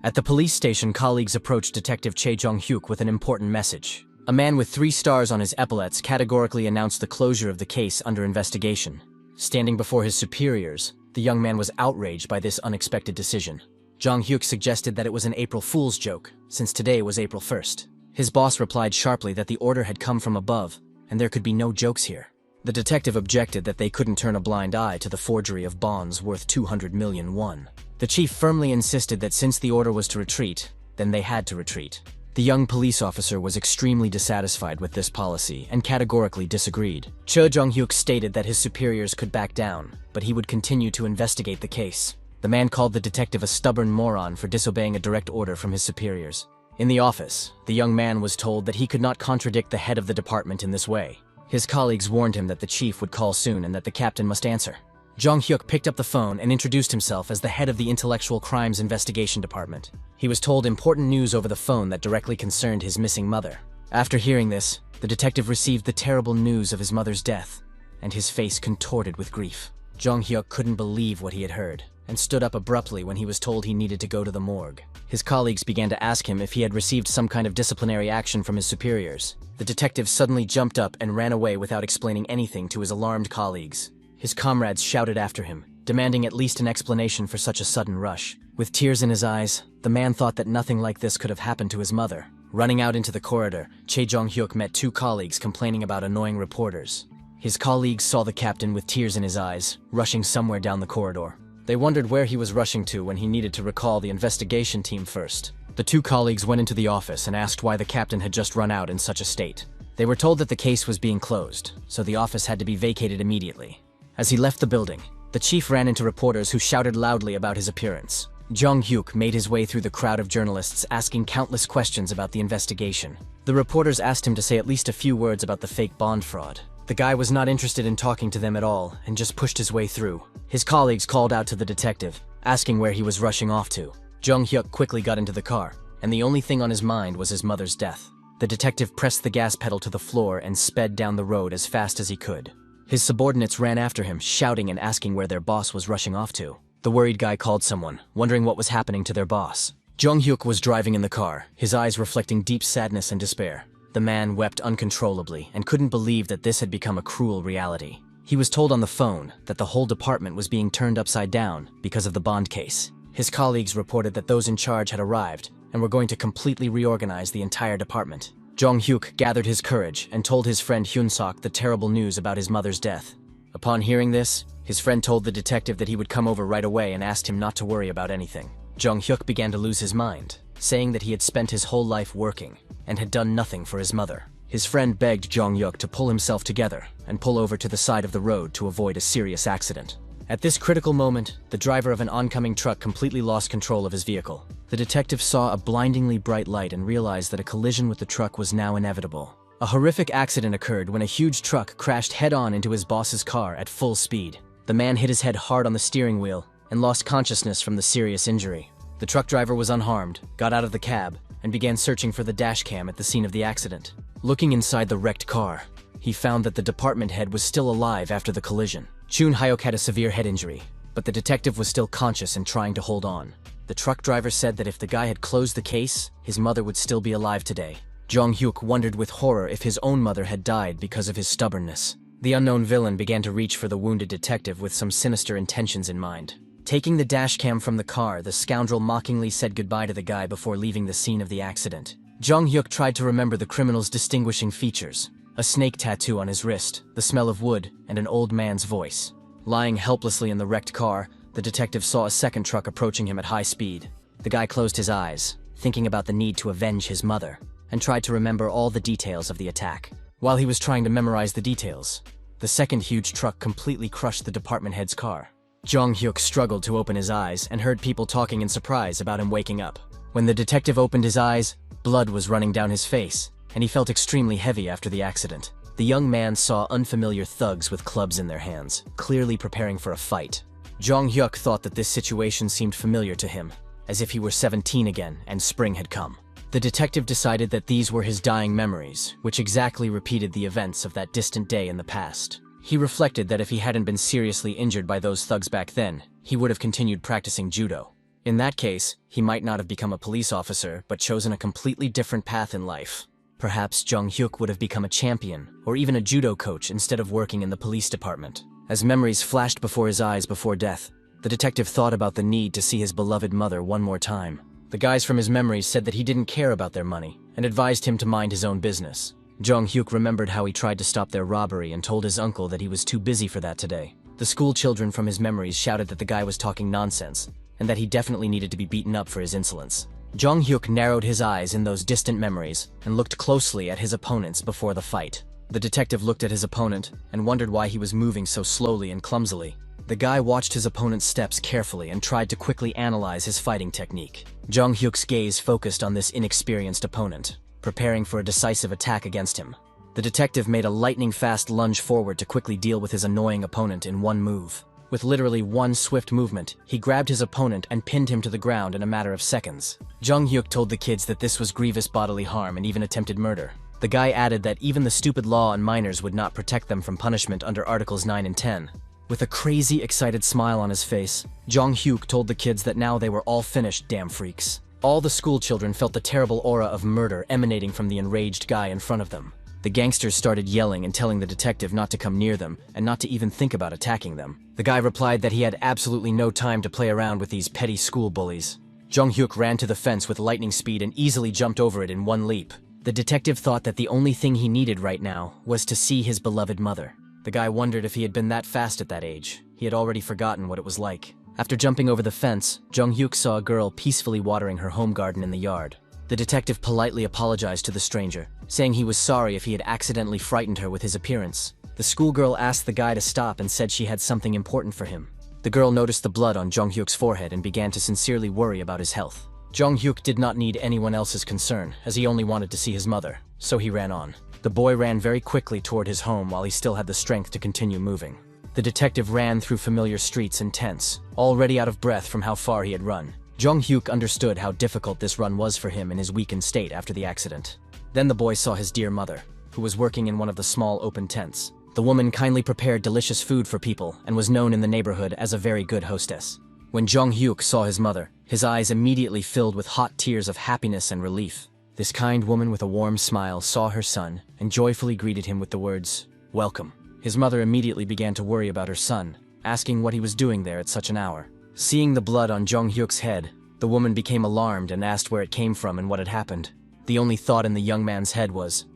At the police station, colleagues approached Detective Chae Jong-hyuk with an important message. A man with 3 stars on his epaulets categorically announced the closure of the case under investigation. Standing before his superiors, the young man was outraged by this unexpected decision. Jong-hyuk suggested that it was an April Fool's joke, since today was April 1st. His boss replied sharply that the order had come from above, and there could be no jokes here. The detective objected that they couldn't turn a blind eye to the forgery of bonds worth 200 million won. The chief firmly insisted that since the order was to retreat, then they had to retreat. The young police officer was extremely dissatisfied with this policy and categorically disagreed. Chae Jong-hyuk stated that his superiors could back down, but he would continue to investigate the case. The man called the detective a stubborn moron for disobeying a direct order from his superiors. In the office, the young man was told that he could not contradict the head of the department in this way. His colleagues warned him that the chief would call soon and that the captain must answer. Jong-hyuk picked up the phone and introduced himself as the head of the Intellectual Crimes Investigation Department. He was told important news over the phone that directly concerned his missing mother. After hearing this, the detective received the terrible news of his mother's death, and his face contorted with grief. Jong-hyuk couldn't believe what he had heard, and stood up abruptly when he was told he needed to go to the morgue. His colleagues began to ask him if he had received some kind of disciplinary action from his superiors. The detective suddenly jumped up and ran away without explaining anything to his alarmed colleagues. His comrades shouted after him, demanding at least an explanation for such a sudden rush. With tears in his eyes, the man thought that nothing like this could have happened to his mother. Running out into the corridor, Chae Jong-hyuk met 2 colleagues complaining about annoying reporters. His colleagues saw the captain with tears in his eyes, rushing somewhere down the corridor. They wondered where he was rushing to when he needed to recall the investigation team first. The 2 colleagues went into the office and asked why the captain had just run out in such a state. They were told that the case was being closed, so the office had to be vacated immediately. As he left the building, the chief ran into reporters who shouted loudly about his appearance. Jong-hyuk made his way through the crowd of journalists asking countless questions about the investigation. The reporters asked him to say at least a few words about the fake bond fraud. The guy was not interested in talking to them at all and just pushed his way through. His colleagues called out to the detective, asking where he was rushing off to. Jong-hyuk quickly got into the car, and the only thing on his mind was his mother's death. The detective pressed the gas pedal to the floor and sped down the road as fast as he could. His subordinates ran after him, shouting and asking where their boss was rushing off to. The worried guy called someone, wondering what was happening to their boss. Jong-hyuk was driving in the car, his eyes reflecting deep sadness and despair. The man wept uncontrollably and couldn't believe that this had become a cruel reality. He was told on the phone that the whole department was being turned upside down because of the bond case. His colleagues reported that those in charge had arrived and were going to completely reorganize the entire department. Jong-hyuk gathered his courage and told his friend Hyun-sok the terrible news about his mother's death. Upon hearing this, his friend told the detective that he would come over right away and asked him not to worry about anything. Jong-hyuk began to lose his mind, saying that he had spent his whole life working and had done nothing for his mother. His friend begged Jong-hyuk to pull himself together and pull over to the side of the road to avoid a serious accident. At this critical moment, the driver of an oncoming truck completely lost control of his vehicle. The detective saw a blindingly bright light and realized that a collision with the truck was now inevitable. A horrific accident occurred when a huge truck crashed head-on into his boss's car at full speed. The man hit his head hard on the steering wheel and lost consciousness from the serious injury. The truck driver was unharmed, got out of the cab, and began searching for the dash cam at the scene of the accident. Looking inside the wrecked car, he found that the department head was still alive after the collision. Chun Hyok had a severe head injury, but the detective was still conscious and trying to hold on. The truck driver said that if the guy had closed the case, his mother would still be alive today. Jong-hyuk wondered with horror if his own mother had died because of his stubbornness. The unknown villain began to reach for the wounded detective with some sinister intentions in mind. Taking the dash cam from the car, the scoundrel mockingly said goodbye to the guy before leaving the scene of the accident. Jong-hyuk tried to remember the criminal's distinguishing features: a snake tattoo on his wrist, the smell of wood, and an old man's voice. Lying helplessly in the wrecked car, the detective saw a second truck approaching him at high speed. The guy closed his eyes, thinking about the need to avenge his mother, and tried to remember all the details of the attack. While he was trying to memorize the details, the second huge truck completely crushed the department head's car. Jong-hyuk struggled to open his eyes and heard people talking in surprise about him waking up. When the detective opened his eyes, blood was running down his face, and he felt extremely heavy after the accident. The young man saw unfamiliar thugs with clubs in their hands, clearly preparing for a fight. Jong-hyuk thought that this situation seemed familiar to him, as if he were 17 again and spring had come. The detective decided that these were his dying memories, which exactly repeated the events of that distant day in the past. He reflected that if he hadn't been seriously injured by those thugs back then, he would have continued practicing judo. In that case, he might not have become a police officer, but chosen a completely different path in life. Perhaps Jung-hyuk would have become a champion, or even a judo coach instead of working in the police department. As memories flashed before his eyes before death, the detective thought about the need to see his beloved mother one more time. The guys from his memories said that he didn't care about their money, and advised him to mind his own business. Jung-hyuk remembered how he tried to stop their robbery and told his uncle that he was too busy for that today. The school children from his memories shouted that the guy was talking nonsense, and that he definitely needed to be beaten up for his insolence. Jung-hyuk narrowed his eyes in those distant memories and looked closely at his opponents before the fight. The detective looked at his opponent and wondered why he was moving so slowly and clumsily. The guy watched his opponent's steps carefully and tried to quickly analyze his fighting technique. Jung-hyuk's gaze focused on this inexperienced opponent, preparing for a decisive attack against him. The detective made a lightning-fast lunge forward to quickly deal with his annoying opponent in one move. With literally one swift movement, he grabbed his opponent and pinned him to the ground in a matter of seconds. Jung-hyuk told the kids that this was grievous bodily harm and even attempted murder. The guy added that even the stupid law on minors would not protect them from punishment under Articles 9 and 10. With a crazy, excited smile on his face, Jung-hyuk told the kids that now they were all finished, damn freaks. All the school children felt the terrible aura of murder emanating from the enraged guy in front of them. The gangsters started yelling and telling the detective not to come near them and not to even think about attacking them. The guy replied that he had absolutely no time to play around with these petty school bullies. Jung-hyuk ran to the fence with lightning speed and easily jumped over it in one leap. The detective thought that the only thing he needed right now was to see his beloved mother. The guy wondered if he had been that fast at that age. He had already forgotten what it was like. After jumping over the fence, Jung-hyuk saw a girl peacefully watering her home garden in the yard. The detective politely apologized to the stranger, saying he was sorry if he had accidentally frightened her with his appearance. The schoolgirl asked the guy to stop and said she had something important for him. The girl noticed the blood on Jung-hyuk's forehead and began to sincerely worry about his health. Jung-hyuk did not need anyone else's concern, as he only wanted to see his mother, so he ran on. The boy ran very quickly toward his home while he still had the strength to continue moving. The detective ran through familiar streets and tents, already out of breath from how far he had run. Jung-hyuk understood how difficult this run was for him in his weakened state after the accident. Then the boy saw his dear mother, who was working in one of the small open tents. The woman kindly prepared delicious food for people and was known in the neighborhood as a very good hostess. When Jung-hyuk saw his mother, his eyes immediately filled with hot tears of happiness and relief. This kind woman with a warm smile saw her son and joyfully greeted him with the words, "Welcome." His mother immediately began to worry about her son, asking what he was doing there at such an hour. Seeing the blood on Jung-hyuk's head, the woman became alarmed and asked where it came from and what had happened. The only thought in the young man's head was,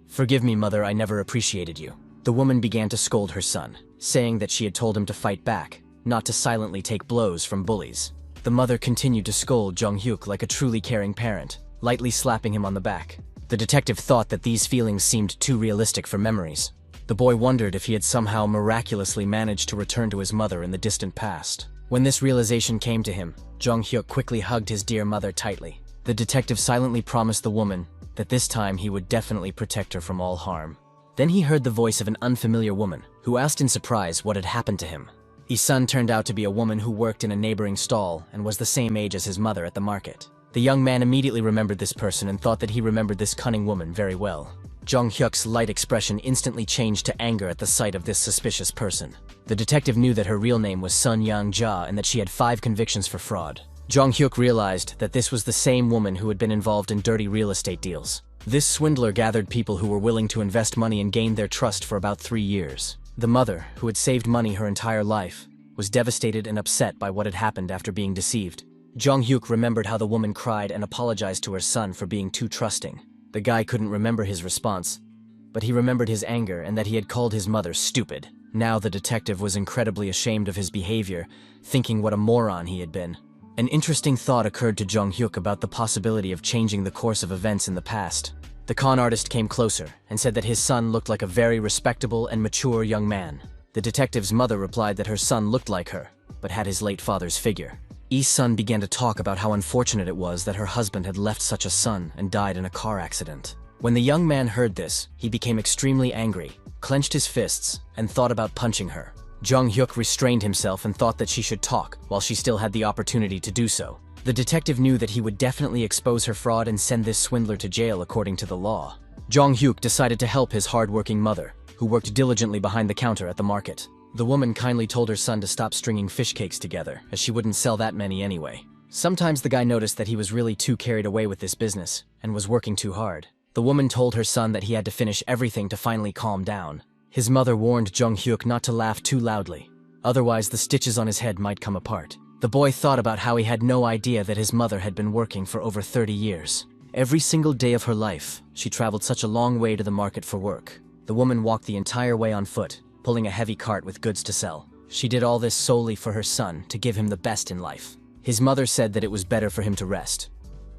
"Forgive me, mother, I never appreciated you." The woman began to scold her son, saying that she had told him to fight back, not to silently take blows from bullies. The mother continued to scold Jung-hyuk like a truly caring parent, lightly slapping him on the back. The detective thought that these feelings seemed too realistic for memories. The boy wondered if he had somehow miraculously managed to return to his mother in the distant past. When this realization came to him, Jung-hyuk quickly hugged his dear mother tightly. The detective silently promised the woman that this time he would definitely protect her from all harm. Then he heard the voice of an unfamiliar woman, who asked in surprise what had happened to him. Isun turned out to be a woman who worked in a neighboring stall and was the same age as his mother at the market. The young man immediately remembered this person and thought that he remembered this cunning woman very well. Jung-hyuk's light expression instantly changed to anger at the sight of this suspicious person. The detective knew that her real name was Sun Yang-ja and that she had 5 convictions for fraud. Jung-hyuk realized that this was the same woman who had been involved in dirty real estate deals. This swindler gathered people who were willing to invest money and gained their trust for about 3 years. The mother, who had saved money her entire life, was devastated and upset by what had happened after being deceived. Jung-hyuk remembered how the woman cried and apologized to her son for being too trusting. The guy couldn't remember his response, but he remembered his anger and that he had called his mother stupid. Now the detective was incredibly ashamed of his behavior, thinking what a moron he had been. An interesting thought occurred to Jung-hyuk about the possibility of changing the course of events in the past. The con artist came closer and said that his son looked like a very respectable and mature young man. The detective's mother replied that her son looked like her, but had his late father's figure. Isun began to talk about how unfortunate it was that her husband had left such a son and died in a car accident. When the young man heard this, he became extremely angry, clenched his fists, and thought about punching her. Jung-hyuk restrained himself and thought that she should talk while she still had the opportunity to do so. The detective knew that he would definitely expose her fraud and send this swindler to jail according to the law. Jung-hyuk decided to help his hard-working mother, who worked diligently behind the counter at the market. The woman kindly told her son to stop stringing fish cakes together, as she wouldn't sell that many anyway. Sometimes the guy noticed that he was really too carried away with this business and was working too hard. The woman told her son that he had to finish everything to finally calm down. His mother warned Jung-hyuk not to laugh too loudly, otherwise the stitches on his head might come apart. The boy thought about how he had no idea that his mother had been working for over 30 years. Every single day of her life, she traveled such a long way to the market for work. The woman walked the entire way on foot, pulling a heavy cart with goods to sell. She did all this solely for her son, to give him the best in life. His mother said that it was better for him to rest.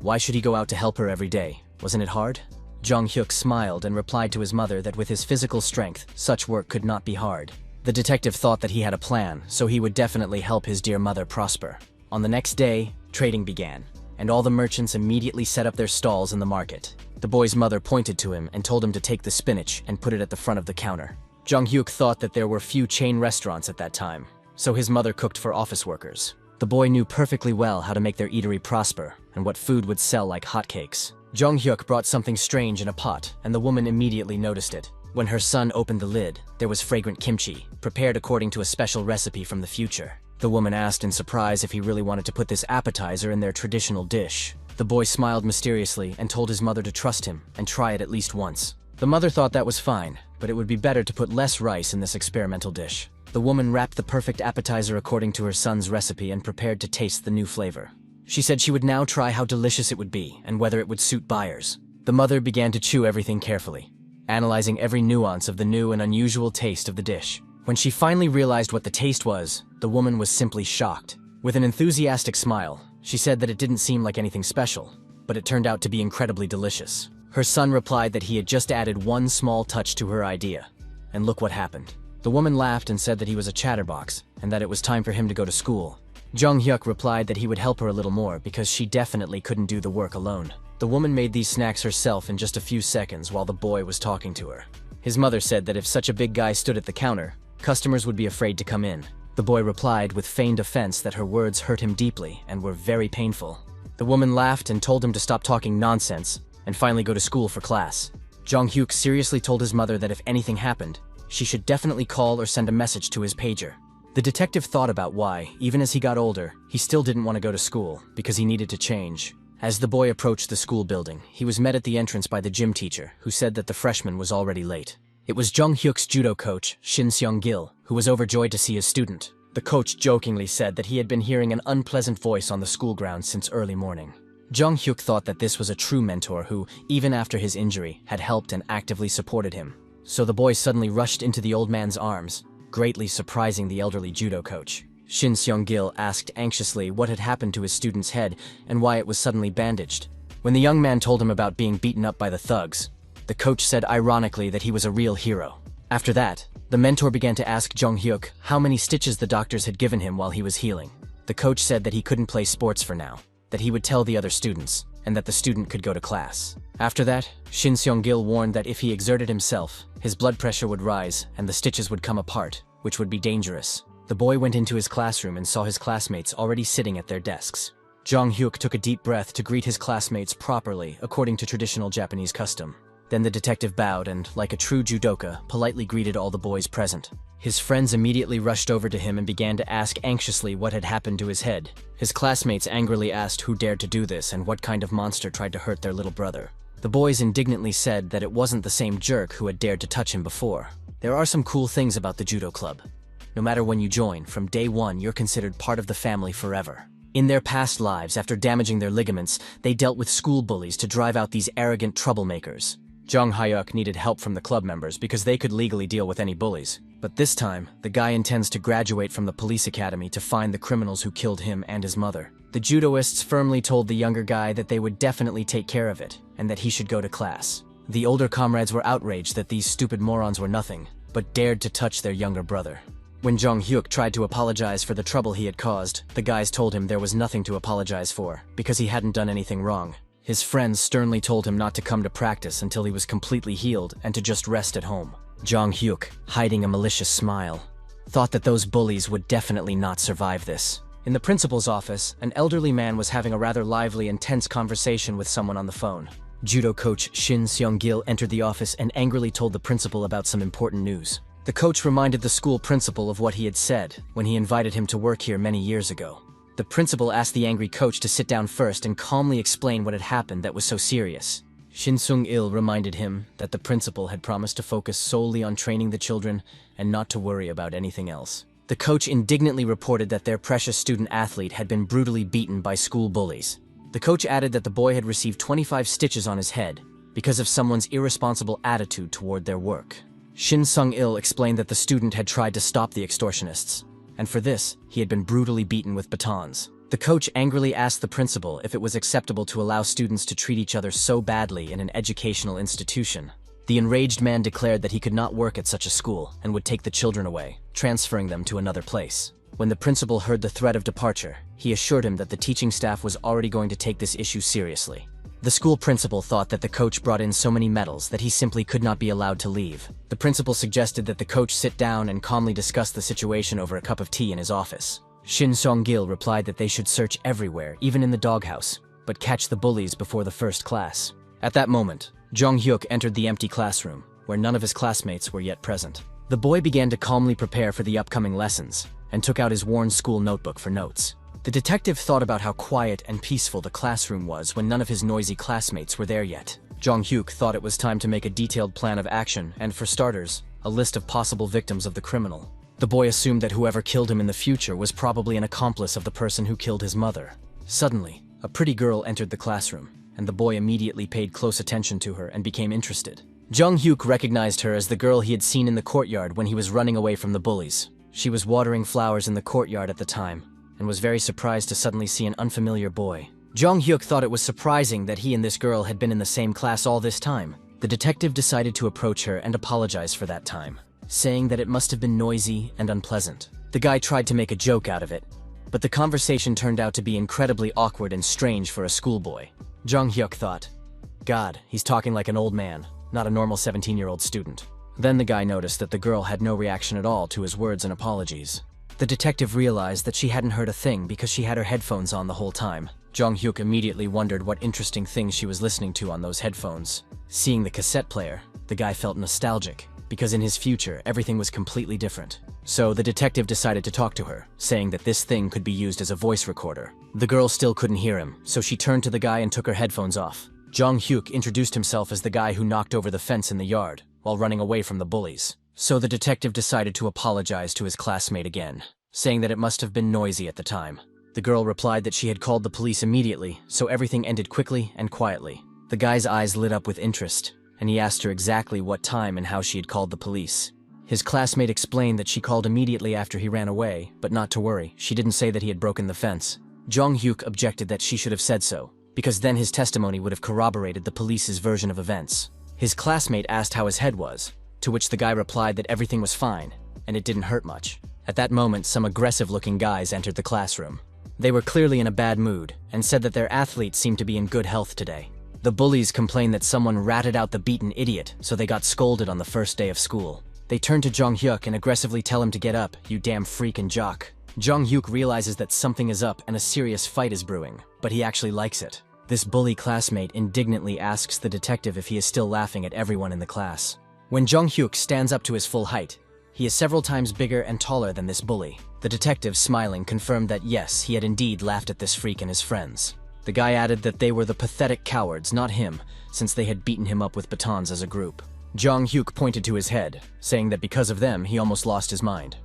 Why should he go out to help her every day? Wasn't it hard? Jung-hyuk smiled and replied to his mother that with his physical strength, such work could not be hard. The detective thought that he had a plan, so he would definitely help his dear mother prosper. On the next day, trading began, and all the merchants immediately set up their stalls in the market. The boy's mother pointed to him and told him to take the spinach and put it at the front of the counter. Jung-hyuk thought that there were few chain restaurants at that time, so his mother cooked for office workers. The boy knew perfectly well how to make their eatery prosper and what food would sell like hotcakes. Jung-hyuk brought something strange in a pot, and the woman immediately noticed it. When her son opened the lid, there was fragrant kimchi, prepared according to a special recipe from the future. The woman asked in surprise if he really wanted to put this appetizer in their traditional dish. The boy smiled mysteriously and told his mother to trust him and try it at least once. The mother thought that was fine, but it would be better to put less rice in this experimental dish. The woman wrapped the perfect appetizer according to her son's recipe and prepared to taste the new flavor. She said she would now try how delicious it would be and whether it would suit buyers. The mother began to chew everything carefully, analyzing every nuance of the new and unusual taste of the dish. When she finally realized what the taste was, the woman was simply shocked. With an enthusiastic smile, she said that it didn't seem like anything special, but it turned out to be incredibly delicious. Her son replied that he had just added one small touch to her idea, and look what happened. The woman laughed and said that he was a chatterbox, and that it was time for him to go to school. Jung-hyuk replied that he would help her a little more because she definitely couldn't do the work alone. The woman made these snacks herself in just a few seconds while the boy was talking to her. His mother said that if such a big guy stood at the counter, customers would be afraid to come in. The boy replied with feigned offense that her words hurt him deeply and were very painful. The woman laughed and told him to stop talking nonsense and finally go to school for class. Jung-hyuk seriously told his mother that if anything happened, she should definitely call or send a message to his pager. The detective thought about why, even as he got older, he still didn't want to go to school because he needed to change. As the boy approached the school building, he was met at the entrance by the gym teacher, who said that the freshman was already late. It was Jung-hyuk's judo coach, Shin Seong-gil, who was overjoyed to see his student. The coach jokingly said that he had been hearing an unpleasant voice on the school grounds since early morning. Jung-hyuk thought that this was a true mentor who, even after his injury, had helped and actively supported him. So the boy suddenly rushed into the old man's arms, greatly surprising the elderly judo coach. Shin Seong-gil asked anxiously what had happened to his student's head and why it was suddenly bandaged. When the young man told him about being beaten up by the thugs, the coach said ironically that he was a real hero. After that, the mentor began to ask Jung-hyuk how many stitches the doctors had given him while he was healing. The coach said that he couldn't play sports for now, that he would tell the other students, and that the student could go to class. After that, Shin Seong-gil warned that if he exerted himself, his blood pressure would rise and the stitches would come apart, which would be dangerous. The boy went into his classroom and saw his classmates already sitting at their desks. Jung-hyuk took a deep breath to greet his classmates properly, according to traditional Japanese custom. Then the detective bowed and, like a true judoka, politely greeted all the boys present. His friends immediately rushed over to him and began to ask anxiously what had happened to his head. His classmates angrily asked who dared to do this and what kind of monster tried to hurt their little brother. The boys indignantly said that it wasn't the same jerk who had dared to touch him before. There are some cool things about the judo club. No matter when you join, from day one you're considered part of the family forever. In their past lives, after damaging their ligaments, they dealt with school bullies to drive out these arrogant troublemakers. Jung-hyuk needed help from the club members because they could legally deal with any bullies. But this time, the guy intends to graduate from the police academy to find the criminals who killed him and his mother. The judoists firmly told the younger guy that they would definitely take care of it, and that he should go to class. The older comrades were outraged that these stupid morons were nothing, but dared to touch their younger brother. When Jung-hyuk tried to apologize for the trouble he had caused, the guys told him there was nothing to apologize for, because he hadn't done anything wrong. His friends sternly told him not to come to practice until he was completely healed and to just rest at home. Jung-hyuk, hiding a malicious smile, thought that those bullies would definitely not survive this. In the principal's office, an elderly man was having a rather lively and tense conversation with someone on the phone. Judo coach Shin Seong-gil entered the office and angrily told the principal about some important news. The coach reminded the school principal of what he had said when he invited him to work here many years ago. The principal asked the angry coach to sit down first and calmly explain what had happened that was so serious. Shin Sung-il reminded him that the principal had promised to focus solely on training the children and not to worry about anything else. The coach indignantly reported that their precious student-athlete had been brutally beaten by school bullies. The coach added that the boy had received 25 stitches on his head because of someone's irresponsible attitude toward their work. Shin Sung-il explained that the student had tried to stop the extortionists, and for this, he had been brutally beaten with batons. The coach angrily asked the principal if it was acceptable to allow students to treat each other so badly in an educational institution. The enraged man declared that he could not work at such a school and would take the children away, transferring them to another place. When the principal heard the threat of departure, he assured him that the teaching staff was already going to take this issue seriously. The school principal thought that the coach brought in so many medals that he simply could not be allowed to leave. The principal suggested that the coach sit down and calmly discuss the situation over a cup of tea in his office. Shin Song-gil replied that they should search everywhere, even in the doghouse, but catch the bullies before the first class. At that moment, Jong-hyuk entered the empty classroom, where none of his classmates were yet present. The boy began to calmly prepare for the upcoming lessons, and took out his worn school notebook for notes. The detective thought about how quiet and peaceful the classroom was when none of his noisy classmates were there yet. Jong-hyuk thought it was time to make a detailed plan of action and, for starters, a list of possible victims of the criminal. The boy assumed that whoever killed him in the future was probably an accomplice of the person who killed his mother. Suddenly, a pretty girl entered the classroom, and the boy immediately paid close attention to her and became interested. Jong-hyuk recognized her as the girl he had seen in the courtyard when he was running away from the bullies. She was watering flowers in the courtyard at the time, and was very surprised to suddenly see an unfamiliar boy. Jong-hyuk thought it was surprising that he and this girl had been in the same class all this time. The detective decided to approach her and apologize for that time, saying that it must have been noisy and unpleasant. The guy tried to make a joke out of it, but the conversation turned out to be incredibly awkward and strange for a schoolboy. Jong-hyuk thought, God, he's talking like an old man, not a normal 17-year-old student. Then the guy noticed that the girl had no reaction at all to his words and apologies. The detective realized that she hadn't heard a thing because she had her headphones on the whole time. Jong-hyuk immediately wondered what interesting things she was listening to on those headphones. Seeing the cassette player, the guy felt nostalgic, because in his future, everything was completely different. So the detective decided to talk to her, saying that this thing could be used as a voice recorder. The girl still couldn't hear him, so she turned to the guy and took her headphones off. Jong-hyuk introduced himself as the guy who knocked over the fence in the yard, while running away from the bullies. So the detective decided to apologize to his classmate again, saying that it must have been noisy at the time. The girl replied that she had called the police immediately, so everything ended quickly and quietly. The guy's eyes lit up with interest, and he asked her exactly what time and how she had called the police. His classmate explained that she called immediately after he ran away, but not to worry, she didn't say that he had broken the fence. Jong-hyuk objected that she should have said so, because then his testimony would have corroborated the police's version of events. His classmate asked how his head was, to which the guy replied that everything was fine, and it didn't hurt much. At that moment, some aggressive-looking guys entered the classroom. They were clearly in a bad mood, and said that their athlete seemed to be in good health today. The bullies complained that someone ratted out the beaten idiot, so they got scolded on the first day of school. They turned to Jong-hyuk and aggressively tell him to get up, you damn freak and jock. Jong-hyuk realizes that something is up and a serious fight is brewing, but he actually likes it. This bully classmate indignantly asks the detective if he is still laughing at everyone in the class. When Jong-hyuk stands up to his full height, he is several times bigger and taller than this bully. The detective, smiling, confirmed that yes, he had indeed laughed at this freak and his friends. The guy added that they were the pathetic cowards, not him, since they had beaten him up with batons as a group. Jong-hyuk pointed to his head, saying that because of them, he almost lost his mind.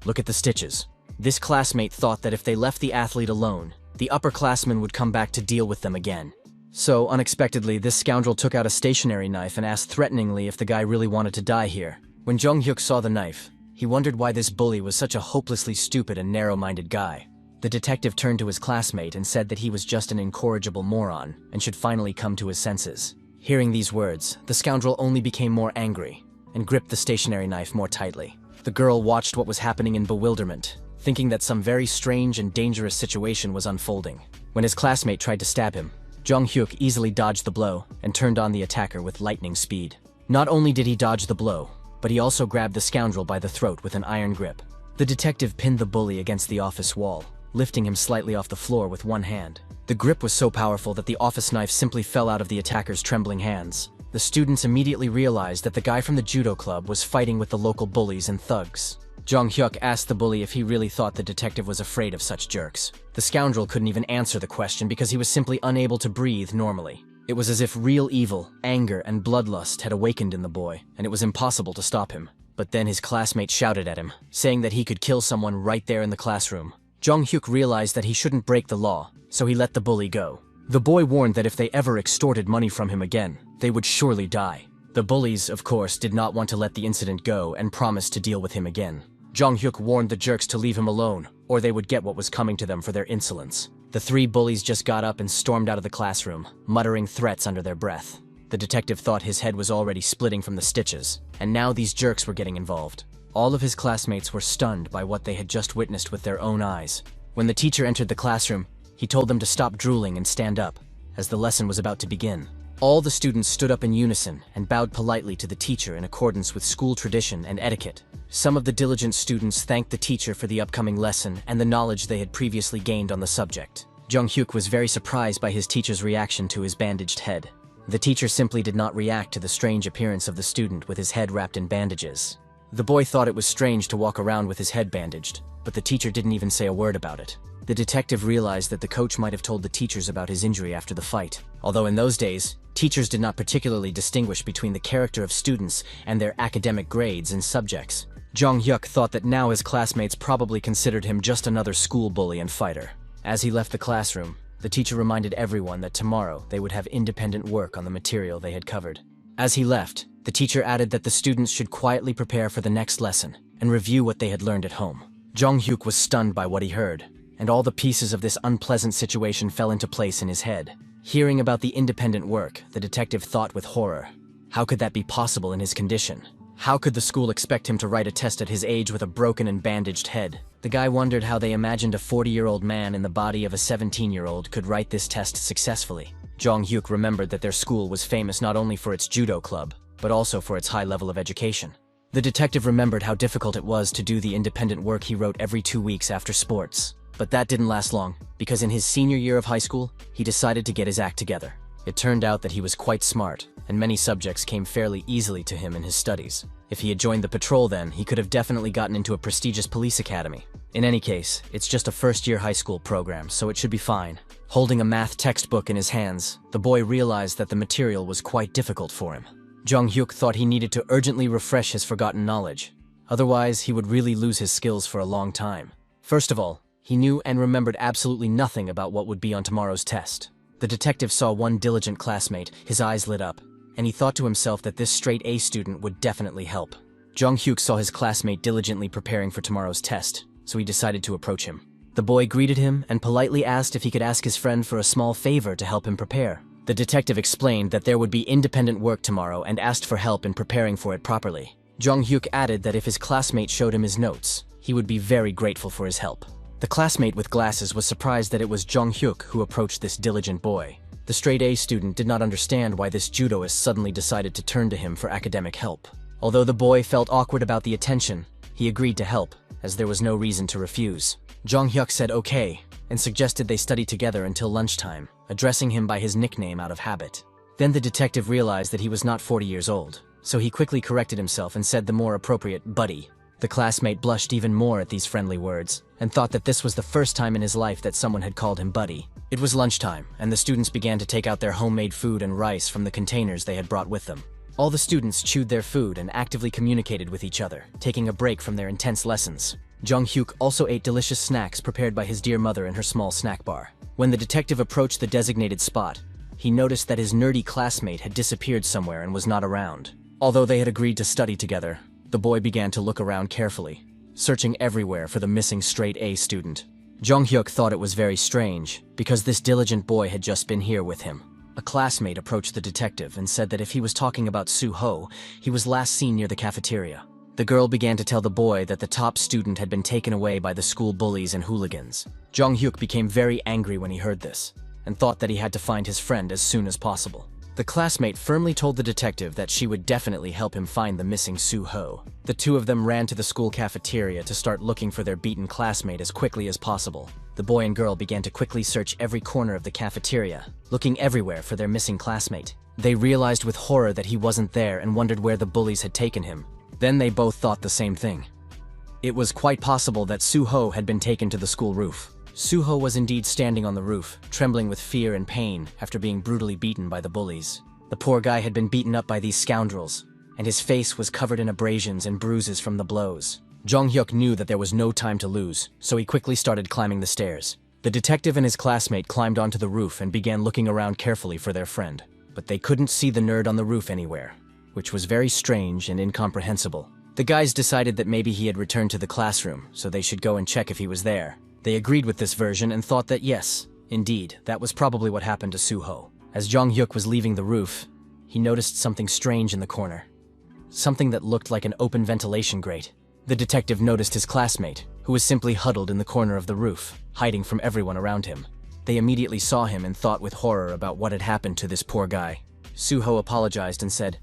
Look at the stitches. This classmate thought that if they left the athlete alone, the upperclassmen would come back to deal with them again. So, unexpectedly, this scoundrel took out a stationery knife and asked threateningly if the guy really wanted to die here. When Jong-hyuk saw the knife, he wondered why this bully was such a hopelessly stupid and narrow-minded guy. The detective turned to his classmate and said that he was just an incorrigible moron and should finally come to his senses. Hearing these words, the scoundrel only became more angry and gripped the stationery knife more tightly. The girl watched what was happening in bewilderment, thinking that some very strange and dangerous situation was unfolding. When his classmate tried to stab him, Jong-hyuk easily dodged the blow and turned on the attacker with lightning speed. Not only did he dodge the blow, but he also grabbed the scoundrel by the throat with an iron grip. The detective pinned the bully against the office wall, lifting him slightly off the floor with one hand. The grip was so powerful that the office knife simply fell out of the attacker's trembling hands. The students immediately realized that the guy from the judo club was fighting with the local bullies and thugs. Jong Hyuk asked the bully if he really thought the detective was afraid of such jerks. The scoundrel couldn't even answer the question because he was simply unable to breathe normally. It was as if real evil, anger, and bloodlust had awakened in the boy, and it was impossible to stop him. But then his classmate shouted at him, saying that he could kill someone right there in the classroom. Jong Hyuk realized that he shouldn't break the law, so he let the bully go. The boy warned that if they ever extorted money from him again, they would surely die. The bullies, of course, did not want to let the incident go and promised to deal with him again. Jong Hyuk warned the jerks to leave him alone, or they would get what was coming to them for their insolence. The three bullies just got up and stormed out of the classroom, muttering threats under their breath. The detective thought his head was already splitting from the stitches, and now these jerks were getting involved. All of his classmates were stunned by what they had just witnessed with their own eyes. When the teacher entered the classroom, he told them to stop drooling and stand up, as the lesson was about to begin. All the students stood up in unison and bowed politely to the teacher in accordance with school tradition and etiquette. Some of the diligent students thanked the teacher for the upcoming lesson and the knowledge they had previously gained on the subject. Jong Hyuk was very surprised by his teacher's reaction to his bandaged head. The teacher simply did not react to the strange appearance of the student with his head wrapped in bandages. The boy thought it was strange to walk around with his head bandaged, but the teacher didn't even say a word about it. The detective realized that the coach might have told the teachers about his injury after the fight. Although in those days, teachers did not particularly distinguish between the character of students and their academic grades and subjects. Jong Hyuk thought that now his classmates probably considered him just another school bully and fighter. As he left the classroom, the teacher reminded everyone that tomorrow they would have independent work on the material they had covered. As he left, the teacher added that the students should quietly prepare for the next lesson and review what they had learned at home. Jong Hyuk was stunned by what he heard, and all the pieces of this unpleasant situation fell into place in his head. Hearing about the independent work, the detective thought with horror. How could that be possible in his condition? How could the school expect him to write a test at his age with a broken and bandaged head? The guy wondered how they imagined a 40-year-old man in the body of a 17-year-old could write this test successfully. Jong Hyuk remembered that their school was famous not only for its judo club, but also for its high level of education. The detective remembered how difficult it was to do the independent work he wrote every 2 weeks after sports. But that didn't last long, because in his senior year of high school, he decided to get his act together. It turned out that he was quite smart, and many subjects came fairly easily to him in his studies. If he had joined the patrol then, he could have definitely gotten into a prestigious police academy. In any case, it's just a first-year high school program, so it should be fine. Holding a math textbook in his hands, the boy realized that the material was quite difficult for him. Jong Hyuk thought he needed to urgently refresh his forgotten knowledge. Otherwise, he would really lose his skills for a long time. First of all, he knew and remembered absolutely nothing about what would be on tomorrow's test. The detective saw one diligent classmate, his eyes lit up, and he thought to himself that this straight-A student would definitely help. Jong Hyuk saw his classmate diligently preparing for tomorrow's test, so he decided to approach him. The boy greeted him and politely asked if he could ask his friend for a small favor to help him prepare. The detective explained that there would be independent work tomorrow and asked for help in preparing for it properly. Jong Hyuk added that if his classmate showed him his notes, he would be very grateful for his help. The classmate with glasses was surprised that it was Jong Hyuk who approached this diligent boy. The straight-A student did not understand why this judoist suddenly decided to turn to him for academic help. Although the boy felt awkward about the attention, he agreed to help, as there was no reason to refuse. Jong Hyuk said okay, and suggested they study together until lunchtime, addressing him by his nickname out of habit. Then the detective realized that he was not 40 years old, so he quickly corrected himself and said the more appropriate buddy. The classmate blushed even more at these friendly words, and thought that this was the first time in his life that someone had called him buddy. It was lunchtime, and the students began to take out their homemade food and rice from the containers they had brought with them. All the students chewed their food and actively communicated with each other, taking a break from their intense lessons. Jong Hyuk also ate delicious snacks prepared by his dear mother in her small snack bar. When the detective approached the designated spot, he noticed that his nerdy classmate had disappeared somewhere and was not around. Although they had agreed to study together, the boy began to look around carefully, searching everywhere for the missing straight-A student. Jong Hyuk thought it was very strange, because this diligent boy had just been here with him. A classmate approached the detective and said that if he was talking about Soo-ho, he was last seen near the cafeteria. The girl began to tell the boy that the top student had been taken away by the school bullies and hooligans. Jong Hyuk became very angry when he heard this, and thought that he had to find his friend as soon as possible. The classmate firmly told the detective that she would definitely help him find the missing Soo-ho. The two of them ran to the school cafeteria to start looking for their beaten classmate as quickly as possible. The boy and girl began to quickly search every corner of the cafeteria, looking everywhere for their missing classmate. They realized with horror that he wasn't there and wondered where the bullies had taken him. Then they both thought the same thing. It was quite possible that Suho had been taken to the school roof. Suho was indeed standing on the roof, trembling with fear and pain after being brutally beaten by the bullies. The poor guy had been beaten up by these scoundrels, and his face was covered in abrasions and bruises from the blows. Jong-hyuk knew that there was no time to lose, so he quickly started climbing the stairs. The detective and his classmate climbed onto the roof and began looking around carefully for their friend. But they couldn't see the nerd on the roof anywhere, which was very strange and incomprehensible. The guys decided that maybe he had returned to the classroom, so they should go and check if he was there. They agreed with this version and thought that yes, indeed, that was probably what happened to Suho. As Jong-hyuk was leaving the roof, he noticed something strange in the corner. Something that looked like an open ventilation grate. The detective noticed his classmate, who was simply huddled in the corner of the roof, hiding from everyone around him. They immediately saw him and thought with horror about what had happened to this poor guy. Suho apologized and said,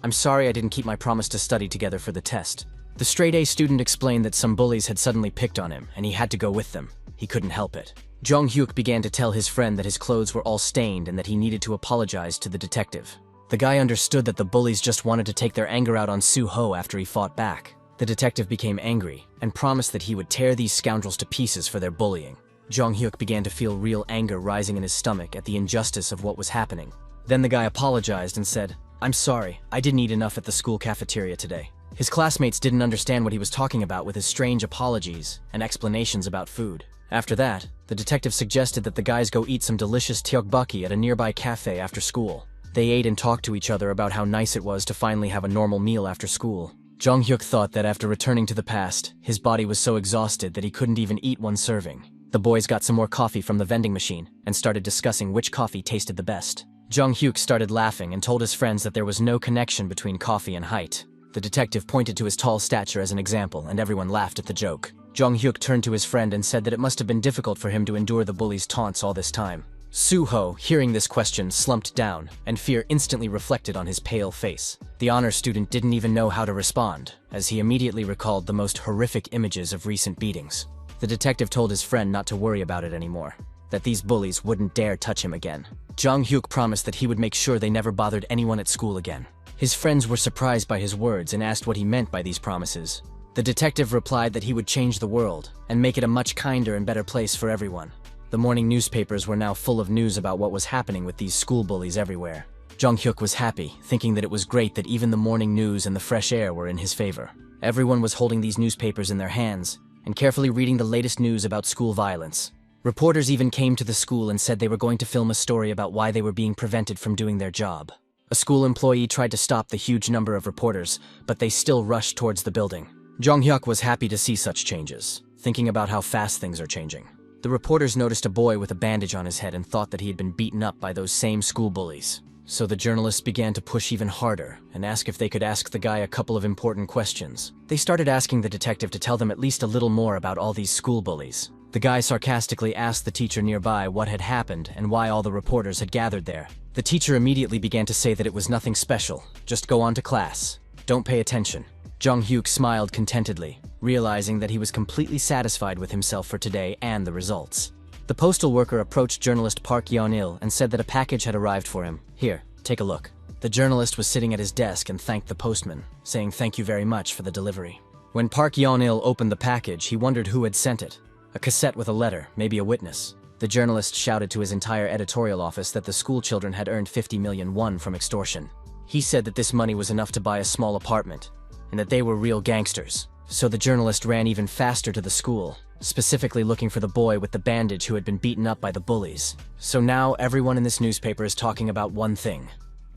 "I'm sorry I didn't keep my promise to study together for the test." The straight-A student explained that some bullies had suddenly picked on him, and he had to go with them. He couldn't help it. Jong-hyuk began to tell his friend that his clothes were all stained and that he needed to apologize to the detective. The guy understood that the bullies just wanted to take their anger out on Suho after he fought back. The detective became angry and promised that he would tear these scoundrels to pieces for their bullying. Jong-hyuk began to feel real anger rising in his stomach at the injustice of what was happening. Then the guy apologized and said, "I'm sorry, I didn't eat enough at the school cafeteria today." His classmates didn't understand what he was talking about with his strange apologies and explanations about food. After that, the detective suggested that the guys go eat some delicious tteokbokki at a nearby cafe after school. They ate and talked to each other about how nice it was to finally have a normal meal after school. Jong-hyuk thought that after returning to the past, his body was so exhausted that he couldn't even eat one serving. The boys got some more coffee from the vending machine and started discussing which coffee tasted the best. Jong-hyuk started laughing and told his friends that there was no connection between coffee and height. The detective pointed to his tall stature as an example, and everyone laughed at the joke. Jong-hyuk turned to his friend and said that it must have been difficult for him to endure the bullies' taunts all this time. Suho, hearing this question, slumped down, and fear instantly reflected on his pale face. The honor student didn't even know how to respond, as he immediately recalled the most horrific images of recent beatings. The detective told his friend not to worry about it anymore, that these bullies wouldn't dare touch him again. Jong-hyuk promised that he would make sure they never bothered anyone at school again. His friends were surprised by his words and asked what he meant by these promises. The detective replied that he would change the world and make it a much kinder and better place for everyone. The morning newspapers were now full of news about what was happening with these school bullies everywhere. Jong-hyuk was happy, thinking that it was great that even the morning news and the fresh air were in his favor. Everyone was holding these newspapers in their hands and carefully reading the latest news about school violence. Reporters even came to the school and said they were going to film a story about why they were being prevented from doing their job. A school employee tried to stop the huge number of reporters, but they still rushed towards the building. Jong-hyuk was happy to see such changes, thinking about how fast things are changing. The reporters noticed a boy with a bandage on his head and thought that he had been beaten up by those same school bullies. So the journalists began to push even harder and ask if they could ask the guy a couple of important questions. They started asking the detective to tell them at least a little more about all these school bullies. The guy sarcastically asked the teacher nearby what had happened and why all the reporters had gathered there. The teacher immediately began to say that it was nothing special. Just go on to class. Don't pay attention. Jong-hyuk smiled contentedly, realizing that he was completely satisfied with himself for today and the results. The postal worker approached journalist Park Yeon-il and said that a package had arrived for him. Here, take a look. The journalist was sitting at his desk and thanked the postman, saying thank you very much for the delivery. When Park Yeon-il opened the package, he wondered who had sent it. A cassette with a letter, maybe a witness. The journalist shouted to his entire editorial office that the school children had earned 50 million won from extortion. He said that this money was enough to buy a small apartment, and that they were real gangsters. So the journalist ran even faster to the school, specifically looking for the boy with the bandage who had been beaten up by the bullies. So now everyone in this newspaper is talking about one thing: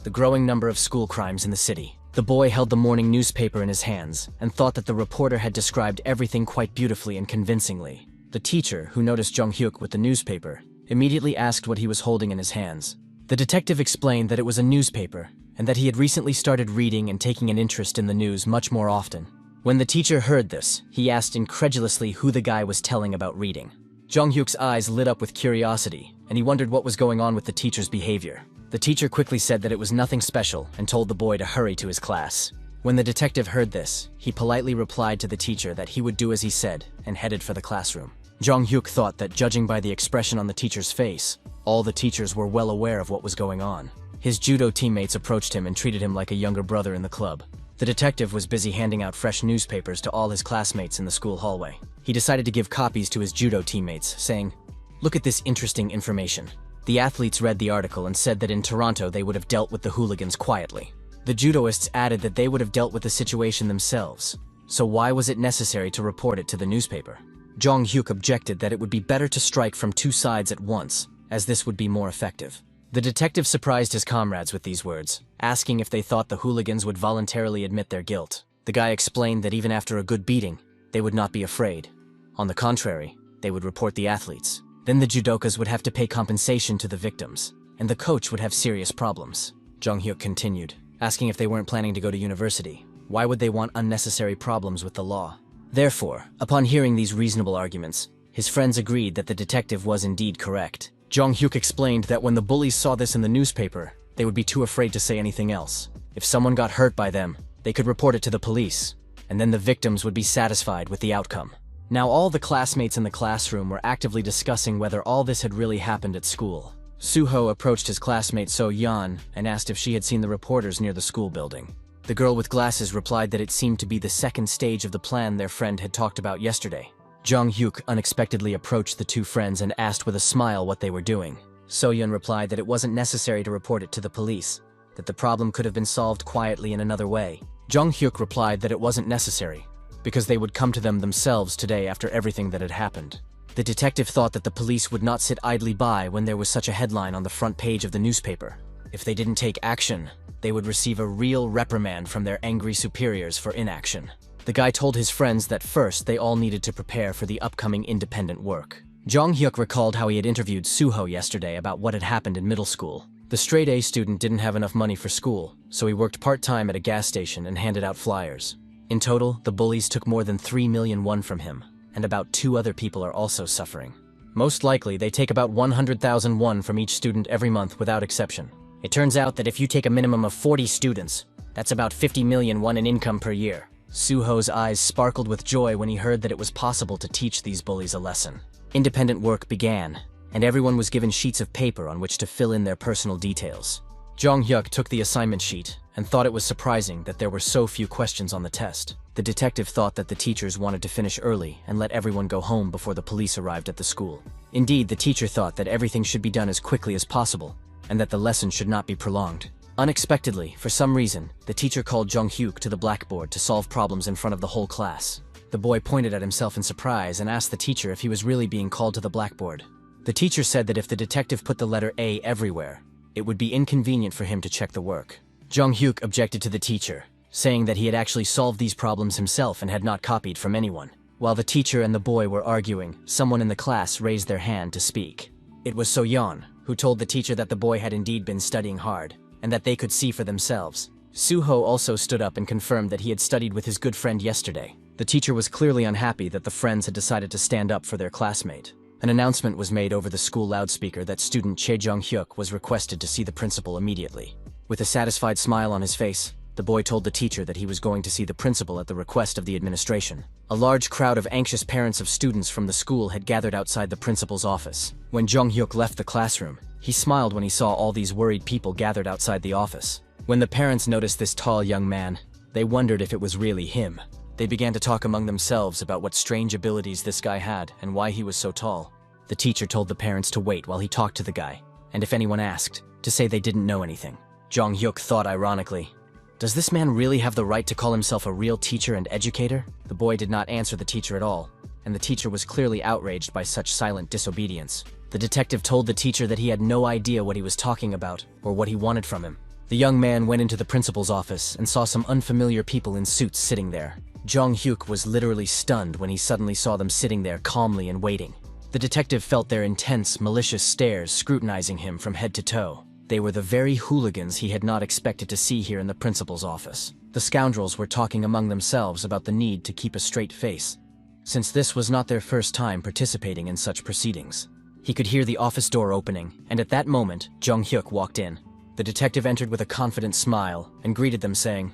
the growing number of school crimes in the city. The boy held the morning newspaper in his hands and thought that the reporter had described everything quite beautifully and convincingly. The teacher, who noticed Jong-hyuk with the newspaper, immediately asked what he was holding in his hands. The detective explained that it was a newspaper and that he had recently started reading and taking an interest in the news much more often. When the teacher heard this, he asked incredulously who the guy was telling about reading. Jong-hyuk's eyes lit up with curiosity, and he wondered what was going on with the teacher's behavior. The teacher quickly said that it was nothing special and told the boy to hurry to his class. When the detective heard this, he politely replied to the teacher that he would do as he said and headed for the classroom. Jong-hyuk thought that, judging by the expression on the teacher's face, all the teachers were well aware of what was going on. His judo teammates approached him and treated him like a younger brother in the club. The detective was busy handing out fresh newspapers to all his classmates in the school hallway. He decided to give copies to his judo teammates, saying, "Look at this interesting information." The athletes read the article and said that in Toronto they would have dealt with the hooligans quietly. The judoists added that they would have dealt with the situation themselves. So why was it necessary to report it to the newspaper? Jong Hyuk objected that it would be better to strike from two sides at once, as this would be more effective. The detective surprised his comrades with these words, asking if they thought the hooligans would voluntarily admit their guilt. The guy explained that even after a good beating, they would not be afraid. On the contrary, they would report the athletes. Then the judokas would have to pay compensation to the victims, and the coach would have serious problems. Jong Hyuk continued, asking if they weren't planning to go to university. Why would they want unnecessary problems with the law? Therefore, upon hearing these reasonable arguments, his friends agreed that the detective was indeed correct. Jong Hyuk explained that when the bullies saw this in the newspaper, they would be too afraid to say anything else. If someone got hurt by them, they could report it to the police, and then the victims would be satisfied with the outcome. Now all the classmates in the classroom were actively discussing whether all this had really happened at school. Suho approached his classmate So Yeon and asked if she had seen the reporters near the school building. The girl with glasses replied that it seemed to be the second stage of the plan their friend had talked about yesterday. Jong Hyuk unexpectedly approached the two friends and asked with a smile what they were doing. So-yeon replied that it wasn't necessary to report it to the police, that the problem could have been solved quietly in another way. Jong Hyuk replied that it wasn't necessary, because they would come to them themselves today after everything that had happened. The detective thought that the police would not sit idly by when there was such a headline on the front page of the newspaper. If they didn't take action, they would receive a real reprimand from their angry superiors for inaction. The guy told his friends that first they all needed to prepare for the upcoming independent work. Jong Hyuk recalled how he had interviewed Suho yesterday about what had happened in middle school. The straight-A student didn't have enough money for school, so he worked part-time at a gas station and handed out flyers. In total, the bullies took more than 3 million won from him, and about 2 other people are also suffering. Most likely, they take about 100,000 won from each student every month without exception. It turns out that if you take a minimum of 40 students, that's about 50 million won in income per year. Suho's eyes sparkled with joy when he heard that it was possible to teach these bullies a lesson. Independent work began, and everyone was given sheets of paper on which to fill in their personal details. Jong Hyuk took the assignment sheet and thought it was surprising that there were so few questions on the test. The detective thought that the teachers wanted to finish early and let everyone go home before the police arrived at the school. Indeed, the teacher thought that everything should be done as quickly as possible, and that the lesson should not be prolonged. Unexpectedly, for some reason, the teacher called Jong Hyuk to the blackboard to solve problems in front of the whole class. The boy pointed at himself in surprise and asked the teacher if he was really being called to the blackboard. The teacher said that if the detective put the letter A everywhere, it would be inconvenient for him to check the work. Jong Hyuk objected to the teacher, saying that he had actually solved these problems himself and had not copied from anyone. While the teacher and the boy were arguing, someone in the class raised their hand to speak. It was So-yeon, who told the teacher that the boy had indeed been studying hard, and that they could see for themselves. Suho also stood up and confirmed that he had studied with his good friend yesterday. The teacher was clearly unhappy that the friends had decided to stand up for their classmate. An announcement was made over the school loudspeaker that student Che Jong Hyuk was requested to see the principal immediately. With a satisfied smile on his face, the boy told the teacher that he was going to see the principal at the request of the administration. A large crowd of anxious parents of students from the school had gathered outside the principal's office. When Jong Hyuk left the classroom, he smiled when he saw all these worried people gathered outside the office. When the parents noticed this tall young man, they wondered if it was really him. They began to talk among themselves about what strange abilities this guy had and why he was so tall. The teacher told the parents to wait while he talked to the guy, and if anyone asked, to say they didn't know anything. Jong Hyuk thought ironically, "Does this man really have the right to call himself a real teacher and educator?" The boy did not answer the teacher at all, and the teacher was clearly outraged by such silent disobedience. The detective told the teacher that he had no idea what he was talking about or what he wanted from him. The young man went into the principal's office and saw some unfamiliar people in suits sitting there. Jong Hyuk was literally stunned when he suddenly saw them sitting there calmly and waiting. The detective felt their intense, malicious stares scrutinizing him from head to toe. They were the very hooligans he had not expected to see here in the principal's office. The scoundrels were talking among themselves about the need to keep a straight face, since this was not their first time participating in such proceedings. He could hear the office door opening, and at that moment, Jong Hyuk walked in. The detective entered with a confident smile and greeted them saying,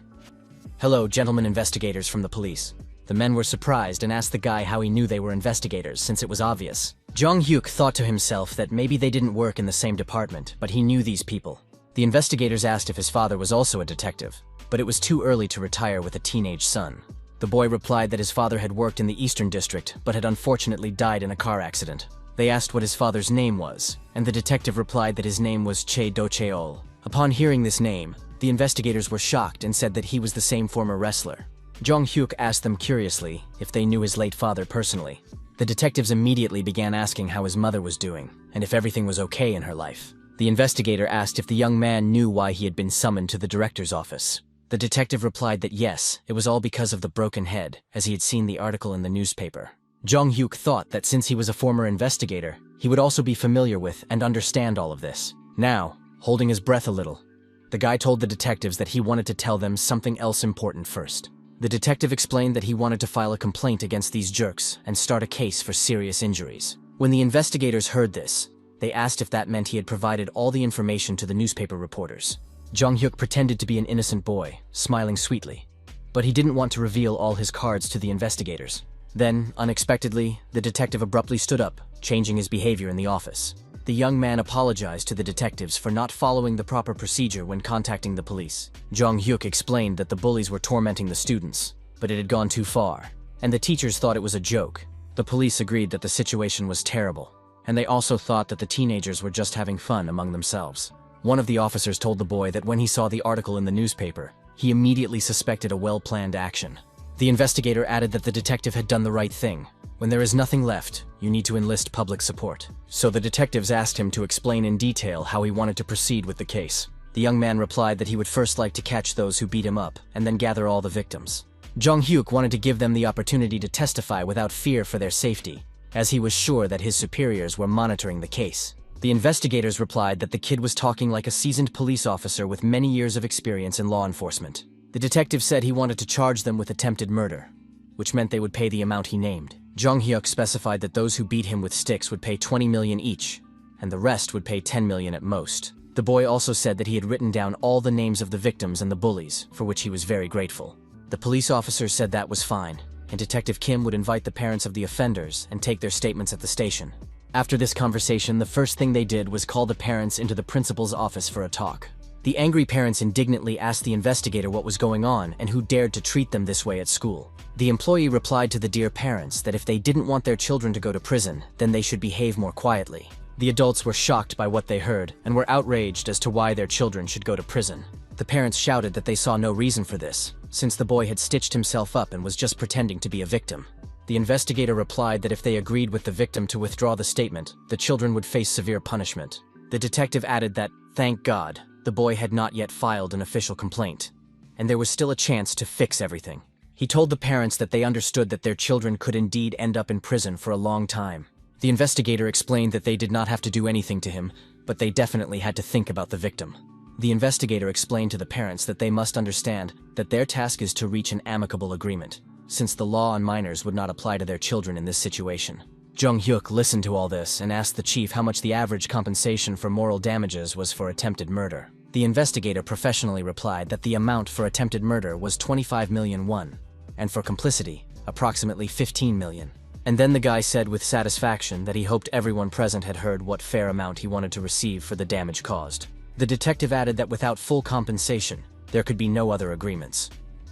"Hello, gentlemen investigators from the police." The men were surprised and asked the guy how he knew they were investigators, since it was obvious. Jong Hyuk thought to himself that maybe they didn't work in the same department, but he knew these people. The investigators asked if his father was also a detective. but it was too early to retire with a teenage son. The boy replied that his father had worked in the Eastern District, but had unfortunately died in a car accident. They asked what his father's name was, and the detective replied that his name was Che Do-cheol. Upon hearing this name, the investigators were shocked and said that he was the same former wrestler. Jong-hyuk asked them curiously if they knew his late father personally. The detectives immediately began asking how his mother was doing, and if everything was okay in her life. The investigator asked if the young man knew why he had been summoned to the director's office. The detective replied that yes, it was all because of the broken head, as he had seen the article in the newspaper. Jong-hyuk thought that since he was a former investigator, he would also be familiar with and understand all of this. Now, holding his breath a little, the guy told the detectives that he wanted to tell them something else important first. The detective explained that he wanted to file a complaint against these jerks and start a case for serious injuries. When the investigators heard this, they asked if that meant he had provided all the information to the newspaper reporters. Jong-hyuk pretended to be an innocent boy, smiling sweetly. But he didn't want to reveal all his cards to the investigators. Then, unexpectedly, the detective abruptly stood up, changing his behavior in the office. The young man apologized to the detectives for not following the proper procedure when contacting the police. Jong-hyuk explained that the bullies were tormenting the students, but it had gone too far, and the teachers thought it was a joke. The police agreed that the situation was terrible, and they also thought that the teenagers were just having fun among themselves. One of the officers told the boy that when he saw the article in the newspaper, he immediately suspected a well-planned action. The investigator added that the detective had done the right thing. When there is nothing left, you need to enlist public support. So the detectives asked him to explain in detail how he wanted to proceed with the case. The young man replied that he would first like to catch those who beat him up, and then gather all the victims. Jong-hyuk wanted to give them the opportunity to testify without fear for their safety, as he was sure that his superiors were monitoring the case. The investigators replied that the kid was talking like a seasoned police officer with many years of experience in law enforcement. The detective said he wanted to charge them with attempted murder, which meant they would pay the amount he named. Jong-hyuk specified that those who beat him with sticks would pay 20 million each, and the rest would pay 10 million at most. The boy also said that he had written down all the names of the victims and the bullies, for which he was very grateful. The police officer said that was fine, and Detective Kim would invite the parents of the offenders and take their statements at the station. After this conversation, the first thing they did was call the parents into the principal's office for a talk. The angry parents indignantly asked the investigator what was going on and who dared to treat them this way at school. The employee replied to the dear parents that if they didn't want their children to go to prison, then they should behave more quietly. The adults were shocked by what they heard and were outraged as to why their children should go to prison. The parents shouted that they saw no reason for this, since the boy had stitched himself up and was just pretending to be a victim. The investigator replied that if they agreed with the victim to withdraw the statement, the children would face severe punishment. The detective added that, thank God, the boy had not yet filed an official complaint, and there was still a chance to fix everything. He told the parents that they understood that their children could indeed end up in prison for a long time. The investigator explained that they did not have to do anything to him, but they definitely had to think about the victim. The investigator explained to the parents that they must understand that their task is to reach an amicable agreement, since the law on minors would not apply to their children in this situation. Jong-hyuk listened to all this and asked the chief how much the average compensation for moral damages was for attempted murder. The investigator professionally replied that the amount for attempted murder was 25 million won, and for complicity, approximately 15 million. And then the guy said with satisfaction that he hoped everyone present had heard what fair amount he wanted to receive for the damage caused. The detective added that without full compensation, there could be no other agreements.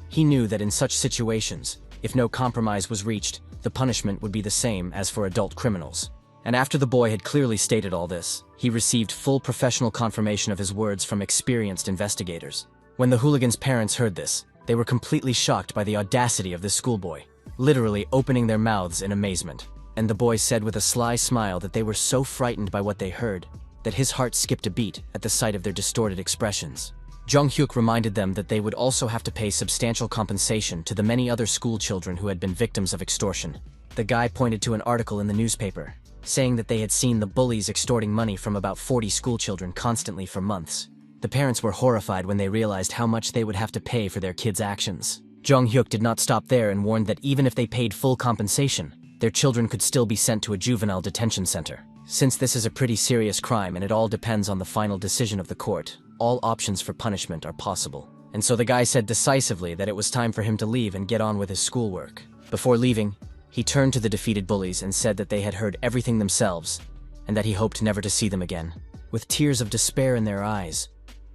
He knew that in such situations, if no compromise was reached, the punishment would be the same as for adult criminals. And after the boy had clearly stated all this, he received full professional confirmation of his words from experienced investigators. When the hooligan's parents heard this, they were completely shocked by the audacity of this schoolboy, literally opening their mouths in amazement. And the boy said with a sly smile that they were so frightened by what they heard, that his heart skipped a beat at the sight of their distorted expressions. Jong-hyuk reminded them that they would also have to pay substantial compensation to the many other school children who had been victims of extortion. The guy pointed to an article in the newspaper, saying that they had seen the bullies extorting money from about 40 schoolchildren constantly for months. The parents were horrified when they realized how much they would have to pay for their kids' actions. Jong-hyuk did not stop there and warned that even if they paid full compensation, their children could still be sent to a juvenile detention center. Since this is a pretty serious crime and it all depends on the final decision of the court, all options for punishment are possible. And so the guy said decisively that it was time for him to leave and get on with his schoolwork. Before leaving, he turned to the defeated bullies and said that they had heard everything themselves, and that he hoped never to see them again. With tears of despair in their eyes,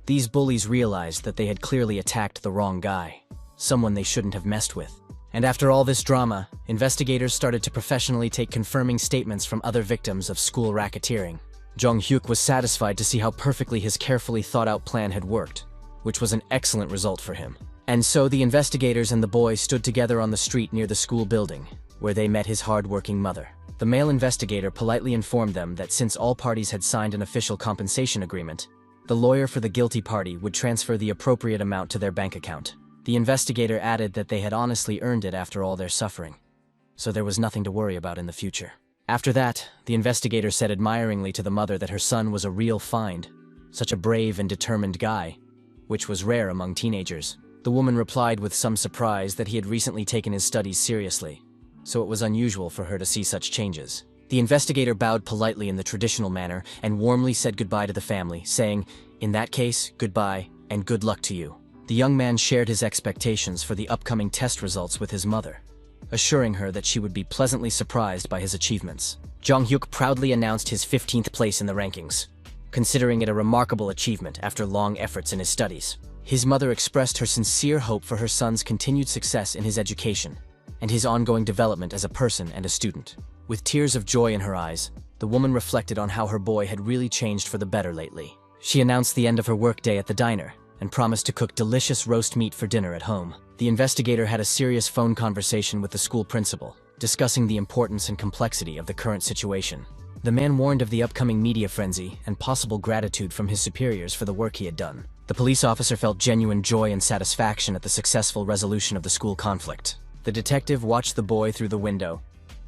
These bullies realized that they had clearly attacked the wrong guy, someone they shouldn't have messed with. And after all this drama, investigators started to professionally take confirming statements from other victims of school racketeering. Jong-hyuk was satisfied to see how perfectly his carefully thought-out plan had worked, which was an excellent result for him. And so the investigators and the boy stood together on the street near the school building, where they met his hard-working mother. The male investigator politely informed them that since all parties had signed an official compensation agreement, the lawyer for the guilty party would transfer the appropriate amount to their bank account. The investigator added that they had honestly earned it after all their suffering, so there was nothing to worry about in the future. After that, the investigator said admiringly to the mother that her son was a real find, such a brave and determined guy, which was rare among teenagers. The woman replied with some surprise that he had recently taken his studies seriously, so it was unusual for her to see such changes. The investigator bowed politely in the traditional manner and warmly said goodbye to the family, saying, "In that case, goodbye and good luck to you." The young man shared his expectations for the upcoming test results with his mother, assuring her that she would be pleasantly surprised by his achievements. Jong-hyuk proudly announced his 15th place in the rankings, considering it a remarkable achievement after long efforts in his studies. His mother expressed her sincere hope for her son's continued success in his education and his ongoing development as a person and a student. With tears of joy in her eyes, the woman reflected on how her boy had really changed for the better lately. She announced the end of her workday at the diner and promised to cook delicious roast meat for dinner at home. The investigator had a serious phone conversation with the school principal, discussing the importance and complexity of the current situation. The man warned of the upcoming media frenzy and possible gratitude from his superiors for the work he had done. The police officer felt genuine joy and satisfaction at the successful resolution of the school conflict. The detective watched the boy through the window,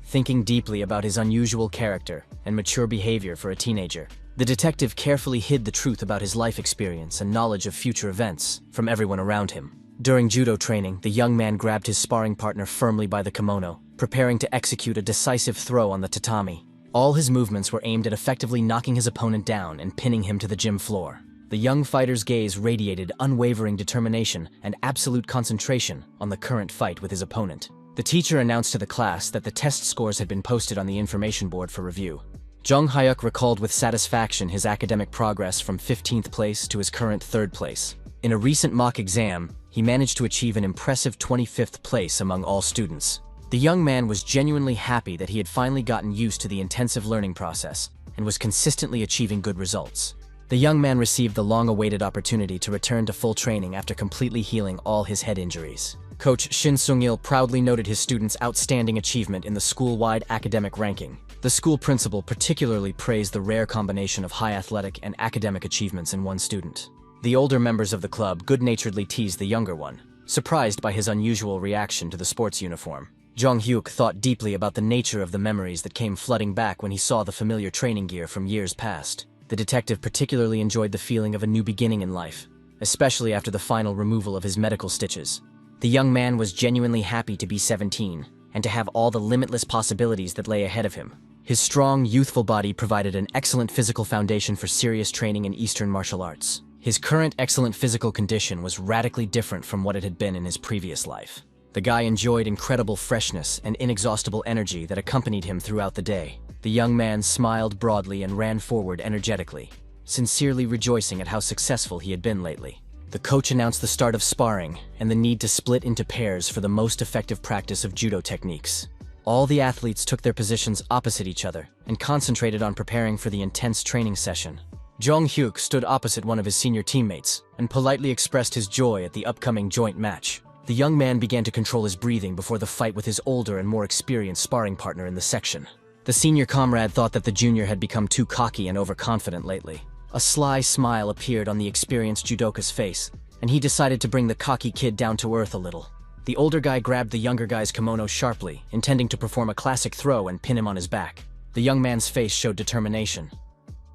thinking deeply about his unusual character and mature behavior for a teenager. The detective carefully hid the truth about his life experience and knowledge of future events from everyone around him. During judo training, the young man grabbed his sparring partner firmly by the kimono, preparing to execute a decisive throw on the tatami. All his movements were aimed at effectively knocking his opponent down and pinning him to the gym floor. The young fighter's gaze radiated unwavering determination and absolute concentration on the current fight with his opponent. The teacher announced to the class that the test scores had been posted on the information board for review. Jong-hyuk recalled with satisfaction his academic progress from 15th place to his current 3rd place. In a recent mock exam, he managed to achieve an impressive 25th place among all students. The young man was genuinely happy that he had finally gotten used to the intensive learning process and was consistently achieving good results. The young man received the long-awaited opportunity to return to full training after completely healing all his head injuries. Coach Shin Sung-il proudly noted his students' outstanding achievement in the school-wide academic ranking. The school principal particularly praised the rare combination of high athletic and academic achievements in one student. The older members of the club good-naturedly teased the younger one, surprised by his unusual reaction to the sports uniform. Jong-hyuk thought deeply about the nature of the memories that came flooding back when he saw the familiar training gear from years past. The detective particularly enjoyed the feeling of a new beginning in life, especially after the final removal of his medical stitches. The young man was genuinely happy to be 17 and to have all the limitless possibilities that lay ahead of him. His strong, youthful body provided an excellent physical foundation for serious training in Eastern martial arts. His current excellent physical condition was radically different from what it had been in his previous life. The guy enjoyed incredible freshness and inexhaustible energy that accompanied him throughout the day. The young man smiled broadly and ran forward energetically, sincerely rejoicing at how successful he had been lately. The coach announced the start of sparring and the need to split into pairs for the most effective practice of judo techniques. All the athletes took their positions opposite each other and concentrated on preparing for the intense training session. Jong-hyuk stood opposite one of his senior teammates and politely expressed his joy at the upcoming joint match. The young man began to control his breathing before the fight with his older and more experienced sparring partner in the section. The senior comrade thought that the junior had become too cocky and overconfident lately. A sly smile appeared on the experienced judoka's face, and he decided to bring the cocky kid down to earth a little. The older guy grabbed the younger guy's kimono sharply, intending to perform a classic throw and pin him on his back. The young man's face showed determination,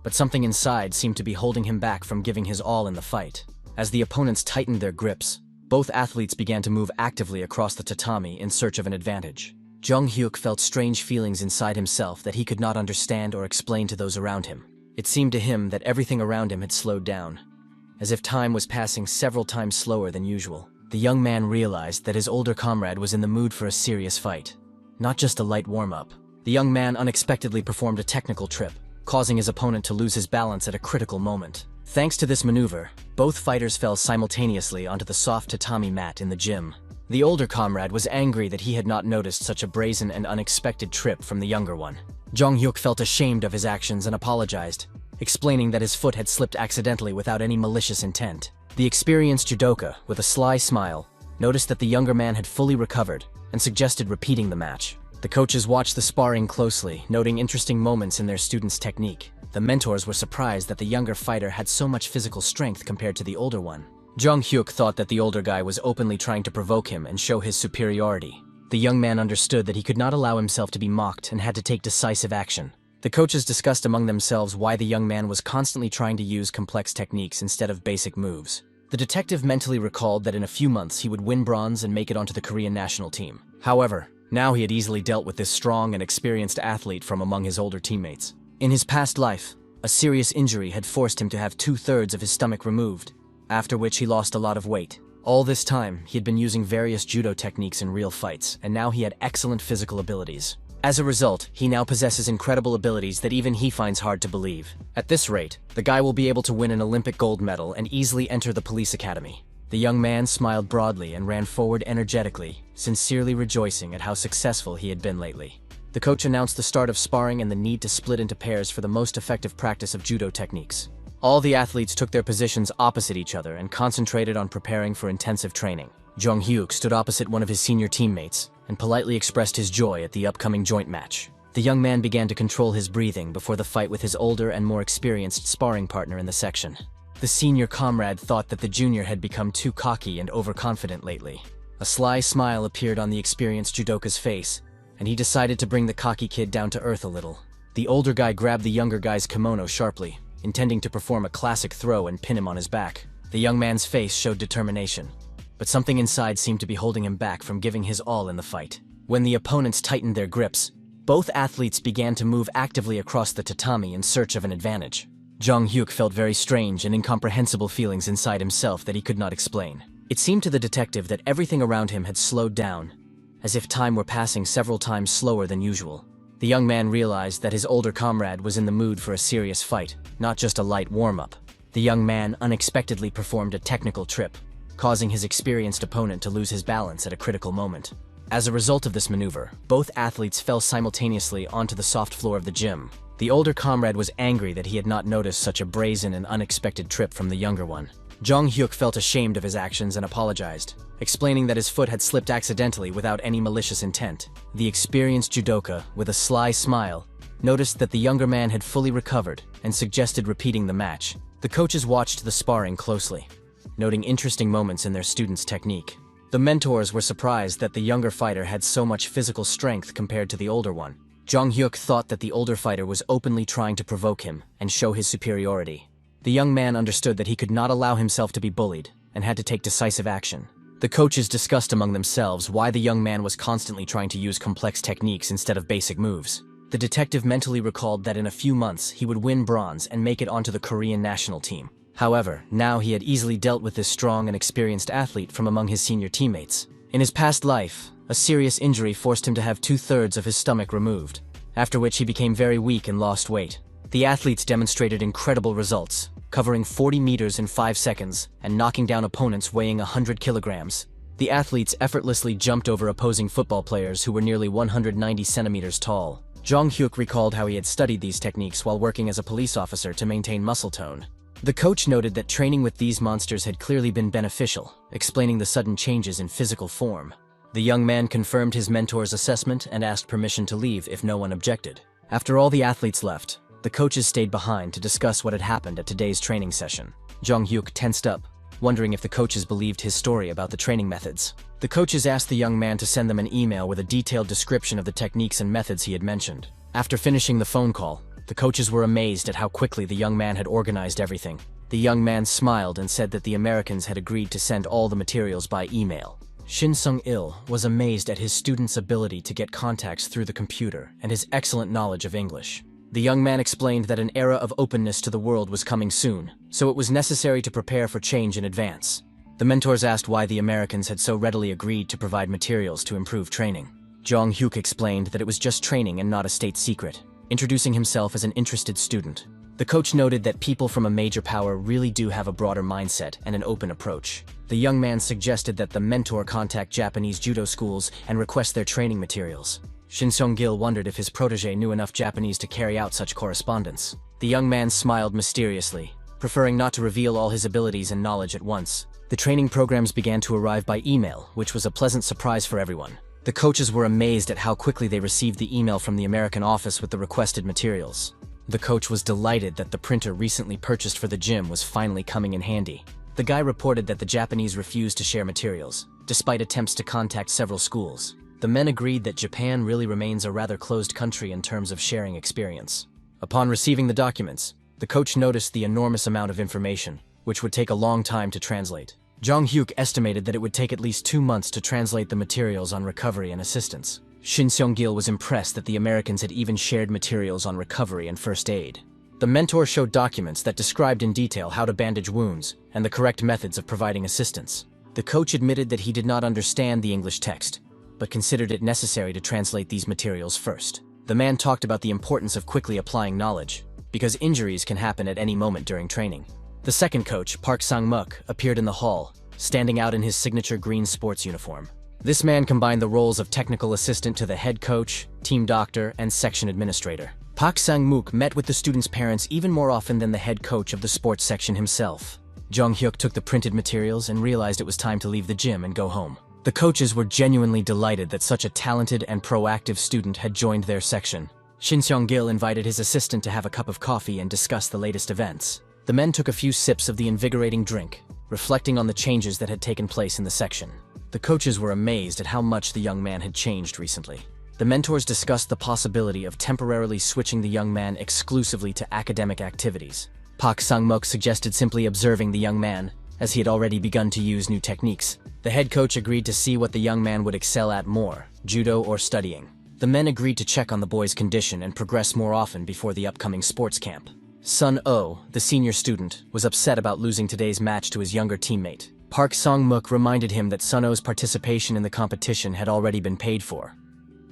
but something inside seemed to be holding him back from giving his all in the fight. As the opponents tightened their grips, both athletes began to move actively across the tatami in search of an advantage. Jong-hyuk felt strange feelings inside himself that he could not understand or explain to those around him. It seemed to him that everything around him had slowed down, as if time was passing several times slower than usual. The young man realized that his older comrade was in the mood for a serious fight, not just a light warm-up. The young man unexpectedly performed a technical trip, causing his opponent to lose his balance at a critical moment. Thanks to this maneuver, both fighters fell simultaneously onto the soft tatami mat in the gym. The older comrade was angry that he had not noticed such a brazen and unexpected trip from the younger one. Jong Hyuk felt ashamed of his actions and apologized, explaining that his foot had slipped accidentally without any malicious intent. The experienced judoka, with a sly smile, noticed that the younger man had fully recovered and suggested repeating the match. The coaches watched the sparring closely, noting interesting moments in their students' technique. The mentors were surprised that the younger fighter had so much physical strength compared to the older one. Jong Hyuk thought that the older guy was openly trying to provoke him and show his superiority. The young man understood that he could not allow himself to be mocked and had to take decisive action. The coaches discussed among themselves why the young man was constantly trying to use complex techniques instead of basic moves. The detective mentally recalled that in a few months he would win bronze and make it onto the Korean national team. However, now he had easily dealt with this strong and experienced athlete from among his older teammates. In his past life, a serious injury had forced him to have 2/3 of his stomach removed, after which he lost a lot of weight. All this time, he had been using various judo techniques in real fights, and now he had excellent physical abilities. As a result, he now possesses incredible abilities that even he finds hard to believe. At this rate, the guy will be able to win an Olympic gold medal and easily enter the police academy. The young man smiled broadly and ran forward energetically, sincerely rejoicing at how successful he had been lately. The coach announced the start of sparring and the need to split into pairs for the most effective practice of judo techniques. All the athletes took their positions opposite each other and concentrated on preparing for intensive training. Jong Hyuk stood opposite one of his senior teammates and politely expressed his joy at the upcoming joint match. The young man began to control his breathing before the fight with his older and more experienced sparring partner in the section. The senior comrade thought that the junior had become too cocky and overconfident lately. A sly smile appeared on the experienced judoka's face, and he decided to bring the cocky kid down to earth a little. The older guy grabbed the younger guy's kimono sharply, intending to perform a classic throw and pin him on his back. The young man's face showed determination, but something inside seemed to be holding him back from giving his all in the fight. When the opponents tightened their grips, both athletes began to move actively across the tatami in search of an advantage. Jong Hyuk felt very strange and incomprehensible feelings inside himself that he could not explain. It seemed to the detective that everything around him had slowed down, as if time were passing several times slower than usual. The young man realized that his older comrade was in the mood for a serious fight, not just a light warm-up. The young man unexpectedly performed a technical trip, causing his experienced opponent to lose his balance at a critical moment. As a result of this maneuver, both athletes fell simultaneously onto the soft floor of the gym. The older comrade was angry that he had not noticed such a brazen and unexpected trip from the younger one. Jong Hyuk felt ashamed of his actions and apologized, explaining that his foot had slipped accidentally without any malicious intent. The experienced judoka, with a sly smile, noticed that the younger man had fully recovered and suggested repeating the match. The coaches watched the sparring closely, noting interesting moments in their students' technique. The mentors were surprised that the younger fighter had so much physical strength compared to the older one. Jong Hyuk thought that the older fighter was openly trying to provoke him and show his superiority. The young man understood that he could not allow himself to be bullied and had to take decisive action. The coaches discussed among themselves why the young man was constantly trying to use complex techniques instead of basic moves. The detective mentally recalled that in a few months he would win bronze and make it onto the Korean national team. However, now he had easily dealt with this strong and experienced athlete from among his senior teammates. In his past life, a serious injury forced him to have 2/3 of his stomach removed, after which he became very weak and lost weight. The athletes demonstrated incredible results, covering 40 meters in 5 seconds and knocking down opponents weighing 100 kilograms. The athletes effortlessly jumped over opposing football players who were nearly 190 centimeters tall. Jong Hyuk recalled how he had studied these techniques while working as a police officer to maintain muscle tone. The coach noted that training with these monsters had clearly been beneficial, explaining the sudden changes in physical form. The young man confirmed his mentor's assessment and asked permission to leave if no one objected. After all the athletes left, the coaches stayed behind to discuss what had happened at today's training session. Jong Hyuk tensed up, wondering if the coaches believed his story about the training methods. The coaches asked the young man to send them an email with a detailed description of the techniques and methods he had mentioned. After finishing the phone call, the coaches were amazed at how quickly the young man had organized everything. The young man smiled and said that the Americans had agreed to send all the materials by email. Shin Sung-il was amazed at his student's ability to get contacts through the computer and his excellent knowledge of English. The young man explained that an era of openness to the world was coming soon, so it was necessary to prepare for change in advance. The mentors asked why the Americans had so readily agreed to provide materials to improve training. Jong Hyuk explained that it was just training and not a state secret, introducing himself as an interested student. The coach noted that people from a major power really do have a broader mindset and an open approach. The young man suggested that the mentor contact Japanese judo schools and request their training materials. Shin Seong-gil wondered if his protege knew enough Japanese to carry out such correspondence. The young man smiled mysteriously, preferring not to reveal all his abilities and knowledge at once. The training programs began to arrive by email, which was a pleasant surprise for everyone. The coaches were amazed at how quickly they received the email from the American office with the requested materials. The coach was delighted that the printer recently purchased for the gym was finally coming in handy. The guy reported that the Japanese refused to share materials, despite attempts to contact several schools. The men agreed that Japan really remains a rather closed country in terms of sharing experience. Upon receiving the documents, the coach noticed the enormous amount of information, which would take a long time to translate. Jong Hyuk estimated that it would take at least 2 months to translate the materials on recovery and assistance. Shin Seong-gil was impressed that the Americans had even shared materials on recovery and first aid. The mentor showed documents that described in detail how to bandage wounds and the correct methods of providing assistance. The coach admitted that he did not understand the English text, but considered it necessary to translate these materials first. The man talked about the importance of quickly applying knowledge, because injuries can happen at any moment during training. The second coach, Park Sang-muk, appeared in the hall, standing out in his signature green sports uniform. This man combined the roles of technical assistant to the head coach, team doctor, and section administrator. Park Sang-muk met with the students' parents even more often than the head coach of the sports section himself. Jong Hyuk took the printed materials and realized it was time to leave the gym and go home. The coaches were genuinely delighted that such a talented and proactive student had joined their section. Shin Seong-gil invited his assistant to have a cup of coffee and discuss the latest events. The men took a few sips of the invigorating drink, reflecting on the changes that had taken place in the section. The coaches were amazed at how much the young man had changed recently. The mentors discussed the possibility of temporarily switching the young man exclusively to academic activities. Park Sang-muk suggested simply observing the young man, as he had already begun to use new techniques. The head coach agreed to see what the young man would excel at more, judo or studying. The men agreed to check on the boy's condition and progress more often before the upcoming sports camp. Sun Oh, the senior student, was upset about losing today's match to his younger teammate. Park Sang-muk reminded him that Sun Oh's participation in the competition had already been paid for,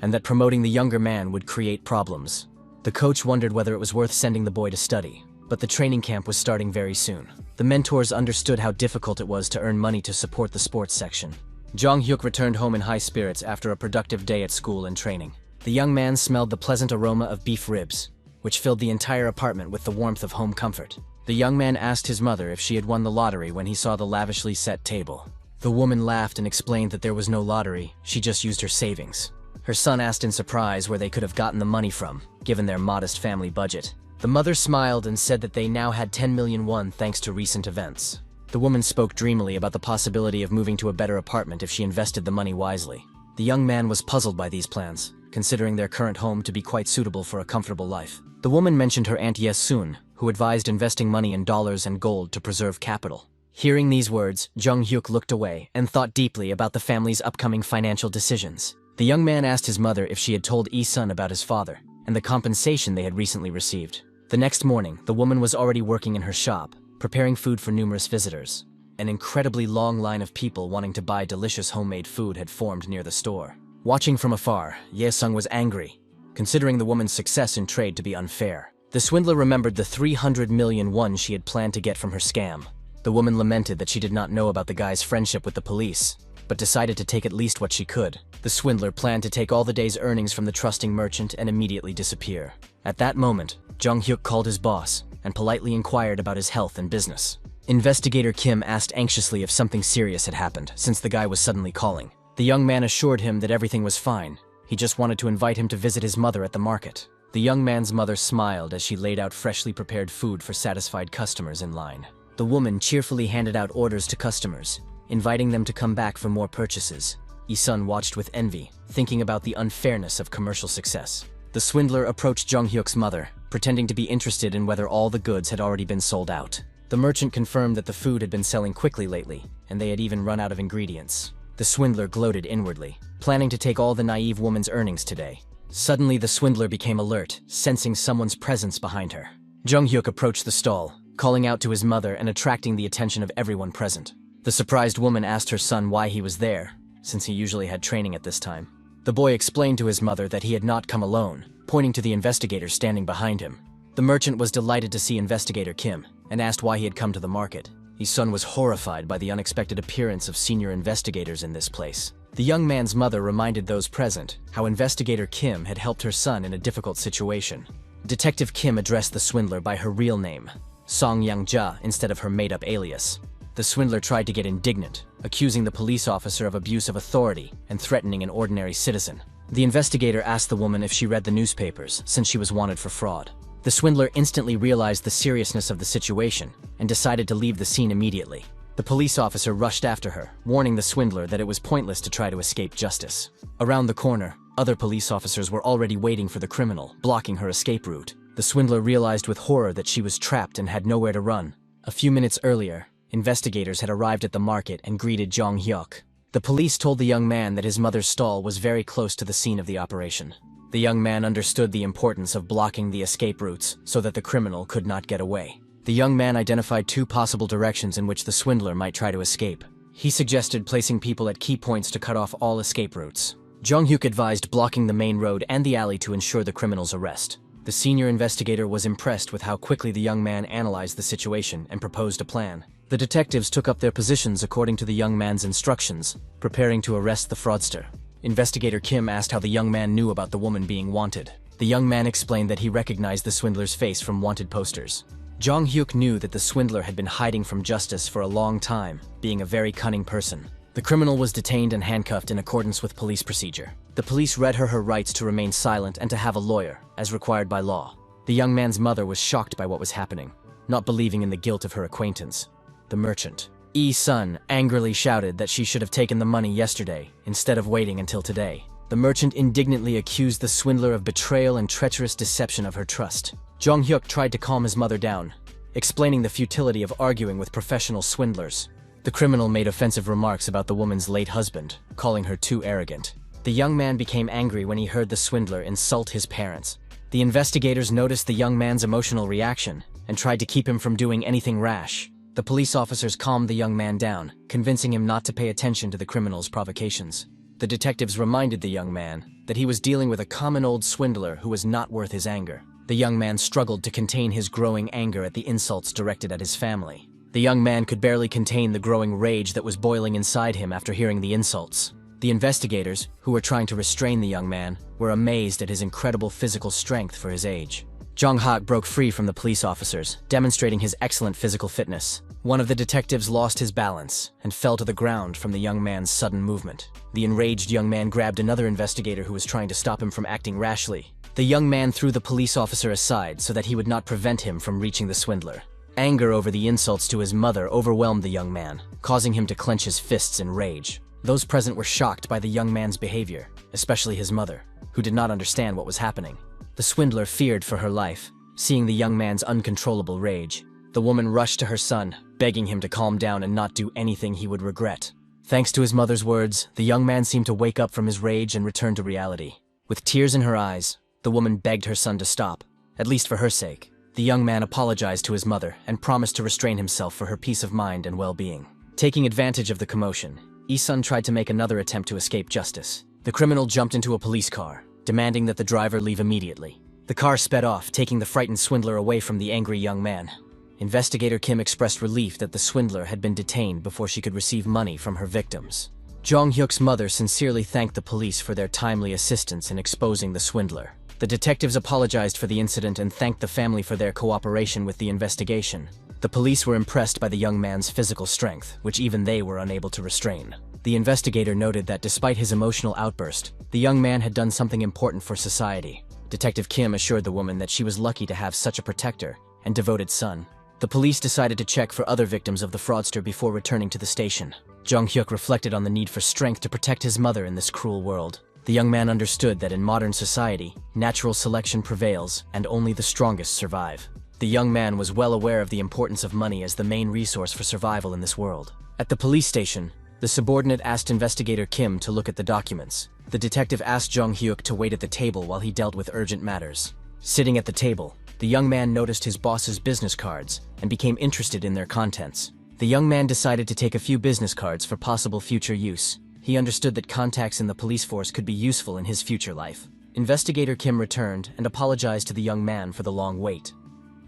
and that promoting the younger man would create problems. The coach wondered whether it was worth sending the boy to study, but the training camp was starting very soon. The mentors understood how difficult it was to earn money to support the sports section. Jong Hyuk returned home in high spirits after a productive day at school and training. The young man smelled the pleasant aroma of beef ribs, which filled the entire apartment with the warmth of home comfort. The young man asked his mother if she had won the lottery when he saw the lavishly set table. The woman laughed and explained that there was no lottery, she just used her savings. Her son asked in surprise where they could have gotten the money from, given their modest family budget. The mother smiled and said that they now had 10 million won thanks to recent events. The woman spoke dreamily about the possibility of moving to a better apartment if she invested the money wisely. The young man was puzzled by these plans, considering their current home to be quite suitable for a comfortable life. The woman mentioned her Aunt Yesun, who advised investing money in dollars and gold to preserve capital. Hearing these words, Jong Hyuk looked away and thought deeply about the family's upcoming financial decisions. The young man asked his mother if she had told Yi-sun about his father and the compensation they had recently received. The next morning, the woman was already working in her shop, preparing food for numerous visitors. An incredibly long line of people wanting to buy delicious homemade food had formed near the store. Watching from afar, Ye-sung was angry, considering the woman's success in trade to be unfair. The swindler remembered the 300 million won she had planned to get from her scam. The woman lamented that she did not know about the guy's friendship with the police, but decided to take at least what she could. The swindler planned to take all the day's earnings from the trusting merchant and immediately disappear. At that moment, Jong Hyuk called his boss and politely inquired about his health and business. Investigator Kim asked anxiously if something serious had happened, since the guy was suddenly calling. The young man assured him that everything was fine. He just wanted to invite him to visit his mother at the market. The young man's mother smiled as she laid out freshly prepared food for satisfied customers in line. The woman cheerfully handed out orders to customers, inviting them to come back for more purchases. Yi-sun watched with envy, thinking about the unfairness of commercial success. The swindler approached Jong Hyuk's mother, pretending to be interested in whether all the goods had already been sold out. The merchant confirmed that the food had been selling quickly lately, and they had even run out of ingredients. The swindler gloated inwardly, planning to take all the naive woman's earnings today. Suddenly, the swindler became alert, sensing someone's presence behind her. Jong Hyuk approached the stall, calling out to his mother and attracting the attention of everyone present. The surprised woman asked her son why he was there, since he usually had training at this time. The boy explained to his mother that he had not come alone, pointing to the investigator standing behind him. The merchant was delighted to see Investigator Kim and asked why he had come to the market. His son was horrified by the unexpected appearance of senior investigators in this place. The young man's mother reminded those present how Investigator Kim had helped her son in a difficult situation. Detective Kim addressed the swindler by her real name, Song Yang-ja, instead of her made-up alias. The swindler tried to get indignant, accusing the police officer of abuse of authority and threatening an ordinary citizen. The investigator asked the woman if she read the newspapers, since she was wanted for fraud. The swindler instantly realized the seriousness of the situation and decided to leave the scene immediately. The police officer rushed after her, warning the swindler that it was pointless to try to escape justice. Around the corner, other police officers were already waiting for the criminal, blocking her escape route. The swindler realized with horror that she was trapped and had nowhere to run. A few minutes earlier, investigators had arrived at the market and greeted Jong Hyuk. The police told the young man that his mother's stall was very close to the scene of the operation. The young man understood the importance of blocking the escape routes so that the criminal could not get away. The young man identified two possible directions in which the swindler might try to escape. He suggested placing people at key points to cut off all escape routes. Jong Hyuk advised blocking the main road and the alley to ensure the criminal's arrest. The senior investigator was impressed with how quickly the young man analyzed the situation and proposed a plan. The detectives took up their positions according to the young man's instructions, preparing to arrest the fraudster. Investigator Kim asked how the young man knew about the woman being wanted. The young man explained that he recognized the swindler's face from wanted posters. Jong Hyuk knew that the swindler had been hiding from justice for a long time, being a very cunning person. The criminal was detained and handcuffed in accordance with police procedure. The police read her rights to remain silent and to have a lawyer, as required by law. The young man's mother was shocked by what was happening, not believing in the guilt of her acquaintance. The merchant, Yi-sun, angrily shouted that she should have taken the money yesterday, instead of waiting until today. The merchant indignantly accused the swindler of betrayal and treacherous deception of her trust. Jong Hyuk tried to calm his mother down, explaining the futility of arguing with professional swindlers. The criminal made offensive remarks about the woman's late husband, calling her too arrogant. The young man became angry when he heard the swindler insult his parents. The investigators noticed the young man's emotional reaction and tried to keep him from doing anything rash. The police officers calmed the young man down, convincing him not to pay attention to the criminal's provocations. The detectives reminded the young man that he was dealing with a common old swindler who was not worth his anger. The young man struggled to contain his growing anger at the insults directed at his family. The young man could barely contain the growing rage that was boiling inside him after hearing the insults. The investigators, who were trying to restrain the young man, were amazed at his incredible physical strength for his age. Jong Hyuk broke free from the police officers, demonstrating his excellent physical fitness. One of the detectives lost his balance and fell to the ground from the young man's sudden movement. The enraged young man grabbed another investigator who was trying to stop him from acting rashly. The young man threw the police officer aside so that he would not prevent him from reaching the swindler. Anger over the insults to his mother overwhelmed the young man, causing him to clench his fists in rage. Those present were shocked by the young man's behavior, especially his mother, who did not understand what was happening. The swindler feared for her life, seeing the young man's uncontrollable rage. The woman rushed to her son, begging him to calm down and not do anything he would regret. Thanks to his mother's words, the young man seemed to wake up from his rage and return to reality. With tears in her eyes, the woman begged her son to stop, at least for her sake. The young man apologized to his mother and promised to restrain himself for her peace of mind and well-being. Taking advantage of the commotion, Yi-sun tried to make another attempt to escape justice. The criminal jumped into a police car, demanding that the driver leave immediately. The car sped off, taking the frightened swindler away from the angry young man. Investigator Kim expressed relief that the swindler had been detained before she could receive money from her victims. Jong Hyuk's mother sincerely thanked the police for their timely assistance in exposing the swindler. The detectives apologized for the incident and thanked the family for their cooperation with the investigation. The police were impressed by the young man's physical strength, which even they were unable to restrain. The investigator noted that despite his emotional outburst, the young man had done something important for society. Detective Kim assured the woman that she was lucky to have such a protector and devoted son. The police decided to check for other victims of the fraudster before returning to the station. Jong Hyuk reflected on the need for strength to protect his mother in this cruel world. The young man understood that in modern society, natural selection prevails and only the strongest survive. The young man was well aware of the importance of money as the main resource for survival in this world. At the police station, the subordinate asked Investigator Kim to look at the documents. The detective asked Jong Hyuk to wait at the table while he dealt with urgent matters. Sitting at the table, the young man noticed his boss's business cards and became interested in their contents. The young man decided to take a few business cards for possible future use. He understood that contacts in the police force could be useful in his future life. Investigator Kim returned and apologized to the young man for the long wait.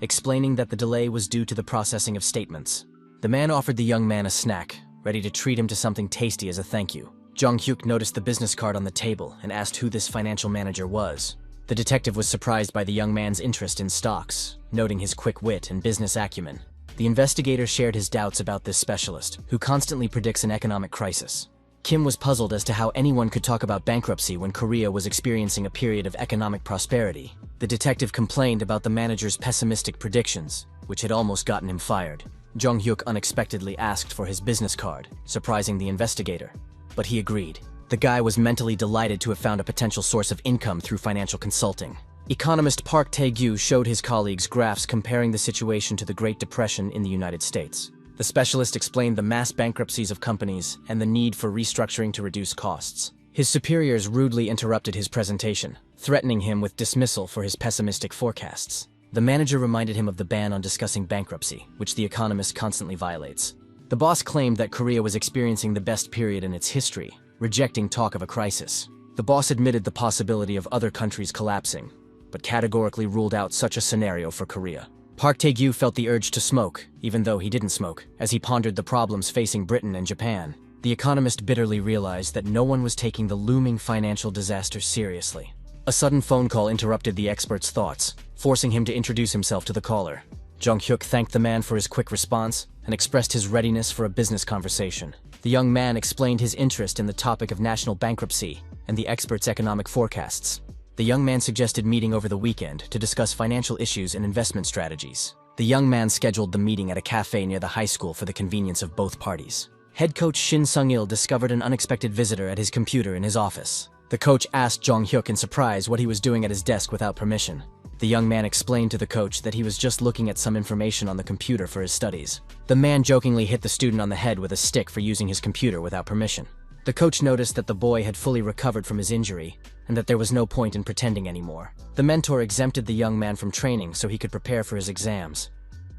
explaining that the delay was due to the processing of statements. The man offered the young man a snack, ready to treat him to something tasty as a thank you. Jong-hyuk noticed the business card on the table and asked who this financial manager was. The detective was surprised by the young man's interest in stocks, noting his quick wit and business acumen. The investigator shared his doubts about this specialist, who constantly predicts an economic crisis. Kim was puzzled as to how anyone could talk about bankruptcy when Korea was experiencing a period of economic prosperity. The detective complained about the manager's pessimistic predictions, which had almost gotten him fired. Jong-hyuk unexpectedly asked for his business card, surprising the investigator. But he agreed. The guy was mentally delighted to have found a potential source of income through financial consulting. Economist Park Tae-gyu showed his colleagues graphs comparing the situation to the Great Depression in the United States. The specialist explained the mass bankruptcies of companies and the need for restructuring to reduce costs. His superiors rudely interrupted his presentation, threatening him with dismissal for his pessimistic forecasts. The manager reminded him of the ban on discussing bankruptcy, which the economist constantly violates. The boss claimed that Korea was experiencing the best period in its history, rejecting talk of a crisis. The boss admitted the possibility of other countries collapsing, but categorically ruled out such a scenario for Korea. Park Tae-gyu felt the urge to smoke, even though he didn't smoke, as he pondered the problems facing Britain and Japan. The economist bitterly realized that no one was taking the looming financial disaster seriously. A sudden phone call interrupted the expert's thoughts, forcing him to introduce himself to the caller. Jong-hyuk thanked the man for his quick response and expressed his readiness for a business conversation. The young man explained his interest in the topic of national bankruptcy and the expert's economic forecasts. The young man suggested meeting over the weekend to discuss financial issues and investment strategies. The young man scheduled the meeting at a cafe near the high school for the convenience of both parties. Head coach Shin Sung-il discovered an unexpected visitor at his computer in his office. The coach asked Jong-hyuk in surprise what he was doing at his desk without permission. The young man explained to the coach that he was just looking at some information on the computer for his studies. The man jokingly hit the student on the head with a stick for using his computer without permission. The coach noticed that the boy had fully recovered from his injury and that there was no point in pretending anymore. The mentor exempted the young man from training so he could prepare for his exams.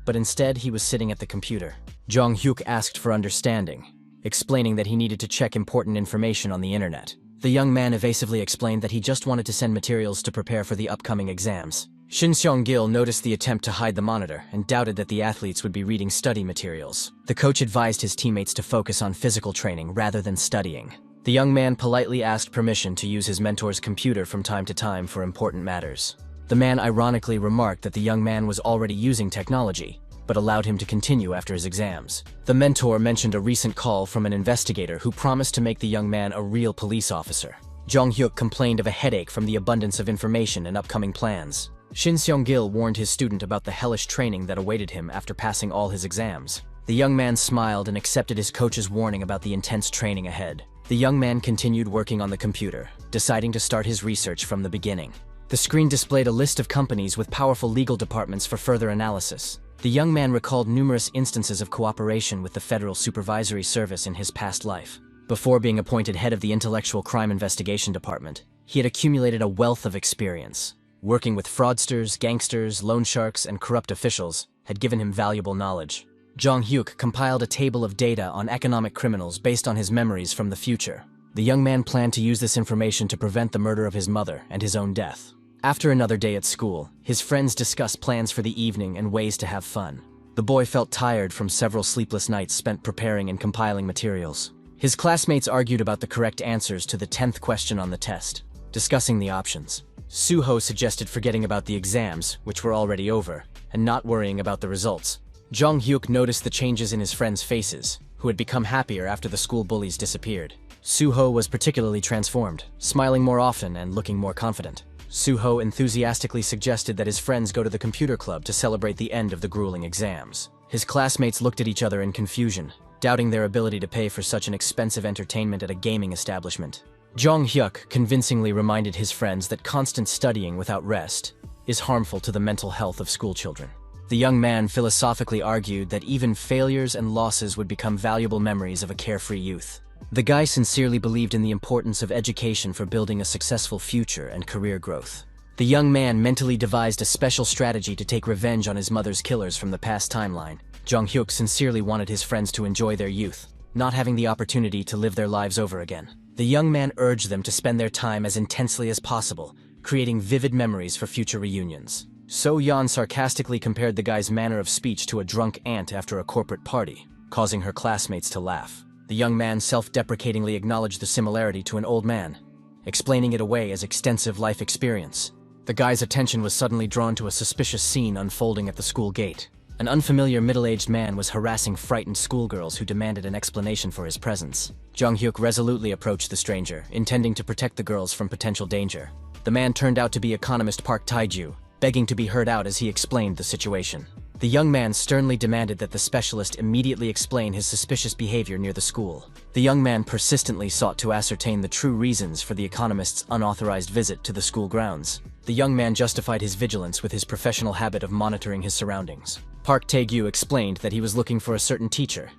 But instead, he was sitting at the computer. Jong-hyuk asked for understanding, explaining that he needed to check important information on the internet. The young man evasively explained that he just wanted to send materials to prepare for the upcoming exams. Shin Seong-gil noticed the attempt to hide the monitor and doubted that the athletes would be reading study materials. The coach advised his teammates to focus on physical training rather than studying. The young man politely asked permission to use his mentor's computer from time to time for important matters. The man ironically remarked that the young man was already using technology, but allowed him to continue after his exams. The mentor mentioned a recent call from an investigator who promised to make the young man a real police officer. Jong-hyuk complained of a headache from the abundance of information and upcoming plans. Shin Seong-gil warned his student about the hellish training that awaited him after passing all his exams. The young man smiled and accepted his coach's warning about the intense training ahead. The young man continued working on the computer, deciding to start his research from the beginning. The screen displayed a list of companies with powerful legal departments for further analysis. The young man recalled numerous instances of cooperation with the Federal Supervisory Service in his past life. Before being appointed head of the Intellectual Crime Investigation Department, he had accumulated a wealth of experience. Working with fraudsters, gangsters, loan sharks, and corrupt officials had given him valuable knowledge. Jong-hyuk compiled a table of data on economic criminals based on his memories from the future. The young man planned to use this information to prevent the murder of his mother and his own death. After another day at school, his friends discussed plans for the evening and ways to have fun. The boy felt tired from several sleepless nights spent preparing and compiling materials. His classmates argued about the correct answers to the 10th question on the test, discussing the options. Suho suggested forgetting about the exams, which were already over, and not worrying about the results. Jong-hyuk noticed the changes in his friends' faces, who had become happier after the school bullies disappeared. Suho was particularly transformed, smiling more often and looking more confident. Suho enthusiastically suggested that his friends go to the computer club to celebrate the end of the grueling exams. His classmates looked at each other in confusion, doubting their ability to pay for such an expensive entertainment at a gaming establishment. Jong-hyuk convincingly reminded his friends that constant studying without rest is harmful to the mental health of schoolchildren. The young man philosophically argued that even failures and losses would become valuable memories of a carefree youth. The guy sincerely believed in the importance of education for building a successful future and career growth. The young man mentally devised a special strategy to take revenge on his mother's killers from the past timeline. Jong-hyuk sincerely wanted his friends to enjoy their youth, not having the opportunity to live their lives over again. The young man urged them to spend their time as intensely as possible, creating vivid memories for future reunions. So Yan sarcastically compared the guy's manner of speech to a drunk ant after a corporate party, causing her classmates to laugh. The young man self-deprecatingly acknowledged the similarity to an old man, explaining it away as extensive life experience. The guy's attention was suddenly drawn to a suspicious scene unfolding at the school gate. An unfamiliar middle-aged man was harassing frightened schoolgirls who demanded an explanation for his presence. Jung-hyuk resolutely approached the stranger, intending to protect the girls from potential danger. The man turned out to be economist Park Tae-gyu, begging to be heard out as he explained the situation. The young man sternly demanded that the specialist immediately explain his suspicious behavior near the school. The young man persistently sought to ascertain the true reasons for the economist's unauthorized visit to the school grounds. The young man justified his vigilance with his professional habit of monitoring his surroundings. Park Tae-gyu explained that he was looking for a certain teacher,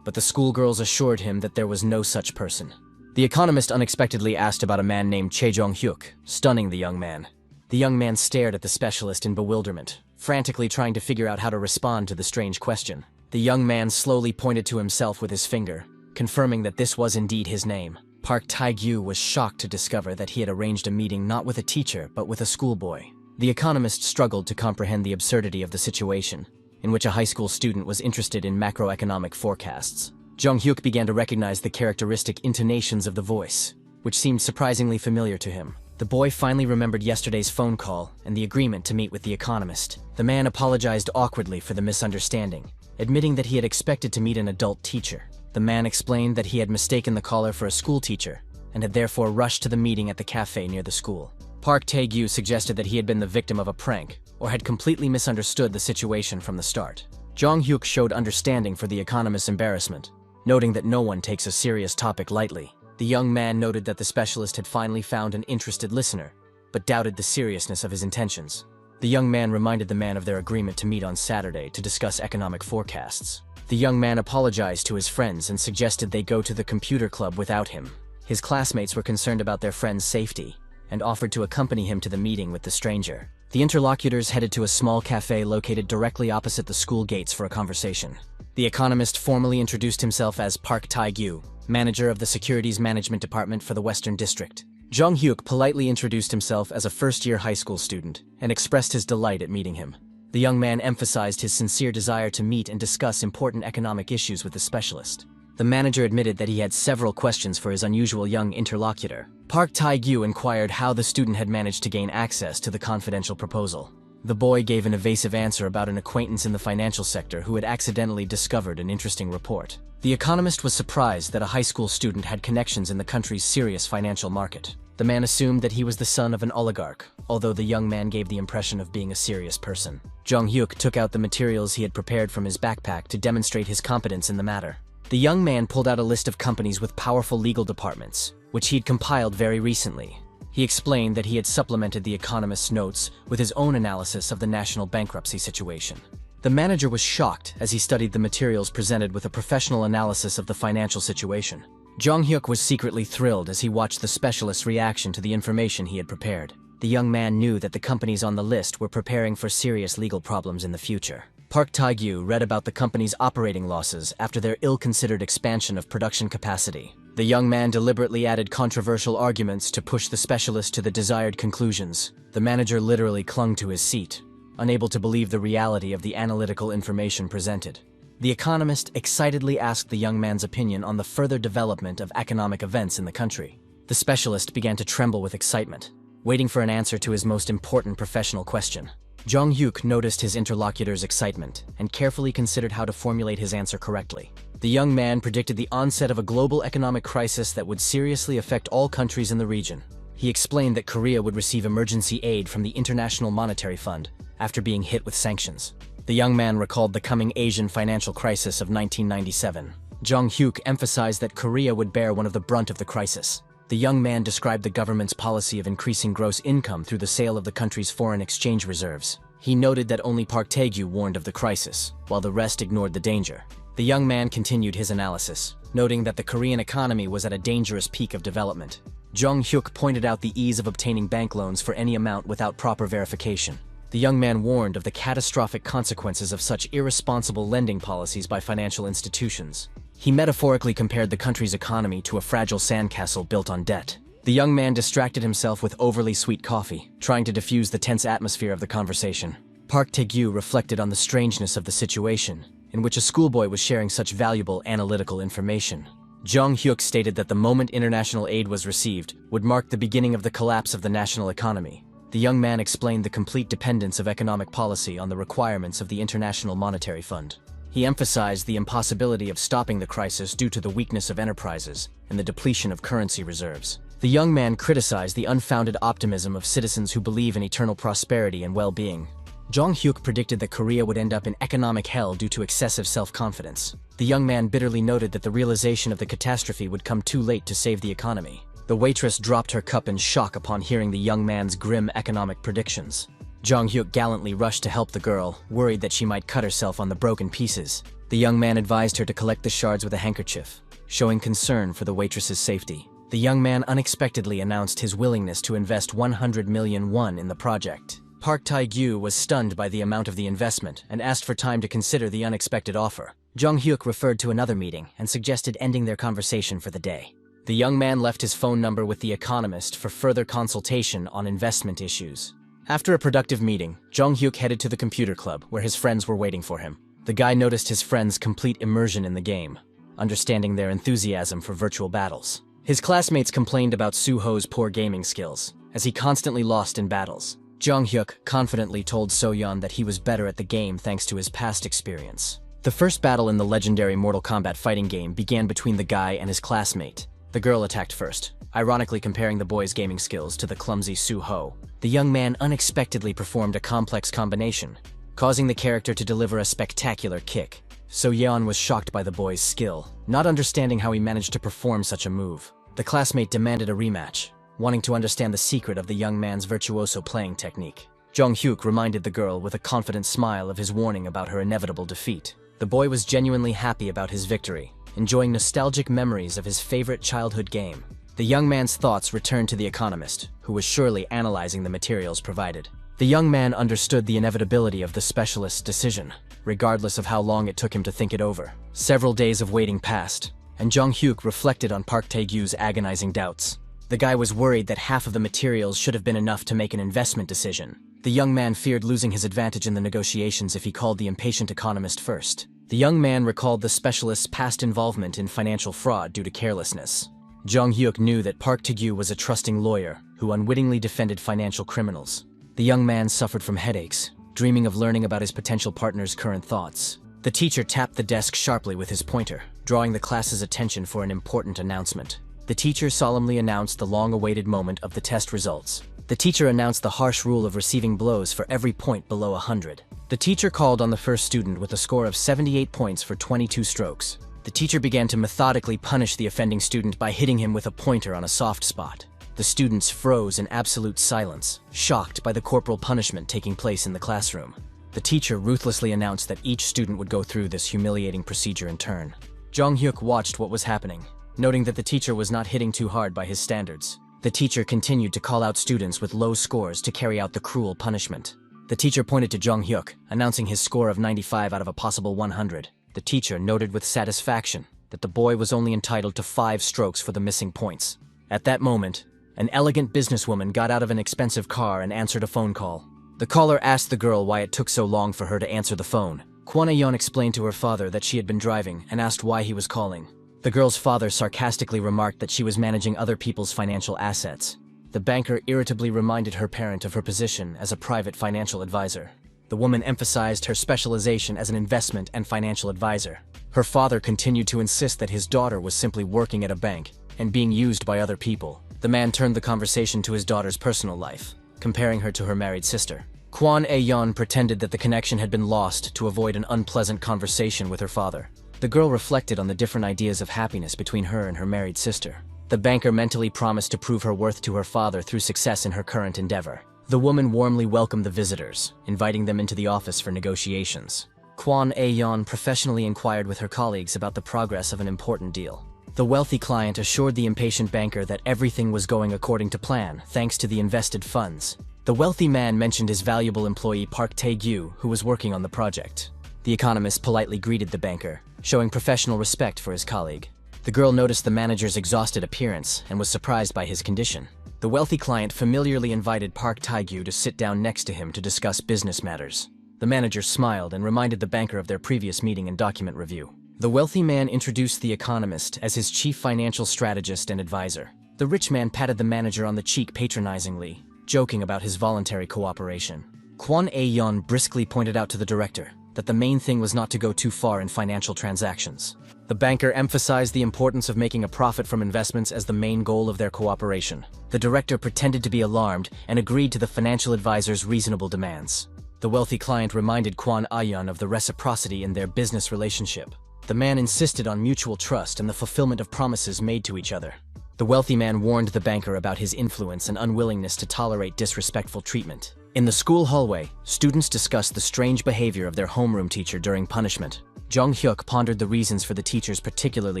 but the schoolgirls assured him that there was no such person. The economist unexpectedly asked about a man named Chae Jong-hyuk, stunning the young man. The young man stared at the specialist in bewilderment, frantically trying to figure out how to respond to the strange question. The young man slowly pointed to himself with his finger, confirming that this was indeed his name. Park Tae-gyu was shocked to discover that he had arranged a meeting not with a teacher, but with a schoolboy. The economist struggled to comprehend the absurdity of the situation, in which a high school student was interested in macroeconomic forecasts. Jung-hyuk began to recognize the characteristic intonations of the voice, which seemed surprisingly familiar to him. The boy finally remembered yesterday's phone call and the agreement to meet with the economist. The man apologized awkwardly for the misunderstanding, admitting that he had expected to meet an adult teacher. The man explained that he had mistaken the caller for a school teacher and had therefore rushed to the meeting at the cafe near the school. Park Tae-gyu suggested that he had been the victim of a prank or had completely misunderstood the situation from the start. Jung-hyuk showed understanding for the economist's embarrassment, noting that no one takes a serious topic lightly. The young man noted that the specialist had finally found an interested listener, but doubted the seriousness of his intentions. The young man reminded the man of their agreement to meet on Saturday to discuss economic forecasts. The young man apologized to his friends and suggested they go to the computer club without him. His classmates were concerned about their friend's safety and offered to accompany him to the meeting with the stranger. The interlocutors headed to a small cafe located directly opposite the school gates for a conversation. The economist formally introduced himself as Park Tae-gyu, manager of the Securities Management Department for the Western District. Jung-hyuk politely introduced himself as a first-year high school student and expressed his delight at meeting him. The young man emphasized his sincere desire to meet and discuss important economic issues with the specialist. The manager admitted that he had several questions for his unusual young interlocutor. Park Tae-gyu inquired how the student had managed to gain access to the confidential proposal. The boy gave an evasive answer about an acquaintance in the financial sector who had accidentally discovered an interesting report. The economist was surprised that a high school student had connections in the country's serious financial market. The man assumed that he was the son of an oligarch, although the young man gave the impression of being a serious person. Jung-hyuk took out the materials he had prepared from his backpack to demonstrate his competence in the matter. The young man pulled out a list of companies with powerful legal departments, which he'd compiled very recently. He explained that he had supplemented the economist's notes with his own analysis of the national bankruptcy situation. The manager was shocked as he studied the materials presented with a professional analysis of the financial situation. Jung-hyuk was secretly thrilled as he watched the specialist's reaction to the information he had prepared. The young man knew that the companies on the list were preparing for serious legal problems in the future. Park Tae-gyu read about the company's operating losses after their ill-considered expansion of production capacity. The young man deliberately added controversial arguments to push the specialist to the desired conclusions. The manager literally clung to his seat, unable to believe the reality of the analytical information presented. The economist excitedly asked the young man's opinion on the further development of economic events in the country. The specialist began to tremble with excitement, waiting for an answer to his most important professional question. Jung-hyuk noticed his interlocutor's excitement and carefully considered how to formulate his answer correctly. The young man predicted the onset of a global economic crisis that would seriously affect all countries in the region. He explained that Korea would receive emergency aid from the International Monetary Fund after being hit with sanctions. The young man recalled the coming Asian financial crisis of 1997. Jung-hyuk emphasized that Korea would bear one of the brunt of the crisis. The young man described the government's policy of increasing gross income through the sale of the country's foreign exchange reserves. He noted that only Park Tae-gyu warned of the crisis, while the rest ignored the danger. The young man continued his analysis, noting that the Korean economy was at a dangerous peak of development. Jung-hyuk pointed out the ease of obtaining bank loans for any amount without proper verification. The young man warned of the catastrophic consequences of such irresponsible lending policies by financial institutions. He metaphorically compared the country's economy to a fragile sandcastle built on debt. The young man distracted himself with overly sweet coffee, trying to diffuse the tense atmosphere of the conversation. Park Tae-gyu reflected on the strangeness of the situation, in which a schoolboy was sharing such valuable analytical information. Jong Hyuk stated that the moment international aid was received would mark the beginning of the collapse of the national economy. The young man explained the complete dependence of economic policy on the requirements of the International Monetary Fund. He emphasized the impossibility of stopping the crisis due to the weakness of enterprises and the depletion of currency reserves. The young man criticized the unfounded optimism of citizens who believe in eternal prosperity and well-being. Jong Hyuk predicted that Korea would end up in economic hell due to excessive self-confidence. The young man bitterly noted that the realization of the catastrophe would come too late to save the economy. The waitress dropped her cup in shock upon hearing the young man's grim economic predictions. Jong Hyuk gallantly rushed to help the girl, worried that she might cut herself on the broken pieces. The young man advised her to collect the shards with a handkerchief, showing concern for the waitress's safety. The young man unexpectedly announced his willingness to invest 100 million won in the project. Park Tae-gyu was stunned by the amount of the investment and asked for time to consider the unexpected offer. Jong Hyuk referred to another meeting and suggested ending their conversation for the day. The young man left his phone number with the economist for further consultation on investment issues. After a productive meeting, Jong Hyuk headed to the computer club where his friends were waiting for him. The guy noticed his friends' complete immersion in the game, understanding their enthusiasm for virtual battles. His classmates complained about Soo-ho's poor gaming skills, as he constantly lost in battles. Jong Hyuk confidently told So-yeon that he was better at the game thanks to his past experience. The first battle in the legendary Mortal Kombat fighting game began between the guy and his classmate. The girl attacked first, ironically comparing the boy's gaming skills to the clumsy Soo-ho. The young man unexpectedly performed a complex combination, causing the character to deliver a spectacular kick. So-yeon was shocked by the boy's skill, not understanding how he managed to perform such a move. The classmate demanded a rematch, wanting to understand the secret of the young man's virtuoso playing technique. Jong Hyuk reminded the girl with a confident smile of his warning about her inevitable defeat. The boy was genuinely happy about his victory, enjoying nostalgic memories of his favorite childhood game. The young man's thoughts returned to the economist, who was surely analyzing the materials provided. The young man understood the inevitability of the specialist's decision, regardless of how long it took him to think it over. Several days of waiting passed, and Jong Hyuk reflected on Park Tae-gyu's agonizing doubts. The guy was worried that half of the materials should have been enough to make an investment decision. The young man feared losing his advantage in the negotiations if he called the impatient economist first. The young man recalled the specialist's past involvement in financial fraud due to carelessness. Jong Hyuk knew that Park Tae-gyu was a trusting lawyer who unwittingly defended financial criminals. The young man suffered from headaches, dreaming of learning about his potential partner's current thoughts. The teacher tapped the desk sharply with his pointer, drawing the class's attention for an important announcement. The teacher solemnly announced the long-awaited moment of the test results. The teacher announced the harsh rule of receiving blows for every point below 100. The teacher called on the first student with a score of 78 points for 22 strokes. The teacher began to methodically punish the offending student by hitting him with a pointer on a soft spot. The students froze in absolute silence, shocked by the corporal punishment taking place in the classroom. The teacher ruthlessly announced that each student would go through this humiliating procedure in turn. Jong Hyuk watched what was happening, noting that the teacher was not hitting too hard by his standards. The teacher continued to call out students with low scores to carry out the cruel punishment. The teacher pointed to Jong Hyuk, announcing his score of 95 out of a possible 100. The teacher noted with satisfaction that the boy was only entitled to 5 strokes for the missing points. At that moment, an elegant businesswoman got out of an expensive car and answered a phone call. The caller asked the girl why it took so long for her to answer the phone. Kwon Ayeon explained to her father that she had been driving and asked why he was calling. The girl's father sarcastically remarked that she was managing other people's financial assets. The banker irritably reminded her parent of her position as a private financial advisor. The woman emphasized her specialization as an investment and financial advisor. Her father continued to insist that his daughter was simply working at a bank and being used by other people. The man turned the conversation to his daughter's personal life, comparing her to her married sister. Kwon Ayeon pretended that the connection had been lost to avoid an unpleasant conversation with her father. The girl reflected on the different ideas of happiness between her and her married sister. The banker mentally promised to prove her worth to her father through success in her current endeavor. The woman warmly welcomed the visitors, inviting them into the office for negotiations. Kwon Ayeon professionally inquired with her colleagues about the progress of an important deal. The wealthy client assured the impatient banker that everything was going according to plan, thanks to the invested funds. The wealthy man mentioned his valuable employee Park Tae-gyu, who was working on the project. The economist politely greeted the banker, showing professional respect for his colleague. The girl noticed the manager's exhausted appearance and was surprised by his condition. The wealthy client familiarly invited Park Tae-gyu to sit down next to him to discuss business matters. The manager smiled and reminded the banker of their previous meeting and document review. The wealthy man introduced the economist as his chief financial strategist and advisor. The rich man patted the manager on the cheek patronizingly, joking about his voluntary cooperation. Kwon A-yeon briskly pointed out to the director that the main thing was not to go too far in financial transactions. The banker emphasized the importance of making a profit from investments as the main goal of their cooperation. The director pretended to be alarmed and agreed to the financial advisor's reasonable demands. The wealthy client reminded Kwon A-yeon of the reciprocity in their business relationship. The man insisted on mutual trust and the fulfillment of promises made to each other. The wealthy man warned the banker about his influence and unwillingness to tolerate disrespectful treatment. In the school hallway, students discussed the strange behavior of their homeroom teacher during punishment. Jong-hyuk pondered the reasons for the teacher's particularly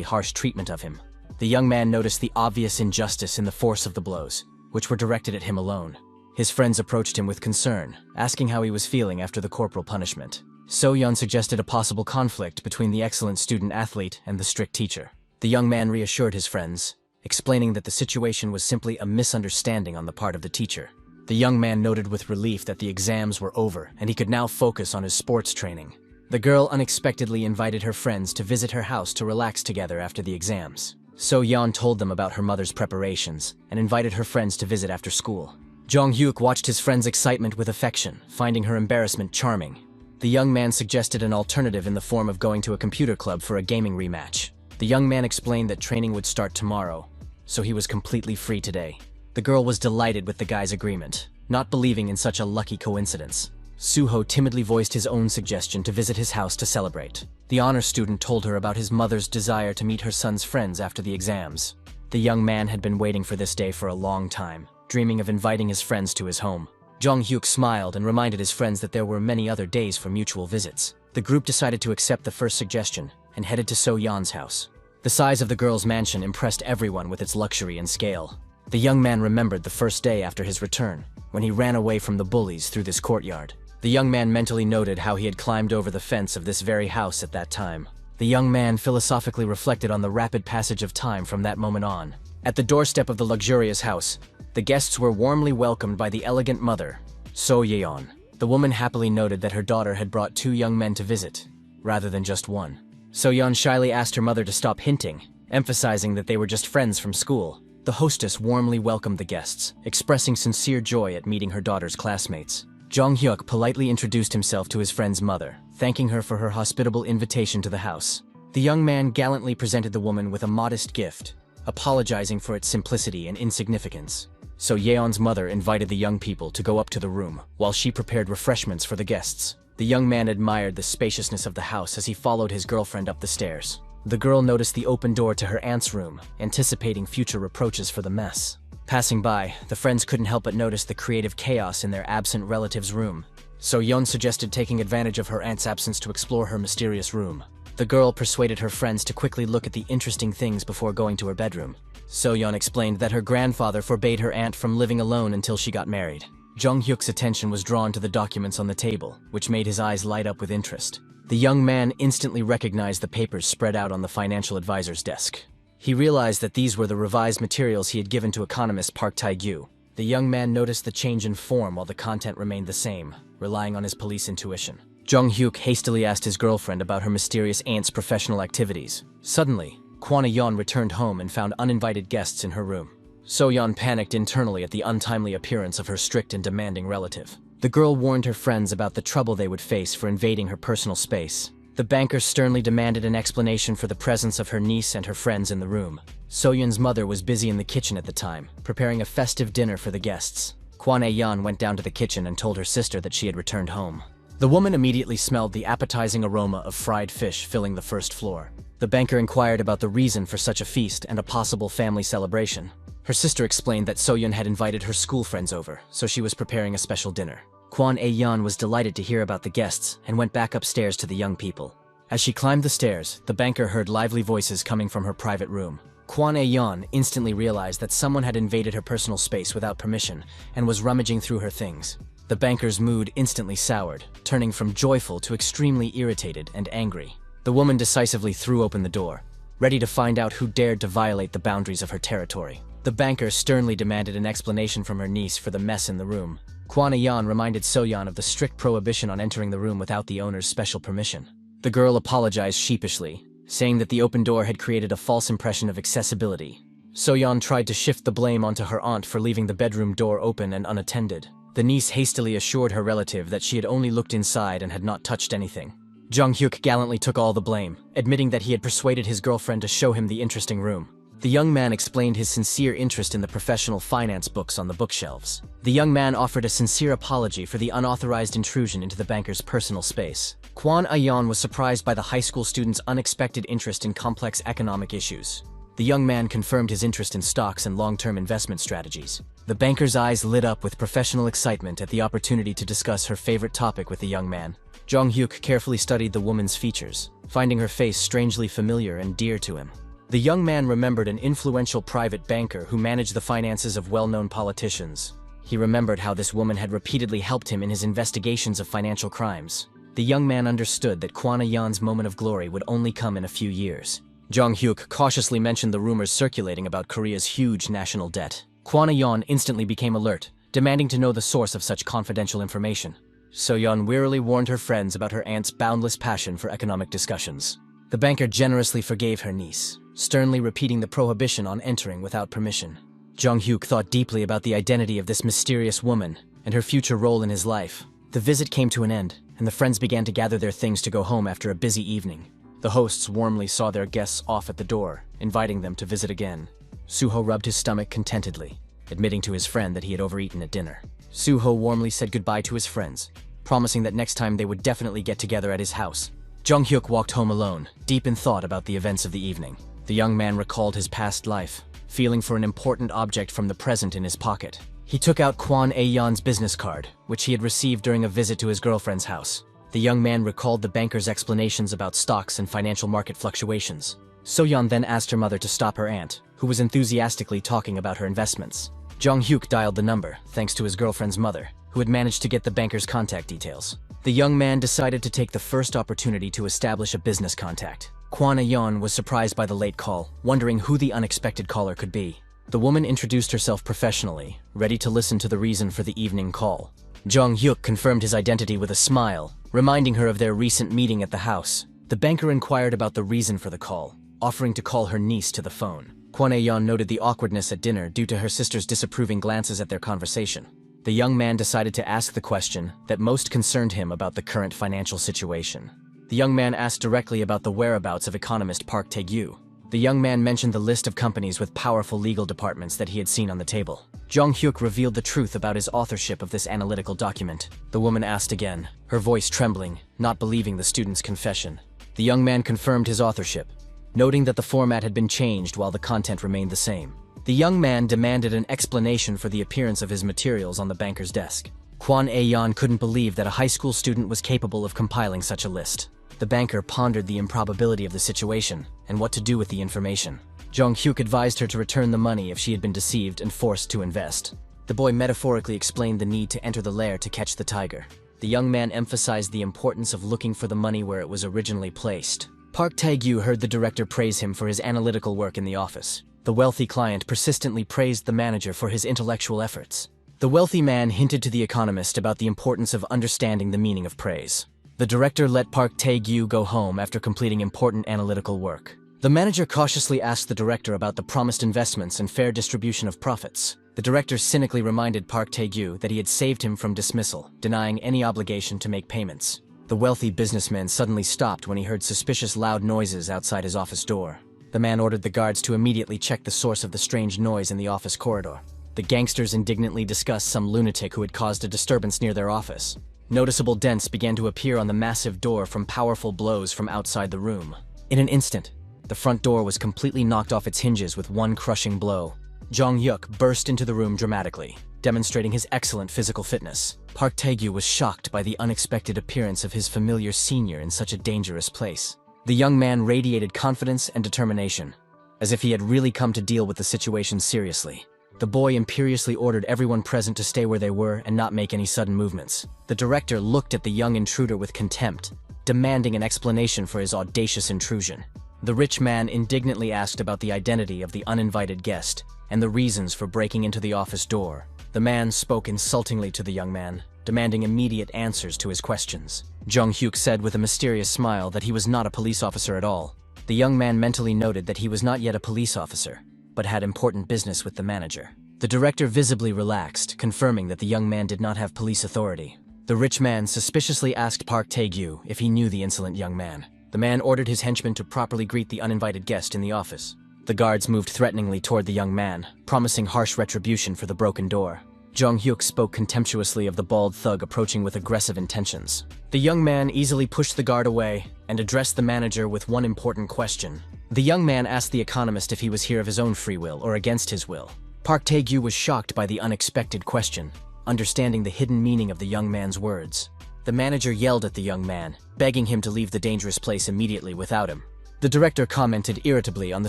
harsh treatment of him. The young man noticed the obvious injustice in the force of the blows, which were directed at him alone. His friends approached him with concern, asking how he was feeling after the corporal punishment. So-yeon suggested a possible conflict between the excellent student-athlete and the strict teacher. The young man reassured his friends, explaining that the situation was simply a misunderstanding on the part of the teacher. The young man noted with relief that the exams were over and he could now focus on his sports training. The girl unexpectedly invited her friends to visit her house to relax together after the exams. So-yeon told them about her mother's preparations and invited her friends to visit after school. Jong-hyuk watched his friend's excitement with affection, finding her embarrassment charming. The young man suggested an alternative in the form of going to a computer club for a gaming rematch. The young man explained that training would start tomorrow, so he was completely free today. The girl was delighted with the guy's agreement, not believing in such a lucky coincidence. Suho timidly voiced his own suggestion to visit his house to celebrate. The honor student told her about his mother's desire to meet her son's friends after the exams. The young man had been waiting for this day for a long time, dreaming of inviting his friends to his home. Jong-hyuk smiled and reminded his friends that there were many other days for mutual visits. The group decided to accept the first suggestion and headed to So-yeon's house. The size of the girl's mansion impressed everyone with its luxury and scale. The young man remembered the first day after his return, when he ran away from the bullies through this courtyard. The young man mentally noted how he had climbed over the fence of this very house at that time. The young man philosophically reflected on the rapid passage of time from that moment on. At the doorstep of the luxurious house, the guests were warmly welcomed by the elegant mother, So-yeon. The woman happily noted that her daughter had brought 2 young men to visit, rather than just one. So-yeon shyly asked her mother to stop hinting, emphasizing that they were just friends from school. The hostess warmly welcomed the guests, expressing sincere joy at meeting her daughter's classmates. Jong-hyuk politely introduced himself to his friend's mother, thanking her for her hospitable invitation to the house. The young man gallantly presented the woman with a modest gift, apologizing for its simplicity and insignificance. So Yeon's mother invited the young people to go up to the room, while she prepared refreshments for the guests. The young man admired the spaciousness of the house as he followed his girlfriend up the stairs. The girl noticed the open door to her aunt's room, anticipating future reproaches for the mess. Passing by, the friends couldn't help but notice the creative chaos in their absent relative's room. So Yeon suggested taking advantage of her aunt's absence to explore her mysterious room. The girl persuaded her friends to quickly look at the interesting things before going to her bedroom. So-yeon explained that her grandfather forbade her aunt from living alone until she got married. Jong-hyuk's attention was drawn to the documents on the table, which made his eyes light up with interest. The young man instantly recognized the papers spread out on the financial advisor's desk. He realized that these were the revised materials he had given to economist Park Tae-gyu. The young man noticed the change in form while the content remained the same, relying on his police intuition. Jong-hyuk hastily asked his girlfriend about her mysterious aunt's professional activities. Suddenly, Kwon A-yeon returned home and found uninvited guests in her room. So-yeon panicked internally at the untimely appearance of her strict and demanding relative. The girl warned her friends about the trouble they would face for invading her personal space. The banker sternly demanded an explanation for the presence of her niece and her friends in the room. So-yeon's mother was busy in the kitchen at the time, preparing a festive dinner for the guests. Kwon A-yeon went down to the kitchen and told her sister that she had returned home. The woman immediately smelled the appetizing aroma of fried fish filling the first floor. The banker inquired about the reason for such a feast and a possible family celebration. Her sister explained that So-yeon had invited her school friends over, so she was preparing a special dinner. Kwon A-yeon was delighted to hear about the guests and went back upstairs to the young people. As she climbed the stairs, the banker heard lively voices coming from her private room. Kwon A-yeon instantly realized that someone had invaded her personal space without permission and was rummaging through her things. The banker's mood instantly soured, turning from joyful to extremely irritated and angry. The woman decisively threw open the door. ready to find out who dared to violate the boundaries of her territory. The banker sternly demanded an explanation from her niece for the mess in the room. Kwon Ayan reminded So-yeon of the strict prohibition on entering the room without the owner's special permission. The girl apologized sheepishly, saying that the open door had created a false impression of accessibility. So-yeon tried to shift the blame onto her aunt for leaving the bedroom door open and unattended. The niece hastily assured her relative that she had only looked inside and had not touched anything. Jong-hyuk gallantly took all the blame, admitting that he had persuaded his girlfriend to show him the interesting room. The young man explained his sincere interest in the professional finance books on the bookshelves. The young man offered a sincere apology for the unauthorized intrusion into the banker's personal space. Kwon Ayan was surprised by the high school student's unexpected interest in complex economic issues. The young man confirmed his interest in stocks and long-term investment strategies. The banker's eyes lit up with professional excitement at the opportunity to discuss her favorite topic with the young man. Jong-hyuk carefully studied the woman's features, finding her face strangely familiar and dear to him. The young man remembered an influential private banker who managed the finances of well-known politicians. He remembered how this woman had repeatedly helped him in his investigations of financial crimes. The young man understood that Kwon Ayan's moment of glory would only come in a few years. Jong-hyuk cautiously mentioned the rumors circulating about Korea's huge national debt. Kwon Ayan instantly became alert, demanding to know the source of such confidential information. So-yeon wearily warned her friends about her aunt's boundless passion for economic discussions. The banker generously forgave her niece, sternly repeating the prohibition on entering without permission. Jong-hyuk thought deeply about the identity of this mysterious woman and her future role in his life. The visit came to an end, and the friends began to gather their things to go home after a busy evening. The hosts warmly saw their guests off at the door, inviting them to visit again. Suho rubbed his stomach contentedly, admitting to his friend that he had overeaten at dinner. Suho warmly said goodbye to his friends, promising that next time they would definitely get together at his house. Jong-hyuk walked home alone, deep in thought about the events of the evening. The young man recalled his past life, feeling for an important object from the present in his pocket. He took out Kwon Ayan's business card, which he had received during a visit to his girlfriend's house. The young man recalled the banker's explanations about stocks and financial market fluctuations. So-yeon then asked her mother to stop her aunt, who was enthusiastically talking about her investments. Jong-hyuk dialed the number, thanks to his girlfriend's mother, who had managed to get the banker's contact details. The young man decided to take the first opportunity to establish a business contact. Kwon Ayan was surprised by the late call, wondering who the unexpected caller could be. The woman introduced herself professionally, ready to listen to the reason for the evening call. Jong-hyuk confirmed his identity with a smile, reminding her of their recent meeting at the house. The banker inquired about the reason for the call, offering to call her niece to the phone. Kwon Ayan noted the awkwardness at dinner due to her sister's disapproving glances at their conversation. The young man decided to ask the question that most concerned him about the current financial situation. The young man asked directly about the whereabouts of economist Park Tae-gyu. The young man mentioned the list of companies with powerful legal departments that he had seen on the table. Jong-hyuk revealed the truth about his authorship of this analytical document. The woman asked again, her voice trembling, not believing the student's confession. The young man confirmed his authorship, noting that the format had been changed while the content remained the same. The young man demanded an explanation for the appearance of his materials on the banker's desk. Kwon Ayan couldn't believe that a high school student was capable of compiling such a list. The banker pondered the improbability of the situation and what to do with the information. Jong-hyuk advised her to return the money if she had been deceived and forced to invest. The boy metaphorically explained the need to enter the lair to catch the tiger. The young man emphasized the importance of looking for the money where it was originally placed. Park Tae-gyu heard the director praise him for his analytical work in the office. The wealthy client persistently praised the manager for his intellectual efforts. The wealthy man hinted to the economist about the importance of understanding the meaning of praise. The director let Park Tae-gyu go home after completing important analytical work. The manager cautiously asked the director about the promised investments and fair distribution of profits. The director cynically reminded Park Tae-gyu that he had saved him from dismissal, denying any obligation to make payments. The wealthy businessman suddenly stopped when he heard suspicious loud noises outside his office door. The man ordered the guards to immediately check the source of the strange noise in the office corridor. The gangsters indignantly discussed some lunatic who had caused a disturbance near their office. Noticeable dents began to appear on the massive door from powerful blows from outside the room. In an instant, the front door was completely knocked off its hinges with one crushing blow. Jong-hyuk burst into the room dramatically, demonstrating his excellent physical fitness. Park Tae-gyu was shocked by the unexpected appearance of his familiar senior in such a dangerous place. The young man radiated confidence and determination, as if he had really come to deal with the situation seriously. The boy imperiously ordered everyone present to stay where they were and not make any sudden movements. The director looked at the young intruder with contempt, demanding an explanation for his audacious intrusion. The rich man indignantly asked about the identity of the uninvited guest and the reasons for breaking into the office door. The man spoke insultingly to the young man, demanding immediate answers to his questions. Jong-hyuk said with a mysterious smile that he was not a police officer at all. The young man mentally noted that he was not yet a police officer, but had important business with the manager. The director visibly relaxed, confirming that the young man did not have police authority. The rich man suspiciously asked Park Tae-gyu if he knew the insolent young man. The man ordered his henchmen to properly greet the uninvited guest in the office. The guards moved threateningly toward the young man, promising harsh retribution for the broken door. Jong-hyuk spoke contemptuously of the bald thug approaching with aggressive intentions. The young man easily pushed the guard away and addressed the manager with one important question. The young man asked the economist if he was here of his own free will or against his will. Park Tae-gyu was shocked by the unexpected question, understanding the hidden meaning of the young man's words. The manager yelled at the young man, begging him to leave the dangerous place immediately without him. The director commented irritably on the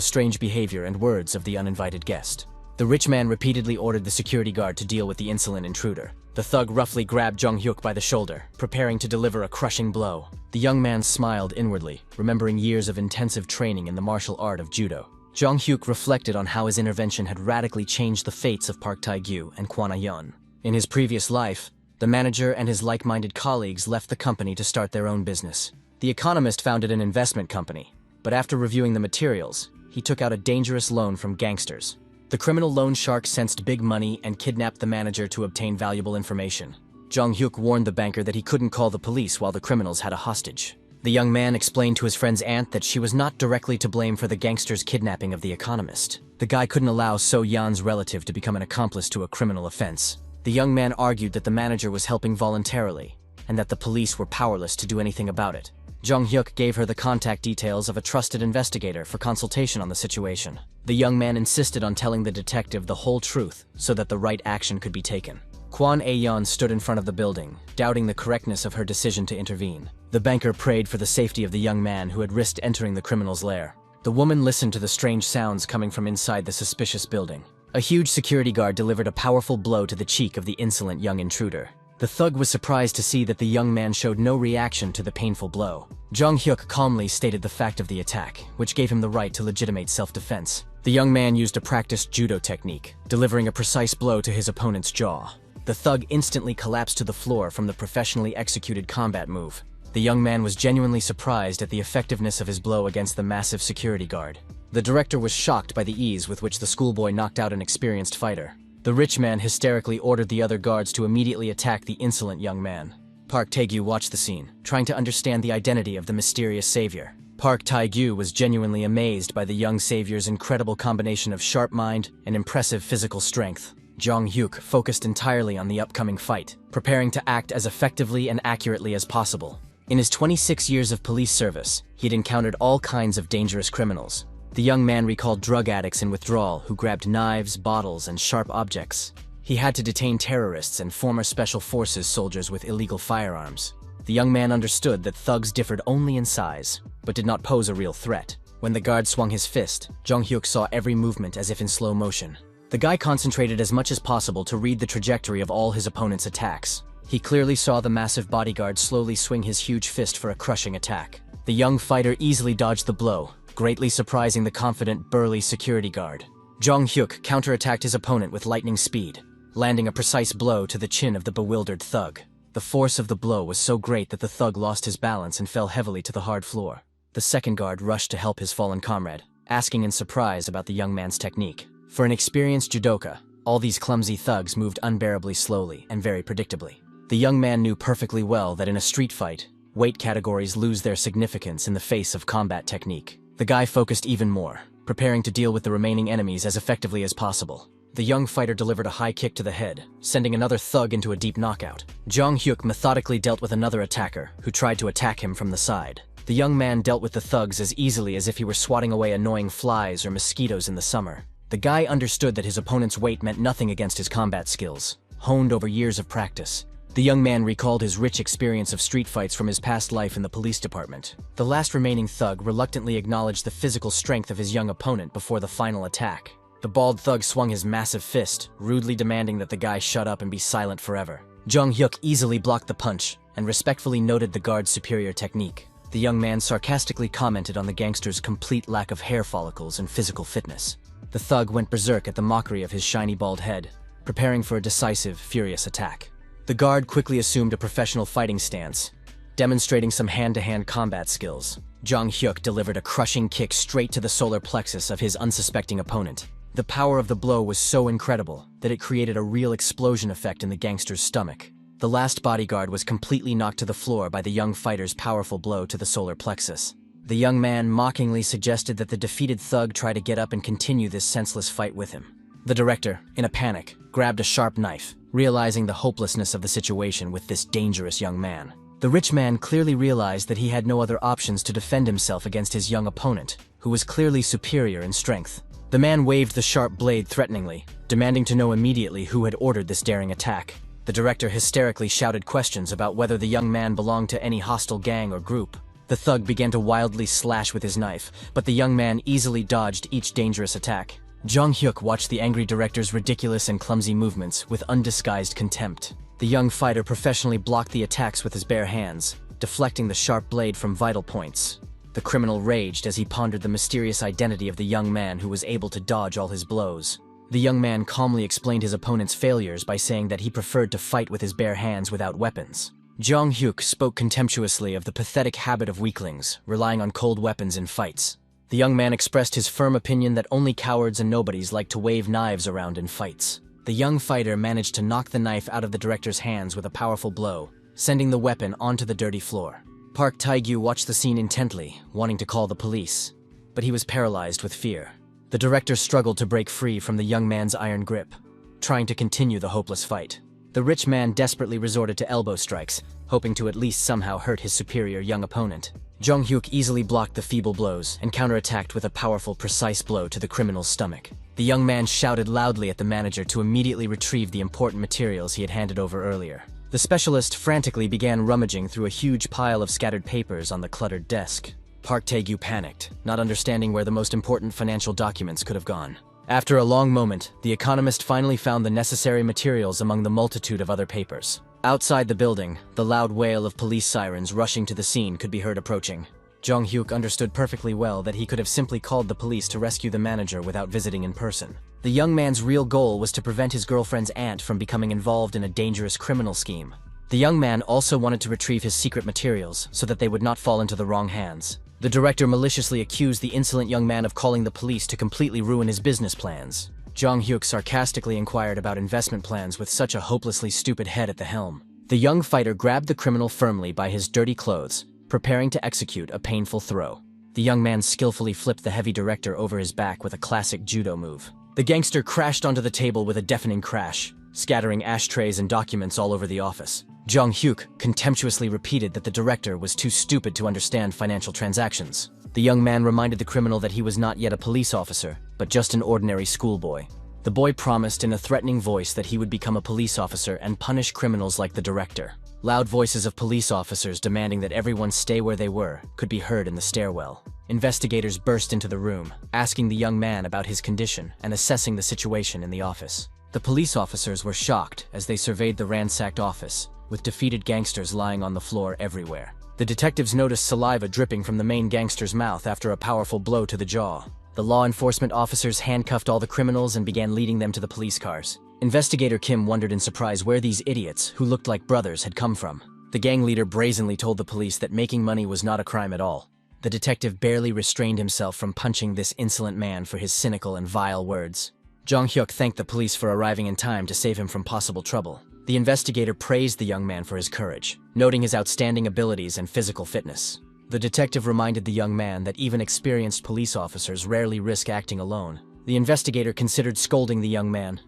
strange behavior and words of the uninvited guest. The rich man repeatedly ordered the security guard to deal with the insolent intruder. The thug roughly grabbed Jong-hyuk by the shoulder, preparing to deliver a crushing blow. The young man smiled inwardly, remembering years of intensive training in the martial art of judo. Jong-hyuk reflected on how his intervention had radically changed the fates of Park Tae-gyu and Kwon Ah-yeon. In his previous life, the manager and his like-minded colleagues left the company to start their own business. The economist founded an investment company, but after reviewing the materials, he took out a dangerous loan from gangsters. The criminal loan shark sensed big money and kidnapped the manager to obtain valuable information. Jong-hyuk warned the banker that he couldn't call the police while the criminals had a hostage. The young man explained to his friend's aunt that she was not directly to blame for the gangster's kidnapping of the economist. The guy couldn't allow So-yeon's relative to become an accomplice to a criminal offense. The young man argued that the manager was helping voluntarily, and that the police were powerless to do anything about it. Jong-hyuk gave her the contact details of a trusted investigator for consultation on the situation. The young man insisted on telling the detective the whole truth so that the right action could be taken. Kwon Ah-yeon stood in front of the building, doubting the correctness of her decision to intervene. The banker prayed for the safety of the young man who had risked entering the criminal's lair. The woman listened to the strange sounds coming from inside the suspicious building. A huge security guard delivered a powerful blow to the cheek of the insolent young intruder. The thug was surprised to see that the young man showed no reaction to the painful blow. Jong-hyuk calmly stated the fact of the attack, which gave him the right to legitimate self-defense. The young man used a practiced judo technique, delivering a precise blow to his opponent's jaw. The thug instantly collapsed to the floor from the professionally executed combat move. The young man was genuinely surprised at the effectiveness of his blow against the massive security guard. The director was shocked by the ease with which the schoolboy knocked out an experienced fighter. The rich man hysterically ordered the other guards to immediately attack the insolent young man. Park Tae-gyu watched the scene, trying to understand the identity of the mysterious savior. Park Tae-gyu was genuinely amazed by the young savior's incredible combination of sharp mind and impressive physical strength. Jong-hyuk focused entirely on the upcoming fight, preparing to act as effectively and accurately as possible. In his 26 years of police service, he'd encountered all kinds of dangerous criminals. The young man recalled drug addicts in withdrawal who grabbed knives, bottles, and sharp objects. He had to detain terrorists and former special forces soldiers with illegal firearms. The young man understood that thugs differed only in size, but did not pose a real threat. When the guard swung his fist, Jong-hyuk saw every movement as if in slow motion. The guy concentrated as much as possible to read the trajectory of all his opponent's attacks. He clearly saw the massive bodyguard slowly swing his huge fist for a crushing attack. The young fighter easily dodged the blow, greatly surprising the confident, burly security guard. Jong-hyuk counterattacked his opponent with lightning speed, landing a precise blow to the chin of the bewildered thug. The force of the blow was so great that the thug lost his balance and fell heavily to the hard floor. The second guard rushed to help his fallen comrade, asking in surprise about the young man's technique. For an experienced judoka, all these clumsy thugs moved unbearably slowly and very predictably. The young man knew perfectly well that in a street fight, weight categories lose their significance in the face of combat technique. The guy focused even more, preparing to deal with the remaining enemies as effectively as possible. The young fighter delivered a high kick to the head, sending another thug into a deep knockout. Jong-hyuk methodically dealt with another attacker, who tried to attack him from the side. The young man dealt with the thugs as easily as if he were swatting away annoying flies or mosquitoes in the summer. The guy understood that his opponent's weight meant nothing against his combat skills, honed over years of practice. The young man recalled his rich experience of street fights from his past life in the police department. The last remaining thug reluctantly acknowledged the physical strength of his young opponent before the final attack. The bald thug swung his massive fist, rudely demanding that the guy shut up and be silent forever. Jong-hyuk easily blocked the punch and respectfully noted the guard's superior technique. The young man sarcastically commented on the gangster's complete lack of hair follicles and physical fitness. The thug went berserk at the mockery of his shiny bald head, preparing for a decisive, furious attack. The guard quickly assumed a professional fighting stance, demonstrating some hand-to-hand combat skills. Jong Hyuk delivered a crushing kick straight to the solar plexus of his unsuspecting opponent. The power of the blow was so incredible that it created a real explosion effect in the gangster's stomach. The last bodyguard was completely knocked to the floor by the young fighter's powerful blow to the solar plexus. The young man mockingly suggested that the defeated thug try to get up and continue this senseless fight with him. The director, in a panic, grabbed a sharp knife, realizing the hopelessness of the situation with this dangerous young man. The rich man clearly realized that he had no other options to defend himself against his young opponent, who was clearly superior in strength. The man waved the sharp blade threateningly, demanding to know immediately who had ordered this daring attack. The director hysterically shouted questions about whether the young man belonged to any hostile gang or group. The thug began to wildly slash with his knife, but the young man easily dodged each dangerous attack. Jong Hyuk watched the angry director's ridiculous and clumsy movements with undisguised contempt. The young fighter professionally blocked the attacks with his bare hands, deflecting the sharp blade from vital points. The criminal raged as he pondered the mysterious identity of the young man who was able to dodge all his blows. The young man calmly explained his opponent's failures by saying that he preferred to fight with his bare hands without weapons. Jong Hyuk spoke contemptuously of the pathetic habit of weaklings, relying on cold weapons in fights. The young man expressed his firm opinion that only cowards and nobodies like to wave knives around in fights. The young fighter managed to knock the knife out of the director's hands with a powerful blow, sending the weapon onto the dirty floor. Park Tae-gyu watched the scene intently, wanting to call the police, but he was paralyzed with fear. The director struggled to break free from the young man's iron grip, trying to continue the hopeless fight. The rich man desperately resorted to elbow strikes, hoping to at least somehow hurt his superior young opponent. Jong Hyuk easily blocked the feeble blows and counterattacked with a powerful, precise blow to the criminal's stomach. The young man shouted loudly at the manager to immediately retrieve the important materials he had handed over earlier. The specialist frantically began rummaging through a huge pile of scattered papers on the cluttered desk. Park Tae-gyu panicked, not understanding where the most important financial documents could have gone. After a long moment, the economist finally found the necessary materials among the multitude of other papers. Outside the building, the loud wail of police sirens rushing to the scene could be heard approaching. Jong Hyuk understood perfectly well that he could have simply called the police to rescue the manager without visiting in person. The young man's real goal was to prevent his girlfriend's aunt from becoming involved in a dangerous criminal scheme. The young man also wanted to retrieve his secret materials so that they would not fall into the wrong hands. The director maliciously accused the insolent young man of calling the police to completely ruin his business plans. Jong Hyuk sarcastically inquired about investment plans with such a hopelessly stupid head at the helm. The young fighter grabbed the criminal firmly by his dirty clothes, preparing to execute a painful throw. The young man skillfully flipped the heavy director over his back with a classic judo move. The gangster crashed onto the table with a deafening crash, scattering ashtrays and documents all over the office. Jong Hyuk contemptuously repeated that the director was too stupid to understand financial transactions. The young man reminded the criminal that he was not yet a police officer, but just an ordinary schoolboy. The boy promised in a threatening voice that he would become a police officer and punish criminals like the director. Loud voices of police officers demanding that everyone stay where they were could be heard in the stairwell. Investigators burst into the room, asking the young man about his condition and assessing the situation in the office. The police officers were shocked as they surveyed the ransacked office, with defeated gangsters lying on the floor everywhere. The detectives noticed saliva dripping from the main gangster's mouth after a powerful blow to the jaw. The law enforcement officers handcuffed all the criminals and began leading them to the police cars. Investigator Kim wondered in surprise where these idiots, who looked like brothers, had come from. The gang leader brazenly told the police that making money was not a crime at all. The detective barely restrained himself from punching this insolent man for his cynical and vile words. Jong Hyuk thanked the police for arriving in time to save him from possible trouble. The investigator praised the young man for his courage, noting his outstanding abilities and physical fitness. The detective reminded the young man that even experienced police officers rarely risk acting alone. The investigator considered scolding the young man,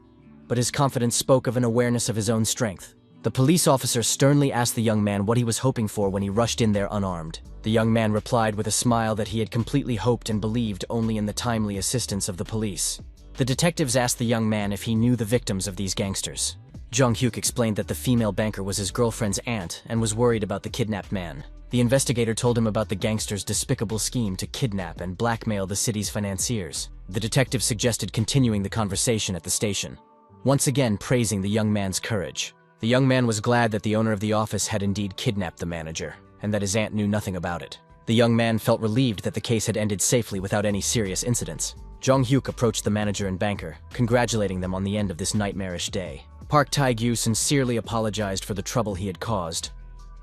but his confidence spoke of an awareness of his own strength. The police officer sternly asked the young man what he was hoping for when he rushed in there unarmed. The young man replied with a smile that he had completely hoped and believed only in the timely assistance of the police. The detectives asked the young man if he knew the victims of these gangsters. Jong Hyuk explained that the female banker was his girlfriend's aunt and was worried about the kidnapped man. The investigator told him about the gangsters' despicable scheme to kidnap and blackmail the city's financiers. The detective suggested continuing the conversation at the station, once again praising the young man's courage. The young man was glad that the owner of the office had indeed kidnapped the manager, and that his aunt knew nothing about it. The young man felt relieved that the case had ended safely without any serious incidents. Jong-hyuk approached the manager and banker, congratulating them on the end of this nightmarish day. Park Tae-gyu sincerely apologized for the trouble he had caused,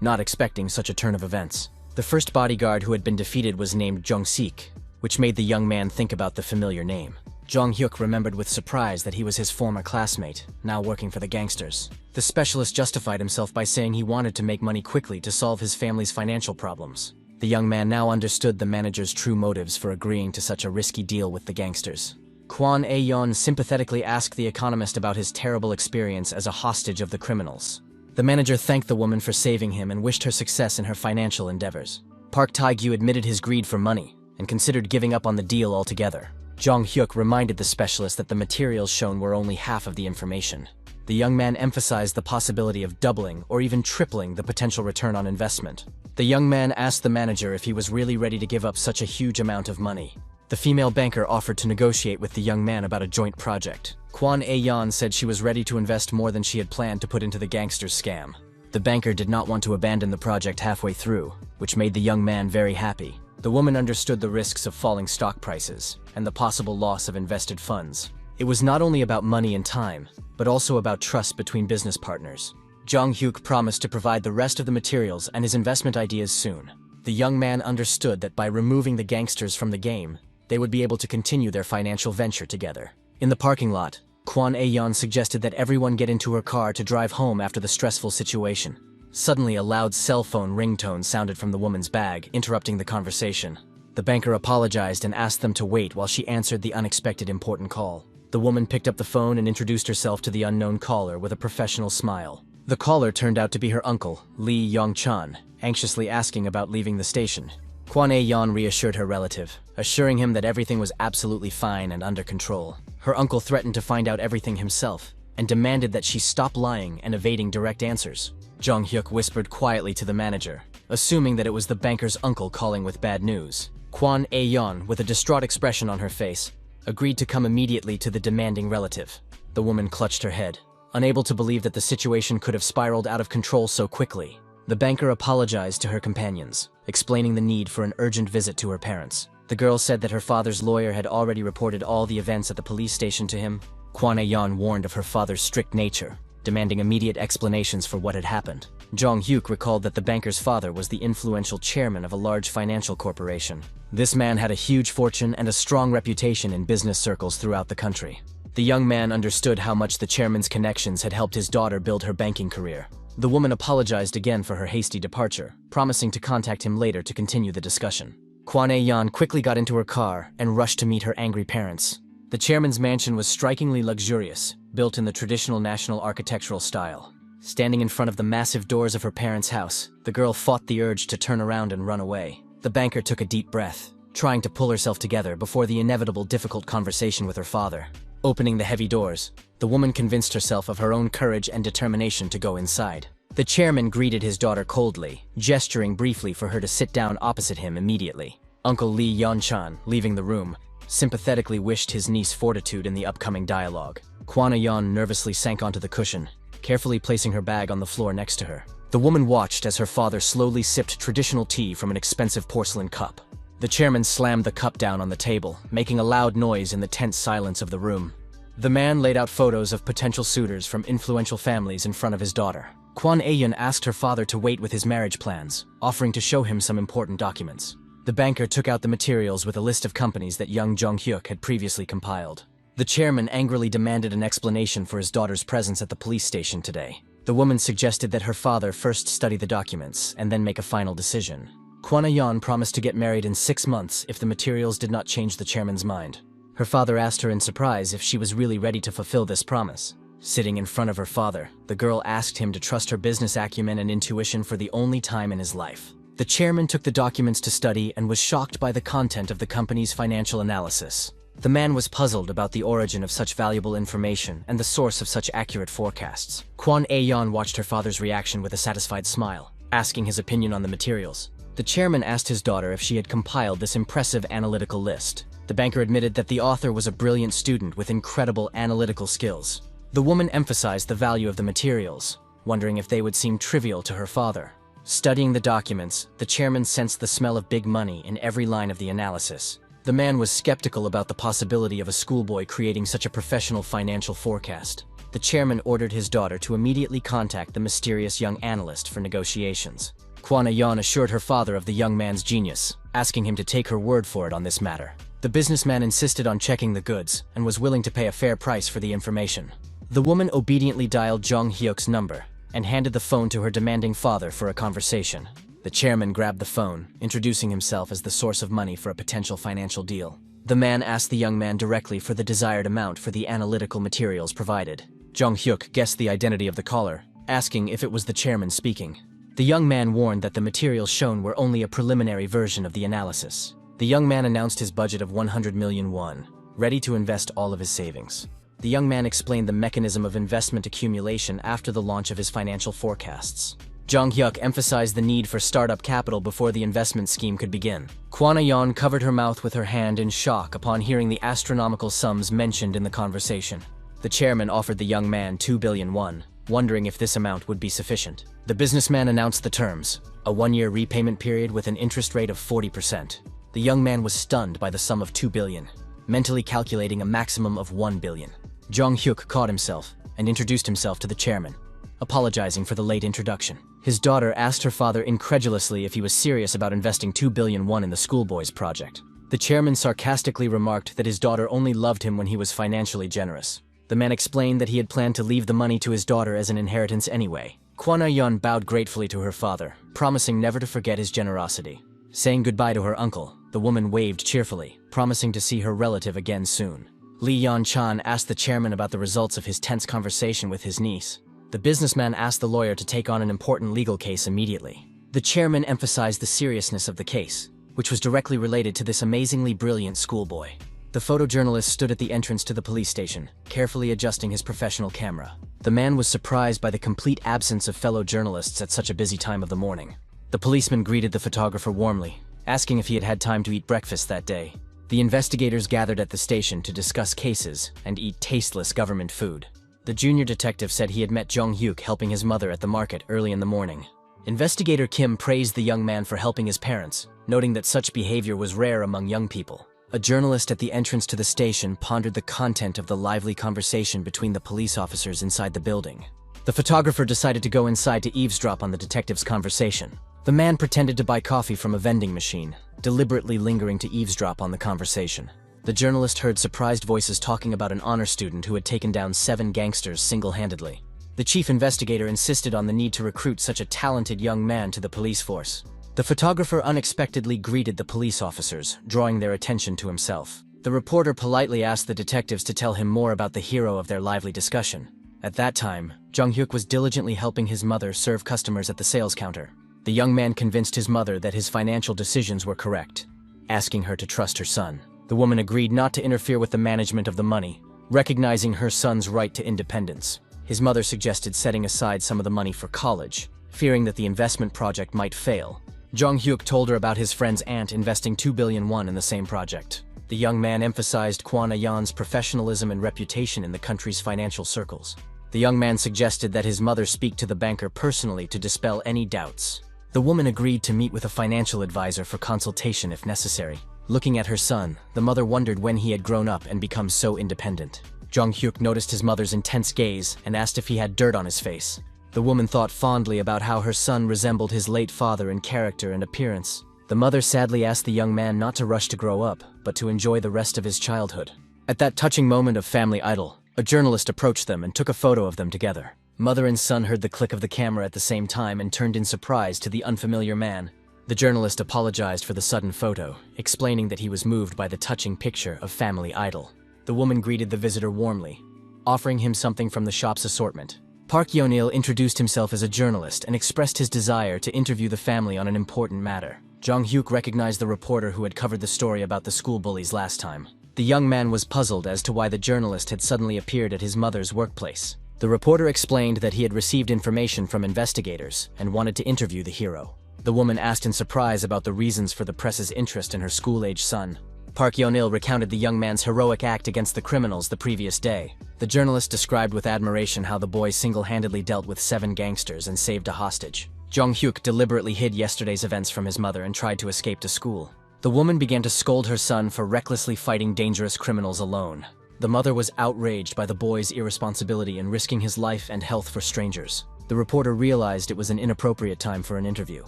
not expecting such a turn of events. The first bodyguard who had been defeated was named Jong-sik, which made the young man think about the familiar name. Jong-hyuk remembered with surprise that he was his former classmate, now working for the gangsters. The specialist justified himself by saying he wanted to make money quickly to solve his family's financial problems. The young man now understood the manager's true motives for agreeing to such a risky deal with the gangsters. Kwon Ae-yeon sympathetically asked the economist about his terrible experience as a hostage of the criminals. The manager thanked the woman for saving him and wished her success in her financial endeavors. Park Tae-gyu admitted his greed for money and considered giving up on the deal altogether. Jong-hyuk reminded the specialist that the materials shown were only half of the information. The young man emphasized the possibility of doubling or even tripling the potential return on investment. The young man asked the manager if he was really ready to give up such a huge amount of money. The female banker offered to negotiate with the young man about a joint project. Kwon Ae-yeon said she was ready to invest more than she had planned to put into the gangsters' scam. The banker did not want to abandon the project halfway through, which made the young man very happy. The woman understood the risks of falling stock prices and the possible loss of invested funds. It was not only about money and time, but also about trust between business partners. Jong-hyuk promised to provide the rest of the materials and his investment ideas soon. The young man understood that by removing the gangsters from the game, they would be able to continue their financial venture together. In the parking lot, Kwon Ae-yeon suggested that everyone get into her car to drive home after the stressful situation. Suddenly, a loud cell phone ringtone sounded from the woman's bag, interrupting the conversation. The banker apologized and asked them to wait while she answered the unexpected important call. The woman picked up the phone and introduced herself to the unknown caller with a professional smile. The caller turned out to be her uncle, Lee Yong-chan, anxiously asking about leaving the station. Kwon Ae-yeon reassured her relative, assuring him that everything was absolutely fine and under control. Her uncle threatened to find out everything himself and demanded that she stop lying and evading direct answers. Jong-hyuk whispered quietly to the manager, assuming that it was the banker's uncle calling with bad news. Kwon Ae-yeon, with a distraught expression on her face, agreed to come immediately to the demanding relative. The woman clutched her head, unable to believe that the situation could have spiraled out of control so quickly. The banker apologized to her companions, explaining the need for an urgent visit to her parents. The girl said that her father's lawyer had already reported all the events at the police station to him. Kwon Ae-yeon warned of her father's strict nature, demanding immediate explanations for what had happened. Jong-hyuk recalled that the banker's father was the influential chairman of a large financial corporation. This man had a huge fortune and a strong reputation in business circles throughout the country. The young man understood how much the chairman's connections had helped his daughter build her banking career. The woman apologized again for her hasty departure, promising to contact him later to continue the discussion. Kwon Ae-yeon quickly got into her car and rushed to meet her angry parents. The chairman's mansion was strikingly luxurious, built in the traditional national architectural style. Standing in front of the massive doors of her parents' house, the girl fought the urge to turn around and run away. The banker took a deep breath, trying to pull herself together before the inevitable difficult conversation with her father. Opening the heavy doors, the woman convinced herself of her own courage and determination to go inside. The chairman greeted his daughter coldly, gesturing briefly for her to sit down opposite him immediately. Uncle Lee Yong-chan, leaving the room, sympathetically wished his niece fortitude in the upcoming dialogue. Kwon Ae-yeon nervously sank onto the cushion, carefully placing her bag on the floor next to her. The woman watched as her father slowly sipped traditional tea from an expensive porcelain cup. The chairman slammed the cup down on the table, making a loud noise in the tense silence of the room. The man laid out photos of potential suitors from influential families in front of his daughter. Kwon Ae-yeon asked her father to wait with his marriage plans, offering to show him some important documents. The banker took out the materials with a list of companies that young Jong-hyuk had previously compiled. The chairman angrily demanded an explanation for his daughter's presence at the police station today. The woman suggested that her father first study the documents and then make a final decision. Kwon Ae-yeon promised to get married in 6 months if the materials did not change the chairman's mind. Her father asked her in surprise if she was really ready to fulfill this promise. Sitting in front of her father, the girl asked him to trust her business acumen and intuition for the only time in his life. The chairman took the documents to study and was shocked by the content of the company's financial analysis. The man was puzzled about the origin of such valuable information and the source of such accurate forecasts. Kwon Ae-yeon watched her father's reaction with a satisfied smile, asking his opinion on the materials. The chairman asked his daughter if she had compiled this impressive analytical list. The banker admitted that the author was a brilliant student with incredible analytical skills. The woman emphasized the value of the materials, wondering if they would seem trivial to her father. Studying the documents, the chairman sensed the smell of big money in every line of the analysis. The man was skeptical about the possibility of a schoolboy creating such a professional financial forecast. The chairman ordered his daughter to immediately contact the mysterious young analyst for negotiations. Kwana Yan assured her father of the young man's genius, asking him to take her word for it on this matter. The businessman insisted on checking the goods and was willing to pay a fair price for the information. The woman obediently dialed Jong Hyuk's number and handed the phone to her demanding father for a conversation. The chairman grabbed the phone, introducing himself as the source of money for a potential financial deal. The man asked the young man directly for the desired amount for the analytical materials provided. Jong Hyuk guessed the identity of the caller, asking if it was the chairman speaking. The young man warned that the materials shown were only a preliminary version of the analysis. The young man announced his budget of 100 million won, ready to invest all of his savings. The young man explained the mechanism of investment accumulation after the launch of his financial forecasts. Jong Hyuk emphasized the need for startup capital before the investment scheme could begin. Kwana Yan covered her mouth with her hand in shock upon hearing the astronomical sums mentioned in the conversation. The chairman offered the young man 2 billion won, wondering if this amount would be sufficient. The businessman announced the terms, a 1-year repayment period with an interest rate of 40%. The young man was stunned by the sum of 2 billion, mentally calculating a maximum of 1 billion. Jong Hyuk caught himself and introduced himself to the chairman, apologizing for the late introduction. His daughter asked her father incredulously if he was serious about investing 2 billion won in the schoolboys project. The chairman sarcastically remarked that his daughter only loved him when he was financially generous. The man explained that he had planned to leave the money to his daughter as an inheritance anyway. Kwana Yan bowed gratefully to her father, promising never to forget his generosity. Saying goodbye to her uncle, the woman waved cheerfully, promising to see her relative again soon. Lee Yan-chan asked the chairman about the results of his tense conversation with his niece. The businessman asked the lawyer to take on an important legal case immediately. The chairman emphasized the seriousness of the case, which was directly related to this amazingly brilliant schoolboy. The photojournalist stood at the entrance to the police station, carefully adjusting his professional camera. The man was surprised by the complete absence of fellow journalists at such a busy time of the morning. The policeman greeted the photographer warmly, asking if he had had time to eat breakfast that day. The investigators gathered at the station to discuss cases and eat tasteless government food. The junior detective said he had met Jong Hyuk helping his mother at the market early in the morning. Investigator Kim praised the young man for helping his parents, noting that such behavior was rare among young people. A journalist at the entrance to the station pondered the content of the lively conversation between the police officers inside the building. The photographer decided to go inside to eavesdrop on the detective's conversation. The man pretended to buy coffee from a vending machine, deliberately lingering to eavesdrop on the conversation. The journalist heard surprised voices talking about an honor student who had taken down 7 gangsters single-handedly. The chief investigator insisted on the need to recruit such a talented young man to the police force. The photographer unexpectedly greeted the police officers, drawing their attention to himself. The reporter politely asked the detectives to tell him more about the hero of their lively discussion. At that time, Jong Hyuk was diligently helping his mother serve customers at the sales counter. The young man convinced his mother that his financial decisions were correct, asking her to trust her son. The woman agreed not to interfere with the management of the money, recognizing her son's right to independence. His mother suggested setting aside some of the money for college, fearing that the investment project might fail. Jong Hyuk told her about his friend's aunt investing 2 billion won in the same project. The young man emphasized Kwana Yan's professionalism and reputation in the country's financial circles. The young man suggested that his mother speak to the banker personally to dispel any doubts. The woman agreed to meet with a financial advisor for consultation if necessary. Looking at her son, the mother wondered when he had grown up and become so independent. Jong Hyuk noticed his mother's intense gaze and asked if he had dirt on his face. The woman thought fondly about how her son resembled his late father in character and appearance. The mother sadly asked the young man not to rush to grow up, but to enjoy the rest of his childhood. At that touching moment of family idyll, a journalist approached them and took a photo of them together. Mother and son heard the click of the camera at the same time and turned in surprise to the unfamiliar man. The journalist apologized for the sudden photo, explaining that he was moved by the touching picture of family idyll. The woman greeted the visitor warmly, offering him something from the shop's assortment. Park Yeon-il introduced himself as a journalist and expressed his desire to interview the family on an important matter. Jong Hyuk recognized the reporter who had covered the story about the school bullies last time. The young man was puzzled as to why the journalist had suddenly appeared at his mother's workplace. The reporter explained that he had received information from investigators and wanted to interview the hero. The woman asked in surprise about the reasons for the press's interest in her school-age son. Park Yeon-il recounted the young man's heroic act against the criminals the previous day. The journalist described with admiration how the boy single-handedly dealt with 7 gangsters and saved a hostage. Jong-hyuk deliberately hid yesterday's events from his mother and tried to escape to school. The woman began to scold her son for recklessly fighting dangerous criminals alone. The mother was outraged by the boy's irresponsibility in risking his life and health for strangers. The reporter realized it was an inappropriate time for an interview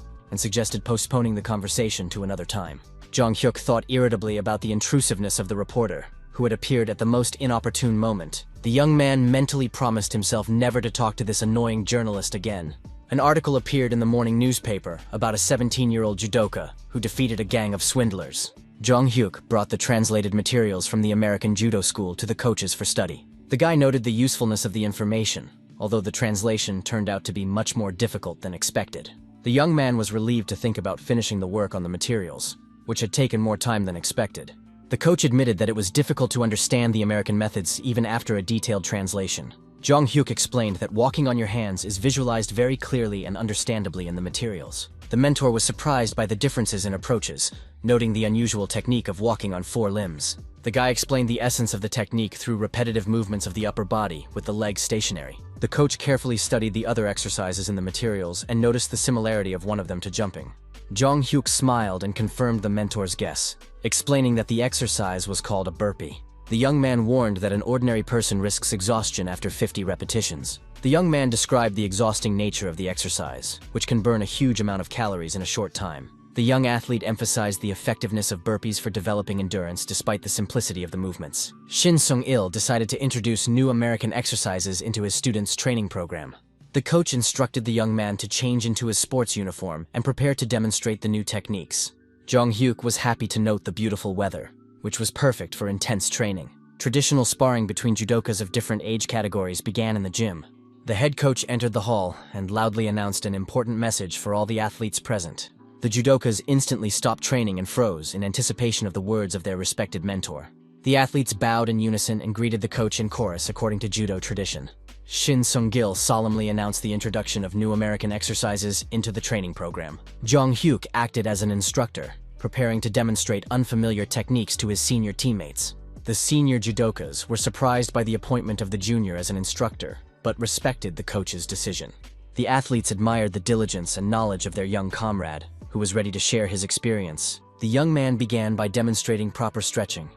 and suggested postponing the conversation to another time. Jong-hyuk thought irritably about the intrusiveness of the reporter, who had appeared at the most inopportune moment. The young man mentally promised himself never to talk to this annoying journalist again. An article appeared in the morning newspaper about a 17-year-old judoka who defeated a gang of swindlers. Jong-hyuk brought the translated materials from the American judo school to the coaches for study. The guy noted the usefulness of the information, although the translation turned out to be much more difficult than expected. The young man was relieved to think about finishing the work on the materials, which had taken more time than expected. The coach admitted that it was difficult to understand the American methods even after a detailed translation. Jong-hyuk explained that walking on your hands is visualized very clearly and understandably in the materials. The mentor was surprised by the differences in approaches, noting the unusual technique of walking on 4 limbs. The guy explained the essence of the technique through repetitive movements of the upper body, with the legs stationary. The coach carefully studied the other exercises in the materials and noticed the similarity of one of them to jumping. Jong-hyuk smiled and confirmed the mentor's guess, explaining that the exercise was called a burpee. The young man warned that an ordinary person risks exhaustion after 50 repetitions. The young man described the exhausting nature of the exercise, which can burn a huge amount of calories in a short time. The young athlete emphasized the effectiveness of burpees for developing endurance despite the simplicity of the movements. Shin Sung-il decided to introduce new American exercises into his students' training program. The coach instructed the young man to change into his sports uniform and prepare to demonstrate the new techniques. Jong-hyuk was happy to note the beautiful weather, which was perfect for intense training. Traditional sparring between judokas of different age categories began in the gym. The head coach entered the hall and loudly announced an important message for all the athletes present. The judokas instantly stopped training and froze in anticipation of the words of their respected mentor. The athletes bowed in unison and greeted the coach in chorus according to judo tradition. Shin Sung-il solemnly announced the introduction of new American exercises into the training program. Jong-hyuk acted as an instructor, preparing to demonstrate unfamiliar techniques to his senior teammates. The senior judokas were surprised by the appointment of the junior as an instructor, but respected the coach's decision. The athletes admired the diligence and knowledge of their young comrade, who was ready to share his experience. The young man began by demonstrating proper stretching,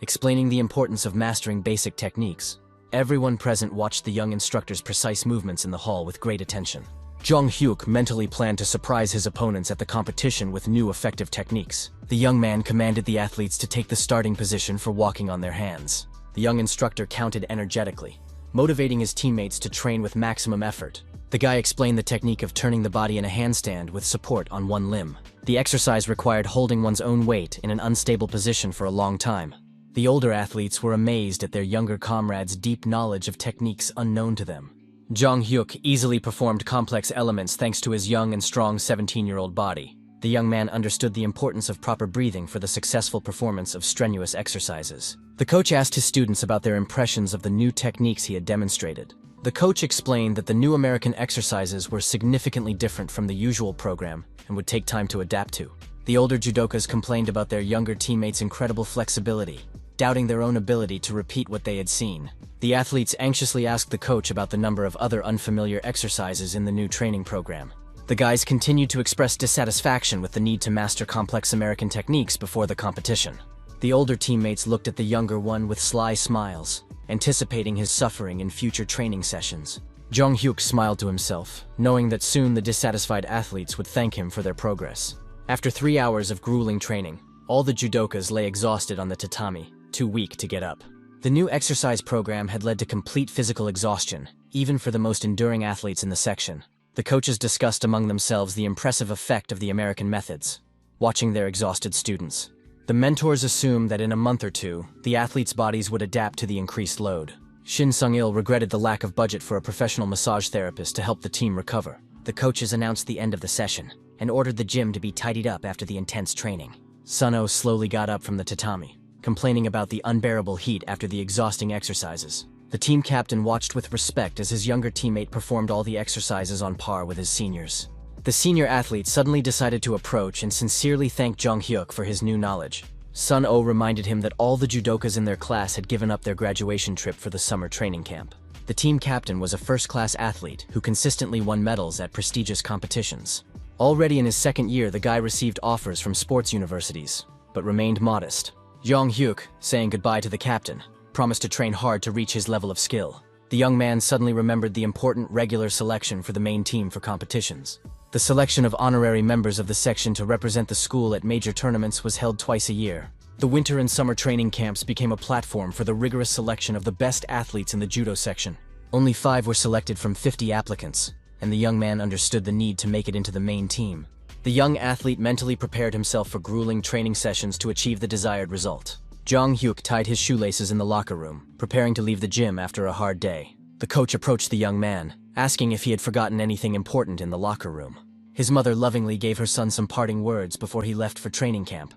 explaining the importance of mastering basic techniques. Everyone present watched the young instructor's precise movements in the hall with great attention. Jong-hyuk mentally planned to surprise his opponents at the competition with new effective techniques. The young man commanded the athletes to take the starting position for walking on their hands. The young instructor counted energetically, motivating his teammates to train with maximum effort. The guy explained the technique of turning the body in a handstand with support on one limb. The exercise required holding one's own weight in an unstable position for a long time. The older athletes were amazed at their younger comrades' deep knowledge of techniques unknown to them. Jong-hyuk easily performed complex elements thanks to his young and strong 17-year-old body. The young man understood the importance of proper breathing for the successful performance of strenuous exercises. The coach asked his students about their impressions of the new techniques he had demonstrated. The coach explained that the new American exercises were significantly different from the usual program and would take time to adapt to. The older judokas complained about their younger teammates' incredible flexibility, doubting their own ability to repeat what they had seen. The athletes anxiously asked the coach about the number of other unfamiliar exercises in the new training program. The guys continued to express dissatisfaction with the need to master complex American techniques before the competition. The older teammates looked at the younger one with sly smiles, anticipating his suffering in future training sessions. Jong-hyuk smiled to himself, knowing that soon the dissatisfied athletes would thank him for their progress. After 3 hours of grueling training, all the judokas lay exhausted on the tatami, too weak to get up. The new exercise program had led to complete physical exhaustion, even for the most enduring athletes in the section. The coaches discussed among themselves the impressive effect of the American methods, watching their exhausted students. The mentors assumed that in a month or two, the athletes' bodies would adapt to the increased load. Shin Sung-il regretted the lack of budget for a professional massage therapist to help the team recover. The coaches announced the end of the session and ordered the gym to be tidied up after the intense training. Sun-oh slowly got up from the tatami, complaining about the unbearable heat after the exhausting exercises. The team captain watched with respect as his younger teammate performed all the exercises on par with his seniors. The senior athlete suddenly decided to approach and sincerely thank Jong-hyuk for his new knowledge. Sun-oh reminded him that all the judokas in their class had given up their graduation trip for the summer training camp. The team captain was a first-class athlete who consistently won medals at prestigious competitions. Already in his second year, the guy received offers from sports universities, but remained modest. Jong Hyuk, saying goodbye to the captain, promised to train hard to reach his level of skill. The young man suddenly remembered the important regular selection for the main team for competitions. The selection of honorary members of the section to represent the school at major tournaments was held twice a year. The winter and summer training camps became a platform for the rigorous selection of the best athletes in the judo section. Only 5 were selected from 50 applicants, and the young man understood the need to make it into the main team. The young athlete mentally prepared himself for grueling training sessions to achieve the desired result. Jong Hyuk tied his shoelaces in the locker room, preparing to leave the gym after a hard day. The coach approached the young man, asking if he had forgotten anything important in the locker room. His mother lovingly gave her son some parting words before he left for training camp,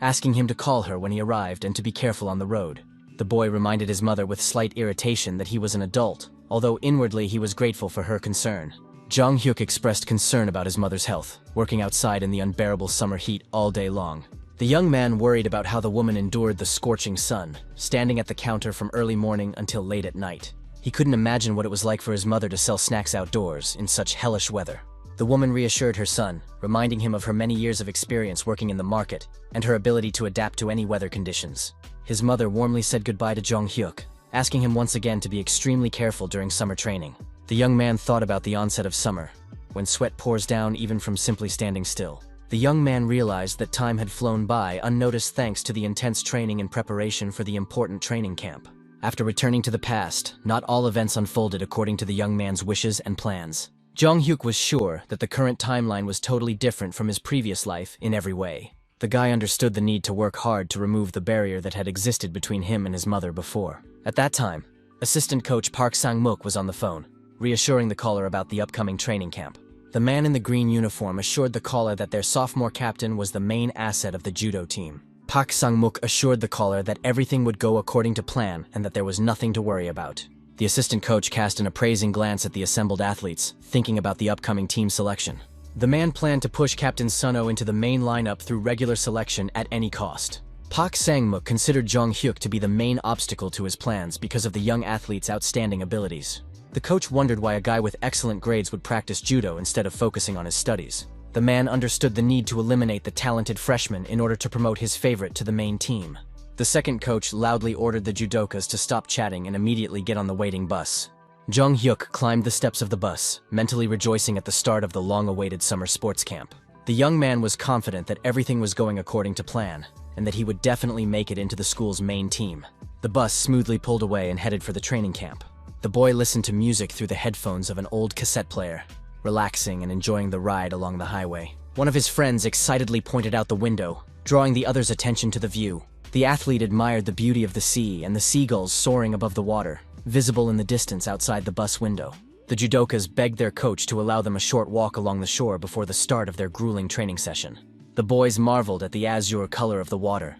asking him to call her when he arrived and to be careful on the road. The boy reminded his mother with slight irritation that he was an adult, although inwardly he was grateful for her concern. Jong Hyuk expressed concern about his mother's health, working outside in the unbearable summer heat all day long. The young man worried about how the woman endured the scorching sun, standing at the counter from early morning until late at night. He couldn't imagine what it was like for his mother to sell snacks outdoors in such hellish weather. The woman reassured her son, reminding him of her many years of experience working in the market and her ability to adapt to any weather conditions. His mother warmly said goodbye to Jong Hyuk, asking him once again to be extremely careful during summer training. The young man thought about the onset of summer, when sweat pours down even from simply standing still. The young man realized that time had flown by unnoticed thanks to the intense training and preparation for the important training camp. After returning to the past, not all events unfolded according to the young man's wishes and plans. Jong Hyuk was sure that the current timeline was totally different from his previous life in every way. The guy understood the need to work hard to remove the barrier that had existed between him and his mother before. At that time, assistant coach Park Sang-mook was on the phone, reassuring the caller about the upcoming training camp. The man in the green uniform assured the caller that their sophomore captain was the main asset of the judo team. Park Sang-mook assured the caller that everything would go according to plan and that there was nothing to worry about. The assistant coach cast an appraising glance at the assembled athletes, thinking about the upcoming team selection. The man planned to push Captain Suno into the main lineup through regular selection at any cost. Park Sang-mook considered Jong Hyuk to be the main obstacle to his plans because of the young athlete's outstanding abilities. The coach wondered why a guy with excellent grades would practice judo instead of focusing on his studies. The man understood the need to eliminate the talented freshman in order to promote his favorite to the main team. The second coach loudly ordered the judokas to stop chatting and immediately get on the waiting bus. Jong Hyuk climbed the steps of the bus, mentally rejoicing at the start of the long-awaited summer sports camp. The young man was confident that everything was going according to plan, and that he would definitely make it into the school's main team. The bus smoothly pulled away and headed for the training camp. The boy listened to music through the headphones of an old cassette player, relaxing and enjoying the ride along the highway. One of his friends excitedly pointed out the window, drawing the other's attention to the view. The athlete admired the beauty of the sea and the seagulls soaring above the water, visible in the distance outside the bus window. The judokas begged their coach to allow them a short walk along the shore before the start of their grueling training session. The boys marveled at the azure color of the water,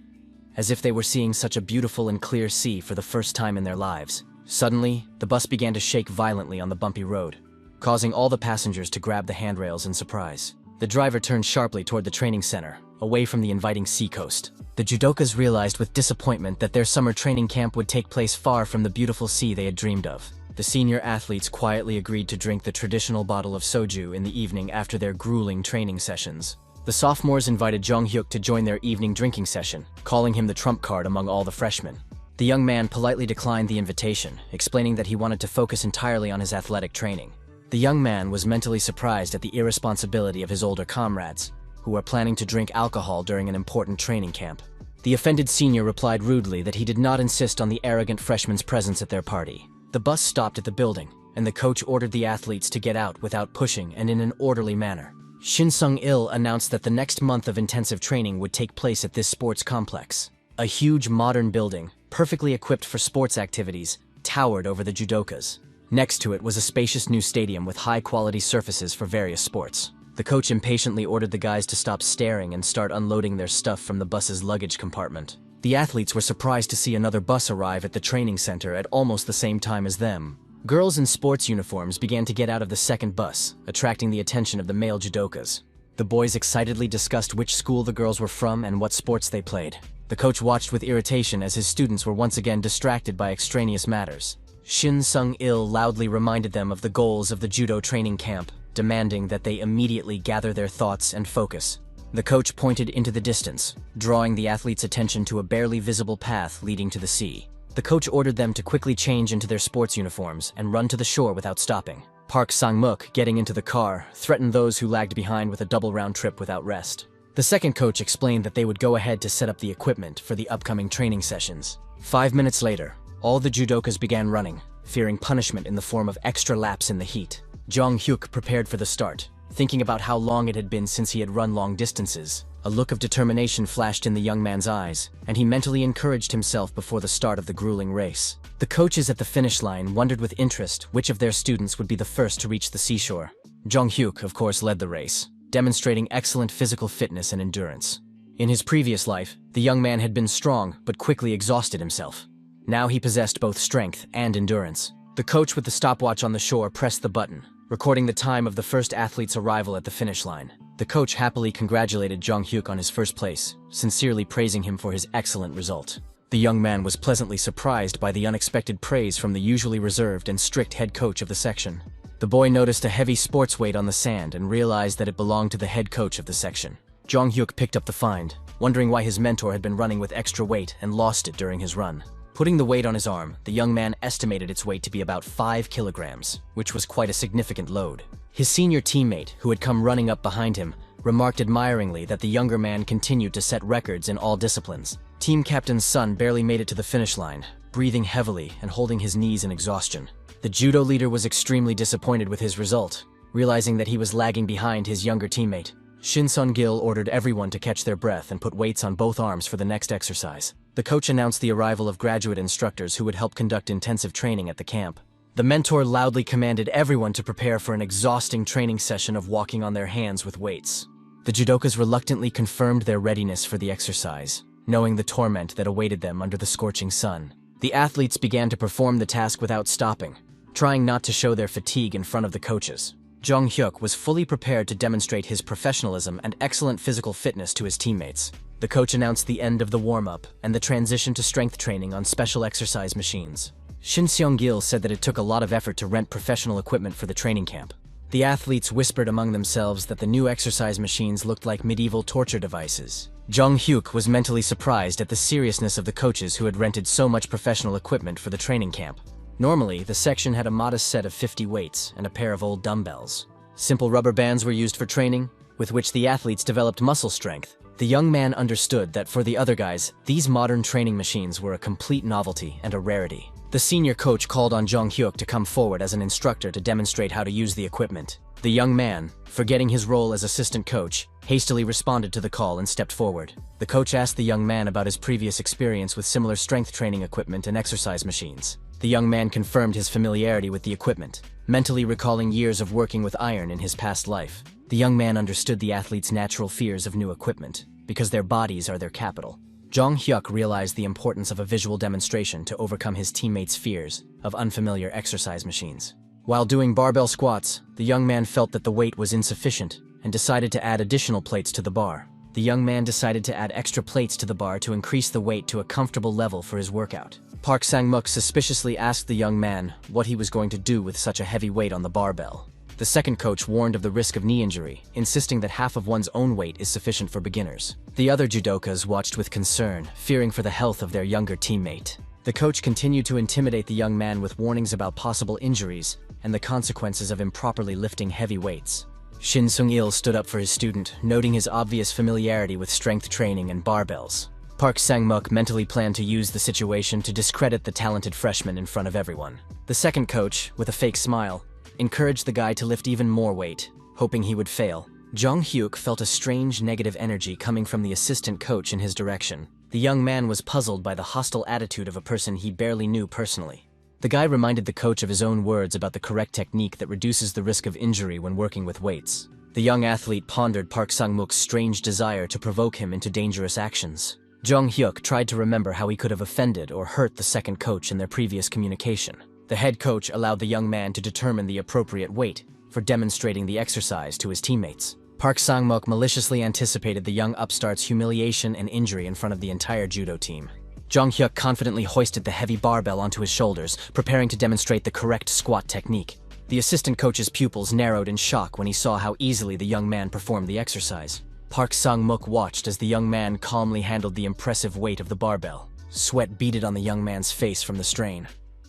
as if they were seeing such a beautiful and clear sea for the first time in their lives. Suddenly, the bus began to shake violently on the bumpy road, causing all the passengers to grab the handrails in surprise. The driver turned sharply toward the training center, away from the inviting seacoast. The judokas realized with disappointment that their summer training camp would take place far from the beautiful sea they had dreamed of. The senior athletes quietly agreed to drink the traditional bottle of soju in the evening after their grueling training sessions. The sophomores invited Jong Hyuk to join their evening drinking session, calling him the trump card among all the freshmen. The young man politely declined the invitation, explaining that he wanted to focus entirely on his athletic training. The young man was mentally surprised at the irresponsibility of his older comrades, who were planning to drink alcohol during an important training camp. The offended senior replied rudely that he did not insist on the arrogant freshman's presence at their party. The bus stopped at the building, and the coach ordered the athletes to get out without pushing and in an orderly manner. Shin Sung-il announced that the next month of intensive training would take place at this sports complex. A huge modern building, perfectly equipped for sports activities, towered over the judokas. Next to it was a spacious new stadium with high-quality surfaces for various sports. The coach impatiently ordered the guys to stop staring and start unloading their stuff from the bus's luggage compartment. The athletes were surprised to see another bus arrive at the training center at almost the same time as them. Girls in sports uniforms began to get out of the second bus, attracting the attention of the male judokas. The boys excitedly discussed which school the girls were from and what sports they played. The coach watched with irritation as his students were once again distracted by extraneous matters. Shin Sung-il loudly reminded them of the goals of the judo training camp, demanding that they immediately gather their thoughts and focus. The coach pointed into the distance, drawing the athletes' attention to a barely visible path leading to the sea. The coach ordered them to quickly change into their sports uniforms and run to the shore without stopping. Park Sang-muk, getting into the car, threatened those who lagged behind with a double round trip without rest. The second coach explained that they would go ahead to set up the equipment for the upcoming training sessions. 5 minutes later, all the judokas began running, fearing punishment in the form of extra laps in the heat. Jong Hyuk prepared for the start, thinking about how long it had been since he had run long distances. A look of determination flashed in the young man's eyes, and he mentally encouraged himself before the start of the grueling race. The coaches at the finish line wondered with interest which of their students would be the first to reach the seashore. Jong Hyuk, of course, led the race, demonstrating excellent physical fitness and endurance. In his previous life, the young man had been strong but quickly exhausted himself. Now he possessed both strength and endurance. The coach with the stopwatch on the shore pressed the button, recording the time of the first athlete's arrival at the finish line. The coach happily congratulated Jong Hyuk on his first place, sincerely praising him for his excellent result. The young man was pleasantly surprised by the unexpected praise from the usually reserved and strict head coach of the section. The boy noticed a heavy sports weight on the sand and realized that it belonged to the head coach of the section. Jong Hyuk picked up the find, wondering why his mentor had been running with extra weight and lost it during his run. Putting the weight on his arm, the young man estimated its weight to be about 5 kilograms, which was quite a significant load. His senior teammate, who had come running up behind him, remarked admiringly that the younger man continued to set records in all disciplines. Team captain's son barely made it to the finish line, breathing heavily and holding his knees in exhaustion. The judo leader was extremely disappointed with his result, realizing that he was lagging behind his younger teammate. Shin Sung-gil ordered everyone to catch their breath and put weights on both arms for the next exercise. The coach announced the arrival of graduate instructors who would help conduct intensive training at the camp. The mentor loudly commanded everyone to prepare for an exhausting training session of walking on their hands with weights. The judokas reluctantly confirmed their readiness for the exercise, knowing the torment that awaited them under the scorching sun. The athletes began to perform the task without stopping, trying not to show their fatigue in front of the coaches. Jong Hyuk was fully prepared to demonstrate his professionalism and excellent physical fitness to his teammates. The coach announced the end of the warm-up and the transition to strength training on special exercise machines. Shin Seong-gil said that it took a lot of effort to rent professional equipment for the training camp. The athletes whispered among themselves that the new exercise machines looked like medieval torture devices. Jong Hyuk was mentally surprised at the seriousness of the coaches who had rented so much professional equipment for the training camp. Normally, the section had a modest set of 50 weights and a pair of old dumbbells. Simple rubber bands were used for training, with which the athletes developed muscle strength. The young man understood that for the other guys, these modern training machines were a complete novelty and a rarity. The senior coach called on Jong Hyuk to come forward as an instructor to demonstrate how to use the equipment. The young man, forgetting his role as assistant coach, hastily responded to the call and stepped forward. The coach asked the young man about his previous experience with similar strength training equipment and exercise machines. The young man confirmed his familiarity with the equipment, mentally recalling years of working with iron in his past life. The young man understood the athletes' natural fears of new equipment, because their bodies are their capital. Jong Hyuk realized the importance of a visual demonstration to overcome his teammates' fears of unfamiliar exercise machines. While doing barbell squats, the young man felt that the weight was insufficient and decided to add additional plates to the bar. The young man decided to add extra plates to the bar to increase the weight to a comfortable level for his workout. Park Sang-muk suspiciously asked the young man what he was going to do with such a heavy weight on the barbell. The second coach warned of the risk of knee injury, insisting that half of one's own weight is sufficient for beginners. The other judokas watched with concern, fearing for the health of their younger teammate. The coach continued to intimidate the young man with warnings about possible injuries and the consequences of improperly lifting heavy weights. Shin Sung-il stood up for his student, noting his obvious familiarity with strength training and barbells. Park Sang-muk mentally planned to use the situation to discredit the talented freshman in front of everyone. The second coach, with a fake smile, encouraged the guy to lift even more weight, hoping he would fail. Jong Hyuk felt a strange negative energy coming from the assistant coach in his direction. The young man was puzzled by the hostile attitude of a person he barely knew personally. The guy reminded the coach of his own words about the correct technique that reduces the risk of injury when working with weights. The young athlete pondered Park Sang-muk's strange desire to provoke him into dangerous actions. Jong Hyuk tried to remember how he could have offended or hurt the second coach in their previous communication. The head coach allowed the young man to determine the appropriate weight for demonstrating the exercise to his teammates. Park Sang-muk maliciously anticipated the young upstart's humiliation and injury in front of the entire judo team. Jong Hyuk confidently hoisted the heavy barbell onto his shoulders, preparing to demonstrate the correct squat technique. The assistant coach's pupils narrowed in shock when he saw how easily the young man performed the exercise. Park Sang-mook watched as the young man calmly handled the impressive weight of the barbell. Sweat beaded on the young man's face from the strain,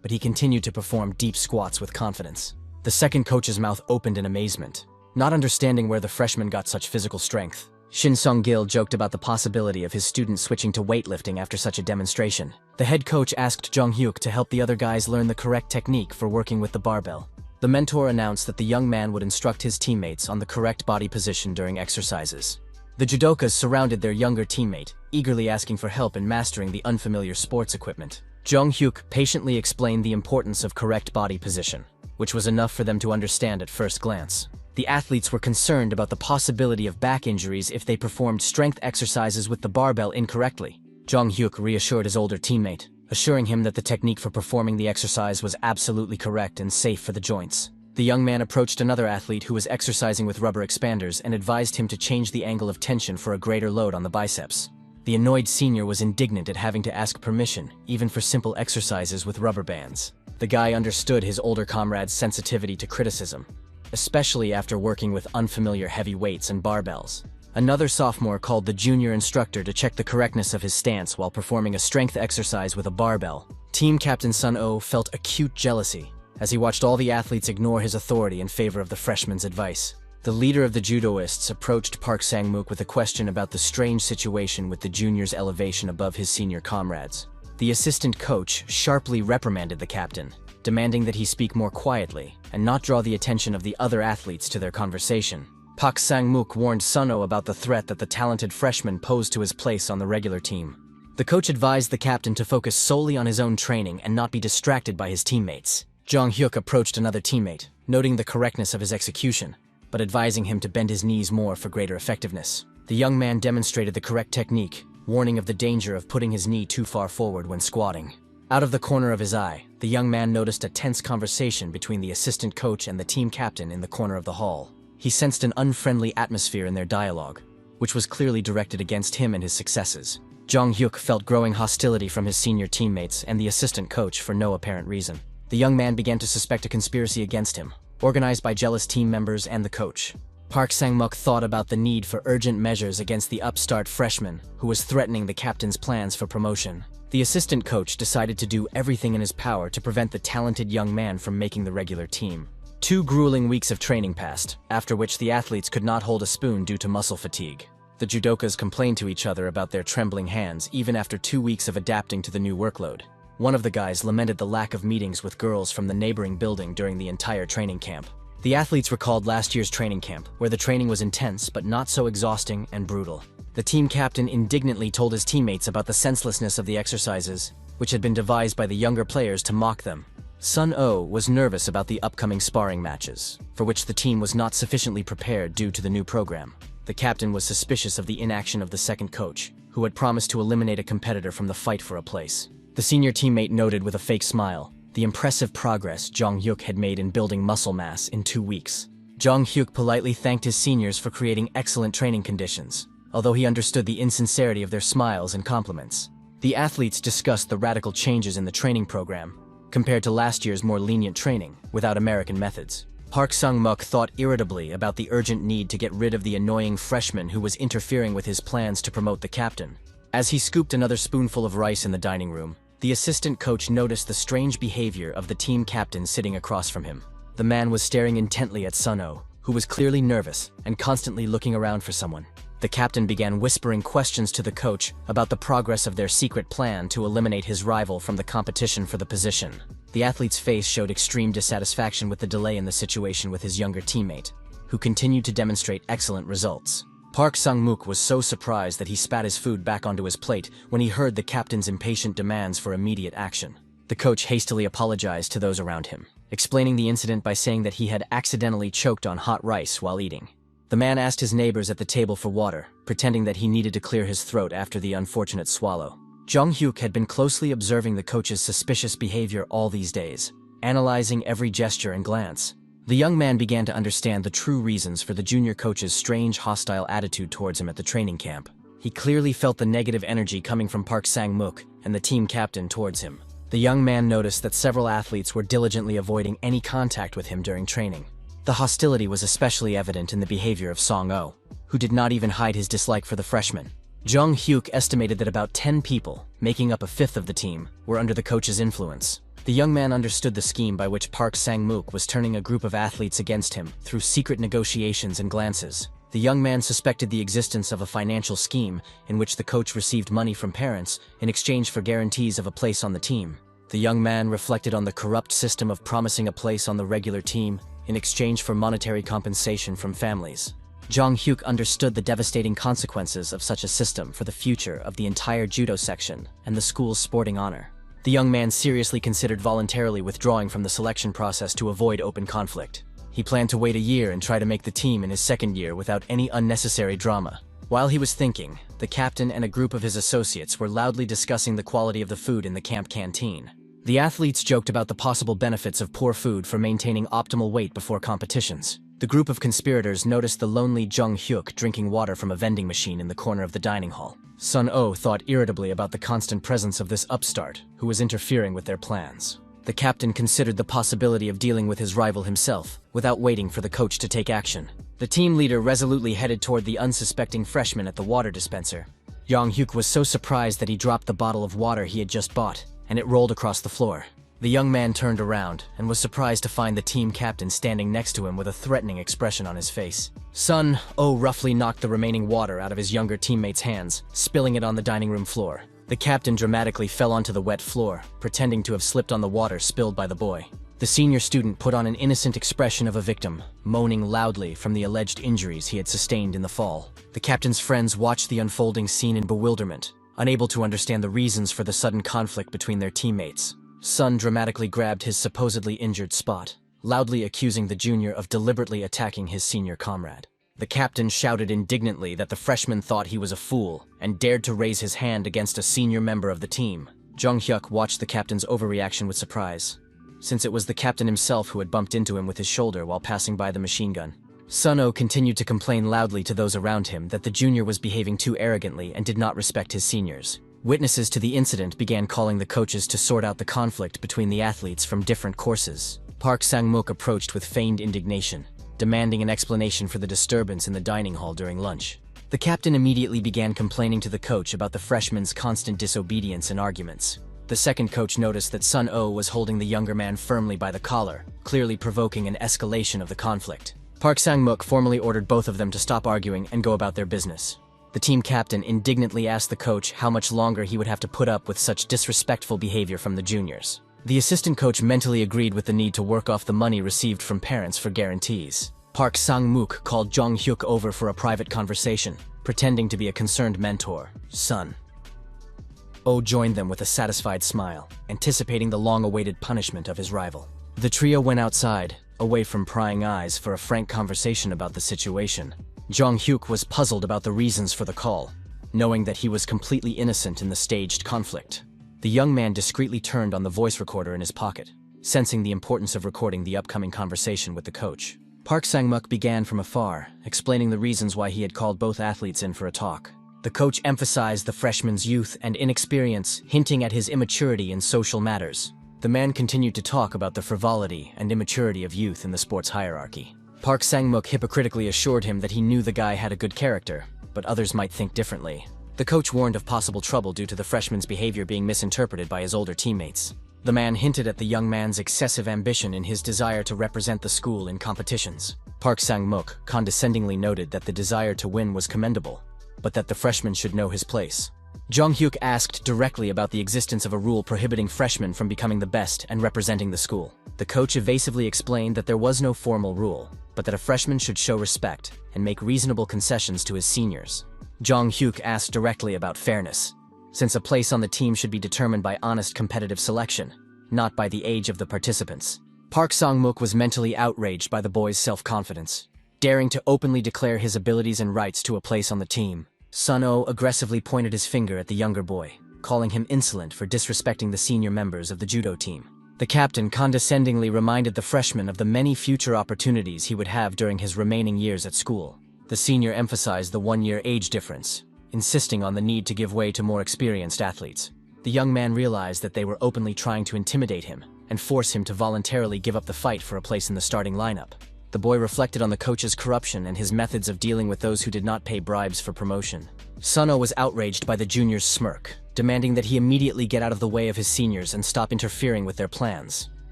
but he continued to perform deep squats with confidence. The second coach's mouth opened in amazement, not understanding where the freshman got such physical strength. Shin Sung-gil joked about the possibility of his student switching to weightlifting after such a demonstration. The head coach asked Jong Hyuk to help the other guys learn the correct technique for working with the barbell. The mentor announced that the young man would instruct his teammates on the correct body position during exercises. The judokas surrounded their younger teammate, eagerly asking for help in mastering the unfamiliar sports equipment. Jong Hyuk patiently explained the importance of correct body position, which was enough for them to understand at first glance. The athletes were concerned about the possibility of back injuries if they performed strength exercises with the barbell incorrectly. Jong Hyuk reassured his older teammate, assuring him that the technique for performing the exercise was absolutely correct and safe for the joints. The young man approached another athlete who was exercising with rubber expanders and advised him to change the angle of tension for a greater load on the biceps. The annoyed senior was indignant at having to ask permission, even for simple exercises with rubber bands. The guy understood his older comrade's sensitivity to criticism, especially after working with unfamiliar heavy weights and barbells. Another sophomore called the junior instructor to check the correctness of his stance while performing a strength exercise with a barbell. Team captain Sun-oh felt acute jealousy as he watched all the athletes ignore his authority in favor of the freshman's advice. The leader of the judoists approached Park Sang-mook with a question about the strange situation with the junior's elevation above his senior comrades. The assistant coach sharply reprimanded the captain, demanding that he speak more quietly and not draw the attention of the other athletes to their conversation. Park Sang-mook warned Sun-oh about the threat that the talented freshman posed to his place on the regular team. The coach advised the captain to focus solely on his own training and not be distracted by his teammates. Jong Hyuk approached another teammate, noting the correctness of his execution, but advising him to bend his knees more for greater effectiveness. The young man demonstrated the correct technique, warning of the danger of putting his knee too far forward when squatting. Out of the corner of his eye, the young man noticed a tense conversation between the assistant coach and the team captain in the corner of the hall. He sensed an unfriendly atmosphere in their dialogue, which was clearly directed against him and his successes. Jong Hyuk felt growing hostility from his senior teammates and the assistant coach for no apparent reason. The young man began to suspect a conspiracy against him, organized by jealous team members and the coach. Park Sang-mook thought about the need for urgent measures against the upstart freshman who was threatening the captain's plans for promotion. The assistant coach decided to do everything in his power to prevent the talented young man from making the regular team. 2 grueling weeks of training passed, after which the athletes could not hold a spoon due to muscle fatigue. The judokas complained to each other about their trembling hands even after 2 weeks of adapting to the new workload. One of the guys lamented the lack of meetings with girls from the neighboring building during the entire training camp. The athletes recalled last year's training camp, where the training was intense but not so exhausting and brutal. The team captain indignantly told his teammates about the senselessness of the exercises, which had been devised by the younger players to mock them. Sun-oh was nervous about the upcoming sparring matches, for which the team was not sufficiently prepared due to the new program. The captain was suspicious of the inaction of the second coach, who had promised to eliminate a competitor from the fight for a place. The senior teammate noted with a fake smile the impressive progress Jong Hyuk had made in building muscle mass in 2 weeks. Jong Hyuk politely thanked his seniors for creating excellent training conditions, although he understood the insincerity of their smiles and compliments. The athletes discussed the radical changes in the training program, compared to last year's more lenient training, without American methods. Park Sang-mook thought irritably about the urgent need to get rid of the annoying freshman who was interfering with his plans to promote the captain. As he scooped another spoonful of rice in the dining room, the assistant coach noticed the strange behavior of the team captain sitting across from him. The man was staring intently at Sun-oh, who was clearly nervous and constantly looking around for someone. The captain began whispering questions to the coach about the progress of their secret plan to eliminate his rival from the competition for the position. The athlete's face showed extreme dissatisfaction with the delay in the situation with his younger teammate, who continued to demonstrate excellent results. Park Sang-mook was so surprised that he spat his food back onto his plate when he heard the captain's impatient demands for immediate action. The coach hastily apologized to those around him, explaining the incident by saying that he had accidentally choked on hot rice while eating. The man asked his neighbors at the table for water, pretending that he needed to clear his throat after the unfortunate swallow. Jong Hyuk had been closely observing the coach's suspicious behavior all these days, analyzing every gesture and glance. The young man began to understand the true reasons for the junior coach's strange hostile attitude towards him at the training camp. He clearly felt the negative energy coming from Park Sang-mook and the team captain towards him. The young man noticed that several athletes were diligently avoiding any contact with him during training. The hostility was especially evident in the behavior of Song-oh, who did not even hide his dislike for the freshman. Jung Hyuk estimated that about 10 people, making up a fifth of the team, were under the coach's influence. The young man understood the scheme by which Park Sang-mook was turning a group of athletes against him through secret negotiations and glances. The young man suspected the existence of a financial scheme in which the coach received money from parents in exchange for guarantees of a place on the team. The young man reflected on the corrupt system of promising a place on the regular team in exchange for monetary compensation from families. Jung Hyuk understood the devastating consequences of such a system for the future of the entire judo section and the school's sporting honor. The young man seriously considered voluntarily withdrawing from the selection process to avoid open conflict. He planned to wait a year and try to make the team in his second year without any unnecessary drama. While he was thinking, the captain and a group of his associates were loudly discussing the quality of the food in the camp canteen. The athletes joked about the possible benefits of poor food for maintaining optimal weight before competitions. The group of conspirators noticed the lonely Jung Hyuk drinking water from a vending machine in the corner of the dining hall. Sun-oh thought irritably about the constant presence of this upstart, who was interfering with their plans. The captain considered the possibility of dealing with his rival himself, without waiting for the coach to take action. The team leader resolutely headed toward the unsuspecting freshman at the water dispenser. Jung Hyuk was so surprised that he dropped the bottle of water he had just bought, and it rolled across the floor. The young man turned around and was surprised to find the team captain standing next to him with a threatening expression on his face. Sun-oh roughly knocked the remaining water out of his younger teammate's hands, spilling it on the dining room floor. The captain dramatically fell onto the wet floor, pretending to have slipped on the water spilled by the boy. The senior student put on an innocent expression of a victim, moaning loudly from the alleged injuries he had sustained in the fall. The captain's friends watched the unfolding scene in bewilderment, unable to understand the reasons for the sudden conflict between their teammates. Sun dramatically grabbed his supposedly injured spot, loudly accusing the junior of deliberately attacking his senior comrade. The captain shouted indignantly that the freshman thought he was a fool and dared to raise his hand against a senior member of the team. Jung Hyuk watched the captain's overreaction with surprise, since it was the captain himself who had bumped into him with his shoulder while passing by the machine gun. Sun-oh continued to complain loudly to those around him that the junior was behaving too arrogantly and did not respect his seniors. Witnesses to the incident began calling the coaches to sort out the conflict between the athletes from different courses. Park Sang-mook approached with feigned indignation, demanding an explanation for the disturbance in the dining hall during lunch. The captain immediately began complaining to the coach about the freshman's constant disobedience and arguments. The second coach noticed that Sun-oh was holding the younger man firmly by the collar, clearly provoking an escalation of the conflict. Park Sang-mook formally ordered both of them to stop arguing and go about their business. The team captain indignantly asked the coach how much longer he would have to put up with such disrespectful behavior from the juniors. The assistant coach mentally agreed with the need to work off the money received from parents for guarantees. Park Sang-mook called Jung Hyuk over for a private conversation, pretending to be a concerned mentor. Sun-oh joined them with a satisfied smile, anticipating the long-awaited punishment of his rival. The trio went outside, away from prying eyes, for a frank conversation about the situation. Jung Hyuk was puzzled about the reasons for the call, knowing that he was completely innocent in the staged conflict. The young man discreetly turned on the voice recorder in his pocket, sensing the importance of recording the upcoming conversation with the coach. Park Sang-mook began from afar, explaining the reasons why he had called both athletes in for a talk. The coach emphasized the freshman's youth and inexperience, hinting at his immaturity in social matters. The man continued to talk about the frivolity and immaturity of youth in the sports hierarchy. Park Sang-mook hypocritically assured him that he knew the guy had a good character, but others might think differently. The coach warned of possible trouble due to the freshman's behavior being misinterpreted by his older teammates. The man hinted at the young man's excessive ambition in his desire to represent the school in competitions. Park Sang-mook condescendingly noted that the desire to win was commendable, but that the freshman should know his place. Jung Hyuk asked directly about the existence of a rule prohibiting freshmen from becoming the best and representing the school. The coach evasively explained that there was no formal rule, but that a freshman should show respect and make reasonable concessions to his seniors. Jung Hyuk asked directly about fairness, since a place on the team should be determined by honest competitive selection, not by the age of the participants. Park Sang-mook was mentally outraged by the boy's self-confidence, daring to openly declare his abilities and rights to a place on the team. Sun-oh aggressively pointed his finger at the younger boy, calling him insolent for disrespecting the senior members of the judo team. The captain condescendingly reminded the freshman of the many future opportunities he would have during his remaining years at school. The senior emphasized the 1-year age difference, insisting on the need to give way to more experienced athletes. The young man realized that they were openly trying to intimidate him and force him to voluntarily give up the fight for a place in the starting lineup. The boy reflected on the coach's corruption and his methods of dealing with those who did not pay bribes for promotion. Sun-Oh was outraged by the junior's smirk, demanding that he immediately get out of the way of his seniors and stop interfering with their plans.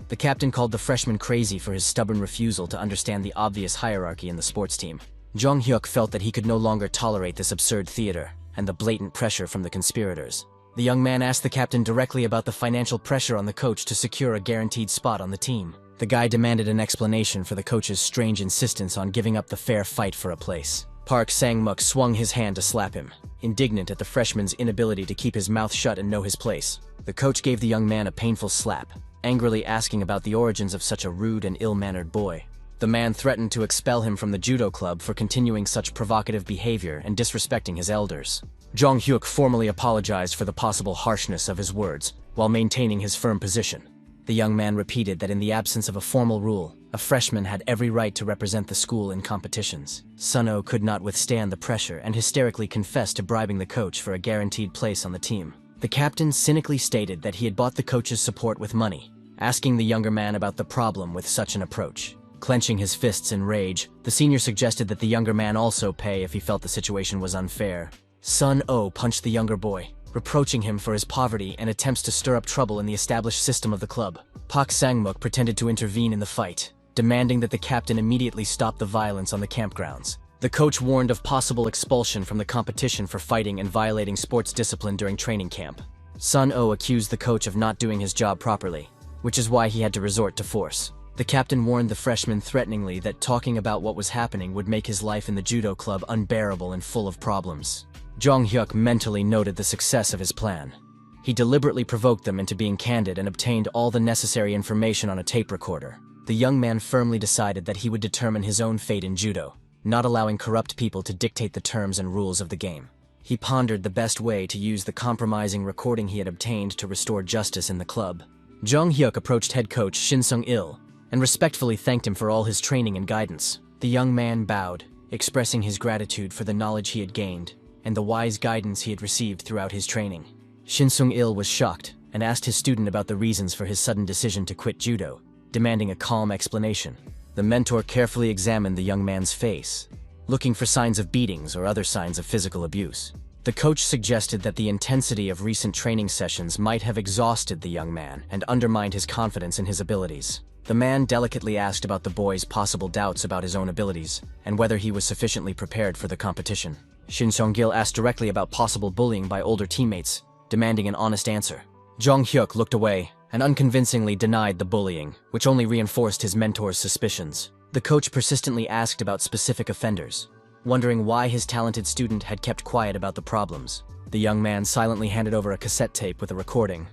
The captain called the freshman crazy for his stubborn refusal to understand the obvious hierarchy in the sports team. Jong Hyuk felt that he could no longer tolerate this absurd theater and the blatant pressure from the conspirators. The young man asked the captain directly about the financial pressure on the coach to secure a guaranteed spot on the team. The guy demanded an explanation for the coach's strange insistence on giving up the fair fight for a place. Park Sang-muk swung his hand to slap him, indignant at the freshman's inability to keep his mouth shut and know his place. The coach gave the young man a painful slap, angrily asking about the origins of such a rude and ill-mannered boy. The man threatened to expel him from the judo club for continuing such provocative behavior and disrespecting his elders. Jong Hyuk formally apologized for the possible harshness of his words, while maintaining his firm position. The young man repeated that in the absence of a formal rule, a freshman had every right to represent the school in competitions. Sun-Oh could not withstand the pressure and hysterically confessed to bribing the coach for a guaranteed place on the team. The captain cynically stated that he had bought the coach's support with money, asking the younger man about the problem with such an approach. Clenching his fists in rage, the senior suggested that the younger man also pay if he felt the situation was unfair. Sun-Oh punched the younger boy, reproaching him for his poverty and attempts to stir up trouble in the established system of the club. Park Sang-muk pretended to intervene in the fight, demanding that the captain immediately stop the violence on the campgrounds. The coach warned of possible expulsion from the competition for fighting and violating sports discipline during training camp. Sun-Oh accused the coach of not doing his job properly, which is why he had to resort to force. The captain warned the freshman threateningly that talking about what was happening would make his life in the judo club unbearable and full of problems. Jong Hyuk mentally noted the success of his plan. He deliberately provoked them into being candid and obtained all the necessary information on a tape recorder. The young man firmly decided that he would determine his own fate in judo, not allowing corrupt people to dictate the terms and rules of the game. He pondered the best way to use the compromising recording he had obtained to restore justice in the club. Jong Hyuk approached head coach Shin Sung-il and respectfully thanked him for all his training and guidance. The young man bowed, expressing his gratitude for the knowledge he had gained and the wise guidance he had received throughout his training. Shin Sung-il was shocked and asked his student about the reasons for his sudden decision to quit judo, demanding a calm explanation. The mentor carefully examined the young man's face, looking for signs of beatings or other signs of physical abuse. The coach suggested that the intensity of recent training sessions might have exhausted the young man and undermined his confidence in his abilities. The man delicately asked about the boy's possible doubts about his own abilities and whether he was sufficiently prepared for the competition. Shin Sung-il asked directly about possible bullying by older teammates, demanding an honest answer. Jong Hyuk looked away and unconvincingly denied the bullying, which only reinforced his mentor's suspicions. The coach persistently asked about specific offenders, wondering why his talented student had kept quiet about the problems. The young man silently handed over a cassette tape with a recording,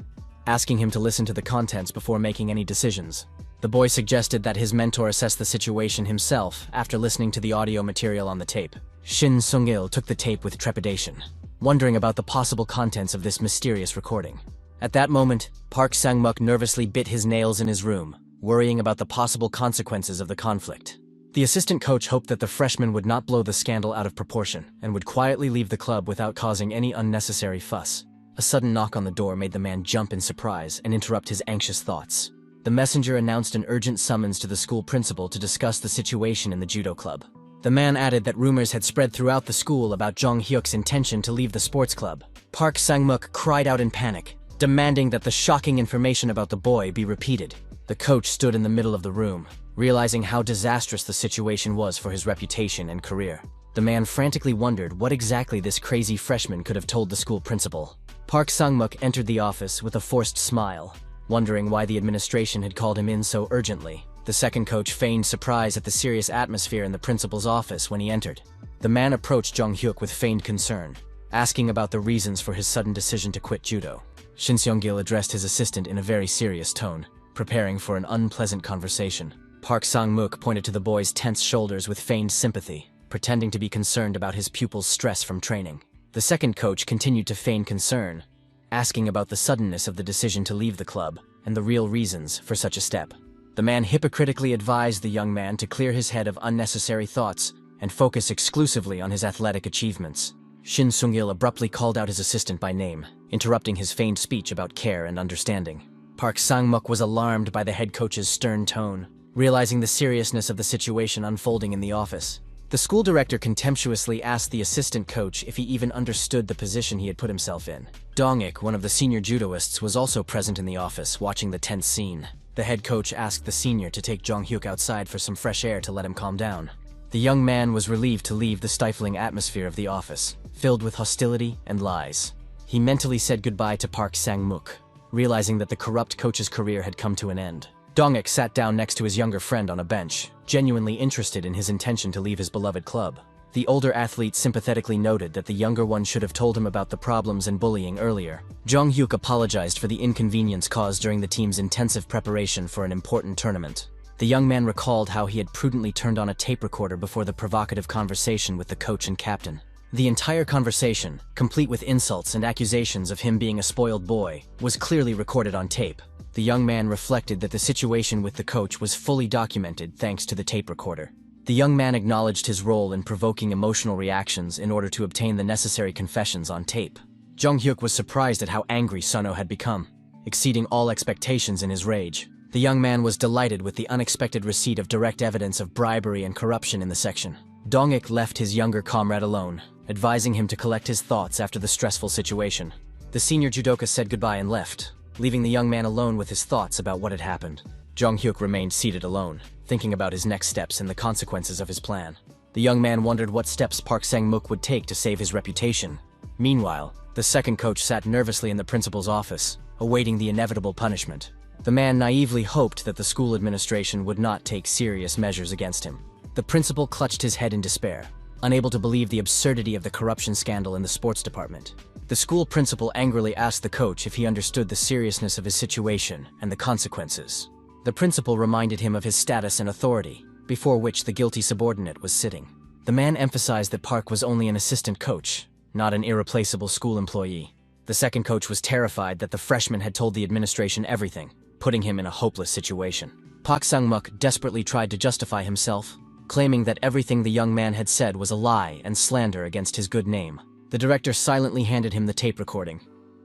asking him to listen to the contents before making any decisions. The boy suggested that his mentor assess the situation himself after listening to the audio material on the tape. Shin Sung-il took the tape with trepidation, wondering about the possible contents of this mysterious recording. At that moment, Park Sang-muk nervously bit his nails in his room, worrying about the possible consequences of the conflict. The assistant coach hoped that the freshman would not blow the scandal out of proportion and would quietly leave the club without causing any unnecessary fuss. A sudden knock on the door made the man jump in surprise and interrupt his anxious thoughts. The messenger announced an urgent summons to the school principal to discuss the situation in the judo club. The man added that rumors had spread throughout the school about Jong Hyuk's intention to leave the sports club. Park Sang-muk cried out in panic, demanding that the shocking information about the boy be repeated. The coach stood in the middle of the room, realizing how disastrous the situation was for his reputation and career. The man frantically wondered what exactly this crazy freshman could have told the school principal. Park Sang-muk entered the office with a forced smile, wondering why the administration had called him in so urgently. The second coach feigned surprise at the serious atmosphere in the principal's office when he entered. The man approached Jong Hyuk with feigned concern, asking about the reasons for his sudden decision to quit judo. Shin Seong-gil addressed his assistant in a very serious tone, preparing for an unpleasant conversation. Park Sang-muk pointed to the boy's tense shoulders with feigned sympathy, pretending to be concerned about his pupil's stress from training. The second coach continued to feign concern, asking about the suddenness of the decision to leave the club and the real reasons for such a step. The man hypocritically advised the young man to clear his head of unnecessary thoughts and focus exclusively on his athletic achievements. Shin Sung-il abruptly called out his assistant by name, interrupting his feigned speech about care and understanding. Park Sang-muk was alarmed by the head coach's stern tone, realizing the seriousness of the situation unfolding in the office. The school director contemptuously asked the assistant coach if he even understood the position he had put himself in. Dong-ik, one of the senior judoists, was also present in the office, watching the tense scene. The head coach asked the senior to take Jong-hyuk outside for some fresh air to let him calm down. The young man was relieved to leave the stifling atmosphere of the office, filled with hostility and lies. He mentally said goodbye to Park Sang-muk, realizing that the corrupt coach's career had come to an end. Dong-ik sat down next to his younger friend on a bench, genuinely interested in his intention to leave his beloved club. The older athlete sympathetically noted that the younger one should have told him about the problems and bullying earlier. Jong-hyuk apologized for the inconvenience caused during the team's intensive preparation for an important tournament. The young man recalled how he had prudently turned on a tape recorder before the provocative conversation with the coach and captain. The entire conversation, complete with insults and accusations of him being a spoiled boy, was clearly recorded on tape. The young man reflected that the situation with the coach was fully documented thanks to the tape recorder. The young man acknowledged his role in provoking emotional reactions in order to obtain the necessary confessions on tape. Jong-hyuk was surprised at how angry Suno had become, exceeding all expectations in his rage. The young man was delighted with the unexpected receipt of direct evidence of bribery and corruption in the section. Dong-ik left his younger comrade alone, advising him to collect his thoughts after the stressful situation. The senior judoka said goodbye and left, leaving the young man alone with his thoughts about what had happened. Jong-hyuk remained seated alone, thinking about his next steps and the consequences of his plan. The young man wondered what steps Park Sang-muk would take to save his reputation. Meanwhile, the second coach sat nervously in the principal's office, awaiting the inevitable punishment. The man naively hoped that the school administration would not take serious measures against him. The principal clutched his head in despair, unable to believe the absurdity of the corruption scandal in the sports department. The school principal angrily asked the coach if he understood the seriousness of his situation and the consequences. The principal reminded him of his status and authority, before which the guilty subordinate was sitting. The man emphasized that Park was only an assistant coach, not an irreplaceable school employee. The second coach was terrified that the freshman had told the administration everything, putting him in a hopeless situation. Park Sang-muk desperately tried to justify himself, claiming that everything the young man had said was a lie and slander against his good name. The director silently handed him the tape recording,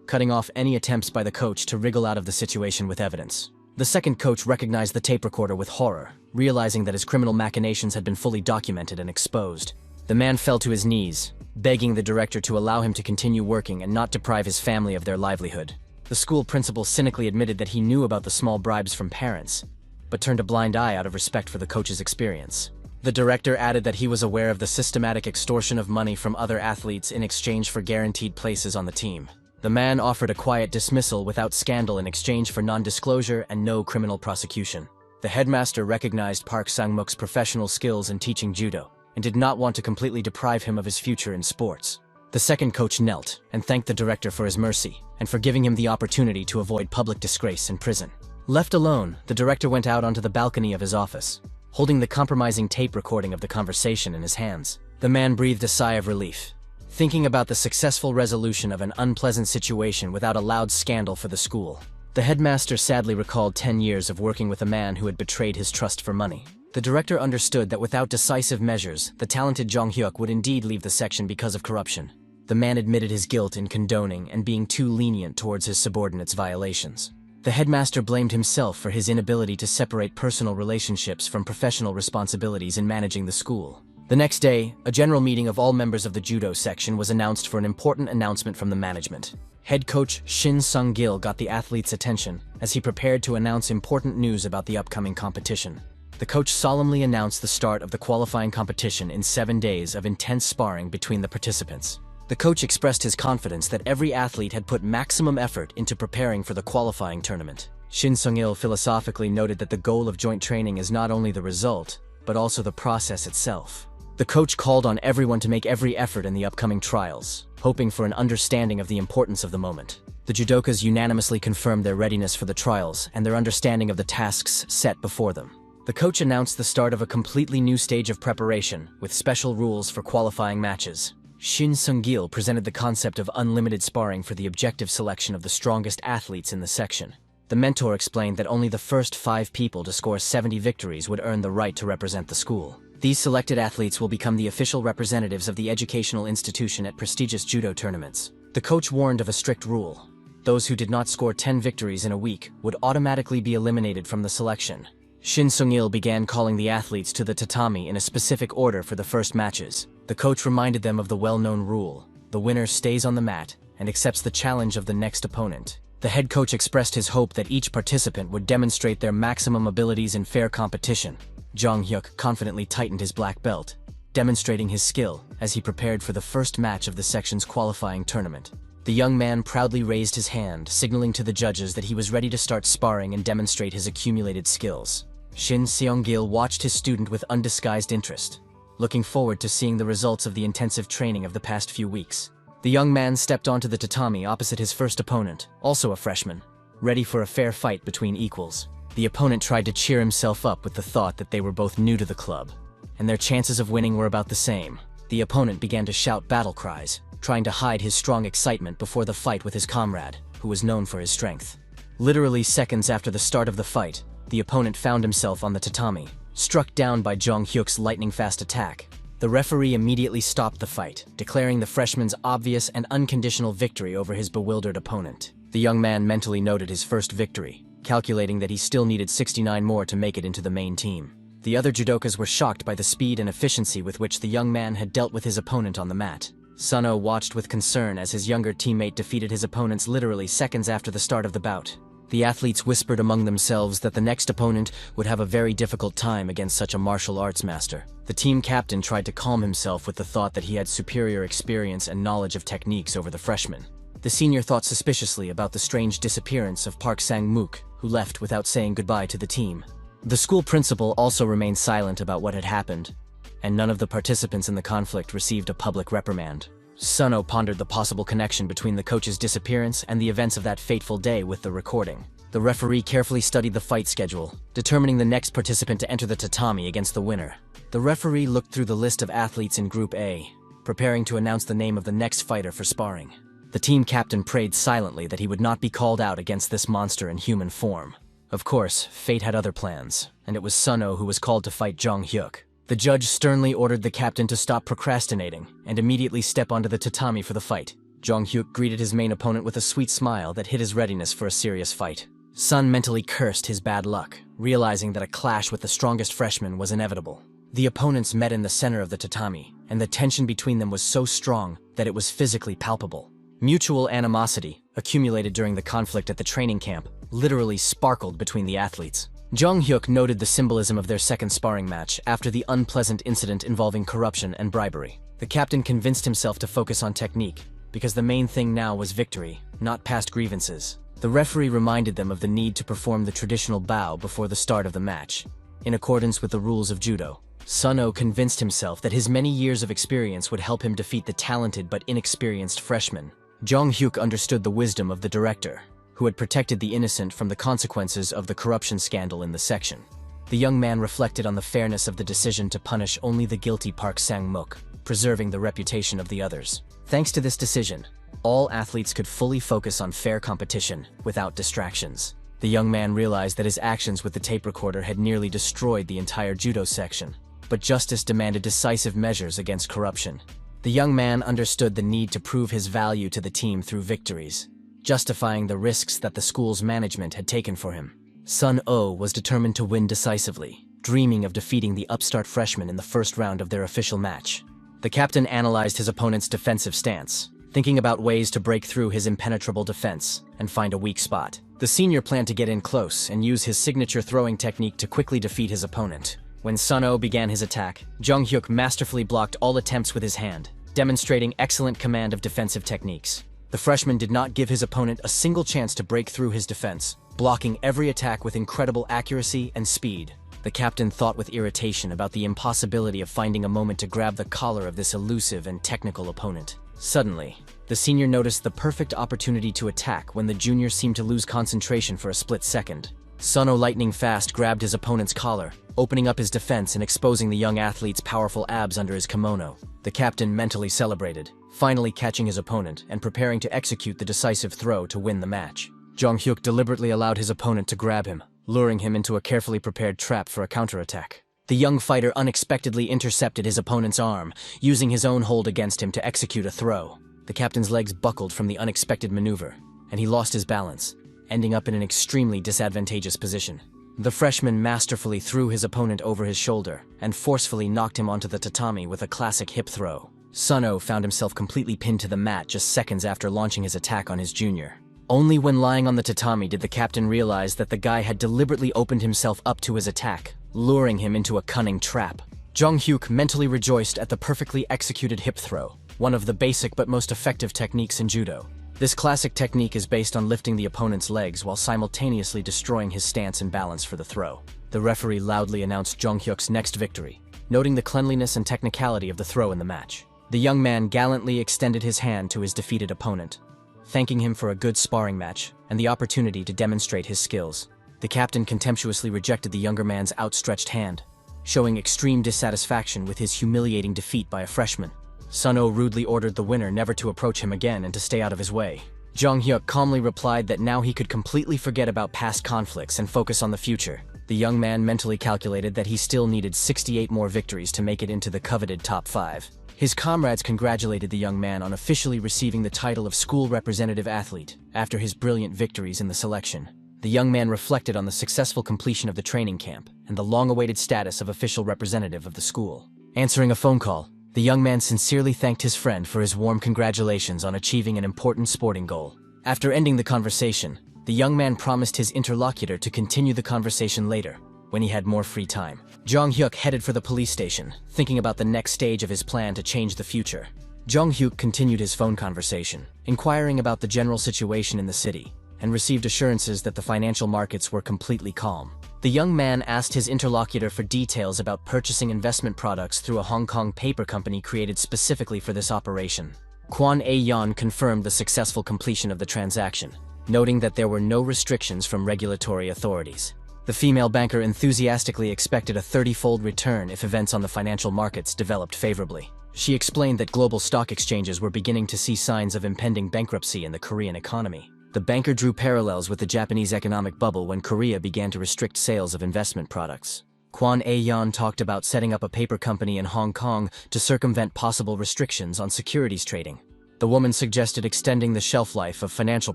cutting off any attempts by the coach to wriggle out of the situation with evidence. The second coach recognized the tape recorder with horror, realizing that his criminal machinations had been fully documented and exposed. The man fell to his knees, begging the director to allow him to continue working and not deprive his family of their livelihood. The school principal cynically admitted that he knew about the small bribes from parents, but turned a blind eye out of respect for the coach's experience. The director added that he was aware of the systematic extortion of money from other athletes in exchange for guaranteed places on the team. The man offered a quiet dismissal without scandal in exchange for non-disclosure and no criminal prosecution. The headmaster recognized Park Sang-muk's professional skills in teaching judo and did not want to completely deprive him of his future in sports. The second coach knelt and thanked the director for his mercy and for giving him the opportunity to avoid public disgrace and prison. Left alone, the director went out onto the balcony of his office, holding the compromising tape recording of the conversation in his hands. The man breathed a sigh of relief, thinking about the successful resolution of an unpleasant situation without a loud scandal for the school. The headmaster sadly recalled 10 years of working with a man who had betrayed his trust for money. The director understood that without decisive measures, the talented Jong-hyuk would indeed leave the section because of corruption. The man admitted his guilt in condoning and being too lenient towards his subordinates' violations. The headmaster blamed himself for his inability to separate personal relationships from professional responsibilities in managing the school. The next day, a general meeting of all members of the judo section was announced for an important announcement from the management. Head coach Shin Sung-gil got the athletes' attention as he prepared to announce important news about the upcoming competition. The coach solemnly announced the start of the qualifying competition in 7 days of intense sparring between the participants. The coach expressed his confidence that every athlete had put maximum effort into preparing for the qualifying tournament. Shin Sung-il philosophically noted that the goal of joint training is not only the result, but also the process itself. The coach called on everyone to make every effort in the upcoming trials, hoping for an understanding of the importance of the moment. The judokas unanimously confirmed their readiness for the trials and their understanding of the tasks set before them. The coach announced the start of a completely new stage of preparation, with special rules for qualifying matches. Shin Sung-gil presented the concept of unlimited sparring for the objective selection of the strongest athletes in the section. The mentor explained that only the first 5 people to score 70 victories would earn the right to represent the school. These selected athletes will become the official representatives of the educational institution at prestigious judo tournaments. The coach warned of a strict rule. Those who did not score 10 victories in a week would automatically be eliminated from the selection. Shin Sung-il began calling the athletes to the tatami in a specific order for the first matches. The coach reminded them of the well-known rule: the winner stays on the mat and accepts the challenge of the next opponent. The head coach expressed his hope that each participant would demonstrate their maximum abilities in fair competition. Jong Hyuk confidently tightened his black belt, demonstrating his skill as he prepared for the first match of the section's qualifying tournament. The young man proudly raised his hand, signaling to the judges that he was ready to start sparring and demonstrate his accumulated skills. Shin Seong-gil watched his student with undisguised interest, looking forward to seeing the results of the intensive training of the past few weeks. The young man stepped onto the tatami opposite his first opponent, also a freshman, ready for a fair fight between equals. The opponent tried to cheer himself up with the thought that they were both new to the club, and their chances of winning were about the same. The opponent began to shout battle cries, trying to hide his strong excitement before the fight with his comrade, who was known for his strength. Literally seconds after the start of the fight, the opponent found himself on the tatami, struck down by Jong Hyuk's lightning-fast attack. The referee immediately stopped the fight, declaring the freshman's obvious and unconditional victory over his bewildered opponent. The young man mentally noted his first victory, calculating that he still needed 69 more to make it into the main team. The other judokas were shocked by the speed and efficiency with which the young man had dealt with his opponent on the mat. Sun-oh watched with concern as his younger teammate defeated his opponents literally seconds after the start of the bout. The athletes whispered among themselves that the next opponent would have a very difficult time against such a martial arts master. The team captain tried to calm himself with the thought that he had superior experience and knowledge of techniques over the freshman. The senior thought suspiciously about the strange disappearance of Park Sang-mook, who left without saying goodbye to the team. The school principal also remained silent about what had happened, and none of the participants in the conflict received a public reprimand. Sun-oh pondered the possible connection between the coach's disappearance and the events of that fateful day with the recording. The referee carefully studied the fight schedule, determining the next participant to enter the tatami against the winner. The referee looked through the list of athletes in Group A, preparing to announce the name of the next fighter for sparring. The team captain prayed silently that he would not be called out against this monster in human form. Of course, fate had other plans, and it was Sun-oh who was called to fight Jong Hyuk. The judge sternly ordered the captain to stop procrastinating and immediately step onto the tatami for the fight. Jong Hyuk greeted his main opponent with a sweet smile that hid his readiness for a serious fight. Sun mentally cursed his bad luck, realizing that a clash with the strongest freshman was inevitable. The opponents met in the center of the tatami, and the tension between them was so strong that it was physically palpable. Mutual animosity, accumulated during the conflict at the training camp, literally sparkled between the athletes. Jong Hyuk noted the symbolism of their second sparring match after the unpleasant incident involving corruption and bribery. The captain convinced himself to focus on technique, because the main thing now was victory, not past grievances. The referee reminded them of the need to perform the traditional bow before the start of the match. In accordance with the rules of judo, Sun-oh convinced himself that his many years of experience would help him defeat the talented but inexperienced freshman. Jong Hyuk understood the wisdom of the director, who had protected the innocent from the consequences of the corruption scandal in the section. The young man reflected on the fairness of the decision to punish only the guilty Park Sang-mook, preserving the reputation of the others. Thanks to this decision, all athletes could fully focus on fair competition without distractions. The young man realized that his actions with the tape recorder had nearly destroyed the entire judo section, but justice demanded decisive measures against corruption. The young man understood the need to prove his value to the team through victories, justifying the risks that the school's management had taken for him. Sun-oh was determined to win decisively, dreaming of defeating the upstart freshman in the first round of their official match. The captain analyzed his opponent's defensive stance, thinking about ways to break through his impenetrable defense and find a weak spot. The senior planned to get in close and use his signature throwing technique to quickly defeat his opponent. When Sun-oh began his attack, Jong Hyuk masterfully blocked all attempts with his hand, demonstrating excellent command of defensive techniques. The freshman did not give his opponent a single chance to break through his defense, blocking every attack with incredible accuracy and speed. The captain thought with irritation about the impossibility of finding a moment to grab the collar of this elusive and technical opponent. Suddenly, the senior noticed the perfect opportunity to attack when the junior seemed to lose concentration for a split second. Sun-oh lightning fast grabbed his opponent's collar, opening up his defense and exposing the young athlete's powerful abs under his kimono. The captain mentally celebrated, finally catching his opponent and preparing to execute the decisive throw to win the match. Jong Hyuk deliberately allowed his opponent to grab him, luring him into a carefully prepared trap for a counterattack. The young fighter unexpectedly intercepted his opponent's arm, using his own hold against him to execute a throw. The captain's legs buckled from the unexpected maneuver, and he lost his balance, ending up in an extremely disadvantageous position. The freshman masterfully threw his opponent over his shoulder and forcefully knocked him onto the tatami with a classic hip throw. Suno found himself completely pinned to the mat just seconds after launching his attack on his junior. Only when lying on the tatami did the captain realize that the guy had deliberately opened himself up to his attack, luring him into a cunning trap. Jong Hyuk mentally rejoiced at the perfectly executed hip throw, one of the basic but most effective techniques in judo. This classic technique is based on lifting the opponent's legs while simultaneously destroying his stance and balance for the throw. The referee loudly announced Jong Hyuk's next victory, noting the cleanliness and technicality of the throw in the match. The young man gallantly extended his hand to his defeated opponent, thanking him for a good sparring match and the opportunity to demonstrate his skills. The captain contemptuously rejected the younger man's outstretched hand, showing extreme dissatisfaction with his humiliating defeat by a freshman. Suno rudely ordered the winner never to approach him again and to stay out of his way. Jong Hyuk calmly replied that now he could completely forget about past conflicts and focus on the future. The young man mentally calculated that he still needed 68 more victories to make it into the coveted top 5. His comrades congratulated the young man on officially receiving the title of school representative athlete after his brilliant victories in the selection. The young man reflected on the successful completion of the training camp and the long-awaited status of official representative of the school. Answering a phone call, the young man sincerely thanked his friend for his warm congratulations on achieving an important sporting goal. After ending the conversation, the young man promised his interlocutor to continue the conversation later, when he had more free time. Jong Hyuk headed for the police station, thinking about the next stage of his plan to change the future. Jong Hyuk continued his phone conversation, inquiring about the general situation in the city, and received assurances that the financial markets were completely calm. The young man asked his interlocutor for details about purchasing investment products through a Hong Kong paper company created specifically for this operation. Kwon A-yeon confirmed the successful completion of the transaction, noting that there were no restrictions from regulatory authorities. The female banker enthusiastically expected a 30-fold return if events on the financial markets developed favorably. She explained that global stock exchanges were beginning to see signs of impending bankruptcy in the Korean economy. The banker drew parallels with the Japanese economic bubble when Korea began to restrict sales of investment products. Kwon A-yeon talked about setting up a paper company in Hong Kong to circumvent possible restrictions on securities trading. The woman suggested extending the shelf life of financial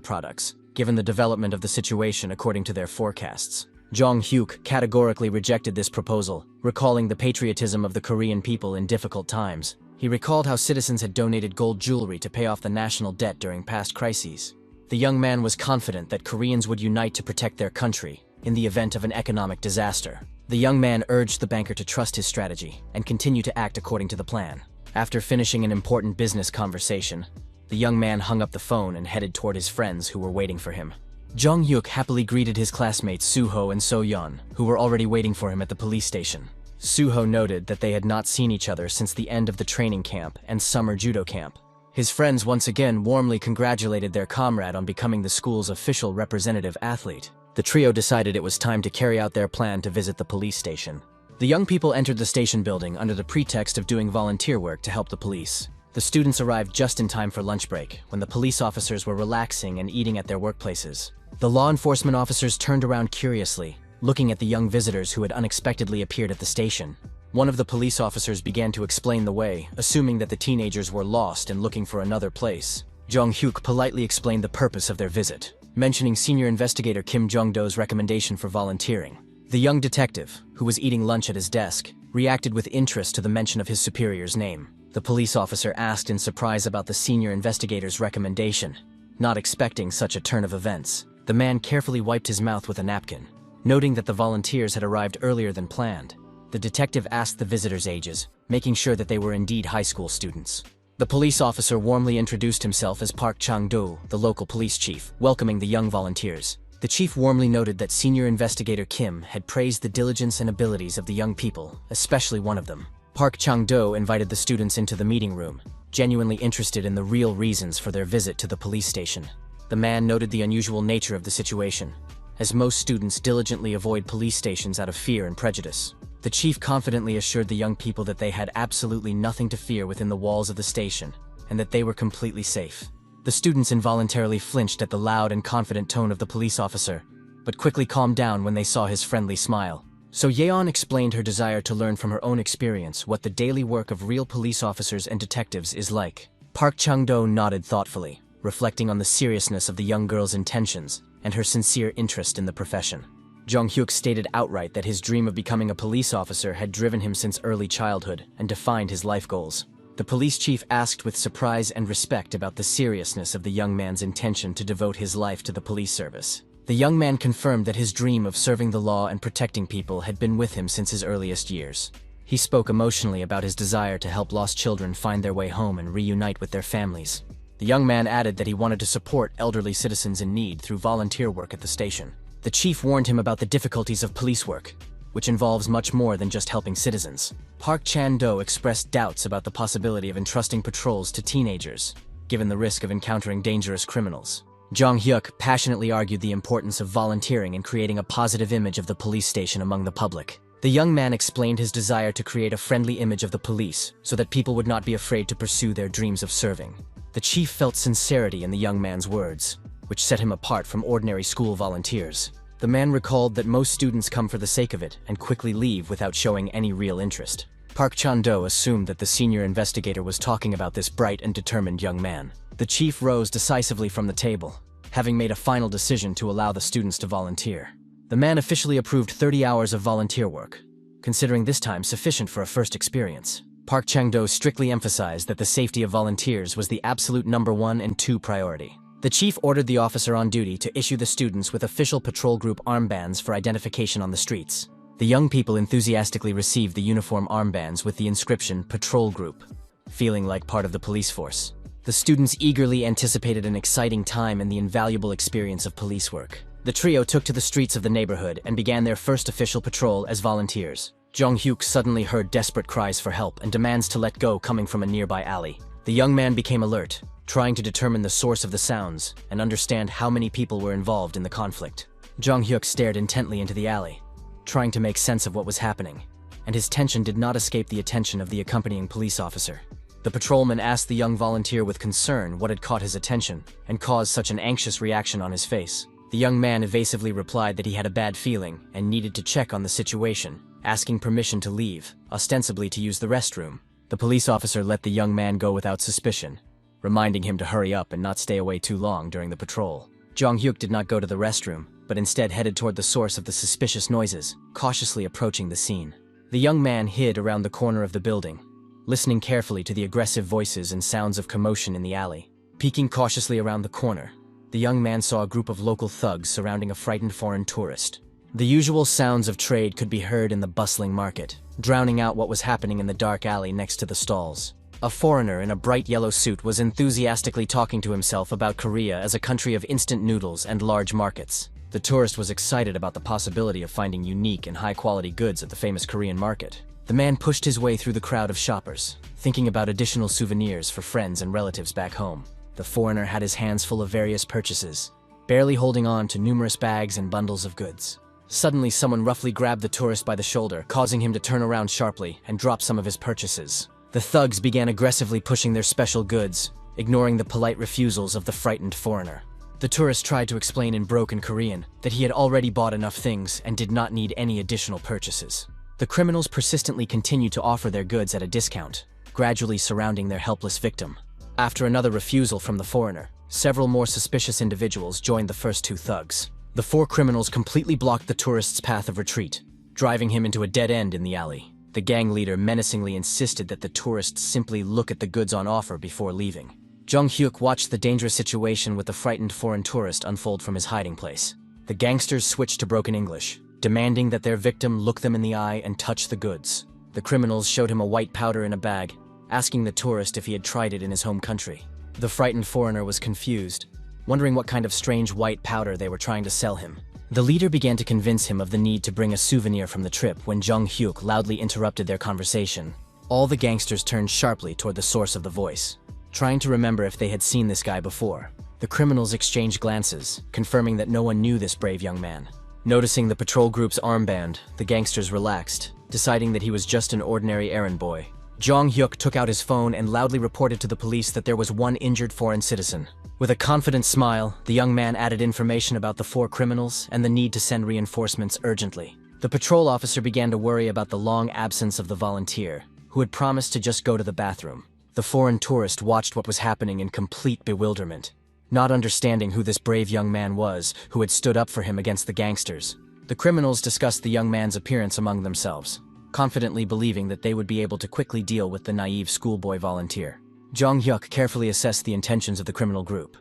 products, given the development of the situation according to their forecasts. Jong Hyuk categorically rejected this proposal, recalling the patriotism of the Korean people in difficult times. He recalled how citizens had donated gold jewelry to pay off the national debt during past crises. The young man was confident that Koreans would unite to protect their country in the event of an economic disaster. The young man urged the banker to trust his strategy and continue to act according to the plan. After finishing an important business conversation, the young man hung up the phone and headed toward his friends who were waiting for him. Jong Hyuk happily greeted his classmates Suho and So-yeon, who were already waiting for him at the police station. Suho noted that they had not seen each other since the end of the training camp and summer judo camp. His friends once again warmly congratulated their comrade on becoming the school's official representative athlete. The trio decided it was time to carry out their plan to visit the police station. The young people entered the station building under the pretext of doing volunteer work to help the police. The students arrived just in time for lunch break, when the police officers were relaxing and eating at their workplaces. The law enforcement officers turned around curiously, looking at the young visitors who had unexpectedly appeared at the station. One of the police officers began to explain the way, assuming that the teenagers were lost and looking for another place. Jong Hyuk politely explained the purpose of their visit, mentioning senior investigator Kim Jong-do's recommendation for volunteering. The young detective, who was eating lunch at his desk, reacted with interest to the mention of his superior's name. The police officer asked in surprise about the senior investigator's recommendation, not expecting such a turn of events. The man carefully wiped his mouth with a napkin, noting that the volunteers had arrived earlier than planned. The detective asked the visitors' ages, making sure that they were indeed high school students. The police officer warmly introduced himself as Park Chang-do, the local police chief, welcoming the young volunteers. The chief warmly noted that senior investigator Kim had praised the diligence and abilities of the young people, especially one of them. Park Chang-do invited the students into the meeting room, genuinely interested in the real reasons for their visit to the police station. The man noted the unusual nature of the situation, as most students diligently avoid police stations out of fear and prejudice. The chief confidently assured the young people that they had absolutely nothing to fear within the walls of the station, and that they were completely safe. The students involuntarily flinched at the loud and confident tone of the police officer, but quickly calmed down when they saw his friendly smile. So Yeon explained her desire to learn from her own experience what the daily work of real police officers and detectives is like. Park Chung-do nodded thoughtfully, reflecting on the seriousness of the young girl's intentions and her sincere interest in the profession. Jong-hyuk stated outright that his dream of becoming a police officer had driven him since early childhood and defined his life goals. The police chief asked with surprise and respect about the seriousness of the young man's intention to devote his life to the police service. The young man confirmed that his dream of serving the law and protecting people had been with him since his earliest years. He spoke emotionally about his desire to help lost children find their way home and reunite with their families. The young man added that he wanted to support elderly citizens in need through volunteer work at the station. The chief warned him about the difficulties of police work, which involves much more than just helping citizens. Park Chan-do expressed doubts about the possibility of entrusting patrols to teenagers, given the risk of encountering dangerous criminals. Jong-hyuk passionately argued the importance of volunteering and creating a positive image of the police station among the public. The young man explained his desire to create a friendly image of the police so that people would not be afraid to pursue their dreams of serving. The chief felt sincerity in the young man's words, which set him apart from ordinary school volunteers. The man recalled that most students come for the sake of it and quickly leave without showing any real interest. Park Chan-do assumed that the senior investigator was talking about this bright and determined young man. The chief rose decisively from the table, having made a final decision to allow the students to volunteer. The man officially approved 30 hours of volunteer work, considering this time sufficient for a first experience. Park Chang-do strictly emphasized that the safety of volunteers was the absolute number 1 and 2 priority. The chief ordered the officer on duty to issue the students with official patrol group armbands for identification on the streets. The young people enthusiastically received the uniform armbands with the inscription Patrol Group, feeling like part of the police force. The students eagerly anticipated an exciting time and the invaluable experience of police work. The trio took to the streets of the neighborhood and began their first official patrol as volunteers. Jong-hyuk suddenly heard desperate cries for help and demands to let go coming from a nearby alley. The young man became alert, trying to determine the source of the sounds and understand how many people were involved in the conflict. Jong-hyuk stared intently into the alley, trying to make sense of what was happening, and his tension did not escape the attention of the accompanying police officer. The patrolman asked the young volunteer with concern what had caught his attention and caused such an anxious reaction on his face. The young man evasively replied that he had a bad feeling and needed to check on the situation, asking permission to leave, ostensibly to use the restroom. The police officer let the young man go without suspicion, reminding him to hurry up and not stay away too long during the patrol. Jong-hyuk did not go to the restroom, but instead headed toward the source of the suspicious noises, cautiously approaching the scene. The young man hid around the corner of the building, listening carefully to the aggressive voices and sounds of commotion in the alley. Peeking cautiously around the corner, the young man saw a group of local thugs surrounding a frightened foreign tourist. The usual sounds of trade could be heard in the bustling market, drowning out what was happening in the dark alley next to the stalls. A foreigner in a bright yellow suit was enthusiastically talking to himself about Korea as a country of instant noodles and large markets. The tourist was excited about the possibility of finding unique and high-quality goods at the famous Korean market. The man pushed his way through the crowd of shoppers, thinking about additional souvenirs for friends and relatives back home. The foreigner had his hands full of various purchases, barely holding on to numerous bags and bundles of goods. Suddenly, someone roughly grabbed the tourist by the shoulder, causing him to turn around sharply and drop some of his purchases. The thugs began aggressively pushing their special goods, ignoring the polite refusals of the frightened foreigner. The tourist tried to explain in broken Korean that he had already bought enough things and did not need any additional purchases. The criminals persistently continued to offer their goods at a discount, gradually surrounding their helpless victim. After another refusal from the foreigner, several more suspicious individuals joined the first 2 thugs. The 4 criminals completely blocked the tourist's path of retreat, driving him into a dead end in the alley. The gang leader menacingly insisted that the tourist simply look at the goods on offer before leaving. Jong-hyuk watched the dangerous situation with the frightened foreign tourist unfold from his hiding place. The gangsters switched to broken English, demanding that their victim look them in the eye and touch the goods. The criminals showed him a white powder in a bag, asking the tourist if he had tried it in his home country. The frightened foreigner was confused, wondering what kind of strange white powder they were trying to sell him. The leader began to convince him of the need to bring a souvenir from the trip when Jong-hyuk loudly interrupted their conversation. All the gangsters turned sharply toward the source of the voice, trying to remember if they had seen this guy before. The criminals exchanged glances, confirming that no one knew this brave young man. Noticing the patrol group's armband, the gangsters relaxed, deciding that he was just an ordinary errand boy. Jong-hyuk took out his phone and loudly reported to the police that there was 1 injured foreign citizen. With a confident smile, the young man added information about the 4 criminals and the need to send reinforcements urgently. The patrol officer began to worry about the long absence of the volunteer, who had promised to just go to the bathroom. The foreign tourist watched what was happening in complete bewilderment, not understanding who this brave young man was who had stood up for him against the gangsters. The criminals discussed the young man's appearance among themselves, confidently believing that they would be able to quickly deal with the naive schoolboy volunteer. Jong Hyuk carefully assessed the intentions of the criminal group,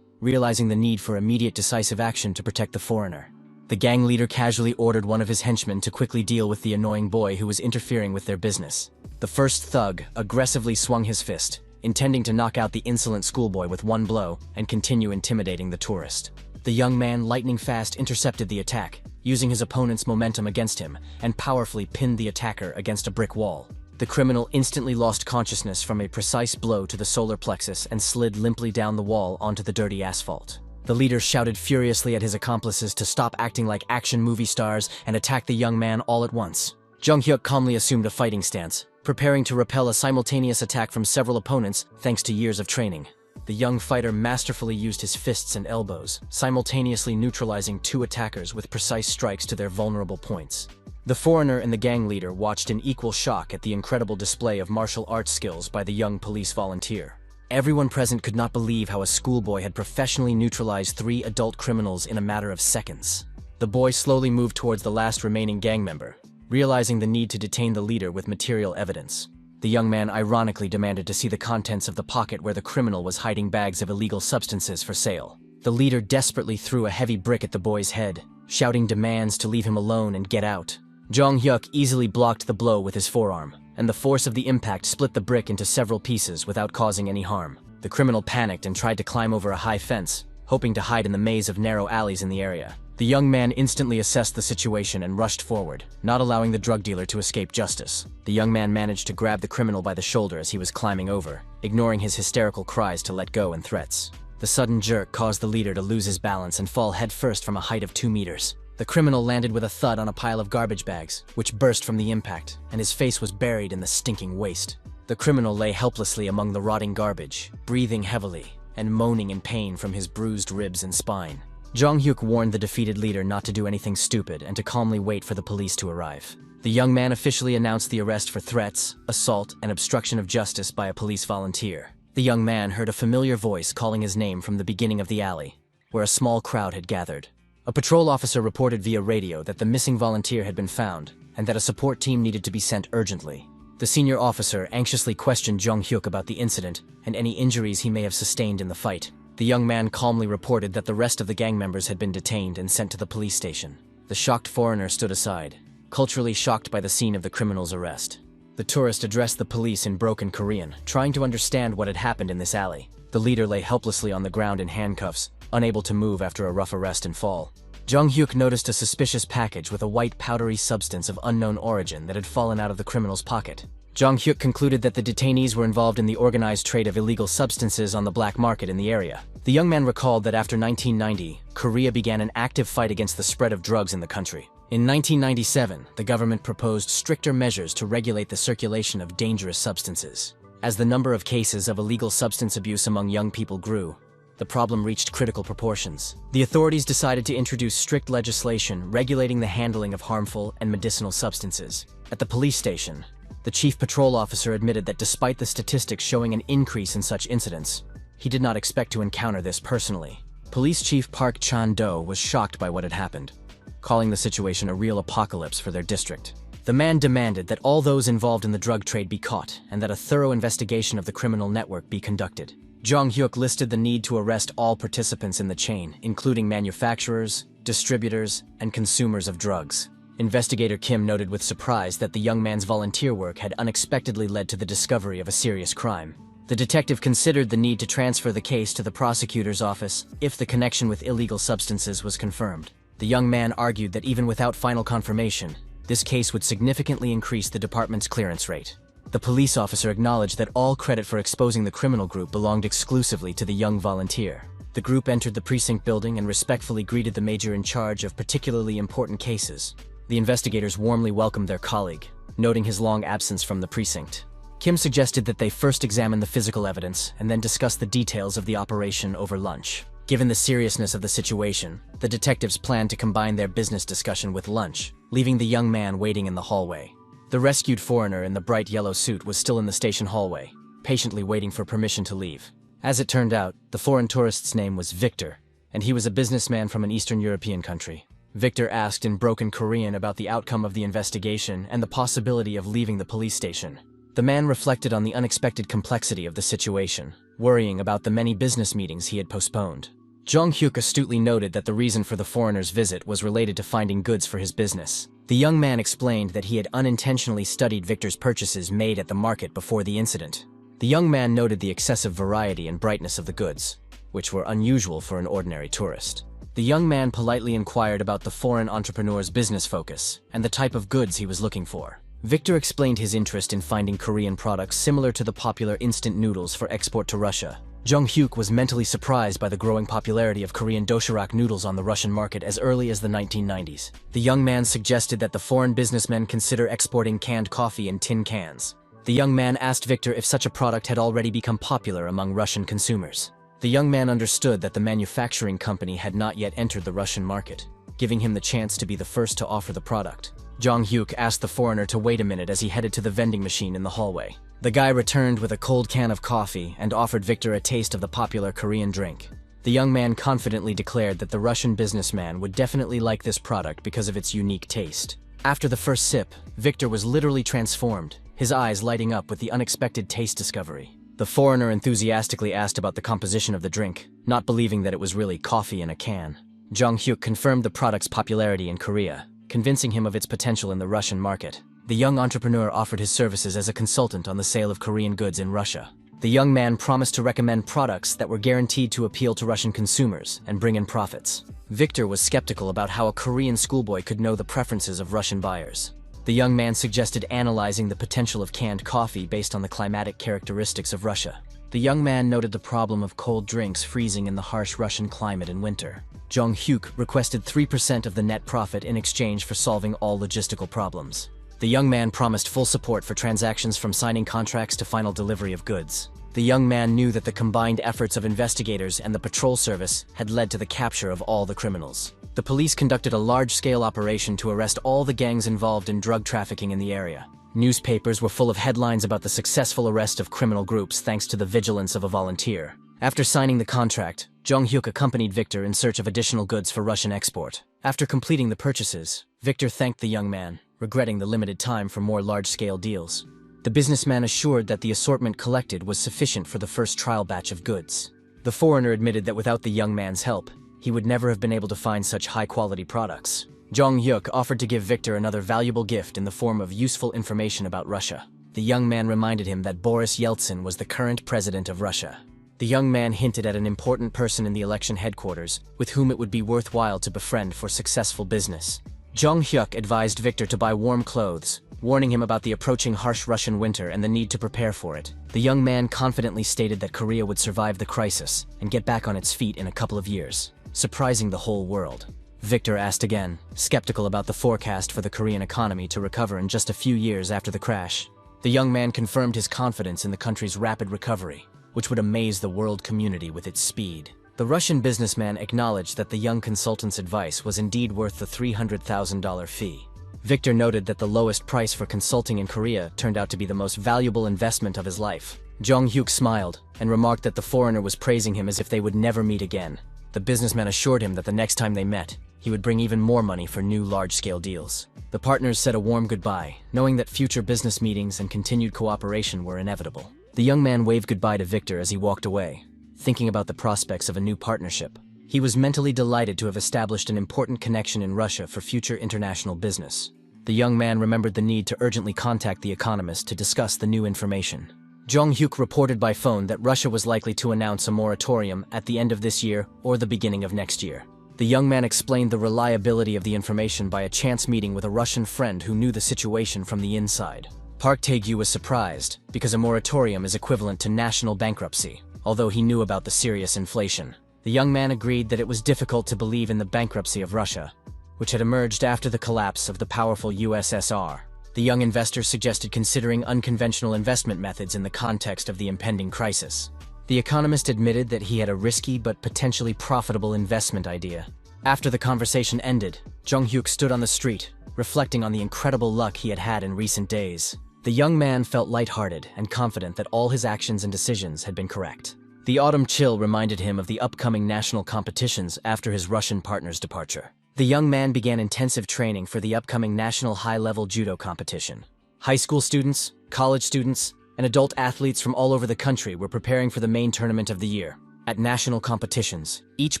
realizing the need for immediate decisive action to protect the foreigner. The gang leader casually ordered one of his henchmen to quickly deal with the annoying boy who was interfering with their business. The first thug aggressively swung his fist, intending to knock out the insolent schoolboy with one blow and continue intimidating the tourist. The young man lightning fast intercepted the attack, using his opponent's momentum against him, and powerfully pinned the attacker against a brick wall. The criminal instantly lost consciousness from a precise blow to the solar plexus and slid limply down the wall onto the dirty asphalt. The leader shouted furiously at his accomplices to stop acting like action movie stars and attack the young man all at once. Jong Hyuk calmly assumed a fighting stance, preparing to repel a simultaneous attack from several opponents thanks to years of training. The young fighter masterfully used his fists and elbows, simultaneously neutralizing two attackers with precise strikes to their vulnerable points. The foreigner and the gang leader watched in equal shock at the incredible display of martial arts skills by the young police volunteer. Everyone present could not believe how a schoolboy had professionally neutralized 3 adult criminals in a matter of seconds. The boy slowly moved towards the last remaining gang member, realizing the need to detain the leader with material evidence. The young man ironically demanded to see the contents of the pocket where the criminal was hiding bags of illegal substances for sale. The leader desperately threw a heavy brick at the boy's head, shouting demands to leave him alone and get out. Jong Hyuk easily blocked the blow with his forearm, and the force of the impact split the brick into several pieces without causing any harm. The criminal panicked and tried to climb over a high fence, hoping to hide in the maze of narrow alleys in the area. The young man instantly assessed the situation and rushed forward, not allowing the drug dealer to escape justice. The young man managed to grab the criminal by the shoulder as he was climbing over, ignoring his hysterical cries to let go and threats. The sudden jerk caused the leader to lose his balance and fall headfirst from a height of 2 meters. The criminal landed with a thud on a pile of garbage bags, which burst from the impact, and his face was buried in the stinking waste. The criminal lay helplessly among the rotting garbage, breathing heavily, and moaning in pain from his bruised ribs and spine. Jong Hyuk warned the defeated leader not to do anything stupid and to calmly wait for the police to arrive. The young man officially announced the arrest for threats, assault, and obstruction of justice by a police volunteer. The young man heard a familiar voice calling his name from the beginning of the alley, where a small crowd had gathered. A patrol officer reported via radio that the missing volunteer had been found, and that a support team needed to be sent urgently. The senior officer anxiously questioned Jong Hyuk about the incident and any injuries he may have sustained in the fight. The young man calmly reported that the rest of the gang members had been detained and sent to the police station. The shocked foreigner stood aside, culturally shocked by the scene of the criminal's arrest. The tourist addressed the police in broken Korean, trying to understand what had happened in this alley. The leader lay helplessly on the ground in handcuffs, unable to move after a rough arrest and fall. Jong Hyuk noticed a suspicious package with a white powdery substance of unknown origin that had fallen out of the criminal's pocket. Jong Hyuk concluded that the detainees were involved in the organized trade of illegal substances on the black market in the area. The young man recalled that after 1990, Korea began an active fight against the spread of drugs in the country. In 1997, the government proposed stricter measures to regulate the circulation of dangerous substances. As the number of cases of illegal substance abuse among young people grew, the problem reached critical proportions. The authorities decided to introduce strict legislation regulating the handling of harmful and medicinal substances. At the police station, the chief patrol officer admitted that despite the statistics showing an increase in such incidents, he did not expect to encounter this personally. Police Chief Park Chan-do was shocked by what had happened, calling the situation a real apocalypse for their district. The man demanded that all those involved in the drug trade be caught and that a thorough investigation of the criminal network be conducted. Jong Hyuk listed the need to arrest all participants in the chain, including manufacturers, distributors, and consumers of drugs. Investigator Kim noted with surprise that the young man's volunteer work had unexpectedly led to the discovery of a serious crime. The detective considered the need to transfer the case to the prosecutor's office if the connection with illegal substances was confirmed. The young man argued that even without final confirmation, this case would significantly increase the department's clearance rate. The police officer acknowledged that all credit for exposing the criminal group belonged exclusively to the young volunteer. The group entered the precinct building and respectfully greeted the major in charge of particularly important cases. The investigators warmly welcomed their colleague, noting his long absence from the precinct. Kim suggested that they first examine the physical evidence and then discuss the details of the operation over lunch. Given the seriousness of the situation, the detectives planned to combine their business discussion with lunch, leaving the young man waiting in the hallway. The rescued foreigner in the bright yellow suit was still in the station hallway, patiently waiting for permission to leave. As it turned out, the foreign tourist's name was Victor, and he was a businessman from an Eastern European country. Victor asked in broken Korean about the outcome of the investigation and the possibility of leaving the police station. The man reflected on the unexpected complexity of the situation, worrying about the many business meetings he had postponed. Jong-hyuk astutely noted that the reason for the foreigner's visit was related to finding goods for his business. The young man explained that he had unintentionally studied Victor's purchases made at the market before the incident. The young man noted the excessive variety and brightness of the goods, which were unusual for an ordinary tourist. The young man politely inquired about the foreign entrepreneur's business focus and the type of goods he was looking for. Victor explained his interest in finding Korean products similar to the popular instant noodles for export to Russia. Jong-hyuk was mentally surprised by the growing popularity of Korean dosherak noodles on the Russian market as early as the 1990s. The young man suggested that the foreign businessmen consider exporting canned coffee in tin cans. The young man asked Victor if such a product had already become popular among Russian consumers. The young man understood that the manufacturing company had not yet entered the Russian market, giving him the chance to be the first to offer the product. Jong-hyuk asked the foreigner to wait a minute as he headed to the vending machine in the hallway. The guy returned with a cold can of coffee and offered Victor a taste of the popular Korean drink. The young man confidently declared that the Russian businessman would definitely like this product because of its unique taste. After the first sip, Victor was literally transformed, his eyes lighting up with the unexpected taste discovery. The foreigner enthusiastically asked about the composition of the drink, not believing that it was really coffee in a can. Jong-hyuk confirmed the product's popularity in Korea, convincing him of its potential in the Russian market. The young entrepreneur offered his services as a consultant on the sale of Korean goods in Russia. The young man promised to recommend products that were guaranteed to appeal to Russian consumers and bring in profits. Victor was skeptical about how a Korean schoolboy could know the preferences of Russian buyers. The young man suggested analyzing the potential of canned coffee based on the climatic characteristics of Russia. The young man noted the problem of cold drinks freezing in the harsh Russian climate in winter. Jong-hyuk requested 3% of the net profit in exchange for solving all logistical problems. The young man promised full support for transactions from signing contracts to final delivery of goods. The young man knew that the combined efforts of investigators and the patrol service had led to the capture of all the criminals. The police conducted a large-scale operation to arrest all the gangs involved in drug trafficking in the area. Newspapers were full of headlines about the successful arrest of criminal groups thanks to the vigilance of a volunteer. After signing the contract, Jong-hyuk accompanied Victor in search of additional goods for Russian export. After completing the purchases, Victor thanked the young man, regretting the limited time for more large-scale deals. The businessman assured that the assortment collected was sufficient for the first trial batch of goods. The foreigner admitted that without the young man's help, he would never have been able to find such high-quality products. Jong-hyuk offered to give Victor another valuable gift in the form of useful information about Russia. The young man reminded him that Boris Yeltsin was the current president of Russia. The young man hinted at an important person in the election headquarters with whom it would be worthwhile to befriend for successful business. Jong-hyuk advised Victor to buy warm clothes, warning him about the approaching harsh Russian winter and the need to prepare for it. The young man confidently stated that Korea would survive the crisis and get back on its feet in a couple of years, surprising the whole world. Victor asked again, skeptical about the forecast for the Korean economy to recover in just a few years after the crash. The young man confirmed his confidence in the country's rapid recovery, which would amaze the world community with its speed. The Russian businessman acknowledged that the young consultant's advice was indeed worth the $300,000 fee. Victor noted that the lowest price for consulting in Korea turned out to be the most valuable investment of his life. Jong-hyuk smiled and remarked that the foreigner was praising him as if they would never meet again. The businessman assured him that the next time they met, he would bring even more money for new large-scale deals. The partners said a warm goodbye, knowing that future business meetings and continued cooperation were inevitable. The young man waved goodbye to Victor as he walked away, thinking about the prospects of a new partnership. He was mentally delighted to have established an important connection in Russia for future international business. The young man remembered the need to urgently contact the economist to discuss the new information. Jong-hyuk reported by phone that Russia was likely to announce a moratorium at the end of this year or the beginning of next year. The young man explained the reliability of the information by a chance meeting with a Russian friend who knew the situation from the inside. Park Tae-gyu was surprised, because a moratorium is equivalent to national bankruptcy, although he knew about the serious inflation. The young man agreed that it was difficult to believe in the bankruptcy of Russia, which had emerged after the collapse of the powerful USSR. The young investor suggested considering unconventional investment methods in the context of the impending crisis. The economist admitted that he had a risky but potentially profitable investment idea. After the conversation ended, Jung-hyuk stood on the street, reflecting on the incredible luck he had had in recent days. The young man felt lighthearted and confident that all his actions and decisions had been correct. The autumn chill reminded him of the upcoming national competitions after his Russian partner's departure. The young man began intensive training for the upcoming national high-level judo competition. High school students, college students, and adult athletes from all over the country were preparing for the main tournament of the year. At national competitions, each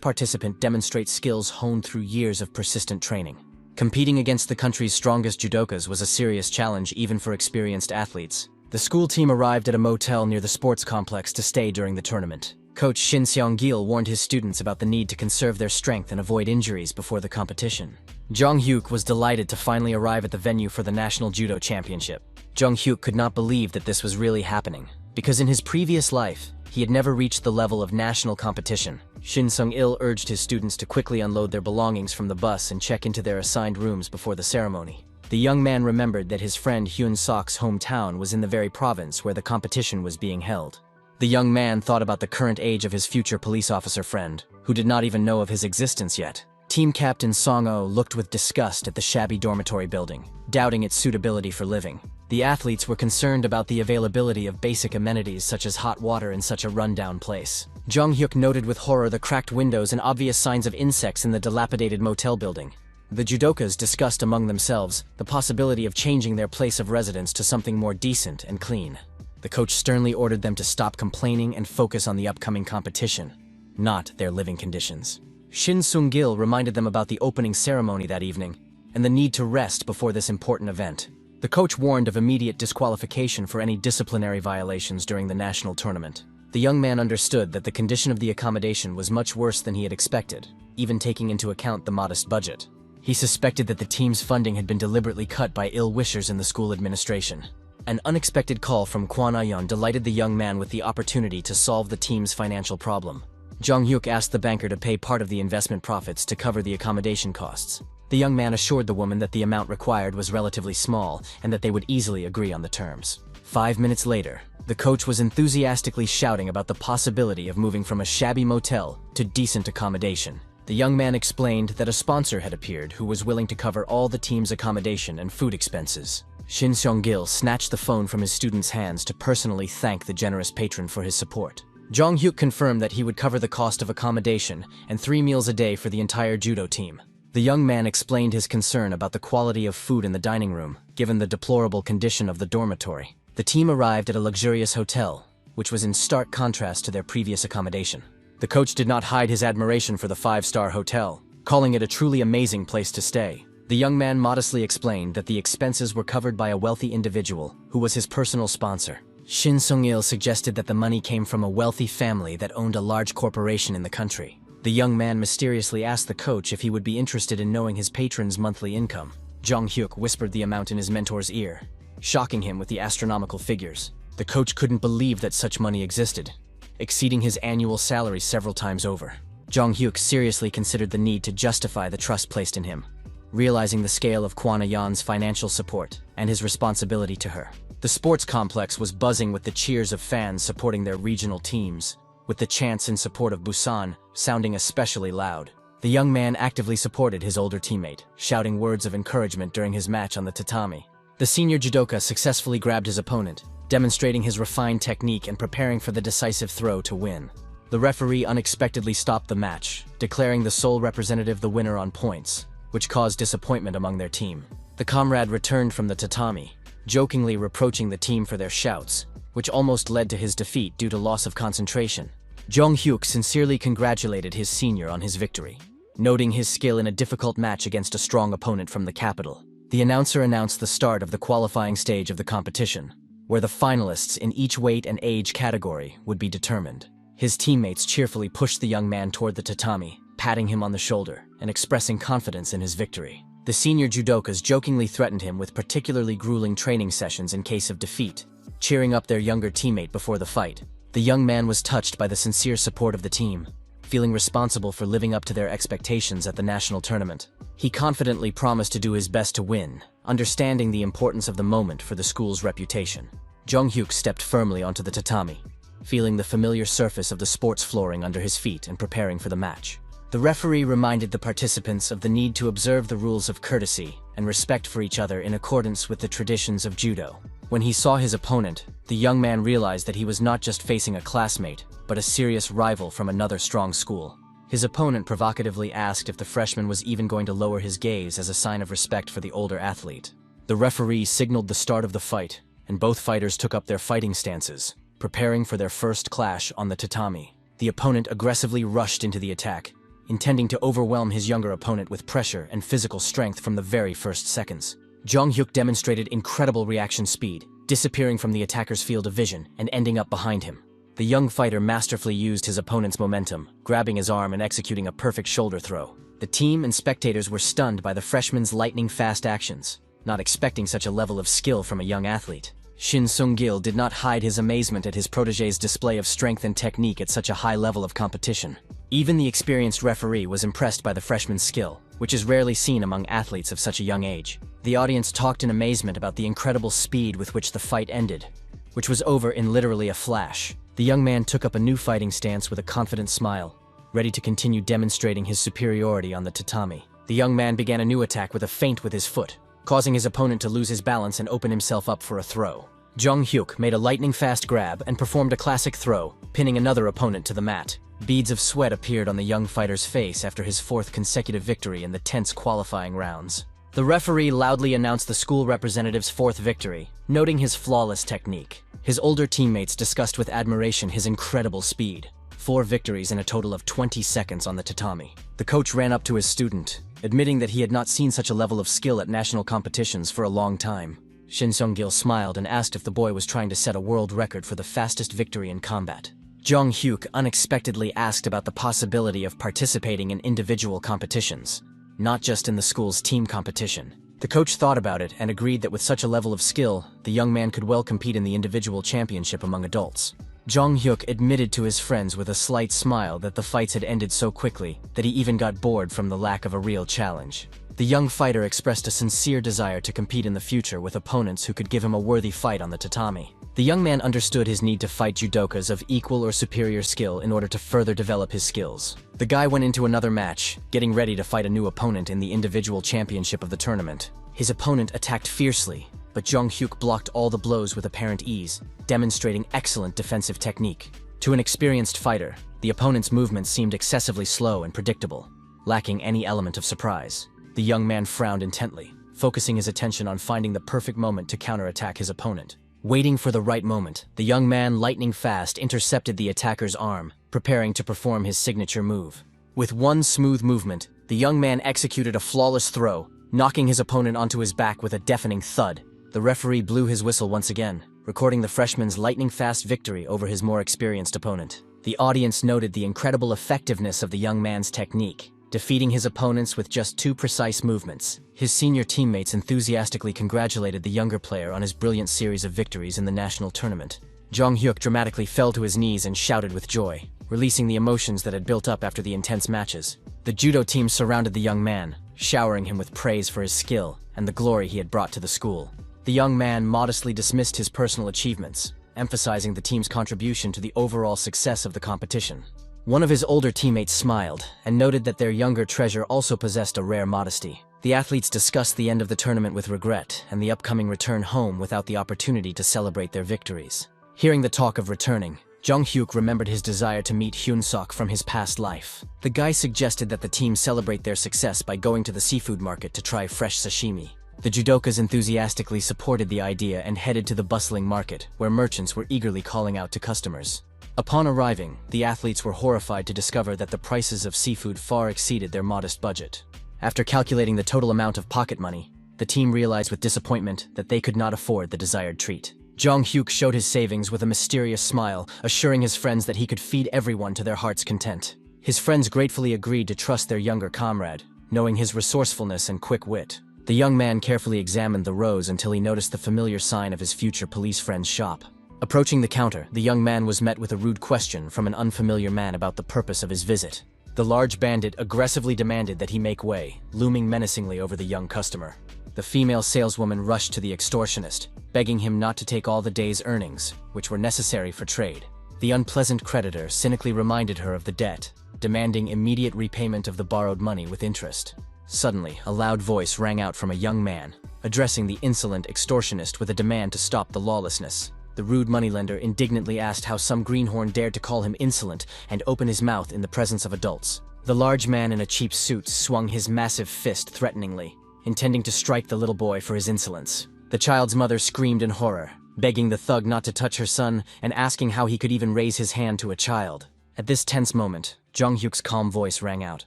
participant demonstrates skills honed through years of persistent training. Competing against the country's strongest judokas was a serious challenge even for experienced athletes. The school team arrived at a motel near the sports complex to stay during the tournament. Coach Shin Seong-gil warned his students about the need to conserve their strength and avoid injuries before the competition. Jung-hyuk was delighted to finally arrive at the venue for the National Judo Championship. Jung-hyuk could not believe that this was really happening, because in his previous life, he had never reached the level of national competition. Shin Seong-il urged his students to quickly unload their belongings from the bus and check into their assigned rooms before the ceremony. The young man remembered that his friend Hyun Sok's hometown was in the very province where the competition was being held. The young man thought about the current age of his future police officer friend, who did not even know of his existence yet. Team Captain Song-oh looked with disgust at the shabby dormitory building, doubting its suitability for living. The athletes were concerned about the availability of basic amenities such as hot water in such a rundown place. Jung-hyuk noted with horror the cracked windows and obvious signs of insects in the dilapidated motel building. The judokas discussed among themselves the possibility of changing their place of residence to something more decent and clean. The coach sternly ordered them to stop complaining and focus on the upcoming competition, not their living conditions. Shin Seong-gil reminded them about the opening ceremony that evening and the need to rest before this important event. The coach warned of immediate disqualification for any disciplinary violations during the national tournament. The young man understood that the condition of the accommodation was much worse than he had expected, even taking into account the modest budget. He suspected that the team's funding had been deliberately cut by ill-wishers in the school administration. An unexpected call from Kwon Ah-yeon delighted the young man with the opportunity to solve the team's financial problem. Jung-hyuk asked the banker to pay part of the investment profits to cover the accommodation costs. The young man assured the woman that the amount required was relatively small and that they would easily agree on the terms. 5 minutes later, the coach was enthusiastically shouting about the possibility of moving from a shabby motel to decent accommodation. The young man explained that a sponsor had appeared who was willing to cover all the team's accommodation and food expenses. Shin Seong-gil snatched the phone from his student's hands to personally thank the generous patron for his support. Jung-hyuk confirmed that he would cover the cost of accommodation and 3 meals a day for the entire judo team. The young man explained his concern about the quality of food in the dining room, given the deplorable condition of the dormitory. The team arrived at a luxurious hotel, which was in stark contrast to their previous accommodation. The coach did not hide his admiration for the 5-star hotel, calling it a truly amazing place to stay. The young man modestly explained that the expenses were covered by a wealthy individual who was his personal sponsor. Shin Seong-il suggested that the money came from a wealthy family that owned a large corporation in the country. The young man mysteriously asked the coach if he would be interested in knowing his patron's monthly income. Jung-hyuk whispered the amount in his mentor's ear, shocking him with the astronomical figures. The coach couldn't believe that such money existed, exceeding his annual salary several times over. Jung-hyuk seriously considered the need to justify the trust placed in him, realizing the scale of Kwon Ah-yeon's financial support and his responsibility to her. The sports complex was buzzing with the cheers of fans supporting their regional teams, with the chants in support of Busan sounding especially loud. The young man actively supported his older teammate, shouting words of encouragement during his match on the tatami. The senior judoka successfully grabbed his opponent, demonstrating his refined technique and preparing for the decisive throw to win. The referee unexpectedly stopped the match, declaring the sole representative the winner on points, which caused disappointment among their team. The comrade returned from the tatami, jokingly reproaching the team for their shouts, which almost led to his defeat due to loss of concentration. Jung-hyuk sincerely congratulated his senior on his victory, noting his skill in a difficult match against a strong opponent from the capital. The announcer announced the start of the qualifying stage of the competition, where the finalists in each weight and age category would be determined. His teammates cheerfully pushed the young man toward the tatami, patting him on the shoulder and expressing confidence in his victory. The senior judokas jokingly threatened him with particularly grueling training sessions in case of defeat, cheering up their younger teammate before the fight. The young man was touched by the sincere support of the team, feeling responsible for living up to their expectations at the national tournament. He confidently promised to do his best to win, understanding the importance of the moment for the school's reputation. Jung-hyuk stepped firmly onto the tatami, feeling the familiar surface of the sports flooring under his feet and preparing for the match. The referee reminded the participants of the need to observe the rules of courtesy and respect for each other in accordance with the traditions of judo. When he saw his opponent, the young man realized that he was not just facing a classmate, but a serious rival from another strong school. His opponent provocatively asked if the freshman was even going to lower his gaze as a sign of respect for the older athlete. The referee signaled the start of the fight, and both fighters took up their fighting stances, preparing for their first clash on the tatami. The opponent aggressively rushed into the attack, intending to overwhelm his younger opponent with pressure and physical strength from the very first seconds. Jong Hyuk demonstrated incredible reaction speed, disappearing from the attacker's field of vision and ending up behind him. The young fighter masterfully used his opponent's momentum, grabbing his arm and executing a perfect shoulder throw. The team and spectators were stunned by the freshman's lightning-fast actions, not expecting such a level of skill from a young athlete. Shin Sung-gil did not hide his amazement at his protege's display of strength and technique at such a high level of competition. Even the experienced referee was impressed by the freshman's skill, which is rarely seen among athletes of such a young age. The audience talked in amazement about the incredible speed with which the fight ended, which was over in literally a flash. The young man took up a new fighting stance with a confident smile, ready to continue demonstrating his superiority on the tatami. The young man began a new attack with a feint with his foot, causing his opponent to lose his balance and open himself up for a throw. Jong Hyuk made a lightning-fast grab and performed a classic throw, pinning another opponent to the mat. Beads of sweat appeared on the young fighter's face after his fourth consecutive victory in the tense qualifying rounds. The referee loudly announced the school representative's fourth victory, noting his flawless technique. His older teammates discussed with admiration his incredible speed. 4 victories in a total of 20 seconds on the tatami. The coach ran up to his student, admitting that he had not seen such a level of skill at national competitions for a long time. Shin Sung-gil smiled and asked if the boy was trying to set a world record for the fastest victory in combat. Jong Hyuk unexpectedly asked about the possibility of participating in individual competitions, not just in the school's team competition. The coach thought about it and agreed that with such a level of skill, the young man could well compete in the individual championship among adults. Jong Hyuk admitted to his friends with a slight smile that the fights had ended so quickly that he even got bored from the lack of a real challenge. The young fighter expressed a sincere desire to compete in the future with opponents who could give him a worthy fight on the tatami. The young man understood his need to fight judokas of equal or superior skill in order to further develop his skills. The guy went into another match, getting ready to fight a new opponent in the individual championship of the tournament. His opponent attacked fiercely, but Jong Hyuk blocked all the blows with apparent ease, demonstrating excellent defensive technique. To an experienced fighter, the opponent's movements seemed excessively slow and predictable, lacking any element of surprise. The young man frowned intently, focusing his attention on finding the perfect moment to counterattack his opponent. Waiting for the right moment, the young man lightning fast intercepted the attacker's arm, preparing to perform his signature move. With one smooth movement, the young man executed a flawless throw, knocking his opponent onto his back with a deafening thud. The referee blew his whistle once again, recording the freshman's lightning-fast victory over his more experienced opponent. The audience noted the incredible effectiveness of the young man's technique, defeating his opponents with just 2 precise movements. His senior teammates enthusiastically congratulated the younger player on his brilliant series of victories in the national tournament. Jong Hyuk dramatically fell to his knees and shouted with joy, releasing the emotions that had built up after the intense matches. The judo team surrounded the young man, showering him with praise for his skill and the glory he had brought to the school. The young man modestly dismissed his personal achievements, emphasizing the team's contribution to the overall success of the competition. One of his older teammates smiled and noted that their younger treasure also possessed a rare modesty. The athletes discussed the end of the tournament with regret and the upcoming return home without the opportunity to celebrate their victories. Hearing the talk of returning, Jong Hyuk remembered his desire to meet Hyun Sok from his past life. The guy suggested that the team celebrate their success by going to the seafood market to try fresh sashimi. The judokas enthusiastically supported the idea and headed to the bustling market, where merchants were eagerly calling out to customers. Upon arriving, the athletes were horrified to discover that the prices of seafood far exceeded their modest budget. After calculating the total amount of pocket money, the team realized with disappointment that they could not afford the desired treat. Jong Hyuk showed his savings with a mysterious smile, assuring his friends that he could feed everyone to their heart's content. His friends gratefully agreed to trust their younger comrade, knowing his resourcefulness and quick wit. The young man carefully examined the rows until he noticed the familiar sign of his future police friend's shop. Approaching the counter, the young man was met with a rude question from an unfamiliar man about the purpose of his visit. The large bandit aggressively demanded that he make way, looming menacingly over the young customer. The female saleswoman rushed to the extortionist, begging him not to take all the day's earnings, which were necessary for trade. The unpleasant creditor cynically reminded her of the debt, demanding immediate repayment of the borrowed money with interest. Suddenly, a loud voice rang out from a young man, addressing the insolent extortionist with a demand to stop the lawlessness. The rude moneylender indignantly asked how some greenhorn dared to call him insolent and open his mouth in the presence of adults. The large man in a cheap suit swung his massive fist threateningly, intending to strike the little boy for his insolence. The child's mother screamed in horror, begging the thug not to touch her son and asking how he could even raise his hand to a child. At this tense moment, Jong-hyuk's calm voice rang out,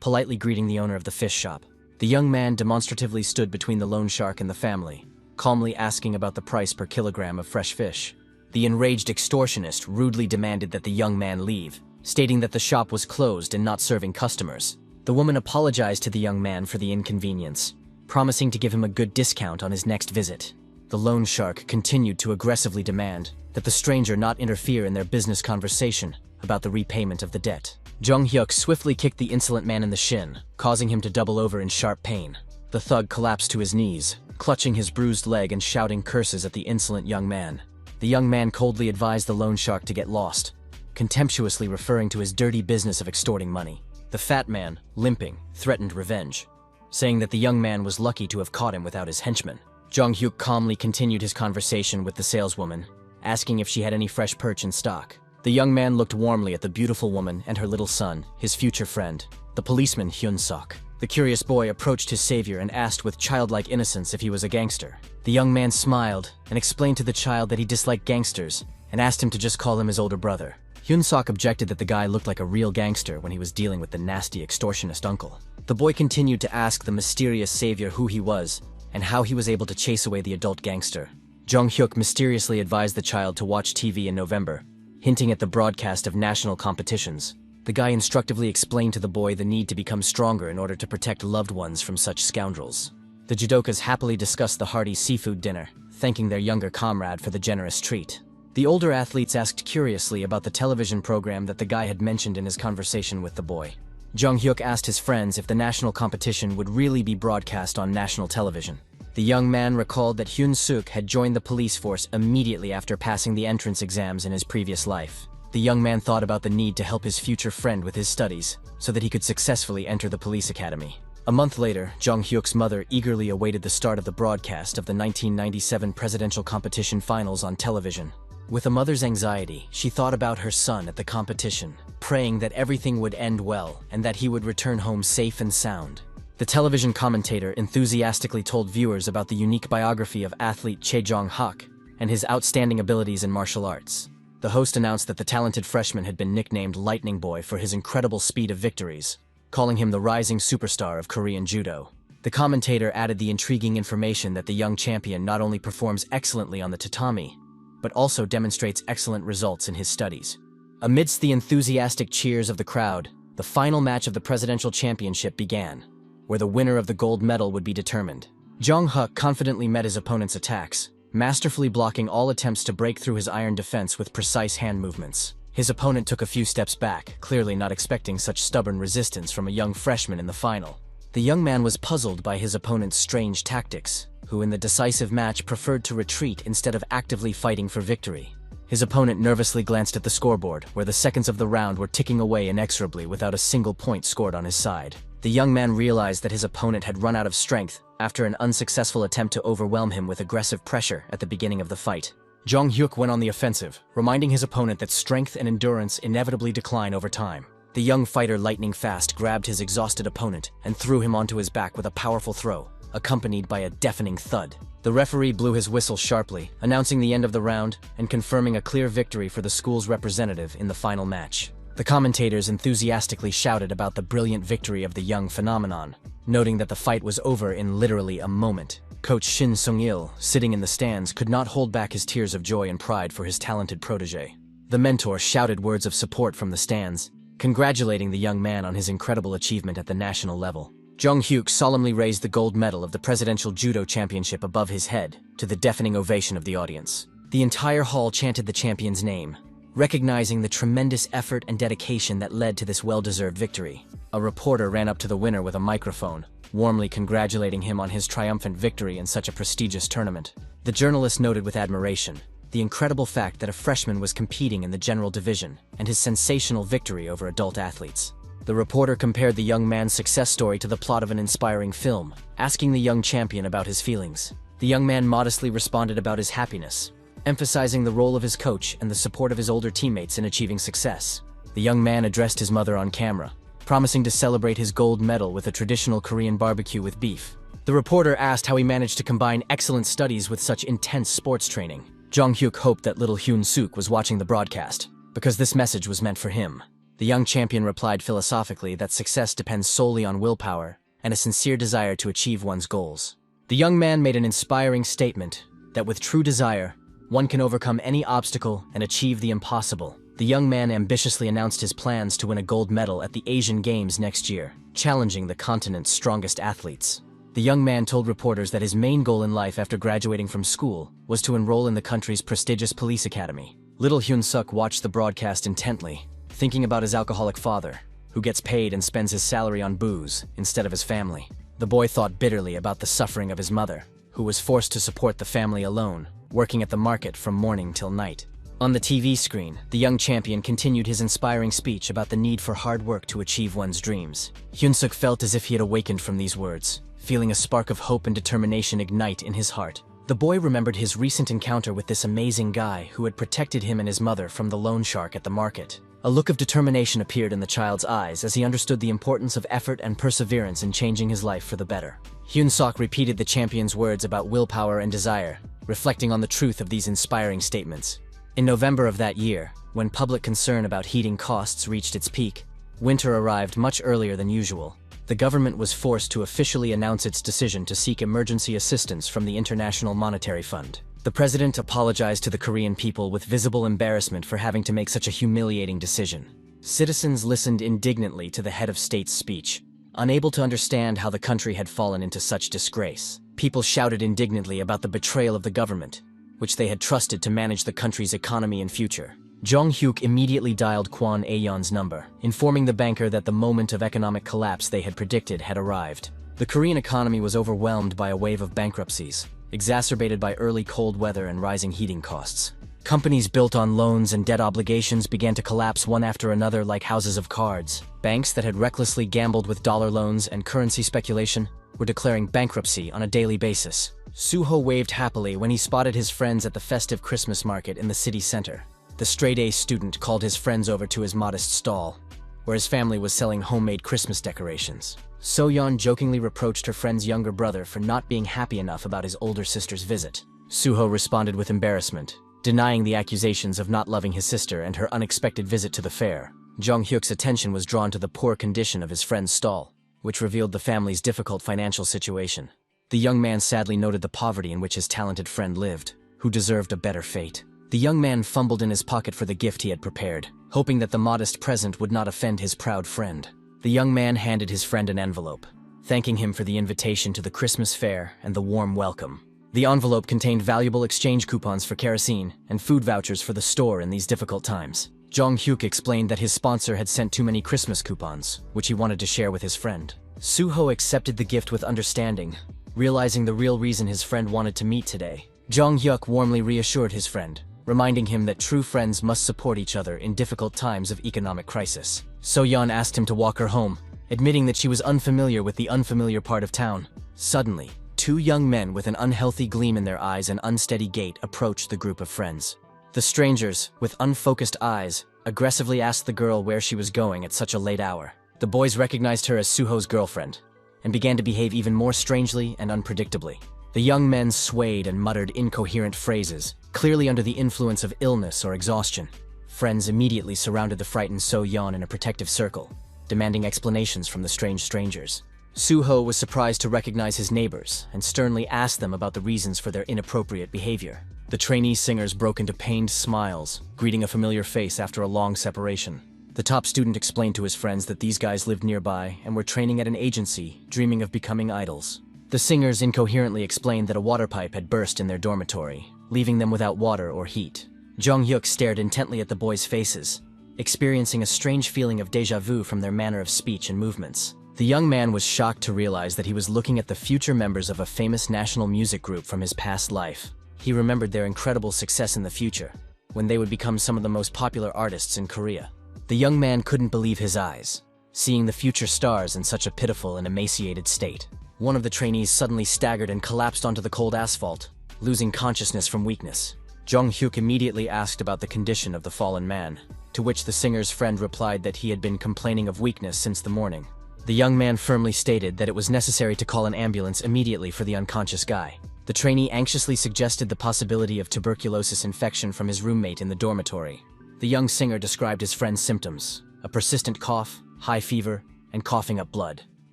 politely greeting the owner of the fish shop. The young man demonstratively stood between the loan shark and the family, calmly asking about the price per kilogram of fresh fish. The enraged extortionist rudely demanded that the young man leave, stating that the shop was closed and not serving customers. The woman apologized to the young man for the inconvenience, promising to give him a good discount on his next visit. The loan shark continued to aggressively demand that the stranger not interfere in their business conversation about the repayment of the debt. Jong-hyuk swiftly kicked the insolent man in the shin, causing him to double over in sharp pain. The thug collapsed to his knees, clutching his bruised leg and shouting curses at the insolent young man. The young man coldly advised the loan shark to get lost, contemptuously referring to his dirty business of extorting money. The fat man, limping, threatened revenge, saying that the young man was lucky to have caught him without his henchmen. Jong-hyuk calmly continued his conversation with the saleswoman, asking if she had any fresh perch in stock. The young man looked warmly at the beautiful woman and her little son, his future friend, the policeman Hyun-sok. The curious boy approached his savior and asked with childlike innocence if he was a gangster. The young man smiled and explained to the child that he disliked gangsters and asked him to just call him his older brother. Hyun-sok objected that the guy looked like a real gangster when he was dealing with the nasty extortionist uncle. The boy continued to ask the mysterious savior who he was and how he was able to chase away the adult gangster. Jong-hyuk mysteriously advised the child to watch TV in November, hinting at the broadcast of national competitions. The guy instructively explained to the boy the need to become stronger in order to protect loved ones from such scoundrels. The judokas happily discussed the hearty seafood dinner, thanking their younger comrade for the generous treat. The older athletes asked curiously about the television program that the guy had mentioned in his conversation with the boy. Jong-hyuk asked his friends if the national competition would really be broadcast on national television. The young man recalled that Hyun-suk had joined the police force immediately after passing the entrance exams in his previous life. The young man thought about the need to help his future friend with his studies so that he could successfully enter the police academy. A month later, Jong-hyuk's mother eagerly awaited the start of the broadcast of the 1997 presidential competition finals on television. With a mother's anxiety, she thought about her son at the competition, praying that everything would end well and that he would return home safe and sound. The television commentator enthusiastically told viewers about the unique biography of athlete Chae Jong-hyuk and his outstanding abilities in martial arts. The host announced that the talented freshman had been nicknamed Lightning Boy for his incredible speed of victories, calling him the rising superstar of Korean judo. The commentator added the intriguing information that the young champion not only performs excellently on the tatami, but also demonstrates excellent results in his studies. Amidst the enthusiastic cheers of the crowd, the final match of the presidential championship began, where the winner of the gold medal would be determined. Jong-hyuk confidently met his opponent's attacks, masterfully blocking all attempts to break through his iron defense with precise hand movements. His opponent took a few steps back, clearly not expecting such stubborn resistance from a young freshman in the final. The young man was puzzled by his opponent's strange tactics, who in the decisive match preferred to retreat instead of actively fighting for victory. His opponent nervously glanced at the scoreboard, where the seconds of the round were ticking away inexorably without a single point scored on his side. The young man realized that his opponent had run out of strength after an unsuccessful attempt to overwhelm him with aggressive pressure at the beginning of the fight. Jong-hyuk went on the offensive, reminding his opponent that strength and endurance inevitably decline over time. The young fighter lightning fast grabbed his exhausted opponent and threw him onto his back with a powerful throw, accompanied by a deafening thud. The referee blew his whistle sharply, announcing the end of the round and confirming a clear victory for the school's representative in the final match. The commentators enthusiastically shouted about the brilliant victory of the young phenomenon, noting that the fight was over in literally a moment. Coach Shin Sung-il, sitting in the stands, could not hold back his tears of joy and pride for his talented protege. The mentor shouted words of support from the stands, congratulating the young man on his incredible achievement at the national level. Jong-hyuk solemnly raised the gold medal of the Presidential Judo Championship above his head, to the deafening ovation of the audience. The entire hall chanted the champion's name, recognizing the tremendous effort and dedication that led to this well-deserved victory. A reporter ran up to the winner with a microphone, warmly congratulating him on his triumphant victory in such a prestigious tournament. The journalist noted with admiration the incredible fact that a freshman was competing in the general division, and his sensational victory over adult athletes. The reporter compared the young man's success story to the plot of an inspiring film, asking the young champion about his feelings. The young man modestly responded about his happiness, emphasizing the role of his coach and the support of his older teammates in achieving success. The young man addressed his mother on camera, promising to celebrate his gold medal with a traditional Korean barbecue with beef. The reporter asked how he managed to combine excellent studies with such intense sports training. Jong-hyuk hoped that little Hyun-suk was watching the broadcast, because this message was meant for him. The young champion replied philosophically that success depends solely on willpower and a sincere desire to achieve one's goals. The young man made an inspiring statement that with true desire, one can overcome any obstacle and achieve the impossible. The young man ambitiously announced his plans to win a gold medal at the Asian Games next year, challenging the continent's strongest athletes. The young man told reporters that his main goal in life after graduating from school was to enroll in the country's prestigious police academy. Little Hyun-suk watched the broadcast intently, thinking about his alcoholic father, who gets paid and spends his salary on booze instead of his family. The boy thought bitterly about the suffering of his mother, who was forced to support the family alone, working at the market from morning till night. On the TV screen, the young champion continued his inspiring speech about the need for hard work to achieve one's dreams. Hyun-suk felt as if he had awakened from these words, feeling a spark of hope and determination ignite in his heart. The boy remembered his recent encounter with this amazing guy who had protected him and his mother from the loan shark at the market. A look of determination appeared in the child's eyes as he understood the importance of effort and perseverance in changing his life for the better. Hyun-suk repeated the champion's words about willpower and desire, reflecting on the truth of these inspiring statements. In November of that year, when public concern about heating costs reached its peak, winter arrived much earlier than usual. The government was forced to officially announce its decision to seek emergency assistance from the International Monetary Fund. The president apologized to the Korean people with visible embarrassment for having to make such a humiliating decision. Citizens listened indignantly to the head of state's speech, unable to understand how the country had fallen into such disgrace. People shouted indignantly about the betrayal of the government, which they had trusted to manage the country's economy and future. Jong-hyuk immediately dialed Kwon Aeon's number, informing the banker that the moment of economic collapse they had predicted had arrived. The Korean economy was overwhelmed by a wave of bankruptcies, exacerbated by early cold weather and rising heating costs. Companies built on loans and debt obligations began to collapse one after another like houses of cards. Banks that had recklessly gambled with dollar loans and currency speculation were declaring bankruptcy on a daily basis. Suho waved happily when he spotted his friends at the festive Christmas market in the city center. The straight-A student called his friends over to his modest stall, where his family was selling homemade Christmas decorations. So-yeon jokingly reproached her friend's younger brother for not being happy enough about his older sister's visit. Suho responded with embarrassment, denying the accusations of not loving his sister and her unexpected visit to the fair. Jong-hyuk's attention was drawn to the poor condition of his friend's stall, which revealed the family's difficult financial situation. The young man sadly noted the poverty in which his talented friend lived, who deserved a better fate. The young man fumbled in his pocket for the gift he had prepared, hoping that the modest present would not offend his proud friend. The young man handed his friend an envelope, thanking him for the invitation to the Christmas fair and the warm welcome. The envelope contained valuable exchange coupons for kerosene and food vouchers for the store in these difficult times. Jong-hyuk explained that his sponsor had sent too many Christmas coupons, which he wanted to share with his friend. Suho accepted the gift with understanding, realizing the real reason his friend wanted to meet today. Jong-hyuk warmly reassured his friend, reminding him that true friends must support each other in difficult times of economic crisis. So-yeon asked him to walk her home, admitting that she was unfamiliar with the unfamiliar part of town. Suddenly, two young men with an unhealthy gleam in their eyes and unsteady gait approached the group of friends. The strangers, with unfocused eyes, aggressively asked the girl where she was going at such a late hour. The boys recognized her as Suho's girlfriend, and began to behave even more strangely and unpredictably. The young men swayed and muttered incoherent phrases, clearly under the influence of illness or exhaustion. Friends immediately surrounded the frightened So-yeon in a protective circle, demanding explanations from the strange strangers. Suho was surprised to recognize his neighbors and sternly asked them about the reasons for their inappropriate behavior. The trainee singers broke into pained smiles, greeting a familiar face after a long separation. The top student explained to his friends that these guys lived nearby and were training at an agency, dreaming of becoming idols. The singers incoherently explained that a water pipe had burst in their dormitory, leaving them without water or heat. Jong-hyuk stared intently at the boys' faces, experiencing a strange feeling of déjà vu from their manner of speech and movements. The young man was shocked to realize that he was looking at the future members of a famous national music group from his past life. He remembered their incredible success in the future, when they would become some of the most popular artists in Korea. The young man couldn't believe his eyes, seeing the future stars in such a pitiful and emaciated state. One of the trainees suddenly staggered and collapsed onto the cold asphalt, losing consciousness from weakness. Jung Hyuk immediately asked about the condition of the fallen man, to which the singer's friend replied that he had been complaining of weakness since the morning. The young man firmly stated that it was necessary to call an ambulance immediately for the unconscious guy. The trainee anxiously suggested the possibility of tuberculosis infection from his roommate in the dormitory. The young singer described his friend's symptoms: a persistent cough, high fever, and coughing up blood.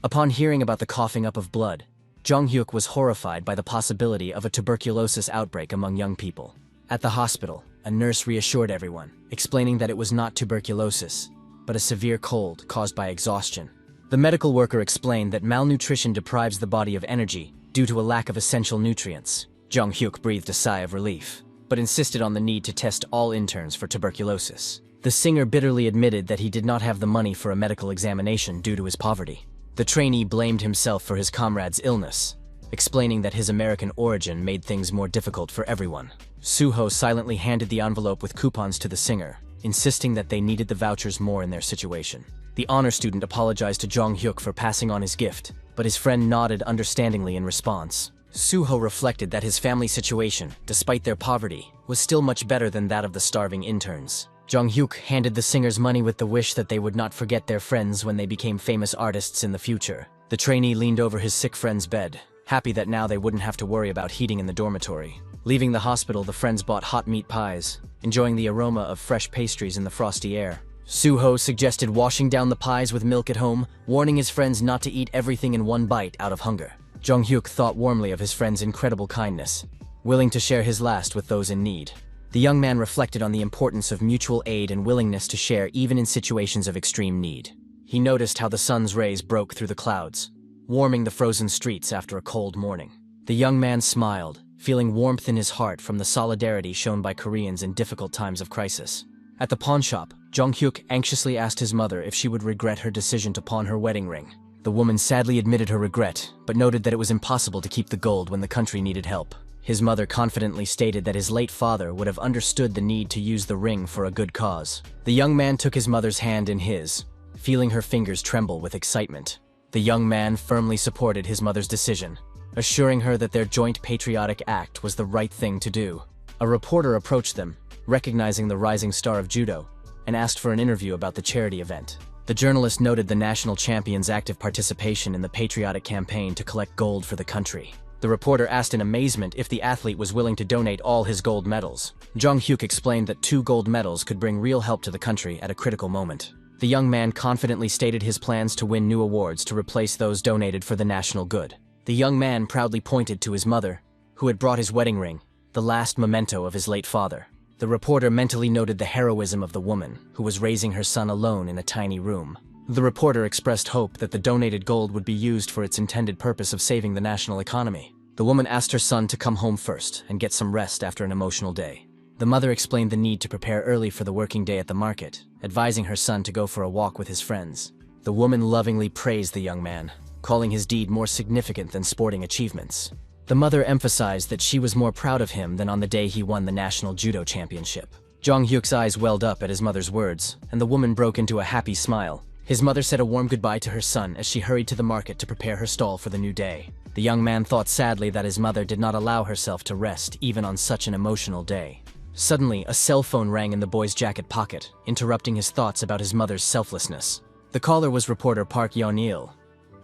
Upon hearing about the coughing up of blood, Jung Hyuk was horrified by the possibility of a tuberculosis outbreak among young people. At the hospital, a nurse reassured everyone, explaining that it was not tuberculosis, but a severe cold caused by exhaustion. The medical worker explained that malnutrition deprives the body of energy due to a lack of essential nutrients. Jung Hyuk breathed a sigh of relief, but insisted on the need to test all interns for tuberculosis. The singer bitterly admitted that he did not have the money for a medical examination due to his poverty. The trainee blamed himself for his comrade's illness, explaining that his American origin made things more difficult for everyone. Suho silently handed the envelope with coupons to the singer, insisting that they needed the vouchers more in their situation. The honor student apologized to Jung Hyuk for passing on his gift, but his friend nodded understandingly in response. Suho reflected that his family situation, despite their poverty, was still much better than that of the starving interns. Jung Hyuk handed the singers money with the wish that they would not forget their friends when they became famous artists in the future. The trainee leaned over his sick friend's bed, happy that now they wouldn't have to worry about heating in the dormitory. Leaving the hospital, the friends bought hot meat pies, enjoying the aroma of fresh pastries in the frosty air. Suho suggested washing down the pies with milk at home, warning his friends not to eat everything in one bite out of hunger. Jung Hyuk thought warmly of his friend's incredible kindness, willing to share his last with those in need. The young man reflected on the importance of mutual aid and willingness to share even in situations of extreme need. He noticed how the sun's rays broke through the clouds, warming the frozen streets after a cold morning. The young man smiled, feeling warmth in his heart from the solidarity shown by Koreans in difficult times of crisis. At the pawn shop, Jung Hyuk anxiously asked his mother if she would regret her decision to pawn her wedding ring. The woman sadly admitted her regret, but noted that it was impossible to keep the gold when the country needed help. His mother confidently stated that his late father would have understood the need to use the ring for a good cause. The young man took his mother's hand in his, feeling her fingers tremble with excitement. The young man firmly supported his mother's decision, assuring her that their joint patriotic act was the right thing to do. A reporter approached them, recognizing the rising star of judo, and asked for an interview about the charity event. The journalist noted the national champion's active participation in the patriotic campaign to collect gold for the country. The reporter asked in amazement if the athlete was willing to donate all his gold medals. Jung Hyuk explained that 2 gold medals could bring real help to the country at a critical moment. The young man confidently stated his plans to win new awards to replace those donated for the national good. The young man proudly pointed to his mother, who had brought his wedding ring, the last memento of his late father. The reporter mentally noted the heroism of the woman, who was raising her son alone in a tiny room. The reporter expressed hope that the donated gold would be used for its intended purpose of saving the national economy. The woman asked her son to come home first and get some rest after an emotional day. The mother explained the need to prepare early for the working day at the market, advising her son to go for a walk with his friends. The woman lovingly praised the young man, calling his deed more significant than sporting achievements. The mother emphasized that she was more proud of him than on the day he won the national judo championship. Jung Hyuk's eyes welled up at his mother's words, and the woman broke into a happy smile. His mother said a warm goodbye to her son as she hurried to the market to prepare her stall for the new day. The young man thought sadly that his mother did not allow herself to rest even on such an emotional day. Suddenly, a cell phone rang in the boy's jacket pocket, interrupting his thoughts about his mother's selflessness. The caller was reporter Park Yeon-il,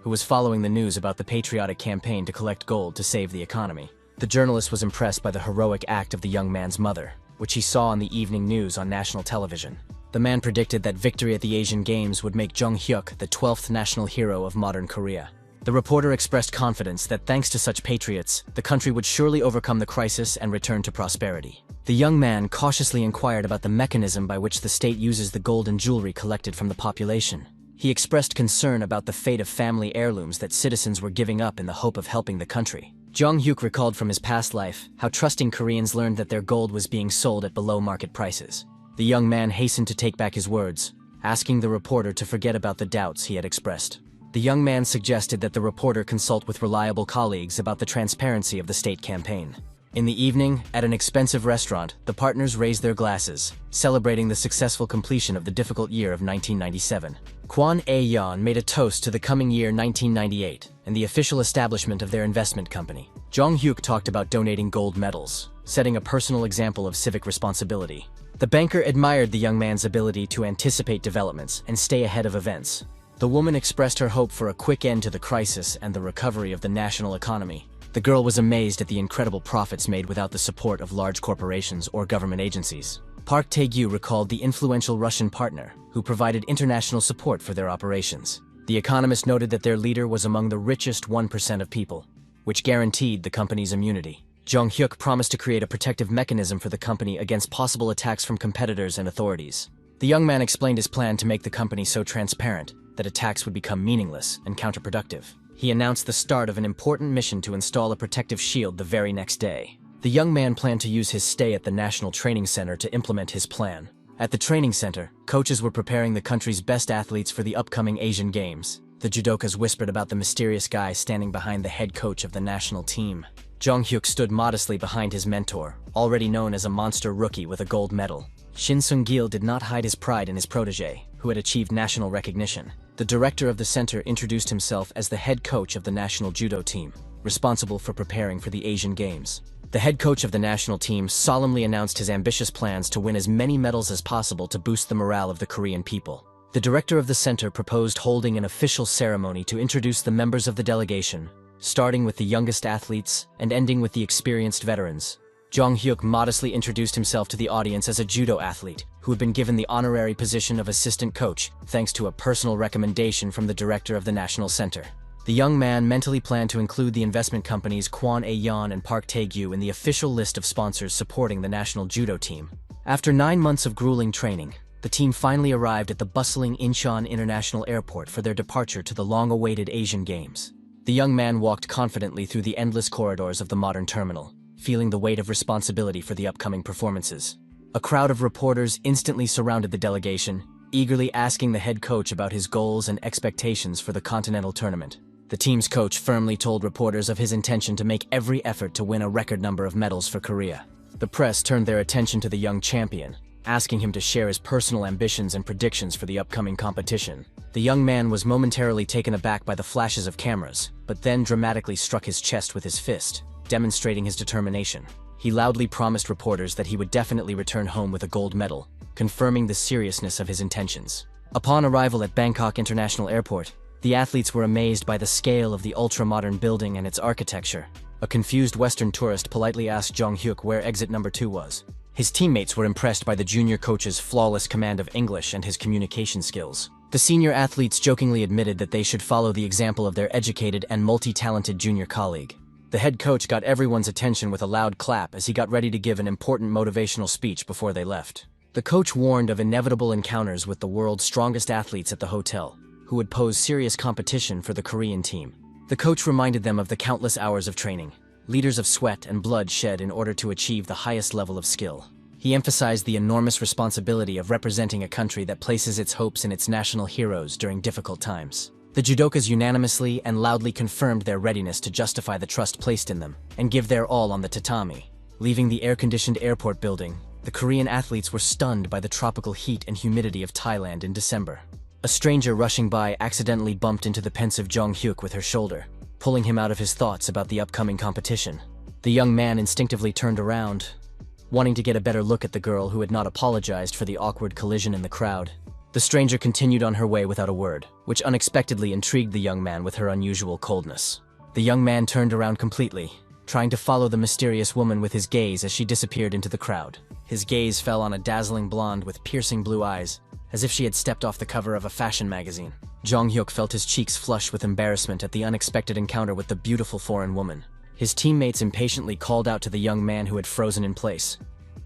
who was following the news about the patriotic campaign to collect gold to save the economy. The journalist was impressed by the heroic act of the young man's mother, which he saw on the evening news on national television. The man predicted that victory at the Asian Games would make Jung Hyuk the 12th national hero of modern Korea. The reporter expressed confidence that thanks to such patriots, the country would surely overcome the crisis and return to prosperity. The young man cautiously inquired about the mechanism by which the state uses the gold and jewelry collected from the population. He expressed concern about the fate of family heirlooms that citizens were giving up in the hope of helping the country. Jung Hyuk recalled from his past life how trusting Koreans learned that their gold was being sold at below-market prices. The young man hastened to take back his words, asking the reporter to forget about the doubts he had expressed. The young man suggested that the reporter consult with reliable colleagues about the transparency of the state campaign. In the evening, at an expensive restaurant, the partners raised their glasses, celebrating the successful completion of the difficult year of 1997. Kwon Ae-yeon made a toast to the coming year 1998 and the official establishment of their investment company. Jong-hyuk talked about donating gold medals, setting a personal example of civic responsibility. The banker admired the young man's ability to anticipate developments and stay ahead of events. The woman expressed her hope for a quick end to the crisis and the recovery of the national economy. The girl was amazed at the incredible profits made without the support of large corporations or government agencies. Park Tae-gyu recalled the influential Russian partner, who provided international support for their operations. The economist noted that their leader was among the richest 1% of people, which guaranteed the company's immunity. Jong-hyuk promised to create a protective mechanism for the company against possible attacks from competitors and authorities. The young man explained his plan to make the company so transparent that attacks would become meaningless and counterproductive. He announced the start of an important mission to install a protective shield the very next day. The young man planned to use his stay at the National Training Center to implement his plan. At the training center, coaches were preparing the country's best athletes for the upcoming Asian Games. The judokas whispered about the mysterious guy standing behind the head coach of the national team. Jong-hyuk stood modestly behind his mentor, already known as a monster rookie with a gold medal. Shin Sung-gil did not hide his pride in his protege, who had achieved national recognition. The director of the center introduced himself as the head coach of the national judo team, responsible for preparing for the Asian Games. The head coach of the national team solemnly announced his ambitious plans to win as many medals as possible to boost the morale of the Korean people. The director of the center proposed holding an official ceremony to introduce the members of the delegation, starting with the youngest athletes and ending with the experienced veterans. Jong-hyuk modestly introduced himself to the audience as a judo athlete who had been given the honorary position of assistant coach thanks to a personal recommendation from the director of the National Center. The young man mentally planned to include the investment companies Kwon Ae-yeon and Park Tae-gyu in the official list of sponsors supporting the national judo team. After 9 months of grueling training, the team finally arrived at the bustling Incheon International Airport for their departure to the long-awaited Asian Games. The young man walked confidently through the endless corridors of the modern terminal, feeling the weight of responsibility for the upcoming performances. A crowd of reporters instantly surrounded the delegation, eagerly asking the head coach about his goals and expectations for the continental tournament. The team's coach firmly told reporters of his intention to make every effort to win a record number of medals for Korea. The press turned their attention to the young champion, asking him to share his personal ambitions and predictions for the upcoming competition. The young man was momentarily taken aback by the flashes of cameras, but then dramatically struck his chest with his fist, demonstrating his determination. He loudly promised reporters that he would definitely return home with a gold medal, confirming the seriousness of his intentions. Upon arrival at Bangkok International Airport, the athletes were amazed by the scale of the ultra-modern building and its architecture. A confused Western tourist politely asked Jong-hyuk where exit number 2 was. His teammates were impressed by the junior coach's flawless command of English and his communication skills. The senior athletes jokingly admitted that they should follow the example of their educated and multi-talented junior colleague. The head coach got everyone's attention with a loud clap as he got ready to give an important motivational speech before they left. The coach warned of inevitable encounters with the world's strongest athletes at the hotel, who would pose serious competition for the Korean team. The coach reminded them of the countless hours of training, liters of sweat and blood shed in order to achieve the highest level of skill. He emphasized the enormous responsibility of representing a country that places its hopes in its national heroes during difficult times. The judokas unanimously and loudly confirmed their readiness to justify the trust placed in them and give their all on the tatami. Leaving the air-conditioned airport building, the Korean athletes were stunned by the tropical heat and humidity of Thailand in December. A stranger rushing by accidentally bumped into the pensive Jong-hyuk with her shoulder, pulling him out of his thoughts about the upcoming competition. The young man instinctively turned around, wanting to get a better look at the girl who had not apologized for the awkward collision in the crowd. The stranger continued on her way without a word, which unexpectedly intrigued the young man with her unusual coldness. The young man turned around completely, trying to follow the mysterious woman with his gaze as she disappeared into the crowd. His gaze fell on a dazzling blonde with piercing blue eyes, as if she had stepped off the cover of a fashion magazine. Jong-hyuk felt his cheeks flush with embarrassment at the unexpected encounter with the beautiful foreign woman. His teammates impatiently called out to the young man who had frozen in place,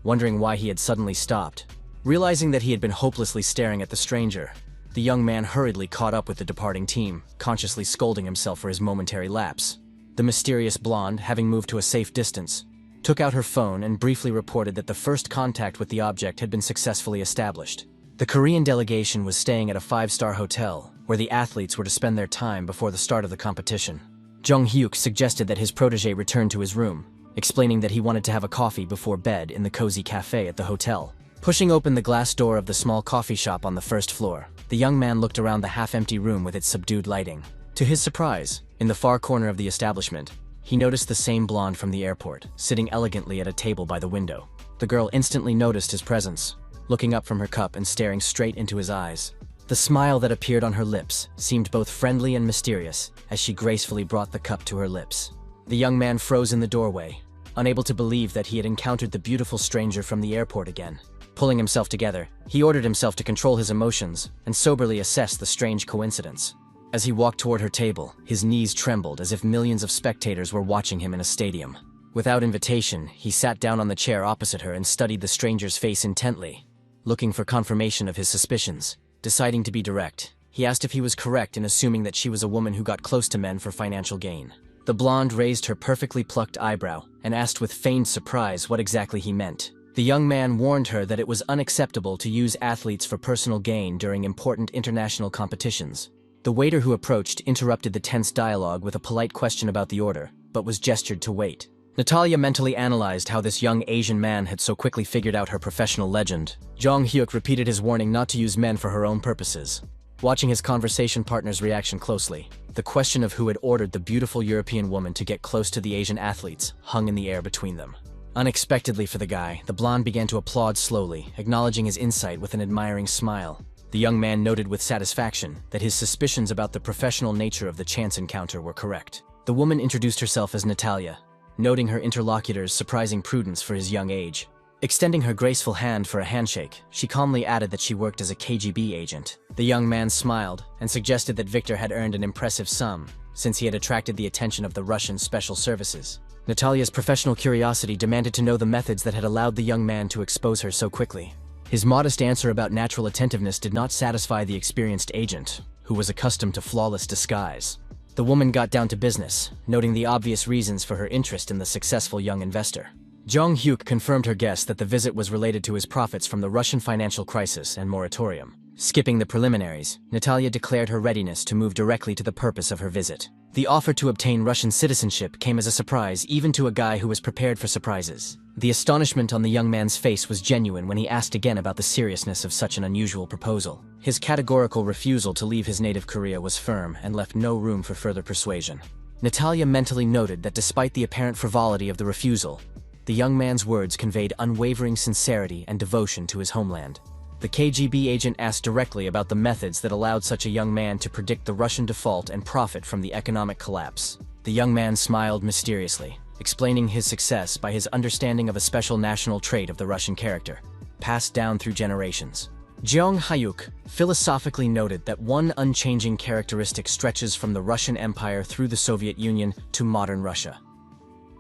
wondering why he had suddenly stopped. Realizing that he had been hopelessly staring at the stranger, the young man hurriedly caught up with the departing team, consciously scolding himself for his momentary lapse. The mysterious blonde, having moved to a safe distance, took out her phone and briefly reported that the first contact with the object had been successfully established. The Korean delegation was staying at a 5-star hotel, where the athletes were to spend their time before the start of the competition. Jong-hyuk suggested that his protege return to his room, explaining that he wanted to have a coffee before bed in the cozy cafe at the hotel. Pushing open the glass door of the small coffee shop on the first floor, the young man looked around the half-empty room with its subdued lighting. To his surprise, in the far corner of the establishment, he noticed the same blonde from the airport, sitting elegantly at a table by the window. The girl instantly noticed his presence, looking up from her cup and staring straight into his eyes. The smile that appeared on her lips seemed both friendly and mysterious as she gracefully brought the cup to her lips. The young man froze in the doorway, unable to believe that he had encountered the beautiful stranger from the airport again. Pulling himself together, he ordered himself to control his emotions and soberly assess the strange coincidence. As he walked toward her table, his knees trembled as if millions of spectators were watching him in a stadium. Without invitation, he sat down on the chair opposite her and studied the stranger's face intently, looking for confirmation of his suspicions. Deciding to be direct, he asked if he was correct in assuming that she was a woman who got close to men for financial gain. The blonde raised her perfectly plucked eyebrow and asked with feigned surprise what exactly he meant. The young man warned her that it was unacceptable to use athletes for personal gain during important international competitions. The waiter who approached interrupted the tense dialogue with a polite question about the order, but was gestured to wait. Natalia mentally analyzed how this young Asian man had so quickly figured out her professional legend. Jong Hyuk repeated his warning not to use men for her own purposes. Watching his conversation partner's reaction closely, the question of who had ordered the beautiful European woman to get close to the Asian athletes hung in the air between them. Unexpectedly for the guy, the blonde began to applaud slowly, acknowledging his insight with an admiring smile. The young man noted with satisfaction that his suspicions about the professional nature of the chance encounter were correct. The woman introduced herself as Natalia, noting her interlocutor's surprising prudence for his young age. Extending her graceful hand for a handshake, she calmly added that she worked as a KGB agent. The young man smiled and suggested that Victor had earned an impressive sum, since he had attracted the attention of the Russian special services. Natalia's professional curiosity demanded to know the methods that had allowed the young man to expose her so quickly. His modest answer about natural attentiveness did not satisfy the experienced agent, who was accustomed to flawless disguise. The woman got down to business, noting the obvious reasons for her interest in the successful young investor. Jong Hyuk confirmed her guest that the visit was related to his profits from the Russian financial crisis and moratorium. Skipping the preliminaries, Natalia declared her readiness to move directly to the purpose of her visit. The offer to obtain Russian citizenship came as a surprise even to a guy who was prepared for surprises. The astonishment on the young man's face was genuine when he asked again about the seriousness of such an unusual proposal. His categorical refusal to leave his native Korea was firm and left no room for further persuasion. Natalia mentally noted that despite the apparent frivolity of the refusal, the young man's words conveyed unwavering sincerity and devotion to his homeland. The KGB agent asked directly about the methods that allowed such a young man to predict the Russian default and profit from the economic collapse. The young man smiled mysteriously, explaining his success by his understanding of a special national trait of the Russian character, passed down through generations. Jong Hyuk philosophically noted that one unchanging characteristic stretches from the Russian Empire through the Soviet Union to modern Russia: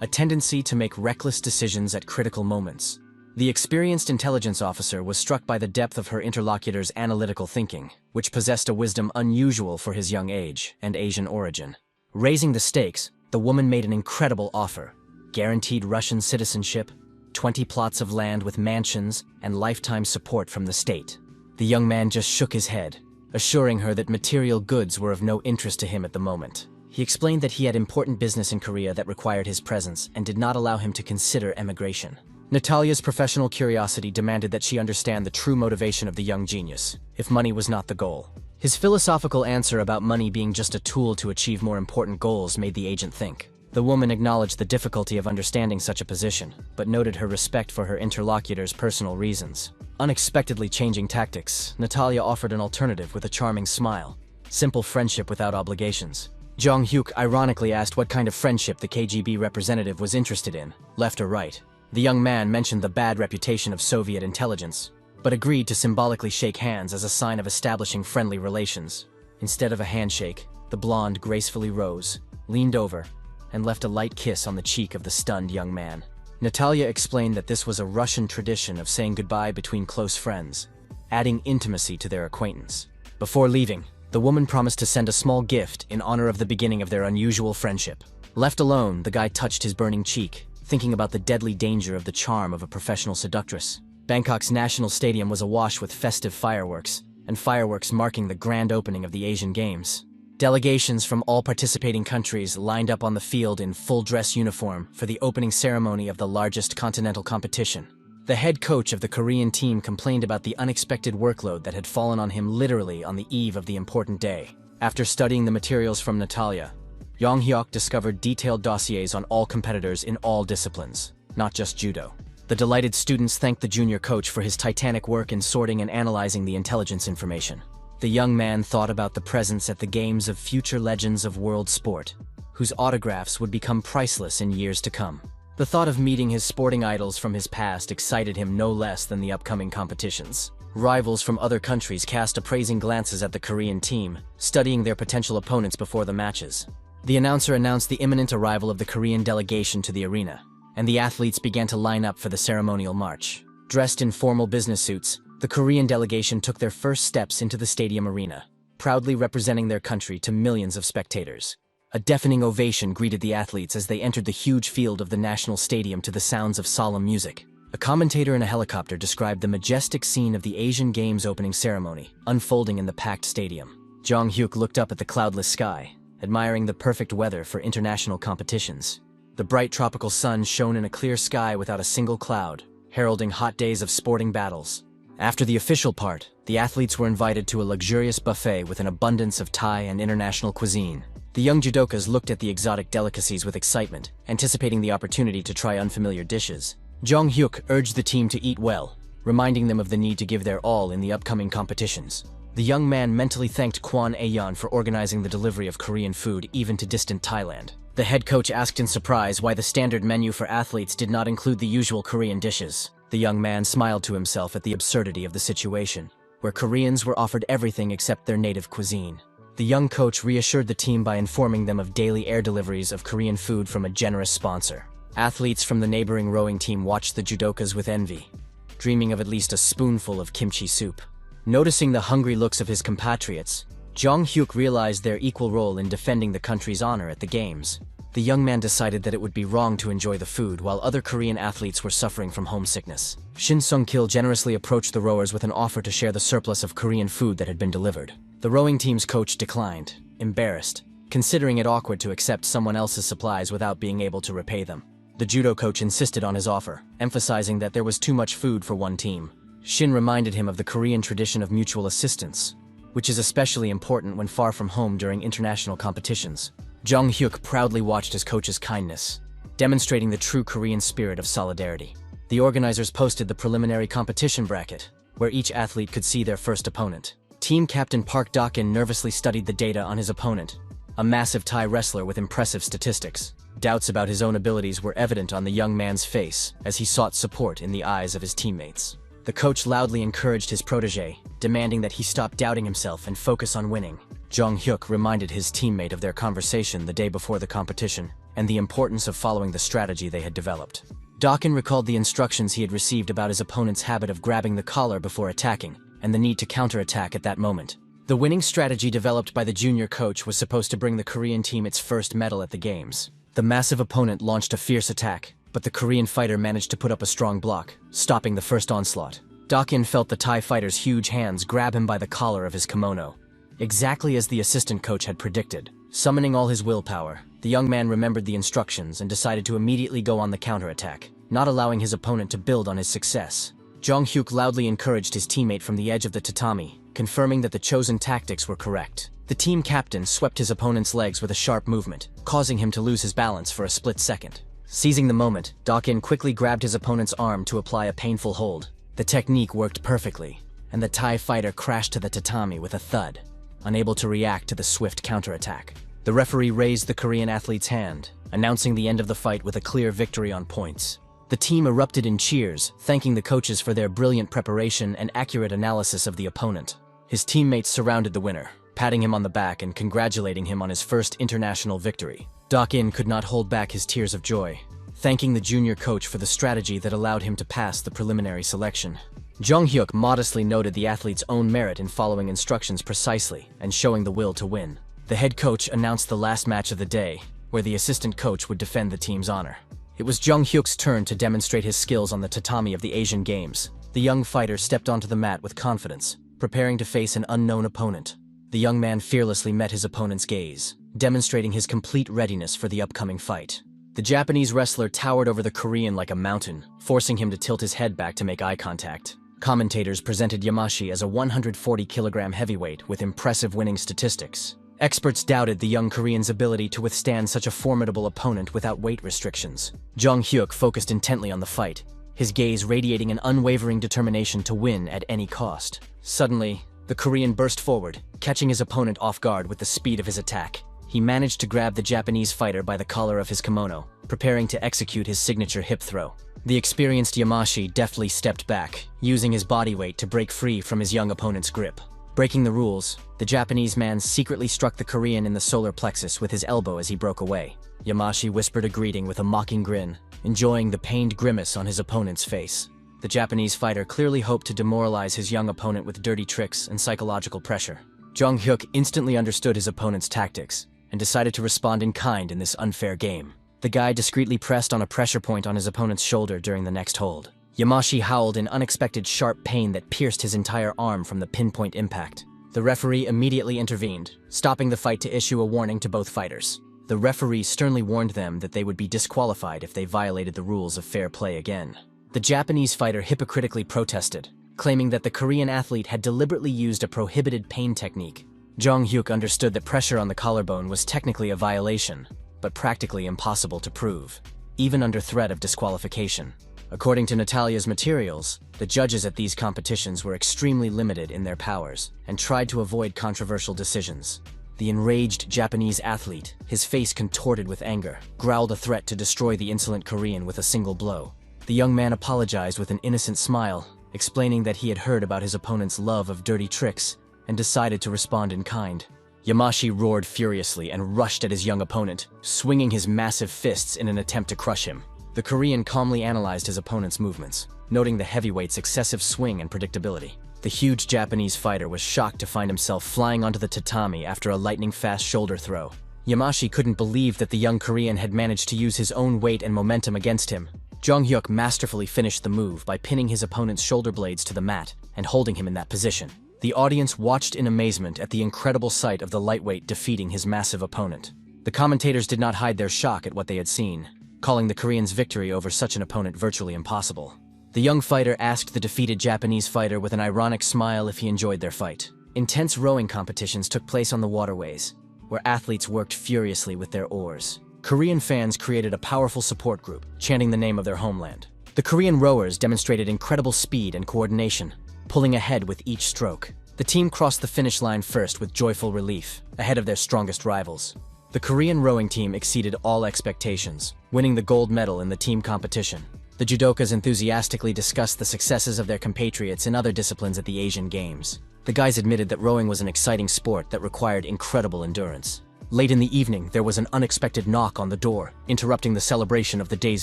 a tendency to make reckless decisions at critical moments. The experienced intelligence officer was struck by the depth of her interlocutor's analytical thinking, which possessed a wisdom unusual for his young age and Asian origin. Raising the stakes, the woman made an incredible offer: guaranteed Russian citizenship, 20 plots of land with mansions, and lifetime support from the state. The young man just shook his head, assuring her that material goods were of no interest to him at the moment. He explained that he had important business in Korea that required his presence and did not allow him to consider emigration. Natalia's professional curiosity demanded that she understand the true motivation of the young genius, if money was not the goal. His philosophical answer about money being just a tool to achieve more important goals made the agent think. The woman acknowledged the difficulty of understanding such a position, but noted her respect for her interlocutor's personal reasons. Unexpectedly changing tactics, Natalia offered an alternative with a charming smile: simple friendship without obligations. Jong Hyuk ironically asked what kind of friendship the KGB representative was interested in, left or right. The young man mentioned the bad reputation of Soviet intelligence, but agreed to symbolically shake hands as a sign of establishing friendly relations. Instead of a handshake, the blonde gracefully rose, leaned over, and left a light kiss on the cheek of the stunned young man. Natalia explained that this was a Russian tradition of saying goodbye between close friends, adding intimacy to their acquaintance. Before leaving, the woman promised to send a small gift in honor of the beginning of their unusual friendship. Left alone, the guy touched his burning cheek, thinking about the deadly danger of the charm of a professional seductress. Bangkok's national stadium was awash with festive fireworks, and fireworks marking the grand opening of the Asian Games. Delegations from all participating countries lined up on the field in full dress uniform for the opening ceremony of the largest continental competition. The head coach of the Korean team complained about the unexpected workload that had fallen on him literally on the eve of the important day. After studying the materials from Natalia, Jong Hyuk discovered detailed dossiers on all competitors in all disciplines, not just judo. The delighted students thanked the junior coach for his titanic work in sorting and analyzing the intelligence information. The young man thought about the presence at the games of future legends of world sport, whose autographs would become priceless in years to come. The thought of meeting his sporting idols from his past excited him no less than the upcoming competitions. Rivals from other countries cast appraising glances at the Korean team, studying their potential opponents before the matches. The announcer announced the imminent arrival of the Korean delegation to the arena, and the athletes began to line up for the ceremonial march. Dressed in formal business suits, the Korean delegation took their first steps into the stadium arena, proudly representing their country to millions of spectators. A deafening ovation greeted the athletes as they entered the huge field of the national stadium to the sounds of solemn music. A commentator in a helicopter described the majestic scene of the Asian Games opening ceremony, unfolding in the packed stadium. Jong Hyuk looked up at the cloudless sky, admiring the perfect weather for international competitions. The bright tropical sun shone in a clear sky without a single cloud, heralding hot days of sporting battles. After the official part, the athletes were invited to a luxurious buffet with an abundance of Thai and international cuisine. The young judokas looked at the exotic delicacies with excitement, anticipating the opportunity to try unfamiliar dishes. Jong Hyuk urged the team to eat well, reminding them of the need to give their all in the upcoming competitions. The young man mentally thanked Kwon Aeon for organizing the delivery of Korean food even to distant Thailand. The head coach asked in surprise why the standard menu for athletes did not include the usual Korean dishes. The young man smiled to himself at the absurdity of the situation, where Koreans were offered everything except their native cuisine. The young coach reassured the team by informing them of daily air deliveries of Korean food from a generous sponsor. Athletes from the neighboring rowing team watched the judokas with envy, dreaming of at least a spoonful of kimchi soup. Noticing the hungry looks of his compatriots, Jong Hyuk realized their equal role in defending the country's honor at the games. The young man decided that it would be wrong to enjoy the food while other Korean athletes were suffering from homesickness. Shin Sung-kil generously approached the rowers with an offer to share the surplus of Korean food that had been delivered. The rowing team's coach declined, embarrassed, considering it awkward to accept someone else's supplies without being able to repay them. The judo coach insisted on his offer, emphasizing that there was too much food for one team. Shin reminded him of the Korean tradition of mutual assistance, which is especially important when far from home during international competitions. Jong Hyuk proudly watched his coach's kindness, demonstrating the true Korean spirit of solidarity. The organizers posted the preliminary competition bracket, where each athlete could see their first opponent. Team captain Park Dokin nervously studied the data on his opponent, a massive Thai wrestler with impressive statistics. Doubts about his own abilities were evident on the young man's face as he sought support in the eyes of his teammates. The coach loudly encouraged his protege, demanding that he stop doubting himself and focus on winning. Jong Hyuk reminded his teammate of their conversation the day before the competition and the importance of following the strategy they had developed. Dokin recalled the instructions he had received about his opponent's habit of grabbing the collar before attacking and the need to counterattack at that moment. The winning strategy developed by the junior coach was supposed to bring the Korean team its first medal at the games. The massive opponent launched a fierce attack, but the Korean fighter managed to put up a strong block, stopping the first onslaught. Dokin felt the Thai fighter's huge hands grab him by the collar of his kimono, exactly as the assistant coach had predicted. Summoning all his willpower, the young man remembered the instructions and decided to immediately go on the counterattack, not allowing his opponent to build on his success. Jong Hyuk loudly encouraged his teammate from the edge of the tatami, confirming that the chosen tactics were correct. The team captain swept his opponent's legs with a sharp movement, causing him to lose his balance for a split second. Seizing the moment, Dokin quickly grabbed his opponent's arm to apply a painful hold. The technique worked perfectly, and the Thai fighter crashed to the tatami with a thud, unable to react to the swift counterattack. The referee raised the Korean athlete's hand, announcing the end of the fight with a clear victory on points. The team erupted in cheers, thanking the coaches for their brilliant preparation and accurate analysis of the opponent. His teammates surrounded the winner, patting him on the back and congratulating him on his first international victory. Dokin could not hold back his tears of joy, thanking the junior coach for the strategy that allowed him to pass the preliminary selection. Jong Hyuk modestly noted the athlete's own merit in following instructions precisely and showing the will to win. The head coach announced the last match of the day, where the assistant coach would defend the team's honor. It was Jong Hyuk's turn to demonstrate his skills on the tatami of the Asian Games. The young fighter stepped onto the mat with confidence, preparing to face an unknown opponent. The young man fearlessly met his opponent's gaze, demonstrating his complete readiness for the upcoming fight. The Japanese wrestler towered over the Korean like a mountain, forcing him to tilt his head back to make eye contact. Commentators presented Yamashi as a 140-kilogram heavyweight with impressive winning statistics. Experts doubted the young Korean's ability to withstand such a formidable opponent without weight restrictions. Jong Hyuk focused intently on the fight, his gaze radiating an unwavering determination to win at any cost. Suddenly, the Korean burst forward, catching his opponent off guard with the speed of his attack. He managed to grab the Japanese fighter by the collar of his kimono, preparing to execute his signature hip throw. The experienced Yamashi deftly stepped back, using his body weight to break free from his young opponent's grip. Breaking the rules, the Japanese man secretly struck the Korean in the solar plexus with his elbow as he broke away. Yamashi whispered a greeting with a mocking grin, enjoying the pained grimace on his opponent's face. The Japanese fighter clearly hoped to demoralize his young opponent with dirty tricks and psychological pressure. Jong Hyuk instantly understood his opponent's tactics and decided to respond in kind in this unfair game. The guy discreetly pressed on a pressure point on his opponent's shoulder during the next hold. Yamashi howled in unexpected sharp pain that pierced his entire arm from the pinpoint impact. The referee immediately intervened, stopping the fight to issue a warning to both fighters. The referee sternly warned them that they would be disqualified if they violated the rules of fair play again. The Japanese fighter hypocritically protested, claiming that the Korean athlete had deliberately used a prohibited pain technique. Jong Hyuk understood that pressure on the collarbone was technically a violation, but practically impossible to prove, even under threat of disqualification. According to Natalia's materials, the judges at these competitions were extremely limited in their powers and tried to avoid controversial decisions. The enraged Japanese athlete, his face contorted with anger, growled a threat to destroy the insolent Korean with a single blow. The young man apologized with an innocent smile, explaining that he had heard about his opponent's love of dirty tricks and decided to respond in kind. Yamashi roared furiously and rushed at his young opponent, swinging his massive fists in an attempt to crush him. The Korean calmly analyzed his opponent's movements, noting the heavyweight's excessive swing and predictability. The huge Japanese fighter was shocked to find himself flying onto the tatami after a lightning-fast shoulder throw. Yamashi couldn't believe that the young Korean had managed to use his own weight and momentum against him. Jong Hyuk masterfully finished the move by pinning his opponent's shoulder blades to the mat and holding him in that position. The audience watched in amazement at the incredible sight of the lightweight defeating his massive opponent. The commentators did not hide their shock at what they had seen, calling the Korean's victory over such an opponent virtually impossible. The young fighter asked the defeated Japanese fighter with an ironic smile if he enjoyed their fight. Intense rowing competitions took place on the waterways, where athletes worked furiously with their oars. Korean fans created a powerful support group, chanting the name of their homeland. The Korean rowers demonstrated incredible speed and coordination, pulling ahead with each stroke. The team crossed the finish line first with joyful relief, ahead of their strongest rivals. The Korean rowing team exceeded all expectations, winning the gold medal in the team competition. The judokas enthusiastically discussed the successes of their compatriots in other disciplines at the Asian Games. The guys admitted that rowing was an exciting sport that required incredible endurance. Late in the evening, there was an unexpected knock on the door, interrupting the celebration of the day's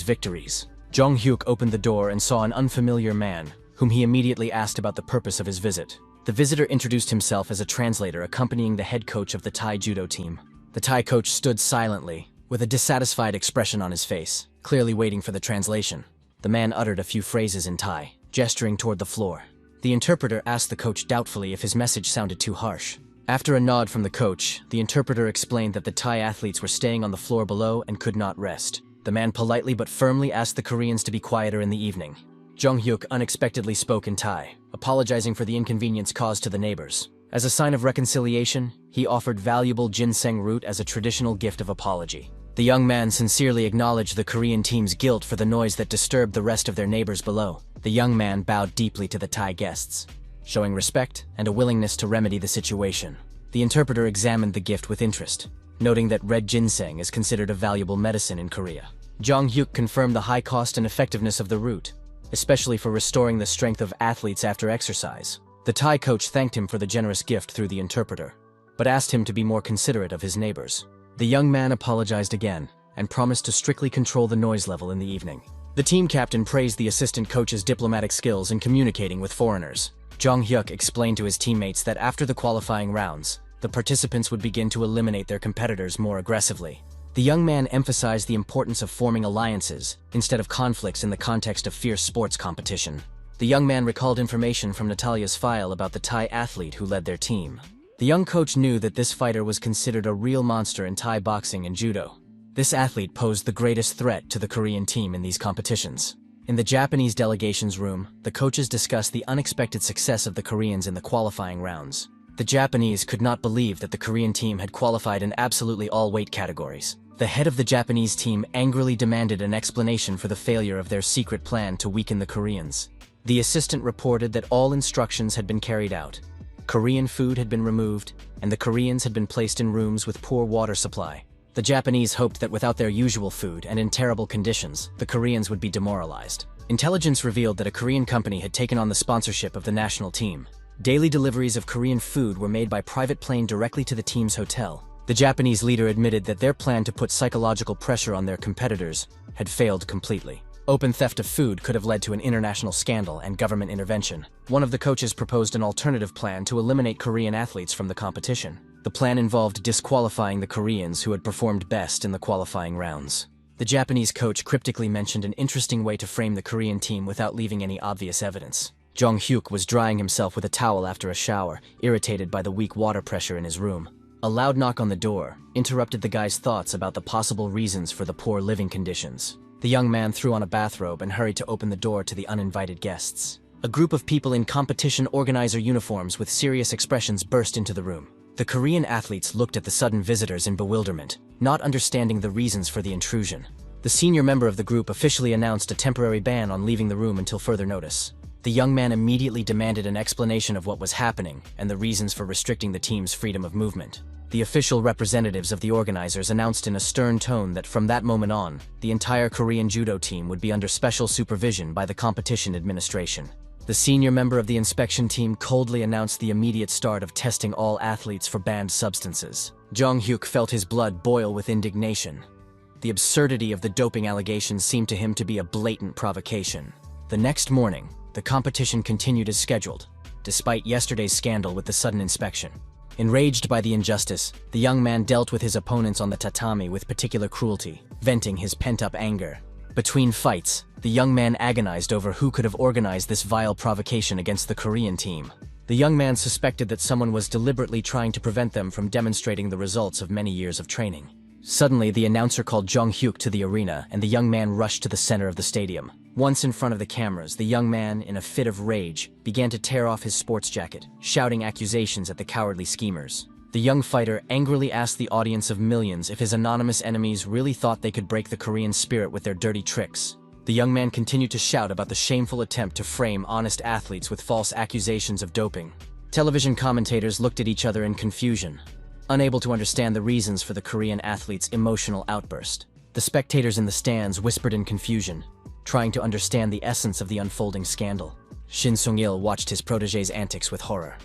victories. Jong Hyuk opened the door and saw an unfamiliar man, whom he immediately asked about the purpose of his visit. The visitor introduced himself as a translator accompanying the head coach of the Thai judo team. The Thai coach stood silently, with a dissatisfied expression on his face, clearly waiting for the translation. The man uttered a few phrases in Thai, gesturing toward the floor. The interpreter asked the coach doubtfully if his message sounded too harsh. After a nod from the coach, the interpreter explained that the Thai athletes were staying on the floor below and could not rest. The man politely but firmly asked the Koreans to be quieter in the evening. Jong Hyuk unexpectedly spoke in Thai, apologizing for the inconvenience caused to the neighbors. As a sign of reconciliation, he offered valuable ginseng root as a traditional gift of apology. The young man sincerely acknowledged the Korean team's guilt for the noise that disturbed the rest of their neighbors below. The young man bowed deeply to the Thai guests, showing respect and a willingness to remedy the situation. The interpreter examined the gift with interest, noting that red ginseng is considered a valuable medicine in Korea. Jong Hyuk confirmed the high cost and effectiveness of the root, especially for restoring the strength of athletes after exercise. The Thai coach thanked him for the generous gift through the interpreter, but asked him to be more considerate of his neighbors. The young man apologized again and promised to strictly control the noise level in the evening. The team captain praised the assistant coach's diplomatic skills in communicating with foreigners. Jong Hyuk explained to his teammates that after the qualifying rounds, the participants would begin to eliminate their competitors more aggressively. The young man emphasized the importance of forming alliances instead of conflicts in the context of fierce sports competition. The young man recalled information from Natalia's file about the Thai athlete who led their team. The young coach knew that this fighter was considered a real monster in Thai boxing and judo. This athlete posed the greatest threat to the Korean team in these competitions. In the Japanese delegation's room, the coaches discussed the unexpected success of the Koreans in the qualifying rounds. The Japanese could not believe that the Korean team had qualified in absolutely all weight categories. The head of the Japanese team angrily demanded an explanation for the failure of their secret plan to weaken the Koreans. The assistant reported that all instructions had been carried out. Korean food had been removed, and the Koreans had been placed in rooms with poor water supply. The Japanese hoped that without their usual food and in terrible conditions, the Koreans would be demoralized. Intelligence revealed that a Korean company had taken on the sponsorship of the national team. Daily deliveries of Korean food were made by private plane directly to the team's hotel. The Japanese leader admitted that their plan to put psychological pressure on their competitors had failed completely. Open theft of food could have led to an international scandal and government intervention. One of the coaches proposed an alternative plan to eliminate Korean athletes from the competition. The plan involved disqualifying the Koreans who had performed best in the qualifying rounds. The Japanese coach cryptically mentioned an interesting way to frame the Korean team without leaving any obvious evidence. Jong-hyuk was drying himself with a towel after a shower, irritated by the weak water pressure in his room. A loud knock on the door interrupted the guy's thoughts about the possible reasons for the poor living conditions. The young man threw on a bathrobe and hurried to open the door to the uninvited guests. A group of people in competition organizer uniforms with serious expressions burst into the room. The Korean athletes looked at the sudden visitors in bewilderment, not understanding the reasons for the intrusion. The senior member of the group officially announced a temporary ban on leaving the room until further notice. The young man immediately demanded an explanation of what was happening and the reasons for restricting the team's freedom of movement. The official representatives of the organizers announced in a stern tone that from that moment on, the entire Korean judo team would be under special supervision by the competition administration. The senior member of the inspection team coldly announced the immediate start of testing all athletes for banned substances. Jong-hyuk felt his blood boil with indignation. The absurdity of the doping allegations seemed to him to be a blatant provocation. The next morning, the competition continued as scheduled, despite yesterday's scandal with the sudden inspection. Enraged by the injustice, the young man dealt with his opponents on the tatami with particular cruelty, venting his pent-up anger. Between fights, the young man agonized over who could have organized this vile provocation against the Korean team. The young man suspected that someone was deliberately trying to prevent them from demonstrating the results of many years of training. Suddenly, the announcer called Jong-hyuk to the arena, and the young man rushed to the center of the stadium. Once in front of the cameras, the young man, in a fit of rage, began to tear off his sports jacket, shouting accusations at the cowardly schemers. The young fighter angrily asked the audience of millions if his anonymous enemies really thought they could break the Korean spirit with their dirty tricks. The young man continued to shout about the shameful attempt to frame honest athletes with false accusations of doping. Television commentators looked at each other in confusion, unable to understand the reasons for the Korean athlete's emotional outburst. The spectators in the stands whispered in confusion, trying to understand the essence of the unfolding scandal. Shin Sung-il watched his protégé's antics with horror,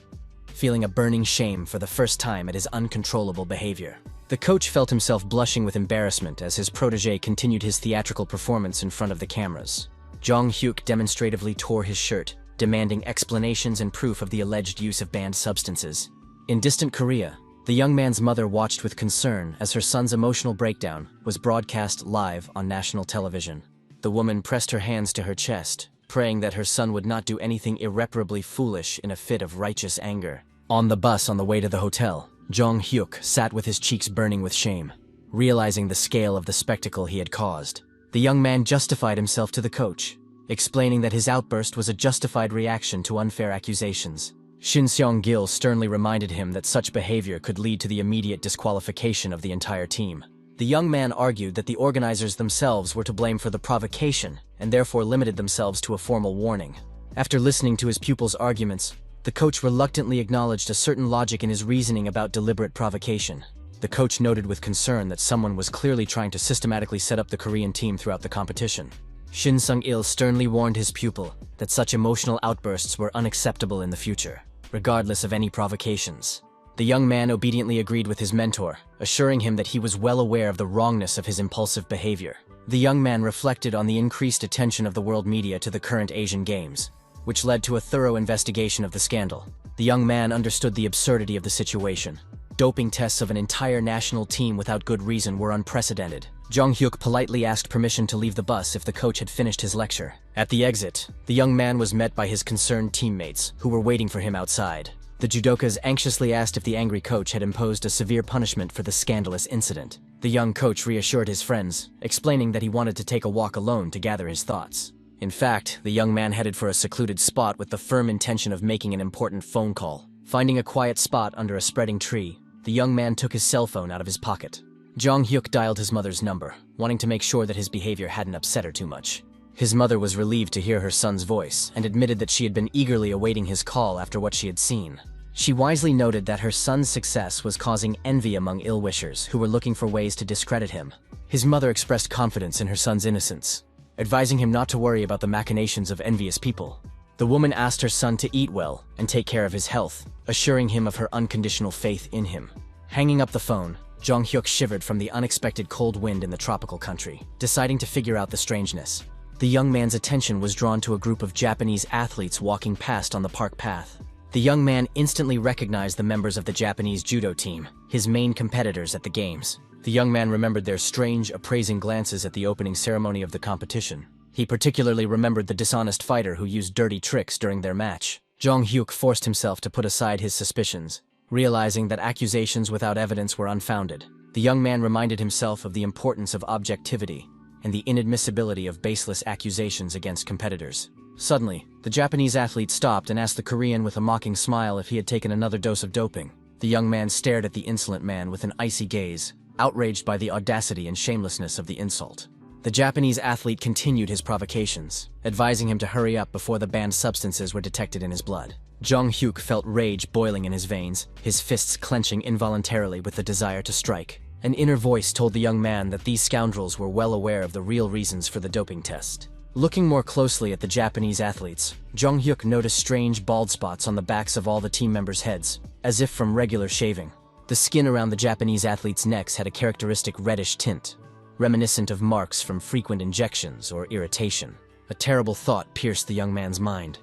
feeling a burning shame for the first time at his uncontrollable behavior. The coach felt himself blushing with embarrassment as his protégé continued his theatrical performance in front of the cameras. Jong-hyuk demonstratively tore his shirt, demanding explanations and proof of the alleged use of banned substances. In distant Korea, the young man's mother watched with concern as her son's emotional breakdown was broadcast live on national television. The woman pressed her hands to her chest, praying that her son would not do anything irreparably foolish in a fit of righteous anger. On the bus on the way to the hotel, Jong-hyuk sat with his cheeks burning with shame, realizing the scale of the spectacle he had caused. The young man justified himself to the coach, explaining that his outburst was a justified reaction to unfair accusations. Shin Seong-gil sternly reminded him that such behavior could lead to the immediate disqualification of the entire team. The young man argued that the organizers themselves were to blame for the provocation and therefore limited themselves to a formal warning. After listening to his pupil's arguments, the coach reluctantly acknowledged a certain logic in his reasoning about deliberate provocation. The coach noted with concern that someone was clearly trying to systematically set up the Korean team throughout the competition. Shin Sung-il sternly warned his pupil that such emotional outbursts were unacceptable in the future, regardless of any provocations. The young man obediently agreed with his mentor, assuring him that he was well aware of the wrongness of his impulsive behavior. The young man reflected on the increased attention of the world media to the current Asian Games, which led to a thorough investigation of the scandal. The young man understood the absurdity of the situation. Doping tests of an entire national team without good reason were unprecedented. Jong-hyuk politely asked permission to leave the bus if the coach had finished his lecture. At the exit, the young man was met by his concerned teammates, who were waiting for him outside. The judokas anxiously asked if the angry coach had imposed a severe punishment for the scandalous incident. The young coach reassured his friends, explaining that he wanted to take a walk alone to gather his thoughts. In fact, the young man headed for a secluded spot with the firm intention of making an important phone call. Finding a quiet spot under a spreading tree, the young man took his cell phone out of his pocket. Jong Hyuk dialed his mother's number, wanting to make sure that his behavior hadn't upset her too much. His mother was relieved to hear her son's voice and admitted that she had been eagerly awaiting his call after what she had seen. She wisely noted that her son's success was causing envy among ill-wishers who were looking for ways to discredit him. His mother expressed confidence in her son's innocence, advising him not to worry about the machinations of envious people. The woman asked her son to eat well and take care of his health, assuring him of her unconditional faith in him. Hanging up the phone, Jong Hyuk shivered from the unexpected cold wind in the tropical country, deciding to figure out the strangeness. The young man's attention was drawn to a group of Japanese athletes walking past on the park path. The young man instantly recognized the members of the Japanese judo team, his main competitors at the games. The young man remembered their strange, appraising glances at the opening ceremony of the competition. He particularly remembered the dishonest fighter who used dirty tricks during their match. Jong Hyuk forced himself to put aside his suspicions, realizing that accusations without evidence were unfounded. The young man reminded himself of the importance of objectivity and the inadmissibility of baseless accusations against competitors. Suddenly, the Japanese athlete stopped and asked the Korean with a mocking smile if he had taken another dose of doping. The young man stared at the insolent man with an icy gaze, outraged by the audacity and shamelessness of the insult. The Japanese athlete continued his provocations, advising him to hurry up before the banned substances were detected in his blood. Jong Hyuk felt rage boiling in his veins, his fists clenching involuntarily with the desire to strike. An inner voice told the young man that these scoundrels were well aware of the real reasons for the doping test. Looking more closely at the Japanese athletes, Jong Hyuk noticed strange bald spots on the backs of all the team members' heads, as if from regular shaving. The skin around the Japanese athletes' necks had a characteristic reddish tint, reminiscent of marks from frequent injections or irritation. A terrible thought pierced the young man's mind.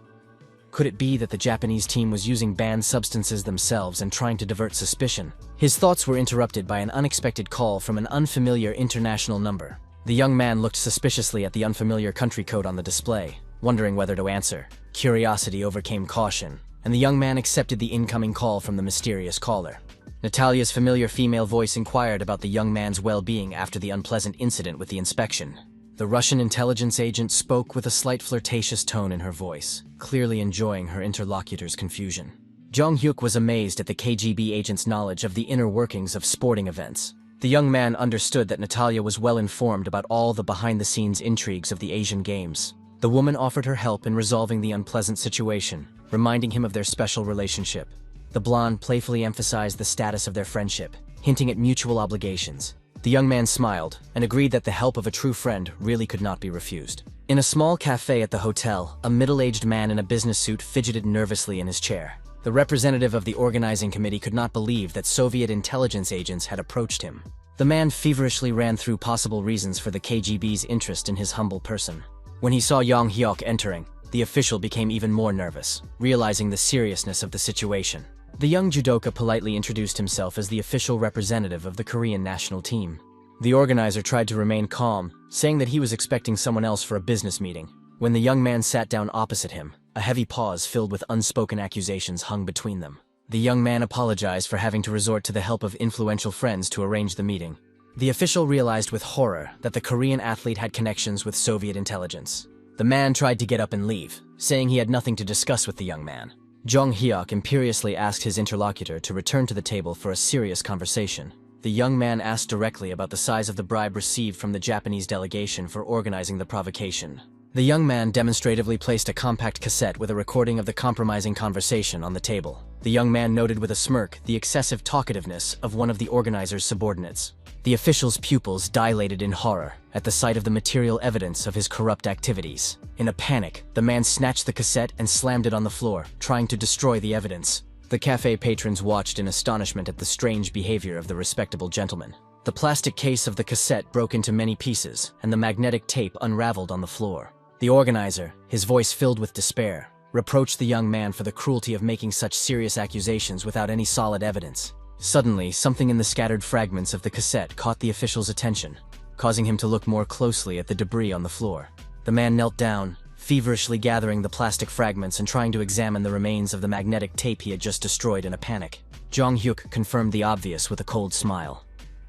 Could it be that the Japanese team was using banned substances themselves and trying to divert suspicion? His thoughts were interrupted by an unexpected call from an unfamiliar international number. The young man looked suspiciously at the unfamiliar country code on the display, wondering whether to answer. Curiosity overcame caution, and the young man accepted the incoming call from the mysterious caller. Natalia's familiar female voice inquired about the young man's well-being after the unpleasant incident with the inspection. The Russian intelligence agent spoke with a slight flirtatious tone in her voice, clearly enjoying her interlocutor's confusion. Jong Hyuk was amazed at the KGB agent's knowledge of the inner workings of sporting events. The young man understood that Natalia was well informed about all the behind-the-scenes intrigues of the Asian Games. The woman offered her help in resolving the unpleasant situation, reminding him of their special relationship. The blonde playfully emphasized the status of their friendship, hinting at mutual obligations. The young man smiled and agreed that the help of a true friend really could not be refused. In a small cafe at the hotel, a middle-aged man in a business suit fidgeted nervously in his chair. The representative of the organizing committee could not believe that Soviet intelligence agents had approached him. The man feverishly ran through possible reasons for the KGB's interest in his humble person. When he saw Jong Hyuk entering, the official became even more nervous, realizing the seriousness of the situation. The young judoka politely introduced himself as the official representative of the Korean national team. The organizer tried to remain calm, saying that he was expecting someone else for a business meeting. When the young man sat down opposite him, a heavy pause filled with unspoken accusations hung between them. The young man apologized for having to resort to the help of influential friends to arrange the meeting. The official realized with horror that the Korean athlete had connections with Soviet intelligence. The man tried to get up and leave, saying he had nothing to discuss with the young man. Jong Hyuk imperiously asked his interlocutor to return to the table for a serious conversation. The young man asked directly about the size of the bribe received from the Japanese delegation for organizing the provocation. The young man demonstratively placed a compact cassette with a recording of the compromising conversation on the table. The young man noted with a smirk the excessive talkativeness of one of the organizer's subordinates. The official's pupils dilated in horror at the sight of the material evidence of his corrupt activities. In a panic, the man snatched the cassette and slammed it on the floor, trying to destroy the evidence. The cafe patrons watched in astonishment at the strange behavior of the respectable gentleman. The plastic case of the cassette broke into many pieces, and the magnetic tape unraveled on the floor. The organizer, his voice filled with despair, reproached the young man for the cruelty of making such serious accusations without any solid evidence. Suddenly, something in the scattered fragments of the cassette caught the official's attention, causing him to look more closely at the debris on the floor. The man knelt down, feverishly gathering the plastic fragments and trying to examine the remains of the magnetic tape he had just destroyed in a panic. Jong Hyuk confirmed the obvious with a cold smile.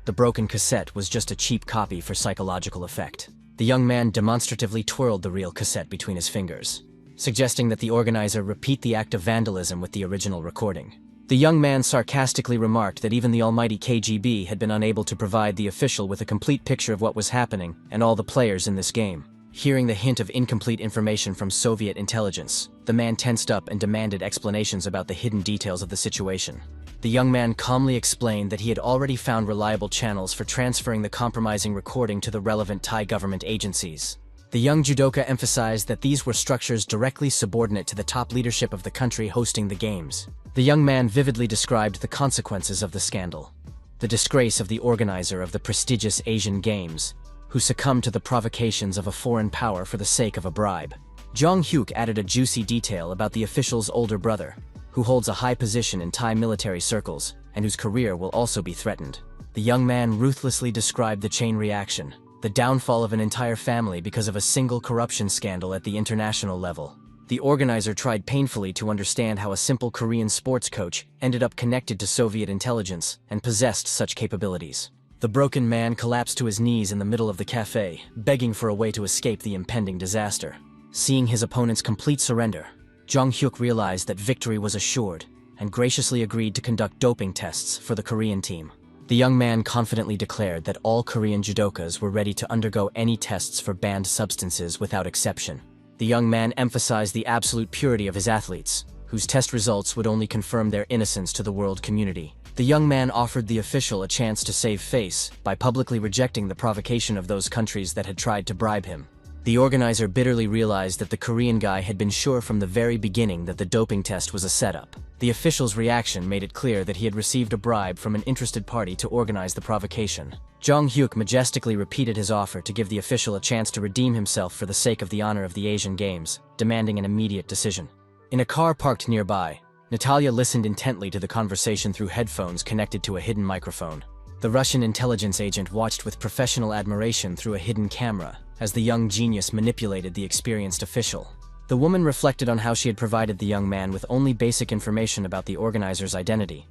The broken cassette was just a cheap copy for psychological effect. The young man demonstratively twirled the real cassette between his fingers, suggesting that the organizer repeat the act of vandalism with the original recording. The young man sarcastically remarked that even the almighty KGB had been unable to provide the official with a complete picture of what was happening and all the players in this game. Hearing the hint of incomplete information from Soviet intelligence, the man tensed up and demanded explanations about the hidden details of the situation. The young man calmly explained that he had already found reliable channels for transferring the compromising recording to the relevant Thai government agencies. The young judoka emphasized that these were structures directly subordinate to the top leadership of the country hosting the games. The young man vividly described the consequences of the scandal. The disgrace of the organizer of the prestigious Asian Games, who succumbed to the provocations of a foreign power for the sake of a bribe. Jong Hyuk added a juicy detail about the official's older brother, who holds a high position in Thai military circles and whose career will also be threatened. The young man ruthlessly described the chain reaction, the downfall of an entire family because of a single corruption scandal at the international level. The organizer tried painfully to understand how a simple Korean sports coach ended up connected to Soviet intelligence and possessed such capabilities. The broken man collapsed to his knees in the middle of the cafe, begging for a way to escape the impending disaster. Seeing his opponent's complete surrender, Jong Hyuk realized that victory was assured and graciously agreed to conduct doping tests for the Korean team. The young man confidently declared that all Korean judokas were ready to undergo any tests for banned substances without exception. The young man emphasized the absolute purity of his athletes, whose test results would only confirm their innocence to the world community. The young man offered the official a chance to save face by publicly rejecting the provocation of those countries that had tried to bribe him. The organizer bitterly realized that the Korean guy had been sure from the very beginning that the doping test was a setup. The official's reaction made it clear that he had received a bribe from an interested party to organize the provocation. Jong Hyuk majestically repeated his offer to give the official a chance to redeem himself for the sake of the honor of the Asian Games, demanding an immediate decision. In a car parked nearby, Natalia listened intently to the conversation through headphones connected to a hidden microphone. The Russian intelligence agent watched with professional admiration through a hidden camera as the young genius manipulated the experienced official. The woman reflected on how she had provided the young man with only basic information about the organizer's identity,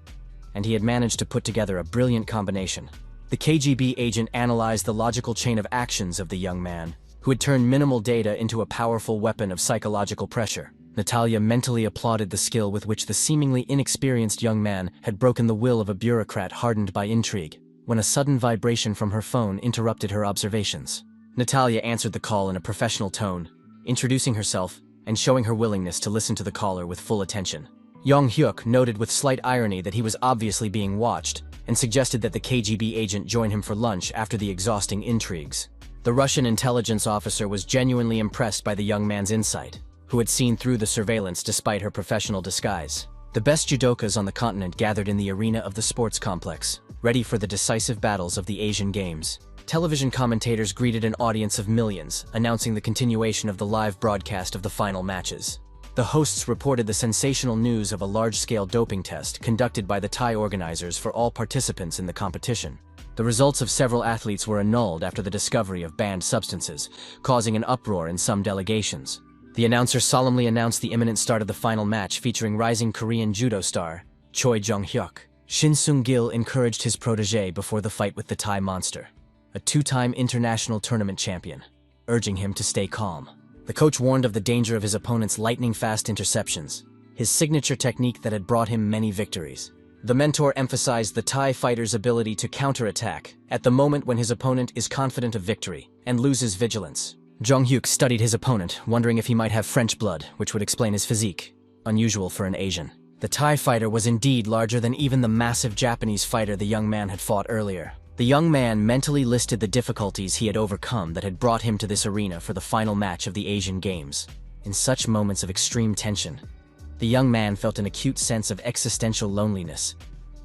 and he had managed to put together a brilliant combination. The KGB agent analyzed the logical chain of actions of the young man, who had turned minimal data into a powerful weapon of psychological pressure. Natalia mentally applauded the skill with which the seemingly inexperienced young man had broken the will of a bureaucrat hardened by intrigue, when a sudden vibration from her phone interrupted her observations. Natalia answered the call in a professional tone, introducing herself and showing her willingness to listen to the caller with full attention. Jong Hyuk noted with slight irony that he was obviously being watched and suggested that the KGB agent join him for lunch after the exhausting intrigues. The Russian intelligence officer was genuinely impressed by the young man's insight, who had seen through the surveillance despite her professional disguise. The best judokas on the continent gathered in the arena of the sports complex, ready for the decisive battles of the Asian Games. Television commentators greeted an audience of millions, announcing the continuation of the live broadcast of the final matches. The hosts reported the sensational news of a large-scale doping test conducted by the Thai organizers for all participants in the competition. The results of several athletes were annulled after the discovery of banned substances, causing an uproar in some delegations. The announcer solemnly announced the imminent start of the final match featuring rising Korean judo star Choi Jong-hyuk. Shin Sung-gil encouraged his protege before the fight with the Thai monster, a two-time international tournament champion, urging him to stay calm. The coach warned of the danger of his opponent's lightning-fast interceptions, his signature technique that had brought him many victories. The mentor emphasized the Thai fighter's ability to counterattack at the moment when his opponent is confident of victory and loses vigilance. Jong Hyuk studied his opponent, wondering if he might have French blood, which would explain his physique, unusual for an Asian. The Thai fighter was indeed larger than even the massive Japanese fighter the young man had fought earlier. The young man mentally listed the difficulties he had overcome that had brought him to this arena for the final match of the Asian Games. In such moments of extreme tension, the young man felt an acute sense of existential loneliness,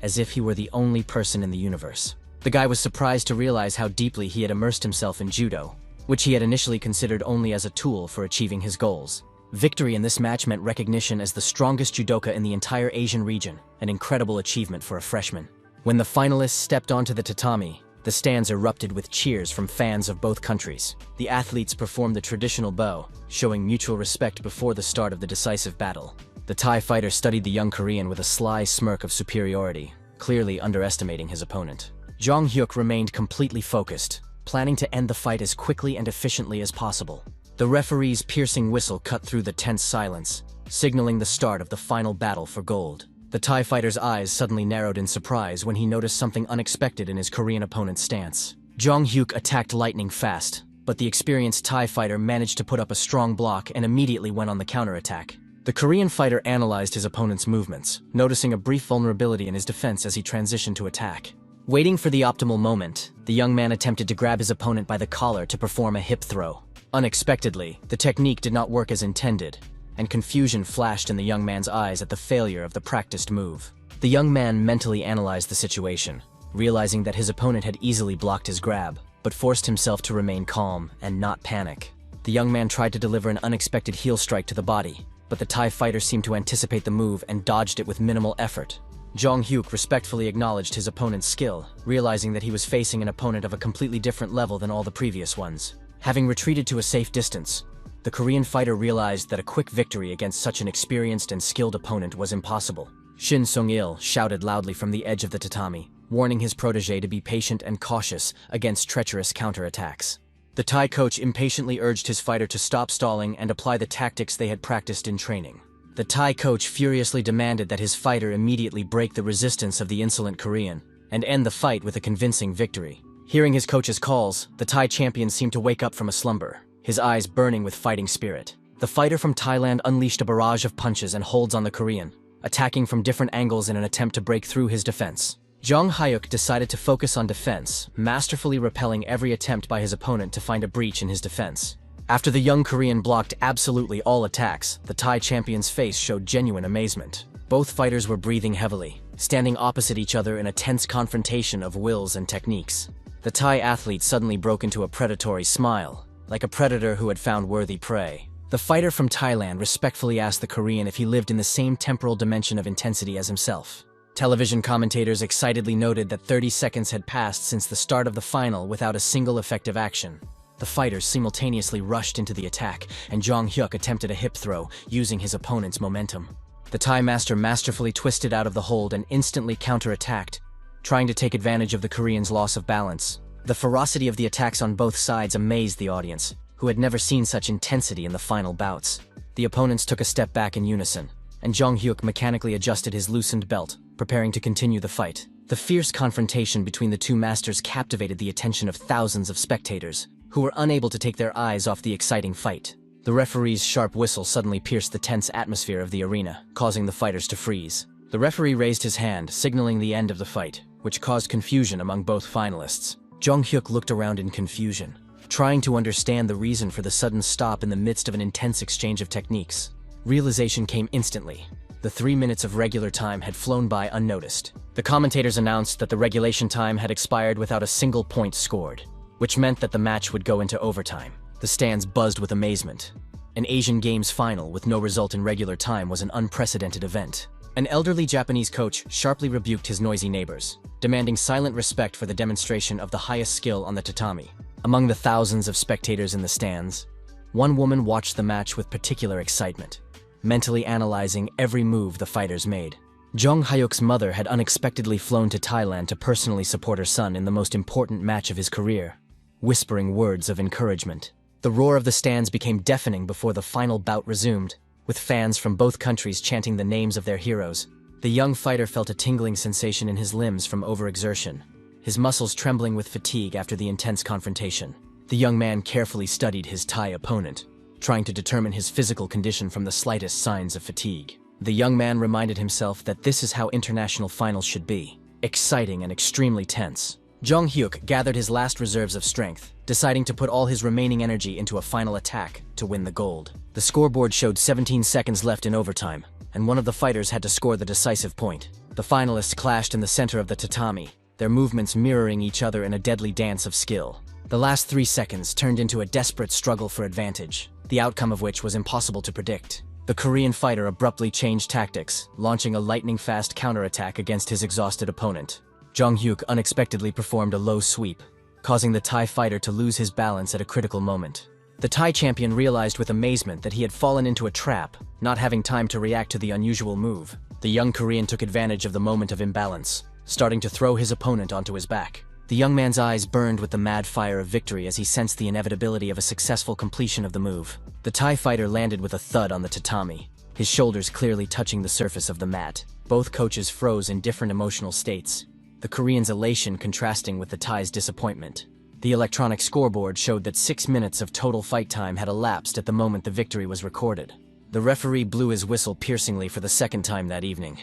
as if he were the only person in the universe. The guy was surprised to realize how deeply he had immersed himself in judo, which he had initially considered only as a tool for achieving his goals. Victory in this match meant recognition as the strongest judoka in the entire Asian region, an incredible achievement for a freshman. When the finalists stepped onto the tatami, The stands erupted with cheers from fans of both countries. The athletes performed the traditional bow, showing mutual respect before the start of the decisive battle. The Thai fighter studied the young Korean with a sly smirk of superiority, clearly underestimating his opponent. Jong Hyuk remained completely focused, planning to end the fight as quickly and efficiently as possible. The referee's piercing whistle cut through the tense silence, signaling the start of the final battle for gold. The Thai fighter's eyes suddenly narrowed in surprise when he noticed something unexpected in his Korean opponent's stance. Jong Hyuk attacked lightning fast, but the experienced Thai fighter managed to put up a strong block and immediately went on the counterattack. The Korean fighter analyzed his opponent's movements, noticing a brief vulnerability in his defense as he transitioned to attack. Waiting for the optimal moment, the young man attempted to grab his opponent by the collar to perform a hip throw. Unexpectedly, the technique did not work as intended, and confusion flashed in the young man's eyes at the failure of the practiced move. The young man mentally analyzed the situation, realizing that his opponent had easily blocked his grab, but forced himself to remain calm and not panic. The young man tried to deliver an unexpected heel strike to the body, but the Thai fighter seemed to anticipate the move and dodged it with minimal effort. Jong Hyuk respectfully acknowledged his opponent's skill, realizing that he was facing an opponent of a completely different level than all the previous ones. Having retreated to a safe distance, the Korean fighter realized that a quick victory against such an experienced and skilled opponent was impossible. Shin Sung-il shouted loudly from the edge of the tatami, warning his protege to be patient and cautious against treacherous counterattacks. The Thai coach impatiently urged his fighter to stop stalling and apply the tactics they had practiced in training. The Thai coach furiously demanded that his fighter immediately break the resistance of the insolent Korean and end the fight with a convincing victory. Hearing his coach's calls, the Thai champion seemed to wake up from a slumber, his eyes burning with fighting spirit. The fighter from Thailand unleashed a barrage of punches and holds on the Korean, attacking from different angles in an attempt to break through his defense. Jong Hyuk decided to focus on defense, masterfully repelling every attempt by his opponent to find a breach in his defense. After the young Korean blocked absolutely all attacks, the Thai champion's face showed genuine amazement. Both fighters were breathing heavily, standing opposite each other in a tense confrontation of wills and techniques. The Thai athlete suddenly broke into a predatory smile, like a predator who had found worthy prey. The fighter from Thailand respectfully asked the Korean if he lived in the same temporal dimension of intensity as himself. Television commentators excitedly noted that 30 seconds had passed since the start of the final without a single effective action. The fighters simultaneously rushed into the attack, and Jong Hyuk attempted a hip throw, using his opponent's momentum. The Thai master masterfully twisted out of the hold and instantly counterattacked, trying to take advantage of the Korean's loss of balance. The ferocity of the attacks on both sides amazed the audience, who had never seen such intensity in the final bouts. The opponents took a step back in unison, and Jong Hyuk mechanically adjusted his loosened belt, preparing to continue the fight. The fierce confrontation between the two masters captivated the attention of thousands of spectators, who were unable to take their eyes off the exciting fight. The referee's sharp whistle suddenly pierced the tense atmosphere of the arena, causing the fighters to freeze. The referee raised his hand, signaling the end of the fight, which caused confusion among both finalists. Jong Hyuk looked around in confusion, trying to understand the reason for the sudden stop in the midst of an intense exchange of techniques. Realization came instantly. The 3 minutes of regular time had flown by unnoticed. The commentators announced that the regulation time had expired without a single point scored, which meant that the match would go into overtime. The stands buzzed with amazement. An Asian Games final with no result in regular time was an unprecedented event. An elderly Japanese coach sharply rebuked his noisy neighbors, demanding silent respect for the demonstration of the highest skill on the tatami. Among the thousands of spectators in the stands, one woman watched the match with particular excitement, mentally analyzing every move the fighters made. Jong Hyuk's mother had unexpectedly flown to Thailand to personally support her son in the most important match of his career, whispering words of encouragement. The roar of the stands became deafening before the final bout resumed, with fans from both countries chanting the names of their heroes. The young fighter felt a tingling sensation in his limbs from overexertion, his muscles trembling with fatigue after the intense confrontation. The young man carefully studied his Thai opponent, trying to determine his physical condition from the slightest signs of fatigue. The young man reminded himself that this is how international finals should be, exciting and extremely tense. Jong Hyuk gathered his last reserves of strength, deciding to put all his remaining energy into a final attack to win the gold. The scoreboard showed 17 seconds left in overtime, and one of the fighters had to score the decisive point. The finalists clashed in the center of the tatami, their movements mirroring each other in a deadly dance of skill. The last 3 seconds turned into a desperate struggle for advantage, the outcome of which was impossible to predict. The Korean fighter abruptly changed tactics, launching a lightning-fast counterattack against his exhausted opponent. Jong Hyuk unexpectedly performed a low sweep, causing the Thai fighter to lose his balance at a critical moment. The Thai champion realized with amazement that he had fallen into a trap, not having time to react to the unusual move. The young Korean took advantage of the moment of imbalance, starting to throw his opponent onto his back. The young man's eyes burned with the mad fire of victory as he sensed the inevitability of a successful completion of the move. The Thai fighter landed with a thud on the tatami, his shoulders clearly touching the surface of the mat. Both coaches froze in different emotional states, the Korean's elation contrasting with the Thai's disappointment. The electronic scoreboard showed that 6 minutes of total fight time had elapsed at the moment the victory was recorded. The referee blew his whistle piercingly for the second time that evening.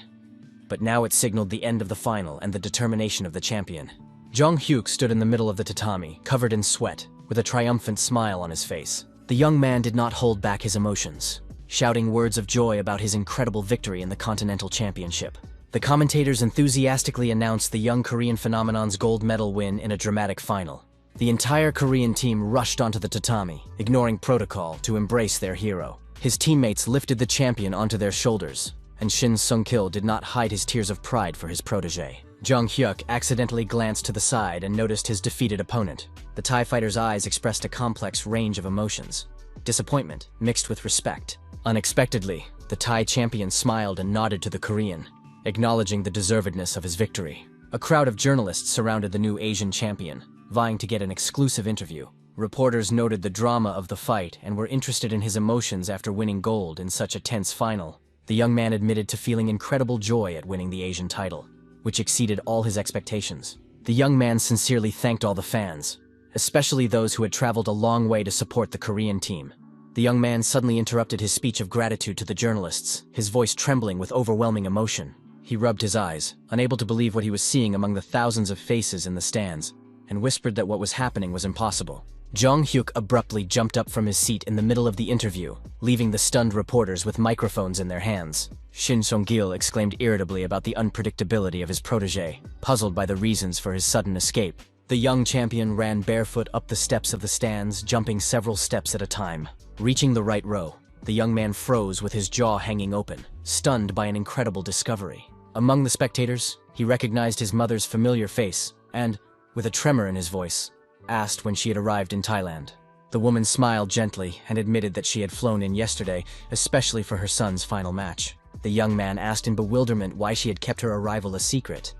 But now it signaled the end of the final and the determination of the champion. Jong Hyuk stood in the middle of the tatami, covered in sweat, with a triumphant smile on his face. The young man did not hold back his emotions, shouting words of joy about his incredible victory in the Continental Championship. The commentators enthusiastically announced the young Korean phenomenon's gold medal win in a dramatic final. The entire Korean team rushed onto the tatami, ignoring protocol, to embrace their hero. His teammates lifted the champion onto their shoulders, and Shin Sung-kil did not hide his tears of pride for his protege. Jong Hyuk accidentally glanced to the side and noticed his defeated opponent. The Thai fighter's eyes expressed a complex range of emotions, disappointment mixed with respect. Unexpectedly, the Thai champion smiled and nodded to the Korean, acknowledging the deservedness of his victory. A crowd of journalists surrounded the new Asian champion, vying to get an exclusive interview. Reporters noted the drama of the fight and were interested in his emotions after winning gold in such a tense final. The young man admitted to feeling incredible joy at winning the Asian title, which exceeded all his expectations. The young man sincerely thanked all the fans, especially those who had traveled a long way to support the Korean team. The young man suddenly interrupted his speech of gratitude to the journalists, his voice trembling with overwhelming emotion. He rubbed his eyes, unable to believe what he was seeing among the thousands of faces in the stands, and whispered that what was happening was impossible. Jong Hyuk abruptly jumped up from his seat in the middle of the interview, leaving the stunned reporters with microphones in their hands. Shin Sung-kil exclaimed irritably about the unpredictability of his protege, puzzled by the reasons for his sudden escape. The young champion ran barefoot up the steps of the stands, jumping several steps at a time. Reaching the right row, the young man froze with his jaw hanging open, stunned by an incredible discovery. Among the spectators, he recognized his mother's familiar face and, with a tremor in his voice, asked when she had arrived in Thailand. The woman smiled gently and admitted that she had flown in yesterday, especially for her son's final match. The young man asked in bewilderment why she had kept her arrival a secret,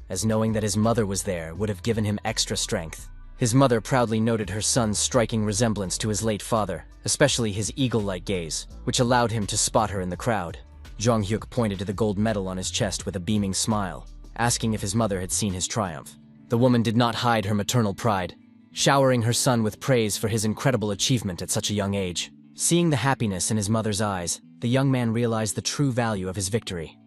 as knowing that his mother was there would have given him extra strength. His mother proudly noted her son's striking resemblance to his late father, especially his eagle-like gaze, which allowed him to spot her in the crowd. Jong Hyuk pointed to the gold medal on his chest with a beaming smile, asking if his mother had seen his triumph. The woman did not hide her maternal pride, showering her son with praise for his incredible achievement at such a young age. Seeing the happiness in his mother's eyes, the young man realized the true value of his victory,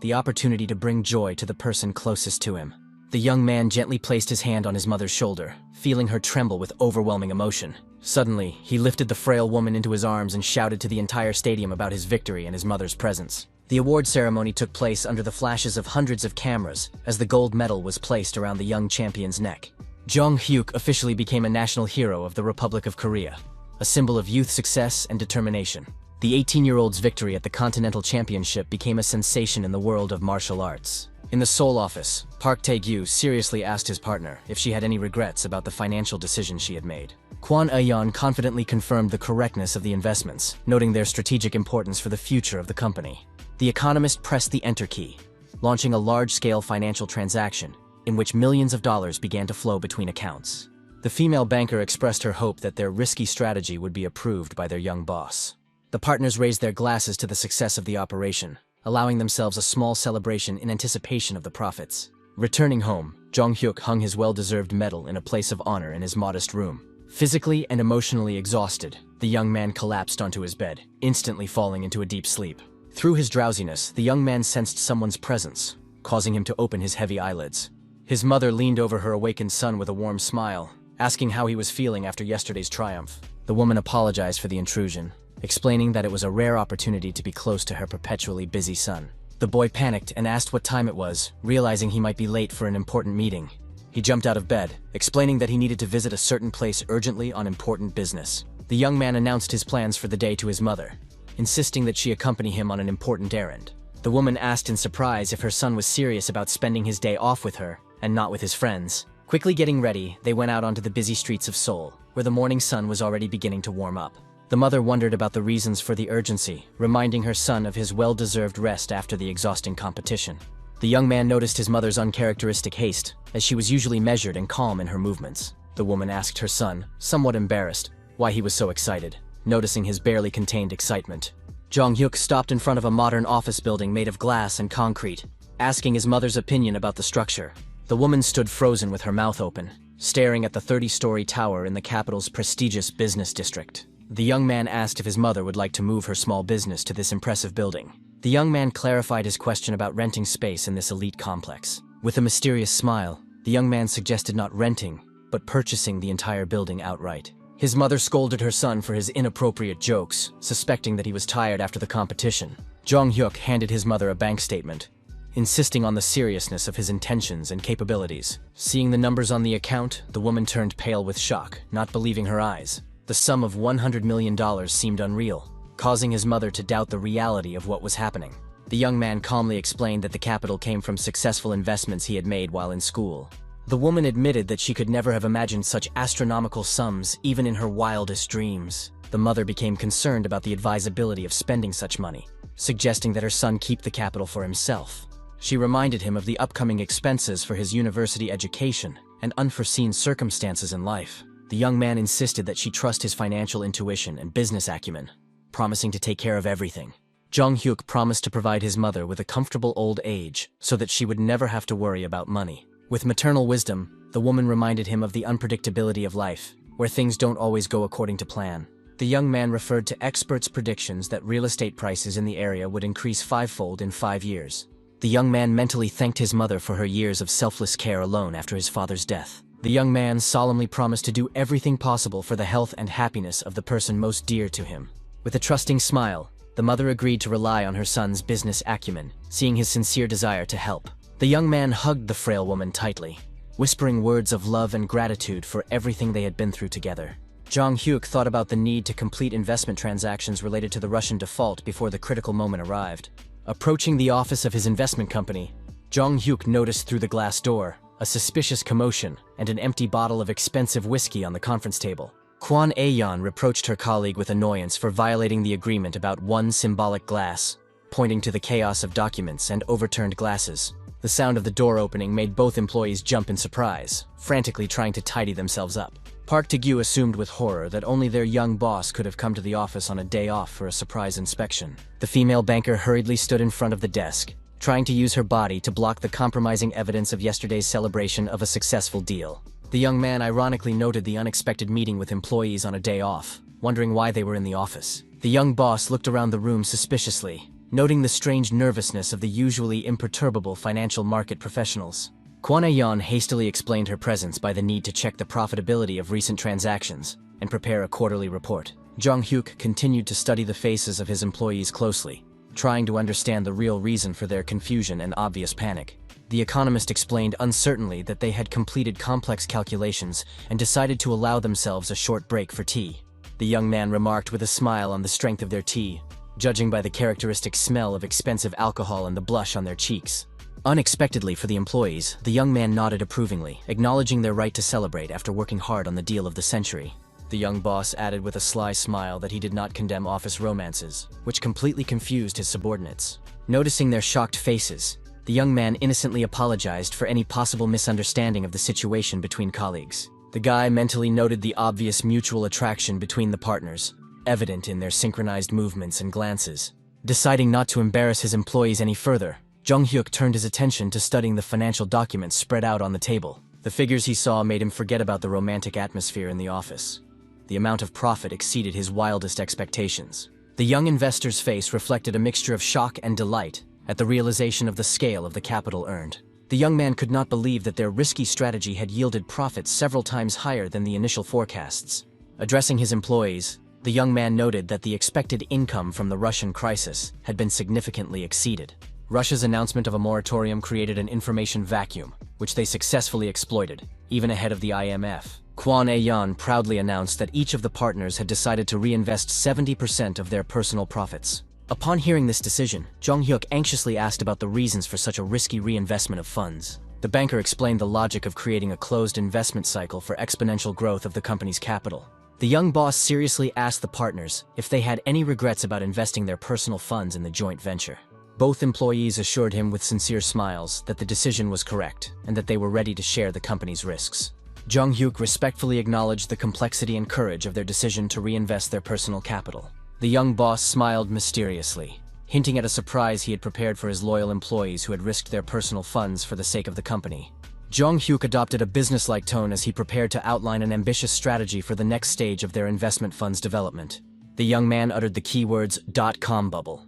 the opportunity to bring joy to the person closest to him. The young man gently placed his hand on his mother's shoulder, feeling her tremble with overwhelming emotion. Suddenly, he lifted the frail woman into his arms and shouted to the entire stadium about his victory and his mother's presence. The award ceremony took place under the flashes of hundreds of cameras as the gold medal was placed around the young champion's neck. Jong Hyuk officially became a national hero of the Republic of Korea, a symbol of youth success and determination. The 18-year-old's victory at the Continental Championship became a sensation in the world of martial arts. In the Seoul office, Park Tae-gyu seriously asked his partner if she had any regrets about the financial decision she had made. Kwon Aeon confidently confirmed the correctness of the investments, noting their strategic importance for the future of the company. The economist pressed the enter key, launching a large-scale financial transaction in which millions of dollars began to flow between accounts. The female banker expressed her hope that their risky strategy would be approved by their young boss. The partners raised their glasses to the success of the operation, allowing themselves a small celebration in anticipation of the profits. Returning home, Jong Hyuk hung his well-deserved medal in a place of honor in his modest room. Physically and emotionally exhausted, the young man collapsed onto his bed, instantly falling into a deep sleep. Through his drowsiness, the young man sensed someone's presence, causing him to open his heavy eyelids. His mother leaned over her awakened son with a warm smile, asking how he was feeling after yesterday's triumph. The woman apologized for the intrusion, explaining that it was a rare opportunity to be close to her perpetually busy son. The boy panicked and asked what time it was, realizing he might be late for an important meeting. He jumped out of bed, explaining that he needed to visit a certain place urgently on important business. The young man announced his plans for the day to his mother, insisting that she accompany him on an important errand. The woman asked in surprise if her son was serious about spending his day off with her, and not with his friends. Quickly getting ready, they went out onto the busy streets of Seoul, where the morning sun was already beginning to warm up. The mother wondered about the reasons for the urgency, reminding her son of his well-deserved rest after the exhausting competition. The young man noticed his mother's uncharacteristic haste, as she was usually measured and calm in her movements. The woman asked her son, somewhat embarrassed, why he was so excited, noticing his barely contained excitement. Jong-hyuk stopped in front of a modern office building made of glass and concrete, asking his mother's opinion about the structure. The woman stood frozen with her mouth open, staring at the 30-story tower in the capital's prestigious business district. The young man asked if his mother would like to move her small business to this impressive building. The young man clarified his question about renting space in this elite complex. With a mysterious smile, the young man suggested not renting, but purchasing the entire building outright. His mother scolded her son for his inappropriate jokes, suspecting that he was tired after the competition. Jong-hyuk handed his mother a bank statement, insisting on the seriousness of his intentions and capabilities. Seeing the numbers on the account, the woman turned pale with shock, not believing her eyes. The sum of $100 million seemed unreal, causing his mother to doubt the reality of what was happening. The young man calmly explained that the capital came from successful investments he had made while in school. The woman admitted that she could never have imagined such astronomical sums even in her wildest dreams. The mother became concerned about the advisability of spending such money, suggesting that her son keep the capital for himself. She reminded him of the upcoming expenses for his university education and unforeseen circumstances in life. The young man insisted that she trust his financial intuition and business acumen, promising to take care of everything. Jong-hyuk promised to provide his mother with a comfortable old age so that she would never have to worry about money. With maternal wisdom, the woman reminded him of the unpredictability of life, where things don't always go according to plan. The young man referred to experts' predictions that real estate prices in the area would increase fivefold in 5 years. The young man mentally thanked his mother for her years of selfless care alone after his father's death. The young man solemnly promised to do everything possible for the health and happiness of the person most dear to him. With a trusting smile, the mother agreed to rely on her son's business acumen, seeing his sincere desire to help. The young man hugged the frail woman tightly, whispering words of love and gratitude for everything they had been through together. Jong-hyuk thought about the need to complete investment transactions related to the Russian default before the critical moment arrived. Approaching the office of his investment company, Jong-hyuk noticed through the glass door a suspicious commotion and an empty bottle of expensive whiskey on the conference table. Kwon Aeon reproached her colleague with annoyance for violating the agreement about one symbolic glass, pointing to the chaos of documents and overturned glasses. The sound of the door opening made both employees jump in surprise, frantically trying to tidy themselves up. Park Tae-gyu assumed with horror that only their young boss could have come to the office on a day off for a surprise inspection. The female banker hurriedly stood in front of the desk, trying to use her body to block the compromising evidence of yesterday's celebration of a successful deal. The young man ironically noted the unexpected meeting with employees on a day off, wondering why they were in the office. The young boss looked around the room suspiciously, noting the strange nervousness of the usually imperturbable financial market professionals. Kwon Aeon hastily explained her presence by the need to check the profitability of recent transactions and prepare a quarterly report. Jong-hyuk continued to study the faces of his employees closely, trying to understand the real reason for their confusion and obvious panic. The economist explained uncertainly that they had completed complex calculations and decided to allow themselves a short break for tea. The young man remarked with a smile on the strength of their tea, judging by the characteristic smell of expensive alcohol and the blush on their cheeks. Unexpectedly for the employees, the young man nodded approvingly, acknowledging their right to celebrate after working hard on the deal of the century. The young boss added with a sly smile that he did not condemn office romances, which completely confused his subordinates. Noticing their shocked faces, the young man innocently apologized for any possible misunderstanding of the situation between colleagues. The guy mentally noted the obvious mutual attraction between the partners, evident in their synchronized movements and glances. Deciding not to embarrass his employees any further, Jong-hyuk turned his attention to studying the financial documents spread out on the table. The figures he saw made him forget about the romantic atmosphere in the office. The amount of profit exceeded his wildest expectations. The young investor's face reflected a mixture of shock and delight at the realization of the scale of the capital earned. The young man could not believe that their risky strategy had yielded profits several times higher than the initial forecasts. Addressing his employees, the young man noted that the expected income from the Russian crisis had been significantly exceeded. Russia's announcement of a moratorium created an information vacuum, which they successfully exploited, even ahead of the IMF. Kwon Aeon proudly announced that each of the partners had decided to reinvest 70% of their personal profits. Upon hearing this decision, Jong-hyuk anxiously asked about the reasons for such a risky reinvestment of funds. The banker explained the logic of creating a closed investment cycle for exponential growth of the company's capital. The young boss seriously asked the partners if they had any regrets about investing their personal funds in the joint venture. Both employees assured him with sincere smiles that the decision was correct and that they were ready to share the company's risks. Jong-hyuk respectfully acknowledged the complexity and courage of their decision to reinvest their personal capital. The young boss smiled mysteriously, hinting at a surprise he had prepared for his loyal employees who had risked their personal funds for the sake of the company. Jong-hyuk adopted a businesslike tone as he prepared to outline an ambitious strategy for the next stage of their investment fund's development. The young man uttered the keywords .com bubble,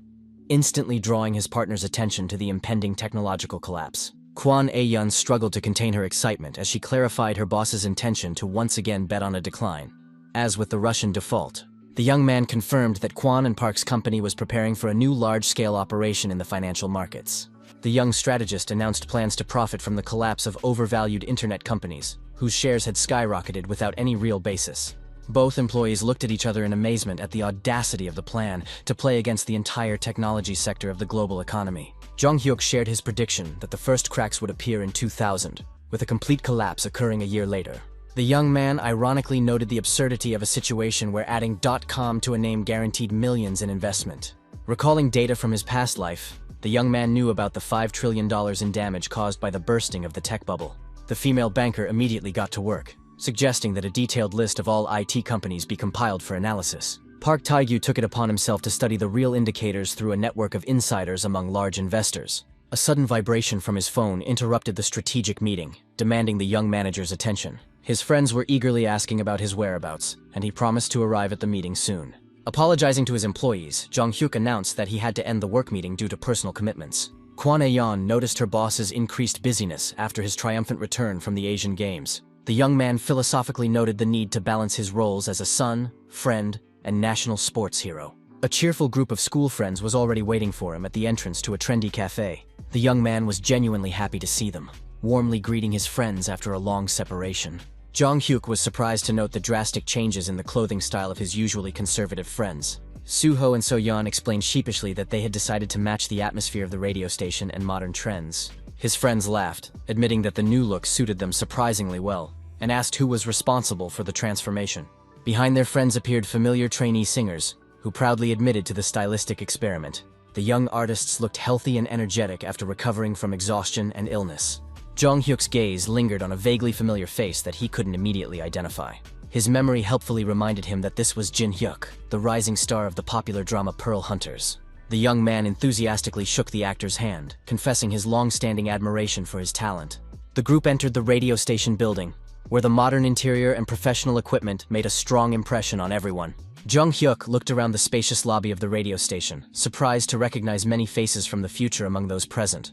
instantly drawing his partner's attention to the impending technological collapse. Kwon Ae-yeon struggled to contain her excitement as she clarified her boss's intention to once again bet on a decline. As with the Russian default, the young man confirmed that Kwon and Park's company was preparing for a new large-scale operation in the financial markets. The young strategist announced plans to profit from the collapse of overvalued internet companies, whose shares had skyrocketed without any real basis. Both employees looked at each other in amazement at the audacity of the plan to play against the entire technology sector of the global economy. Jong-hyuk shared his prediction that the first cracks would appear in 2000, with a complete collapse occurring a year later. The young man ironically noted the absurdity of a situation where adding .com to a name guaranteed millions in investment. Recalling data from his past life, the young man knew about the $5 trillion in damage caused by the bursting of the tech bubble. The female banker immediately got to work, suggesting that a detailed list of all IT companies be compiled for analysis. Park Tae-gyu took it upon himself to study the real indicators through a network of insiders among large investors. A sudden vibration from his phone interrupted the strategic meeting, demanding the young manager's attention. His friends were eagerly asking about his whereabouts, and he promised to arrive at the meeting soon. Apologizing to his employees, Jong-hyuk announced that he had to end the work meeting due to personal commitments. Kwon Ae-yeon noticed her boss's increased busyness after his triumphant return from the Asian Games. The young man philosophically noted the need to balance his roles as a son, friend, and national sports hero. A cheerful group of school friends was already waiting for him at the entrance to a trendy cafe. The young man was genuinely happy to see them, warmly greeting his friends after a long separation. Jong-hyuk was surprised to note the drastic changes in the clothing style of his usually conservative friends. Suho and So-yeon explained sheepishly that they had decided to match the atmosphere of the radio station and modern trends. His friends laughed, admitting that the new look suited them surprisingly well, and asked who was responsible for the transformation. Behind their friends appeared familiar trainee singers, who proudly admitted to the stylistic experiment. The young artists looked healthy and energetic after recovering from exhaustion and illness. Jong-hyuk's gaze lingered on a vaguely familiar face that he couldn't immediately identify. His memory helpfully reminded him that this was Jin-hyuk, the rising star of the popular drama Pearl Hunters. The young man enthusiastically shook the actor's hand, confessing his long-standing admiration for his talent. The group entered the radio station building, where the modern interior and professional equipment made a strong impression on everyone. Jong-hyuk looked around the spacious lobby of the radio station, surprised to recognize many faces from the future among those present.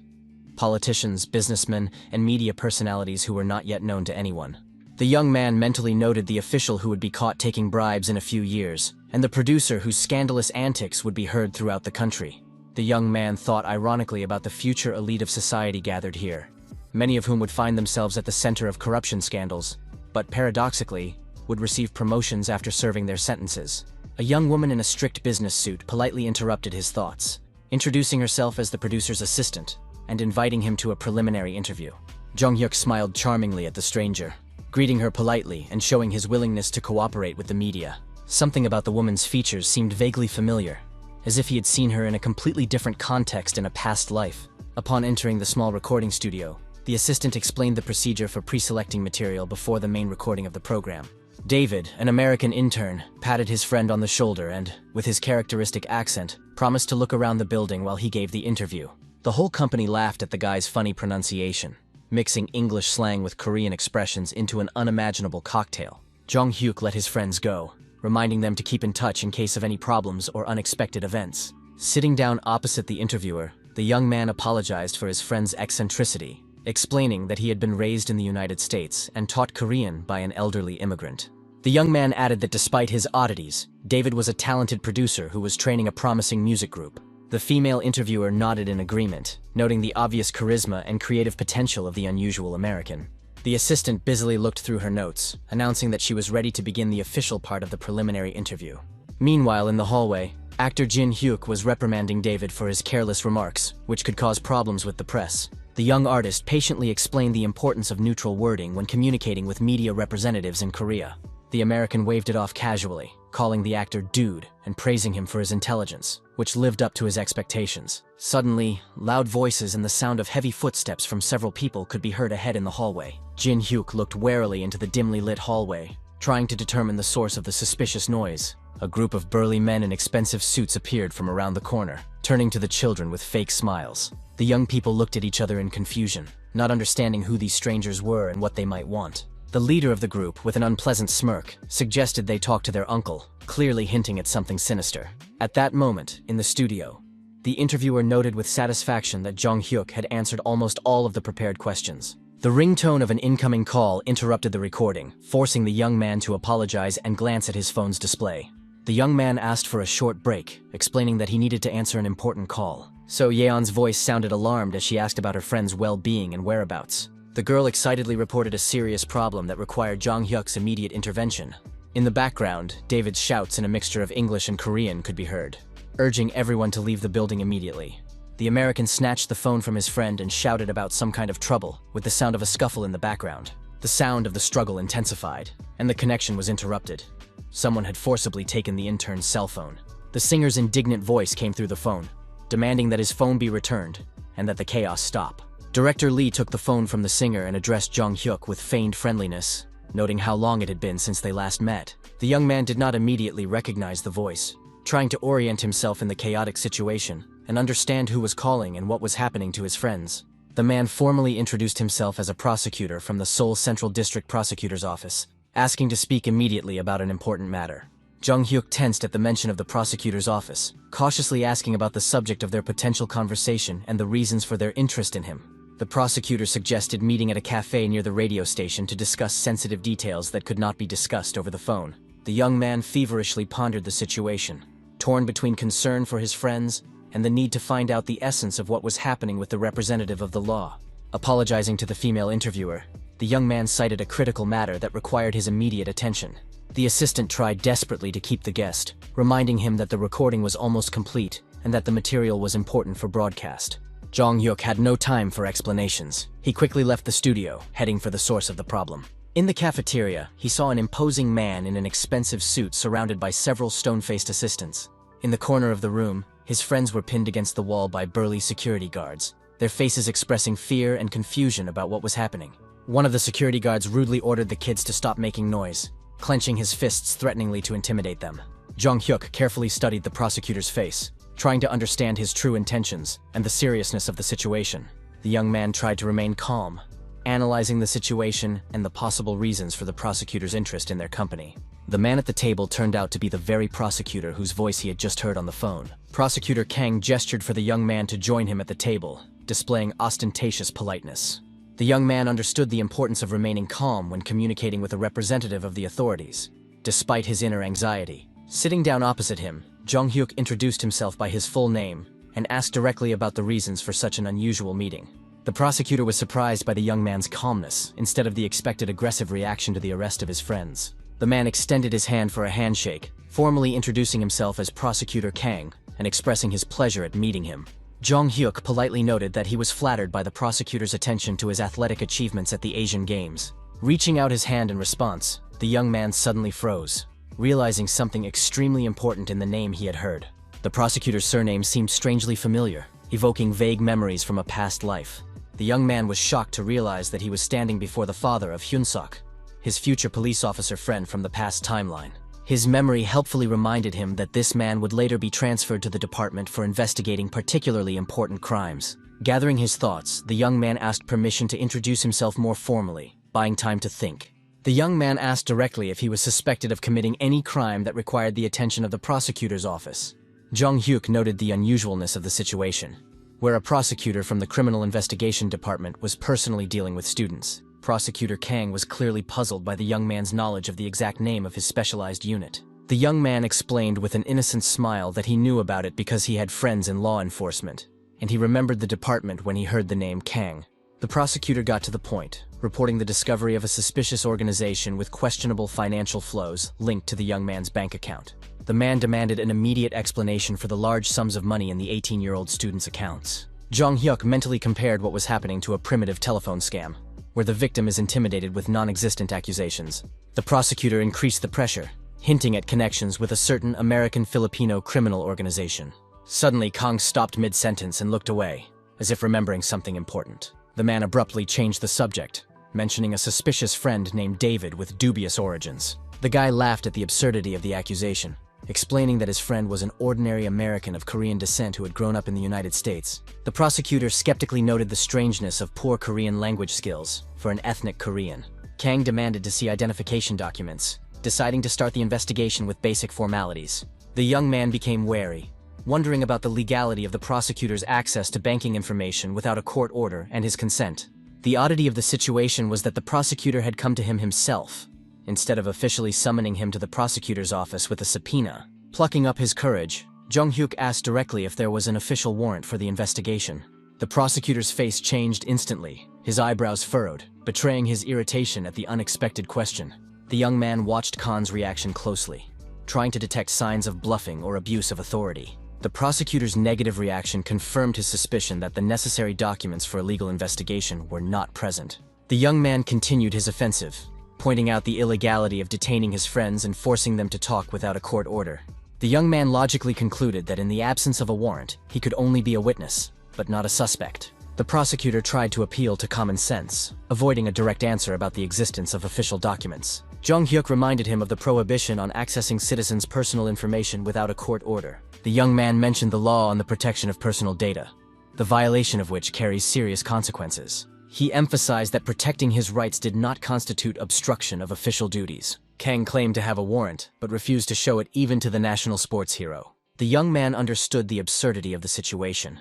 Politicians, businessmen, and media personalities who were not yet known to anyone. The young man mentally noted the official who would be caught taking bribes in a few years, and the producer whose scandalous antics would be heard throughout the country. The young man thought ironically about the future elite of society gathered here, many of whom would find themselves at the center of corruption scandals, but paradoxically, would receive promotions after serving their sentences. A young woman in a strict business suit politely interrupted his thoughts, introducing herself as the producer's assistant, and inviting him to a preliminary interview. Jong-hyuk smiled charmingly at the stranger, greeting her politely and showing his willingness to cooperate with the media. Something about the woman's features seemed vaguely familiar, as if he had seen her in a completely different context in a past life. Upon entering the small recording studio, the assistant explained the procedure for pre-selecting material before the main recording of the program. David, an American intern, patted his friend on the shoulder and, with his characteristic accent, promised to look around the building while he gave the interview. The whole company laughed at the guy's funny pronunciation, mixing English slang with Korean expressions into an unimaginable cocktail. Jong-hyuk let his friends go, reminding them to keep in touch in case of any problems or unexpected events. Sitting down opposite the interviewer, the young man apologized for his friend's eccentricity, explaining that he had been raised in the United States and taught Korean by an elderly immigrant. The young man added that despite his oddities, David was a talented producer who was training a promising music group. The female interviewer nodded in agreement, noting the obvious charisma and creative potential of the unusual American. The assistant busily looked through her notes, announcing that she was ready to begin the official part of the preliminary interview. Meanwhile, in the hallway, actor Jin-hyuk was reprimanding David for his careless remarks, which could cause problems with the press. The young artist patiently explained the importance of neutral wording when communicating with media representatives in Korea. The American waved it off casually, calling the actor "dude" and praising him for his intelligence, which lived up to his expectations. Suddenly, loud voices and the sound of heavy footsteps from several people could be heard ahead in the hallway. Jin Hyuk looked warily into the dimly lit hallway, trying to determine the source of the suspicious noise. A group of burly men in expensive suits appeared from around the corner, turning to the children with fake smiles. The young people looked at each other in confusion, not understanding who these strangers were and what they might want. The leader of the group, with an unpleasant smirk, suggested they talk to their uncle, clearly hinting at something sinister. At that moment, in the studio, the interviewer noted with satisfaction that Jong Hyuk had answered almost all of the prepared questions. The ringtone of an incoming call interrupted the recording, forcing the young man to apologize and glance at his phone's display. The young man asked for a short break, explaining that he needed to answer an important call. So Yeon's voice sounded alarmed as she asked about her friend's well-being and whereabouts. The girl excitedly reported a serious problem that required Jong Hyuk's immediate intervention. In the background, David's shouts in a mixture of English and Korean could be heard, urging everyone to leave the building immediately. The American snatched the phone from his friend and shouted about some kind of trouble, with the sound of a scuffle in the background. The sound of the struggle intensified, and the connection was interrupted. Someone had forcibly taken the intern's cell phone. The singer's indignant voice came through the phone, demanding that his phone be returned, and that the chaos stop. Director Lee took the phone from the singer and addressed Jong Hyuk with feigned friendliness, noting how long it had been since they last met. The young man did not immediately recognize the voice, trying to orient himself in the chaotic situation and understand who was calling and what was happening to his friends. The man formally introduced himself as a prosecutor from the Seoul Central District Prosecutor's Office, asking to speak immediately about an important matter. Jong Hyuk tensed at the mention of the prosecutor's office, cautiously asking about the subject of their potential conversation and the reasons for their interest in him. The prosecutor suggested meeting at a cafe near the radio station to discuss sensitive details that could not be discussed over the phone. The young man feverishly pondered the situation, torn between concern for his friends and the need to find out the essence of what was happening with the representative of the law. Apologizing to the female interviewer, the young man cited a critical matter that required his immediate attention. The assistant tried desperately to keep the guest, reminding him that the recording was almost complete and that the material was important for broadcast. Jong Hyuk had no time for explanations. He quickly left the studio, heading for the source of the problem. In the cafeteria, he saw an imposing man in an expensive suit surrounded by several stone-faced assistants. In the corner of the room, his friends were pinned against the wall by burly security guards, their faces expressing fear and confusion about what was happening. One of the security guards rudely ordered the kids to stop making noise, clenching his fists threateningly to intimidate them. Jong Hyuk carefully studied the prosecutor's face, trying to understand his true intentions and the seriousness of the situation. The young man tried to remain calm, analyzing the situation and the possible reasons for the prosecutor's interest in their company. The man at the table turned out to be the very prosecutor whose voice he had just heard on the phone. Prosecutor Kang gestured for the young man to join him at the table, displaying ostentatious politeness. The young man understood the importance of remaining calm when communicating with a representative of the authorities, despite his inner anxiety. Sitting down opposite him, Jong Hyuk introduced himself by his full name and asked directly about the reasons for such an unusual meeting. The prosecutor was surprised by the young man's calmness instead of the expected aggressive reaction to the arrest of his friends. The man extended his hand for a handshake, formally introducing himself as Prosecutor Kang and expressing his pleasure at meeting him. Jong Hyuk politely noted that he was flattered by the prosecutor's attention to his athletic achievements at the Asian Games. Reaching out his hand in response, the young man suddenly froze, realizing something extremely important in the name he had heard. The prosecutor's surname seemed strangely familiar, evoking vague memories from a past life. The young man was shocked to realize that he was standing before the father of Hyun-sok, his future police officer friend from the past timeline. His memory helpfully reminded him that this man would later be transferred to the department for investigating particularly important crimes. Gathering his thoughts, the young man asked permission to introduce himself more formally, buying time to think. The young man asked directly if he was suspected of committing any crime that required the attention of the prosecutor's office. Jong Hyuk noted the unusualness of the situation, where a prosecutor from the Criminal Investigation Department was personally dealing with students. Prosecutor Kang was clearly puzzled by the young man's knowledge of the exact name of his specialized unit. The young man explained with an innocent smile that he knew about it because he had friends in law enforcement, and he remembered the department when he heard the name Kang. The prosecutor got to the point, reporting the discovery of a suspicious organization with questionable financial flows linked to the young man's bank account. The man demanded an immediate explanation for the large sums of money in the 18-year-old student's accounts. Jong Hyuk mentally compared what was happening to a primitive telephone scam, where the victim is intimidated with non-existent accusations. The prosecutor increased the pressure, hinting at connections with a certain American-Filipino criminal organization. Suddenly, Kang stopped mid-sentence and looked away, as if remembering something important. The man abruptly changed the subject, mentioning a suspicious friend named David with dubious origins. The guy laughed at the absurdity of the accusation, explaining that his friend was an ordinary American of Korean descent who had grown up in the United States. The prosecutor skeptically noted the strangeness of poor Korean language skills for an ethnic Korean. Kang demanded to see identification documents, deciding to start the investigation with basic formalities. The young man became wary, wondering about the legality of the prosecutor's access to banking information without a court order and his consent. The oddity of the situation was that the prosecutor had come to him himself, instead of officially summoning him to the prosecutor's office with a subpoena. Plucking up his courage, Jong Hyuk asked directly if there was an official warrant for the investigation. The prosecutor's face changed instantly, his eyebrows furrowed, betraying his irritation at the unexpected question. The young man watched Khan's reaction closely, trying to detect signs of bluffing or abuse of authority. The prosecutor's negative reaction confirmed his suspicion that the necessary documents for a legal investigation were not present. The young man continued his offensive, pointing out the illegality of detaining his friends and forcing them to talk without a court order. The young man logically concluded that in the absence of a warrant, he could only be a witness, but not a suspect. The prosecutor tried to appeal to common sense, avoiding a direct answer about the existence of official documents. Jong Hyuk reminded him of the prohibition on accessing citizens' personal information without a court order. The young man mentioned the law on the protection of personal data, the violation of which carries serious consequences. He emphasized that protecting his rights did not constitute obstruction of official duties. Kang claimed to have a warrant, but refused to show it even to the national sports hero. The young man understood the absurdity of the situation.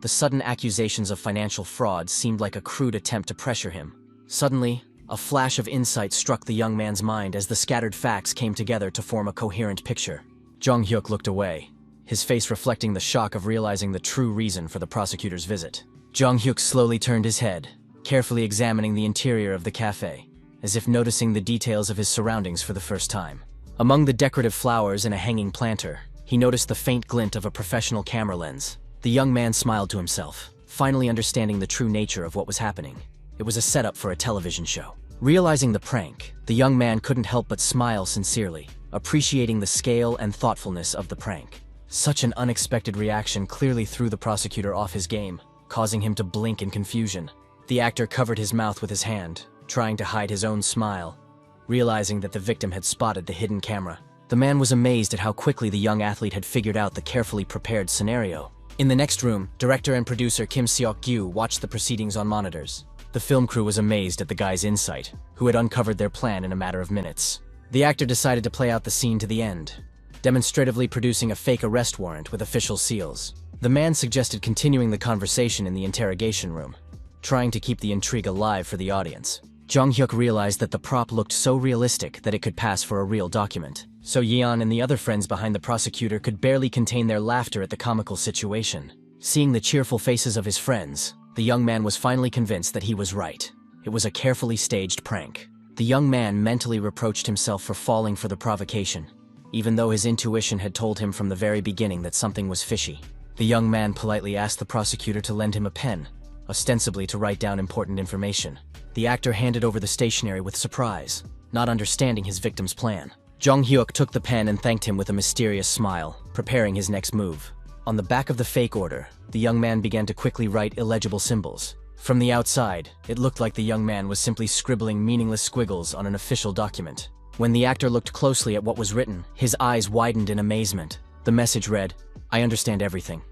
The sudden accusations of financial fraud seemed like a crude attempt to pressure him. Suddenly, a flash of insight struck the young man's mind as the scattered facts came together to form a coherent picture. Jong Hyuk looked away, his face reflecting the shock of realizing the true reason for the prosecutor's visit. Jong Hyuk slowly turned his head, carefully examining the interior of the cafe, as if noticing the details of his surroundings for the first time. Among the decorative flowers in a hanging planter, he noticed the faint glint of a professional camera lens. The young man smiled to himself, finally understanding the true nature of what was happening. It was a setup for a television show. Realizing the prank, the young man couldn't help but smile sincerely, appreciating the scale and thoughtfulness of the prank. Such an unexpected reaction clearly threw the prosecutor off his game, causing him to blink in confusion. The actor covered his mouth with his hand, trying to hide his own smile, realizing that the victim had spotted the hidden camera. The man was amazed at how quickly the young athlete had figured out the carefully prepared scenario. In the next room, director and producer Kim Seok-gyu watched the proceedings on monitors. The film crew was amazed at the guy's insight, who had uncovered their plan in a matter of minutes. The actor decided to play out the scene to the end, demonstratively producing a fake arrest warrant with official seals. The man suggested continuing the conversation in the interrogation room, trying to keep the intrigue alive for the audience. Jong Hyuk realized that the prop looked so realistic that it could pass for a real document. So Yeon and the other friends behind the prosecutor could barely contain their laughter at the comical situation. Seeing the cheerful faces of his friends, the young man was finally convinced that he was right. It was a carefully staged prank. The young man mentally reproached himself for falling for the provocation, even though his intuition had told him from the very beginning that something was fishy. The young man politely asked the prosecutor to lend him a pen, ostensibly to write down important information. The actor handed over the stationery with surprise, not understanding his victim's plan. Jong Hyuk took the pen and thanked him with a mysterious smile, preparing his next move. On the back of the fake order, the young man began to quickly write illegible symbols. From the outside, it looked like the young man was simply scribbling meaningless squiggles on an official document. When the actor looked closely at what was written, his eyes widened in amazement. The message read, "I understand everything.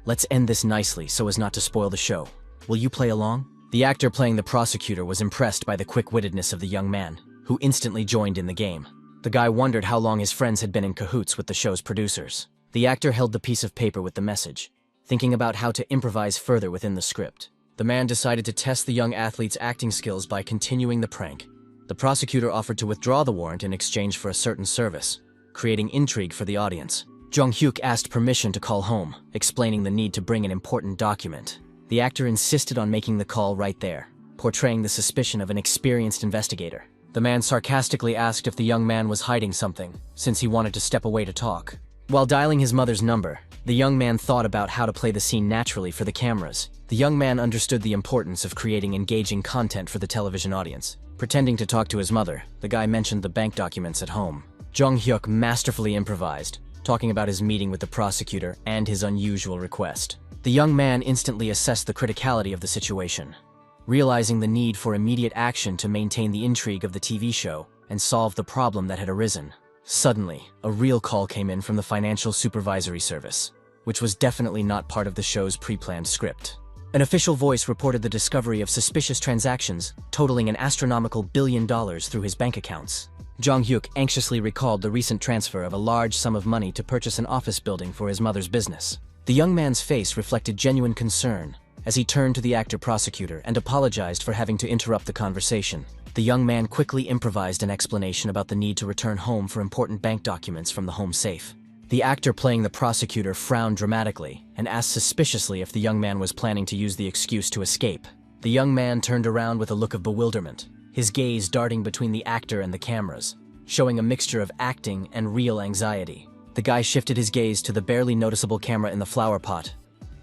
Let's end this nicely so as not to spoil the show. Will you play along?" The actor playing the prosecutor was impressed by the quick-wittedness of the young man, who instantly joined in the game. The guy wondered how long his friends had been in cahoots with the show's producers. The actor held the piece of paper with the message, thinking about how to improvise further within the script. The man decided to test the young athlete's acting skills by continuing the prank. The prosecutor offered to withdraw the warrant in exchange for a certain service, creating intrigue for the audience. Jong Hyuk asked permission to call home, explaining the need to bring an important document. The actor insisted on making the call right there, portraying the suspicion of an experienced investigator. The man sarcastically asked if the young man was hiding something, since he wanted to step away to talk. While dialing his mother's number, The young man thought about how to play the scene naturally for the cameras. The young man understood the importance of creating engaging content for the television audience. Pretending to talk to his mother, the guy mentioned the bank documents at home. Jong-hyuk masterfully improvised, talking about his meeting with the prosecutor and his unusual request. The young man instantly assessed the criticality of the situation, realizing the need for immediate action to maintain the intrigue of the TV show and solve the problem that had arisen. Suddenly, a real call came in from the Financial Supervisory Service, which was definitely not part of the show's pre-planned script. An official voice reported the discovery of suspicious transactions totaling an astronomical $1 billion through his bank accounts. Jong-hyuk anxiously recalled the recent transfer of a large sum of money to purchase an office building for his mother's business. The young man's face reflected genuine concern as he turned to the actor-prosecutor and apologized for having to interrupt the conversation. The young man quickly improvised an explanation about the need to return home for important bank documents from the home safe. The actor playing the prosecutor frowned dramatically and asked suspiciously if the young man was planning to use the excuse to escape. The young man turned around with a look of bewilderment, his gaze darting between the actor and the cameras, showing a mixture of acting and real anxiety. The guy shifted his gaze to the barely noticeable camera in the flower pot.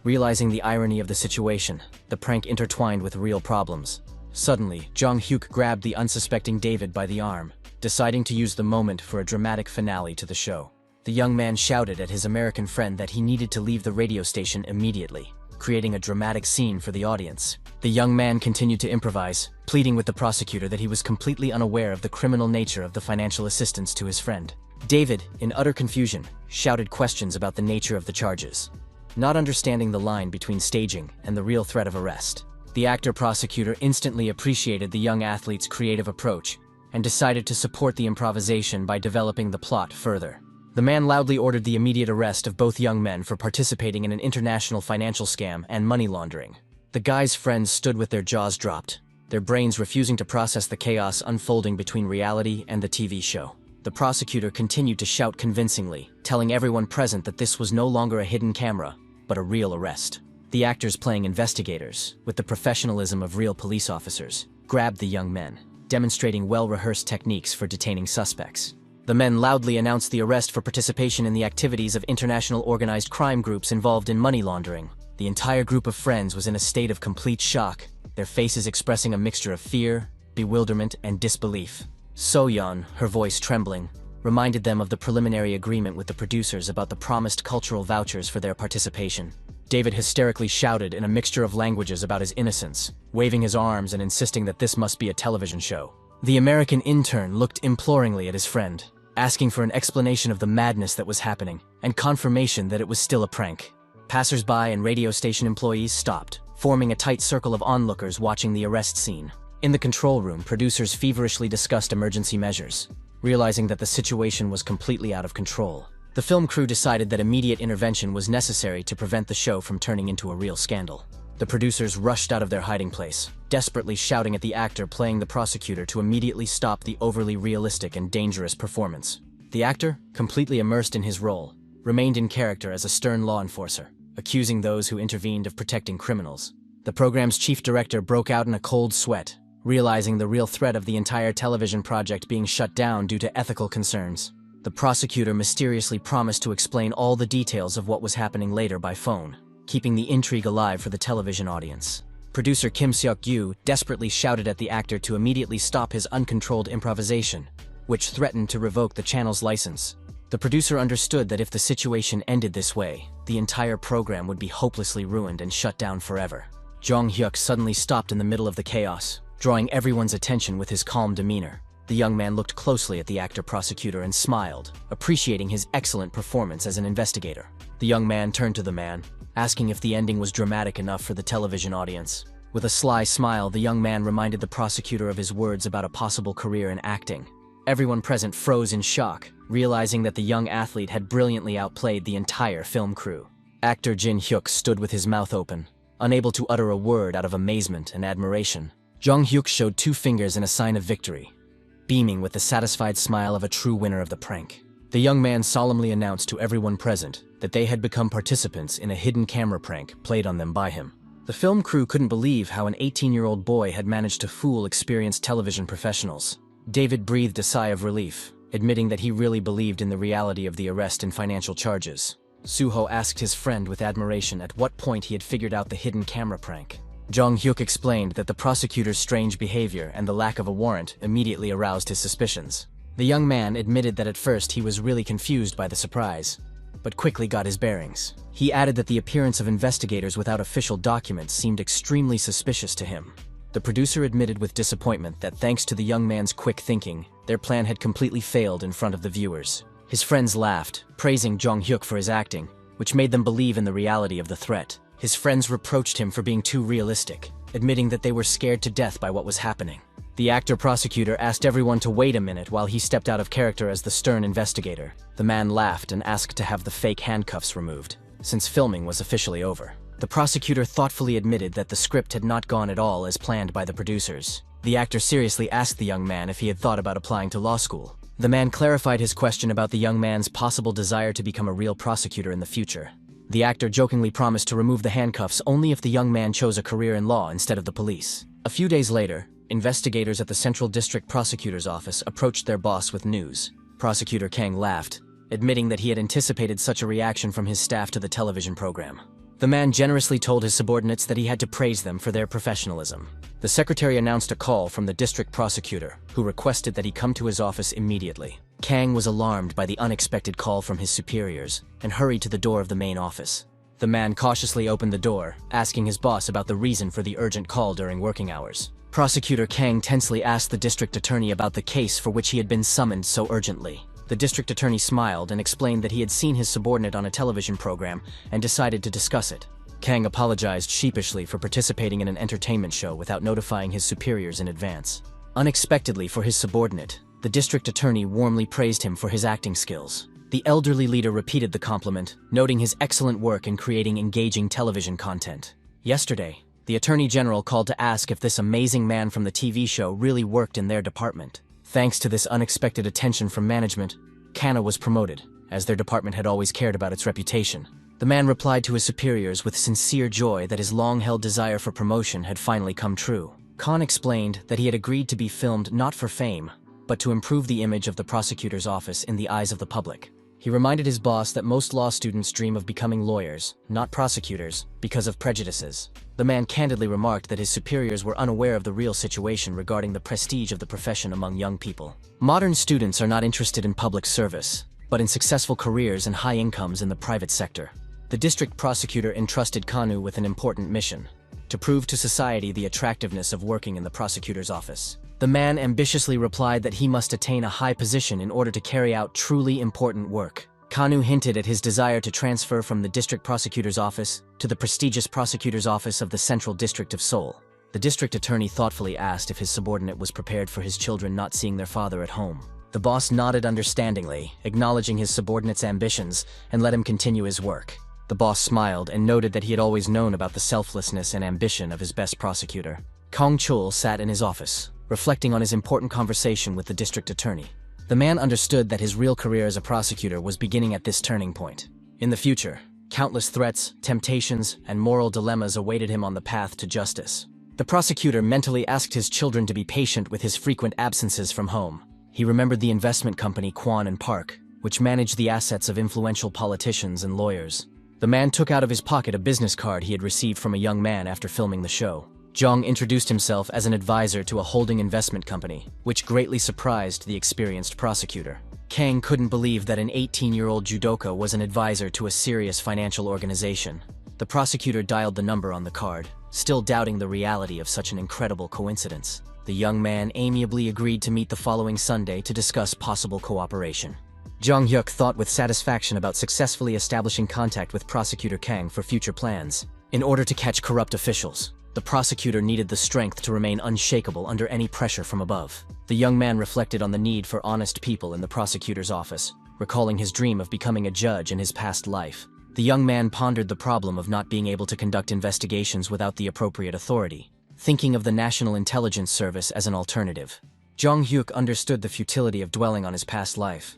Realizing the irony of the situation, the prank intertwined with real problems. Suddenly, Jong-hyuk grabbed the unsuspecting David by the arm, deciding to use the moment for a dramatic finale to the show. The young man shouted at his American friend that he needed to leave the radio station immediately, creating a dramatic scene for the audience. The young man continued to improvise, pleading with the prosecutor that he was completely unaware of the criminal nature of the financial assistance to his friend. David, in utter confusion, shouted questions about the nature of the charges, not understanding the line between staging and the real threat of arrest. The actor-prosecutor instantly appreciated the young athlete's creative approach and decided to support the improvisation by developing the plot further. The man loudly ordered the immediate arrest of both young men for participating in an international financial scam and money laundering. The guy's friends stood with their jaws dropped, their brains refusing to process the chaos unfolding between reality and the TV show. The prosecutor continued to shout convincingly, telling everyone present that this was no longer a hidden camera, but a real arrest. The actors playing investigators, with the professionalism of real police officers, grabbed the young men, demonstrating well-rehearsed techniques for detaining suspects. The men loudly announced the arrest for participation in the activities of international organized crime groups involved in money laundering. The entire group of friends was in a state of complete shock, their faces expressing a mixture of fear, bewilderment, and disbelief. So-yeon, her voice trembling, reminded them of the preliminary agreement with the producers about the promised cultural vouchers for their participation. David hysterically shouted in a mixture of languages about his innocence, waving his arms and insisting that this must be a television show. The American intern looked imploringly at his friend, asking for an explanation of the madness that was happening and confirmation that it was still a prank. Passers-by and radio station employees stopped, forming a tight circle of onlookers watching the arrest scene. In the control room, producers feverishly discussed emergency measures, realizing that the situation was completely out of control. The film crew decided that immediate intervention was necessary to prevent the show from turning into a real scandal. The producers rushed out of their hiding place, desperately shouting at the actor playing the prosecutor to immediately stop the overly realistic and dangerous performance. The actor, completely immersed in his role, remained in character as a stern law enforcer, accusing those who intervened of protecting criminals. The program's chief director broke out in a cold sweat, realizing the real threat of the entire television project being shut down due to ethical concerns. The prosecutor mysteriously promised to explain all the details of what was happening later by phone, keeping the intrigue alive for the television audience. Producer Kim Seok-gyu desperately shouted at the actor to immediately stop his uncontrolled improvisation, which threatened to revoke the channel's license. The producer understood that if the situation ended this way, the entire program would be hopelessly ruined and shut down forever. Jong-hyuk suddenly stopped in the middle of the chaos, drawing everyone's attention with his calm demeanor. The young man looked closely at the actor-prosecutor and smiled, appreciating his excellent performance as an investigator. The young man turned to the man, asking if the ending was dramatic enough for the television audience. With a sly smile, the young man reminded the prosecutor of his words about a possible career in acting. Everyone present froze in shock, realizing that the young athlete had brilliantly outplayed the entire film crew. Actor Jin Hyuk stood with his mouth open, unable to utter a word out of amazement and admiration. Jong-hyuk showed 2 fingers in a sign of victory, beaming with the satisfied smile of a true winner of the prank. The young man solemnly announced to everyone present that they had become participants in a hidden camera prank played on them by him. The film crew couldn't believe how an 18-year-old boy had managed to fool experienced television professionals. David breathed a sigh of relief, admitting that he really believed in the reality of the arrest and financial charges. Suho asked his friend with admiration at what point he had figured out the hidden camera prank. Jong-hyuk explained that the prosecutor's strange behavior and the lack of a warrant immediately aroused his suspicions. The young man admitted that at first he was really confused by the surprise, but quickly got his bearings. He added that the appearance of investigators without official documents seemed extremely suspicious to him. The producer admitted with disappointment that thanks to the young man's quick thinking, their plan had completely failed in front of the viewers. His friends laughed, praising Jong-hyuk for his acting, which made them believe in the reality of the threat. His friends reproached him for being too realistic, admitting that they were scared to death by what was happening. The actor-prosecutor asked everyone to wait a minute while he stepped out of character as the stern investigator. The man laughed and asked to have the fake handcuffs removed, since filming was officially over. The prosecutor thoughtfully admitted that the script had not gone at all as planned by the producers. The actor seriously asked the young man if he had thought about applying to law school. The man clarified his question about the young man's possible desire to become a real prosecutor in the future. The actor jokingly promised to remove the handcuffs only if the young man chose a career in law instead of the police. A few days later, investigators at the Central District Prosecutor's Office approached their boss with news. Prosecutor Kang laughed, admitting that he had anticipated such a reaction from his staff to the television program. The man generously told his subordinates that he had to praise them for their professionalism. The secretary announced a call from the district prosecutor, who requested that he come to his office immediately. Kang was alarmed by the unexpected call from his superiors and hurried to the door of the main office. The man cautiously opened the door, asking his boss about the reason for the urgent call during working hours. Prosecutor Kang tensely asked the district attorney about the case for which he had been summoned so urgently. The district attorney smiled and explained that he had seen his subordinate on a television program and decided to discuss it. Kang apologized sheepishly for participating in an entertainment show without notifying his superiors in advance. Unexpectedly for his subordinate, the district attorney warmly praised him for his acting skills. The elderly leader repeated the compliment, noting his excellent work in creating engaging television content. Yesterday, the Attorney General called to ask if this amazing man from the TV show really worked in their department. Thanks to this unexpected attention from management, Kana was promoted, as their department had always cared about its reputation. The man replied to his superiors with sincere joy that his long-held desire for promotion had finally come true. Khan explained that he had agreed to be filmed not for fame, but to improve the image of the prosecutor's office in the eyes of the public. He reminded his boss that most law students dream of becoming lawyers, not prosecutors, because of prejudices. The man candidly remarked that his superiors were unaware of the real situation regarding the prestige of the profession among young people. Modern students are not interested in public service, but in successful careers and high incomes in the private sector. The district prosecutor entrusted Kanu with an important mission: to prove to society the attractiveness of working in the prosecutor's office. The man ambitiously replied that he must attain a high position in order to carry out truly important work. Kanu hinted at his desire to transfer from the district prosecutor's office to the prestigious prosecutor's office of the Central District of Seoul. The district attorney thoughtfully asked if his subordinate was prepared for his children not seeing their father at home. The boss nodded understandingly, acknowledging his subordinate's ambitions, and let him continue his work. The boss smiled and noted that he had always known about the selflessness and ambition of his best prosecutor. Kong Chul sat in his office, reflecting on his important conversation with the district attorney. The man understood that his real career as a prosecutor was beginning at this turning point. In the future, countless threats, temptations, and moral dilemmas awaited him on the path to justice. The prosecutor mentally asked his children to be patient with his frequent absences from home. He remembered the investment company Kwan and Park, which managed the assets of influential politicians and lawyers. The man took out of his pocket a business card he had received from a young man after filming the show. Jong introduced himself as an advisor to a holding investment company, which greatly surprised the experienced prosecutor. Kang couldn't believe that an 18-year-old judoka was an advisor to a serious financial organization. The prosecutor dialed the number on the card, still doubting the reality of such an incredible coincidence. The young man amiably agreed to meet the following Sunday to discuss possible cooperation. Jong-hyuk thought with satisfaction about successfully establishing contact with Prosecutor Kang for future plans. In order to catch corrupt officials, the prosecutor needed the strength to remain unshakable under any pressure from above. The young man reflected on the need for honest people in the prosecutor's office, recalling his dream of becoming a judge in his past life. The young man pondered the problem of not being able to conduct investigations without the appropriate authority, thinking of the National Intelligence Service as an alternative. Jong-hyuk understood the futility of dwelling on his past life,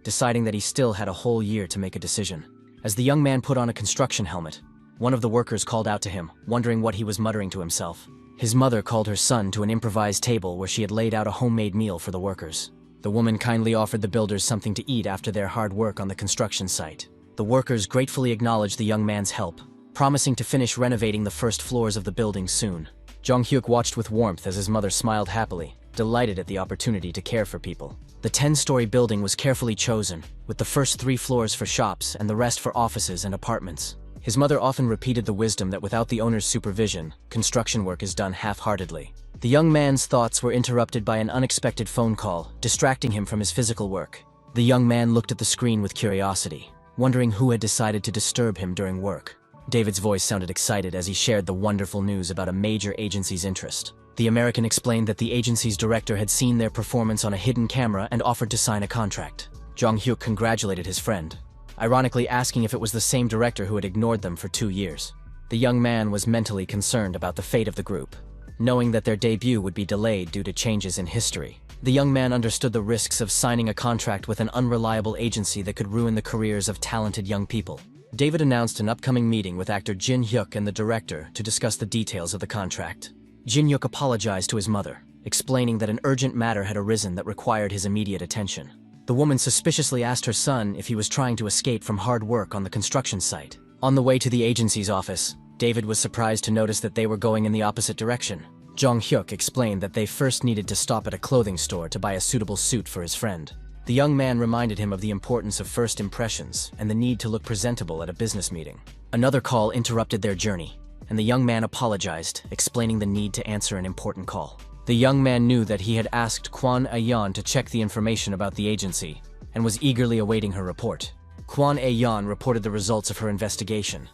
deciding that he still had a whole year to make a decision. As the young man put on a construction helmet, one of the workers called out to him, wondering what he was muttering to himself. His mother called her son to an improvised table where she had laid out a homemade meal for the workers. The woman kindly offered the builders something to eat after their hard work on the construction site. The The workers gratefully acknowledged the young man's help, promising to finish renovating the first floors of the building soon. Jong-hyuk watched with warmth as his mother smiled happily, delighted at the opportunity to care for people. The 10-story building was carefully chosen, with the first 3 floors for shops and the rest for offices and apartments. His mother often repeated the wisdom that without the owner's supervision, construction work is done half-heartedly. The young man's thoughts were interrupted by an unexpected phone call, distracting him from his physical work. The young man looked at the screen with curiosity, wondering who had decided to disturb him during work. David's voice sounded excited as he shared the wonderful news about a major agency's interest. The American explained that the agency's director had seen their performance on a hidden camera and offered to sign a contract. Jong-hyuk congratulated his friend, ironically asking if it was the same director who had ignored them for 2 years. The young man was mentally concerned about the fate of the group, knowing that their debut would be delayed due to changes in history. The young man understood the risks of signing a contract with an unreliable agency that could ruin the careers of talented young people. David announced an upcoming meeting with actor Jin-hyuk and the director to discuss the details of the contract. Jin-hyuk apologized to his mother, explaining that an urgent matter had arisen that required his immediate attention. The woman suspiciously asked her son if he was trying to escape from hard work on the construction site. On the way to the agency's office, David was surprised to notice that they were going in the opposite direction. Jong-hyuk explained that they first needed to stop at a clothing store to buy a suitable suit for his friend. The young man reminded him of the importance of first impressions and the need to look presentable at a business meeting. Another call interrupted their journey, and the young man apologized, explaining the need to answer an important call. The young man knew that he had asked Kwon Ayeon to check the information about the agency, and was eagerly awaiting her report. Kwon Ayeon reported the results of her investigation.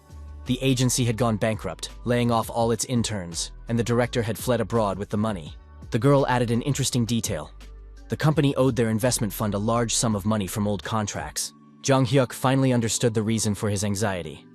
The agency had gone bankrupt, laying off all its interns, and the director had fled abroad with the money. The girl added an interesting detail. The company owed their investment fund a large sum of money from old contracts. Jong-hyuk finally understood the reason for his anxiety.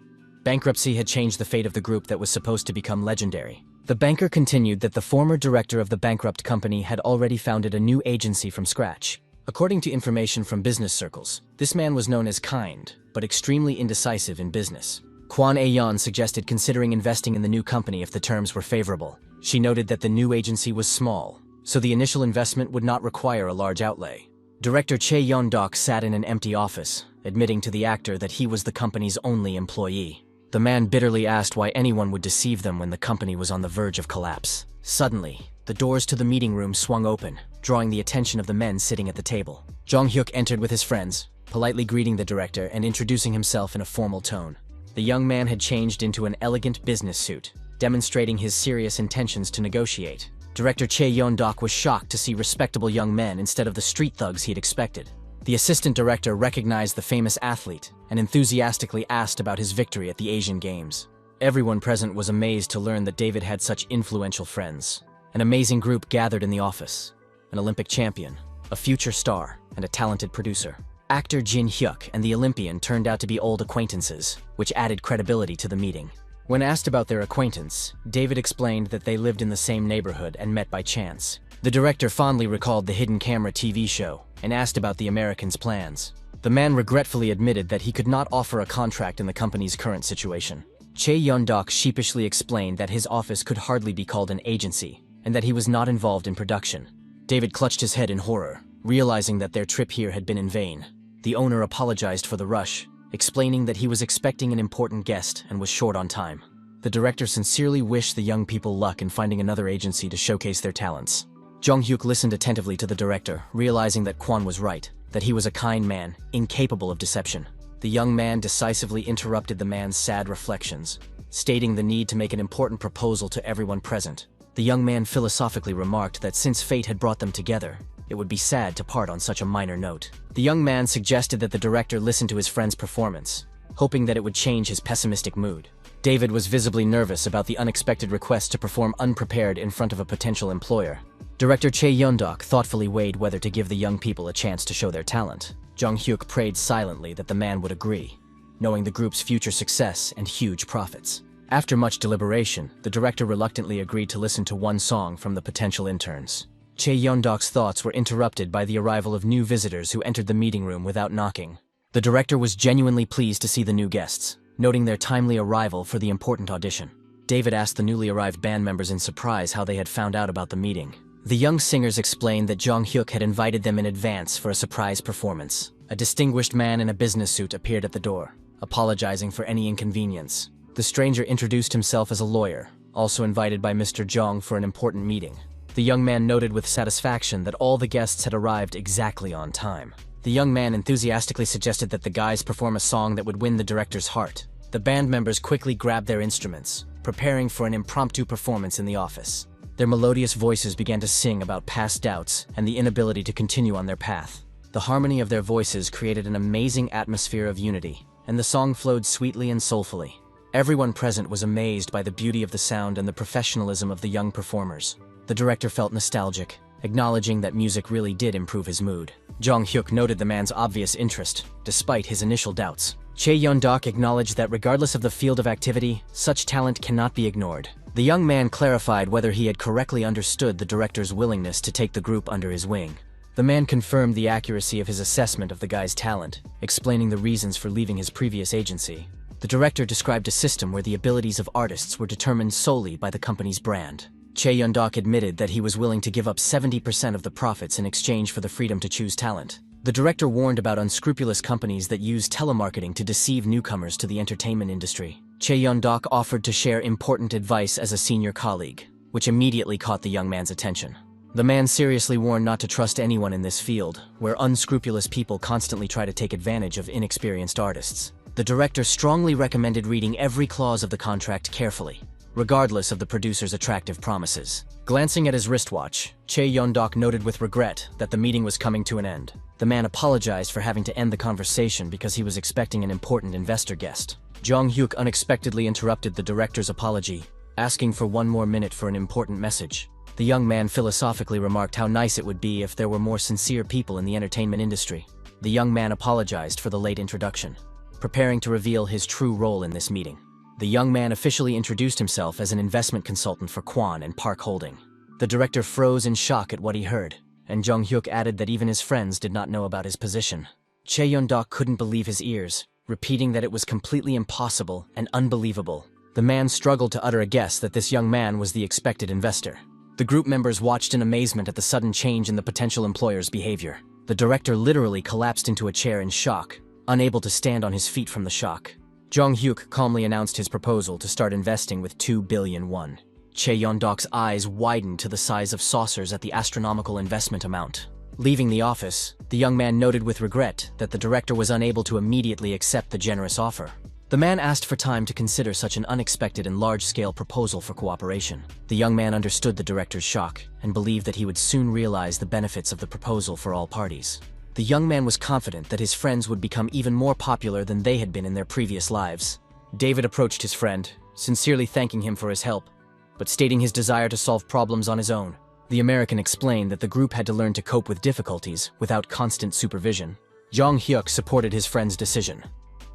Bankruptcy had changed the fate of the group that was supposed to become legendary. The banker continued that the former director of the bankrupt company had already founded a new agency from scratch. According to information from business circles, this man was known as kind, but extremely indecisive in business. Kwon Ayeon suggested considering investing in the new company if the terms were favorable. She noted that the new agency was small, so the initial investment would not require a large outlay. Director Chae Yeon-dok sat in an empty office, admitting to the actor that he was the company's only employee. The man bitterly asked why anyone would deceive them when the company was on the verge of collapse. Suddenly, the doors to the meeting room swung open, drawing the attention of the men sitting at the table. Jong-hyuk entered with his friends, politely greeting the director and introducing himself in a formal tone. The young man had changed into an elegant business suit, demonstrating his serious intentions to negotiate. Director Chae Yeon-dok was shocked to see respectable young men instead of the street thugs he'd expected. The assistant director recognized the famous athlete and enthusiastically asked about his victory at the Asian Games. Everyone present was amazed to learn that David had such influential friends. An amazing group gathered in the office. An Olympic champion, a future star, and a talented producer. Actor Jin-hyuk and the Olympian turned out to be old acquaintances, which added credibility to the meeting. When asked about their acquaintance, David explained that they lived in the same neighborhood and met by chance. The director fondly recalled the hidden camera TV show and asked about the American's plans. The man regretfully admitted that he could not offer a contract in the company's current situation. Chae Yeon-dok sheepishly explained that his office could hardly be called an agency and that he was not involved in production. David clutched his head in horror, realizing that their trip here had been in vain. The owner apologized for the rush, explaining that he was expecting an important guest and was short on time. The director sincerely wished the young people luck in finding another agency to showcase their talents. Jong-hyuk listened attentively to the director, realizing that Kwon was right, that he was a kind man, incapable of deception. The young man decisively interrupted the man's sad reflections, stating the need to make an important proposal to everyone present. The young man philosophically remarked that since fate had brought them together, it would be sad to part on such a minor note. The young man suggested that the director listen to his friend's performance, hoping that it would change his pessimistic mood. David was visibly nervous about the unexpected request to perform unprepared in front of a potential employer. Director Chae Yeon-dok thoughtfully weighed whether to give the young people a chance to show their talent. Jong-hyuk prayed silently that the man would agree, knowing the group's future success and huge profits. After much deliberation, the director reluctantly agreed to listen to one song from the potential interns. Chae Yeon-dok's thoughts were interrupted by the arrival of new visitors who entered the meeting room without knocking. The director was genuinely pleased to see the new guests, noting their timely arrival for the important audition. David asked the newly arrived band members in surprise how they had found out about the meeting. The young singers explained that Jong-hyuk had invited them in advance for a surprise performance. A distinguished man in a business suit appeared at the door. apologizing for any inconvenience. The stranger introduced himself as a lawyer, also invited by Mr. Jong for an important meeting. The young man noted with satisfaction that all the guests had arrived exactly on time. The young man enthusiastically suggested that the guys perform a song that would win the director's heart. The band members quickly grabbed their instruments, preparing for an impromptu performance in the office. Their melodious voices began to sing about past doubts and the inability to continue on their path. The harmony of their voices created an amazing atmosphere of unity, and the song flowed sweetly and soulfully. Everyone present was amazed by the beauty of the sound and the professionalism of the young performers. The director felt nostalgic, acknowledging that music really did improve his mood. Jong Hyuk noted the man's obvious interest, despite his initial doubts. Chae Yeon-dok acknowledged that regardless of the field of activity, such talent cannot be ignored. The young man clarified whether he had correctly understood the director's willingness to take the group under his wing. The man confirmed the accuracy of his assessment of the guy's talent, explaining the reasons for leaving his previous agency. The director described a system where the abilities of artists were determined solely by the company's brand. Chae Yeon-dok admitted that he was willing to give up 70% of the profits in exchange for the freedom to choose talent. The director warned about unscrupulous companies that use telemarketing to deceive newcomers to the entertainment industry. Chae Yeon-dok offered to share important advice as a senior colleague, which immediately caught the young man's attention. The man seriously warned not to trust anyone in this field, where unscrupulous people constantly try to take advantage of inexperienced artists. The director strongly recommended reading every clause of the contract carefully, regardless of the producer's attractive promises. Glancing at his wristwatch, Chae Yeon-dok noted with regret that the meeting was coming to an end. The man apologized for having to end the conversation because he was expecting an important investor guest. Jong Hyuk unexpectedly interrupted the director's apology, asking for one more minute for an important message. The young man philosophically remarked how nice it would be if there were more sincere people in the entertainment industry. The young man apologized for the late introduction, preparing to reveal his true role in this meeting. The young man officially introduced himself as an investment consultant for Kwon and Park Holding. The director froze in shock at what he heard, and Jong Hyuk added that even his friends did not know about his position. Chae Yeon-dok couldn't believe his ears, repeating that it was completely impossible and unbelievable. The man struggled to utter a guess that this young man was the expected investor. The group members watched in amazement at the sudden change in the potential employer's behavior. The director literally collapsed into a chair in shock, unable to stand on his feet from the shock. Jong Hyuk calmly announced his proposal to start investing with 2 billion won. Chae Yeon-dok's eyes widened to the size of saucers at the astronomical investment amount. Leaving the office, the young man noted with regret that the director was unable to immediately accept the generous offer. The man asked for time to consider such an unexpected and large-scale proposal for cooperation. The young man understood the director's shock and believed that he would soon realize the benefits of the proposal for all parties. The young man was confident that his friends would become even more popular than they had been in their previous lives. David approached his friend, sincerely thanking him for his help, but stating his desire to solve problems on his own. The American explained that the group had to learn to cope with difficulties without constant supervision. Jong Hyuk supported his friend's decision,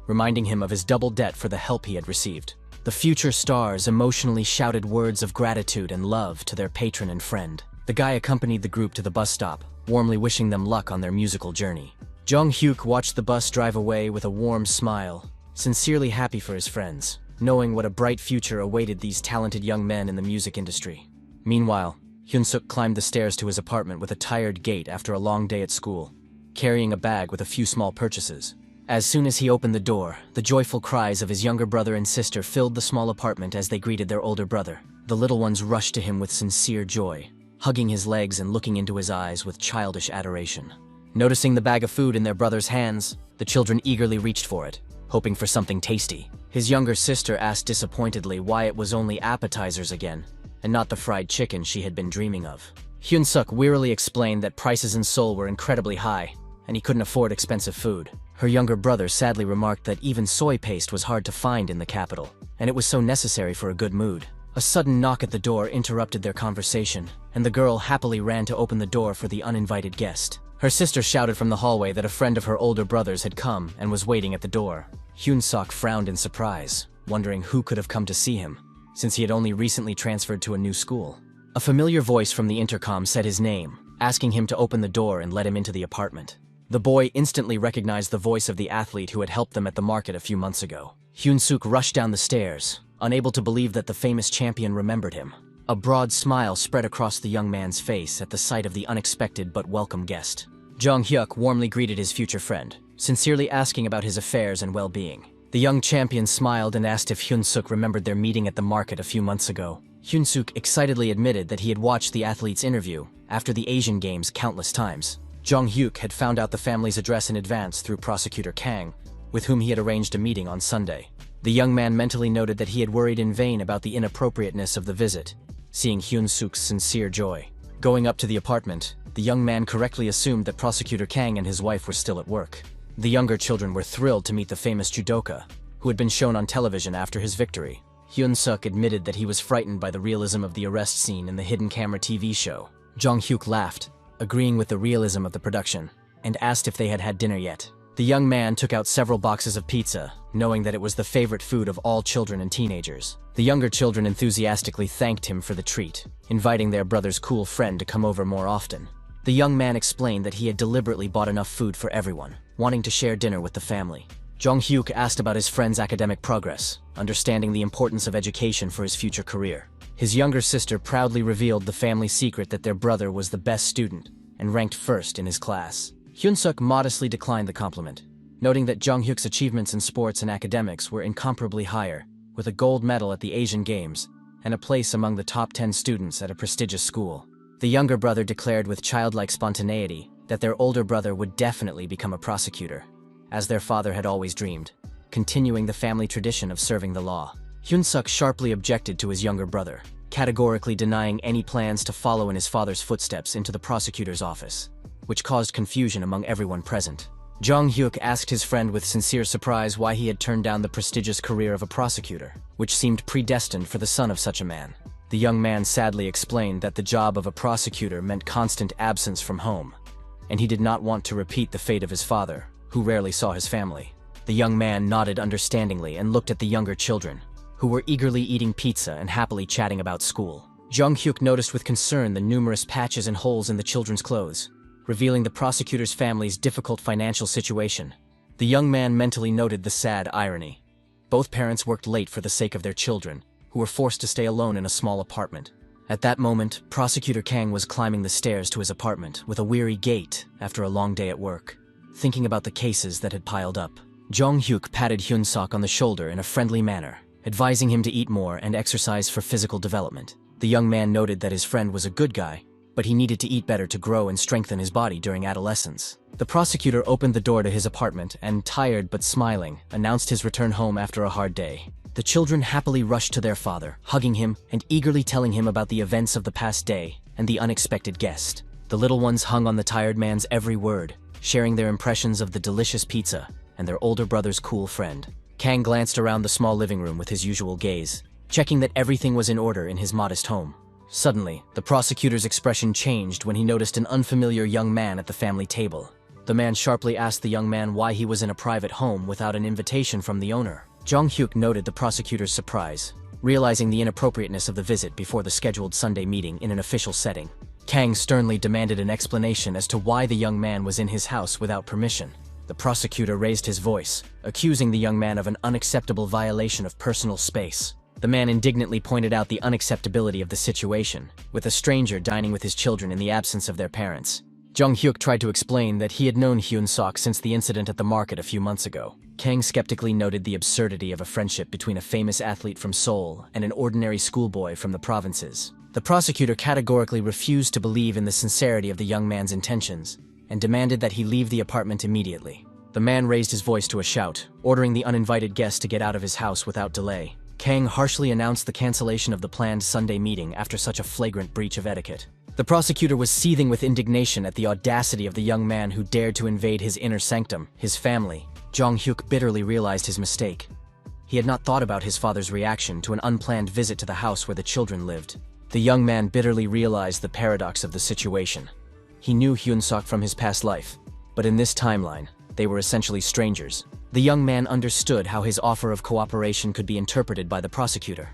reminding him of his double debt for the help he had received. The future stars emotionally shouted words of gratitude and love to their patron and friend. The guy accompanied the group to the bus stop, warmly wishing them luck on their musical journey. Jong Hyuk watched the bus drive away with a warm smile, sincerely happy for his friends, knowing what a bright future awaited these talented young men in the music industry. Meanwhile, Hyun-suk climbed the stairs to his apartment with a tired gait after a long day at school, carrying a bag with a few small purchases. As soon as he opened the door, the joyful cries of his younger brother and sister filled the small apartment as they greeted their older brother. The little ones rushed to him with sincere joy, hugging his legs and looking into his eyes with childish adoration. Noticing the bag of food in their brother's hands, the children eagerly reached for it, hoping for something tasty. His younger sister asked disappointedly why it was only appetizers again, and not the fried chicken she had been dreaming of. Hyun-suk wearily explained that prices in Seoul were incredibly high, and he couldn't afford expensive food. Her younger brother sadly remarked that even soy paste was hard to find in the capital, and it was so necessary for a good mood. A sudden knock at the door interrupted their conversation, and the girl happily ran to open the door for the uninvited guest. Her sister shouted from the hallway that a friend of her older brother's had come and was waiting at the door. Hyun-suk frowned in surprise, wondering who could have come to see him, since he had only recently transferred to a new school. A familiar voice from the intercom said his name, asking him to open the door and let him into the apartment. The boy instantly recognized the voice of the athlete who had helped them at the market a few months ago. Hyun-suk rushed down the stairs, unable to believe that the famous champion remembered him. A broad smile spread across the young man's face at the sight of the unexpected but welcome guest. Jong Hyuk warmly greeted his future friend, sincerely asking about his affairs and well-being. The young champion smiled and asked if Hyun-suk remembered their meeting at the market a few months ago. Hyun-suk excitedly admitted that he had watched the athlete's interview after the Asian Games countless times. Jong-hyuk had found out the family's address in advance through prosecutor Kang, with whom he had arranged a meeting on Sunday. The young man mentally noted that he had worried in vain about the inappropriateness of the visit, seeing Hyun-suk's sincere joy. Going up to the apartment, the young man correctly assumed that prosecutor Kang and his wife were still at work. The younger children were thrilled to meet the famous judoka, who had been shown on television after his victory. Hyun-suk admitted that he was frightened by the realism of the arrest scene in the hidden camera TV show. Jong-hyuk laughed, agreeing with the realism of the production, and asked if they had had dinner yet. The young man took out several boxes of pizza, knowing that it was the favorite food of all children and teenagers. The younger children enthusiastically thanked him for the treat, inviting their brother's cool friend to come over more often. The young man explained that he had deliberately bought enough food for everyone, wanting to share dinner with the family. Jong-hyuk asked about his friend's academic progress, understanding the importance of education for his future career. His younger sister proudly revealed the family secret that their brother was the best student and ranked first in his class. Hyun-suk modestly declined the compliment, noting that Jong-hyuk's achievements in sports and academics were incomparably higher, with a gold medal at the Asian Games and a place among the top 10 students at a prestigious school. The younger brother declared with childlike spontaneity that their older brother would definitely become a prosecutor, as their father had always dreamed, continuing the family tradition of serving the law. Hyun-suk sharply objected to his younger brother, categorically denying any plans to follow in his father's footsteps into the prosecutor's office, which caused confusion among everyone present. Jong-hyuk asked his friend with sincere surprise why he had turned down the prestigious career of a prosecutor, which seemed predestined for the son of such a man. The young man sadly explained that the job of a prosecutor meant constant absence from home, and he did not want to repeat the fate of his father, who rarely saw his family. The young man nodded understandingly and looked at the younger children, who were eagerly eating pizza and happily chatting about school. Jong-hyuk noticed with concern the numerous patches and holes in the children's clothes, revealing the prosecutor's family's difficult financial situation. The young man mentally noted the sad irony. Both parents worked late for the sake of their children, who were forced to stay alone in a small apartment. At that moment, Prosecutor Kang was climbing the stairs to his apartment with a weary gait after a long day at work, thinking about the cases that had piled up. Jong-hyuk patted Hyun-suk on the shoulder in a friendly manner, advising him to eat more and exercise for physical development. The young man noted that his friend was a good guy, but he needed to eat better to grow and strengthen his body during adolescence. The prosecutor opened the door to his apartment and, tired but smiling, announced his return home after a hard day. The children happily rushed to their father, hugging him and eagerly telling him about the events of the past day and the unexpected guest. The little ones hung on the tired man's every word, sharing their impressions of the delicious pizza and their older brother's cool friend. Kang glanced around the small living room with his usual gaze, checking that everything was in order in his modest home. Suddenly, the prosecutor's expression changed when he noticed an unfamiliar young man at the family table. The man sharply asked the young man why he was in a private home without an invitation from the owner. Jong-hyuk noted the prosecutor's surprise, realizing the inappropriateness of the visit before the scheduled Sunday meeting in an official setting. Kang sternly demanded an explanation as to why the young man was in his house without permission. The prosecutor raised his voice, accusing the young man of an unacceptable violation of personal space. The man indignantly pointed out the unacceptability of the situation, with a stranger dining with his children in the absence of their parents. Jong-hyuk tried to explain that he had known Hyun-suk since the incident at the market a few months ago. Kang skeptically noted the absurdity of a friendship between a famous athlete from Seoul and an ordinary schoolboy from the provinces. The prosecutor categorically refused to believe in the sincerity of the young man's intentions and demanded that he leave the apartment immediately. The man raised his voice to a shout, ordering the uninvited guest to get out of his house without delay. Kang harshly announced the cancellation of the planned Sunday meeting after such a flagrant breach of etiquette. The prosecutor was seething with indignation at the audacity of the young man who dared to invade his inner sanctum, his family. Jong-hyuk bitterly realized his mistake. He had not thought about his father's reaction to an unplanned visit to the house where the children lived. The young man bitterly realized the paradox of the situation. He knew Hyun-suk from his past life, but in this timeline, they were essentially strangers. The young man understood how his offer of cooperation could be interpreted by the prosecutor,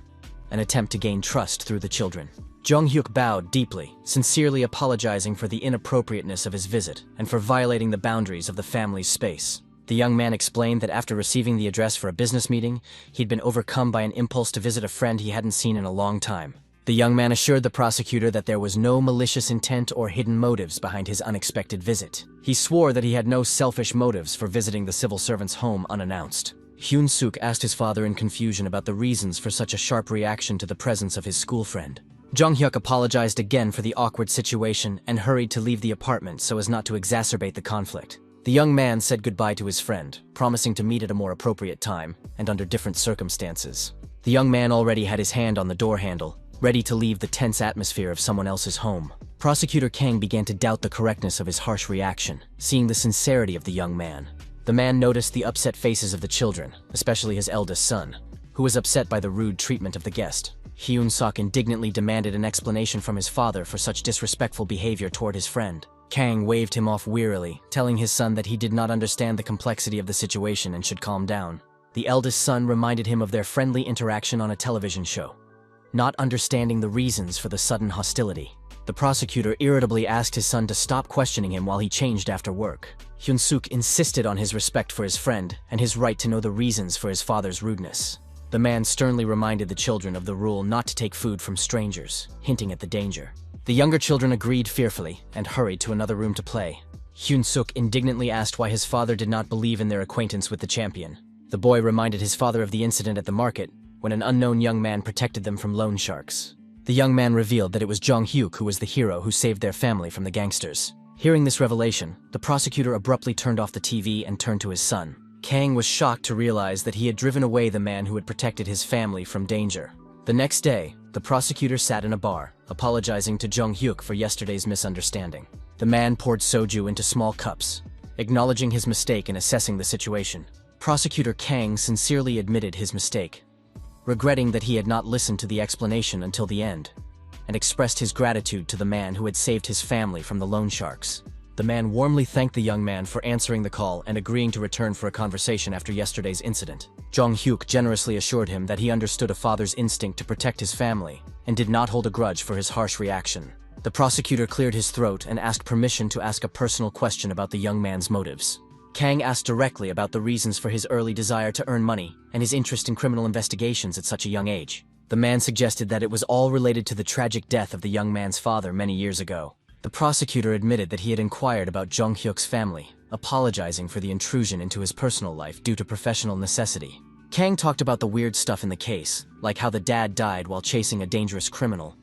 an attempt to gain trust through the children. Jong-hyuk bowed deeply, sincerely apologizing for the inappropriateness of his visit and for violating the boundaries of the family's space. The young man explained that after receiving the address for a business meeting, he'd been overcome by an impulse to visit a friend he hadn't seen in a long time. The young man assured the prosecutor that there was no malicious intent or hidden motives behind his unexpected visit. He swore that he had no selfish motives for visiting the civil servant's home unannounced. Hyun-suk asked his father in confusion about the reasons for such a sharp reaction to the presence of his school friend. Jung-hyuk apologized again for the awkward situation and hurried to leave the apartment so as not to exacerbate the conflict. The young man said goodbye to his friend, promising to meet at a more appropriate time and under different circumstances. The young man already had his hand on the door handle, ready to leave the tense atmosphere of someone else's home. Prosecutor Kang began to doubt the correctness of his harsh reaction, seeing the sincerity of the young man. The man noticed the upset faces of the children, especially his eldest son, who was upset by the rude treatment of the guest. Hyun-suk indignantly demanded an explanation from his father for such disrespectful behavior toward his friend. Kang waved him off wearily, telling his son that he did not understand the complexity of the situation and should calm down. The eldest son reminded him of their friendly interaction on a television show, not understanding the reasons for the sudden hostility. The prosecutor irritably asked his son to stop questioning him while he changed after work. Hyun-suk insisted on his respect for his friend and his right to know the reasons for his father's rudeness. The man sternly reminded the children of the rule not to take food from strangers, hinting at the danger. The younger children agreed fearfully and hurried to another room to play. Hyun-suk indignantly asked why his father did not believe in their acquaintance with the champion. The boy reminded his father of the incident at the market when an unknown young man protected them from loan sharks. The young man revealed that it was Jung-hyuk who was the hero who saved their family from the gangsters. Hearing this revelation, the prosecutor abruptly turned off the TV and turned to his son. Kang was shocked to realize that he had driven away the man who had protected his family from danger. The next day, the prosecutor sat in a bar, apologizing to Jung-hyuk for yesterday's misunderstanding. The man poured soju into small cups, acknowledging his mistake and assessing the situation. Prosecutor Kang sincerely admitted his mistake, regretting that he had not listened to the explanation until the end, and expressed his gratitude to the man who had saved his family from the loan sharks. The man warmly thanked the young man for answering the call and agreeing to return for a conversation after yesterday's incident. Jung-hyuk generously assured him that he understood a father's instinct to protect his family and did not hold a grudge for his harsh reaction. The prosecutor cleared his throat and asked permission to ask a personal question about the young man's motives. Kang asked directly about the reasons for his early desire to earn money and his interest in criminal investigations at such a young age. The man suggested that it was all related to the tragic death of the young man's father many years ago. The prosecutor admitted that he had inquired about Jung-hyuk's family, apologizing for the intrusion into his personal life due to professional necessity. Kang talked about the weird stuff in the case, like how the dad died while chasing a dangerous criminal,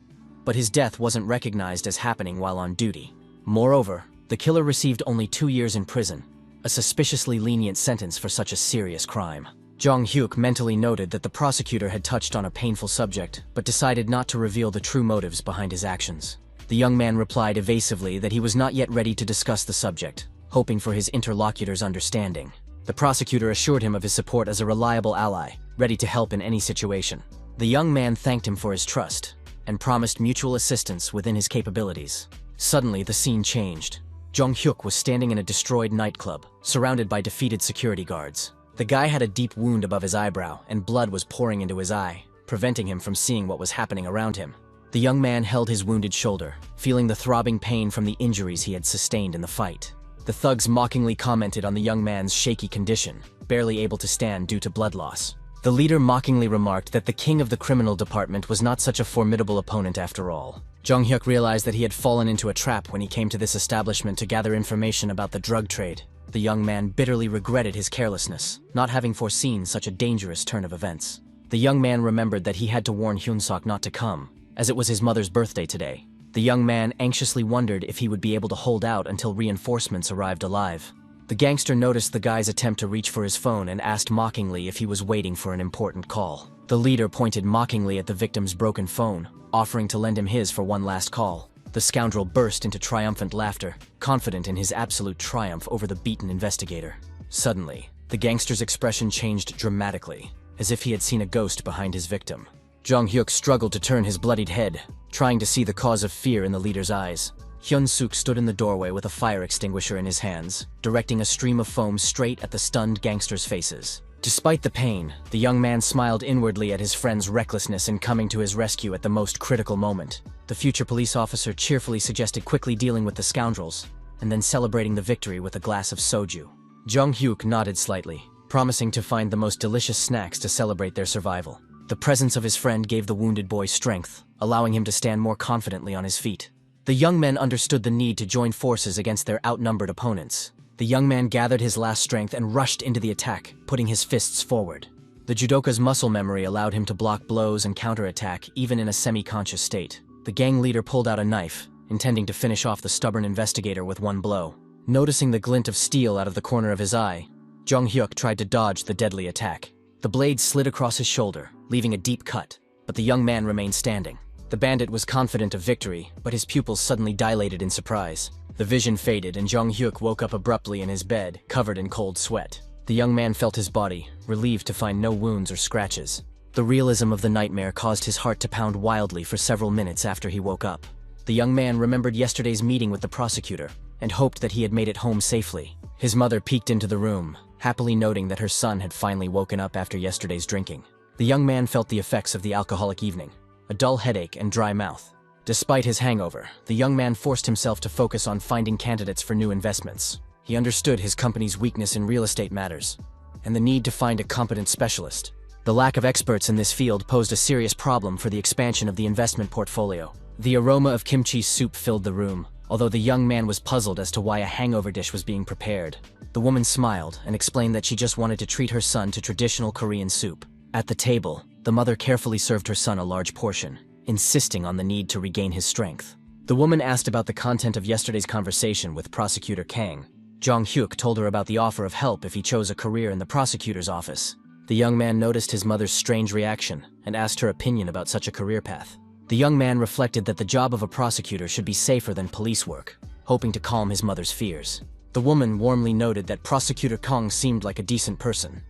but his death wasn't recognized as happening while on duty. Moreover, the killer received only 2 years in prison, a suspiciously lenient sentence for such a serious crime. Jung-hyuk mentally noted that the prosecutor had touched on a painful subject, but decided not to reveal the true motives behind his actions. The young man replied evasively that he was not yet ready to discuss the subject, hoping for his interlocutor's understanding. The prosecutor assured him of his support as a reliable ally, ready to help in any situation. The young man thanked him for his trust, and promised mutual assistance within his capabilities. Suddenly, the scene changed. Jung-hyuk was standing in a destroyed nightclub, surrounded by defeated security guards. The guy had a deep wound above his eyebrow, and blood was pouring into his eye, preventing him from seeing what was happening around him. The young man held his wounded shoulder, feeling the throbbing pain from the injuries he had sustained in the fight. The thugs mockingly commented on the young man's shaky condition, barely able to stand due to blood loss. The leader mockingly remarked that the king of the criminal department was not such a formidable opponent after all. Jung-hyuk realized that he had fallen into a trap when he came to this establishment to gather information about the drug trade. The young man bitterly regretted his carelessness, not having foreseen such a dangerous turn of events. The young man remembered that he had to warn Hyun-suk not to come, as it was his mother's birthday today. The young man anxiously wondered if he would be able to hold out until reinforcements arrived alive. The gangster noticed the guy's attempt to reach for his phone and asked mockingly if he was waiting for an important call. The leader pointed mockingly at the victim's broken phone, offering to lend him his for one last call. The scoundrel burst into triumphant laughter, confident in his absolute triumph over the beaten investigator. Suddenly, the gangster's expression changed dramatically, as if he had seen a ghost behind his victim. Jung-hyuk struggled to turn his bloodied head, trying to see the cause of fear in the leader's eyes. Hyun-suk stood in the doorway with a fire extinguisher in his hands, directing a stream of foam straight at the stunned gangsters' faces. Despite the pain, the young man smiled inwardly at his friend's recklessness in coming to his rescue at the most critical moment. The future police officer cheerfully suggested quickly dealing with the scoundrels, and then celebrating the victory with a glass of soju. Jung-hyuk nodded slightly, promising to find the most delicious snacks to celebrate their survival. The presence of his friend gave the wounded boy strength, allowing him to stand more confidently on his feet. The young men understood the need to join forces against their outnumbered opponents. The young man gathered his last strength and rushed into the attack, putting his fists forward. The judoka's muscle memory allowed him to block blows and counterattack even in a semi-conscious state. The gang leader pulled out a knife, intending to finish off the stubborn investigator with one blow. Noticing the glint of steel out of the corner of his eye, Jong-hyuk tried to dodge the deadly attack. The blade slid across his shoulder, leaving a deep cut, but the young man remained standing. The bandit was confident of victory, but his pupils suddenly dilated in surprise. The vision faded and Jong-hyuk woke up abruptly in his bed, covered in cold sweat. The young man felt his body, relieved to find no wounds or scratches. The realism of the nightmare caused his heart to pound wildly for several minutes after he woke up. The young man remembered yesterday's meeting with the prosecutor and hoped that he had made it home safely. His mother peeked into the room, happily noting that her son had finally woken up after yesterday's drinking. The young man felt the effects of the alcoholic evening, a dull headache and dry mouth. Despite his hangover, the young man forced himself to focus on finding candidates for new investments. He understood his company's weakness in real estate matters, and the need to find a competent specialist. The lack of experts in this field posed a serious problem for the expansion of the investment portfolio. The aroma of kimchi soup filled the room, although the young man was puzzled as to why a hangover dish was being prepared. The woman smiled and explained that she just wanted to treat her son to traditional Korean soup. At the table, the mother carefully served her son a large portion, insisting on the need to regain his strength. The woman asked about the content of yesterday's conversation with Prosecutor Kang. Jong-hyuk told her about the offer of help if he chose a career in the prosecutor's office. The young man noticed his mother's strange reaction and asked her opinion about such a career path. The young man reflected that the job of a prosecutor should be safer than police work, hoping to calm his mother's fears. The woman warmly noted that Prosecutor Kang seemed like a decent person,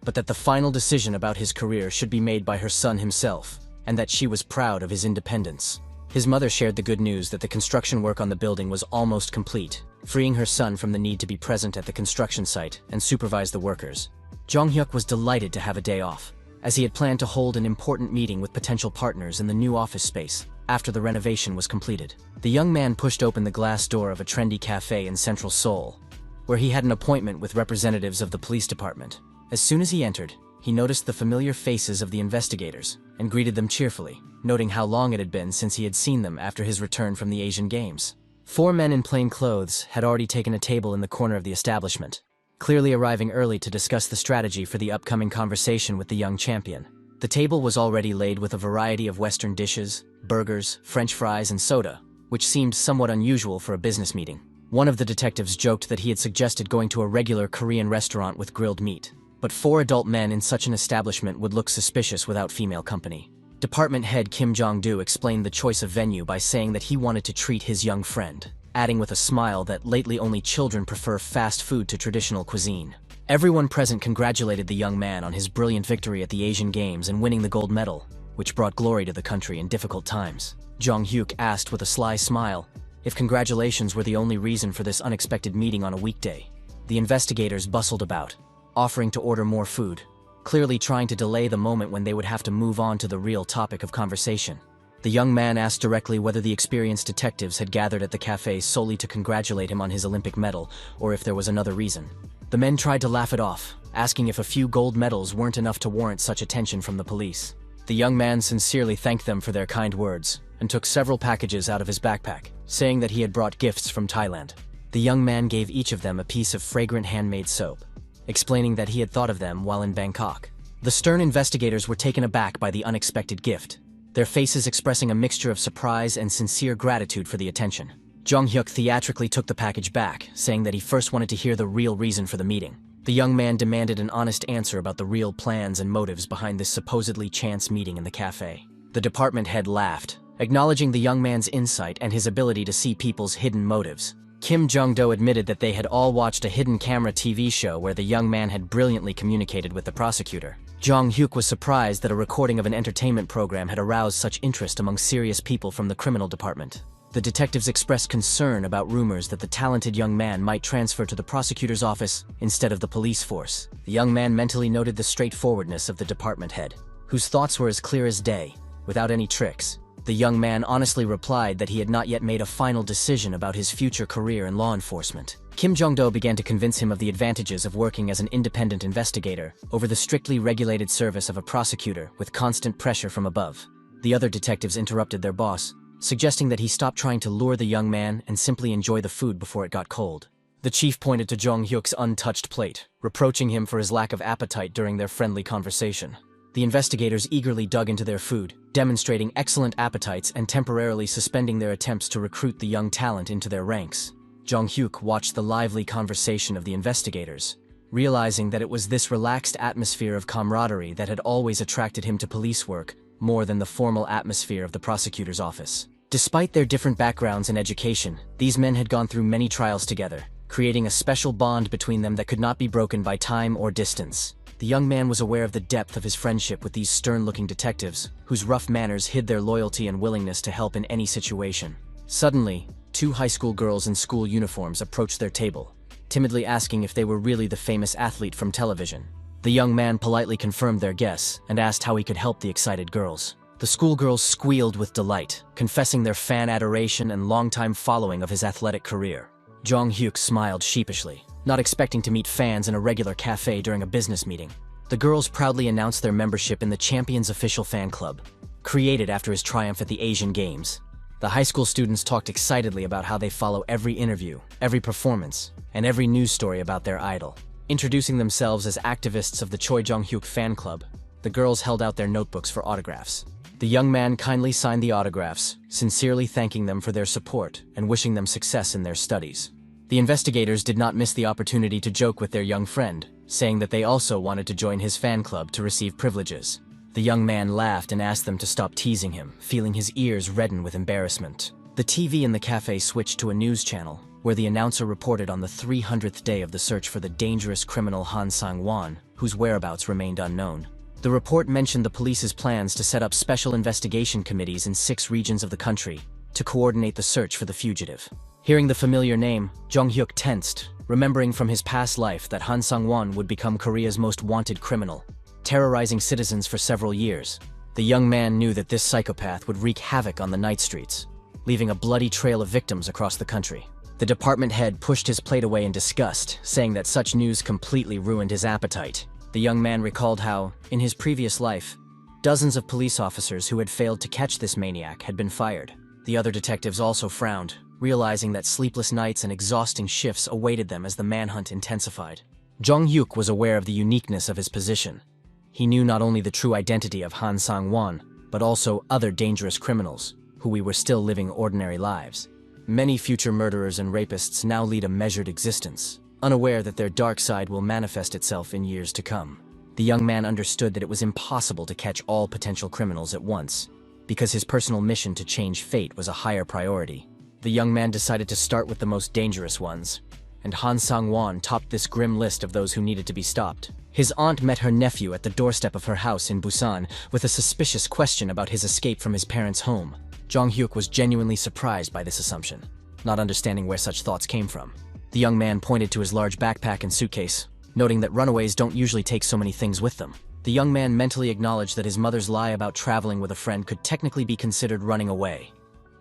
but that the final decision about his career should be made by her son himself, and that she was proud of his independence. His mother shared the good news that the construction work on the building was almost complete, freeing her son from the need to be present at the construction site and supervise the workers. Jong-hyuk was delighted to have a day off, as he had planned to hold an important meeting with potential partners in the new office space after the renovation was completed. The young man pushed open the glass door of a trendy cafe in central Seoul, where he had an appointment with representatives of the police department. As soon as he entered, he noticed the familiar faces of the investigators and greeted them cheerfully, noting how long it had been since he had seen them after his return from the Asian Games. 4 men in plain clothes had already taken a table in the corner of the establishment, clearly arriving early to discuss the strategy for the upcoming conversation with the young champion. The table was already laid with a variety of Western dishes, burgers, French fries, and soda, which seemed somewhat unusual for a business meeting. One of the detectives joked that he had suggested going to a regular Korean restaurant with grilled meat, but 4 adult men in such an establishment would look suspicious without female company. Department head Kim Jong-do explained the choice of venue by saying that he wanted to treat his young friend, adding with a smile that lately only children prefer fast food to traditional cuisine. Everyone present congratulated the young man on his brilliant victory at the Asian Games and winning the gold medal, which brought glory to the country in difficult times. Jong-hyuk asked with a sly smile if congratulations were the only reason for this unexpected meeting on a weekday. The investigators bustled about, offering to order more food, clearly trying to delay the moment when they would have to move on to the real topic of conversation. The young man asked directly whether the experienced detectives had gathered at the cafe solely to congratulate him on his Olympic medal, or if there was another reason. The men tried to laugh it off, asking if a few gold medals weren't enough to warrant such attention from the police. The young man sincerely thanked them for their kind words, and took several packages out of his backpack, saying that he had brought gifts from Thailand. The young man gave each of them a piece of fragrant handmade soap, explaining that he had thought of them while in Bangkok. The stern investigators were taken aback by the unexpected gift, their faces expressing a mixture of surprise and sincere gratitude for the attention. Jong-hyuk theatrically took the package back, saying that he first wanted to hear the real reason for the meeting. The young man demanded an honest answer about the real plans and motives behind this supposedly chance meeting in the cafe. The department head laughed, acknowledging the young man's insight and his ability to see people's hidden motives. Kim Jong-do admitted that they had all watched a hidden camera TV show where the young man had brilliantly communicated with the prosecutor. Jong-hyuk was surprised that a recording of an entertainment program had aroused such interest among serious people from the criminal department. The detectives expressed concern about rumors that the talented young man might transfer to the prosecutor's office instead of the police force. The young man mentally noted the straightforwardness of the department head, whose thoughts were as clear as day, without any tricks. The young man honestly replied that he had not yet made a final decision about his future career in law enforcement. Kim Jong-do began to convince him of the advantages of working as an independent investigator over the strictly regulated service of a prosecutor with constant pressure from above. The other detectives interrupted their boss, suggesting that he stop trying to lure the young man and simply enjoy the food before it got cold. The chief pointed to Jong Hyuk's untouched plate, reproaching him for his lack of appetite during their friendly conversation. The investigators eagerly dug into their food, demonstrating excellent appetites and temporarily suspending their attempts to recruit the young talent into their ranks. Jong Hyuk watched the lively conversation of the investigators, realizing that it was this relaxed atmosphere of camaraderie that had always attracted him to police work more than the formal atmosphere of the prosecutor's office. Despite their different backgrounds and education, these men had gone through many trials together, creating a special bond between them that could not be broken by time or distance. The young man was aware of the depth of his friendship with these stern-looking detectives, whose rough manners hid their loyalty and willingness to help in any situation. Suddenly, two high school girls in school uniforms approached their table, timidly asking if they were really the famous athlete from television. The young man politely confirmed their guess and asked how he could help the excited girls. The schoolgirls squealed with delight, confessing their fan adoration and longtime following of his athletic career. Jong Hyuk smiled sheepishly, not expecting to meet fans in a regular cafe during a business meeting. The girls proudly announced their membership in the Champion's official fan club, created after his triumph at the Asian Games. The high school students talked excitedly about how they follow every interview, every performance, and every news story about their idol. Introducing themselves as activists of the Choi Jong-hyuk fan club, the girls held out their notebooks for autographs. The young man kindly signed the autographs, sincerely thanking them for their support and wishing them success in their studies. The investigators did not miss the opportunity to joke with their young friend, saying that they also wanted to join his fan club to receive privileges. The young man laughed and asked them to stop teasing him, feeling his ears redden with embarrassment. The TV in the cafe switched to a news channel, where the announcer reported on the 300th day of the search for the dangerous criminal Han Sang-won, whose whereabouts remained unknown. The report mentioned the police's plans to set up special investigation committees in 6 regions of the country to coordinate the search for the fugitive. Hearing the familiar name, Jong Hyuk tensed, remembering from his past life that Han Sang-won would become Korea's most wanted criminal, terrorizing citizens for several years. The young man knew that this psychopath would wreak havoc on the night streets, leaving a bloody trail of victims across the country. The department head pushed his plate away in disgust, saying that such news completely ruined his appetite. The young man recalled how, in his previous life, dozens of police officers who had failed to catch this maniac had been fired. The other detectives also frowned, realizing that sleepless nights and exhausting shifts awaited them as the manhunt intensified. Jong Hyuk was aware of the uniqueness of his position. He knew not only the true identity of Han Sang-won, but also other dangerous criminals, who were still living ordinary lives. Many future murderers and rapists now lead a measured existence, unaware that their dark side will manifest itself in years to come. The young man understood that it was impossible to catch all potential criminals at once, because his personal mission to change fate was a higher priority. The young man decided to start with the most dangerous ones, and Han Sang-won topped this grim list of those who needed to be stopped. His aunt met her nephew at the doorstep of her house in Busan with a suspicious question about his escape from his parents' home. Jong Hyuk was genuinely surprised by this assumption, not understanding where such thoughts came from. The young man pointed to his large backpack and suitcase, noting that runaways don't usually take so many things with them. The young man mentally acknowledged that his mother's lie about traveling with a friend could technically be considered running away,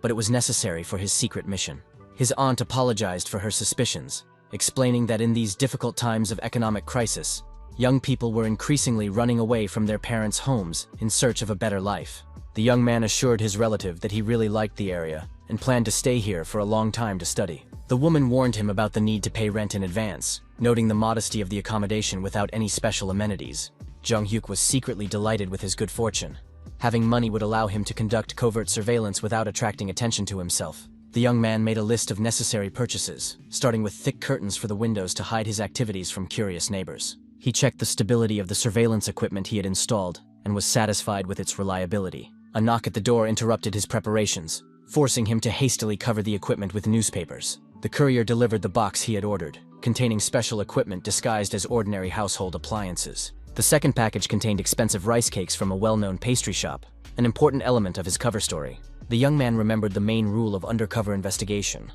but it was necessary for his secret mission. His aunt apologized for her suspicions, explaining that in these difficult times of economic crisis, young people were increasingly running away from their parents' homes in search of a better life. The young man assured his relative that he really liked the area and planned to stay here for a long time to study. The woman warned him about the need to pay rent in advance, noting the modesty of the accommodation without any special amenities. Jong Hyuk was secretly delighted with his good fortune. Having money would allow him to conduct covert surveillance without attracting attention to himself. The young man made a list of necessary purchases, starting with thick curtains for the windows to hide his activities from curious neighbors. He checked the stability of the surveillance equipment he had installed and was satisfied with its reliability. A knock at the door interrupted his preparations, forcing him to hastily cover the equipment with newspapers. The courier delivered the box he had ordered, containing special equipment disguised as ordinary household appliances. The second package contained expensive rice cakes from a well-known pastry shop, an important element of his cover story. The young man remembered the main rule of undercover investigation: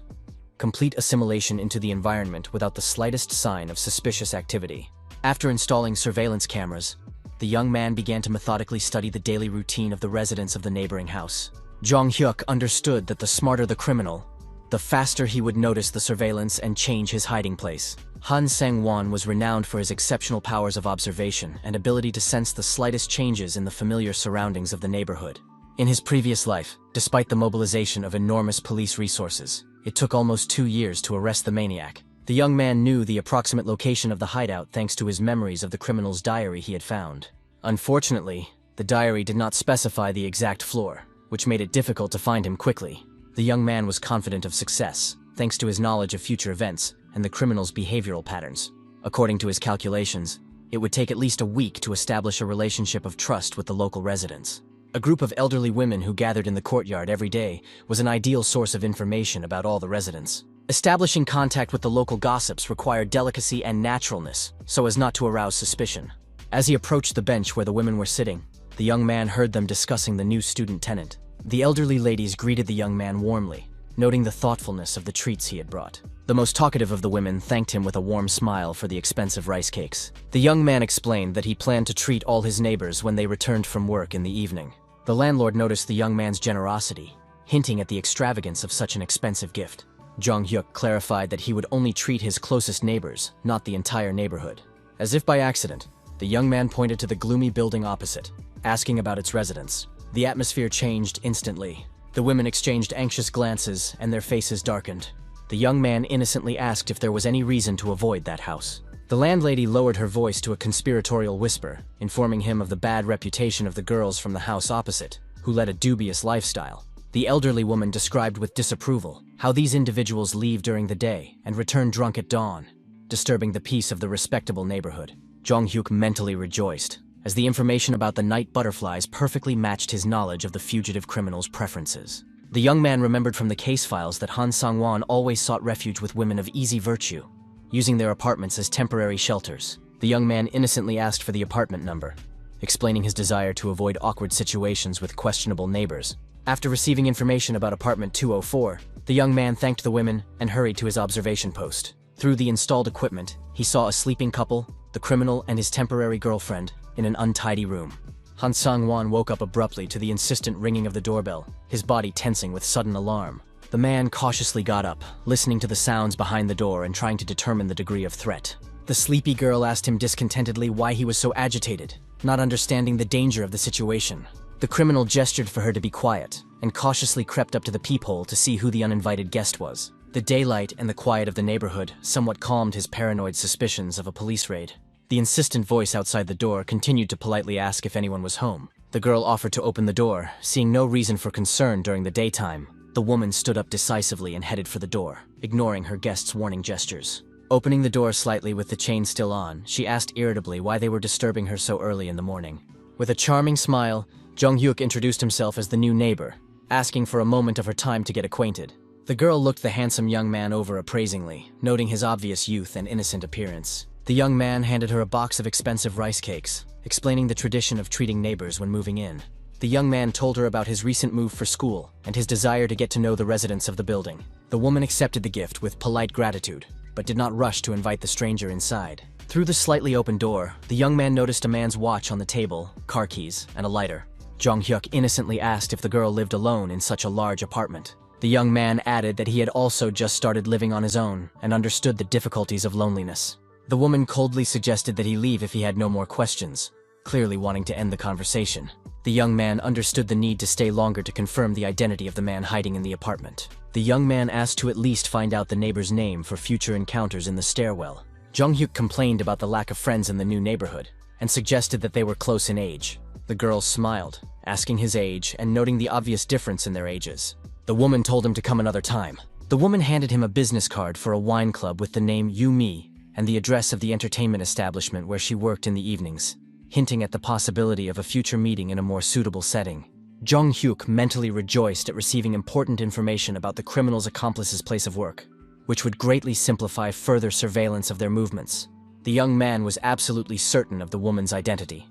complete assimilation into the environment without the slightest sign of suspicious activity. After installing surveillance cameras, the young man began to methodically study the daily routine of the residents of the neighboring house. Jong Hyuk understood that the smarter the criminal, the faster he would notice the surveillance and change his hiding place. Han Sang-won was renowned for his exceptional powers of observation and ability to sense the slightest changes in the familiar surroundings of the neighborhood. In his previous life, despite the mobilization of enormous police resources, it took almost 2 years to arrest the maniac. The young man knew the approximate location of the hideout thanks to his memories of the criminal's diary he had found. Unfortunately, the diary did not specify the exact floor, which made it difficult to find him quickly. The young man was confident of success, thanks to his knowledge of future events and the criminal's behavioral patterns. According to his calculations, it would take at least a week to establish a relationship of trust with the local residents. A group of elderly women who gathered in the courtyard every day was an ideal source of information about all the residents. Establishing contact with the local gossips required delicacy and naturalness, so as not to arouse suspicion. As he approached the bench where the women were sitting, the young man heard them discussing the new student tenant. The elderly ladies greeted the young man warmly, noting the thoughtfulness of the treats he had brought. The most talkative of the women thanked him with a warm smile for the expensive rice cakes. The young man explained that he planned to treat all his neighbors when they returned from work in the evening. The landlord noticed the young man's generosity, hinting at the extravagance of such an expensive gift. Jong-hyuk clarified that he would only treat his closest neighbors, not the entire neighborhood. As if by accident, the young man pointed to the gloomy building opposite, asking about its residents. The atmosphere changed instantly. The women exchanged anxious glances, and their faces darkened. The young man innocently asked if there was any reason to avoid that house. The landlady lowered her voice to a conspiratorial whisper, informing him of the bad reputation of the girls from the house opposite, who led a dubious lifestyle. The elderly woman described with disapproval how these individuals leave during the day and return drunk at dawn, disturbing the peace of the respectable neighborhood. Jong-hyuk mentally rejoiced, as the information about the night butterflies perfectly matched his knowledge of the fugitive criminal's preferences. The young man remembered from the case files that Han Sang-won always sought refuge with women of easy virtue, using their apartments as temporary shelters. The young man innocently asked for the apartment number, explaining his desire to avoid awkward situations with questionable neighbors. After receiving information about apartment 204, the young man thanked the women and hurried to his observation post. Through the installed equipment, he saw a sleeping couple, the criminal and his temporary girlfriend, in an untidy room. Han Sang-won woke up abruptly to the insistent ringing of the doorbell, his body tensing with sudden alarm. The man cautiously got up, listening to the sounds behind the door and trying to determine the degree of threat. The sleepy girl asked him discontentedly why he was so agitated, not understanding the danger of the situation. The criminal gestured for her to be quiet, and cautiously crept up to the peephole to see who the uninvited guest was. The daylight and the quiet of the neighborhood somewhat calmed his paranoid suspicions of a police raid. The insistent voice outside the door continued to politely ask if anyone was home. The girl offered to open the door, seeing no reason for concern during the daytime. The woman stood up decisively and headed for the door, ignoring her guest's warning gestures. Opening the door slightly with the chain still on, she asked irritably why they were disturbing her so early in the morning. With a charming smile, Jong-hyuk introduced himself as the new neighbor, asking for a moment of her time to get acquainted. The girl looked the handsome young man over appraisingly, noting his obvious youth and innocent appearance. The young man handed her a box of expensive rice cakes, explaining the tradition of treating neighbors when moving in. The young man told her about his recent move for school and his desire to get to know the residents of the building. The woman accepted the gift with polite gratitude, but did not rush to invite the stranger inside. Through the slightly open door, the young man noticed a man's watch on the table, car keys, and a lighter. Jong-hyuk innocently asked if the girl lived alone in such a large apartment. The young man added that he had also just started living on his own and understood the difficulties of loneliness. The woman coldly suggested that he leave if he had no more questions, clearly wanting to end the conversation. The young man understood the need to stay longer to confirm the identity of the man hiding in the apartment. The young man asked to at least find out the neighbor's name for future encounters in the stairwell. Jong-hyuk complained about the lack of friends in the new neighborhood and suggested that they were close in age. The girl smiled, asking his age and noting the obvious difference in their ages. The woman told him to come another time. The woman handed him a business card for a wine club with the name Yumi and the address of the entertainment establishment where she worked in the evenings, hinting at the possibility of a future meeting in a more suitable setting. Jong-hyuk mentally rejoiced at receiving important information about the criminal's accomplice's place of work, which would greatly simplify further surveillance of their movements. The young man was absolutely certain of the woman's identity.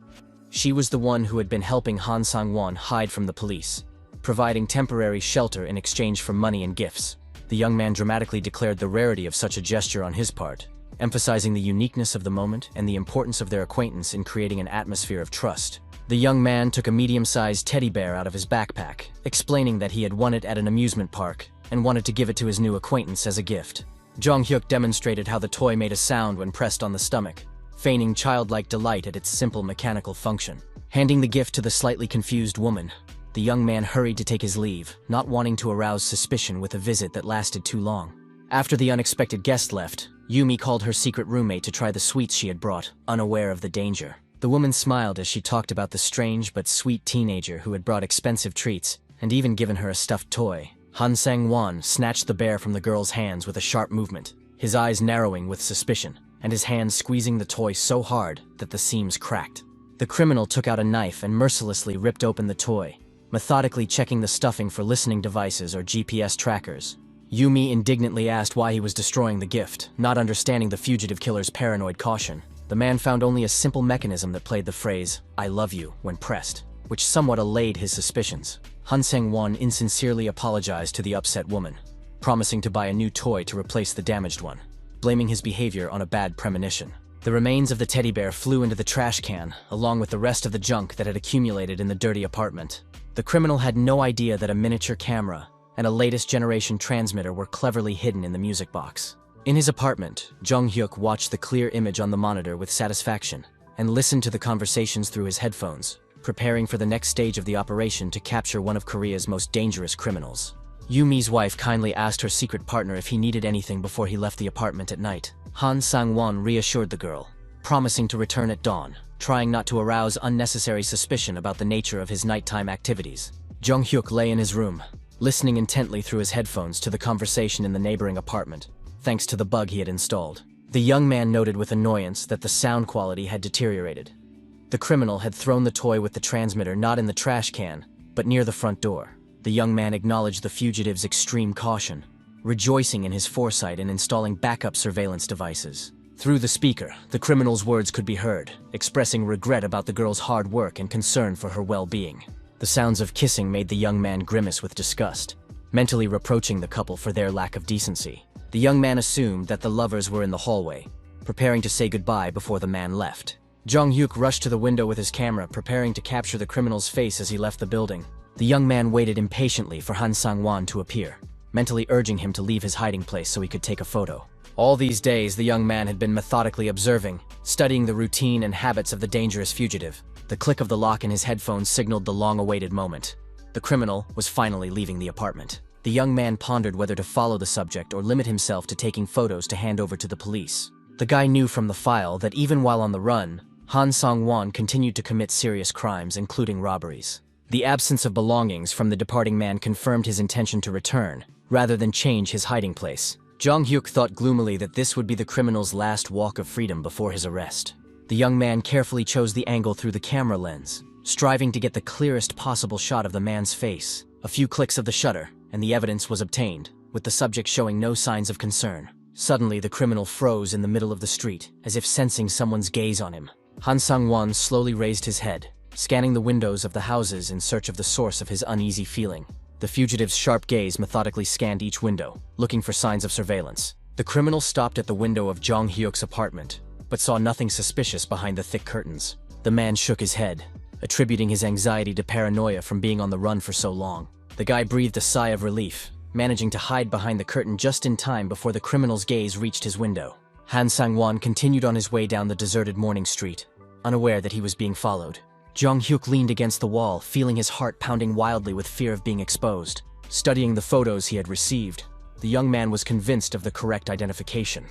She was the one who had been helping Han Sang-won hide from the police, providing temporary shelter in exchange for money and gifts. The young man dramatically declared the rarity of such a gesture on his part, emphasizing the uniqueness of the moment and the importance of their acquaintance in creating an atmosphere of trust. The young man took a medium-sized teddy bear out of his backpack, explaining that he had won it at an amusement park and wanted to give it to his new acquaintance as a gift. Jong-hyuk demonstrated how the toy made a sound when pressed on the stomach, feigning childlike delight at its simple mechanical function. Handing the gift to the slightly confused woman, the young man hurried to take his leave, not wanting to arouse suspicion with a visit that lasted too long. After the unexpected guest left, Yumi called her secret roommate to try the sweets she had brought, unaware of the danger. The woman smiled as she talked about the strange but sweet teenager who had brought expensive treats and even given her a stuffed toy. Han Sang-won snatched the bear from the girl's hands with a sharp movement, his eyes narrowing with suspicion, and his hand squeezing the toy so hard that the seams cracked. The criminal took out a knife and mercilessly ripped open the toy, methodically checking the stuffing for listening devices or GPS trackers. Yumi indignantly asked why he was destroying the gift, not understanding the fugitive killer's paranoid caution. The man found only a simple mechanism that played the phrase, "I love you," when pressed, which somewhat allayed his suspicions. Han Sang-won insincerely apologized to the upset woman, promising to buy a new toy to replace the damaged one, blaming his behavior on a bad premonition. The remains of the teddy bear flew into the trash can, along with the rest of the junk that had accumulated in the dirty apartment. The criminal had no idea that a miniature camera and a latest generation transmitter were cleverly hidden in the music box. In his apartment, Jung-hyuk watched the clear image on the monitor with satisfaction and listened to the conversations through his headphones, preparing for the next stage of the operation to capture one of Korea's most dangerous criminals. Yumi's wife kindly asked her secret partner if he needed anything before he left the apartment at night. Han Sang-won reassured the girl, promising to return at dawn, trying not to arouse unnecessary suspicion about the nature of his nighttime activities. Jung-hyuk lay in his room, listening intently through his headphones to the conversation in the neighboring apartment, thanks to the bug he had installed. The young man noted with annoyance that the sound quality had deteriorated. The criminal had thrown the toy with the transmitter not in the trash can, but near the front door. The young man acknowledged the fugitive's extreme caution, rejoicing in his foresight in installing backup surveillance devices. Through the speaker, the criminal's words could be heard, expressing regret about the girl's hard work and concern for her well-being. The sounds of kissing made the young man grimace with disgust, mentally reproaching the couple for their lack of decency. The young man assumed that the lovers were in the hallway, preparing to say goodbye before the man left. Jung-hyuk rushed to the window with his camera, preparing to capture the criminal's face as he left the building. The young man waited impatiently for Han Sang-won to appear, mentally urging him to leave his hiding place so he could take a photo. All these days, the young man had been methodically observing, studying the routine and habits of the dangerous fugitive. The click of the lock in his headphones signaled the long-awaited moment. The criminal was finally leaving the apartment. The young man pondered whether to follow the subject or limit himself to taking photos to hand over to the police. The guy knew from the file that even while on the run, Han Sang-won continued to commit serious crimes, including robberies. The absence of belongings from the departing man confirmed his intention to return, rather than change his hiding place. Jung-hyuk thought gloomily that this would be the criminal's last walk of freedom before his arrest. The young man carefully chose the angle through the camera lens, striving to get the clearest possible shot of the man's face. A few clicks of the shutter, and the evidence was obtained, with the subject showing no signs of concern. Suddenly, the criminal froze in the middle of the street, as if sensing someone's gaze on him. Han Sang-won slowly raised his head, scanning the windows of the houses in search of the source of his uneasy feeling. The fugitive's sharp gaze methodically scanned each window, looking for signs of surveillance. The criminal stopped at the window of Jung-hyuk's apartment, but saw nothing suspicious behind the thick curtains. The man shook his head, attributing his anxiety to paranoia from being on the run for so long. The guy breathed a sigh of relief, managing to hide behind the curtain just in time before the criminal's gaze reached his window. Han Sang-won continued on his way down the deserted morning street, unaware that he was being followed. Jung-hyuk leaned against the wall, feeling his heart pounding wildly with fear of being exposed. Studying the photos he had received, the young man was convinced of the correct identification.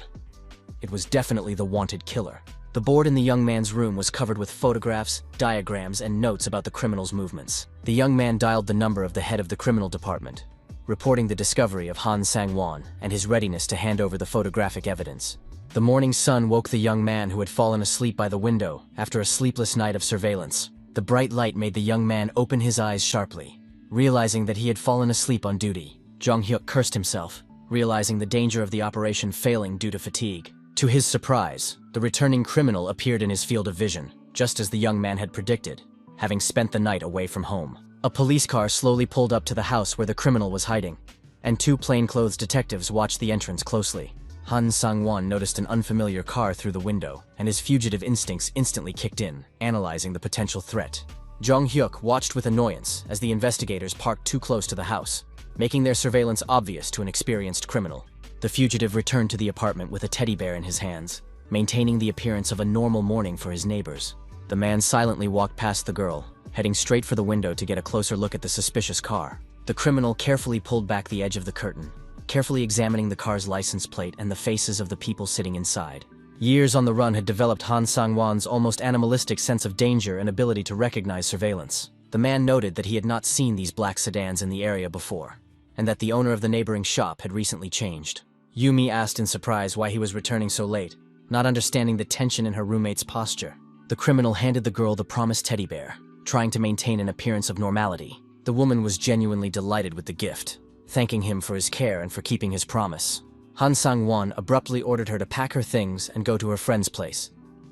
It was definitely the wanted killer. The board in the young man's room was covered with photographs, diagrams, and notes about the criminal's movements. The young man dialed the number of the head of the criminal department, reporting the discovery of Han Sang-won and his readiness to hand over the photographic evidence. The morning sun woke the young man who had fallen asleep by the window after a sleepless night of surveillance. The bright light made the young man open his eyes sharply, realizing that he had fallen asleep on duty. Jung-hyuk cursed himself, realizing the danger of the operation failing due to fatigue. To his surprise, the returning criminal appeared in his field of vision, just as the young man had predicted, having spent the night away from home. A police car slowly pulled up to the house where the criminal was hiding, and two plainclothes detectives watched the entrance closely. Han Sang-won noticed an unfamiliar car through the window, and his fugitive instincts instantly kicked in, analyzing the potential threat. Jung-hyuk watched with annoyance as the investigators parked too close to the house, making their surveillance obvious to an experienced criminal. The fugitive returned to the apartment with a teddy bear in his hands, maintaining the appearance of a normal morning for his neighbors. The man silently walked past the girl, heading straight for the window to get a closer look at the suspicious car. The criminal carefully pulled back the edge of the curtain, carefully examining the car's license plate and the faces of the people sitting inside. Years on the run had developed Han Sang-won's almost animalistic sense of danger and ability to recognize surveillance. The man noted that he had not seen these black sedans in the area before, and that the owner of the neighboring shop had recently changed. Yumi asked in surprise why he was returning so late, not understanding the tension in her roommate's posture. The criminal handed the girl the promised teddy bear, trying to maintain an appearance of normality. The woman was genuinely delighted with the gift, thanking him for his care and for keeping his promise. Han Sang-won abruptly ordered her to pack her things and go to her friend's place,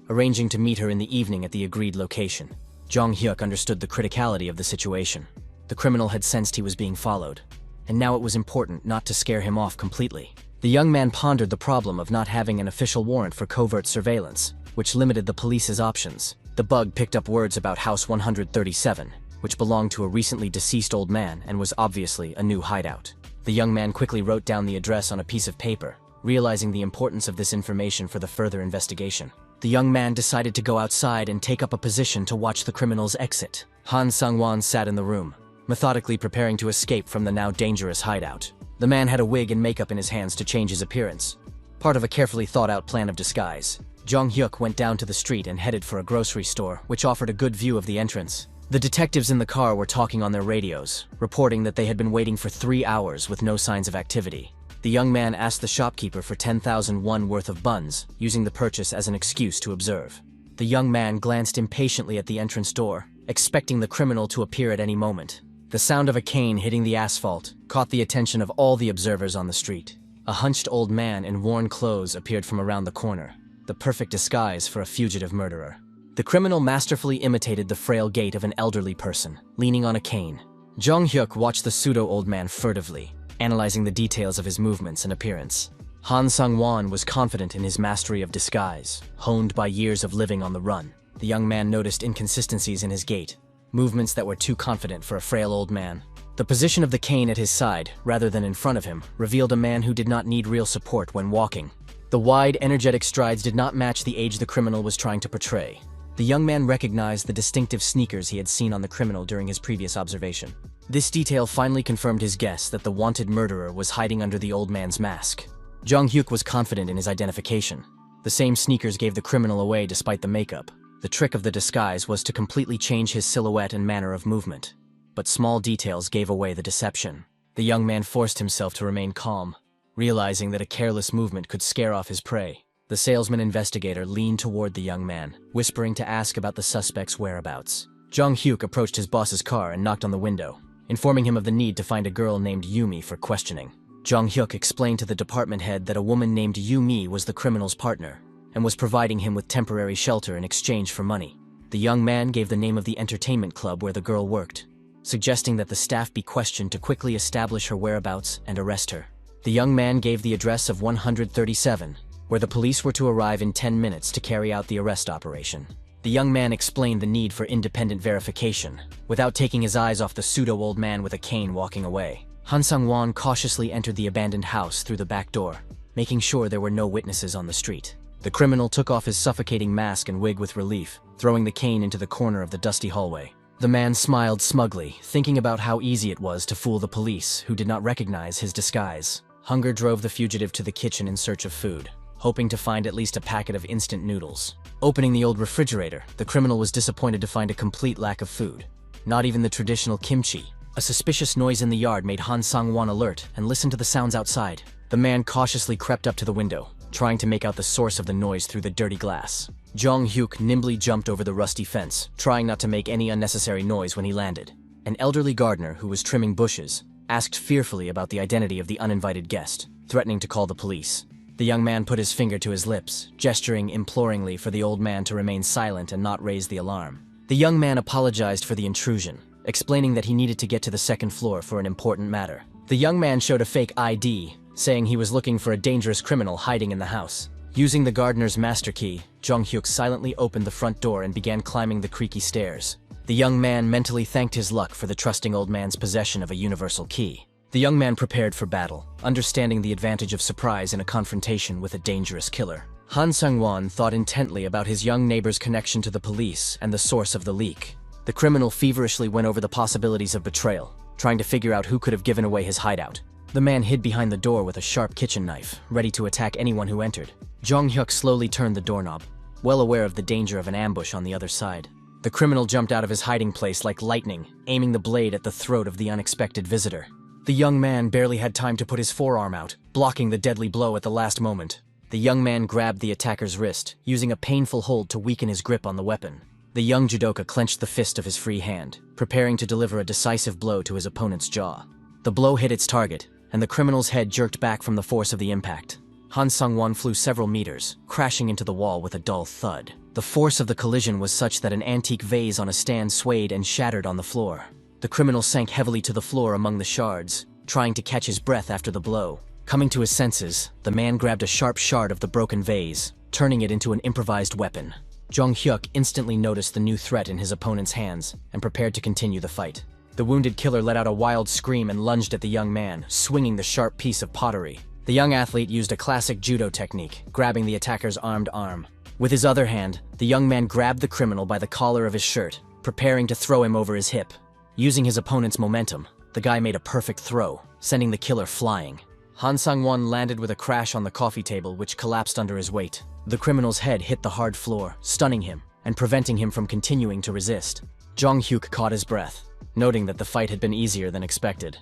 arranging to meet her in the evening at the agreed location. Jong Hyuk understood the criticality of the situation. The criminal had sensed he was being followed, and now it was important not to scare him off completely. The young man pondered the problem of not having an official warrant for covert surveillance, which limited the police's options. The bug picked up words about House 137, which belonged to a recently deceased old man and was obviously a new hideout. The young man quickly wrote down the address on a piece of paper, realizing the importance of this information for the further investigation. The young man decided to go outside and take up a position to watch the criminal's exit. Han Sang-won sat in the room, methodically preparing to escape from the now dangerous hideout. The man had a wig and makeup in his hands to change his appearance, part of a carefully thought-out plan of disguise. Jong Hyuk went down to the street and headed for a grocery store, which offered a good view of the entrance. The detectives in the car were talking on their radios, reporting that they had been waiting for 3 hours with no signs of activity. The young man asked the shopkeeper for 10,000 won worth of buns, using the purchase as an excuse to observe. The young man glanced impatiently at the entrance door, expecting the criminal to appear at any moment. The sound of a cane hitting the asphalt caught the attention of all the observers on the street. A hunched old man in worn clothes appeared from around the corner, the perfect disguise for a fugitive murderer. The criminal masterfully imitated the frail gait of an elderly person, leaning on a cane. Jong Hyuk watched the pseudo-old man furtively, analyzing the details of his movements and appearance. Han Sang-won was confident in his mastery of disguise, honed by years of living on the run. The young man noticed inconsistencies in his gait, movements that were too confident for a frail old man. The position of the cane at his side, rather than in front of him, revealed a man who did not need real support when walking. The wide, energetic strides did not match the age the criminal was trying to portray. The young man recognized the distinctive sneakers he had seen on the criminal during his previous observation. This detail finally confirmed his guess that the wanted murderer was hiding under the old man's mask. Jong Hyuk was confident in his identification. The same sneakers gave the criminal away despite the makeup. The trick of the disguise was to completely change his silhouette and manner of movement. But small details gave away the deception. The young man forced himself to remain calm, realizing that a careless movement could scare off his prey. The salesman investigator leaned toward the young man, whispering to ask about the suspect's whereabouts. Jong Hyuk approached his boss's car and knocked on the window, informing him of the need to find a girl named Yumi for questioning. Jong Hyuk explained to the department head that a woman named Yumi was the criminal's partner, and was providing him with temporary shelter in exchange for money. The young man gave the name of the entertainment club where the girl worked, suggesting that the staff be questioned to quickly establish her whereabouts and arrest her. The young man gave the address of 137, where the police were to arrive in 10 minutes to carry out the arrest operation. The young man explained the need for independent verification, without taking his eyes off the pseudo-old man with a cane walking away. Han Sang-won cautiously entered the abandoned house through the back door, making sure there were no witnesses on the street. The criminal took off his suffocating mask and wig with relief, throwing the cane into the corner of the dusty hallway. The man smiled smugly, thinking about how easy it was to fool the police, who did not recognize his disguise. Hunger drove the fugitive to the kitchen in search of food, hoping to find at least a packet of instant noodles. Opening the old refrigerator, the criminal was disappointed to find a complete lack of food. Not even the traditional kimchi. A suspicious noise in the yard made Han Sang-won alert and listen to the sounds outside. The man cautiously crept up to the window, trying to make out the source of the noise through the dirty glass. Jong Hyuk nimbly jumped over the rusty fence, trying not to make any unnecessary noise when he landed. An elderly gardener who was trimming bushes asked fearfully about the identity of the uninvited guest, threatening to call the police. The young man put his finger to his lips, gesturing imploringly for the old man to remain silent and not raise the alarm. The young man apologized for the intrusion, explaining that he needed to get to the second floor for an important matter. The young man showed a fake ID, saying he was looking for a dangerous criminal hiding in the house. Using the gardener's master key, Jong Hyuk silently opened the front door and began climbing the creaky stairs. The young man mentally thanked his luck for the trusting old man's possession of a universal key. The young man prepared for battle, understanding the advantage of surprise in a confrontation with a dangerous killer. Han Sang-won thought intently about his young neighbor's connection to the police and the source of the leak. The criminal feverishly went over the possibilities of betrayal, trying to figure out who could have given away his hideout. The man hid behind the door with a sharp kitchen knife, ready to attack anyone who entered. Jong Hyuk slowly turned the doorknob, well aware of the danger of an ambush on the other side. The criminal jumped out of his hiding place like lightning, aiming the blade at the throat of the unexpected visitor. The young man barely had time to put his forearm out, blocking the deadly blow at the last moment. The young man grabbed the attacker's wrist, using a painful hold to weaken his grip on the weapon. The young judoka clenched the fist of his free hand, preparing to deliver a decisive blow to his opponent's jaw. The blow hit its target, and the criminal's head jerked back from the force of the impact. Han Sung-won flew several meters, crashing into the wall with a dull thud. The force of the collision was such that an antique vase on a stand swayed and shattered on the floor. The criminal sank heavily to the floor among the shards, trying to catch his breath after the blow. Coming to his senses, the man grabbed a sharp shard of the broken vase, turning it into an improvised weapon. Jong Hyuk instantly noticed the new threat in his opponent's hands and prepared to continue the fight. The wounded killer let out a wild scream and lunged at the young man, swinging the sharp piece of pottery. The young athlete used a classic judo technique, grabbing the attacker's armed arm. With his other hand, the young man grabbed the criminal by the collar of his shirt, preparing to throw him over his hip. Using his opponent's momentum, the guy made a perfect throw, sending the killer flying. Han Sang-won landed with a crash on the coffee table, which collapsed under his weight. The criminal's head hit the hard floor, stunning him and preventing him from continuing to resist. Jong Hyuk caught his breath, noting that the fight had been easier than expected.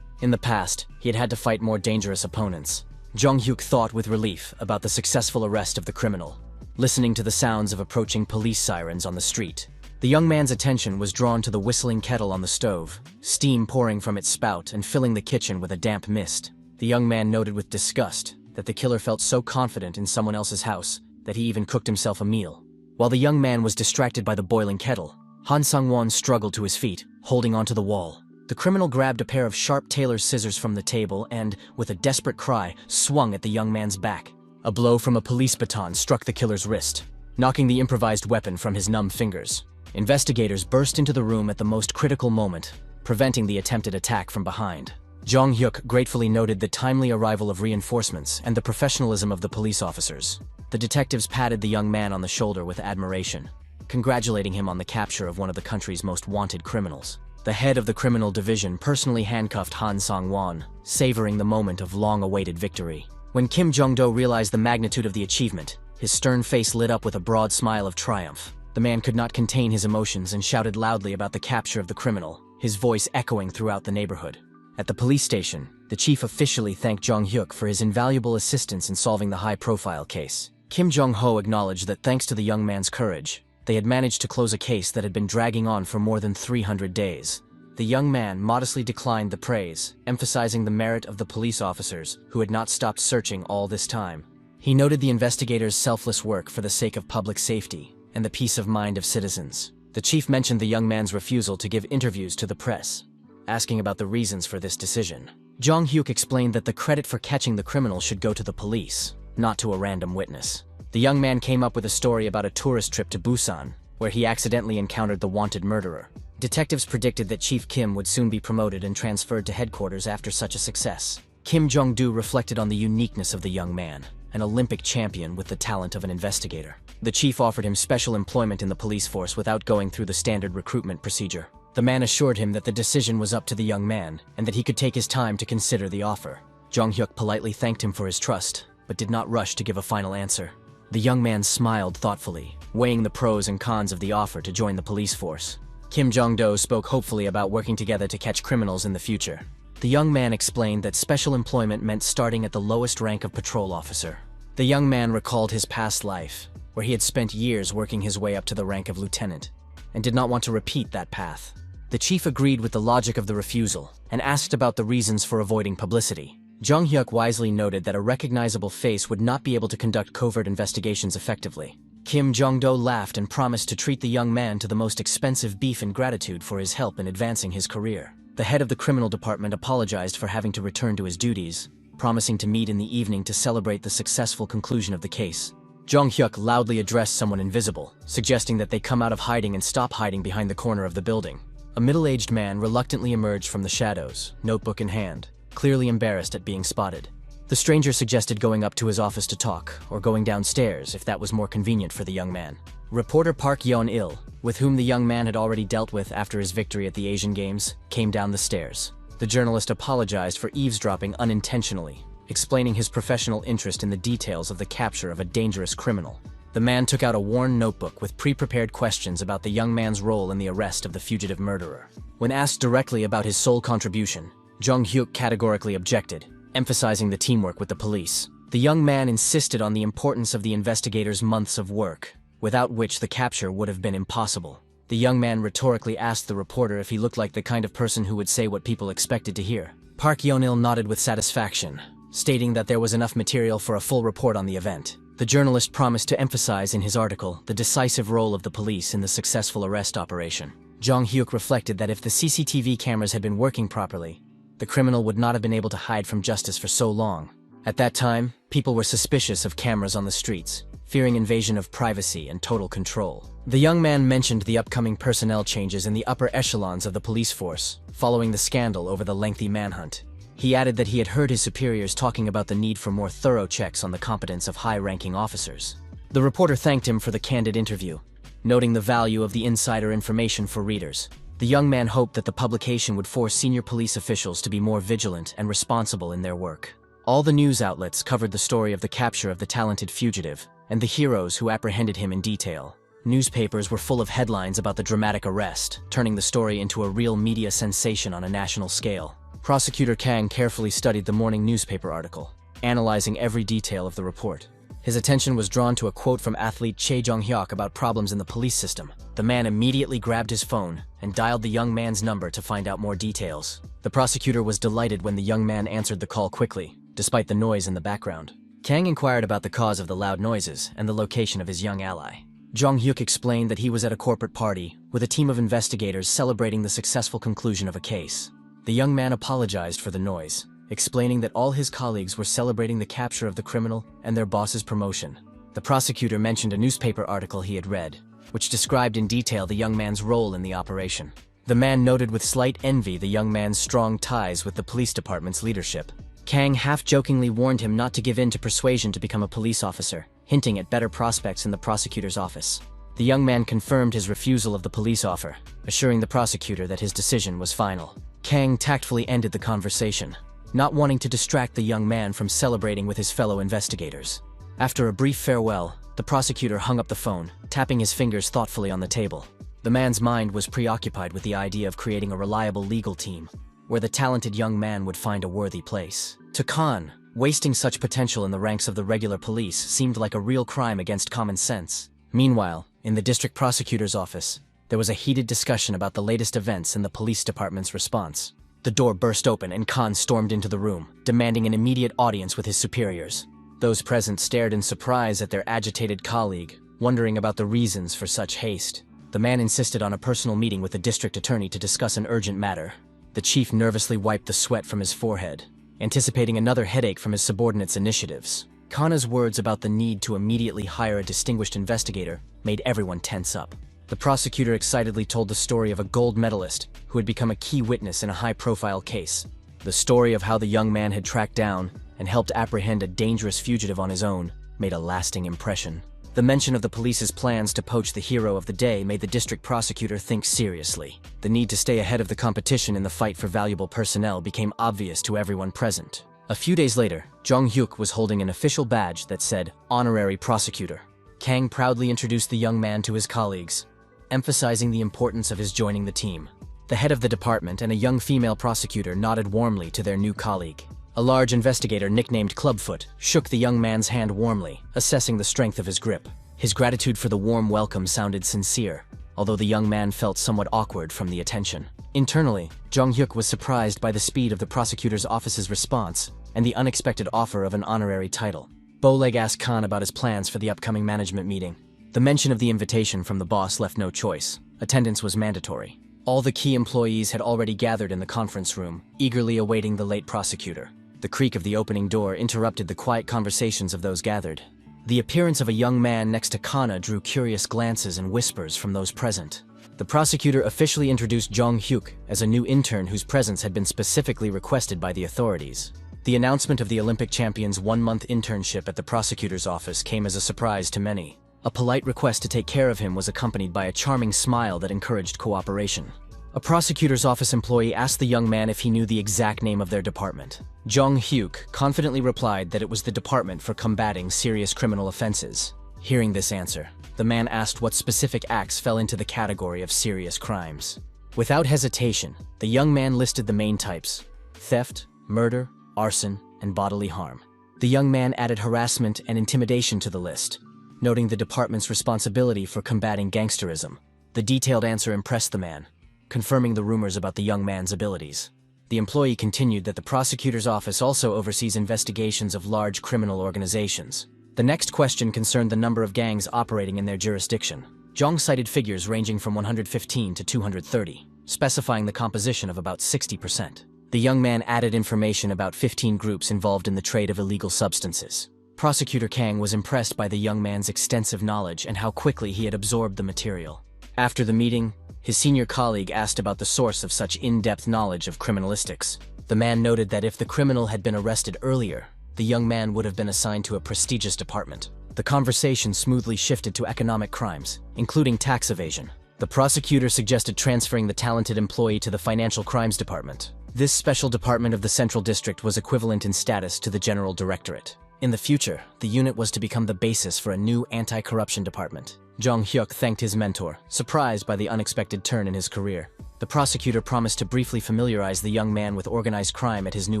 In the past, he had had to fight more dangerous opponents. Jong Hyuk thought with relief about the successful arrest of the criminal. Listening to the sounds of approaching police sirens on the street, the young man's attention was drawn to the whistling kettle on the stove, steam pouring from its spout and filling the kitchen with a damp mist. The young man noted with disgust that the killer felt so confident in someone else's house that he even cooked himself a meal. While the young man was distracted by the boiling kettle, Han Sang-won struggled to his feet, holding onto the wall. The criminal grabbed a pair of sharp tailor's scissors from the table and, with a desperate cry, swung at the young man's back. A blow from a police baton struck the killer's wrist, knocking the improvised weapon from his numb fingers. Investigators burst into the room at the most critical moment, preventing the attempted attack from behind. Jong Hyuk gratefully noted the timely arrival of reinforcements and the professionalism of the police officers. The detectives patted the young man on the shoulder with admiration, congratulating him on the capture of one of the country's most wanted criminals. The head of the criminal division personally handcuffed Han Sang-won, savoring the moment of long-awaited victory. When Kim Jong-do realized the magnitude of the achievement, his stern face lit up with a broad smile of triumph. The man could not contain his emotions and shouted loudly about the capture of the criminal, his voice echoing throughout the neighborhood. At the police station, the chief officially thanked Jong Hyuk for his invaluable assistance in solving the high-profile case. Kim Jong-ho acknowledged that thanks to the young man's courage, they had managed to close a case that had been dragging on for more than 300 days. The young man modestly declined the praise, emphasizing the merit of the police officers who had not stopped searching all this time. He noted the investigators' selfless work for the sake of public safety and the peace of mind of citizens. The chief mentioned the young man's refusal to give interviews to the press, asking about the reasons for this decision. Jong Hyuk explained that the credit for catching the criminal should go to the police, not to a random witness. The young man came up with a story about a tourist trip to Busan, where he accidentally encountered the wanted murderer. Detectives predicted that Chief Kim would soon be promoted and transferred to headquarters after such a success. Kim Jong-do reflected on the uniqueness of the young man, an Olympic champion with the talent of an investigator. The chief offered him special employment in the police force without going through the standard recruitment procedure. The man assured him that the decision was up to the young man and that he could take his time to consider the offer. Jong Hyuk politely thanked him for his trust, but did not rush to give a final answer. The young man smiled thoughtfully, weighing the pros and cons of the offer to join the police force. Kim Jong-do spoke hopefully about working together to catch criminals in the future. The young man explained that special employment meant starting at the lowest rank of patrol officer. The young man recalled his past life, where he had spent years working his way up to the rank of lieutenant, and did not want to repeat that path. The chief agreed with the logic of the refusal and asked about the reasons for avoiding publicity. Jong Hyuk wisely noted that a recognizable face would not be able to conduct covert investigations effectively. Kim Jong-do laughed and promised to treat the young man to the most expensive beef in gratitude for his help in advancing his career. The head of the criminal department apologized for having to return to his duties, promising to meet in the evening to celebrate the successful conclusion of the case. Jong Hyuk loudly addressed someone invisible, suggesting that they come out of hiding and stop hiding behind the corner of the building. A middle-aged man reluctantly emerged from the shadows, notebook in hand, clearly embarrassed at being spotted. The stranger suggested going up to his office to talk, or going downstairs if that was more convenient for the young man. Reporter Park Yeon-il, with whom the young man had already dealt with after his victory at the Asian Games, came down the stairs. The journalist apologized for eavesdropping unintentionally, explaining his professional interest in the details of the capture of a dangerous criminal. The man took out a worn notebook with pre-prepared questions about the young man's role in the arrest of the fugitive murderer. When asked directly about his sole contribution, Jong Hyuk categorically objected, emphasizing the teamwork with the police. The young man insisted on the importance of the investigators' months of work, without which the capture would have been impossible. The young man rhetorically asked the reporter if he looked like the kind of person who would say what people expected to hear. Park Yeon-il nodded with satisfaction, stating that there was enough material for a full report on the event. The journalist promised to emphasize in his article the decisive role of the police in the successful arrest operation. Jong Hyuk reflected that if the CCTV cameras had been working properly, the criminal would not have been able to hide from justice for so long. At that time, people were suspicious of cameras on the streets, fearing invasion of privacy and total control. The young man mentioned the upcoming personnel changes in the upper echelons of the police force, following the scandal over the lengthy manhunt. He added that he had heard his superiors talking about the need for more thorough checks on the competence of high-ranking officers. The reporter thanked him for the candid interview, noting the value of the insider information for readers. The young man hoped that the publication would force senior police officials to be more vigilant and responsible in their work. All the news outlets covered the story of the capture of the talented fugitive and the heroes who apprehended him in detail. Newspapers were full of headlines about the dramatic arrest, turning the story into a real media sensation on a national scale. Prosecutor Kang carefully studied the morning newspaper article, analyzing every detail of the report. His attention was drawn to a quote from athlete Chae Jong-hyuk about problems in the police system. The man immediately grabbed his phone and dialed the young man's number to find out more details. The prosecutor was delighted when the young man answered the call quickly, despite the noise in the background. Kang inquired about the cause of the loud noises and the location of his young ally. Jong-hyuk explained that he was at a corporate party with a team of investigators celebrating the successful conclusion of a case. The young man apologized for the noise, explaining that all his colleagues were celebrating the capture of the criminal and their boss's promotion. The prosecutor mentioned a newspaper article he had read, which described in detail the young man's role in the operation. The man noted with slight envy the young man's strong ties with the police department's leadership. Kang half-jokingly warned him not to give in to persuasion to become a police officer, hinting at better prospects in the prosecutor's office. The young man confirmed his refusal of the police offer, assuring the prosecutor that his decision was final. Kang tactfully ended the conversation, not wanting to distract the young man from celebrating with his fellow investigators. After a brief farewell, the prosecutor hung up the phone, tapping his fingers thoughtfully on the table. The man's mind was preoccupied with the idea of creating a reliable legal team, where the talented young man would find a worthy place. To Khan, wasting such potential in the ranks of the regular police seemed like a real crime against common sense. Meanwhile, in the district prosecutor's office, there was a heated discussion about the latest events and the police department's response. The door burst open and Khan stormed into the room, demanding an immediate audience with his superiors. Those present stared in surprise at their agitated colleague, wondering about the reasons for such haste. The man insisted on a personal meeting with the district attorney to discuss an urgent matter. The chief nervously wiped the sweat from his forehead, anticipating another headache from his subordinates' initiatives. Khan's words about the need to immediately hire a distinguished investigator made everyone tense up. The prosecutor excitedly told the story of a gold medalist who had become a key witness in a high-profile case. The story of how the young man had tracked down and helped apprehend a dangerous fugitive on his own made a lasting impression. The mention of the police's plans to poach the hero of the day made the district prosecutor think seriously. The need to stay ahead of the competition in the fight for valuable personnel became obvious to everyone present. A few days later, Jong Hyuk was holding an official badge that said Honorary Prosecutor. Kang proudly introduced the young man to his colleagues, emphasizing the importance of his joining the team. The head of the department and a young female prosecutor nodded warmly to their new colleague. A large investigator nicknamed Clubfoot shook the young man's hand warmly, assessing the strength of his grip. His gratitude for the warm welcome sounded sincere, although the young man felt somewhat awkward from the attention. Internally, Jong Hyuk was surprised by the speed of the prosecutor's office's response and the unexpected offer of an honorary title. Boleg asked Khan about his plans for the upcoming management meeting. The mention of the invitation from the boss left no choice. Attendance was mandatory. All the key employees had already gathered in the conference room, eagerly awaiting the late prosecutor. The creak of the opening door interrupted the quiet conversations of those gathered. The appearance of a young man next to Kana drew curious glances and whispers from those present. The prosecutor officially introduced Jong Hyuk as a new intern whose presence had been specifically requested by the authorities. The announcement of the Olympic champion's one-month internship at the prosecutor's office came as a surprise to many. A polite request to take care of him was accompanied by a charming smile that encouraged cooperation. A prosecutor's office employee asked the young man if he knew the exact name of their department. Jong Hyuk confidently replied that it was the Department for Combating Serious Criminal Offenses. Hearing this answer, the man asked what specific acts fell into the category of serious crimes. Without hesitation, the young man listed the main types: theft, murder, arson, and bodily harm. The young man added harassment and intimidation to the list, noting the department's responsibility for combating gangsterism. The detailed answer impressed the man, confirming the rumors about the young man's abilities. The employee continued that the prosecutor's office also oversees investigations of large criminal organizations. The next question concerned the number of gangs operating in their jurisdiction. Jong cited figures ranging from 115 to 230, specifying the composition of about 60%. The young man added information about 15 groups involved in the trade of illegal substances. Prosecutor Kang was impressed by the young man's extensive knowledge and how quickly he had absorbed the material. After the meeting, his senior colleague asked about the source of such in-depth knowledge of criminalistics. The man noted that if the criminal had been arrested earlier, the young man would have been assigned to a prestigious department. The conversation smoothly shifted to economic crimes, including tax evasion. The prosecutor suggested transferring the talented employee to the Financial Crimes Department. This special department of the Central District was equivalent in status to the General Directorate. In the future, the unit was to become the basis for a new anti-corruption department. Jong Hyuk thanked his mentor, surprised by the unexpected turn in his career. The prosecutor promised to briefly familiarize the young man with organized crime at his new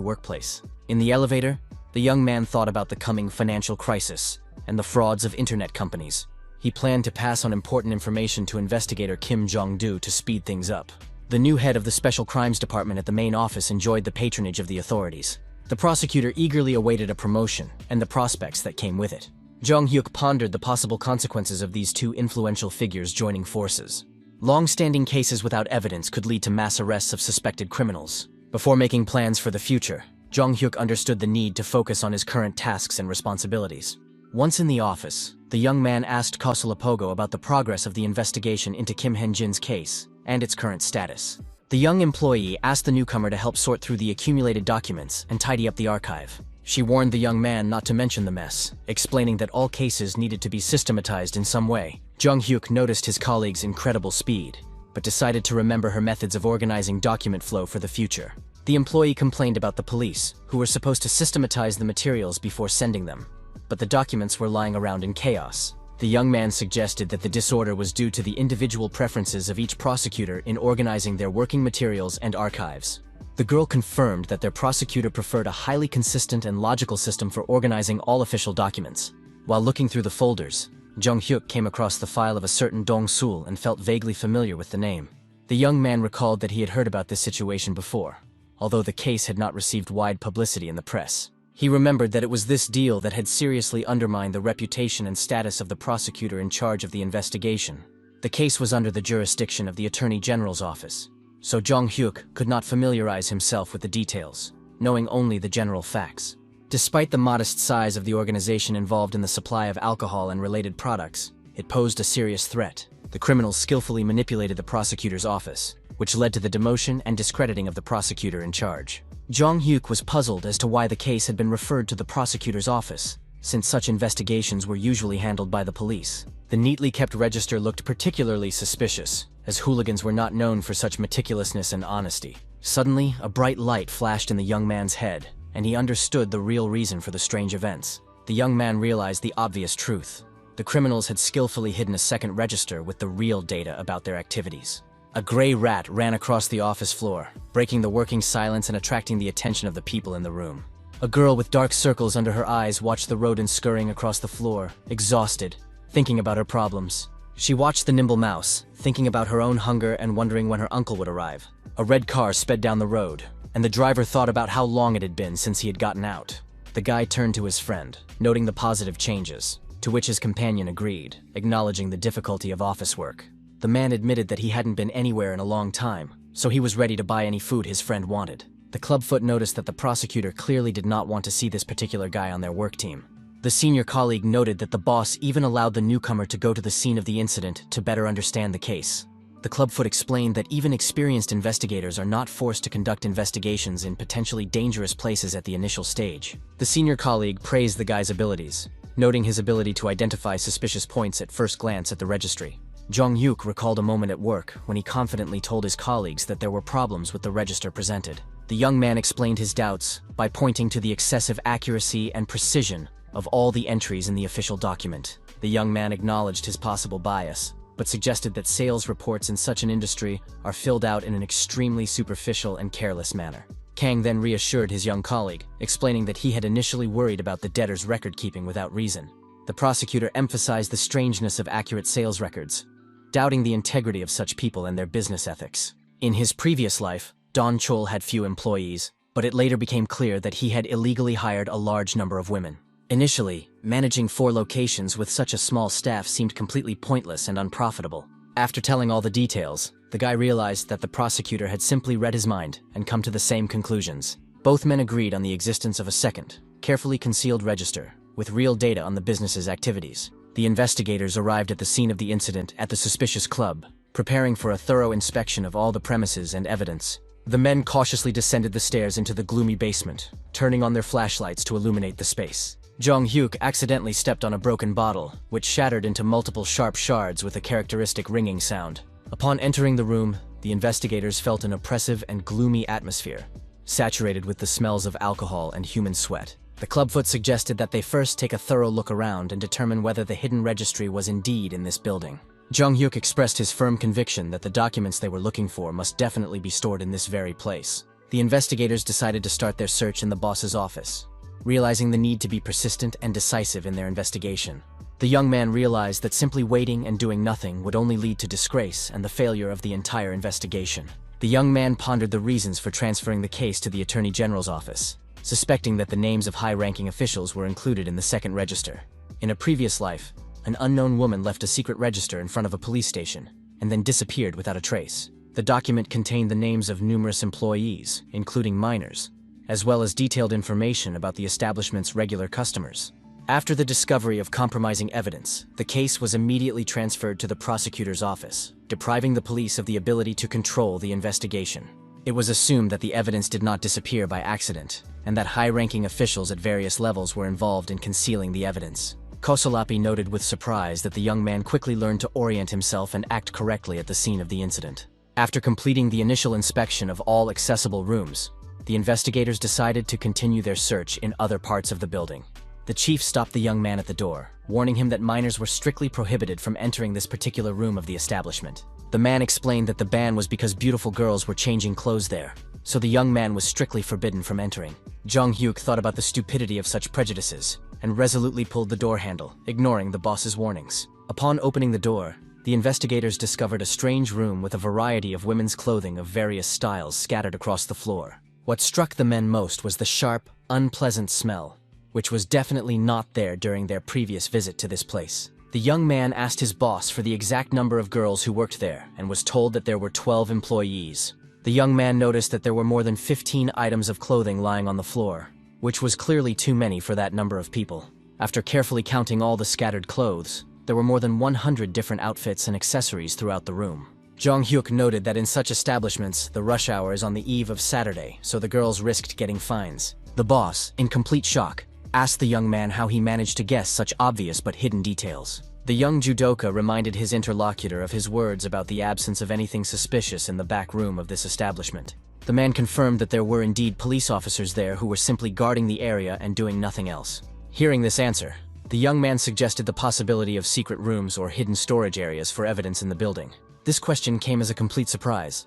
workplace. In the elevator, the young man thought about the coming financial crisis and the frauds of internet companies. He planned to pass on important information to investigator Kim Jong-do to speed things up. The new head of the Special Crimes Department at the main office enjoyed the patronage of the authorities. The prosecutor eagerly awaited a promotion and the prospects that came with it. Jong Hyuk pondered the possible consequences of these two influential figures joining forces. Long-standing cases without evidence could lead to mass arrests of suspected criminals. Before making plans for the future, Jong Hyuk understood the need to focus on his current tasks and responsibilities. Once in the office, the young man asked Kosulapogo about the progress of the investigation into Kim Hen-jin's case and its current status. The young employee asked the newcomer to help sort through the accumulated documents and tidy up the archive. She warned the young man not to mention the mess, explaining that all cases needed to be systematized in some way. Jong Hyuk noticed his colleague's incredible speed, but decided to remember her methods of organizing document flow for the future. The employee complained about the police, who were supposed to systematize the materials before sending them, but the documents were lying around in chaos. The young man suggested that the disorder was due to the individual preferences of each prosecutor in organizing their working materials and archives. The girl confirmed that their prosecutor preferred a highly consistent and logical system for organizing all official documents. While looking through the folders, Jong Hyuk came across the file of a certain Dong Sul and felt vaguely familiar with the name. The young man recalled that he had heard about this situation before, although the case had not received wide publicity in the press. He remembered that it was this deal that had seriously undermined the reputation and status of the prosecutor in charge of the investigation. The case was under the jurisdiction of the Attorney General's office, so Jong Hyuk could not familiarize himself with the details, knowing only the general facts. Despite the modest size of the organization involved in the supply of alcohol and related products, it posed a serious threat. The criminals skillfully manipulated the prosecutor's office, which led to the demotion and discrediting of the prosecutor in charge. Jong Hyuk was puzzled as to why the case had been referred to the prosecutor's office, since such investigations were usually handled by the police. The neatly kept register looked particularly suspicious, as hooligans were not known for such meticulousness and honesty. Suddenly, a bright light flashed in the young man's head, and he understood the real reason for the strange events. The young man realized the obvious truth. The criminals had skillfully hidden a second register with the real data about their activities. A gray rat ran across the office floor, breaking the working silence and attracting the attention of the people in the room. A girl with dark circles under her eyes watched the rodent scurrying across the floor, exhausted, thinking about her problems. She watched the nimble mouse, thinking about her own hunger and wondering when her uncle would arrive. A red car sped down the road, and the driver thought about how long it had been since he had gotten out. The guy turned to his friend, noting the positive changes, to which his companion agreed, acknowledging the difficulty of office work. The man admitted that he hadn't been anywhere in a long time, so he was ready to buy any food his friend wanted. The clubfoot noticed that the prosecutor clearly did not want to see this particular guy on their work team. The senior colleague noted that the boss even allowed the newcomer to go to the scene of the incident to better understand the case. The clubfoot explained that even experienced investigators are not forced to conduct investigations in potentially dangerous places at the initial stage. The senior colleague praised the guy's abilities, noting his ability to identify suspicious points at first glance at the registry. Jong-hyuk recalled a moment at work when he confidently told his colleagues that there were problems with the register presented. The young man explained his doubts by pointing to the excessive accuracy and precision of all the entries in the official document. The young man acknowledged his possible bias, but suggested that sales reports in such an industry are filled out in an extremely superficial and careless manner. Kang then reassured his young colleague, explaining that he had initially worried about the debtor's record-keeping without reason. The prosecutor emphasized the strangeness of accurate sales records, doubting the integrity of such people and their business ethics. In his previous life, Don Chol had few employees, but it later became clear that he had illegally hired a large number of women. Initially, managing 4 locations with such a small staff seemed completely pointless and unprofitable. After telling all the details, the guy realized that the prosecutor had simply read his mind and come to the same conclusions. Both men agreed on the existence of a second, carefully concealed register, with real data on the business's activities. The investigators arrived at the scene of the incident at the suspicious club, preparing for a thorough inspection of all the premises and evidence. The men cautiously descended the stairs into the gloomy basement, turning on their flashlights to illuminate the space. Jong-hyuk accidentally stepped on a broken bottle, which shattered into multiple sharp shards with a characteristic ringing sound. Upon entering the room, the investigators felt an oppressive and gloomy atmosphere, saturated with the smells of alcohol and human sweat. The clubfoot suggested that they first take a thorough look around and determine whether the hidden registry was indeed in this building. Jong-hyuk expressed his firm conviction that the documents they were looking for must definitely be stored in this very place. The investigators decided to start their search in the boss's office, realizing the need to be persistent and decisive in their investigation. The young man realized that simply waiting and doing nothing would only lead to disgrace and the failure of the entire investigation. The young man pondered the reasons for transferring the case to the Attorney General's office, suspecting that the names of high-ranking officials were included in the second register. In a previous life, an unknown woman left a secret register in front of a police station and then disappeared without a trace. The document contained the names of numerous employees, including minors, as well as detailed information about the establishment's regular customers. After the discovery of compromising evidence, the case was immediately transferred to the prosecutor's office, depriving the police of the ability to control the investigation. It was assumed that the evidence did not disappear by accident, and that high-ranking officials at various levels were involved in concealing the evidence. Kosolapi noted with surprise that the young man quickly learned to orient himself and act correctly at the scene of the incident. After completing the initial inspection of all accessible rooms, the investigators decided to continue their search in other parts of the building. The chief stopped the young man at the door, warning him that minors were strictly prohibited from entering this particular room of the establishment. The man explained that the ban was because beautiful girls were changing clothes there, so the young man was strictly forbidden from entering. Jong-hyuk thought about the stupidity of such prejudices and resolutely pulled the door handle, ignoring the boss's warnings. Upon opening the door, the investigators discovered a strange room with a variety of women's clothing of various styles scattered across the floor. What struck the men most was the sharp, unpleasant smell, which was definitely not there during their previous visit to this place. The young man asked his boss for the exact number of girls who worked there and was told that there were 12 employees. The young man noticed that there were more than 15 items of clothing lying on the floor, which was clearly too many for that number of people. After carefully counting all the scattered clothes, there were more than 100 different outfits and accessories throughout the room. Jong-hyuk noted that in such establishments, the rush hour is on the eve of Saturday, so the girls risked getting fines. The boss, in complete shock, asked the young man how he managed to guess such obvious but hidden details. The young judoka reminded his interlocutor of his words about the absence of anything suspicious in the back room of this establishment. The man confirmed that there were indeed police officers there who were simply guarding the area and doing nothing else. Hearing this answer, the young man suggested the possibility of secret rooms or hidden storage areas for evidence in the building. This question came as a complete surprise,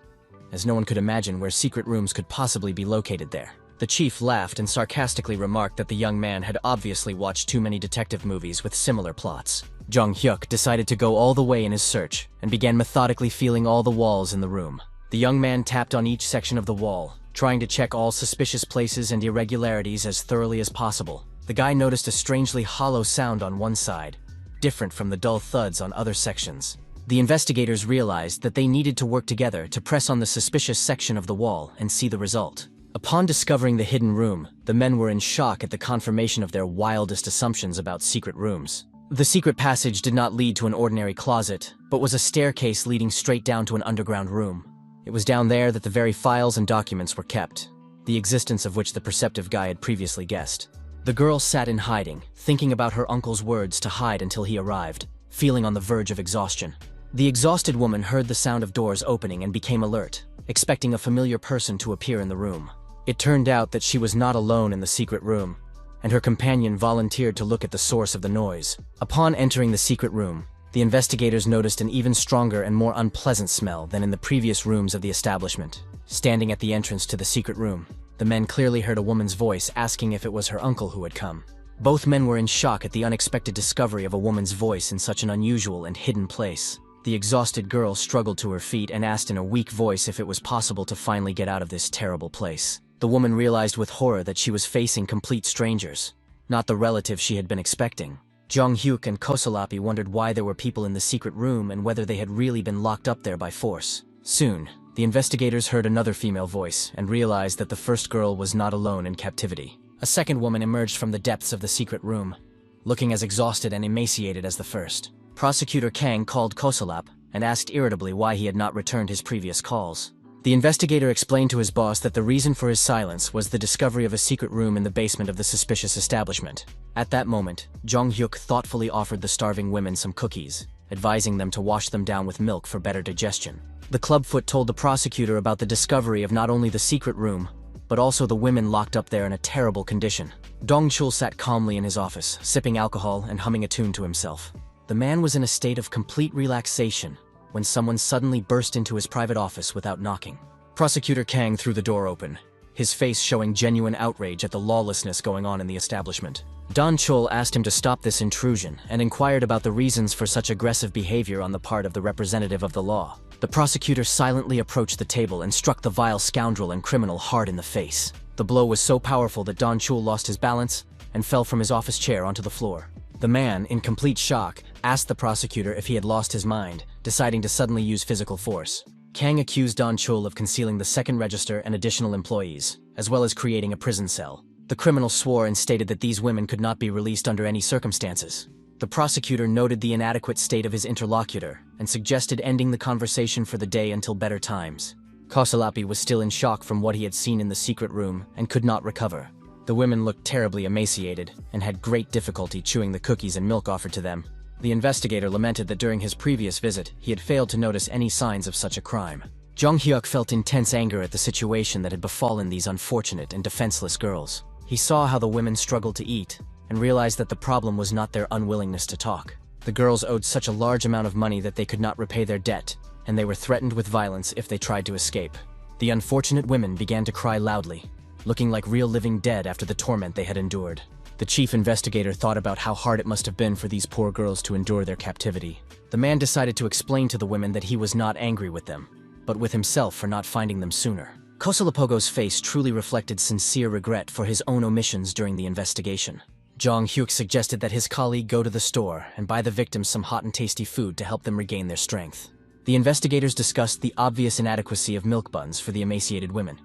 as no one could imagine where secret rooms could possibly be located there. The chief laughed and sarcastically remarked that the young man had obviously watched too many detective movies with similar plots. Jong-hyuk decided to go all the way in his search and began methodically feeling all the walls in the room. The young man tapped on each section of the wall, trying to check all suspicious places and irregularities as thoroughly as possible. The guy noticed a strangely hollow sound on one side, different from the dull thuds on other sections. The investigators realized that they needed to work together to press on the suspicious section of the wall and see the result. Upon discovering the hidden room, the men were in shock at the confirmation of their wildest assumptions about secret rooms. The secret passage did not lead to an ordinary closet, but was a staircase leading straight down to an underground room. It was down there that the very files and documents were kept, the existence of which the perceptive guy had previously guessed. The girl sat in hiding, thinking about her uncle's words to hide until he arrived, feeling on the verge of exhaustion. The exhausted woman heard the sound of doors opening and became alert, expecting a familiar person to appear in the room. It turned out that she was not alone in the secret room, and her companion volunteered to look at the source of the noise. Upon entering the secret room, the investigators noticed an even stronger and more unpleasant smell than in the previous rooms of the establishment. Standing at the entrance to the secret room, the men clearly heard a woman's voice asking if it was her uncle who had come. Both men were in shock at the unexpected discovery of a woman's voice in such an unusual and hidden place. The exhausted girl struggled to her feet and asked in a weak voice if it was possible to finally get out of this terrible place. The woman realized with horror that she was facing complete strangers, not the relatives she had been expecting. Jong-hyuk and Kosolapi wondered why there were people in the secret room and whether they had really been locked up there by force. Soon, the investigators heard another female voice and realized that the first girl was not alone in captivity. A second woman emerged from the depths of the secret room, looking as exhausted and emaciated as the first. Prosecutor Kang called Kosolap and asked irritably why he had not returned his previous calls. The investigator explained to his boss that the reason for his silence was the discovery of a secret room in the basement of the suspicious establishment. At that moment, Jong-hyuk thoughtfully offered the starving women some cookies, advising them to wash them down with milk for better digestion. The clubfoot told the prosecutor about the discovery of not only the secret room, but also the women locked up there in a terrible condition. Dong-chul sat calmly in his office, sipping alcohol and humming a tune to himself. The man was in a state of complete relaxation when someone suddenly burst into his private office without knocking. Prosecutor Kang threw the door open, his face showing genuine outrage at the lawlessness going on in the establishment. Don Chul asked him to stop this intrusion and inquired about the reasons for such aggressive behavior on the part of the representative of the law. The prosecutor silently approached the table and struck the vile scoundrel and criminal hard in the face. The blow was so powerful that Don Chul lost his balance and fell from his office chair onto the floor. The man, in complete shock, asked the prosecutor if he had lost his mind, deciding to suddenly use physical force. Kang accused Don Chul of concealing the second register and additional employees, as well as creating a prison cell. The criminal swore and stated that these women could not be released under any circumstances. The prosecutor noted the inadequate state of his interlocutor and suggested ending the conversation for the day until better times. Kosolapi was still in shock from what he had seen in the secret room and could not recover. The women looked terribly emaciated and had great difficulty chewing the cookies and milk offered to them. The investigator lamented that during his previous visit, he had failed to notice any signs of such a crime. Jong-hyuk felt intense anger at the situation that had befallen these unfortunate and defenseless girls. He saw how the women struggled to eat and realized that the problem was not their unwillingness to talk. The girls owed such a large amount of money that they could not repay their debt, and they were threatened with violence if they tried to escape. The unfortunate women began to cry loudly, looking like real living dead after the torment they had endured. The chief investigator thought about how hard it must have been for these poor girls to endure their captivity. The man decided to explain to the women that he was not angry with them, but with himself for not finding them sooner. Kosolapogo's face truly reflected sincere regret for his own omissions during the investigation. Jong-hyuk suggested that his colleague go to the store and buy the victims some hot and tasty food to help them regain their strength. The investigators discussed the obvious inadequacy of milk buns for the emaciated women,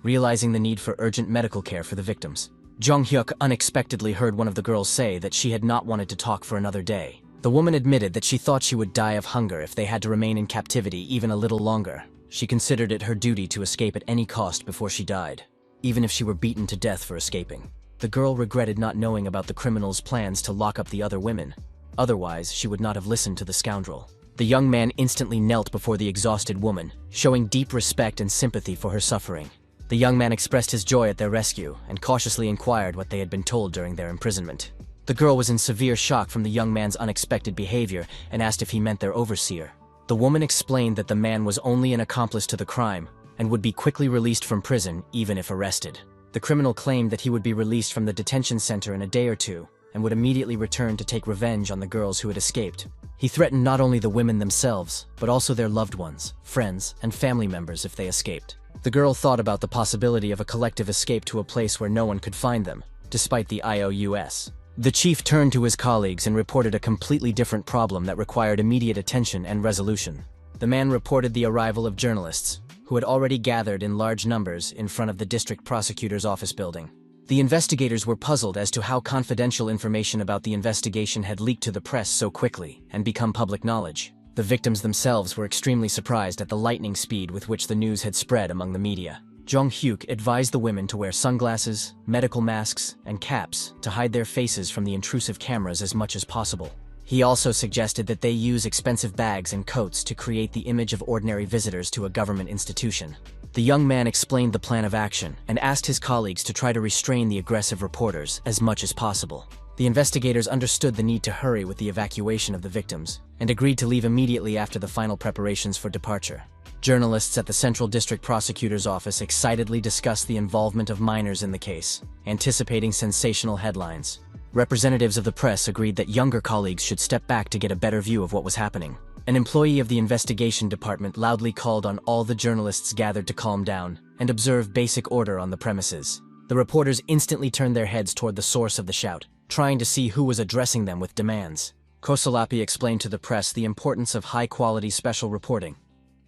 realizing the need for urgent medical care for the victims. Jong-hyuk unexpectedly heard one of the girls say that she had not wanted to talk for another day. The woman admitted that she thought she would die of hunger if they had to remain in captivity even a little longer. She considered it her duty to escape at any cost before she died, even if she were beaten to death for escaping. The girl regretted not knowing about the criminal's plans to lock up the other women. Otherwise, she would not have listened to the scoundrel. The young man instantly knelt before the exhausted woman, showing deep respect and sympathy for her suffering. The young man expressed his joy at their rescue and cautiously inquired what they had been told during their imprisonment. The girl was in severe shock from the young man's unexpected behavior and asked if he meant their overseer. The woman explained that the man was only an accomplice to the crime and would be quickly released from prison even if arrested. The criminal claimed that he would be released from the detention center in a day or two and would immediately return to take revenge on the girls who had escaped. He threatened not only the women themselves, but also their loved ones, friends, and family members if they escaped. The girl thought about the possibility of a collective escape to a place where no one could find them, despite the IOUS. The chief turned to his colleagues and reported a completely different problem that required immediate attention and resolution. The man reported the arrival of journalists, who had already gathered in large numbers in front of the district prosecutor's office building. The investigators were puzzled as to how confidential information about the investigation had leaked to the press so quickly and become public knowledge. The victims themselves were extremely surprised at the lightning speed with which the news had spread among the media. Jong-hyuk advised the women to wear sunglasses, medical masks, and caps to hide their faces from the intrusive cameras as much as possible. He also suggested that they use expensive bags and coats to create the image of ordinary visitors to a government institution. The young man explained the plan of action and asked his colleagues to try to restrain the aggressive reporters as much as possible. The investigators understood the need to hurry with the evacuation of the victims and agreed to leave immediately after the final preparations for departure. Journalists at the Central District Prosecutor's Office excitedly discussed the involvement of minors in the case, anticipating sensational headlines. Representatives of the press agreed that younger colleagues should step back to get a better view of what was happening. An employee of the investigation department loudly called on all the journalists gathered to calm down and observe basic order on the premises. The reporters instantly turned their heads toward the source of the shout, trying to see who was addressing them with demands. Kosolapi explained to the press the importance of high-quality special reporting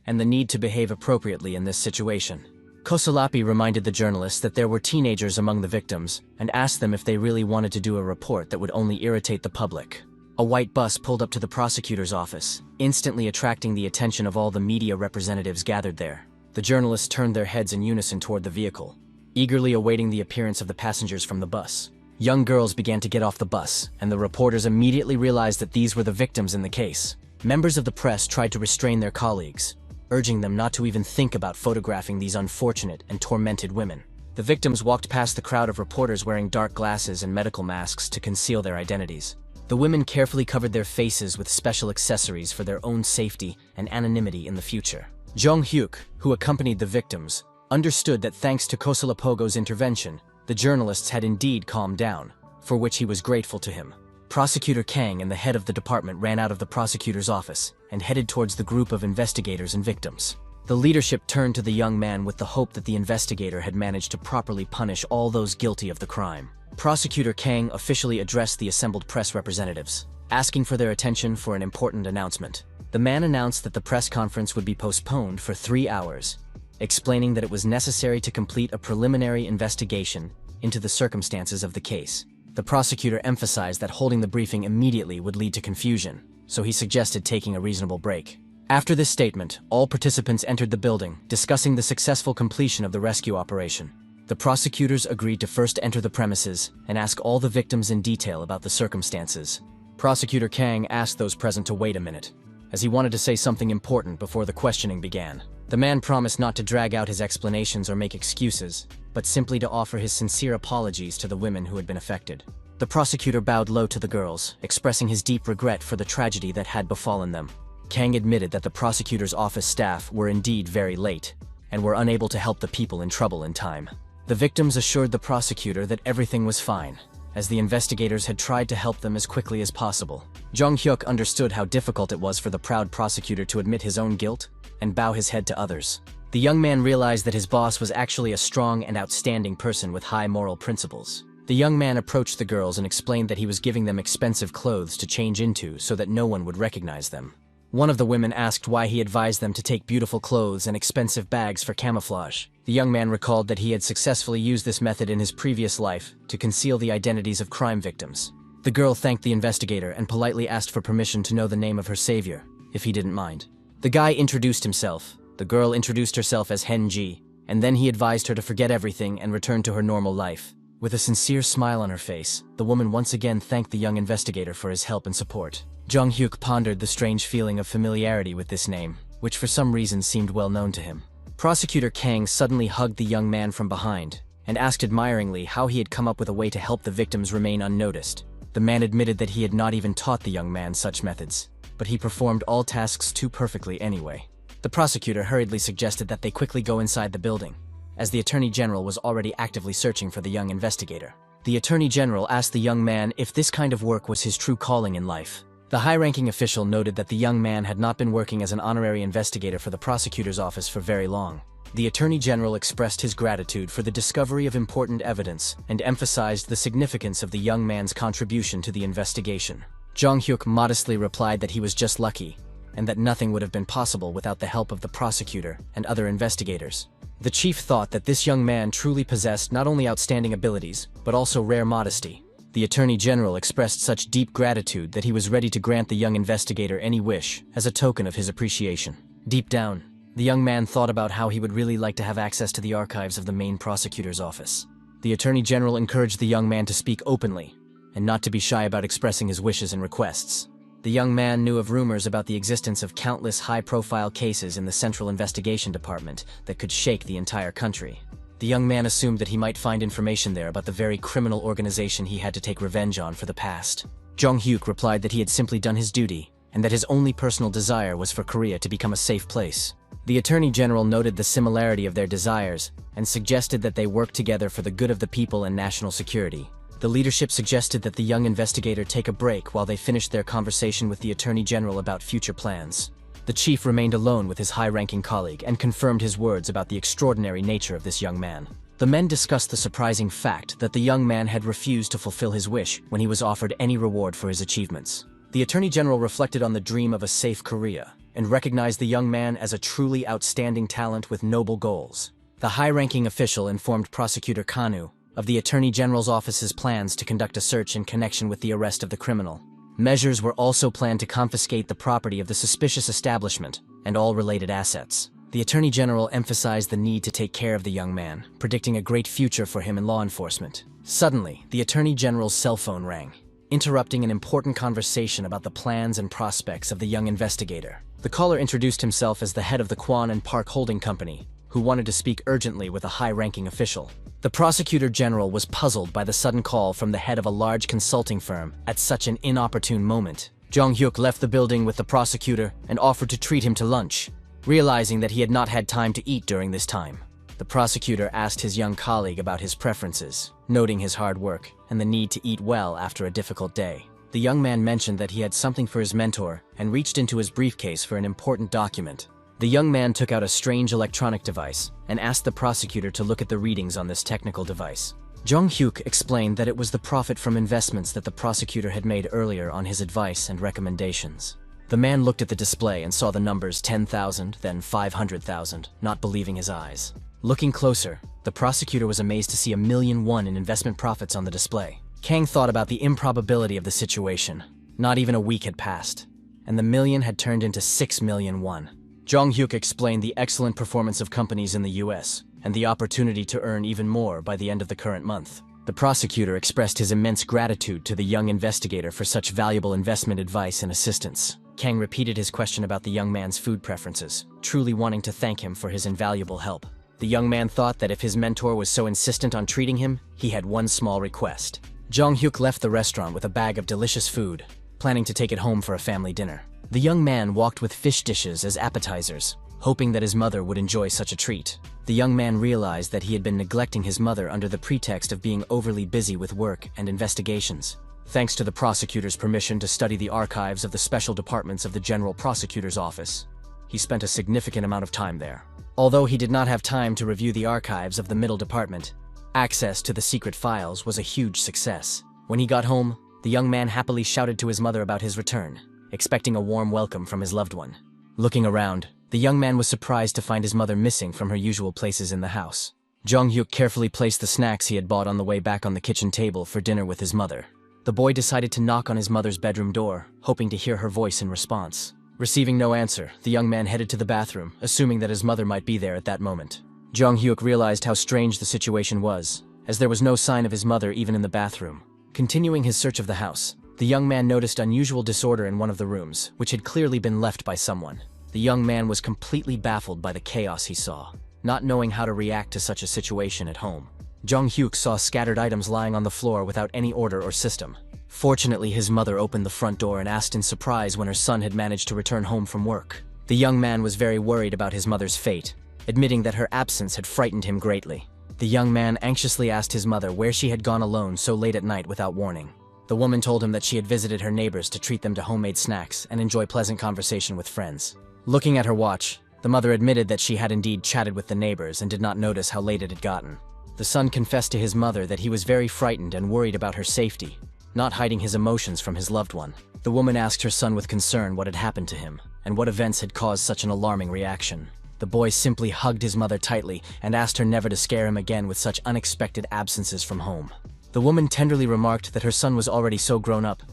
and the need to behave appropriately in this situation. Kosolapi reminded the journalists that there were teenagers among the victims and asked them if they really wanted to do a report that would only irritate the public. A white bus pulled up to the prosecutor's office, instantly attracting the attention of all the media representatives gathered there. The journalists turned their heads in unison toward the vehicle, eagerly awaiting the appearance of the passengers from the bus. Young girls began to get off the bus, and the reporters immediately realized that these were the victims in the case. Members of the press tried to restrain their colleagues, urging them not to even think about photographing these unfortunate and tormented women. The victims walked past the crowd of reporters wearing dark glasses and medical masks to conceal their identities. The women carefully covered their faces with special accessories for their own safety and anonymity in the future. Jong-hyuk, who accompanied the victims, understood that thanks to Kosolapogo's intervention, the journalists had indeed calmed down, for which he was grateful to him. Prosecutor Kang and the head of the department ran out of the prosecutor's office and headed towards the group of investigators and victims. The leadership turned to the young man with the hope that the investigator had managed to properly punish all those guilty of the crime. Prosecutor Kang officially addressed the assembled press representatives, asking for their attention for an important announcement. The man announced that the press conference would be postponed for 3 hours, explaining that it was necessary to complete a preliminary investigation into the circumstances of the case. The prosecutor emphasized that holding the briefing immediately would lead to confusion, so he suggested taking a reasonable break. After this statement, all participants entered the building, discussing the successful completion of the rescue operation. The prosecutors agreed to first enter the premises and ask all the victims in detail about the circumstances. Prosecutor Kang asked those present to wait a minute, as he wanted to say something important before the questioning began. The man promised not to drag out his explanations or make excuses, but simply to offer his sincere apologies to the women who had been affected. The prosecutor bowed low to the girls, expressing his deep regret for the tragedy that had befallen them. Kang admitted that the prosecutor's office staff were indeed very late and were unable to help the people in trouble in time. The victims assured the prosecutor that everything was fine, as the investigators had tried to help them as quickly as possible. Jong-hyuk understood how difficult it was for the proud prosecutor to admit his own guilt and bow his head to others. The young man realized that his boss was actually a strong and outstanding person with high moral principles. The young man approached the girls and explained that he was giving them expensive clothes to change into so that no one would recognize them. One of the women asked why he advised them to take beautiful clothes and expensive bags for camouflage. The young man recalled that he had successfully used this method in his previous life to conceal the identities of crime victims. The girl thanked the investigator and politely asked for permission to know the name of her savior, if he didn't mind. The guy introduced himself. The girl introduced herself as Hen-ji, and then he advised her to forget everything and return to her normal life. With a sincere smile on her face, the woman once again thanked the young investigator for his help and support. Jong-hyuk pondered the strange feeling of familiarity with this name, which for some reason seemed well known to him. Prosecutor Kang suddenly hugged the young man from behind and asked admiringly how he had come up with a way to help the victims remain unnoticed. The man admitted that he had not even taught the young man such methods, but he performed all tasks too perfectly anyway. The prosecutor hurriedly suggested that they quickly go inside the building, as the Attorney General was already actively searching for the young investigator. The Attorney General asked the young man if this kind of work was his true calling in life. The high-ranking official noted that the young man had not been working as an honorary investigator for the prosecutor's office for very long. The Attorney General expressed his gratitude for the discovery of important evidence and emphasized the significance of the young man's contribution to the investigation. Jong-hyuk modestly replied that he was just lucky, and that nothing would have been possible without the help of the prosecutor and other investigators. The chief thought that this young man truly possessed not only outstanding abilities, but also rare modesty. The Attorney General expressed such deep gratitude that he was ready to grant the young investigator any wish as a token of his appreciation. Deep down, the young man thought about how he would really like to have access to the archives of the main prosecutor's office. The Attorney General encouraged the young man to speak openly and not to be shy about expressing his wishes and requests. The young man knew of rumors about the existence of countless high-profile cases in the Central Investigation Department that could shake the entire country. The young man assumed that he might find information there about the very criminal organization he had to take revenge on for the past. Jong-hyuk replied that he had simply done his duty, and that his only personal desire was for Korea to become a safe place. The Attorney General noted the similarity of their desires and suggested that they work together for the good of the people and national security. The leadership suggested that the young investigator take a break while they finished their conversation with the Attorney General about future plans. The chief remained alone with his high-ranking colleague and confirmed his words about the extraordinary nature of this young man. The men discussed the surprising fact that the young man had refused to fulfill his wish when he was offered any reward for his achievements. The Attorney General reflected on the dream of a safe Korea and recognized the young man as a truly outstanding talent with noble goals. The high-ranking official informed Prosecutor Kanu of the Attorney General's office's plans to conduct a search in connection with the arrest of the criminal. Measures were also planned to confiscate the property of the suspicious establishment and all related assets. The Attorney General emphasized the need to take care of the young man, predicting a great future for him in law enforcement. Suddenly, the Attorney General's cell phone rang, interrupting an important conversation about the plans and prospects of the young investigator. The caller introduced himself as the head of the Kwan and Park Holding Company, who wanted to speak urgently with a high-ranking official. The Prosecutor General was puzzled by the sudden call from the head of a large consulting firm at such an inopportune moment. Jong-hyuk left the building with the prosecutor and offered to treat him to lunch, realizing that he had not had time to eat during this time. The prosecutor asked his young colleague about his preferences, noting his hard work and the need to eat well after a difficult day. The young man mentioned that he had something for his mentor and reached into his briefcase for an important document. The young man took out a strange electronic device and asked the prosecutor to look at the readings on this technical device. Jong-hyuk explained that it was the profit from investments that the prosecutor had made earlier on his advice and recommendations. The man looked at the display and saw the numbers 10,000, then 500,000, not believing his eyes. Looking closer, the prosecutor was amazed to see 1,000,000 won in investment profits on the display. Kang thought about the improbability of the situation. Not even a week had passed, and the million had turned into 6,000,000 won. Jong-hyuk explained the excellent performance of companies in the US and the opportunity to earn even more by the end of the current month. The prosecutor expressed his immense gratitude to the young investigator for such valuable investment advice and assistance. Kang repeated his question about the young man's food preferences, truly wanting to thank him for his invaluable help. The young man thought that if his mentor was so insistent on treating him, he had one small request. Jong-hyuk left the restaurant with a bag of delicious food, planning to take it home for a family dinner. The young man walked with fish dishes as appetizers, hoping that his mother would enjoy such a treat. The young man realized that he had been neglecting his mother under the pretext of being overly busy with work and investigations. Thanks to the prosecutor's permission to study the archives of the special departments of the General Prosecutor's Office, he spent a significant amount of time there. Although he did not have time to review the archives of the Middle Department, access to the secret files was a huge success. When he got home, the young man happily shouted to his mother about his return, expecting a warm welcome from his loved one. Looking around, the young man was surprised to find his mother missing from her usual places in the house. Jong-hyuk carefully placed the snacks he had bought on the way back on the kitchen table for dinner with his mother. The boy decided to knock on his mother's bedroom door, hoping to hear her voice in response. Receiving no answer, the young man headed to the bathroom, assuming that his mother might be there at that moment. Jong-hyuk realized how strange the situation was, as there was no sign of his mother even in the bathroom. Continuing his search of the house, the young man noticed unusual disorder in one of the rooms, which had clearly been left by someone. The young man was completely baffled by the chaos he saw, not knowing how to react to such a situation at home. Jong-hyuk saw scattered items lying on the floor without any order or system. Fortunately, his mother opened the front door and asked in surprise when her son had managed to return home from work. The young man was very worried about his mother's fate, admitting that her absence had frightened him greatly. The young man anxiously asked his mother where she had gone alone so late at night without warning. The woman told him that she had visited her neighbors to treat them to homemade snacks and enjoy pleasant conversation with friends. Looking at her watch, the mother admitted that she had indeed chatted with the neighbors and did not notice how late it had gotten. The son confessed to his mother that he was very frightened and worried about her safety, not hiding his emotions from his loved one. The woman asked her son with concern what had happened to him and what events had caused such an alarming reaction. The boy simply hugged his mother tightly and asked her never to scare him again with such unexpected absences from home. The woman tenderly remarked that her son was already so grown up,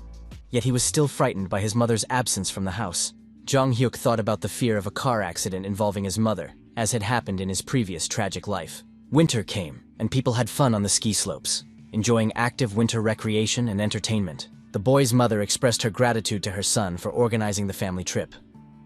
yet he was still frightened by his mother's absence from the house. Jong-hyuk thought about the fear of a car accident involving his mother, as had happened in his previous tragic life. Winter came, and people had fun on the ski slopes, enjoying active winter recreation and entertainment. The boy's mother expressed her gratitude to her son for organizing the family trip,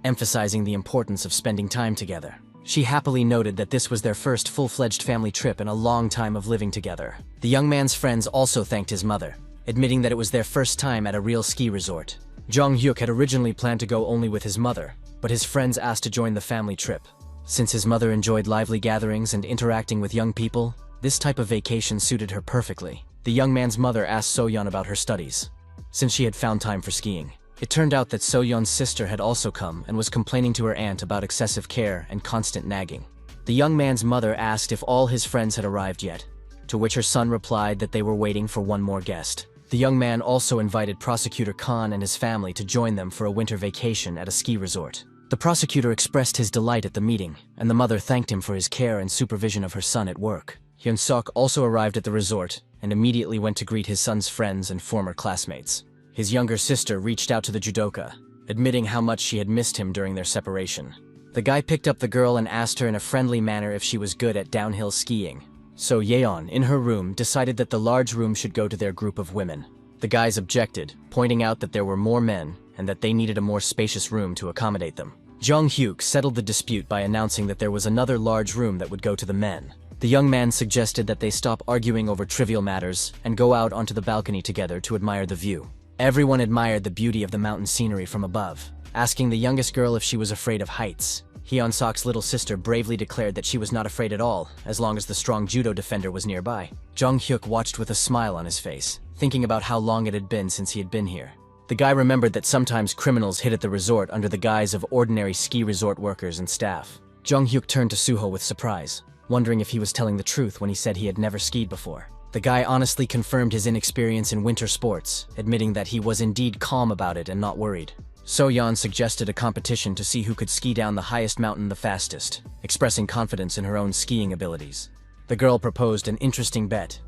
emphasizing the importance of spending time together. She happily noted that this was their first full-fledged family trip in a long time of living together. The young man's friends also thanked his mother, admitting that it was their first time at a real ski resort. Jong-hyuk had originally planned to go only with his mother, but his friends asked to join the family trip. Since his mother enjoyed lively gatherings and interacting with young people, this type of vacation suited her perfectly. The young man's mother asked So-yeon about her studies, since she had found time for skiing. It turned out that So-yeon's sister had also come and was complaining to her aunt about excessive care and constant nagging. The young man's mother asked if all his friends had arrived yet, to which her son replied that they were waiting for one more guest. The young man also invited Prosecutor Khan and his family to join them for a winter vacation at a ski resort. The prosecutor expressed his delight at the meeting, and the mother thanked him for his care and supervision of her son at work. Hyun-suk also arrived at the resort and immediately went to greet his son's friends and former classmates. His younger sister reached out to the judoka, admitting how much she had missed him during their separation. The guy picked up the girl and asked her in a friendly manner if she was good at downhill skiing. So Yeon, in her room, decided that the large room should go to their group of women. The guys objected, pointing out that there were more men and that they needed a more spacious room to accommodate them. Jong-hyuk settled the dispute by announcing that there was another large room that would go to the men. The young man suggested that they stop arguing over trivial matters and go out onto the balcony together to admire the view. Everyone admired the beauty of the mountain scenery from above, asking the youngest girl if she was afraid of heights. Hyun-suk's little sister bravely declared that she was not afraid at all, as long as the strong judo defender was nearby. Jong-hyuk watched with a smile on his face, thinking about how long it had been since he had been here. The guy remembered that sometimes criminals hid at the resort under the guise of ordinary ski resort workers and staff. Jong-hyuk turned to Suho with surprise, wondering if he was telling the truth when he said he had never skied before. The guy honestly confirmed his inexperience in winter sports, admitting that he was indeed calm about it and not worried. So-yeon suggested a competition to see who could ski down the highest mountain the fastest, expressing confidence in her own skiing abilities. The girl proposed an interesting bet.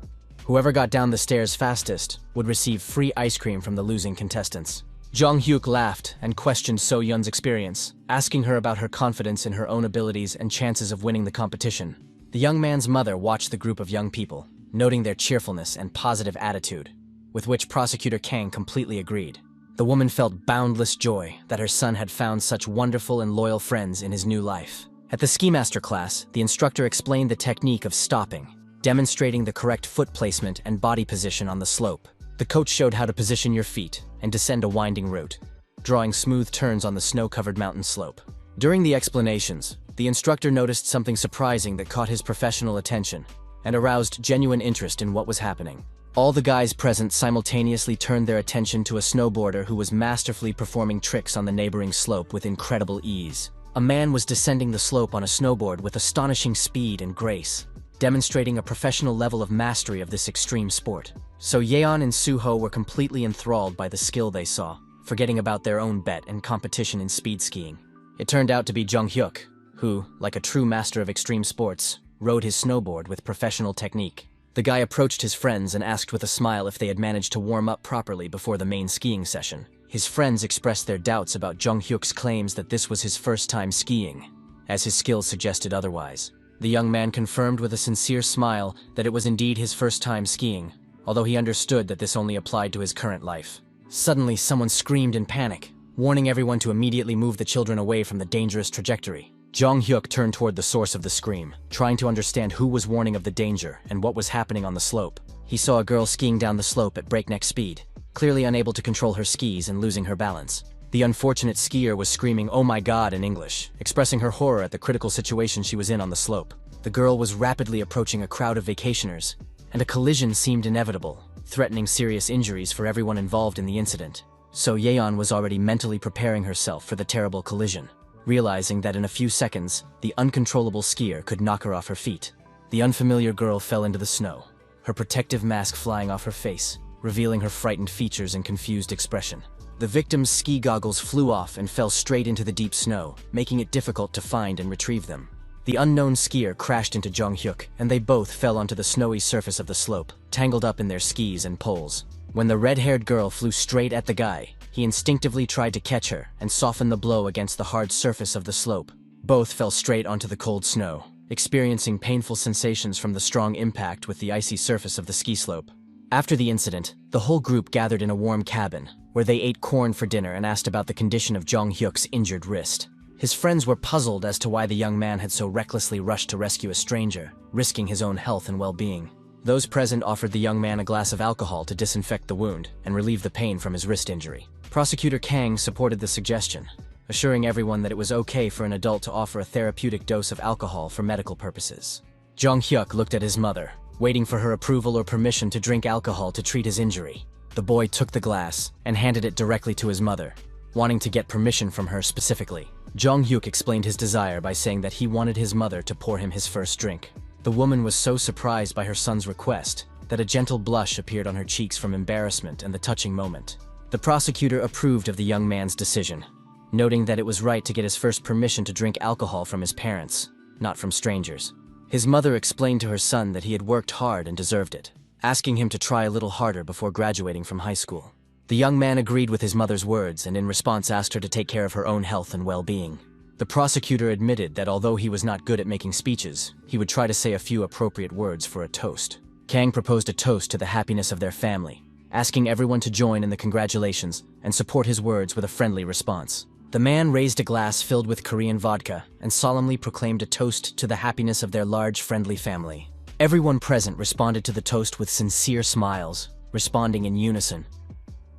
Whoever got down the stairs fastest would receive free ice cream from the losing contestants. Jong-hyuk laughed and questioned So-yeon's experience, asking her about her confidence in her own abilities and chances of winning the competition. The young man's mother watched the group of young people, noting their cheerfulness and positive attitude, with which Prosecutor Kang completely agreed. The woman felt boundless joy that her son had found such wonderful and loyal friends in his new life. At the Ski Master class, the instructor explained the technique of stopping, demonstrating the correct foot placement and body position on the slope. The coach showed how to position your feet and descend a winding route, drawing smooth turns on the snow-covered mountain slope. During the explanations, the instructor noticed something surprising that caught his professional attention and aroused genuine interest in what was happening. All the guys present simultaneously turned their attention to a snowboarder who was masterfully performing tricks on the neighboring slope with incredible ease. A man was descending the slope on a snowboard with astonishing speed and grace, demonstrating a professional level of mastery of this extreme sport. So Yeon and Suho were completely enthralled by the skill they saw, forgetting about their own bet and competition in speed skiing. It turned out to be Jong-hyuk, who, like a true master of extreme sports, rode his snowboard with professional technique. The guy approached his friends and asked with a smile if they had managed to warm up properly before the main skiing session. His friends expressed their doubts about Jong-hyuk's claims that this was his first time skiing, as his skills suggested otherwise. The young man confirmed with a sincere smile that it was indeed his first time skiing, although he understood that this only applied to his current life. Suddenly, someone screamed in panic, warning everyone to immediately move the children away from the dangerous trajectory. Jong-hyuk turned toward the source of the scream, trying to understand who was warning of the danger and what was happening on the slope. He saw a girl skiing down the slope at breakneck speed, clearly unable to control her skis and losing her balance. The unfortunate skier was screaming "Oh my God" in English, expressing her horror at the critical situation she was in on the slope. The girl was rapidly approaching a crowd of vacationers, and a collision seemed inevitable, threatening serious injuries for everyone involved in the incident. So Yeon was already mentally preparing herself for the terrible collision, realizing that in a few seconds, the uncontrollable skier could knock her off her feet. The unfamiliar girl fell into the snow, her protective mask flying off her face, revealing her frightened features and confused expression. The victim's ski goggles flew off and fell straight into the deep snow, making it difficult to find and retrieve them. The unknown skier crashed into Jong-hyuk, and they both fell onto the snowy surface of the slope, tangled up in their skis and poles. When the red-haired girl flew straight at the guy, he instinctively tried to catch her and soften the blow against the hard surface of the slope. Both fell straight onto the cold snow, experiencing painful sensations from the strong impact with the icy surface of the ski slope. After the incident, the whole group gathered in a warm cabin, where they ate corn for dinner and asked about the condition of Jong Hyuk's injured wrist. His friends were puzzled as to why the young man had so recklessly rushed to rescue a stranger, risking his own health and well-being. Those present offered the young man a glass of alcohol to disinfect the wound and relieve the pain from his wrist injury. Prosecutor Kang supported the suggestion, assuring everyone that it was okay for an adult to offer a therapeutic dose of alcohol for medical purposes. Jong Hyuk looked at his mother, waiting for her approval or permission to drink alcohol to treat his injury. The boy took the glass and handed it directly to his mother, wanting to get permission from her specifically. Jong Hyuk explained his desire by saying that he wanted his mother to pour him his first drink. The woman was so surprised by her son's request that a gentle blush appeared on her cheeks from embarrassment and the touching moment. The prosecutor approved of the young man's decision, noting that it was right to get his first permission to drink alcohol from his parents, not from strangers. His mother explained to her son that he had worked hard and deserved it, asking him to try a little harder before graduating from high school. The young man agreed with his mother's words and in response asked her to take care of her own health and well-being. The prosecutor admitted that although he was not good at making speeches, he would try to say a few appropriate words for a toast. Kang proposed a toast to the happiness of their family, asking everyone to join in the congratulations and support his words with a friendly response. The man raised a glass filled with Korean vodka and solemnly proclaimed a toast to the happiness of their large, friendly family. Everyone present responded to the toast with sincere smiles, responding in unison,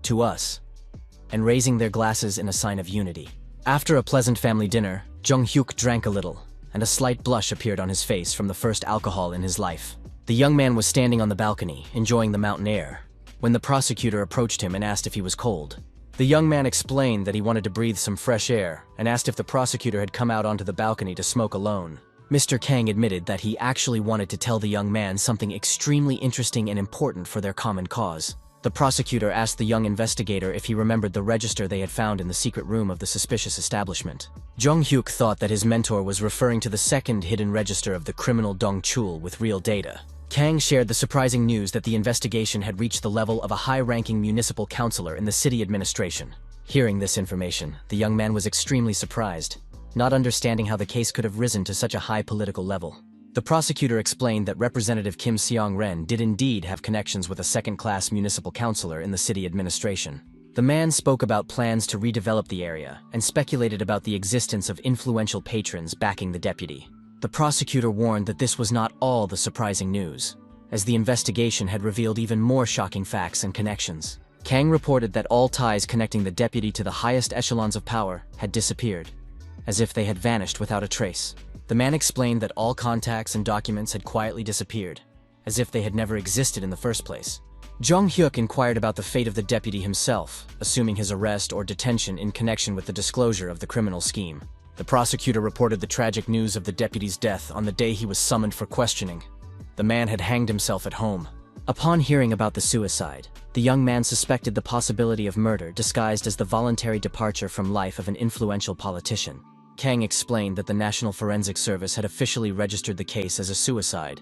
"To us," and raising their glasses in a sign of unity. After a pleasant family dinner, Jong Hyuk drank a little, and a slight blush appeared on his face from the first alcohol in his life. The young man was standing on the balcony, enjoying the mountain air, when the prosecutor approached him and asked if he was cold. The young man explained that he wanted to breathe some fresh air and asked if the prosecutor had come out onto the balcony to smoke alone. Mr. Kang admitted that he actually wanted to tell the young man something extremely interesting and important for their common cause. The prosecutor asked the young investigator if he remembered the register they had found in the secret room of the suspicious establishment. Jong Hyuk thought that his mentor was referring to the second hidden register of the criminal Dong Chul with real data. Kang shared the surprising news that the investigation had reached the level of a high-ranking municipal councilor in the city administration. Hearing this information, the young man was extremely surprised, not understanding how the case could have risen to such a high political level. The prosecutor explained that Representative Kim Seong-ren did indeed have connections with a second-class municipal councilor in the city administration. The man spoke about plans to redevelop the area and speculated about the existence of influential patrons backing the deputy. The prosecutor warned that this was not all the surprising news, as the investigation had revealed even more shocking facts and connections. Kang reported that all ties connecting the deputy to the highest echelons of power had disappeared, as if they had vanished without a trace. The man explained that all contacts and documents had quietly disappeared, as if they had never existed in the first place. Jong Hyuk inquired about the fate of the deputy himself, assuming his arrest or detention in connection with the disclosure of the criminal scheme. The prosecutor reported the tragic news of the deputy's death on the day he was summoned for questioning. The man had hanged himself at home. Upon hearing about the suicide, the young man suspected the possibility of murder disguised as the voluntary departure from life of an influential politician. Kang explained that the National Forensic Service had officially registered the case as a suicide,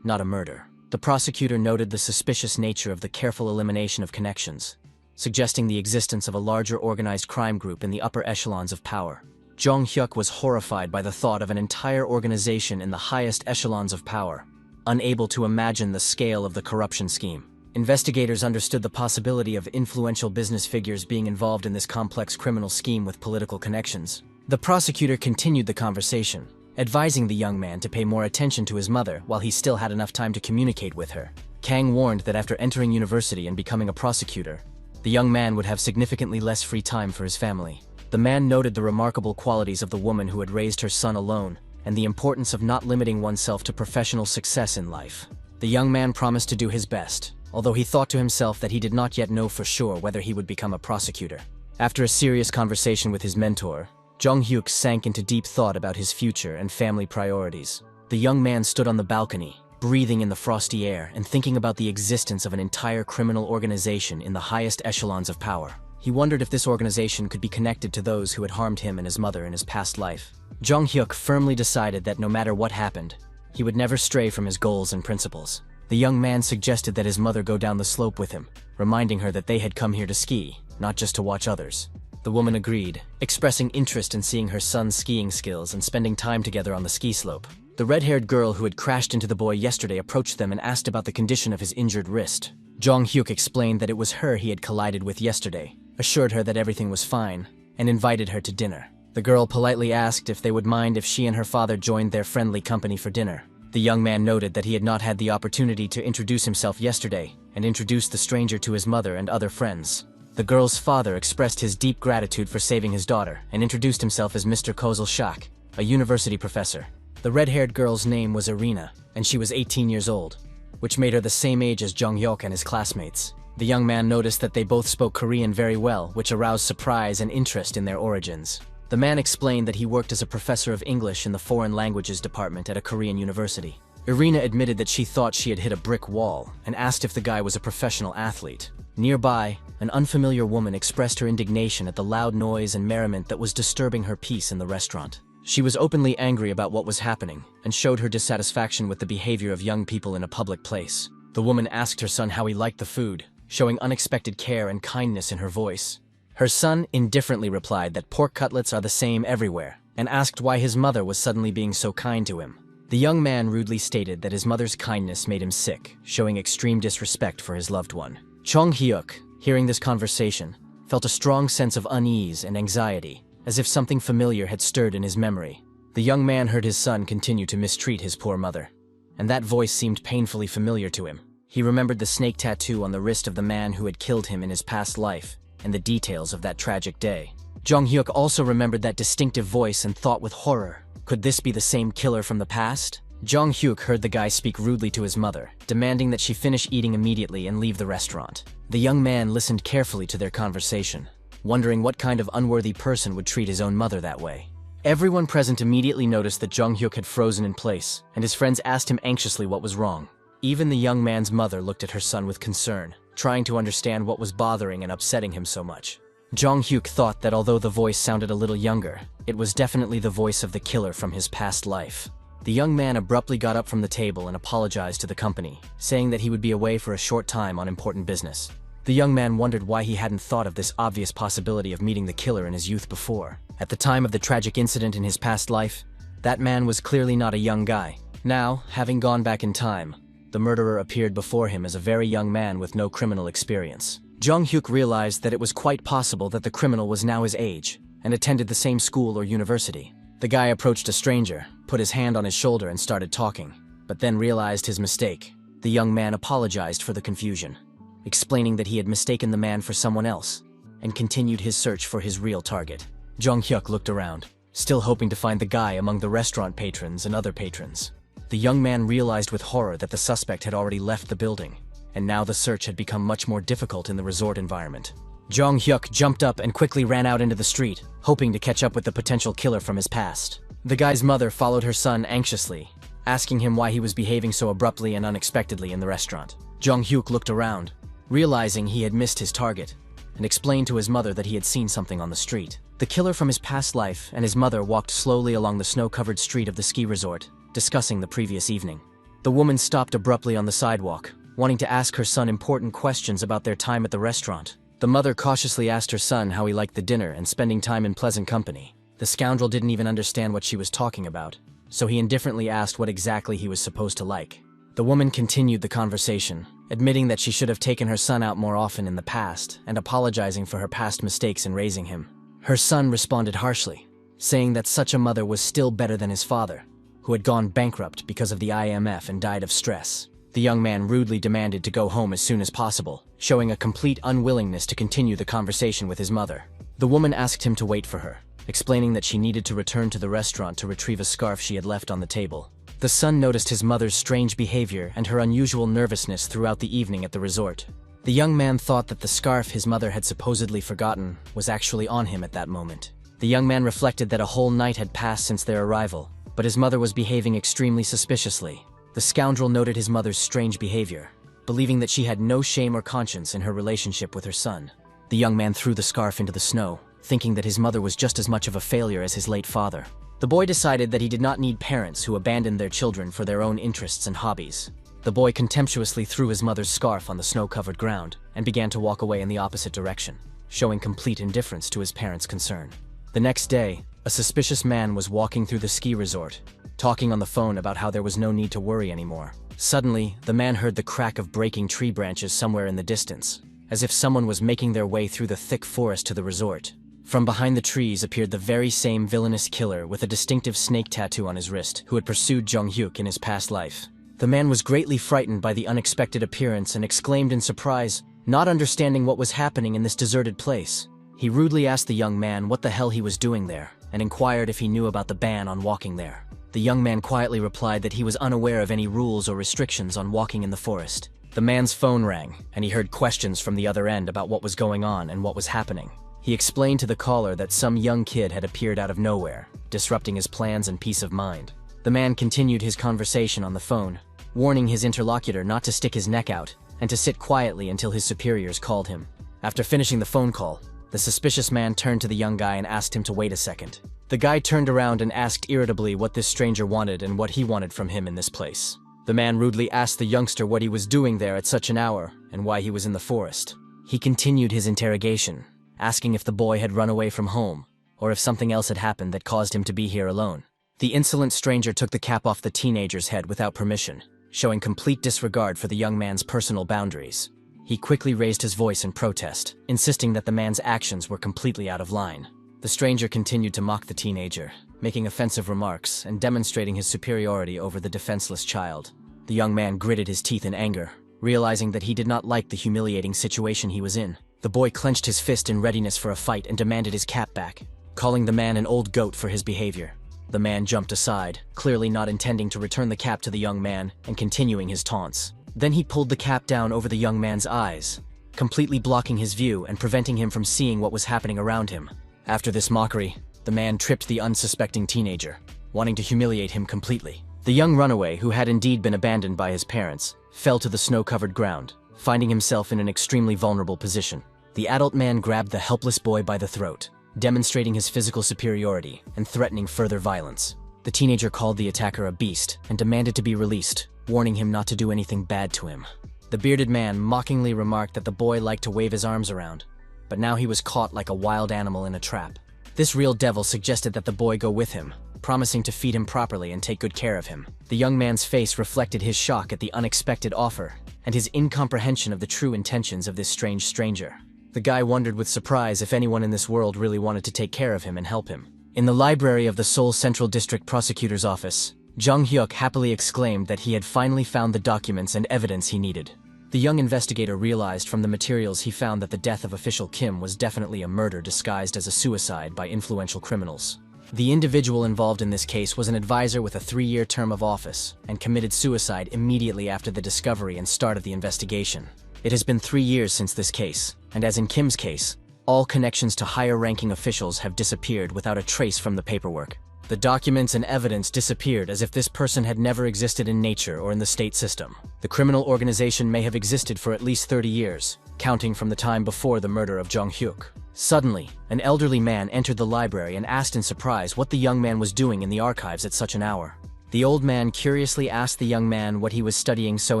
not a murder. The prosecutor noted the suspicious nature of the careful elimination of connections, suggesting the existence of a larger organized crime group in the upper echelons of power. Jong Hyuk was horrified by the thought of an entire organization in the highest echelons of power, unable to imagine the scale of the corruption scheme. Investigators understood the possibility of influential business figures being involved in this complex criminal scheme with political connections. The prosecutor continued the conversation, advising the young man to pay more attention to his mother while he still had enough time to communicate with her. Kang warned that after entering university and becoming a prosecutor, the young man would have significantly less free time for his family. The man noted the remarkable qualities of the woman who had raised her son alone and the importance of not limiting oneself to professional success in life. The young man promised to do his best, although he thought to himself that he did not yet know for sure whether he would become a prosecutor. After a serious conversation with his mentor, Jong Hyuk sank into deep thought about his future and family priorities. The young man stood on the balcony, breathing in the frosty air and thinking about the existence of an entire criminal organization in the highest echelons of power. He wondered if this organization could be connected to those who had harmed him and his mother in his past life. Jong Hyuk firmly decided that no matter what happened, he would never stray from his goals and principles. The young man suggested that his mother go down the slope with him, reminding her that they had come here to ski, not just to watch others. The woman agreed, expressing interest in seeing her son's skiing skills and spending time together on the ski slope. The red-haired girl who had crashed into the boy yesterday approached them and asked about the condition of his injured wrist. Jong-hyuk explained that it was her he had collided with yesterday, assured her that everything was fine, and invited her to dinner. The girl politely asked if they would mind if she and her father joined their friendly company for dinner. The young man noted that he had not had the opportunity to introduce himself yesterday, and introduced the stranger to his mother and other friends. The girl's father expressed his deep gratitude for saving his daughter, and introduced himself as Mr. Kozel Shak, a university professor. The red-haired girl's name was Irina, and she was 18 years old, which made her the same age as Jong-hyuk and his classmates. The young man noticed that they both spoke Korean very well, which aroused surprise and interest in their origins. The man explained that he worked as a professor of English in the foreign languages department at a Korean university. Irina admitted that she thought she had hit a brick wall, and asked if the guy was a professional athlete. Nearby, an unfamiliar woman expressed her indignation at the loud noise and merriment that was disturbing her peace in the restaurant. She was openly angry about what was happening, and showed her dissatisfaction with the behavior of young people in a public place. The woman asked her son how he liked the food, showing unexpected care and kindness in her voice. Her son indifferently replied that pork cutlets are the same everywhere, and asked why his mother was suddenly being so kind to him. The young man rudely stated that his mother's kindness made him sick, showing extreme disrespect for his loved one. Jong-hyuk, hearing this conversation, felt a strong sense of unease and anxiety, as if something familiar had stirred in his memory. The young man heard his son continue to mistreat his poor mother, and that voice seemed painfully familiar to him. He remembered the snake tattoo on the wrist of the man who had killed him in his past life, and the details of that tragic day. Jong-hyuk also remembered that distinctive voice and thought with horror, could this be the same killer from the past? Jong-hyuk heard the guy speak rudely to his mother, demanding that she finish eating immediately and leave the restaurant. The young man listened carefully to their conversation, wondering what kind of unworthy person would treat his own mother that way. Everyone present immediately noticed that Jong-hyuk had frozen in place, and his friends asked him anxiously what was wrong. Even the young man's mother looked at her son with concern, trying to understand what was bothering and upsetting him so much. Jong-hyuk thought that although the voice sounded a little younger, it was definitely the voice of the killer from his past life. The young man abruptly got up from the table and apologized to the company, saying that he would be away for a short time on important business. The young man wondered why he hadn't thought of this obvious possibility of meeting the killer in his youth before. At the time of the tragic incident in his past life, that man was clearly not a young guy. Now, having gone back in time, the murderer appeared before him as a very young man with no criminal experience. Jong-hyuk realized that it was quite possible that the criminal was now his age, and attended the same school or university. The guy approached a stranger, put his hand on his shoulder and started talking, but then realized his mistake. The young man apologized for the confusion, explaining that he had mistaken the man for someone else, and continued his search for his real target. Jong-hyuk looked around, still hoping to find the guy among the restaurant patrons and other patrons. The young man realized with horror that the suspect had already left the building, and now the search had become much more difficult in the resort environment. Jong-hyuk jumped up and quickly ran out into the street, hoping to catch up with the potential killer from his past. The guy's mother followed her son anxiously, asking him why he was behaving so abruptly and unexpectedly in the restaurant. Jong-hyuk looked around, realizing he had missed his target, and explained to his mother that he had seen something on the street. The killer from his past life and his mother walked slowly along the snow-covered street of the ski resort, discussing the previous evening. The woman stopped abruptly on the sidewalk, wanting to ask her son important questions about their time at the restaurant. The mother cautiously asked her son how he liked the dinner and spending time in pleasant company. The scoundrel didn't even understand what she was talking about, so he indifferently asked what exactly he was supposed to like. The woman continued the conversation, admitting that she should have taken her son out more often in the past and apologizing for her past mistakes in raising him. Her son responded harshly, saying that such a mother was still better than his father, who had gone bankrupt because of the IMF and died of stress. The young man rudely demanded to go home as soon as possible, showing a complete unwillingness to continue the conversation with his mother. The woman asked him to wait for her, explaining that she needed to return to the restaurant to retrieve a scarf she had left on the table. The son noticed his mother's strange behavior and her unusual nervousness throughout the evening at the resort. The young man thought that the scarf his mother had supposedly forgotten was actually on him at that moment. The young man reflected that a whole night had passed since their arrival, but his mother was behaving extremely suspiciously. The scoundrel noted his mother's strange behavior, believing that she had no shame or conscience in her relationship with her son. The young man threw the scarf into the snow, thinking that his mother was just as much of a failure as his late father. The boy decided that he did not need parents who abandoned their children for their own interests and hobbies. The boy contemptuously threw his mother's scarf on the snow-covered ground and began to walk away in the opposite direction, showing complete indifference to his parents' concern. The next day, a suspicious man was walking through the ski resort, talking on the phone about how there was no need to worry anymore. Suddenly, the man heard the crack of breaking tree branches somewhere in the distance, as if someone was making their way through the thick forest to the resort. From behind the trees appeared the very same villainous killer with a distinctive snake tattoo on his wrist who had pursued Jong-hyuk in his past life. The man was greatly frightened by the unexpected appearance and exclaimed in surprise, not understanding what was happening in this deserted place. He rudely asked the young man what the hell he was doing there, and inquired if he knew about the ban on walking there. The young man quietly replied that he was unaware of any rules or restrictions on walking in the forest. The man's phone rang, and he heard questions from the other end about what was going on and what was happening. He explained to the caller that some young kid had appeared out of nowhere, disrupting his plans and peace of mind. The man continued his conversation on the phone, warning his interlocutor not to stick his neck out and to sit quietly until his superiors called him. After finishing the phone call, the suspicious man turned to the young guy and asked him to wait a second. The guy turned around and asked irritably what this stranger wanted and what he wanted from him in this place. The man rudely asked the youngster what he was doing there at such an hour and why he was in the forest. He continued his interrogation, asking if the boy had run away from home, or if something else had happened that caused him to be here alone. The insolent stranger took the cap off the teenager's head without permission, showing complete disregard for the young man's personal boundaries. He quickly raised his voice in protest, insisting that the man's actions were completely out of line. The stranger continued to mock the teenager, making offensive remarks and demonstrating his superiority over the defenseless child. The young man gritted his teeth in anger, realizing that he did not like the humiliating situation he was in. The boy clenched his fist in readiness for a fight and demanded his cap back, calling the man an old goat for his behavior. The man jumped aside, clearly not intending to return the cap to the young man and continuing his taunts. Then he pulled the cap down over the young man's eyes, completely blocking his view and preventing him from seeing what was happening around him. After this mockery, the man tripped the unsuspecting teenager, wanting to humiliate him completely. The young runaway, who had indeed been abandoned by his parents, fell to the snow-covered ground, finding himself in an extremely vulnerable position. The adult man grabbed the helpless boy by the throat, demonstrating his physical superiority and threatening further violence. The teenager called the attacker a beast and demanded to be released, warning him not to do anything bad to him. The bearded man mockingly remarked that the boy liked to wave his arms around, but now he was caught like a wild animal in a trap. This real devil suggested that the boy go with him, promising to feed him properly and take good care of him. The young man's face reflected his shock at the unexpected offer and his incomprehension of the true intentions of this strange stranger. The guy wondered with surprise if anyone in this world really wanted to take care of him and help him. In the library of the Seoul Central District Prosecutor's Office, Jong-hyuk happily exclaimed that he had finally found the documents and evidence he needed. The young investigator realized from the materials he found that the death of official Kim was definitely a murder disguised as a suicide by influential criminals. The individual involved in this case was an advisor with a 3-year term of office and committed suicide immediately after the discovery and start of the investigation. It has been 3 years since this case, and as in Kim's case, all connections to higher-ranking officials have disappeared without a trace from the paperwork. The documents and evidence disappeared as if this person had never existed in nature or in the state system. The criminal organization may have existed for at least 30 years, counting from the time before the murder of Jong-hyuk. Suddenly, an elderly man entered the library and asked in surprise what the young man was doing in the archives at such an hour. The old man curiously asked the young man what he was studying so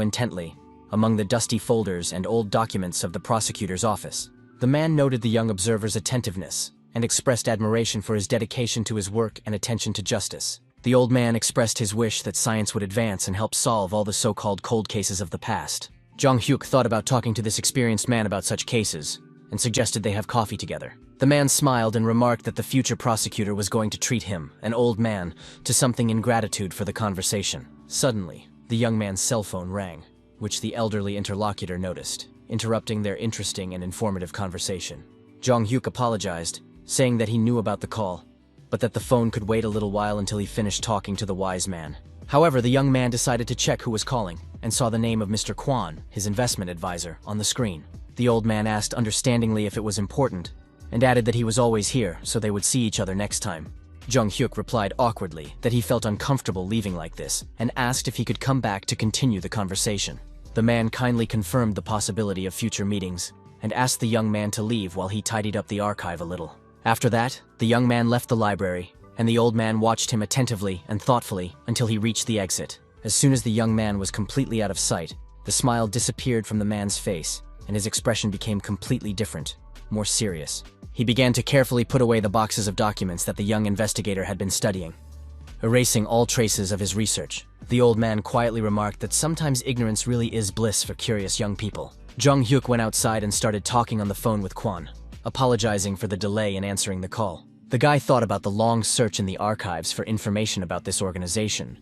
intently, among the dusty folders and old documents of the prosecutor's office. The man noted the young observer's attentiveness and expressed admiration for his dedication to his work and attention to justice. The old man expressed his wish that science would advance and help solve all the so-called cold cases of the past. Jong-hyuk thought about talking to this experienced man about such cases, and suggested they have coffee together. The man smiled and remarked that the future prosecutor was going to treat him, an old man, to something in gratitude for the conversation. Suddenly, the young man's cell phone rang, which the elderly interlocutor noticed, interrupting their interesting and informative conversation. Jong-hyuk apologized, saying that he knew about the call, but that the phone could wait a little while until he finished talking to the wise man. However, the young man decided to check who was calling, and saw the name of Mr. Kwon, his investment advisor, on the screen. The old man asked understandingly if it was important, and added that he was always here, so they would see each other next time. Jong-hyuk replied awkwardly that he felt uncomfortable leaving like this, and asked if he could come back to continue the conversation. The man kindly confirmed the possibility of future meetings, and asked the young man to leave while he tidied up the archive a little. After that, the young man left the library, and the old man watched him attentively and thoughtfully until he reached the exit. As soon as the young man was completely out of sight, the smile disappeared from the man's face, and his expression became completely different, more serious. He began to carefully put away the boxes of documents that the young investigator had been studying. erasing all traces of his research. The old man quietly remarked that sometimes ignorance really is bliss for curious young people. Jung Hyuk went outside and started talking on the phone with Kwon, apologizing for the delay in answering the call. The guy thought about the long search in the archives for information about this organization,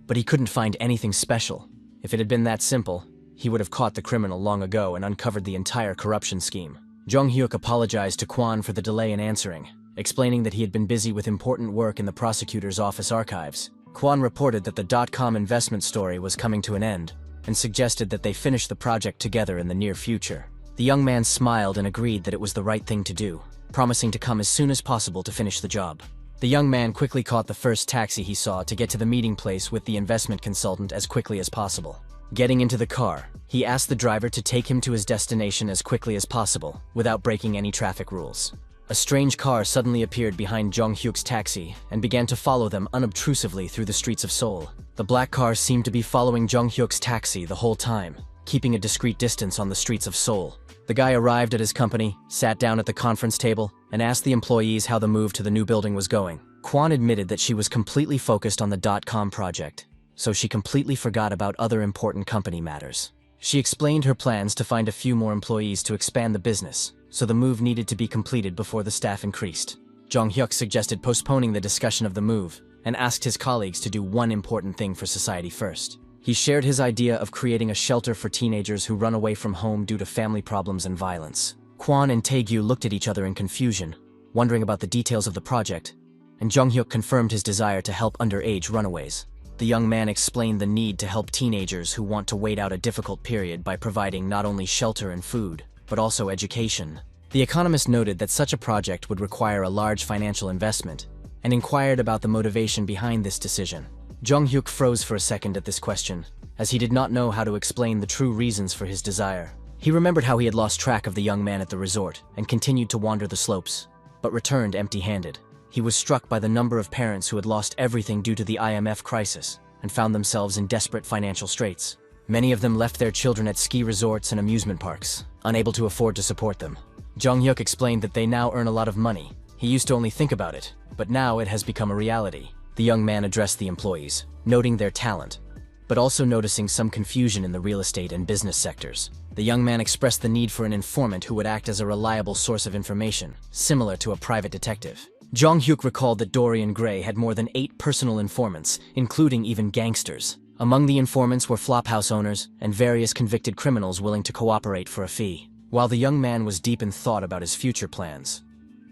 but he couldn't find anything special. If it had been that simple, he would have caught the criminal long ago and uncovered the entire corruption scheme. Jung Hyuk apologized to Kwon for the delay in answering, explaining that he had been busy with important work in the prosecutor's office archives. Kwon reported that the .com investment story was coming to an end and suggested that they finish the project together in the near future. The young man smiled and agreed that it was the right thing to do, promising to come as soon as possible to finish the job. The young man quickly caught the first taxi he saw to get to the meeting place with the investment consultant as quickly as possible. Getting into the car, he asked the driver to take him to his destination as quickly as possible, without breaking any traffic rules. A strange car suddenly appeared behind Jung Hyuk's taxi and began to follow them unobtrusively through the streets of Seoul. The black car seemed to be following Jung Hyuk's taxi the whole time, keeping a discreet distance on the streets of Seoul. The guy arrived at his company, sat down at the conference table, and asked the employees how the move to the new building was going. Kwon admitted that she was completely focused on the .com project, so she completely forgot about other important company matters. She explained her plans to find a few more employees to expand the business, so the move needed to be completed before the staff increased. Jung Hyuk suggested postponing the discussion of the move and asked his colleagues to do one important thing for society first. He shared his idea of creating a shelter for teenagers who run away from home due to family problems and violence. Kwon and Taegyu looked at each other in confusion, wondering about the details of the project, and Jung Hyuk confirmed his desire to help underage runaways. The young man explained the need to help teenagers who want to wait out a difficult period by providing not only shelter and food, but also education. The economist noted that such a project would require a large financial investment, and inquired about the motivation behind this decision. Jung Hyuk froze for a second at this question, as he did not know how to explain the true reasons for his desire. He remembered how he had lost track of the young man at the resort and continued to wander the slopes, but returned empty-handed. He was struck by the number of parents who had lost everything due to the IMF crisis and found themselves in desperate financial straits. Many of them left their children at ski resorts and amusement parks, unable to afford to support them. Jung Hyuk explained that they now earn a lot of money. He used to only think about it, but now it has become a reality. The young man addressed the employees, noting their talent, but also noticing some confusion in the real estate and business sectors. The young man expressed the need for an informant who would act as a reliable source of information, similar to a private detective. Jung Hyuk recalled that Dorian Gray had more than 8 personal informants, including even gangsters. Among the informants were flophouse owners and various convicted criminals willing to cooperate for a fee. While the young man was deep in thought about his future plans,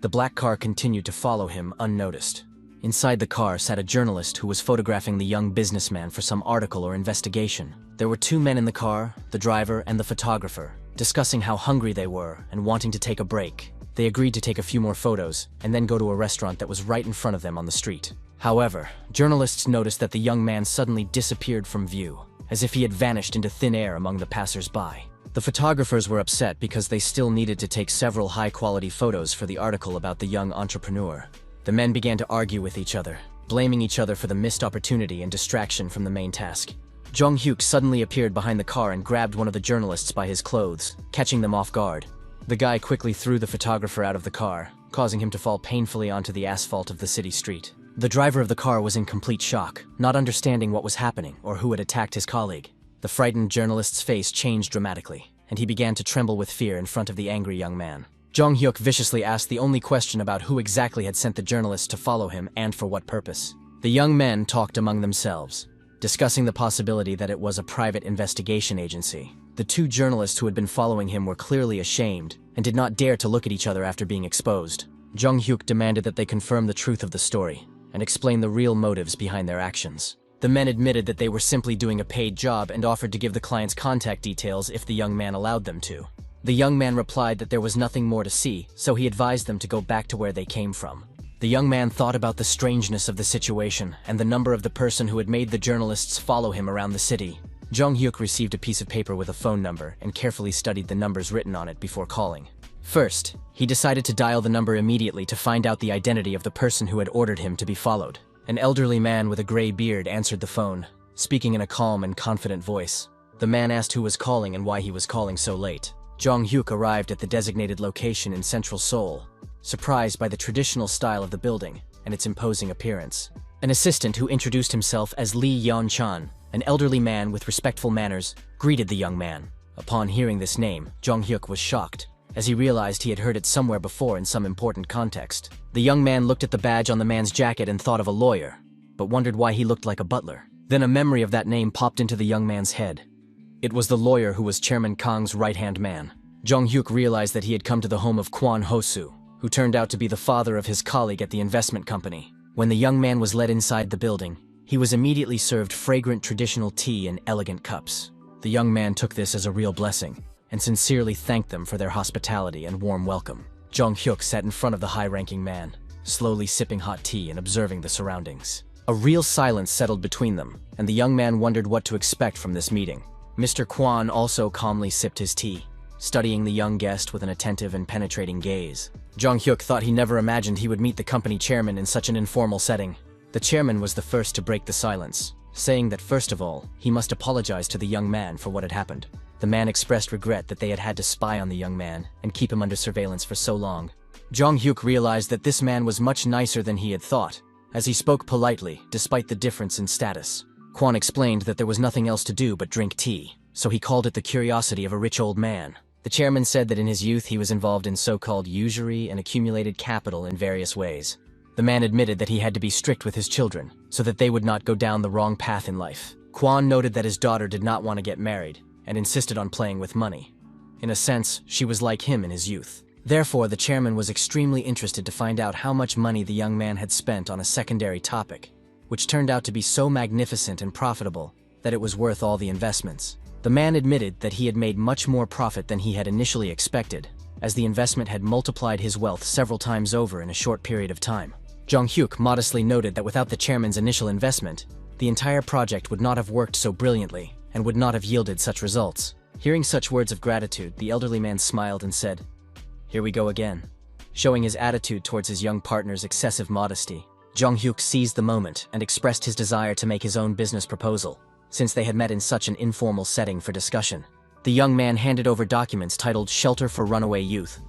the black car continued to follow him unnoticed. Inside the car sat a journalist who was photographing the young businessman for some article or investigation. There were 2 men in the car, the driver and the photographer, discussing how hungry they were and wanting to take a break. They agreed to take a few more photos and then go to a restaurant that was right in front of them on the street. However, journalists noticed that the young man suddenly disappeared from view, as if he had vanished into thin air among the passers-by. The photographers were upset because they still needed to take several high-quality photos for the article about the young entrepreneur. The men began to argue with each other, blaming each other for the missed opportunity and distraction from the main task. Jung Hyuk suddenly appeared behind the car and grabbed one of the journalists by his clothes, catching them off guard. The guy quickly threw the photographer out of the car, causing him to fall painfully onto the asphalt of the city street. The driver of the car was in complete shock, not understanding what was happening or who had attacked his colleague. The frightened journalist's face changed dramatically, and he began to tremble with fear in front of the angry young man. Jung Hyuk viciously asked the only question about who exactly had sent the journalist to follow him and for what purpose. The young men talked among themselves, discussing the possibility that it was a private investigation agency. The 2 journalists who had been following him were clearly ashamed and did not dare to look at each other after being exposed. Jung Hyuk demanded that they confirm the truth of the story and explain the real motives behind their actions. The men admitted that they were simply doing a paid job and offered to give the client's contact details if the young man allowed them to. The young man replied that there was nothing more to see, so he advised them to go back to where they came from. The young man thought about the strangeness of the situation and the number of the person who had made the journalists follow him around the city. Jung Hyuk received a piece of paper with a phone number and carefully studied the numbers written on it before calling. First, he decided to dial the number immediately to find out the identity of the person who had ordered him to be followed. An elderly man with a gray beard answered the phone, speaking in a calm and confident voice. The man asked who was calling and why he was calling so late. Jung Hyuk arrived at the designated location in central Seoul, surprised by the traditional style of the building and its imposing appearance. An assistant who introduced himself as Lee Yan-chan, an elderly man with respectful manners, greeted the young man. Upon hearing this name, Jong-hyuk was shocked, as he realized he had heard it somewhere before in some important context. The young man looked at the badge on the man's jacket and thought of a lawyer, but wondered why he looked like a butler. Then a memory of that name popped into the young man's head. It was the lawyer who was Chairman Kang's right-hand man. Jong-hyuk realized that he had come to the home of Kwon Ho-soo, who turned out to be the father of his colleague at the investment company. When the young man was led inside the building, he was immediately served fragrant traditional tea in elegant cups. The young man took this as a real blessing, and sincerely thanked them for their hospitality and warm welcome. Jong-hyuk sat in front of the high-ranking man, slowly sipping hot tea and observing the surroundings. A real silence settled between them, and the young man wondered what to expect from this meeting. Mr. Kwon also calmly sipped his tea, studying the young guest with an attentive and penetrating gaze. Jong-hyuk thought he never imagined he would meet the company chairman in such an informal setting. The chairman was the first to break the silence, saying that first of all, he must apologize to the young man for what had happened. The man expressed regret that they had had to spy on the young man and keep him under surveillance for so long. Jong-hyuk realized that this man was much nicer than he had thought, as he spoke politely, despite the difference in status. Kwon explained that there was nothing else to do but drink tea, so he called it the curiosity of a rich old man. The chairman said that in his youth he was involved in so-called usury and accumulated capital in various ways. The man admitted that he had to be strict with his children, so that they would not go down the wrong path in life. Kwon noted that his daughter did not want to get married, and insisted on playing with money. In a sense, she was like him in his youth. Therefore, the chairman was extremely interested to find out how much money the young man had spent on a secondary topic, which turned out to be so magnificent and profitable that it was worth all the investments. The man admitted that he had made much more profit than he had initially expected, as the investment had multiplied his wealth several times over in a short period of time. Jong-hyuk modestly noted that without the chairman's initial investment, the entire project would not have worked so brilliantly and would not have yielded such results. Hearing such words of gratitude, the elderly man smiled and said, "Here we go again." Showing his attitude towards his young partner's excessive modesty, Jong-hyuk seized the moment and expressed his desire to make his own business proposal, since they had met in such an informal setting for discussion. The young man handed over documents titled Shelter for Runaway Youth,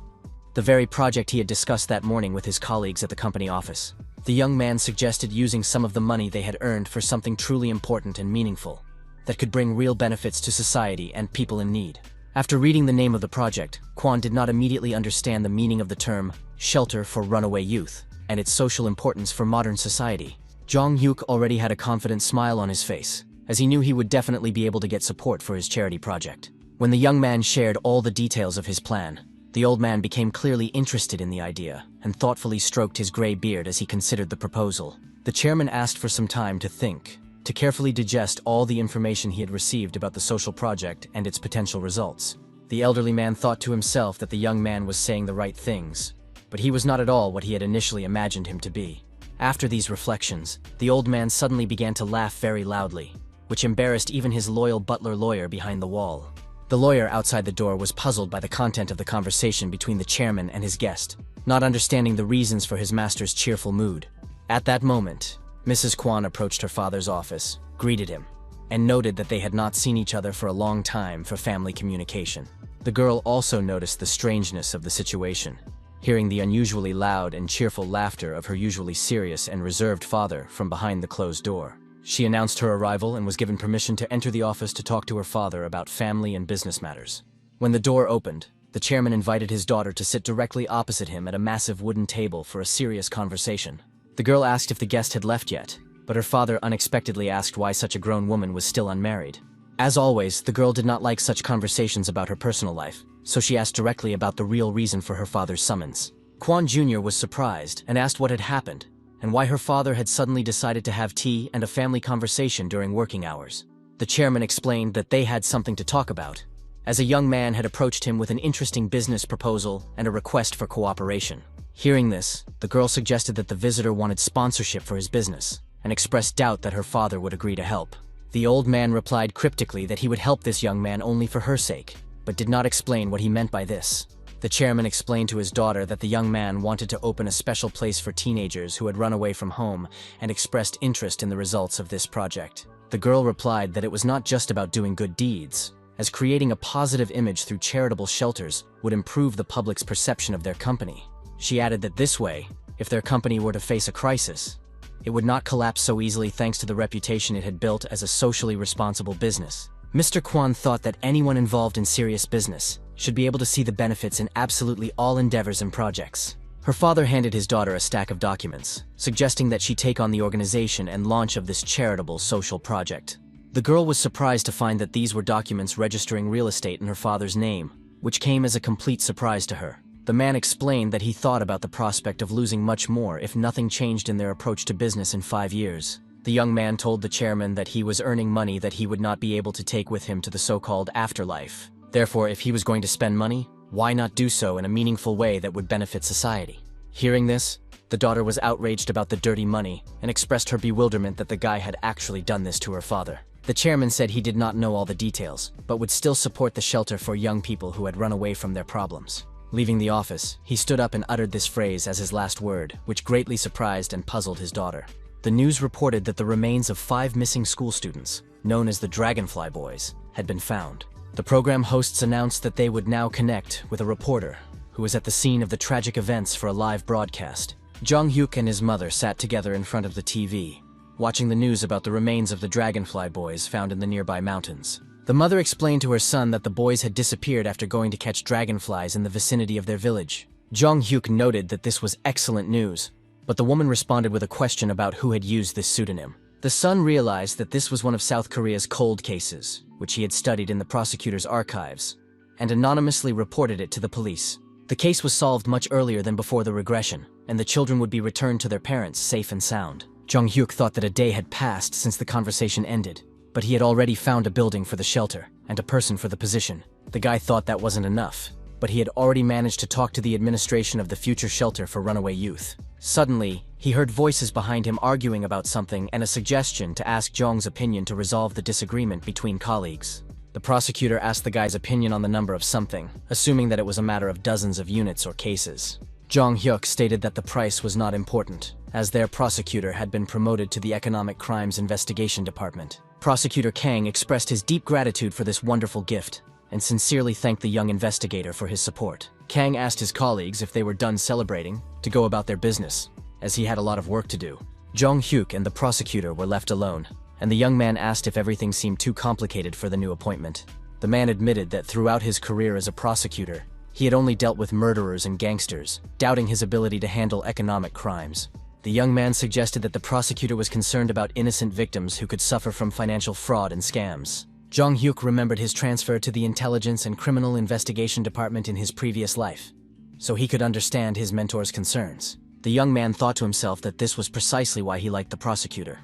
the very project he had discussed that morning with his colleagues at the company office. The young man suggested using some of the money they had earned for something truly important and meaningful, that could bring real benefits to society and people in need. After reading the name of the project, Kwon did not immediately understand the meaning of the term Shelter for Runaway Youth and its social importance for modern society. Jong-hyuk already had a confident smile on his face, as he knew he would definitely be able to get support for his charity project. When the young man shared all the details of his plan, the old man became clearly interested in the idea and thoughtfully stroked his gray beard as he considered the proposal. The chairman asked for some time to think, to carefully digest all the information he had received about the social project and its potential results. The elderly man thought to himself that the young man was saying the right things, but he was not at all what he had initially imagined him to be. After these reflections, the old man suddenly began to laugh very loudly, which embarrassed even his loyal butler lawyer behind the wall. The lawyer outside the door was puzzled by the content of the conversation between the chairman and his guest, not understanding the reasons for his master's cheerful mood. At that moment, Mrs. Kwon approached her father's office, greeted him, and noted that they had not seen each other for a long time for family communication. The girl also noticed the strangeness of the situation, hearing the unusually loud and cheerful laughter of her usually serious and reserved father from behind the closed door. She announced her arrival and was given permission to enter the office to talk to her father about family and business matters. When the door opened, the chairman invited his daughter to sit directly opposite him at a massive wooden table for a serious conversation. The girl asked if the guest had left yet, but her father unexpectedly asked why such a grown woman was still unmarried. As always, the girl did not like such conversations about her personal life, so she asked directly about the real reason for her father's summons. Kwon Jr. was surprised and asked what had happened, and why her father had suddenly decided to have tea and a family conversation during working hours. The chairman explained that they had something to talk about, as a young man had approached him with an interesting business proposal and a request for cooperation. Hearing this, the girl suggested that the visitor wanted sponsorship for his business, and expressed doubt that her father would agree to help. The old man replied cryptically that he would help this young man only for her sake, but did not explain what he meant by this. The chairman explained to his daughter that the young man wanted to open a special place for teenagers who had run away from home and expressed interest in the results of this project. The girl replied that it was not just about doing good deeds, as creating a positive image through charitable shelters would improve the public's perception of their company. She added that this way, if their company were to face a crisis, it would not collapse so easily thanks to the reputation it had built as a socially responsible business. Mr. Kwan thought that anyone involved in serious business should be able to see the benefits in absolutely all endeavors and projects. Her father handed his daughter a stack of documents, suggesting that she take on the organization and launch of this charitable social project. The girl was surprised to find that these were documents registering real estate in her father's name, which came as a complete surprise to her. The man explained that he thought about the prospect of losing much more if nothing changed in their approach to business in 5 years. The young man told the chairman that he was earning money that he would not be able to take with him to the so-called afterlife. Therefore, if he was going to spend money, why not do so in a meaningful way that would benefit society? Hearing this, the daughter was outraged about the dirty money and expressed her bewilderment that the guy had actually done this to her father. The chairman said he did not know all the details, but would still support the shelter for young people who had run away from their problems. Leaving the office, he stood up and uttered this phrase as his last word, which greatly surprised and puzzled his daughter. The news reported that the remains of 5 missing school students, known as the Dragonfly Boys, had been found. The program hosts announced that they would now connect with a reporter who was at the scene of the tragic events for a live broadcast. Jong-hyuk and his mother sat together in front of the TV, watching the news about the remains of the Dragonfly Boys found in the nearby mountains. The mother explained to her son that the boys had disappeared after going to catch dragonflies in the vicinity of their village. Jong-hyuk noted that this was excellent news, but the woman responded with a question about who had used this pseudonym. The son realized that this was one of South Korea's cold cases, which he had studied in the prosecutor's archives, and anonymously reported it to the police. The case was solved much earlier than before the regression, and the children would be returned to their parents safe and sound. Jong-hyuk thought that a day had passed since the conversation ended, but he had already found a building for the shelter and a person for the position. The guy thought that wasn't enough, but he had already managed to talk to the administration of the future shelter for runaway youth. Suddenly, he heard voices behind him arguing about something and a suggestion to ask Jong's opinion to resolve the disagreement between colleagues. The prosecutor asked the guy's opinion on the number of something, assuming that it was a matter of dozens of units or cases. Jong-hyuk stated that the price was not important, as their prosecutor had been promoted to the Economic Crimes Investigation Department. Prosecutor Kang expressed his deep gratitude for this wonderful gift and sincerely thanked the young investigator for his support. Kang asked his colleagues if they were done celebrating to go about their business, as he had a lot of work to do. Jong-hyuk and the prosecutor were left alone, and the young man asked if everything seemed too complicated for the new appointment. The man admitted that throughout his career as a prosecutor, he had only dealt with murderers and gangsters, doubting his ability to handle economic crimes. The young man suggested that the prosecutor was concerned about innocent victims who could suffer from financial fraud and scams. Jong-hyuk remembered his transfer to the Intelligence and Criminal Investigation Department in his previous life, so he could understand his mentor's concerns. The young man thought to himself that this was precisely why he liked the prosecutor.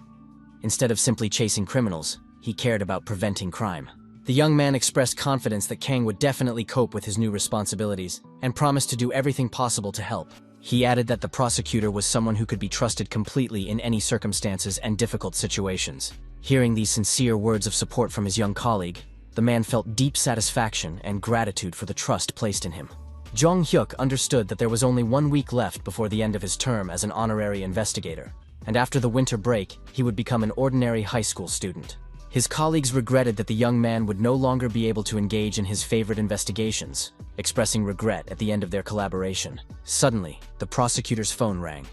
Instead of simply chasing criminals, he cared about preventing crime. The young man expressed confidence that Kang would definitely cope with his new responsibilities and promised to do everything possible to help. He added that the prosecutor was someone who could be trusted completely in any circumstances and difficult situations. Hearing these sincere words of support from his young colleague, the man felt deep satisfaction and gratitude for the trust placed in him. Jong-hyuk understood that there was only 1 week left before the end of his term as an honorary investigator, and after the winter break, he would become an ordinary high school student. His colleagues regretted that the young man would no longer be able to engage in his favorite investigations, expressing regret at the end of their collaboration. Suddenly, the prosecutor's phone rang,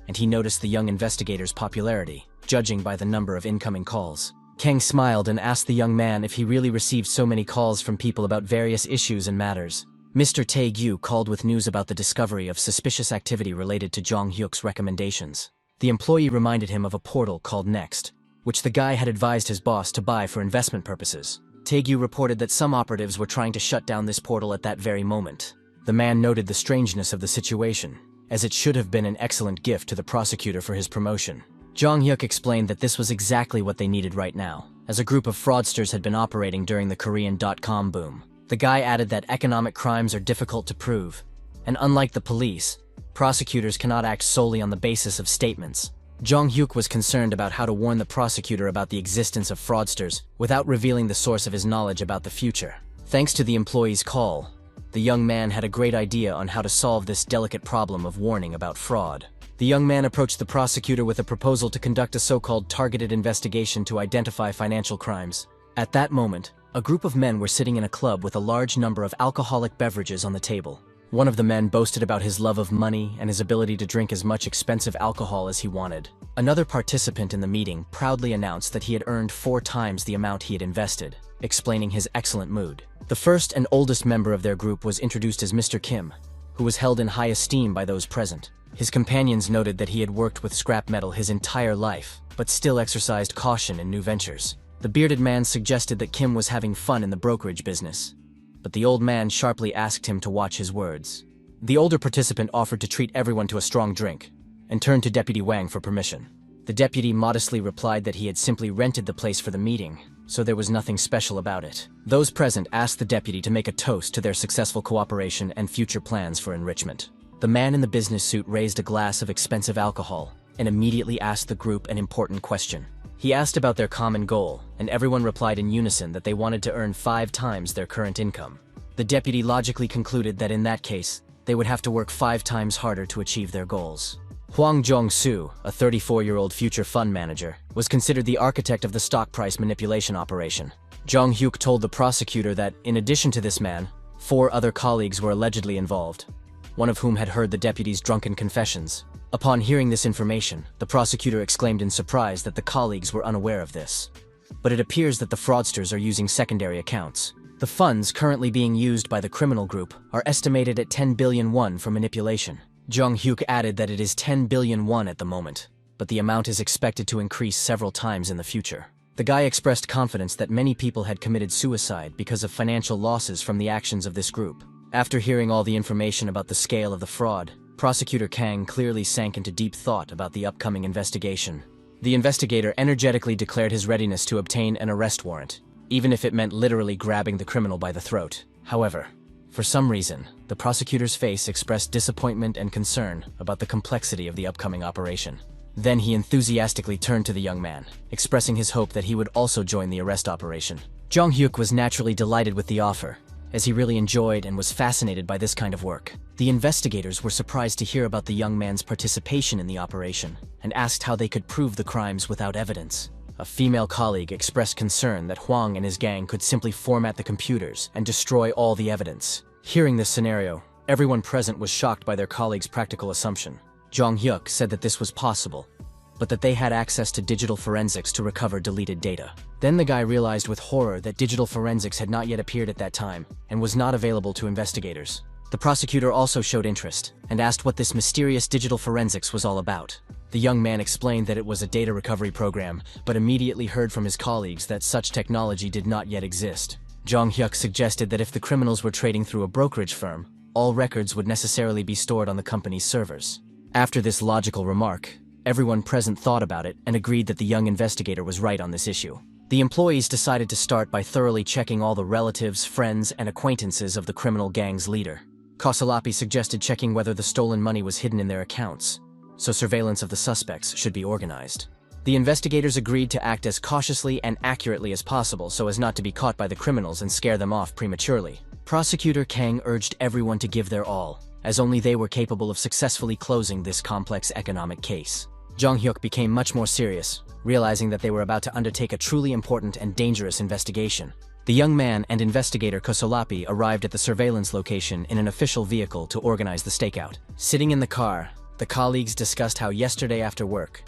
and he noticed the young investigator's popularity, judging by the number of incoming calls. Kang smiled and asked the young man if he really received so many calls from people about various issues and matters. Mr. Tae-gyu called with news about the discovery of suspicious activity related to Jong-hyuk's recommendations. The employee reminded him of a portal called Next, which the guy had advised his boss to buy for investment purposes. Tae-gyu reported that some operatives were trying to shut down this portal at that very moment. The man noted the strangeness of the situation, as it should have been an excellent gift to the prosecutor for his promotion. Jong-hyuk explained that this was exactly what they needed right now, as a group of fraudsters had been operating during the Korean .com boom. The guy added that economic crimes are difficult to prove, and unlike the police, prosecutors cannot act solely on the basis of statements. Jong-hyuk was concerned about how to warn the prosecutor about the existence of fraudsters without revealing the source of his knowledge about the future. Thanks to the employee's call, the young man had a great idea on how to solve this delicate problem of warning about fraud. The young man approached the prosecutor with a proposal to conduct a so-called targeted investigation to identify financial crimes. At that moment, a group of men were sitting in a club with a large number of alcoholic beverages on the table. One of the men boasted about his love of money and his ability to drink as much expensive alcohol as he wanted. Another participant in the meeting proudly announced that he had earned 4 times the amount he had invested, explaining his excellent mood. The first and oldest member of their group was introduced as Mr. Kim, who was held in high esteem by those present. His companions noted that he had worked with scrap metal his entire life, but still exercised caution in new ventures. The bearded man suggested that Kim was having fun in the brokerage business, but the old man sharply asked him to watch his words. The older participant offered to treat everyone to a strong drink, and turned to Deputy Wang for permission. The deputy modestly replied that he had simply rented the place for the meeting, so there was nothing special about it. Those present asked the deputy to make a toast to their successful cooperation and future plans for enrichment. The man in the business suit raised a glass of expensive alcohol and immediately asked the group an important question. He asked about their common goal, and everyone replied in unison that they wanted to earn 5 times their current income. The deputy logically concluded that in that case, they would have to work 5 times harder to achieve their goals. Huang Zhongsu, a 34-year-old future fund manager, was considered the architect of the stock price manipulation operation. Zhang Hyuk told the prosecutor that, in addition to this man, 4 other colleagues were allegedly involved, one of whom had heard the deputy's drunken confessions. Upon hearing this information, the prosecutor exclaimed in surprise that the colleagues were unaware of this. But it appears that the fraudsters are using secondary accounts. The funds currently being used by the criminal group are estimated at 10 billion won for manipulation. Zhang Hyuk added that it is 10 billion won at the moment, but the amount is expected to increase several times in the future. The guy expressed confidence that many people had committed suicide because of financial losses from the actions of this group. After hearing all the information about the scale of the fraud, Prosecutor Kang clearly sank into deep thought about the upcoming investigation. The investigator energetically declared his readiness to obtain an arrest warrant, even if it meant literally grabbing the criminal by the throat. However, for some reason, the prosecutor's face expressed disappointment and concern about the complexity of the upcoming operation. Then he enthusiastically turned to the young man, expressing his hope that he would also join the arrest operation. Zhang Hyuk was naturally delighted with the offer, as he really enjoyed and was fascinated by this kind of work. The investigators were surprised to hear about the young man's participation in the operation, and asked how they could prove the crimes without evidence. A female colleague expressed concern that Huang and his gang could simply format the computers and destroy all the evidence. Hearing this scenario, everyone present was shocked by their colleague's practical assumption. Zhang Hyuk said that this was possible, but that they had access to digital forensics to recover deleted data. Then the guy realized with horror that digital forensics had not yet appeared at that time and was not available to investigators. The prosecutor also showed interest and asked what this mysterious digital forensics was all about. The young man explained that it was a data recovery program, but immediately heard from his colleagues that such technology did not yet exist. Zhang Hyuk suggested that if the criminals were trading through a brokerage firm, all records would necessarily be stored on the company's servers. After this logical remark, everyone present thought about it and agreed that the young investigator was right on this issue. The employees decided to start by thoroughly checking all the relatives, friends, and acquaintances of the criminal gang's leader. Kosolapi suggested checking whether the stolen money was hidden in their accounts, so surveillance of the suspects should be organized. The investigators agreed to act as cautiously and accurately as possible so as not to be caught by the criminals and scare them off prematurely. Prosecutor Kang urged everyone to give their all, as only they were capable of successfully closing this complex economic case. Zhang Hyuk became much more serious, realizing that they were about to undertake a truly important and dangerous investigation. The young man and investigator Kosolapi arrived at the surveillance location in an official vehicle to organize the stakeout. Sitting in the car, the colleagues discussed how yesterday after work,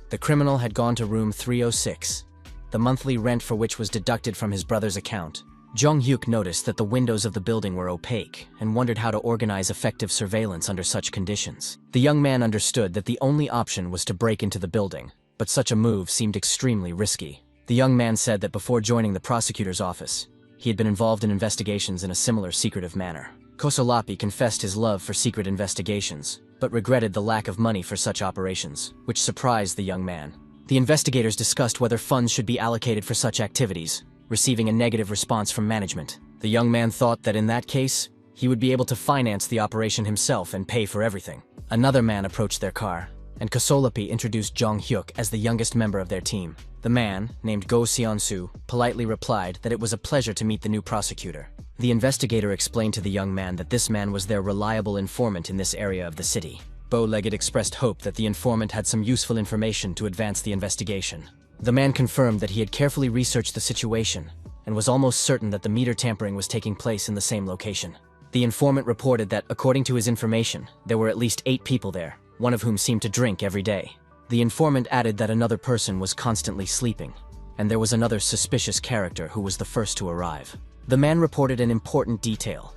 the criminal had gone to room 306, the monthly rent for which was deducted from his brother's account. Zhang Hyuk noticed that the windows of the building were opaque and wondered how to organize effective surveillance under such conditions. The young man understood that the only option was to break into the building, but such a move seemed extremely risky. The young man said that before joining the prosecutor's office, he had been involved in investigations in a similar secretive manner. Kosolapi confessed his love for secret investigations, but regretted the lack of money for such operations, which surprised the young man. The investigators discussed whether funds should be allocated for such activities, receiving a negative response from management. The young man thought that in that case, he would be able to finance the operation himself and pay for everything. Another man approached their car, and Kosolapi introduced Zhang Hyuk as the youngest member of their team. The man, named Go Seon-soo, politely replied that it was a pleasure to meet the new prosecutor. The investigator explained to the young man that this man was their reliable informant in this area of the city. Bow-legged expressed hope that the informant had some useful information to advance the investigation. The man confirmed that he had carefully researched the situation and was almost certain that the meter tampering was taking place in the same location. The informant reported that, according to his information, there were at least 8 people there, one of whom seemed to drink every day. The informant added that another person was constantly sleeping, and there was another suspicious character who was the first to arrive. The man reported an important detail.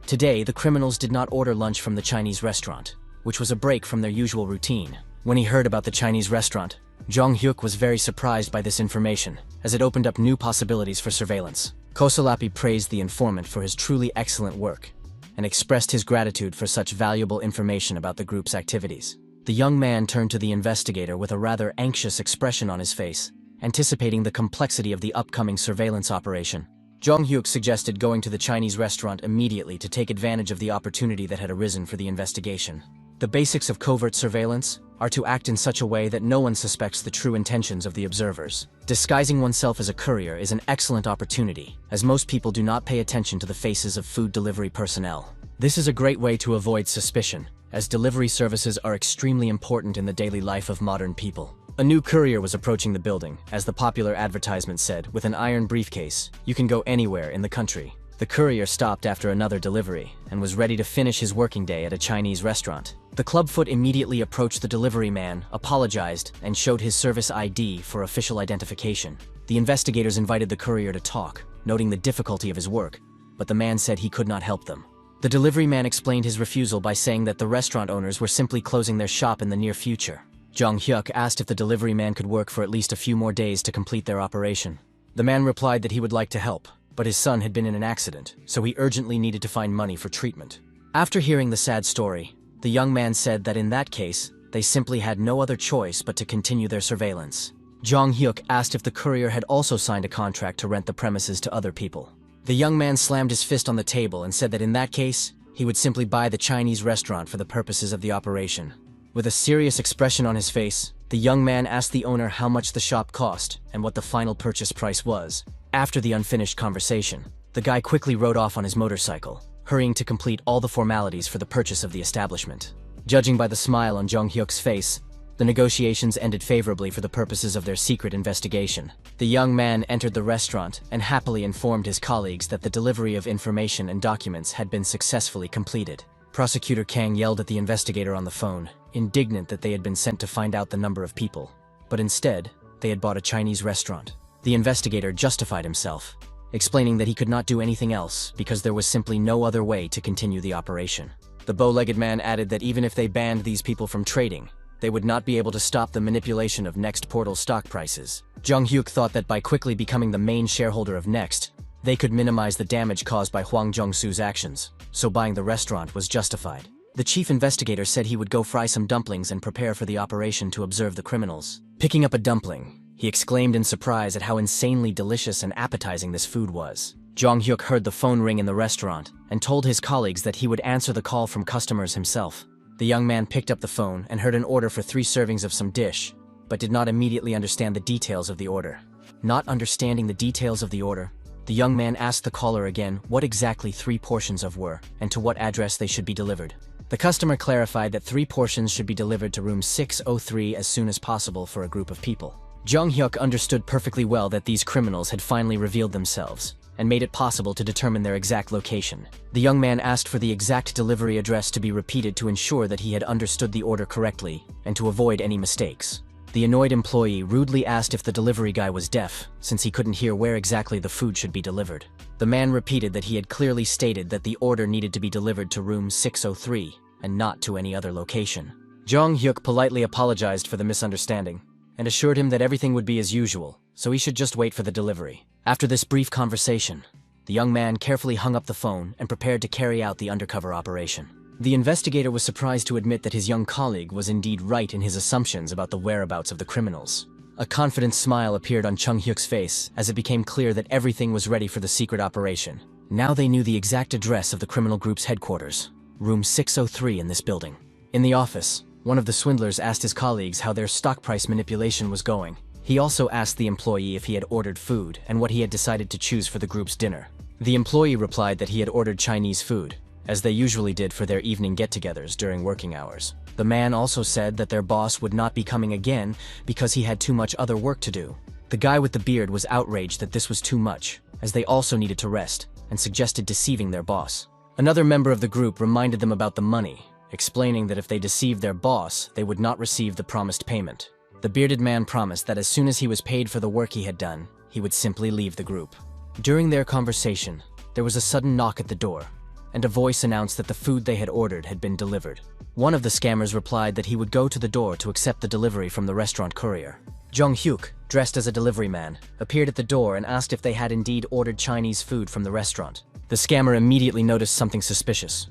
Today, the criminals did not order lunch from the Chinese restaurant, which was a break from their usual routine. When he heard about the Chinese restaurant, Jong Hyuk was very surprised by this information, as it opened up new possibilities for surveillance. Kosolapi praised the informant for his truly excellent work, and expressed his gratitude for such valuable information about the group's activities. The young man turned to the investigator with a rather anxious expression on his face, anticipating the complexity of the upcoming surveillance operation. Jong Hyuk suggested going to the Chinese restaurant immediately to take advantage of the opportunity that had arisen for the investigation. The basics of covert surveillance are to act in such a way that no one suspects the true intentions of the observers. Disguising oneself as a courier is an excellent opportunity, as most people do not pay attention to the faces of food delivery personnel. This is a great way to avoid suspicion, as delivery services are extremely important in the daily life of modern people. A new courier was approaching the building, as the popular advertisement said, with an iron briefcase. You can go anywhere in the country. The courier stopped after another delivery and was ready to finish his working day at a Chinese restaurant. The clubfoot immediately approached the delivery man, apologized, and showed his service ID for official identification. The investigators invited the courier to talk, noting the difficulty of his work, but the man said he could not help them. The delivery man explained his refusal by saying that the restaurant owners were simply closing their shop in the near future. Jong Hyuk asked if the delivery man could work for at least a few more days to complete their operation. The man replied that he would like to help, but his son had been in an accident, so he urgently needed to find money for treatment. After hearing the sad story, the young man said that in that case, they simply had no other choice but to continue their surveillance. Jong Hyuk asked if the courier had also signed a contract to rent the premises to other people. The young man slammed his fist on the table and said that in that case, he would simply buy the Chinese restaurant for the purposes of the operation. With a serious expression on his face, the young man asked the owner how much the shop cost and what the final purchase price was. After the unfinished conversation, the guy quickly rode off on his motorcycle, hurrying to complete all the formalities for the purchase of the establishment. Judging by the smile on Jong Hyuk's face, the negotiations ended favorably for the purposes of their secret investigation. The young man entered the restaurant and happily informed his colleagues that the delivery of information and documents had been successfully completed. Prosecutor Kang yelled at the investigator on the phone, indignant that they had been sent to find out the number of people, but instead, they had bought a Chinese restaurant. The investigator justified himself, explaining that he could not do anything else because there was simply no other way to continue the operation. The bow-legged man added that even if they banned these people from trading, they would not be able to stop the manipulation of Next Portal stock prices. Jong Hyuk thought that by quickly becoming the main shareholder of Next, they could minimize the damage caused by Hwang Jong-soo's actions, so buying the restaurant was justified. The chief investigator said he would go fry some dumplings and prepare for the operation to observe the criminals. Picking up a dumpling, he exclaimed in surprise at how insanely delicious and appetizing this food was. Jong Hyuk heard the phone ring in the restaurant and told his colleagues that he would answer the call from customers himself. The young man picked up the phone and heard an order for 3 servings of some dish, but did not immediately understand the details of the order. Not understanding the details of the order, the young man asked the caller again what exactly 3 portions of were and to what address they should be delivered. The customer clarified that 3 portions should be delivered to room 603 as soon as possible for a group of people. Jong Hyuk understood perfectly well that these criminals had finally revealed themselves and made it possible to determine their exact location. The young man asked for the exact delivery address to be repeated to ensure that he had understood the order correctly and to avoid any mistakes. The annoyed employee rudely asked if the delivery guy was deaf, since he couldn't hear where exactly the food should be delivered. The man repeated that he had clearly stated that the order needed to be delivered to room 603 and not to any other location. Jong Hyuk politely apologized for the misunderstanding and assured him that everything would be as usual, so he should just wait for the delivery. After this brief conversation, the young man carefully hung up the phone and prepared to carry out the undercover operation. The investigator was surprised to admit that his young colleague was indeed right in his assumptions about the whereabouts of the criminals. A confident smile appeared on Jong Hyuk's face as it became clear that everything was ready for the secret operation. Now they knew the exact address of the criminal group's headquarters, room 603 in this building. In the office, one of the swindlers asked his colleagues how their stock price manipulation was going. He also asked the employee if he had ordered food and what he had decided to choose for the group's dinner. The employee replied that he had ordered Chinese food, as they usually did for their evening get-togethers during working hours. The man also said that their boss would not be coming again because he had too much other work to do. The guy with the beard was outraged that this was too much, as they also needed to rest, and suggested deceiving their boss. Another member of the group reminded them about the money, explaining that if they deceived their boss, they would not receive the promised payment. The bearded man promised that as soon as he was paid for the work he had done, he would simply leave the group. During their conversation, there was a sudden knock at the door, and a voice announced that the food they had ordered had been delivered. One of the scammers replied that he would go to the door to accept the delivery from the restaurant courier. Jong Hyuk, dressed as a delivery man, appeared at the door and asked if they had indeed ordered Chinese food from the restaurant. The scammer immediately noticed something suspicious.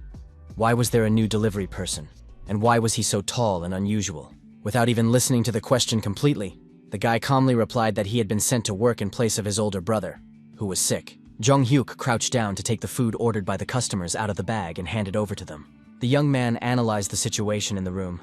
Why was there a new delivery person? And why was he so tall and unusual? Without even listening to the question completely, the guy calmly replied that he had been sent to work in place of his older brother, who was sick. Jong Hyuk crouched down to take the food ordered by the customers out of the bag and hand it over to them. The young man analyzed the situation in the room,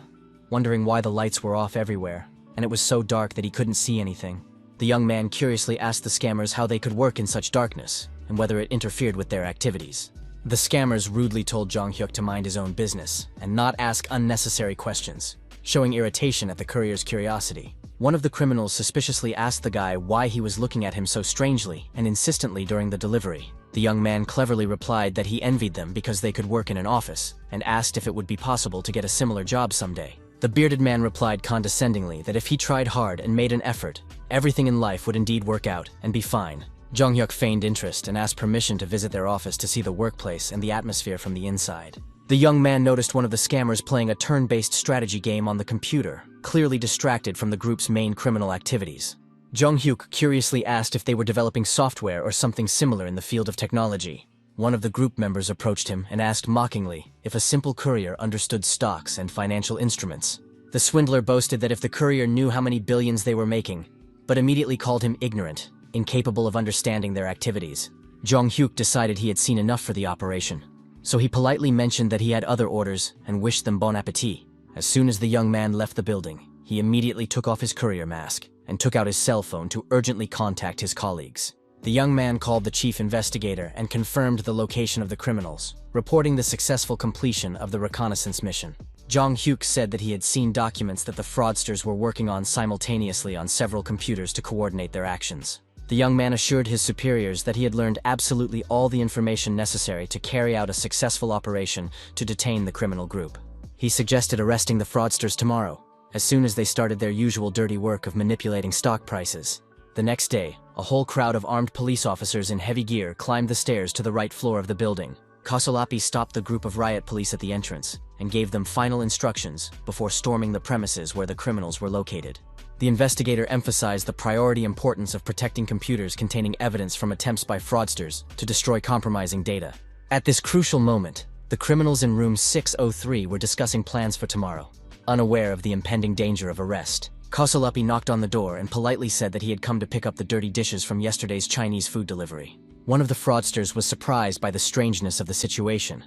wondering why the lights were off everywhere, and it was so dark that he couldn't see anything. The young man curiously asked the scammers how they could work in such darkness, and whether it interfered with their activities. The scammers rudely told Jong Hyuk to mind his own business and not ask unnecessary questions, showing irritation at the courier's curiosity. One of the criminals suspiciously asked the guy why he was looking at him so strangely and insistently during the delivery. The young man cleverly replied that he envied them because they could work in an office, and asked if it would be possible to get a similar job someday. The bearded man replied condescendingly that if he tried hard and made an effort, everything in life would indeed work out and be fine. Jong Hyuk feigned interest and asked permission to visit their office to see the workplace and the atmosphere from the inside. The young man noticed one of the scammers playing a turn-based strategy game on the computer, clearly distracted from the group's main criminal activities. Jong Hyuk curiously asked if they were developing software or something similar in the field of technology. One of the group members approached him and asked mockingly if a simple courier understood stocks and financial instruments. The swindler boasted that if the courier knew how many billions they were making, but immediately called him ignorant, incapable of understanding their activities. Jong Hyuk decided he had seen enough for the operation, so he politely mentioned that he had other orders and wished them bon appetit. As soon as the young man left the building, he immediately took off his courier mask and took out his cell phone to urgently contact his colleagues. The young man called the chief investigator and confirmed the location of the criminals, reporting the successful completion of the reconnaissance mission. Jong Hyuk said that he had seen documents that the fraudsters were working on simultaneously on several computers to coordinate their actions. The young man assured his superiors that he had learned absolutely all the information necessary to carry out a successful operation to detain the criminal group. He suggested arresting the fraudsters tomorrow, as soon as they started their usual dirty work of manipulating stock prices. The next day, a whole crowd of armed police officers in heavy gear climbed the stairs to the right floor of the building. Kosolapi stopped the group of riot police at the entrance and gave them final instructions before storming the premises where the criminals were located. The investigator emphasized the priority importance of protecting computers containing evidence from attempts by fraudsters to destroy compromising data. At this crucial moment, the criminals in room 603 were discussing plans for tomorrow, unaware of the impending danger of arrest. Kosolapi knocked on the door and politely said that he had come to pick up the dirty dishes from yesterday's Chinese food delivery. One of the fraudsters was surprised by the strangeness of the situation,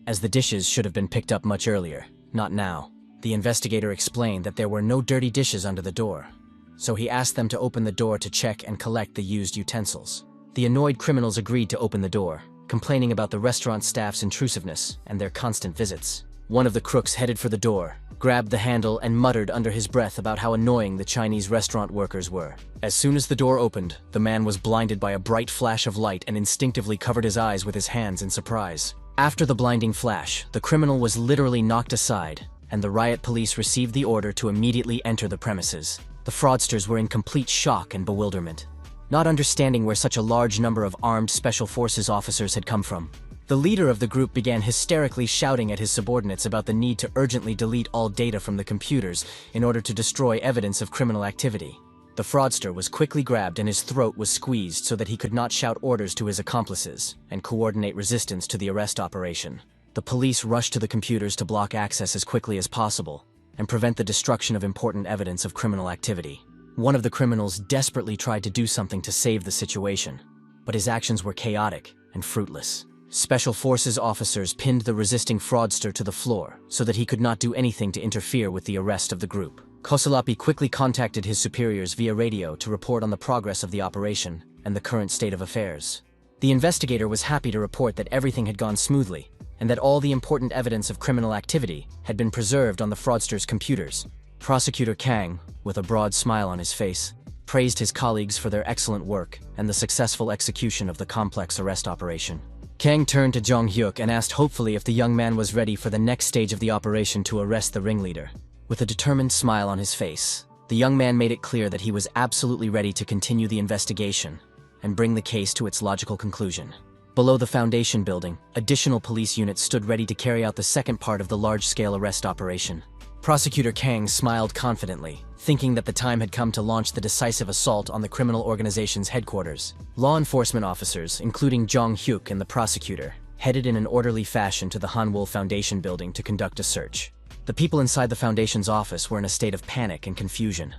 as the dishes should have been picked up much earlier, not now. The investigator explained that there were no dirty dishes under the door, so he asked them to open the door to check and collect the used utensils. The annoyed criminals agreed to open the door, complaining about the restaurant staff's intrusiveness and their constant visits. One of the crooks headed for the door, grabbed the handle and muttered under his breath about how annoying the Chinese restaurant workers were. As soon as the door opened, the man was blinded by a bright flash of light and instinctively covered his eyes with his hands in surprise. After the blinding flash, the criminal was literally knocked aside, and the riot police received the order to immediately enter the premises. The fraudsters were in complete shock and bewilderment, not understanding where such a large number of armed special forces officers had come from. The leader of the group began hysterically shouting at his subordinates about the need to urgently delete all data from the computers in order to destroy evidence of criminal activity. The fraudster was quickly grabbed and his throat was squeezed so that he could not shout orders to his accomplices and coordinate resistance to the arrest operation. The police rushed to the computers to block access as quickly as possible and prevent the destruction of important evidence of criminal activity. One of the criminals desperately tried to do something to save the situation, but his actions were chaotic and fruitless. Special Forces officers pinned the resisting fraudster to the floor so that he could not do anything to interfere with the arrest of the group. Kosolapi quickly contacted his superiors via radio to report on the progress of the operation and the current state of affairs. The investigator was happy to report that everything had gone smoothly and that all the important evidence of criminal activity had been preserved on the fraudster's computers. Prosecutor Kang, with a broad smile on his face, praised his colleagues for their excellent work and the successful execution of the complex arrest operation. Kang turned to Jong Hyuk and asked hopefully if the young man was ready for the next stage of the operation to arrest the ringleader. With a determined smile on his face, The young man made it clear that he was absolutely ready to continue the investigation and bring the case to its logical conclusion. Below the Foundation building, additional police units stood ready to carry out the second part of the large-scale arrest operation. Prosecutor Kang smiled confidently, thinking that the time had come to launch the decisive assault on the criminal organization's headquarters. Law enforcement officers, including Jong Hyuk and the prosecutor, headed in an orderly fashion to the Hanwol Foundation building to conduct a search. The people inside the Foundation's office were in a state of panic and confusion,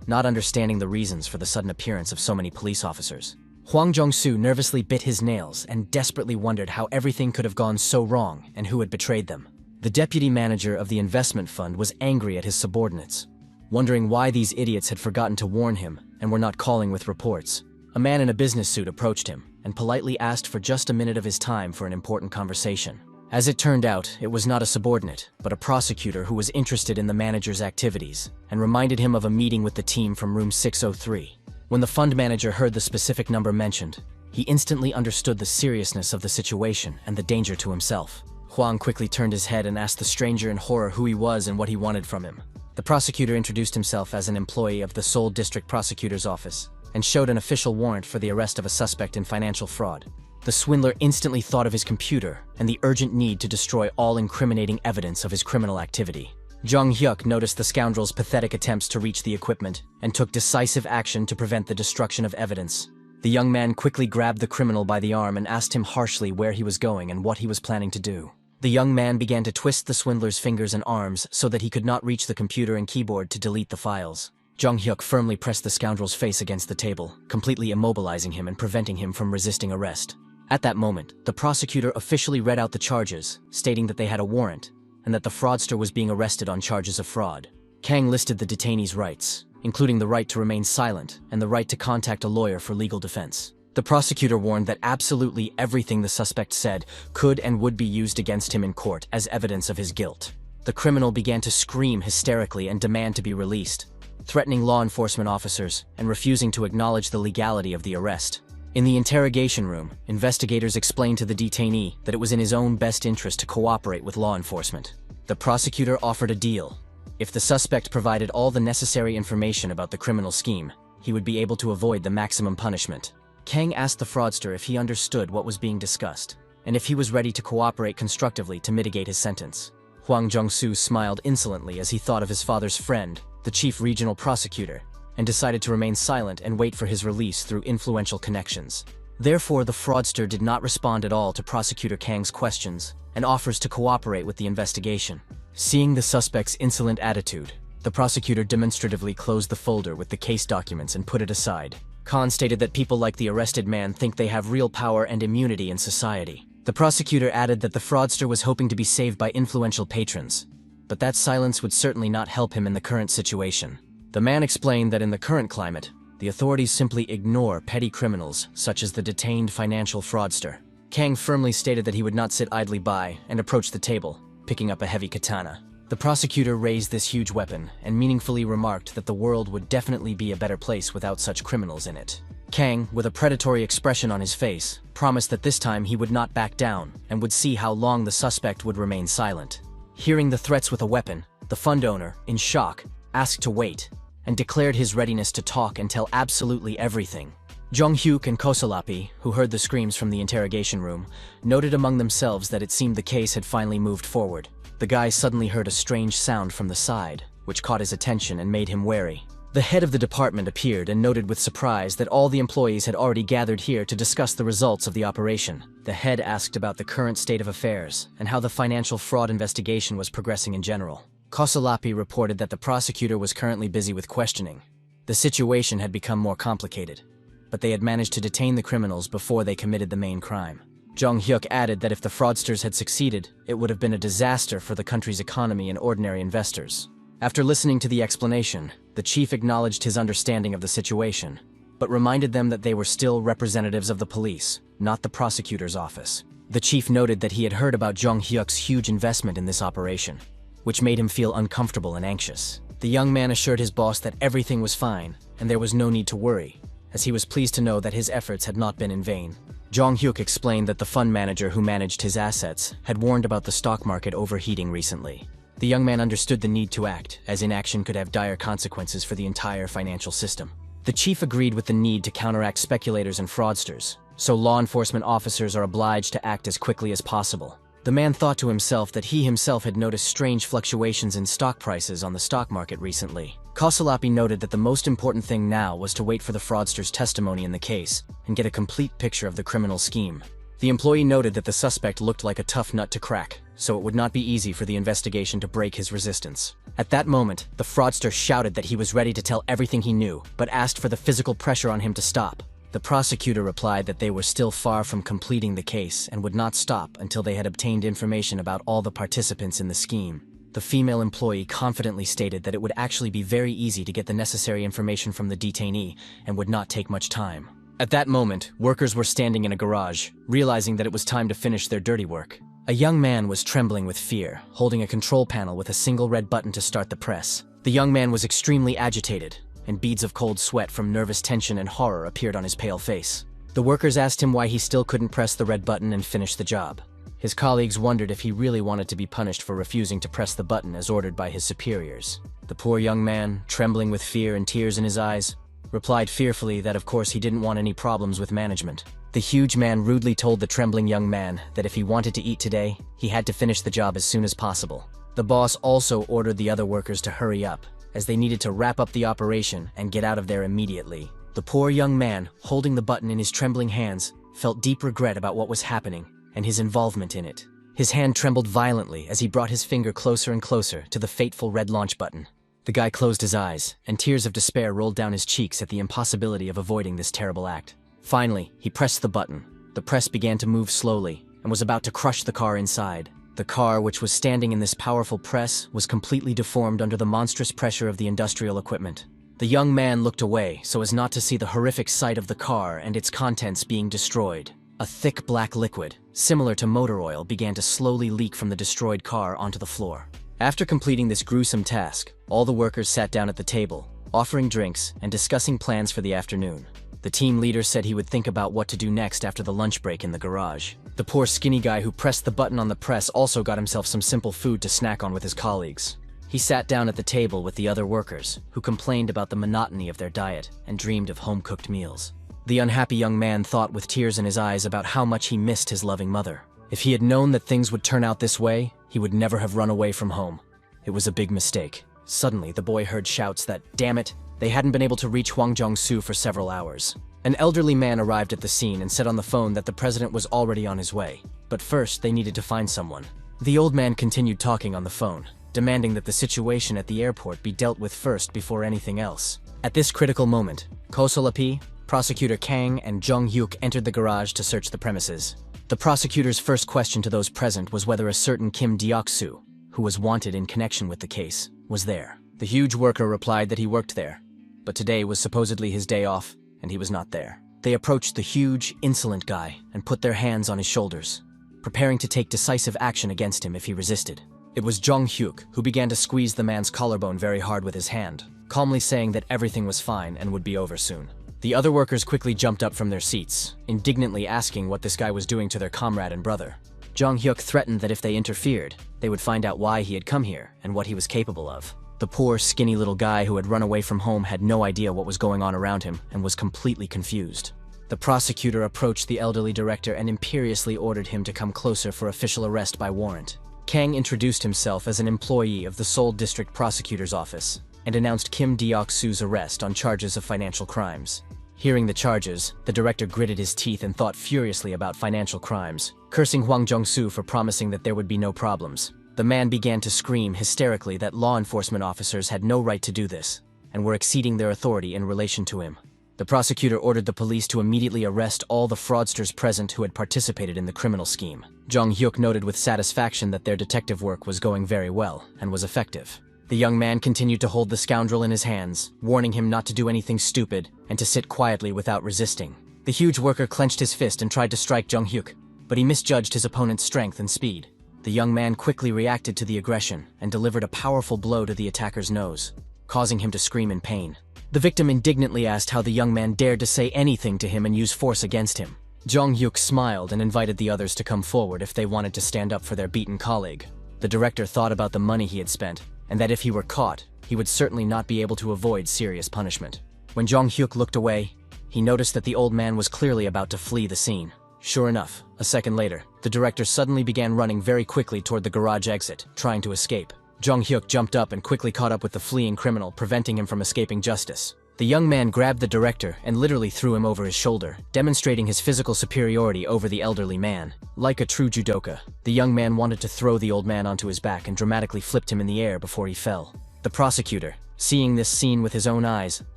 not understanding the reasons for the sudden appearance of so many police officers. Hwang Jong-soo nervously bit his nails and desperately wondered how everything could have gone so wrong and who had betrayed them. The deputy manager of the investment fund was angry at his subordinates, wondering why these idiots had forgotten to warn him and were not calling with reports. A man in a business suit approached him and politely asked for just a minute of his time for an important conversation. As it turned out, it was not a subordinate, but a prosecutor who was interested in the manager's activities and reminded him of a meeting with the team from room 603. When the fund manager heard the specific number mentioned, he instantly understood the seriousness of the situation and the danger to himself. Hwang quickly turned his head and asked the stranger in horror who he was and what he wanted from him. The prosecutor introduced himself as an employee of the Seoul District Prosecutor's Office and showed an official warrant for the arrest of a suspect in financial fraud. The swindler instantly thought of his computer and the urgent need to destroy all incriminating evidence of his criminal activity. Jong Hyuk noticed the scoundrel's pathetic attempts to reach the equipment and took decisive action to prevent the destruction of evidence. The young man quickly grabbed the criminal by the arm and asked him harshly where he was going and what he was planning to do. The young man began to twist the swindler's fingers and arms so that he could not reach the computer and keyboard to delete the files. Jong Hyuk firmly pressed the scoundrel's face against the table, completely immobilizing him and preventing him from resisting arrest. At that moment, the prosecutor officially read out the charges, stating that they had a warrant and that the fraudster was being arrested on charges of fraud. Kang listed the detainee's rights, including the right to remain silent and the right to contact a lawyer for legal defense. The prosecutor warned that absolutely everything the suspect said could and would be used against him in court as evidence of his guilt. The criminal began to scream hysterically and demand to be released, threatening law enforcement officers and refusing to acknowledge the legality of the arrest. In the interrogation room, investigators explained to the detainee that it was in his own best interest to cooperate with law enforcement. The prosecutor offered a deal. If the suspect provided all the necessary information about the criminal scheme, he would be able to avoid the maximum punishment. Kang asked the fraudster if he understood what was being discussed, and if he was ready to cooperate constructively to mitigate his sentence. Hwang Jong-soo smiled insolently as he thought of his father's friend, the chief regional prosecutor, and decided to remain silent and wait for his release through influential connections. Therefore, the fraudster did not respond at all to Prosecutor Kang's questions and offers to cooperate with the investigation. Seeing the suspect's insolent attitude, the prosecutor demonstratively closed the folder with the case documents and put it aside. Khan stated that people like the arrested man think they have real power and immunity in society. The prosecutor added that the fraudster was hoping to be saved by influential patrons, but that silence would certainly not help him in the current situation. The man explained that in the current climate, the authorities simply ignore petty criminals such as the detained financial fraudster. Kang firmly stated that he would not sit idly by and approached the table, picking up a heavy katana. The prosecutor raised this huge weapon and meaningfully remarked that the world would definitely be a better place without such criminals in it. Kang, with a predatory expression on his face, promised that this time he would not back down and would see how long the suspect would remain silent. Hearing the threats with a weapon, the fund owner, in shock, asked to wait and declared his readiness to talk and tell absolutely everything. Jong Hyuk and Kosolapi, who heard the screams from the interrogation room, noted among themselves that it seemed the case had finally moved forward. The guy suddenly heard a strange sound from the side, which caught his attention and made him wary. The head of the department appeared and noted with surprise that all the employees had already gathered here to discuss the results of the operation. The head asked about the current state of affairs and how the financial fraud investigation was progressing in general. Kosolapi reported that the prosecutor was currently busy with questioning. The situation had become more complicated, but they had managed to detain the criminals before they committed the main crime. Jong Hyuk added that if the fraudsters had succeeded, it would have been a disaster for the country's economy and ordinary investors. After listening to the explanation, the chief acknowledged his understanding of the situation, but reminded them that they were still representatives of the police, not the prosecutor's office. The chief noted that he had heard about Jong Hyuk's huge investment in this operation, which made him feel uncomfortable and anxious. The young man assured his boss that everything was fine and there was no need to worry, as he was pleased to know that his efforts had not been in vain. Jong Hyuk explained that the fund manager who managed his assets had warned about the stock market overheating recently. The young man understood the need to act, as inaction could have dire consequences for the entire financial system. The chief agreed with the need to counteract speculators and fraudsters, so law enforcement officers are obliged to act as quickly as possible. The man thought to himself that he himself had noticed strange fluctuations in stock prices on the stock market recently. Kosolapi noted that the most important thing now was to wait for the fraudster's testimony in the case and get a complete picture of the criminal scheme. The employee noted that the suspect looked like a tough nut to crack, so it would not be easy for the investigation to break his resistance. At that moment, the fraudster shouted that he was ready to tell everything he knew, but asked for the physical pressure on him to stop. The prosecutor replied that they were still far from completing the case and would not stop until they had obtained information about all the participants in the scheme. The female employee confidently stated that it would actually be very easy to get the necessary information from the detainee and would not take much time. At that moment, workers were standing in a garage, realizing that it was time to finish their dirty work. A young man was trembling with fear, holding a control panel with a single red button to start the press. The young man was extremely agitated, and beads of cold sweat from nervous tension and horror appeared on his pale face. The workers asked him why he still couldn't press the red button and finish the job. His colleagues wondered if he really wanted to be punished for refusing to press the button as ordered by his superiors. The poor young man, trembling with fear and tears in his eyes, replied fearfully that of course he didn't want any problems with management. The huge man rudely told the trembling young man that if he wanted to eat today, he had to finish the job as soon as possible. The boss also ordered the other workers to hurry up, as they needed to wrap up the operation and get out of there immediately. The poor young man, holding the button in his trembling hands, felt deep regret about what was happening and his involvement in it. His hand trembled violently as he brought his finger closer and closer to the fateful red launch button. The guy closed his eyes, and tears of despair rolled down his cheeks at the impossibility of avoiding this terrible act. Finally, he pressed the button. The press began to move slowly and was about to crush the car inside. The car, which was standing in this powerful press, was completely deformed under the monstrous pressure of the industrial equipment. The young man looked away so as not to see the horrific sight of the car and its contents being destroyed. A thick black liquid, similar to motor oil, began to slowly leak from the destroyed car onto the floor. After completing this gruesome task, all the workers sat down at the table, offering drinks and discussing plans for the afternoon. The team leader said he would think about what to do next after the lunch break in the garage. The poor skinny guy who pressed the button on the press also got himself some simple food to snack on with his colleagues. He sat down at the table with the other workers, who complained about the monotony of their diet and dreamed of home-cooked meals. The unhappy young man thought with tears in his eyes about how much he missed his loving mother. If he had known that things would turn out this way, he would never have run away from home. It was a big mistake. Suddenly, the boy heard shouts that, damn it, they hadn't been able to reach Hwang Jong-soo for several hours. An elderly man arrived at the scene and said on the phone that the president was already on his way. But first, they needed to find someone. The old man continued talking on the phone, demanding that the situation at the airport be dealt with first before anything else. At this critical moment, Kosolapi, Prosecutor Kang, and Jung Hyuk entered the garage to search the premises. The prosecutor's first question to those present was whether a certain Kim Deok-soo, who was wanted in connection with the case, was there. The huge worker replied that he worked there, but today was supposedly his day off, and he was not there. They approached the huge, insolent guy and put their hands on his shoulders, preparing to take decisive action against him if he resisted. It was Jung Hyuk who began to squeeze the man's collarbone very hard with his hand, calmly saying that everything was fine and would be over soon. The other workers quickly jumped up from their seats, indignantly asking what this guy was doing to their comrade and brother. Jung Hyuk threatened that if they interfered, they would find out why he had come here and what he was capable of. The poor, skinny little guy who had run away from home had no idea what was going on around him and was completely confused. The prosecutor approached the elderly director and imperiously ordered him to come closer for official arrest by warrant. Kang introduced himself as an employee of the Seoul District Prosecutor's Office and announced Kim Deok-soo's arrest on charges of financial crimes. Hearing the charges, the director gritted his teeth and thought furiously about financial crimes, cursing Hwang Jong-soo for promising that there would be no problems. The man began to scream hysterically that law enforcement officers had no right to do this, and were exceeding their authority in relation to him. The prosecutor ordered the police to immediately arrest all the fraudsters present who had participated in the criminal scheme. Jung Hyuk noted with satisfaction that their detective work was going very well and was effective. The young man continued to hold the scoundrel in his hands, warning him not to do anything stupid and to sit quietly without resisting. The huge worker clenched his fist and tried to strike Jung Hyuk, but he misjudged his opponent's strength and speed. The young man quickly reacted to the aggression and delivered a powerful blow to the attacker's nose, causing him to scream in pain. The victim indignantly asked how the young man dared to say anything to him and use force against him. Jung Hyuk smiled and invited the others to come forward if they wanted to stand up for their beaten colleague. The director thought about the money he had spent, and that if he were caught, he would certainly not be able to avoid serious punishment. When Jong Hyuk looked away, he noticed that the old man was clearly about to flee the scene. Sure enough, a second later, the director suddenly began running very quickly toward the garage exit, trying to escape. Jong Hyuk jumped up and quickly caught up with the fleeing criminal, preventing him from escaping justice. The young man grabbed the director and literally threw him over his shoulder, demonstrating his physical superiority over the elderly man. Like a true judoka, the young man wanted to throw the old man onto his back and dramatically flipped him in the air before he fell. The prosecutor, seeing this scene with his own eyes,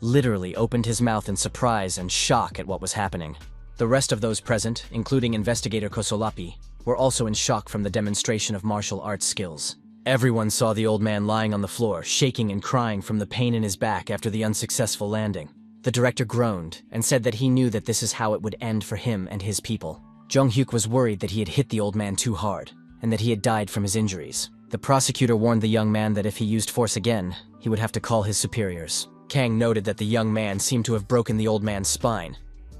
literally opened his mouth in surprise and shock at what was happening. The rest of those present, including investigator Kosolapi, were also in shock from the demonstration of martial arts skills. Everyone saw the old man lying on the floor, shaking and crying from the pain in his back after the unsuccessful landing. The director groaned and said that he knew that this is how it would end for him and his people. Jong Hyuk was worried that he had hit the old man too hard, and that he had died from his injuries. The prosecutor warned the young man that if he used force again, he would have to call his superiors. Kang noted that the young man seemed to have broken the old man's spine,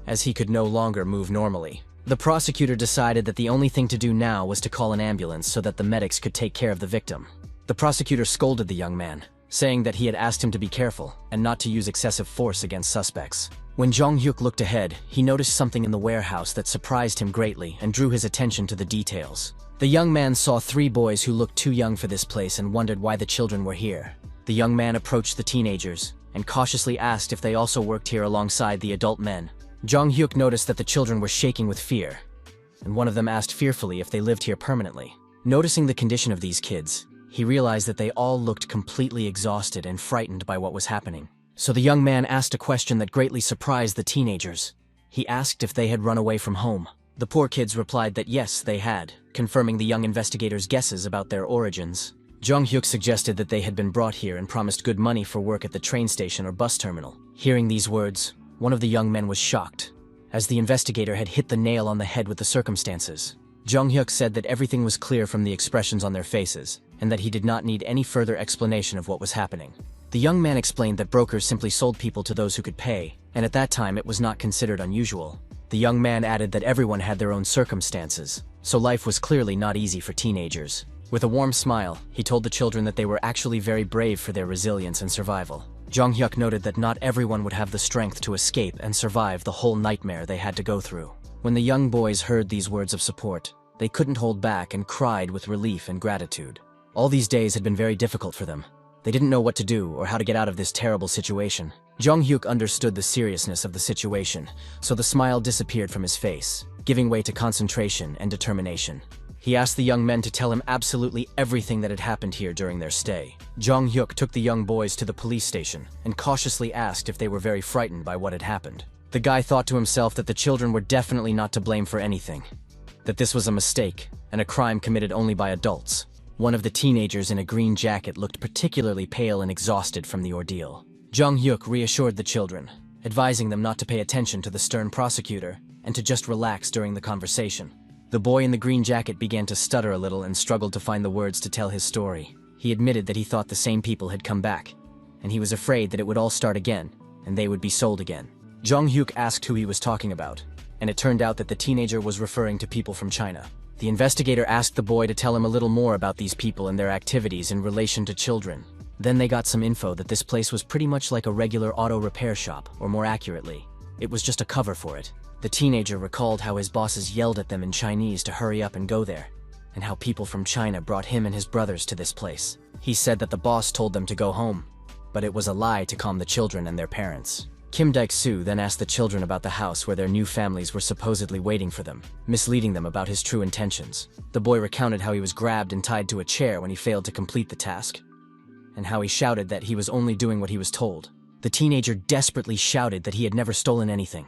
as he could no longer move normally. The prosecutor decided that the only thing to do now was to call an ambulance so that the medics could take care of the victim. The prosecutor scolded the young man, saying that he had asked him to be careful and not to use excessive force against suspects. When Jong Hyuk looked ahead, he noticed something in the warehouse that surprised him greatly and drew his attention to the details. The young man saw 3 boys who looked too young for this place and wondered why the children were here. The young man approached the teenagers and cautiously asked if they also worked here alongside the adult men. Jong Hyuk noticed that the children were shaking with fear, and one of them asked fearfully if they lived here permanently. Noticing the condition of these kids, he realized that they all looked completely exhausted and frightened by what was happening. So the young man asked a question that greatly surprised the teenagers. He asked if they had run away from home. The poor kids replied that yes, they had, confirming the young investigator's guesses about their origins. Jong Hyuk suggested that they had been brought here and promised good money for work at the train station or bus terminal. Hearing these words, one of the young men was shocked, as the investigator had hit the nail on the head with the circumstances. Jong Hyuk said that everything was clear from the expressions on their faces, and that he did not need any further explanation of what was happening. The young man explained that brokers simply sold people to those who could pay, and at that time it was not considered unusual. The young man added that everyone had their own circumstances, so life was clearly not easy for teenagers. With a warm smile, he told the children that they were actually very brave for their resilience and survival. Jong Hyuk noted that not everyone would have the strength to escape and survive the whole nightmare they had to go through. When the young boys heard these words of support, they couldn't hold back and cried with relief and gratitude. All these days had been very difficult for them. They didn't know what to do or how to get out of this terrible situation. Jong Hyuk understood the seriousness of the situation, so the smile disappeared from his face, giving way to concentration and determination. He asked the young men to tell him absolutely everything that had happened here during their stay. Jong Hyuk took the young boys to the police station and cautiously asked if they were very frightened by what had happened. The guy thought to himself that the children were definitely not to blame for anything, that this was a mistake and a crime committed only by adults. One of the teenagers in a green jacket looked particularly pale and exhausted from the ordeal. Jong Hyuk reassured the children, advising them not to pay attention to the stern prosecutor and to just relax during the conversation. The boy in the green jacket began to stutter a little and struggled to find the words to tell his story. He admitted that he thought the same people had come back, and he was afraid that it would all start again, and they would be sold again. Jong Hyuk asked who he was talking about, and it turned out that the teenager was referring to people from China. The investigator asked the boy to tell him a little more about these people and their activities in relation to children. Then they got some info that this place was pretty much like a regular auto repair shop, or more accurately, it was just a cover for it. The teenager recalled how his bosses yelled at them in Chinese to hurry up and go there, and how people from China brought him and his brothers to this place. He said that the boss told them to go home, but it was a lie to calm the children and their parents. Kim Daik-soo then asked the children about the house where their new families were supposedly waiting for them, misleading them about his true intentions. The boy recounted how he was grabbed and tied to a chair when he failed to complete the task, and how he shouted that he was only doing what he was told. The teenager desperately shouted that he had never stolen anything,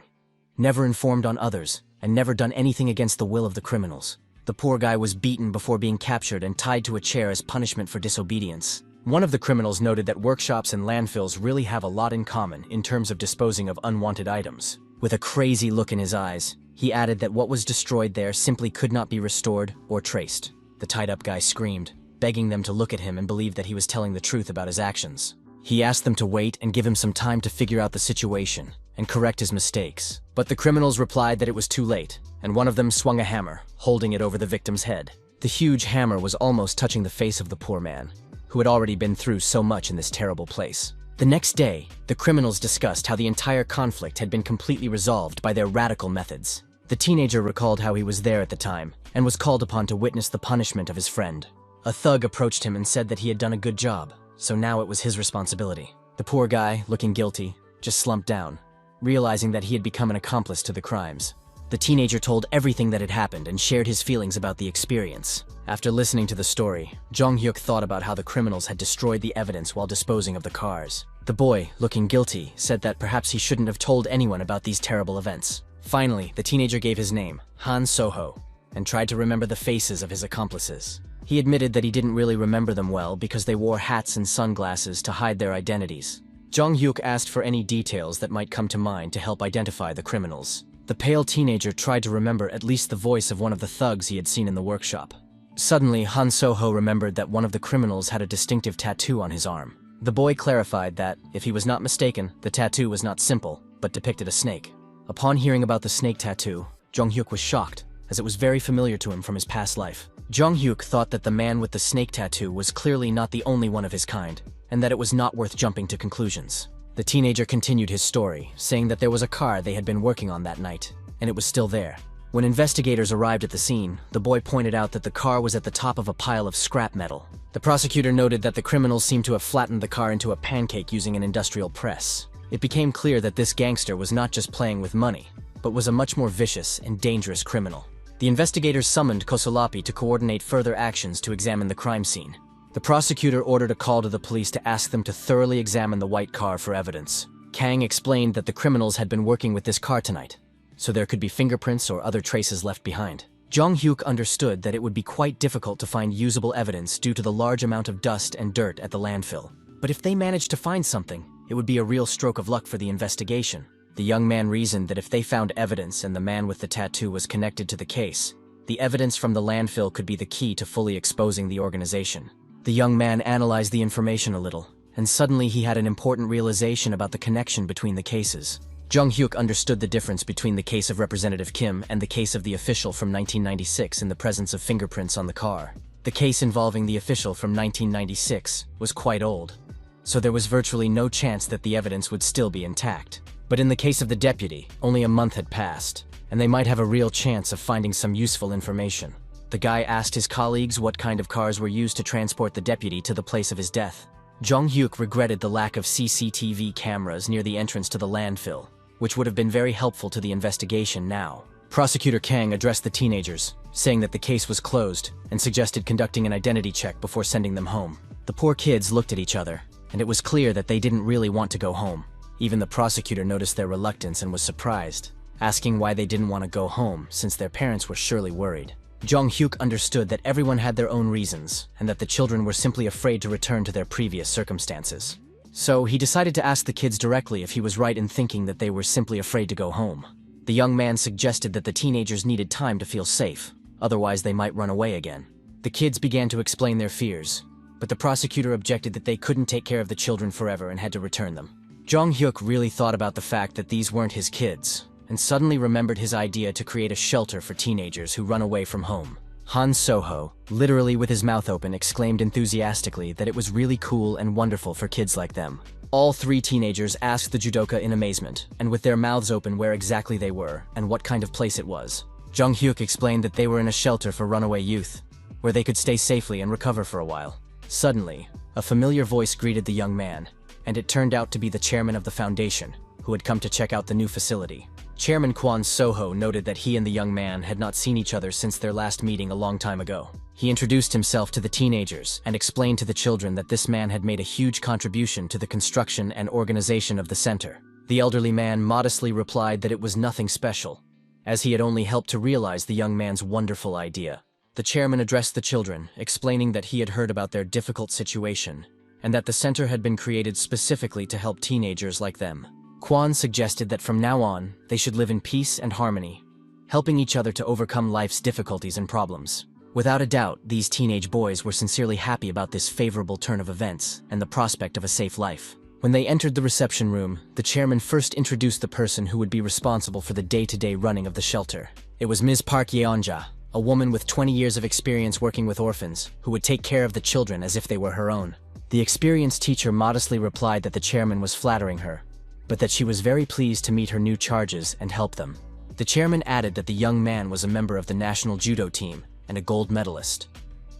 never informed on others, and never done anything against the will of the criminals. The poor guy was beaten before being captured and tied to a chair as punishment for disobedience. One of the criminals noted that workshops and landfills really have a lot in common in terms of disposing of unwanted items. With a crazy look in his eyes, he added that what was destroyed there simply could not be restored or traced. The tied-up guy screamed, begging them to look at him and believe that he was telling the truth about his actions. He asked them to wait and give him some time to figure out the situation and correct his mistakes. But the criminals replied that it was too late, and one of them swung a hammer, holding it over the victim's head. The huge hammer was almost touching the face of the poor man, who had already been through so much in this terrible place. The next day, the criminals discussed how the entire conflict had been completely resolved by their radical methods. The teenager recalled how he was there at the time and was called upon to witness the punishment of his friend. A thug approached him and said that he had done a good job, so now it was his responsibility. The poor guy, looking guilty, just slumped down, realizing that he had become an accomplice to the crimes. The teenager told everything that had happened and shared his feelings about the experience. After listening to the story, Jong-hyuk thought about how the criminals had destroyed the evidence while disposing of the cars. The boy, looking guilty, said that perhaps he shouldn't have told anyone about these terrible events. Finally, the teenager gave his name, Han Soho, and tried to remember the faces of his accomplices. He admitted that he didn't really remember them well because they wore hats and sunglasses to hide their identities. Jong-hyuk asked for any details that might come to mind to help identify the criminals. The pale teenager tried to remember at least the voice of one of the thugs he had seen in the workshop. Suddenly, Han Soho remembered that one of the criminals had a distinctive tattoo on his arm. The boy clarified that, if he was not mistaken, the tattoo was not simple, but depicted a snake. Upon hearing about the snake tattoo, Jong-hyuk was shocked, as it was very familiar to him from his past life. Jong-hyuk thought that the man with the snake tattoo was clearly not the only one of his kind, and that it was not worth jumping to conclusions. The teenager continued his story, saying that there was a car they had been working on that night, and it was still there. When investigators arrived at the scene, the boy pointed out that the car was at the top of a pile of scrap metal. The prosecutor noted that the criminals seemed to have flattened the car into a pancake using an industrial press. It became clear that this gangster was not just playing with money, but was a much more vicious and dangerous criminal. The investigators summoned Kosolapi to coordinate further actions to examine the crime scene. The prosecutor ordered a call to the police to ask them to thoroughly examine the white car for evidence. Kang explained that the criminals had been working with this car tonight, so there could be fingerprints or other traces left behind. Jong-hyuk understood that it would be quite difficult to find usable evidence due to the large amount of dust and dirt at the landfill. But if they managed to find something, it would be a real stroke of luck for the investigation. The young man reasoned that if they found evidence and the man with the tattoo was connected to the case, the evidence from the landfill could be the key to fully exposing the organization. The young man analyzed the information a little, and suddenly he had an important realization about the connection between the cases. Jong-hyuk understood the difference between the case of Representative Kim and the case of the official from 1996 in the presence of fingerprints on the car. The case involving the official from 1996 was quite old, so there was virtually no chance that the evidence would still be intact. But in the case of the deputy, only a month had passed, and they might have a real chance of finding some useful information. The guy asked his colleagues what kind of cars were used to transport the deputy to the place of his death. Jong-hyuk regretted the lack of CCTV cameras near the entrance to the landfill, which would have been very helpful to the investigation now. Prosecutor Kang addressed the teenagers, saying that the case was closed, and suggested conducting an identity check before sending them home. The poor kids looked at each other, and it was clear that they didn't really want to go home. Even the prosecutor noticed their reluctance and was surprised, asking why they didn't want to go home since their parents were surely worried. Jong-hyuk understood that everyone had their own reasons, and that the children were simply afraid to return to their previous circumstances. So he decided to ask the kids directly if he was right in thinking that they were simply afraid to go home. The young man suggested that the teenagers needed time to feel safe, otherwise they might run away again. The kids began to explain their fears, but the prosecutor objected that they couldn't take care of the children forever and had to return them. Jong-hyuk really thought about the fact that these weren't his kids, and suddenly remembered his idea to create a shelter for teenagers who run away from home. Han Soho, literally with his mouth open, exclaimed enthusiastically that it was really cool and wonderful for kids like them. All three teenagers asked the judoka in amazement, and with their mouths open, where exactly they were and what kind of place it was. Jong-hyuk explained that they were in a shelter for runaway youth, where they could stay safely and recover for a while. Suddenly, a familiar voice greeted the young man, and it turned out to be the chairman of the foundation, who had come to check out the new facility. Chairman Kwon Soho noted that he and the young man had not seen each other since their last meeting a long time ago. He introduced himself to the teenagers and explained to the children that this man had made a huge contribution to the construction and organization of the center. The elderly man modestly replied that it was nothing special, as he had only helped to realize the young man's wonderful idea. The chairman addressed the children, explaining that he had heard about their difficult situation, and that the center had been created specifically to help teenagers like them. Kwon suggested that from now on, they should live in peace and harmony, helping each other to overcome life's difficulties and problems. Without a doubt, these teenage boys were sincerely happy about this favorable turn of events and the prospect of a safe life. When they entered the reception room, the chairman first introduced the person who would be responsible for the day-to-day running of the shelter. It was Ms. Park Yeonja, a woman with 20 years of experience working with orphans, who would take care of the children as if they were her own. The experienced teacher modestly replied that the chairman was flattering her, but that she was very pleased to meet her new charges and help them. The chairman added that the young man was a member of the national judo team and a gold medalist,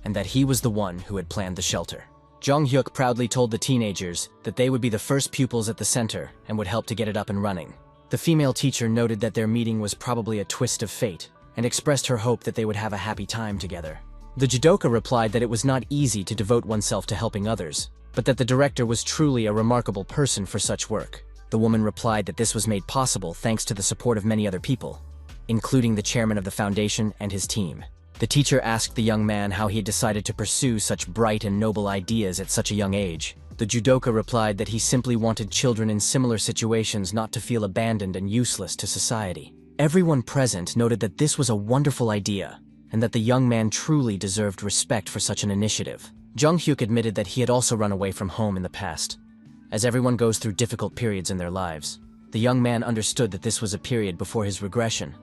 and that he was the one who had planned the shelter. Jong-hyuk proudly told the teenagers that they would be the first pupils at the center and would help to get it up and running. The female teacher noted that their meeting was probably a twist of fate and expressed her hope that they would have a happy time together. The judoka replied that it was not easy to devote oneself to helping others, but that the director was truly a remarkable person for such work. The woman replied that this was made possible thanks to the support of many other people, including the chairman of the foundation and his team. The teacher asked the young man how he had decided to pursue such bright and noble ideas at such a young age. The judoka replied that he simply wanted children in similar situations not to feel abandoned and useless to society. Everyone present noted that this was a wonderful idea, and that the young man truly deserved respect for such an initiative. Jong-hyuk admitted that he had also run away from home in the past. As everyone goes through difficult periods in their lives, the young man understood that this was a period before his regression,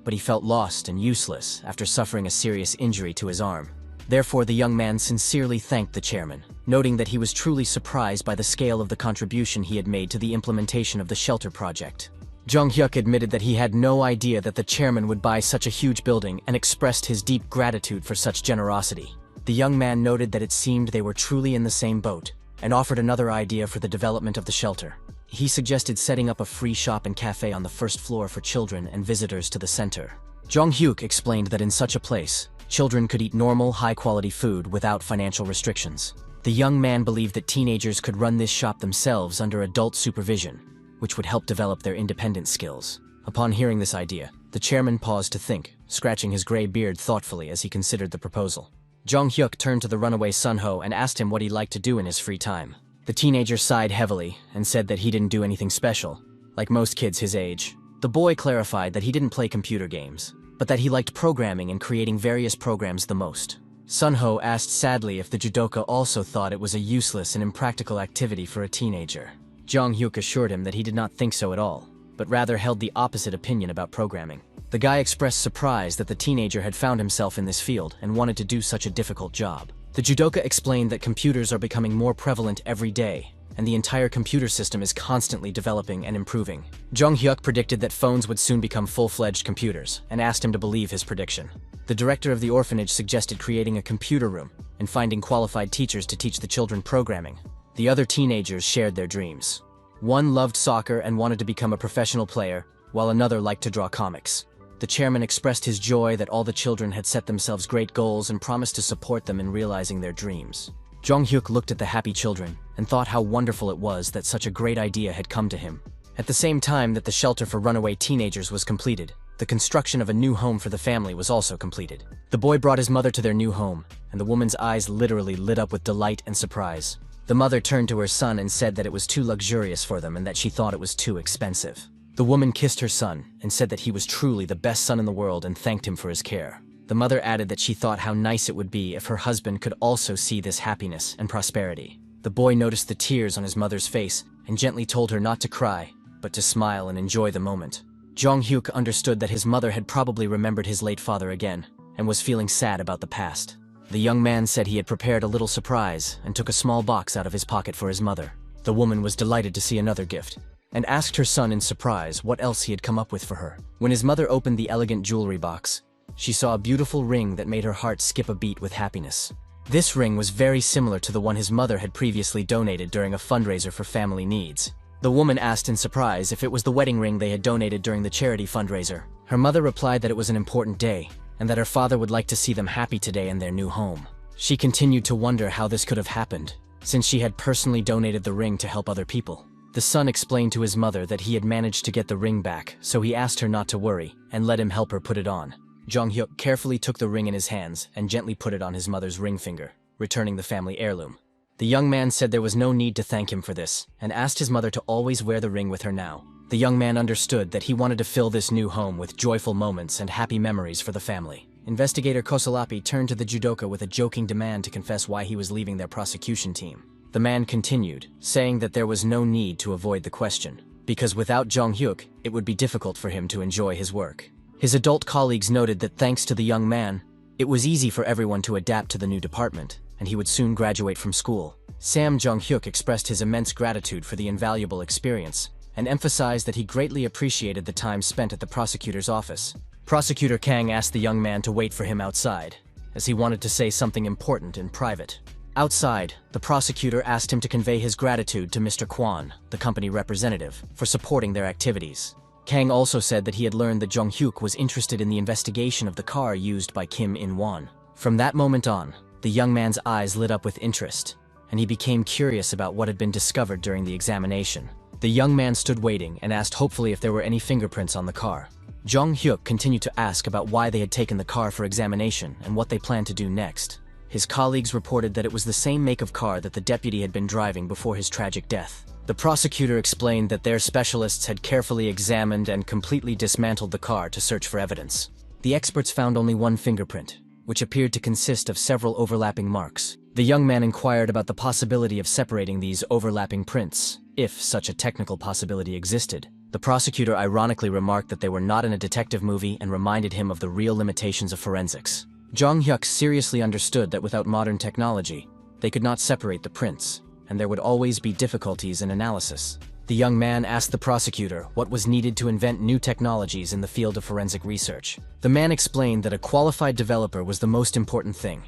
but he felt lost and useless after suffering a serious injury to his arm. Therefore, the young man sincerely thanked the chairman, noting that he was truly surprised by the scale of the contribution he had made to the implementation of the shelter project. Jong-hyuk admitted that he had no idea that the chairman would buy such a huge building and expressed his deep gratitude for such generosity. The young man noted that it seemed they were truly in the same boat, and offered another idea for the development of the shelter. He suggested setting up a free shop and cafe on the first floor for children and visitors to the center. Jong-hyuk explained that in such a place, children could eat normal, high-quality food without financial restrictions. The young man believed that teenagers could run this shop themselves under adult supervision, which would help develop their independent skills. Upon hearing this idea, the chairman paused to think, scratching his gray beard thoughtfully as he considered the proposal. Jong-hyuk turned to the runaway Sunho and asked him what he'd like to do in his free time. The teenager sighed heavily and said that he didn't do anything special, like most kids his age. The boy clarified that he didn't play computer games, but that he liked programming and creating various programs the most. Sunho asked sadly if the judoka also thought it was a useless and impractical activity for a teenager. Jong-hyuk assured him that he did not think so at all, but rather held the opposite opinion about programming. The guy expressed surprise that the teenager had found himself in this field and wanted to do such a difficult job. The judoka explained that computers are becoming more prevalent every day, and the entire computer system is constantly developing and improving. Jong-hyuk predicted that phones would soon become full-fledged computers, and asked him to believe his prediction. The director of the orphanage suggested creating a computer room and finding qualified teachers to teach the children programming. The other teenagers shared their dreams. One loved soccer and wanted to become a professional player, while another liked to draw comics. The chairman expressed his joy that all the children had set themselves great goals and promised to support them in realizing their dreams. Jong-hyuk looked at the happy children and thought how wonderful it was that such a great idea had come to him. At the same time that the shelter for runaway teenagers was completed, the construction of a new home for the family was also completed. The boy brought his mother to their new home, and the woman's eyes literally lit up with delight and surprise. The mother turned to her son and said that it was too luxurious for them and that she thought it was too expensive. The woman kissed her son and said that he was truly the best son in the world and thanked him for his care. The mother added that she thought how nice it would be if her husband could also see this happiness and prosperity. The boy noticed the tears on his mother's face and gently told her not to cry, but to smile and enjoy the moment. Jong-hyuk understood that his mother had probably remembered his late father again and was feeling sad about the past. The young man said he had prepared a little surprise and took a small box out of his pocket for his mother. The woman was delighted to see another gift, and asked her son in surprise what else he had come up with for her. When his mother opened the elegant jewelry box, she saw a beautiful ring that made her heart skip a beat with happiness. This ring was very similar to the one his mother had previously donated during a fundraiser for family needs. The woman asked in surprise if it was the wedding ring they had donated during the charity fundraiser. Her mother replied that it was an important day, and that her father would like to see them happy today in their new home. She continued to wonder how this could have happened, since she had personally donated the ring to help other people. The son explained to his mother that he had managed to get the ring back, so he asked her not to worry and let him help her put it on. Jong-hyuk carefully took the ring in his hands and gently put it on his mother's ring finger, returning the family heirloom. The young man said there was no need to thank him for this, and asked his mother to always wear the ring with her now. The young man understood that he wanted to fill this new home with joyful moments and happy memories for the family. Investigator Kosolapi turned to the judoka with a joking demand to confess why he was leaving their prosecution team. The man continued, saying that there was no need to avoid the question, because without Jong-hyuk, it would be difficult for him to enjoy his work. His adult colleagues noted that thanks to the young man, it was easy for everyone to adapt to the new department, and he would soon graduate from school. Sam Jung-hyuk expressed his immense gratitude for the invaluable experience and emphasized that he greatly appreciated the time spent at the prosecutor's office. Prosecutor Kang asked the young man to wait for him outside, as he wanted to say something important in private. Outside, the prosecutor asked him to convey his gratitude to Mr. Kwon, the company representative, for supporting their activities. Kang also said that he had learned that Jung-hyuk was interested in the investigation of the car used by Kim In-won. From that moment on, the young man's eyes lit up with interest, and he became curious about what had been discovered during the examination. The young man stood waiting and asked hopefully if there were any fingerprints on the car. Jung-hyuk continued to ask about why they had taken the car for examination and what they planned to do next. His colleagues reported that it was the same make of car that the deputy had been driving before his tragic death. The prosecutor explained that their specialists had carefully examined and completely dismantled the car to search for evidence. The experts found only one fingerprint, which appeared to consist of several overlapping marks. The young man inquired about the possibility of separating these overlapping prints, if such a technical possibility existed. The prosecutor ironically remarked that they were not in a detective movie and reminded him of the real limitations of forensics. Jung-hyuk seriously understood that without modern technology, they could not separate the prints, and there would always be difficulties in analysis. The young man asked the prosecutor what was needed to invent new technologies in the field of forensic research. The man explained that a qualified developer was the most important thing,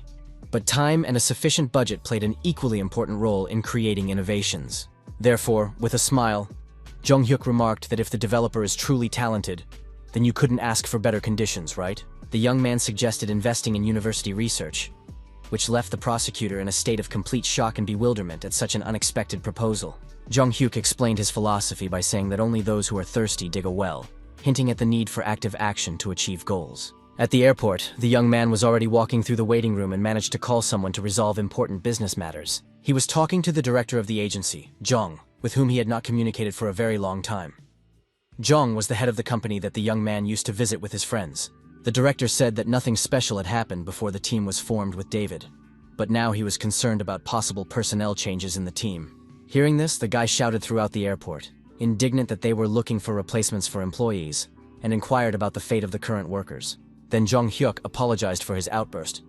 but time and a sufficient budget played an equally important role in creating innovations. Therefore, with a smile, Jung-hyuk remarked that if the developer is truly talented, then you couldn't ask for better conditions, right? The young man suggested investing in university research, which left the prosecutor in a state of complete shock and bewilderment at such an unexpected proposal. Jung-hyuk explained his philosophy by saying that only those who are thirsty dig a well, hinting at the need for active action to achieve goals. At the airport, the young man was already walking through the waiting room and managed to call someone to resolve important business matters. He was talking to the director of the agency, Jung, with whom he had not communicated for a very long time. Jung was the head of the company that the young man used to visit with his friends. The director said that nothing special had happened before the team was formed with David, but now he was concerned about possible personnel changes in the team. Hearing this, the guy shouted throughout the airport, indignant that they were looking for replacements for employees, and inquired about the fate of the current workers. Then Jung-hyuk apologized for his outburst,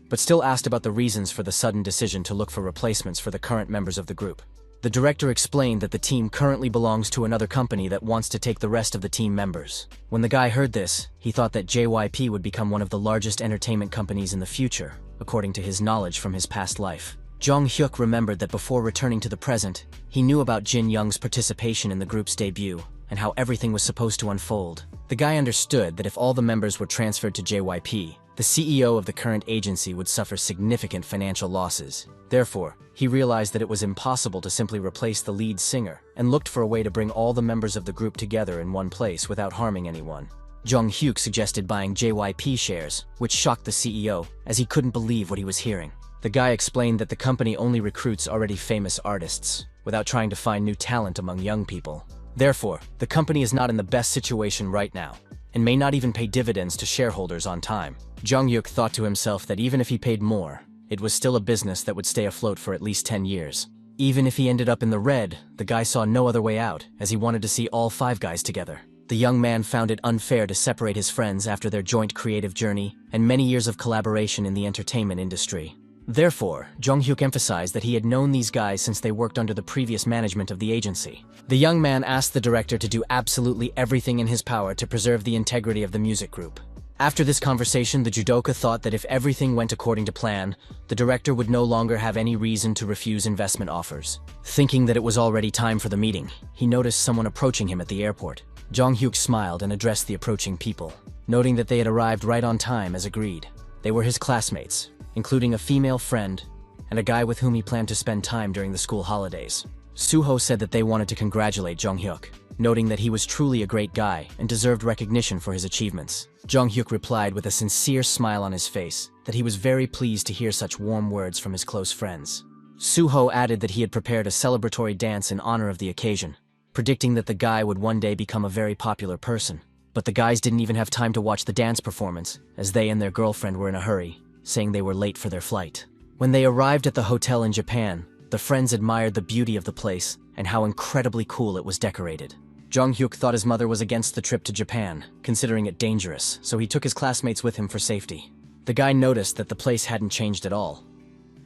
but still asked about the reasons for the sudden decision to look for replacements for the current members of the group. The director explained that the team currently belongs to another company that wants to take the rest of the team members. When the guy heard this, he thought that JYP would become one of the largest entertainment companies in the future, according to his knowledge from his past life. Jung-hyuk remembered that before returning to the present, he knew about Jin Young's participation in the group's debut, and how everything was supposed to unfold. The guy understood that if all the members were transferred to JYP, the CEO of the current agency would suffer significant financial losses. Therefore, he realized that it was impossible to simply replace the lead singer, and looked for a way to bring all the members of the group together in one place without harming anyone. Jung-hyuk suggested buying JYP shares, which shocked the CEO, as he couldn't believe what he was hearing. The guy explained that the company only recruits already famous artists, without trying to find new talent among young people. Therefore, the company is not in the best situation right now, and may not even pay dividends to shareholders on time. Jung-hyuk thought to himself that even if he paid more, it was still a business that would stay afloat for at least 10 years. Even if he ended up in the red, the guy saw no other way out, as he wanted to see all 5 guys together. The young man found it unfair to separate his friends after their joint creative journey and many years of collaboration in the entertainment industry. Therefore, Jung-hyuk emphasized that he had known these guys since they worked under the previous management of the agency. The young man asked the director to do absolutely everything in his power to preserve the integrity of the music group. After this conversation, the judoka thought that if everything went according to plan, the director would no longer have any reason to refuse investment offers. Thinking that it was already time for the meeting, he noticed someone approaching him at the airport. Jung-hyuk smiled and addressed the approaching people, noting that they had arrived right on time as agreed. They were his classmates, including a female friend and a guy with whom he planned to spend time during the school holidays. Suho said that they wanted to congratulate Jung-hyuk, noting that he was truly a great guy and deserved recognition for his achievements. Jung-hyuk replied with a sincere smile on his face that he was very pleased to hear such warm words from his close friends. Suho added that he had prepared a celebratory dance in honor of the occasion, predicting that the guy would one day become a very popular person. But the guys didn't even have time to watch the dance performance, as they and their girlfriend were in a hurry, saying they were late for their flight. When they arrived at the hotel in Japan, the friends admired the beauty of the place and how incredibly cool it was decorated. Jong Hyuk thought his mother was against the trip to Japan, considering it dangerous, so he took his classmates with him for safety. The guy noticed that the place hadn't changed at all,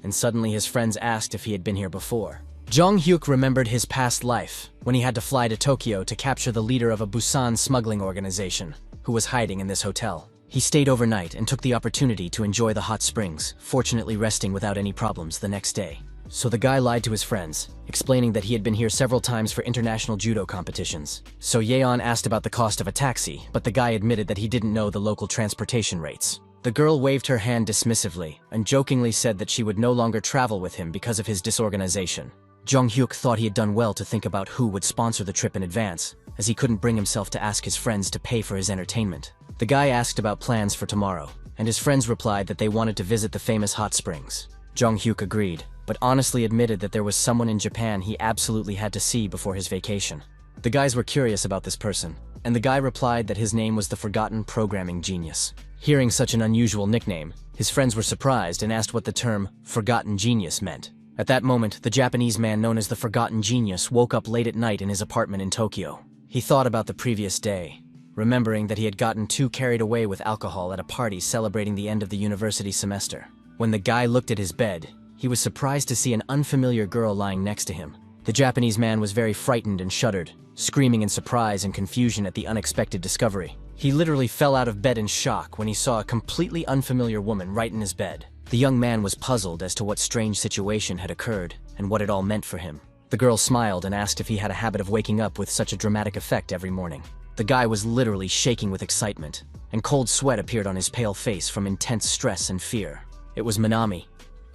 and suddenly his friends asked if he had been here before. Jong Hyuk remembered his past life, when he had to fly to Tokyo to capture the leader of a Busan smuggling organization, who was hiding in this hotel. He stayed overnight and took the opportunity to enjoy the hot springs, fortunately resting without any problems the next day. So the guy lied to his friends, explaining that he had been here several times for international judo competitions. So Yeon asked about the cost of a taxi, but the guy admitted that he didn't know the local transportation rates. The girl waved her hand dismissively and jokingly said that she would no longer travel with him because of his disorganization. Jong Hyuk thought he had done well to think about who would sponsor the trip in advance, as he couldn't bring himself to ask his friends to pay for his entertainment. The guy asked about plans for tomorrow, and his friends replied that they wanted to visit the famous hot springs. Jong Hyuk agreed, but honestly admitted that there was someone in Japan he absolutely had to see before his vacation. The guys were curious about this person, and the guy replied that his name was the Forgotten Programming Genius. Hearing such an unusual nickname, his friends were surprised and asked what the term Forgotten Genius meant. At that moment, the Japanese man known as the Forgotten Genius woke up late at night in his apartment in Tokyo. He thought about the previous day, remembering that he had gotten too carried away with alcohol at a party celebrating the end of the university semester. When the guy looked at his bed, he was surprised to see an unfamiliar girl lying next to him. The Japanese man was very frightened and shuddered, screaming in surprise and confusion at the unexpected discovery. He literally fell out of bed in shock when he saw a completely unfamiliar woman right in his bed. The young man was puzzled as to what strange situation had occurred and what it all meant for him. The girl smiled and asked if he had a habit of waking up with such a dramatic effect every morning. The guy was literally shaking with excitement, and cold sweat appeared on his pale face from intense stress and fear. It was Minami,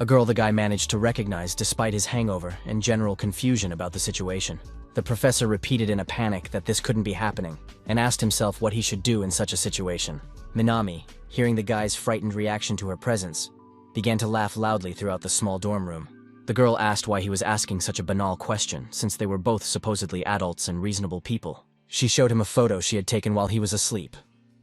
a girl the guy managed to recognize despite his hangover and general confusion about the situation. The professor repeated in a panic that this couldn't be happening, and asked himself what he should do in such a situation. Minami, hearing the guy's frightened reaction to her presence, began to laugh loudly throughout the small dorm room. The girl asked why he was asking such a banal question, since they were both supposedly adults and reasonable people. She showed him a photo she had taken while he was asleep,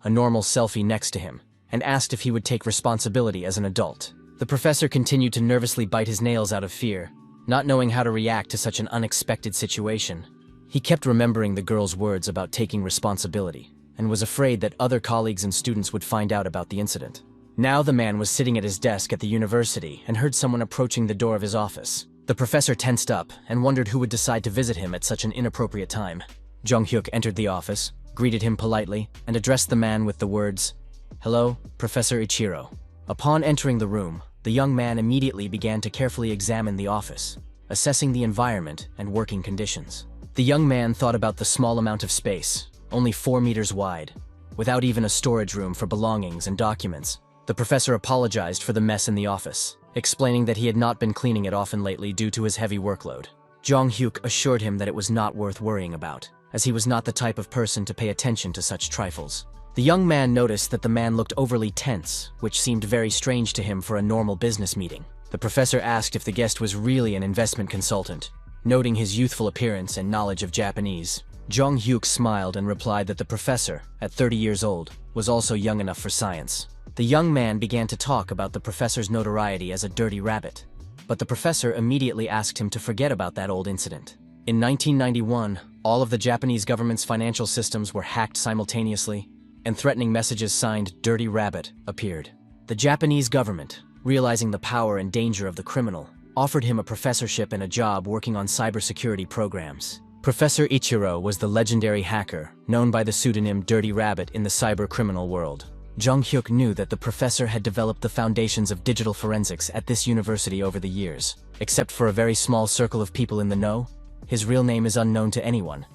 a normal selfie next to him, and asked if he would take responsibility as an adult. The professor continued to nervously bite his nails out of fear, not knowing how to react to such an unexpected situation. He kept remembering the girl's words about taking responsibility, and was afraid that other colleagues and students would find out about the incident. Now the man was sitting at his desk at the university and heard someone approaching the door of his office. The professor tensed up and wondered who would decide to visit him at such an inappropriate time. Jong Hyuk entered the office, greeted him politely, and addressed the man with the words, "Hello, Professor Ichiro." Upon entering the room, the young man immediately began to carefully examine the office, assessing the environment and working conditions. The young man thought about the small amount of space, only 4 meters wide, without even a storage room for belongings and documents. The professor apologized for the mess in the office, explaining that he had not been cleaning it often lately due to his heavy workload. Jong Hyuk assured him that it was not worth worrying about, as he was not the type of person to pay attention to such trifles. The young man noticed that the man looked overly tense, which seemed very strange to him for a normal business meeting. The professor asked if the guest was really an investment consultant, noting his youthful appearance and knowledge of Japanese. Jong Hyuk smiled and replied that the professor, at 30 years old, was also young enough for science. The young man began to talk about the professor's notoriety as a dirty rabbit, but the professor immediately asked him to forget about that old incident. In 1991, all of the Japanese government's financial systems were hacked simultaneously, and threatening messages signed "Dirty Rabbit" appeared. The Japanese government, realizing the power and danger of the criminal, offered him a professorship and a job working on cybersecurity programs. Professor Ichiro was the legendary hacker, known by the pseudonym Dirty Rabbit in the cyber criminal world. Jong Hyuk knew that the professor had developed the foundations of digital forensics at this university over the years. Except for a very small circle of people in the know, his real name is unknown to anyone,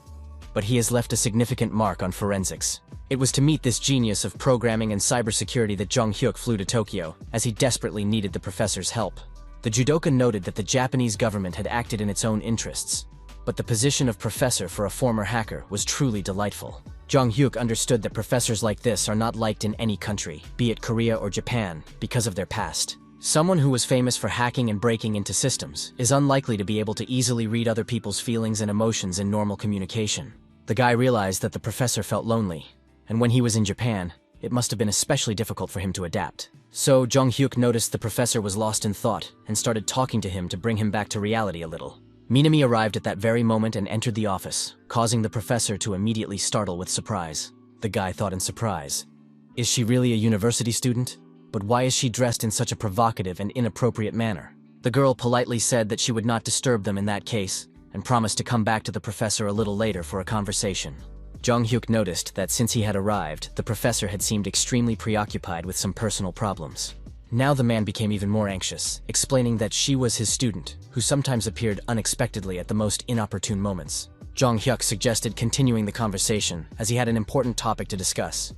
but he has left a significant mark on forensics. It was to meet this genius of programming and cybersecurity that Jong Hyuk flew to Tokyo, as he desperately needed the professor's help. The judoka noted that the Japanese government had acted in its own interests, but the position of professor for a former hacker was truly delightful. Jong Hyuk understood that professors like this are not liked in any country, be it Korea or Japan, because of their past. Someone who was famous for hacking and breaking into systems is unlikely to be able to easily read other people's feelings and emotions in normal communication. The guy realized that the professor felt lonely, and when he was in Japan, it must have been especially difficult for him to adapt. So Jong Hyuk noticed the professor was lost in thought and started talking to him to bring him back to reality a little. Minami arrived at that very moment and entered the office, causing the professor to immediately startle with surprise. The guy thought in surprise, "Is she really a university student? But why is she dressed in such a provocative and inappropriate manner?" The girl politely said that she would not disturb them in that case, and promised to come back to the professor a little later for a conversation. Jong-hyuk noticed that since he had arrived, the professor had seemed extremely preoccupied with some personal problems. Now the man became even more anxious, explaining that she was his student, who sometimes appeared unexpectedly at the most inopportune moments. Jong-hyuk suggested continuing the conversation, as he had an important topic to discuss.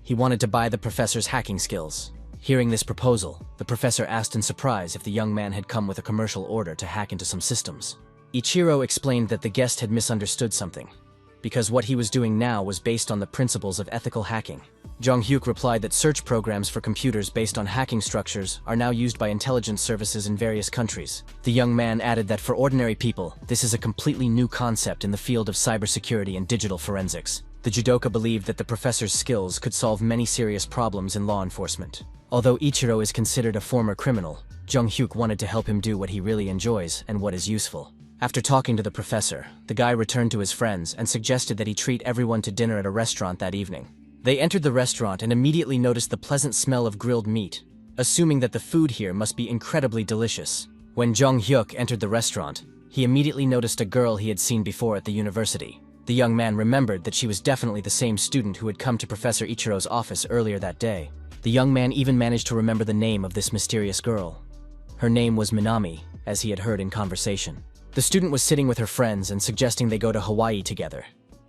He wanted to buy the professor's hacking skills. Hearing this proposal, the professor asked in surprise if the young man had come with a commercial order to hack into some systems. Ichiro explained that the guest had misunderstood something, because what he was doing now was based on the principles of ethical hacking. Jong-hyuk replied that search programs for computers based on hacking structures are now used by intelligence services in various countries. The young man added that for ordinary people, this is a completely new concept in the field of cybersecurity and digital forensics. The judoka believed that the professor's skills could solve many serious problems in law enforcement. Although Ichiro is considered a former criminal, Jong-hyuk wanted to help him do what he really enjoys and what is useful. After talking to the professor, the guy returned to his friends and suggested that he treat everyone to dinner at a restaurant that evening. They entered the restaurant and immediately noticed the pleasant smell of grilled meat, assuming that the food here must be incredibly delicious. When Jong-hyuk entered the restaurant, he immediately noticed a girl he had seen before at the university. The young man remembered that she was definitely the same student who had come to Professor Ichiro's office earlier that day. The young man even managed to remember the name of this mysterious girl. Her name was Minami, as he had heard in conversation. The student was sitting with her friends and suggesting they go to Hawaii together,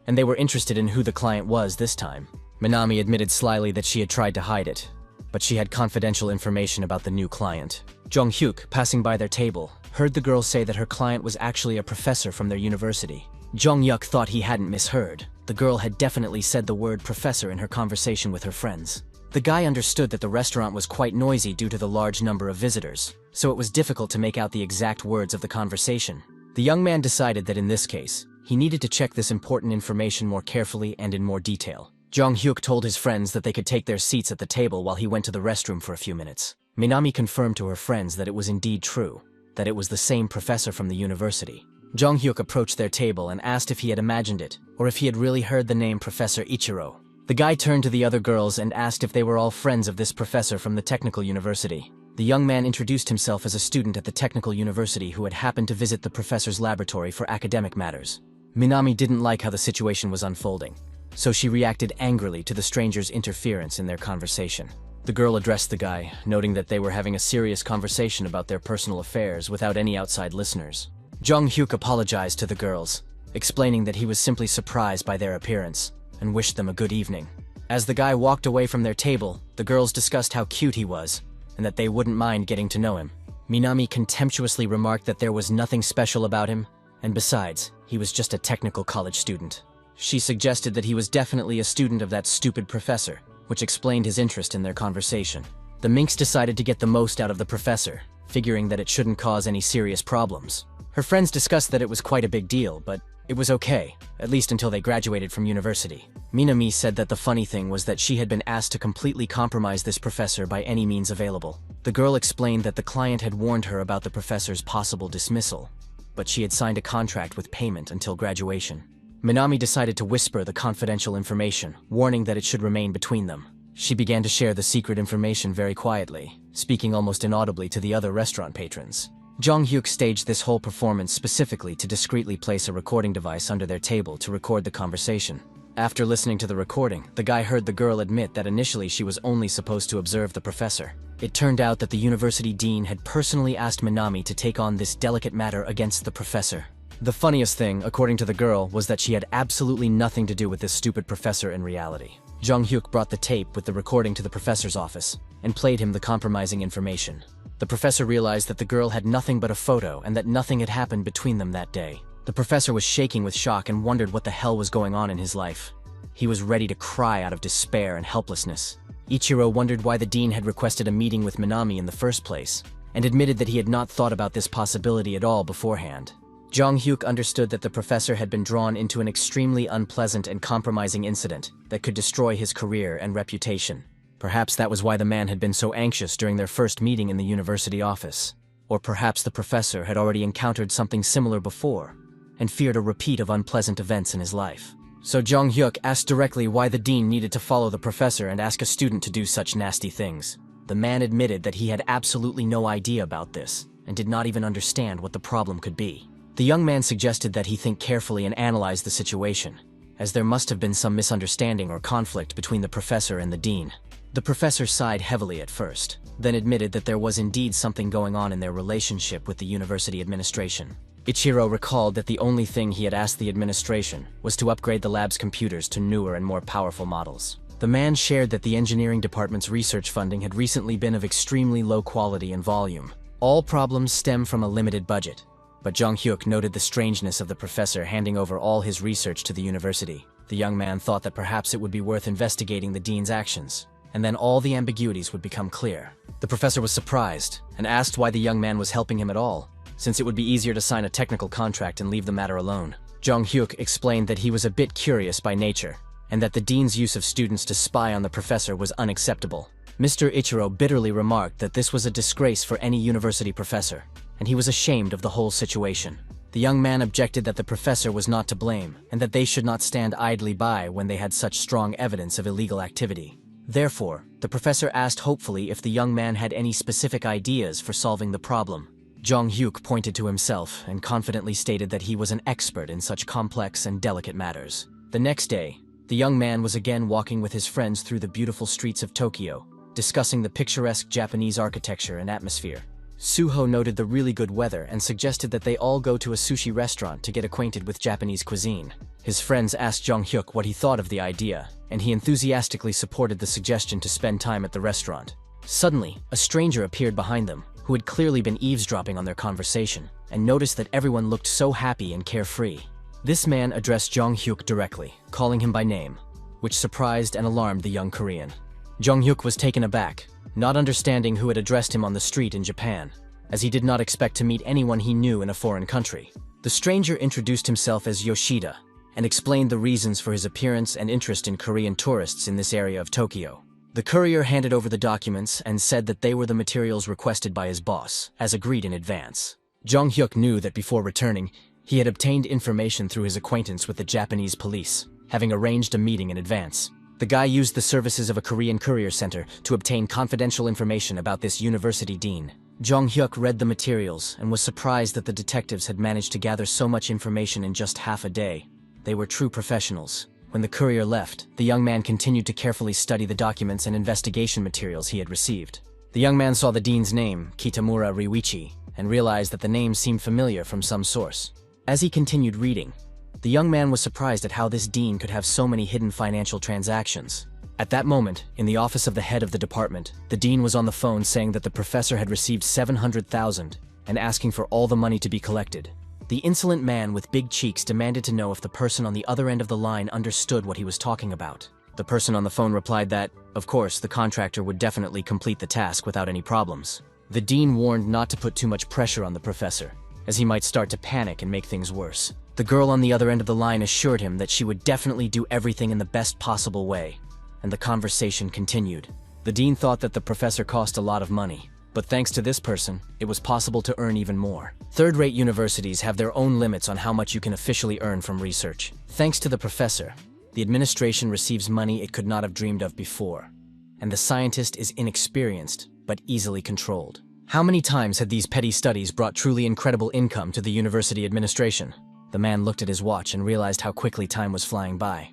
and they were interested in who the client was this time. Minami admitted slyly that she had tried to hide it, but she had confidential information about the new client. Jong-hyuk, passing by their table, heard the girl say that her client was actually a professor from their university. Jong-hyuk thought he hadn't misheard. The girl had definitely said the word professor in her conversation with her friends. The guy understood that the restaurant was quite noisy due to the large number of visitors, so it was difficult to make out the exact words of the conversation. The young man decided that in this case, he needed to check this important information more carefully and in more detail. Jong-hyuk told his friends that they could take their seats at the table while he went to the restroom for a few minutes. Minami confirmed to her friends that it was indeed true, that it was the same professor from the university. Jong-hyuk approached their table and asked if he had imagined it, or if he had really heard the name Professor Ichiro. The guy turned to the other girls and asked if they were all friends of this professor from the technical university. The young man introduced himself as a student at the technical university who had happened to visit the professor's laboratory for academic matters. Minami didn't like how the situation was unfolding, so she reacted angrily to the stranger's interference in their conversation. The girl addressed the guy, noting that they were having a serious conversation about their personal affairs without any outside listeners. Jong-hyuk apologized to the girls, explaining that he was simply surprised by their appearance, and wished them a good evening. As the guy walked away from their table, the girls discussed how cute he was, and that they wouldn't mind getting to know him. Minami contemptuously remarked that there was nothing special about him, and besides, he was just a technical college student. She suggested that he was definitely a student of that stupid professor, which explained his interest in their conversation. The minx decided to get the most out of the professor, figuring that it shouldn't cause any serious problems. Her friends discussed that it was quite a big deal, but it was okay, at least until they graduated from university. Minami said that the funny thing was that she had been asked to completely compromise this professor by any means available. The girl explained that the client had warned her about the professor's possible dismissal, but she had signed a contract with payment until graduation. Minami decided to whisper the confidential information, warning that it should remain between them. She began to share the secret information very quietly, speaking almost inaudibly to the other restaurant patrons. Jong-hyuk staged this whole performance specifically to discreetly place a recording device under their table to record the conversation. After listening to the recording, the guy heard the girl admit that initially she was only supposed to observe the professor. It turned out that the university dean had personally asked Minami to take on this delicate matter against the professor. The funniest thing, according to the girl, was that she had absolutely nothing to do with this stupid professor in reality. Jong-hyuk brought the tape with the recording to the professor's office and played him the compromising information. The professor realized that the girl had nothing but a photo and that nothing had happened between them that day. The professor was shaking with shock and wondered what the hell was going on in his life. He was ready to cry out of despair and helplessness. Ichiro wondered why the dean had requested a meeting with Minami in the first place, and admitted that he had not thought about this possibility at all beforehand. Jong-hyuk understood that the professor had been drawn into an extremely unpleasant and compromising incident that could destroy his career and reputation. Perhaps that was why the man had been so anxious during their first meeting in the university office. Or perhaps the professor had already encountered something similar before and feared a repeat of unpleasant events in his life. So Jong Hyuk asked directly why the dean needed to follow the professor and ask a student to do such nasty things. The man admitted that he had absolutely no idea about this and did not even understand what the problem could be. The young man suggested that he think carefully and analyze the situation, as there must have been some misunderstanding or conflict between the professor and the dean. The professor sighed heavily at first, then admitted that there was indeed something going on in their relationship with the university administration. Ichiro recalled that the only thing he had asked the administration was to upgrade the lab's computers to newer and more powerful models. The man shared that the engineering department's research funding had recently been of extremely low quality and volume. All problems stem from a limited budget. But Jong Hyuk noted the strangeness of the professor handing over all his research to the university. The young man thought that perhaps it would be worth investigating the dean's actions, and then all the ambiguities would become clear. The professor was surprised and asked why the young man was helping him at all, since it would be easier to sign a technical contract and leave the matter alone. Jong Hyuk explained that he was a bit curious by nature, and that the dean's use of students to spy on the professor was unacceptable. Mr. Ichiro bitterly remarked that this was a disgrace for any university professor, and he was ashamed of the whole situation. The young man objected that the professor was not to blame, and that they should not stand idly by when they had such strong evidence of illegal activity. Therefore, the professor asked hopefully if the young man had any specific ideas for solving the problem. Jong Hyuk pointed to himself and confidently stated that he was an expert in such complex and delicate matters. The next day, the young man was again walking with his friends through the beautiful streets of Tokyo, discussing the picturesque Japanese architecture and atmosphere. Suho noted the really good weather and suggested that they all go to a sushi restaurant to get acquainted with Japanese cuisine. His friends asked Jong Hyuk what he thought of the idea, and he enthusiastically supported the suggestion to spend time at the restaurant. Suddenly, a stranger appeared behind them, who had clearly been eavesdropping on their conversation, and noticed that everyone looked so happy and carefree. This man addressed Jong Hyuk directly, calling him by name, which surprised and alarmed the young Korean. Jong Hyuk was taken aback, not understanding who had addressed him on the street in Japan, as he did not expect to meet anyone he knew in a foreign country. The stranger introduced himself as Yoshida, and explained the reasons for his appearance and interest in Korean tourists in this area of Tokyo. The courier handed over the documents and said that they were the materials requested by his boss, as agreed in advance. Jong Hyuk knew that before returning, he had obtained information through his acquaintance with the Japanese police, having arranged a meeting in advance. The guy used the services of a Korean courier center to obtain confidential information about this university dean. Jong Hyuk read the materials and was surprised that the detectives had managed to gather so much information in just half a day. They were true professionals. When the courier left, the young man continued to carefully study the documents and investigation materials he had received. The young man saw the dean's name, Kitamura Ryuichi, and realized that the name seemed familiar from some source. As he continued reading, the young man was surprised at how this dean could have so many hidden financial transactions. At that moment, in the office of the head of the department, the dean was on the phone saying that the professor had received 700,000 and asking for all the money to be collected. The insolent man with big cheeks demanded to know if the person on the other end of the line understood what he was talking about. The person on the phone replied that, of course, the contractor would definitely complete the task without any problems. The dean warned not to put too much pressure on the professor, as he might start to panic and make things worse. The girl on the other end of the line assured him that she would definitely do everything in the best possible way, and the conversation continued. The dean thought that the professor cost a lot of money, but thanks to this person, it was possible to earn even more. Third-rate universities have their own limits on how much you can officially earn from research. Thanks to the professor, the administration receives money it could not have dreamed of before, and the scientist is inexperienced, but easily controlled. How many times had these petty studies brought truly incredible income to the university administration? The man looked at his watch and realized how quickly time was flying by.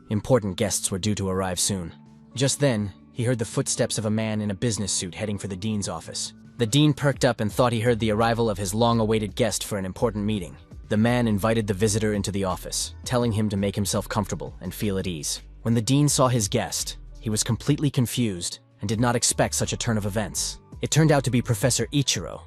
Important guests were due to arrive soon. Just then, he heard the footsteps of a man in a business suit heading for the dean's office. The dean perked up and thought he heard the arrival of his long-awaited guest for an important meeting. The man invited the visitor into the office, telling him to make himself comfortable and feel at ease. When the dean saw his guest, he was completely confused and did not expect such a turn of events. It turned out to be Professor Ichiro,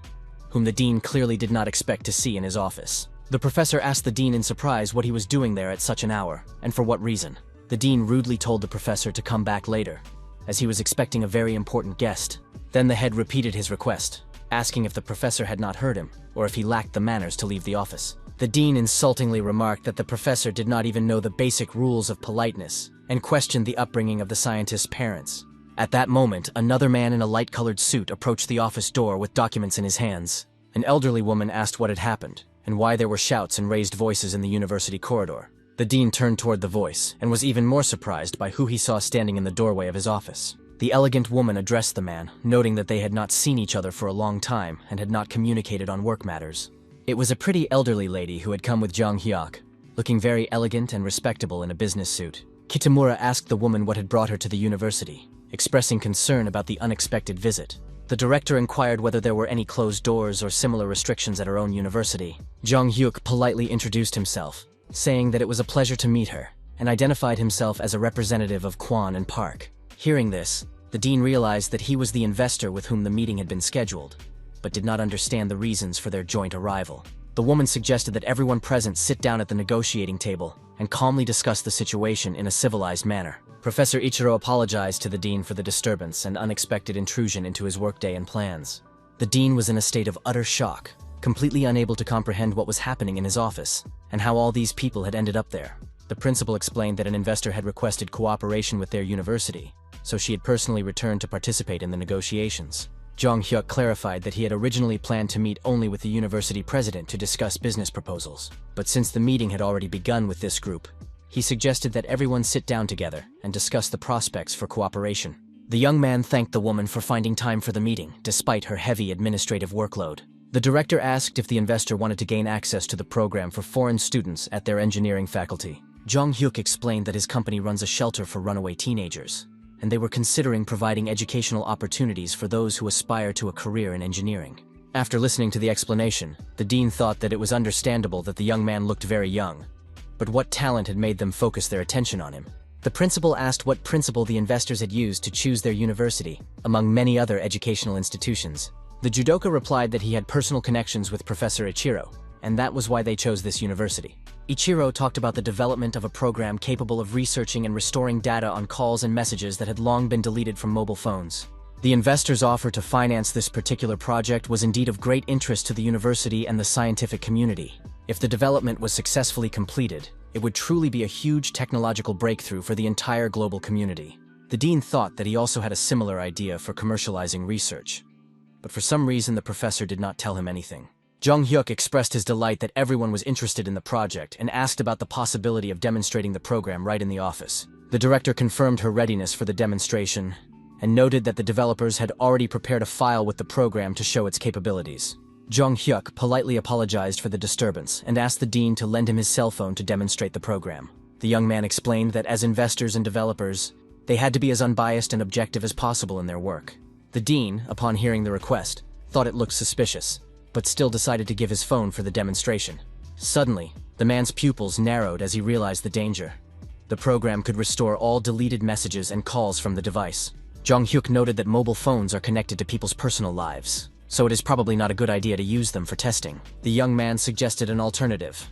whom the dean clearly did not expect to see in his office. The professor asked the dean in surprise what he was doing there at such an hour, and for what reason. The dean rudely told the professor to come back later, as he was expecting a very important guest. Then the head repeated his request, asking if the professor had not heard him, or if he lacked the manners to leave the office. The dean insultingly remarked that the professor did not even know the basic rules of politeness, and questioned the upbringing of the scientist's parents. At that moment, another man in a light-colored suit approached the office door with documents in his hands. An elderly woman asked what had happened, and why there were shouts and raised voices in the university corridor. The dean turned toward the voice, and was even more surprised by who he saw standing in the doorway of his office. The elegant woman addressed the man, noting that they had not seen each other for a long time and had not communicated on work matters. It was a pretty elderly lady who had come with Jang Hyuk, looking very elegant and respectable in a business suit. Kitamura asked the woman what had brought her to the university, expressing concern about the unexpected visit. The director inquired whether there were any closed doors or similar restrictions at her own university. Jang Hyuk politely introduced himself, saying that it was a pleasure to meet her, and identified himself as a representative of Kwon and Park. Hearing this, the dean realized that he was the investor with whom the meeting had been scheduled, but did not understand the reasons for their joint arrival. The woman suggested that everyone present sit down at the negotiating table and calmly discuss the situation in a civilized manner. Professor Ichiro apologized to the dean for the disturbance and unexpected intrusion into his workday and plans. The dean was in a state of utter shock, completely unable to comprehend what was happening in his office, and how all these people had ended up there. The principal explained that an investor had requested cooperation with their university, so she had personally returned to participate in the negotiations. Jang Hyuk clarified that he had originally planned to meet only with the university president to discuss business proposals, but since the meeting had already begun with this group, he suggested that everyone sit down together and discuss the prospects for cooperation. The young man thanked the woman for finding time for the meeting, despite her heavy administrative workload. The director asked if the investor wanted to gain access to the program for foreign students at their engineering faculty. Jang Hyuk explained that his company runs a shelter for runaway teenagers, and they were considering providing educational opportunities for those who aspire to a career in engineering. After listening to the explanation, the dean thought that it was understandable that the young man looked very young, but what talent had made them focus their attention on him? The principal asked what principle the investors had used to choose their university, among many other educational institutions. The judoka replied that he had personal connections with Professor Ichiro, and that was why they chose this university. Ichiro talked about the development of a program capable of researching and restoring data on calls and messages that had long been deleted from mobile phones. The investors' offer to finance this particular project was indeed of great interest to the university and the scientific community. If the development was successfully completed, it would truly be a huge technological breakthrough for the entire global community. The dean thought that he also had a similar idea for commercializing research, but for some reason the professor did not tell him anything. Jang Hyuk expressed his delight that everyone was interested in the project and asked about the possibility of demonstrating the program right in the office. The director confirmed her readiness for the demonstration and noted that the developers had already prepared a file with the program to show its capabilities. Jang Hyuk politely apologized for the disturbance and asked the dean to lend him his cell phone to demonstrate the program. The young man explained that as investors and developers, they had to be as unbiased and objective as possible in their work. The dean, upon hearing the request, thought it looked suspicious, but still decided to give his phone for the demonstration. Suddenly, the man's pupils narrowed as he realized the danger. The program could restore all deleted messages and calls from the device. Jang Hyuk noted that mobile phones are connected to people's personal lives, so it is probably not a good idea to use them for testing. The young man suggested an alternative,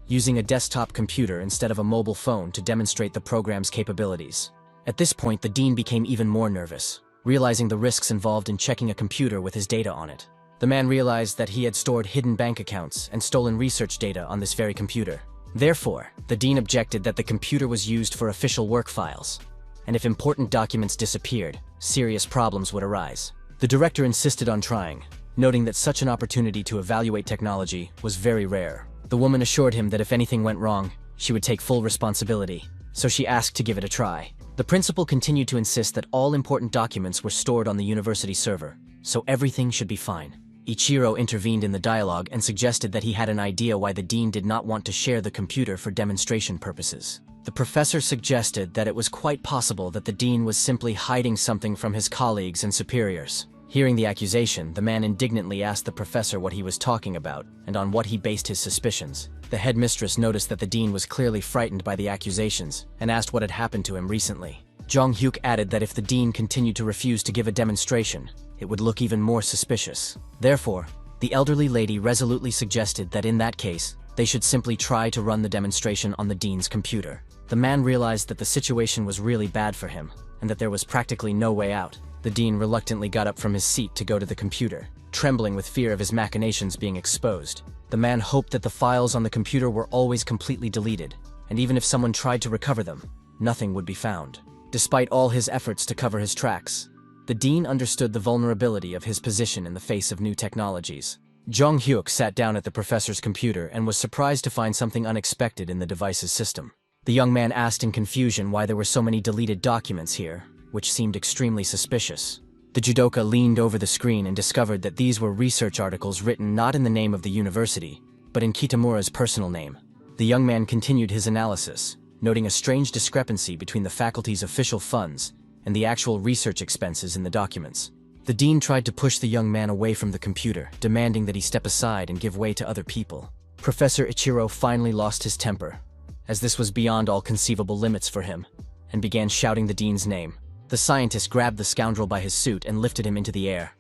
using a desktop computer instead of a mobile phone to demonstrate the program's capabilities. At this point, the dean became even more nervous, realizing the risks involved in checking a computer with his data on it. The man realized that he had stored hidden bank accounts and stolen research data on this very computer. Therefore, the dean objected that the computer was used for official work files, and if important documents disappeared, serious problems would arise. The director insisted on trying, noting that such an opportunity to evaluate technology was very rare. The woman assured him that if anything went wrong, she would take full responsibility, so she asked to give it a try. The principal continued to insist that all important documents were stored on the university server, so everything should be fine. Ichiro intervened in the dialogue and suggested that he had an idea why the dean did not want to share the computer for demonstration purposes. The professor suggested that it was quite possible that the dean was simply hiding something from his colleagues and superiors. Hearing the accusation, the man indignantly asked the professor what he was talking about and on what he based his suspicions. The headmistress noticed that the dean was clearly frightened by the accusations and asked what had happened to him recently. Jang Hyuk added that if the dean continued to refuse to give a demonstration, it would look even more suspicious. Therefore, the elderly lady resolutely suggested that in that case, they should simply try to run the demonstration on the dean's computer. The man realized that the situation was really bad for him, and that there was practically no way out. The dean reluctantly got up from his seat to go to the computer, trembling with fear of his machinations being exposed. The man hoped that the files on the computer were always completely deleted, and even if someone tried to recover them, nothing would be found. despite all his efforts to cover his tracks. The dean understood the vulnerability of his position in the face of new technologies. Jong Hyuk sat down at the professor's computer and was surprised to find something unexpected in the device's system. The young man asked in confusion why there were so many deleted documents here, which seemed extremely suspicious. The judoka leaned over the screen and discovered that these were research articles written not in the name of the university, but in Kitamura's personal name. The young man continued his analysis, noting a strange discrepancy between the faculty's official funds and the actual research expenses in the documents. The dean tried to push the young man away from the computer, demanding that he step aside and give way to other people. Professor Ichiro finally lost his temper, as this was beyond all conceivable limits for him, and began shouting the dean's name. The scientist grabbed the scoundrel by his suit and lifted him into the air,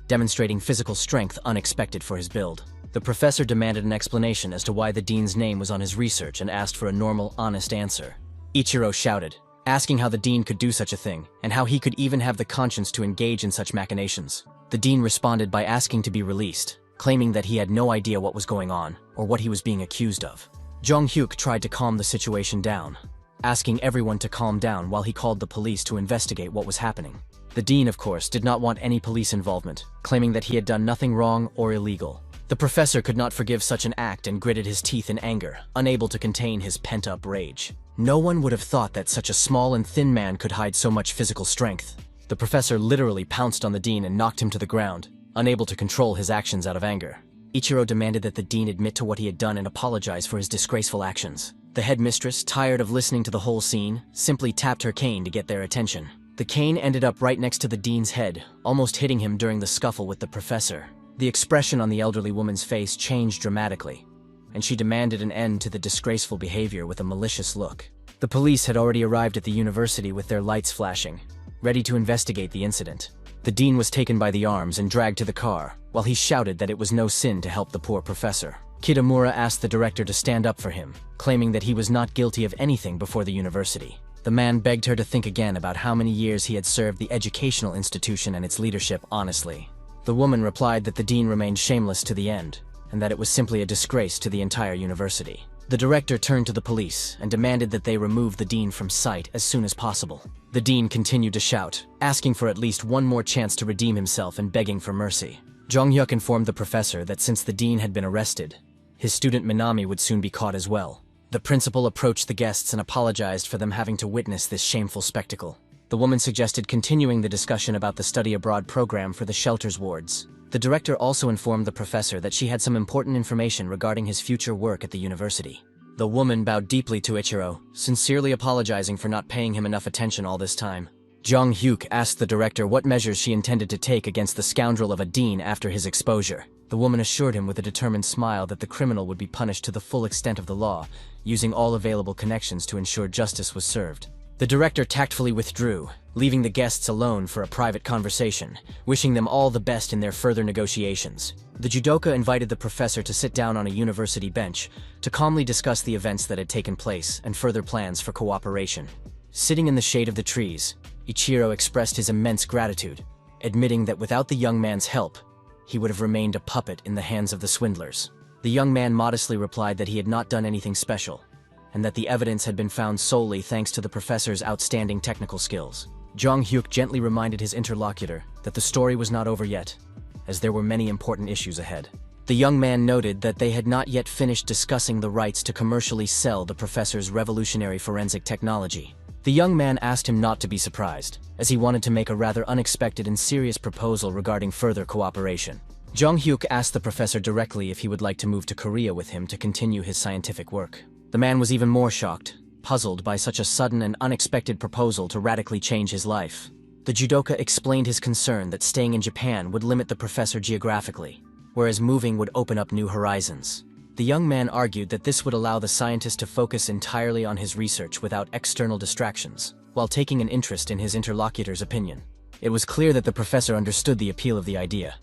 demonstrating physical strength unexpected for his build. The professor demanded an explanation as to why the dean's name was on his research and asked for a normal, honest answer. Ichiro shouted, asking how the dean could do such a thing, and how he could even have the conscience to engage in such machinations. The dean responded by asking to be released, claiming that he had no idea what was going on, or what he was being accused of. Jong Hyuk tried to calm the situation down, asking everyone to calm down while he called the police to investigate what was happening. The dean, of course, did not want any police involvement, claiming that he had done nothing wrong or illegal. The professor could not forgive such an act and gritted his teeth in anger, unable to contain his pent-up rage. No one would have thought that such a small and thin man could hide so much physical strength. The professor literally pounced on the dean and knocked him to the ground, unable to control his actions out of anger. Ichiro demanded that the dean admit to what he had done and apologize for his disgraceful actions. The headmistress, tired of listening to the whole scene, simply tapped her cane to get their attention. The cane ended up right next to the dean's head, almost hitting him during the scuffle with the professor. The expression on the elderly woman's face changed dramatically, and she demanded an end to the disgraceful behavior with a malicious look. The police had already arrived at the university with their lights flashing, ready to investigate the incident. The dean was taken by the arms and dragged to the car, while he shouted that it was no sin to help the poor professor. Kitamura asked the director to stand up for him, claiming that he was not guilty of anything before the university. The man begged her to think again about how many years he had served the educational institution and its leadership honestly. The woman replied that the dean remained shameless to the end, and that it was simply a disgrace to the entire university. The director turned to the police and demanded that they remove the dean from sight as soon as possible. The dean continued to shout, asking for at least one more chance to redeem himself and begging for mercy. Jong Hyuk informed the professor that since the dean had been arrested, his student Minami would soon be caught as well. The principal approached the guests and apologized for them having to witness this shameful spectacle. The woman suggested continuing the discussion about the study abroad program for the shelters wards. The director also informed the professor that she had some important information regarding his future work at the university. The woman bowed deeply to Ichiro, sincerely apologizing for not paying him enough attention all this time. Jong Hyuk asked the director what measures she intended to take against the scoundrel of a dean after his exposure. The woman assured him with a determined smile that the criminal would be punished to the full extent of the law, using all available connections to ensure justice was served. The director tactfully withdrew, leaving the guests alone for a private conversation, wishing them all the best in their further negotiations. The judoka invited the professor to sit down on a university bench to calmly discuss the events that had taken place and further plans for cooperation. Sitting in the shade of the trees, Ichiro expressed his immense gratitude, admitting that without the young man's help, he would have remained a puppet in the hands of the swindlers. The young man modestly replied that he had not done anything special, and that the evidence had been found solely thanks to the professor's outstanding technical skills. Jong Hyuk gently reminded his interlocutor that the story was not over yet, as there were many important issues ahead. The young man noted that they had not yet finished discussing the rights to commercially sell the professor's revolutionary forensic technology. The young man asked him not to be surprised, as he wanted to make a rather unexpected and serious proposal regarding further cooperation. Jong Hyuk asked the professor directly if he would like to move to Korea with him to continue his scientific work. The man was even more shocked, puzzled by such a sudden and unexpected proposal to radically change his life. The judoka explained his concern that staying in Japan would limit the professor geographically, whereas moving would open up new horizons. The young man argued that this would allow the scientist to focus entirely on his research without external distractions, while taking an interest in his interlocutor's opinion. It was clear that the professor understood the appeal of the idea,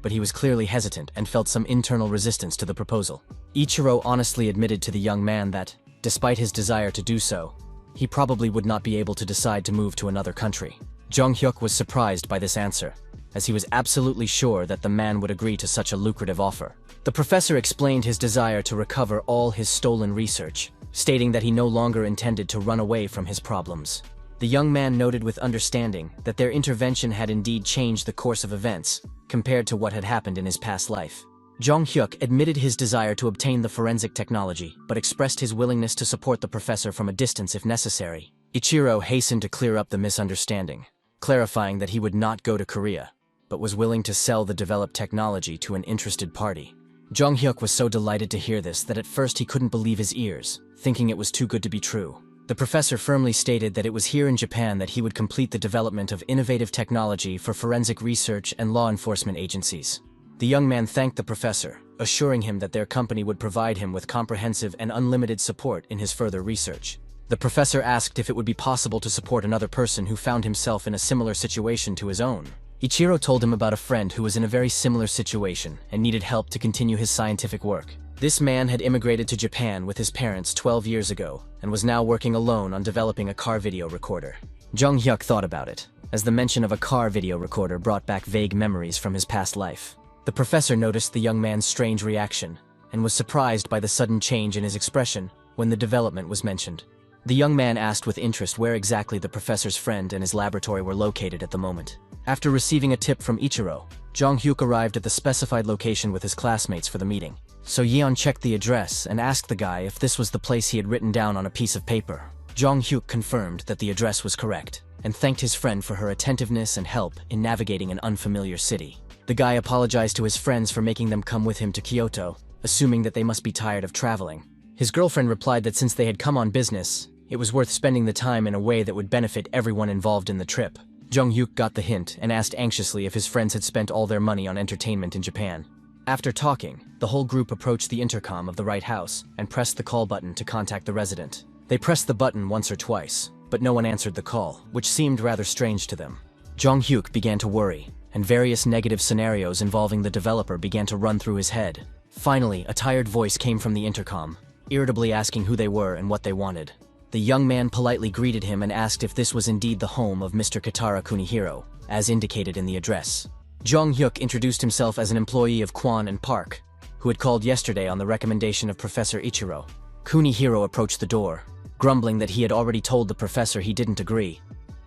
but he was clearly hesitant and felt some internal resistance to the proposal. Ichiro honestly admitted to the young man that, despite his desire to do so, he probably would not be able to decide to move to another country. Jong Hyuk was surprised by this answer, as he was absolutely sure that the man would agree to such a lucrative offer. The professor explained his desire to recover all his stolen research, stating that he no longer intended to run away from his problems. The young man noted with understanding that their intervention had indeed changed the course of events compared to what had happened in his past life. Jong Hyuk admitted his desire to obtain the forensic technology, but expressed his willingness to support the professor from a distance if necessary. Ichiro hastened to clear up the misunderstanding, clarifying that he would not go to Korea, but was willing to sell the developed technology to an interested party. Jong Hyuk was so delighted to hear this that at first he couldn't believe his ears, thinking it was too good to be true. The professor firmly stated that it was here in Japan that he would complete the development of innovative technology for forensic research and law enforcement agencies. The young man thanked the professor, assuring him that their company would provide him with comprehensive and unlimited support in his further research. The professor asked if it would be possible to support another person who found himself in a similar situation to his own. Ichiro told him about a friend who was in a very similar situation and needed help to continue his scientific work. This man had immigrated to Japan with his parents 12 years ago and was now working alone on developing a car video recorder. Jong Hyuk thought about it, as the mention of a car video recorder brought back vague memories from his past life. The professor noticed the young man's strange reaction and was surprised by the sudden change in his expression when the development was mentioned. The young man asked with interest where exactly the professor's friend and his laboratory were located at the moment. After receiving a tip from Ichiro, Jong Hyuk arrived at the specified location with his classmates for the meeting. So Yeon checked the address and asked the guy if this was the place he had written down on a piece of paper. Jong Hyuk confirmed that the address was correct and thanked his friend for her attentiveness and help in navigating an unfamiliar city. The guy apologized to his friends for making them come with him to Kyoto, assuming that they must be tired of traveling. His girlfriend replied that since they had come on business, it was worth spending the time in a way that would benefit everyone involved in the trip. Jong Hyuk got the hint and asked anxiously if his friends had spent all their money on entertainment in Japan. After talking, the whole group approached the intercom of the right house and pressed the call button to contact the resident. They pressed the button once or twice, but no one answered the call, which seemed rather strange to them. Jong Hyuk began to worry, and various negative scenarios involving the developer began to run through his head. Finally, a tired voice came from the intercom, irritably asking who they were and what they wanted. The young man politely greeted him and asked if this was indeed the home of Mr. Kitara Kunihiro, as indicated in the address. Jong Hyuk introduced himself as an employee of Kwon and Park, who had called yesterday on the recommendation of Professor Ichiro. Kunihiro approached the door, grumbling that he had already told the professor he didn't agree,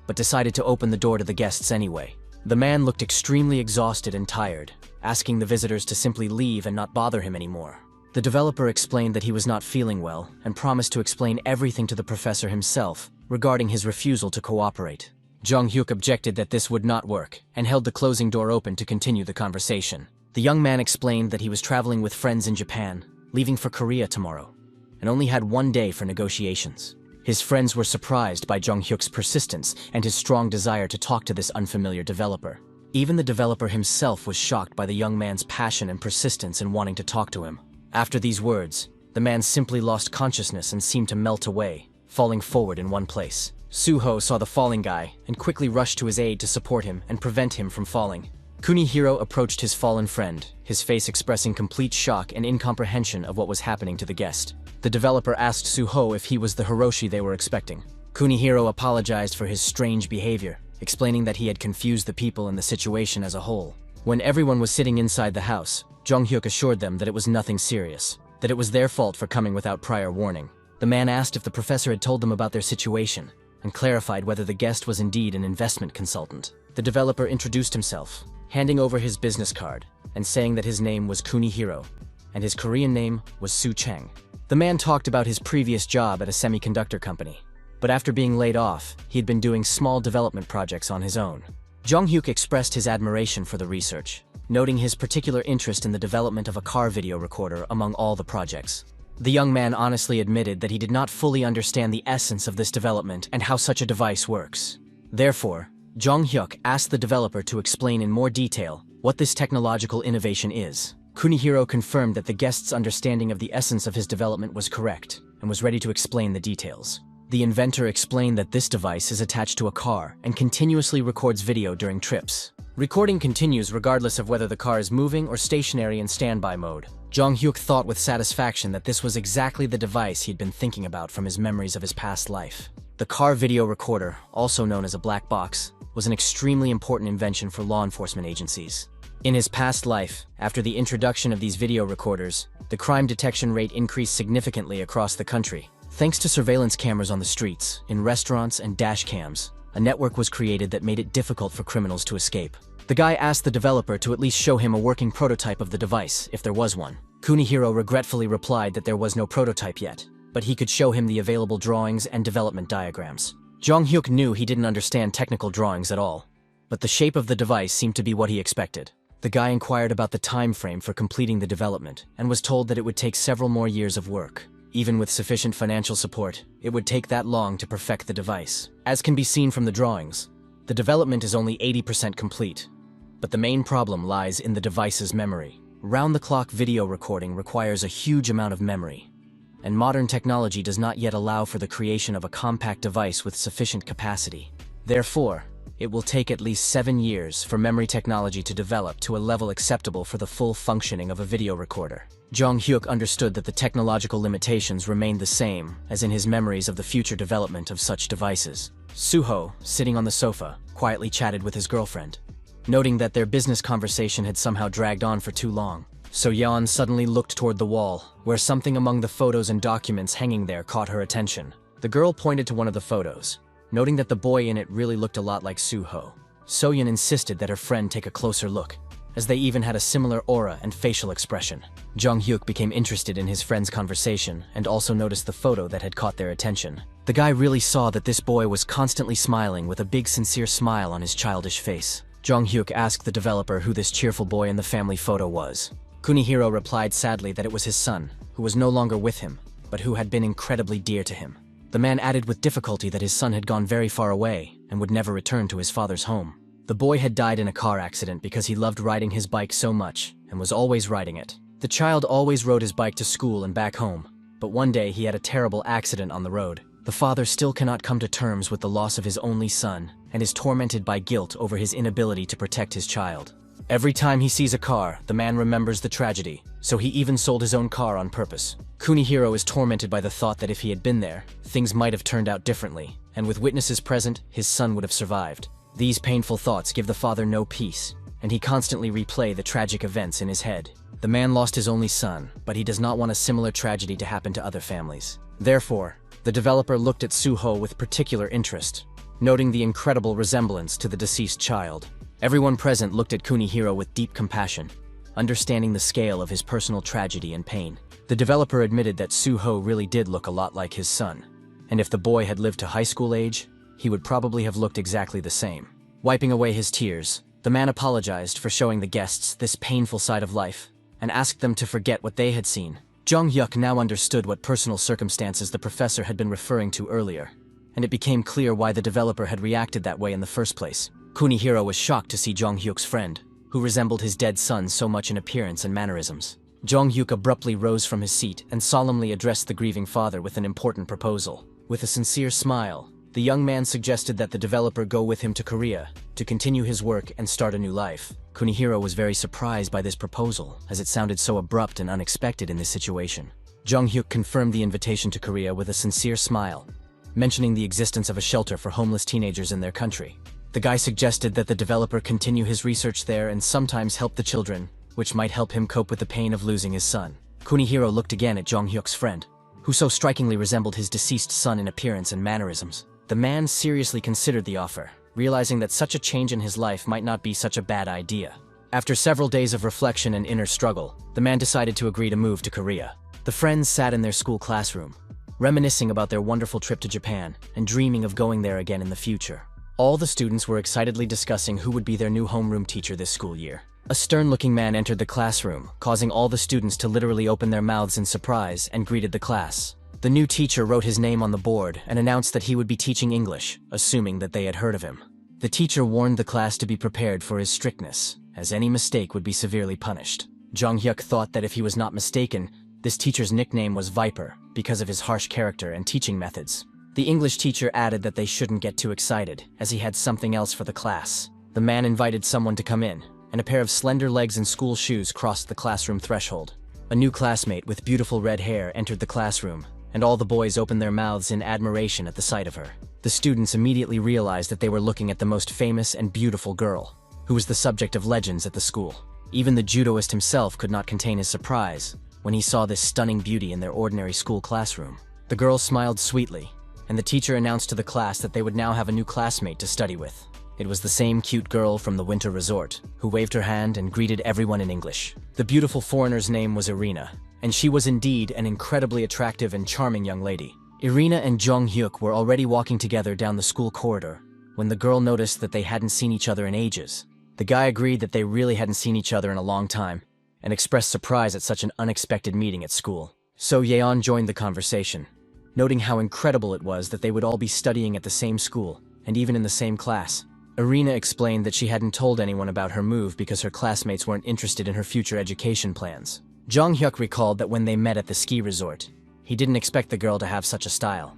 but decided to open the door to the guests anyway. The man looked extremely exhausted and tired, asking the visitors to simply leave and not bother him anymore. The developer explained that he was not feeling well and promised to explain everything to the professor himself regarding his refusal to cooperate. Jong Hyuk objected that this would not work and held the closing door open to continue the conversation. The young man explained that he was traveling with friends in Japan, leaving for Korea tomorrow, and only had one day for negotiations. His friends were surprised by Jong Hyuk's persistence and his strong desire to talk to this unfamiliar developer. Even the developer himself was shocked by the young man's passion and persistence in wanting to talk to him. After these words, the man simply lost consciousness and seemed to melt away, falling forward in one place. Suho saw the falling guy and quickly rushed to his aid to support him and prevent him from falling. Kunihiro approached his fallen friend, his face expressing complete shock and incomprehension of what was happening to the guest. The developer asked Suho if he was the Hiroshi they were expecting. Kunihiro apologized for his strange behavior, explaining that he had confused the people and the situation as a whole. When everyone was sitting inside the house, Jong Hyuk assured them that it was nothing serious, that it was their fault for coming without prior warning. The man asked if the professor had told them about their situation, and clarified whether the guest was indeed an investment consultant. The developer introduced himself, handing over his business card, and saying that his name was Kunihiro, and his Korean name was Su Cheng. The man talked about his previous job at a semiconductor company, but after being laid off, he had been doing small development projects on his own. Jong Hyuk expressed his admiration for the research, noting his particular interest in the development of a car video recorder among all the projects. The young man honestly admitted that he did not fully understand the essence of this development and how such a device works. Therefore, Jong Hyuk asked the developer to explain in more detail what this technological innovation is. Kunihiro confirmed that the guest's understanding of the essence of his development was correct and was ready to explain the details. The inventor explained that this device is attached to a car and continuously records video during trips. Recording continues regardless of whether the car is moving or stationary in standby mode. Jong Hyuk thought with satisfaction that this was exactly the device he'd been thinking about from his memories of his past life. The car video recorder, also known as a black box, was an extremely important invention for law enforcement agencies. In his past life, after the introduction of these video recorders, the crime detection rate increased significantly across the country, Thanks to surveillance cameras on the streets, in restaurants, and dash cams, a network was created that made it difficult for criminals to escape. The guy asked the developer to at least show him a working prototype of the device, if there was one. Kunihiro regretfully replied that there was no prototype yet, but he could show him the available drawings and development diagrams. Jong-hyuk knew he didn't understand technical drawings at all, but the shape of the device seemed to be what he expected. The guy inquired about the time frame for completing the development and was told that it would take several more years of work. Even with sufficient financial support, it would take that long to perfect the device. As can be seen from the drawings, the development is only 80% complete, but the main problem lies in the device's memory. Round-the-clock video recording requires a huge amount of memory, and modern technology does not yet allow for the creation of a compact device with sufficient capacity. Therefore, it will take at least 7 years for memory technology to develop to a level acceptable for the full functioning of a video recorder. Jong-hyuk understood that the technological limitations remained the same as in his memories of the future development of such devices. Suho, sitting on the sofa, quietly chatted with his girlfriend. Noting that their business conversation had somehow dragged on for too long, So-yeon suddenly looked toward the wall, where something among the photos and documents hanging there caught her attention. The girl pointed to one of the photos, noting that the boy in it really looked a lot like Suho. So-yeon insisted that her friend take a closer look, as they even had a similar aura and facial expression. Jong-hyuk became interested in his friend's conversation and also noticed the photo that had caught their attention. The guy really saw that this boy was constantly smiling with a big sincere smile on his childish face. Jong-hyuk asked the developer who this cheerful boy in the family photo was. Kunihiro replied sadly that it was his son, who was no longer with him, but who had been incredibly dear to him. The man added with difficulty that his son had gone very far away and would never return to his father's home. The boy had died in a car accident because he loved riding his bike so much and was always riding it. The child always rode his bike to school and back home, but one day he had a terrible accident on the road. The father still cannot come to terms with the loss of his only son and is tormented by guilt over his inability to protect his child. Every time he sees a car, the man remembers the tragedy, so he even sold his own car on purpose. Kunihiro is tormented by the thought that if he had been there, things might have turned out differently, and with witnesses present, his son would have survived. These painful thoughts give the father no peace, and he constantly replay the tragic events in his head. The man lost his only son, but he does not want a similar tragedy to happen to other families. Therefore, the developer looked at Suho with particular interest, noting the incredible resemblance to the deceased child. Everyone present looked at Kunihiro with deep compassion, understanding the scale of his personal tragedy and pain. The developer admitted that Suho really did look a lot like his son, and if the boy had lived to high school age, he would probably have looked exactly the same. Wiping away his tears, the man apologized for showing the guests this painful side of life, and asked them to forget what they had seen. Jong-hyuk now understood what personal circumstances the professor had been referring to earlier, and it became clear why the developer had reacted that way in the first place. Kunihiro was shocked to see Jong-hyuk's friend, who resembled his dead son so much in appearance and mannerisms. Jong-hyuk abruptly rose from his seat and solemnly addressed the grieving father with an important proposal. With a sincere smile, the young man suggested that the developer go with him to Korea to continue his work and start a new life. Kunihiro was very surprised by this proposal, as it sounded so abrupt and unexpected in this situation. Jong-hyuk confirmed the invitation to Korea with a sincere smile, mentioning the existence of a shelter for homeless teenagers in their country. The guy suggested that the developer continue his research there and sometimes help the children, which might help him cope with the pain of losing his son. Kunihiro looked again at Jong-hyuk's friend, who so strikingly resembled his deceased son in appearance and mannerisms. The man seriously considered the offer, realizing that such a change in his life might not be such a bad idea. After several days of reflection and inner struggle, the man decided to agree to move to Korea. The friends sat in their school classroom, reminiscing about their wonderful trip to Japan and dreaming of going there again in the future. All the students were excitedly discussing who would be their new homeroom teacher this school year. A stern-looking man entered the classroom, causing all the students to literally open their mouths in surprise and greeted the class. The new teacher wrote his name on the board and announced that he would be teaching English, assuming that they had heard of him. The teacher warned the class to be prepared for his strictness, as any mistake would be severely punished. Jong-hyuk thought that if he was not mistaken, this teacher's nickname was Viper, because of his harsh character and teaching methods. The English teacher added that they shouldn't get too excited, as he had something else for the class. The man invited someone to come in, and a pair of slender legs and school shoes crossed the classroom threshold. A new classmate with beautiful red hair entered the classroom, and all the boys opened their mouths in admiration at the sight of her. The students immediately realized that they were looking at the most famous and beautiful girl, who was the subject of legends at the school. Even the judoist himself could not contain his surprise when he saw this stunning beauty in their ordinary school classroom. The girl smiled sweetly, and the teacher announced to the class that they would now have a new classmate to study with. It was the same cute girl from the winter resort, who waved her hand and greeted everyone in English. The beautiful foreigner's name was Irina, and she was indeed an incredibly attractive and charming young lady. Irina and Jung Hyuk were already walking together down the school corridor when the girl noticed that they hadn't seen each other in ages. The guy agreed that they really hadn't seen each other in a long time and expressed surprise at such an unexpected meeting at school. So Yeon joined the conversation, noting how incredible it was that they would all be studying at the same school and even in the same class. Irina explained that she hadn't told anyone about her move because her classmates weren't interested in her future education plans. Jung Hyuk recalled that when they met at the ski resort, he didn't expect the girl to have such a style.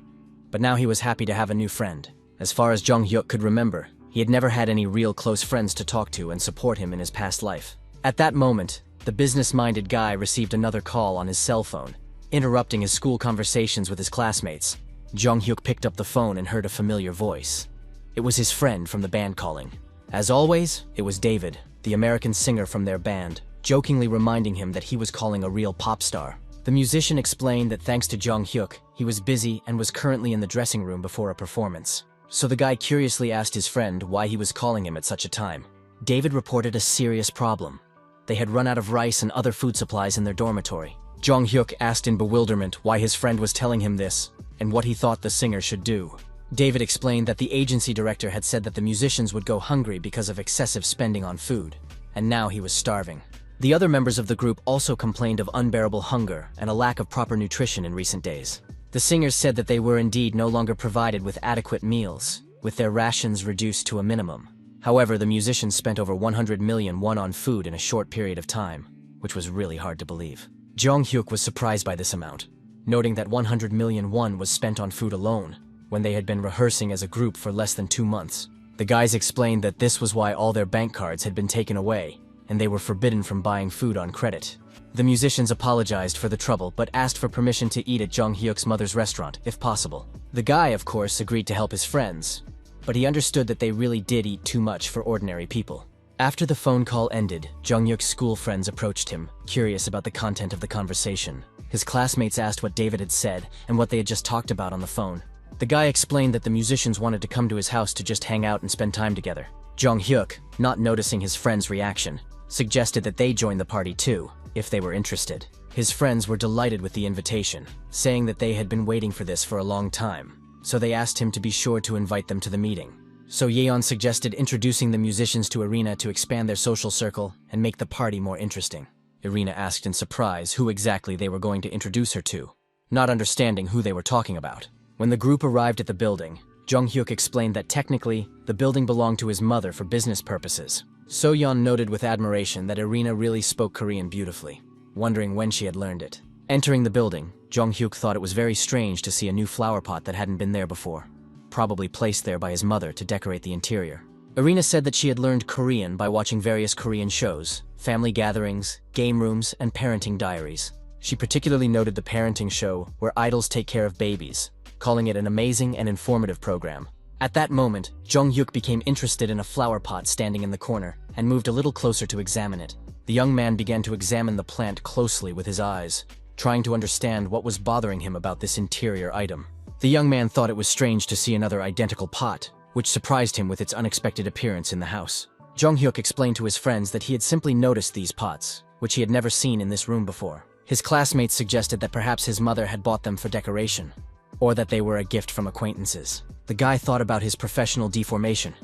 But now he was happy to have a new friend. As far as Jung Hyuk could remember, he had never had any real close friends to talk to and support him in his past life. At that moment, the business-minded guy received another call on his cell phone, interrupting his school conversations with his classmates. Jung Hyuk picked up the phone and heard a familiar voice. It was his friend from the band calling. As always, it was David, the American singer from their band, jokingly reminding him that he was calling a real pop star. The musician explained that thanks to Jung Hyuk, he was busy and was currently in the dressing room before a performance. So the guy curiously asked his friend why he was calling him at such a time. David reported a serious problem. They had run out of rice and other food supplies in their dormitory. Jung Hyuk asked in bewilderment why his friend was telling him this and what he thought the singer should do. David explained that the agency director had said that the musicians would go hungry because of excessive spending on food, and now he was starving. The other members of the group also complained of unbearable hunger and a lack of proper nutrition in recent days. The singers said that they were indeed no longer provided with adequate meals, with their rations reduced to a minimum. However, the musicians spent over 100 million won on food in a short period of time, which was really hard to believe. Jung Hyuk was surprised by this amount, noting that 100 million won was spent on food alone, when they had been rehearsing as a group for less than 2 months. The guys explained that this was why all their bank cards had been taken away, and they were forbidden from buying food on credit. The musicians apologized for the trouble, but asked for permission to eat at Jung Hyuk's mother's restaurant, if possible. The guy, of course, agreed to help his friends, but he understood that they really did eat too much for ordinary people. After the phone call ended, Jung Hyuk's school friends approached him, curious about the content of the conversation. His classmates asked what David had said and what they had just talked about on the phone. The guy explained that the musicians wanted to come to his house to just hang out and spend time together. Jung Hyuk, not noticing his friend's reaction, suggested that they join the party too, if they were interested. His friends were delighted with the invitation, saying that they had been waiting for this for a long time, so they asked him to be sure to invite them to the meeting. So Yeon suggested introducing the musicians to Irina to expand their social circle and make the party more interesting. Irina asked in surprise who exactly they were going to introduce her to, not understanding who they were talking about. When the group arrived at the building, Jung Hyuk explained that technically, the building belonged to his mother for business purposes. So-yeon noted with admiration that Irina really spoke Korean beautifully, wondering when she had learned it. Entering the building, Jung Hyuk thought it was very strange to see a new flower pot that hadn't been there before, probably placed there by his mother to decorate the interior. Irina said that she had learned Korean by watching various Korean shows, family gatherings, game rooms, and parenting diaries. She particularly noted the parenting show where idols take care of babies, calling it an amazing and informative program. At that moment, Jung Hyuk became interested in a flower pot standing in the corner and moved a little closer to examine it. The young man began to examine the plant closely with his eyes, trying to understand what was bothering him about this interior item. The young man thought it was strange to see another identical pot, which surprised him with its unexpected appearance in the house. Jung Hyuk explained to his friends that he had simply noticed these pots, which he had never seen in this room before. His classmates suggested that perhaps his mother had bought them for decoration, or that they were a gift from acquaintances. The guy thought about his professional deformation.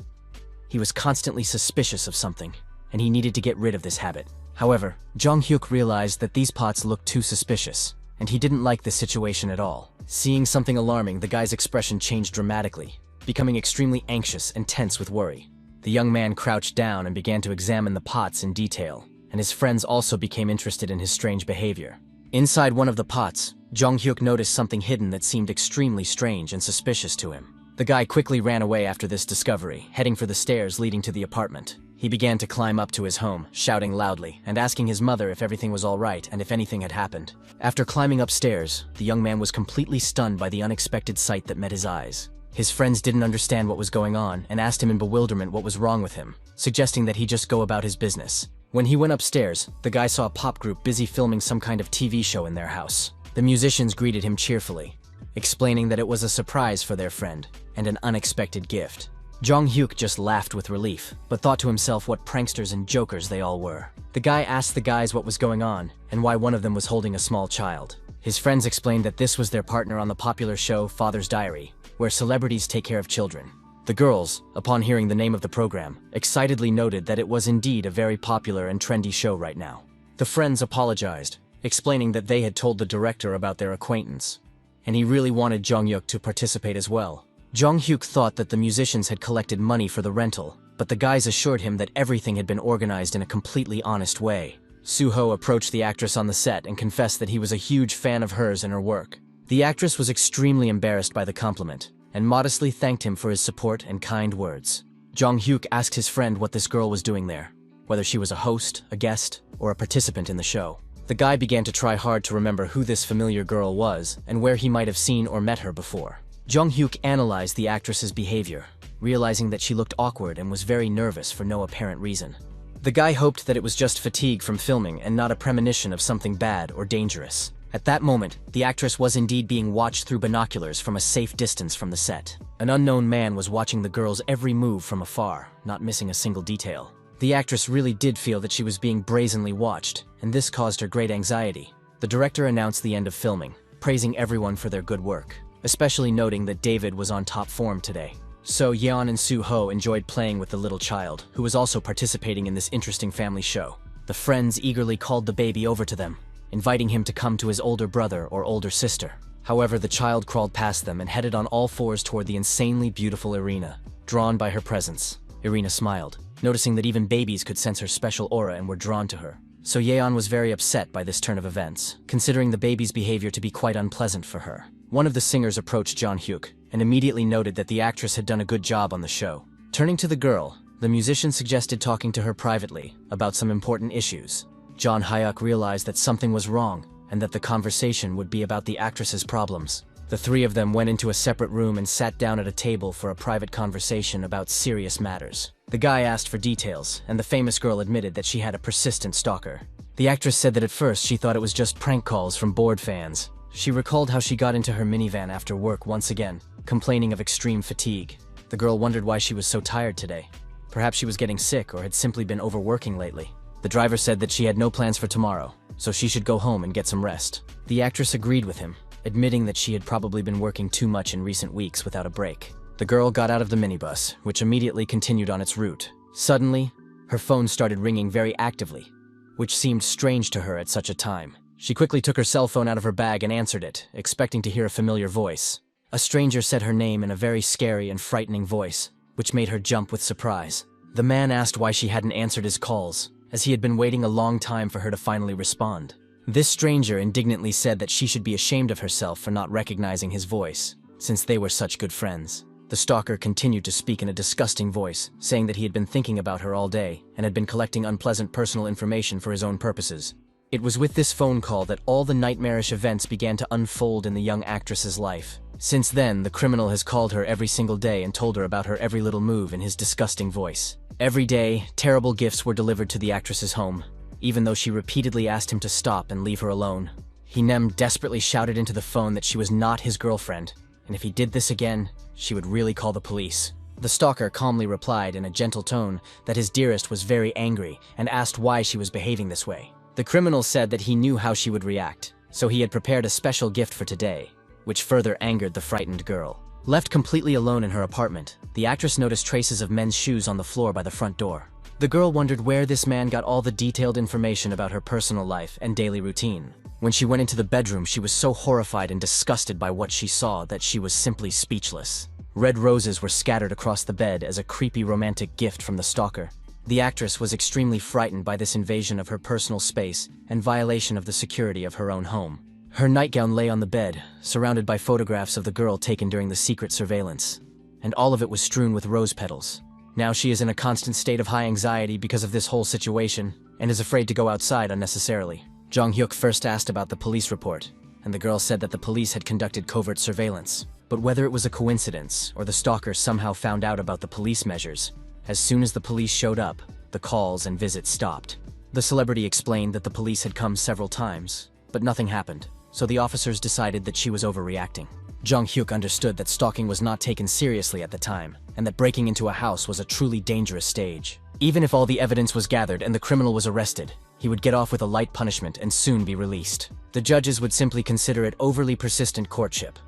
He was constantly suspicious of something, and he needed to get rid of this habit. However, Jung Hyuk realized that these pots looked too suspicious, and he didn't like this situation at all. Seeing something alarming, the guy's expression changed dramatically, becoming extremely anxious and tense with worry. The young man crouched down and began to examine the pots in detail, and his friends also became interested in his strange behavior. Inside one of the pots, Jung Hyuk noticed something hidden that seemed extremely strange and suspicious to him. The guy quickly ran away after this discovery, heading for the stairs leading to the apartment. He began to climb up to his home, shouting loudly, and asking his mother if everything was all right and if anything had happened. After climbing upstairs, the young man was completely stunned by the unexpected sight that met his eyes. His friends didn't understand what was going on and asked him in bewilderment what was wrong with him, suggesting that he just go about his business. When he went upstairs, the guy saw a pop group busy filming some kind of TV show in their house. The musicians greeted him cheerfully, explaining that it was a surprise for their friend and an unexpected gift. Jong-hyuk just laughed with relief, but thought to himself what pranksters and jokers they all were. The guy asked the guys what was going on and why one of them was holding a small child. His friends explained that this was their partner on the popular show Father's Diary, where celebrities take care of children. The girls, upon hearing the name of the program, excitedly noted that it was indeed a very popular and trendy show right now. The friends apologized, explaining that they had told the director about their acquaintance, and he really wanted Jong-hyuk to participate as well. Jong-hyuk thought that the musicians had collected money for the rental, but the guys assured him that everything had been organized in a completely honest way. Soo-ho approached the actress on the set and confessed that he was a huge fan of hers and her work. The actress was extremely embarrassed by the compliment, and modestly thanked him for his support and kind words. Jong-hyuk asked his friend what this girl was doing there, whether she was a host, a guest, or a participant in the show. The guy began to try hard to remember who this familiar girl was and where he might have seen or met her before. Jong-hyuk analyzed the actress's behavior, realizing that she looked awkward and was very nervous for no apparent reason. The guy hoped that it was just fatigue from filming and not a premonition of something bad or dangerous. At that moment, the actress was indeed being watched through binoculars from a safe distance from the set. An unknown man was watching the girl's every move from afar, not missing a single detail. The actress really did feel that she was being brazenly watched, and this caused her great anxiety. The director announced the end of filming, praising everyone for their good work, especially noting that David was on top form today. So Yeon and Soo-ho enjoyed playing with the little child, who was also participating in this interesting family show. The friends eagerly called the baby over to them, inviting him to come to his older brother or older sister. However, the child crawled past them and headed on all fours toward the insanely beautiful Irina, drawn by her presence. Irina smiled, noticing that even babies could sense her special aura and were drawn to her. So Yeon was very upset by this turn of events, considering the baby's behavior to be quite unpleasant for her. One of the singers approached Jong-hyuk and immediately noted that the actress had done a good job on the show. Turning to the girl, the musician suggested talking to her privately about some important issues. Jong-hyuk realized that something was wrong and that the conversation would be about the actress's problems. The three of them went into a separate room and sat down at a table for a private conversation about serious matters. The guy asked for details, and the famous girl admitted that she had a persistent stalker. The actress said that at first she thought it was just prank calls from bored fans. She recalled how she got into her minivan after work once again, complaining of extreme fatigue. The girl wondered why she was so tired today. Perhaps she was getting sick or had simply been overworking lately. The driver said that she had no plans for tomorrow, so she should go home and get some rest. The actress agreed with him, admitting that she had probably been working too much in recent weeks without a break. The girl got out of the minibus, which immediately continued on its route. Suddenly, her phone started ringing very actively, which seemed strange to her at such a time. She quickly took her cell phone out of her bag and answered it, expecting to hear a familiar voice. A stranger said her name in a very scary and frightening voice, which made her jump with surprise. The man asked why she hadn't answered his calls, as he had been waiting a long time for her to finally respond. This stranger indignantly said that she should be ashamed of herself for not recognizing his voice, since they were such good friends. The stalker continued to speak in a disgusting voice, saying that he had been thinking about her all day and had been collecting unpleasant personal information for his own purposes. It was with this phone call that all the nightmarish events began to unfold in the young actress's life. Since then, the criminal has called her every single day and told her about her every little move in his disgusting voice. Every day, terrible gifts were delivered to the actress's home, even though she repeatedly asked him to stop and leave her alone. Hinem desperately shouted into the phone that she was not his girlfriend, and if he did this again, she would really call the police. The stalker calmly replied in a gentle tone that his dearest was very angry and asked why she was behaving this way. The criminal said that he knew how she would react, so he had prepared a special gift for today, which further angered the frightened girl. Left completely alone in her apartment, the actress noticed traces of men's shoes on the floor by the front door. The girl wondered where this man got all the detailed information about her personal life and daily routine. When she went into the bedroom, she was so horrified and disgusted by what she saw that she was simply speechless. Red roses were scattered across the bed as a creepy romantic gift from the stalker. The actress was extremely frightened by this invasion of her personal space and violation of the security of her own home. Her nightgown lay on the bed, surrounded by photographs of the girl taken during the secret surveillance, and all of it was strewn with rose petals. Now she is in a constant state of high anxiety because of this whole situation, and is afraid to go outside unnecessarily. Jong-hyuk first asked about the police report, and the girl said that the police had conducted covert surveillance. But whether it was a coincidence or the stalker somehow found out about the police measures, as soon as the police showed up, the calls and visits stopped. The celebrity explained that the police had come several times, but nothing happened, so the officers decided that she was overreacting. Jong-hyuk understood that stalking was not taken seriously at the time, and that breaking into a house was a truly dangerous stage. Even if all the evidence was gathered and the criminal was arrested, he would get off with a light punishment and soon be released. The judges would simply consider it overly persistent courtship,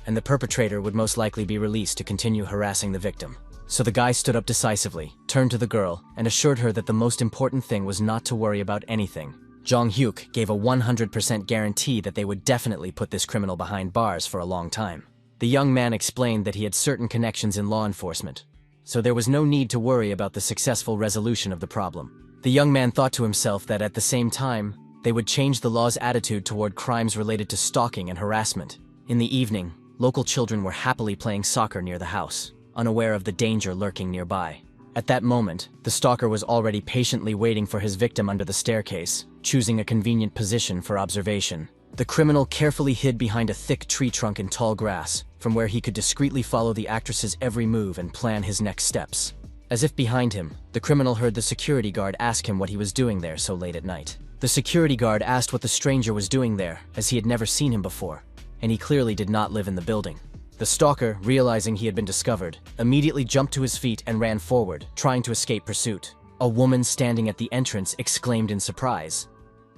and the perpetrator would most likely be released to continue harassing the victim. So the guy stood up decisively, turned to the girl, and assured her that the most important thing was not to worry about anything. Jong-hyuk gave a 100% guarantee that they would definitely put this criminal behind bars for a long time. The young man explained that he had certain connections in law enforcement, so there was no need to worry about the successful resolution of the problem. The young man thought to himself that at the same time, they would change the law's attitude toward crimes related to stalking and harassment. In the evening, local children were happily playing soccer near the house, unaware of the danger lurking nearby. At that moment, the stalker was already patiently waiting for his victim under the staircase, choosing a convenient position for observation. The criminal carefully hid behind a thick tree trunk in tall grass, from where he could discreetly follow the actress's every move and plan his next steps. As if behind him, the criminal heard the security guard ask him what he was doing there so late at night. The security guard asked what the stranger was doing there, as he had never seen him before, and he clearly did not live in the building. The stalker, realizing he had been discovered, immediately jumped to his feet and ran forward, trying to escape pursuit. A woman standing at the entrance exclaimed in surprise.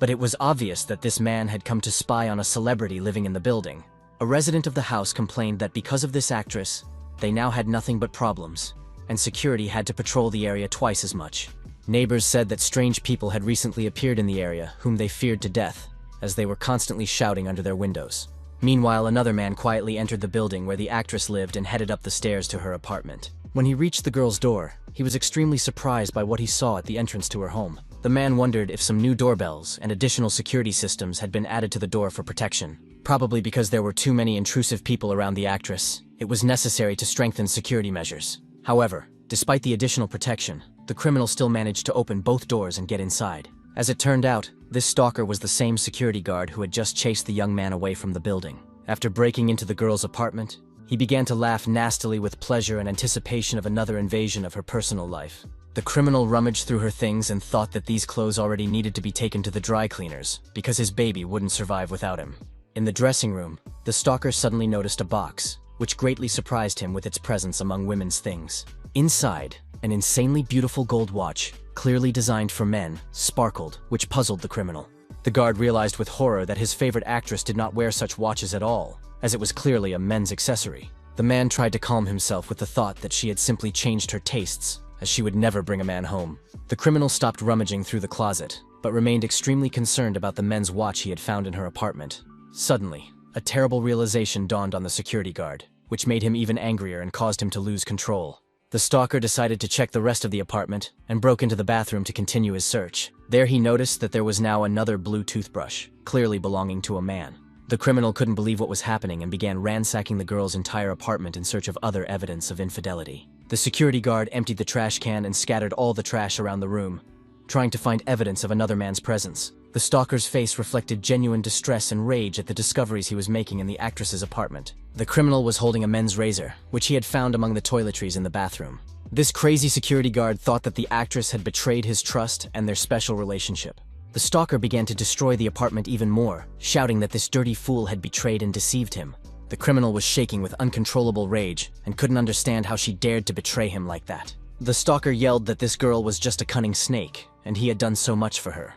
But it was obvious that this man had come to spy on a celebrity living in the building. A resident of the house complained that because of this actress, they now had nothing but problems, and security had to patrol the area twice as much. Neighbors said that strange people had recently appeared in the area whom they feared to death, as they were constantly shouting under their windows. Meanwhile, another man quietly entered the building where the actress lived and headed up the stairs to her apartment. When he reached the girl's door, he was extremely surprised by what he saw at the entrance to her home. The man wondered if some new doorbells and additional security systems had been added to the door for protection. Probably because there were too many intrusive people around the actress, it was necessary to strengthen security measures. However, despite the additional protection, the criminal still managed to open both doors and get inside. As it turned out, this stalker was the same security guard who had just chased the young man away from the building. After breaking into the girl's apartment, he began to laugh nastily with pleasure and anticipation of another invasion of her personal life. The criminal rummaged through her things and thought that these clothes already needed to be taken to the dry cleaners, because his baby wouldn't survive without him. In the dressing room, the stalker suddenly noticed a box, which greatly surprised him with its presence among women's things. Inside, an insanely beautiful gold watch, clearly designed for men, sparkled, which puzzled the criminal. The guard realized with horror that his favorite actress did not wear such watches at all, as it was clearly a men's accessory. The man tried to calm himself with the thought that she had simply changed her tastes, as she would never bring a man home. The criminal stopped rummaging through the closet, but remained extremely concerned about the men's watch he had found in her apartment. Suddenly, a terrible realization dawned on the security guard, which made him even angrier and caused him to lose control. The stalker decided to check the rest of the apartment and broke into the bathroom to continue his search. There he noticed that there was now another blue toothbrush, clearly belonging to a man. The criminal couldn't believe what was happening and began ransacking the girl's entire apartment in search of other evidence of infidelity. The security guard emptied the trash can and scattered all the trash around the room, trying to find evidence of another man's presence. The stalker's face reflected genuine distress and rage at the discoveries he was making in the actress's apartment. The criminal was holding a men's razor, which he had found among the toiletries in the bathroom. This crazy security guard thought that the actress had betrayed his trust and their special relationship. The stalker began to destroy the apartment even more, shouting that this dirty fool had betrayed and deceived him. The criminal was shaking with uncontrollable rage and couldn't understand how she dared to betray him like that. The stalker yelled that this girl was just a cunning snake, and he had done so much for her.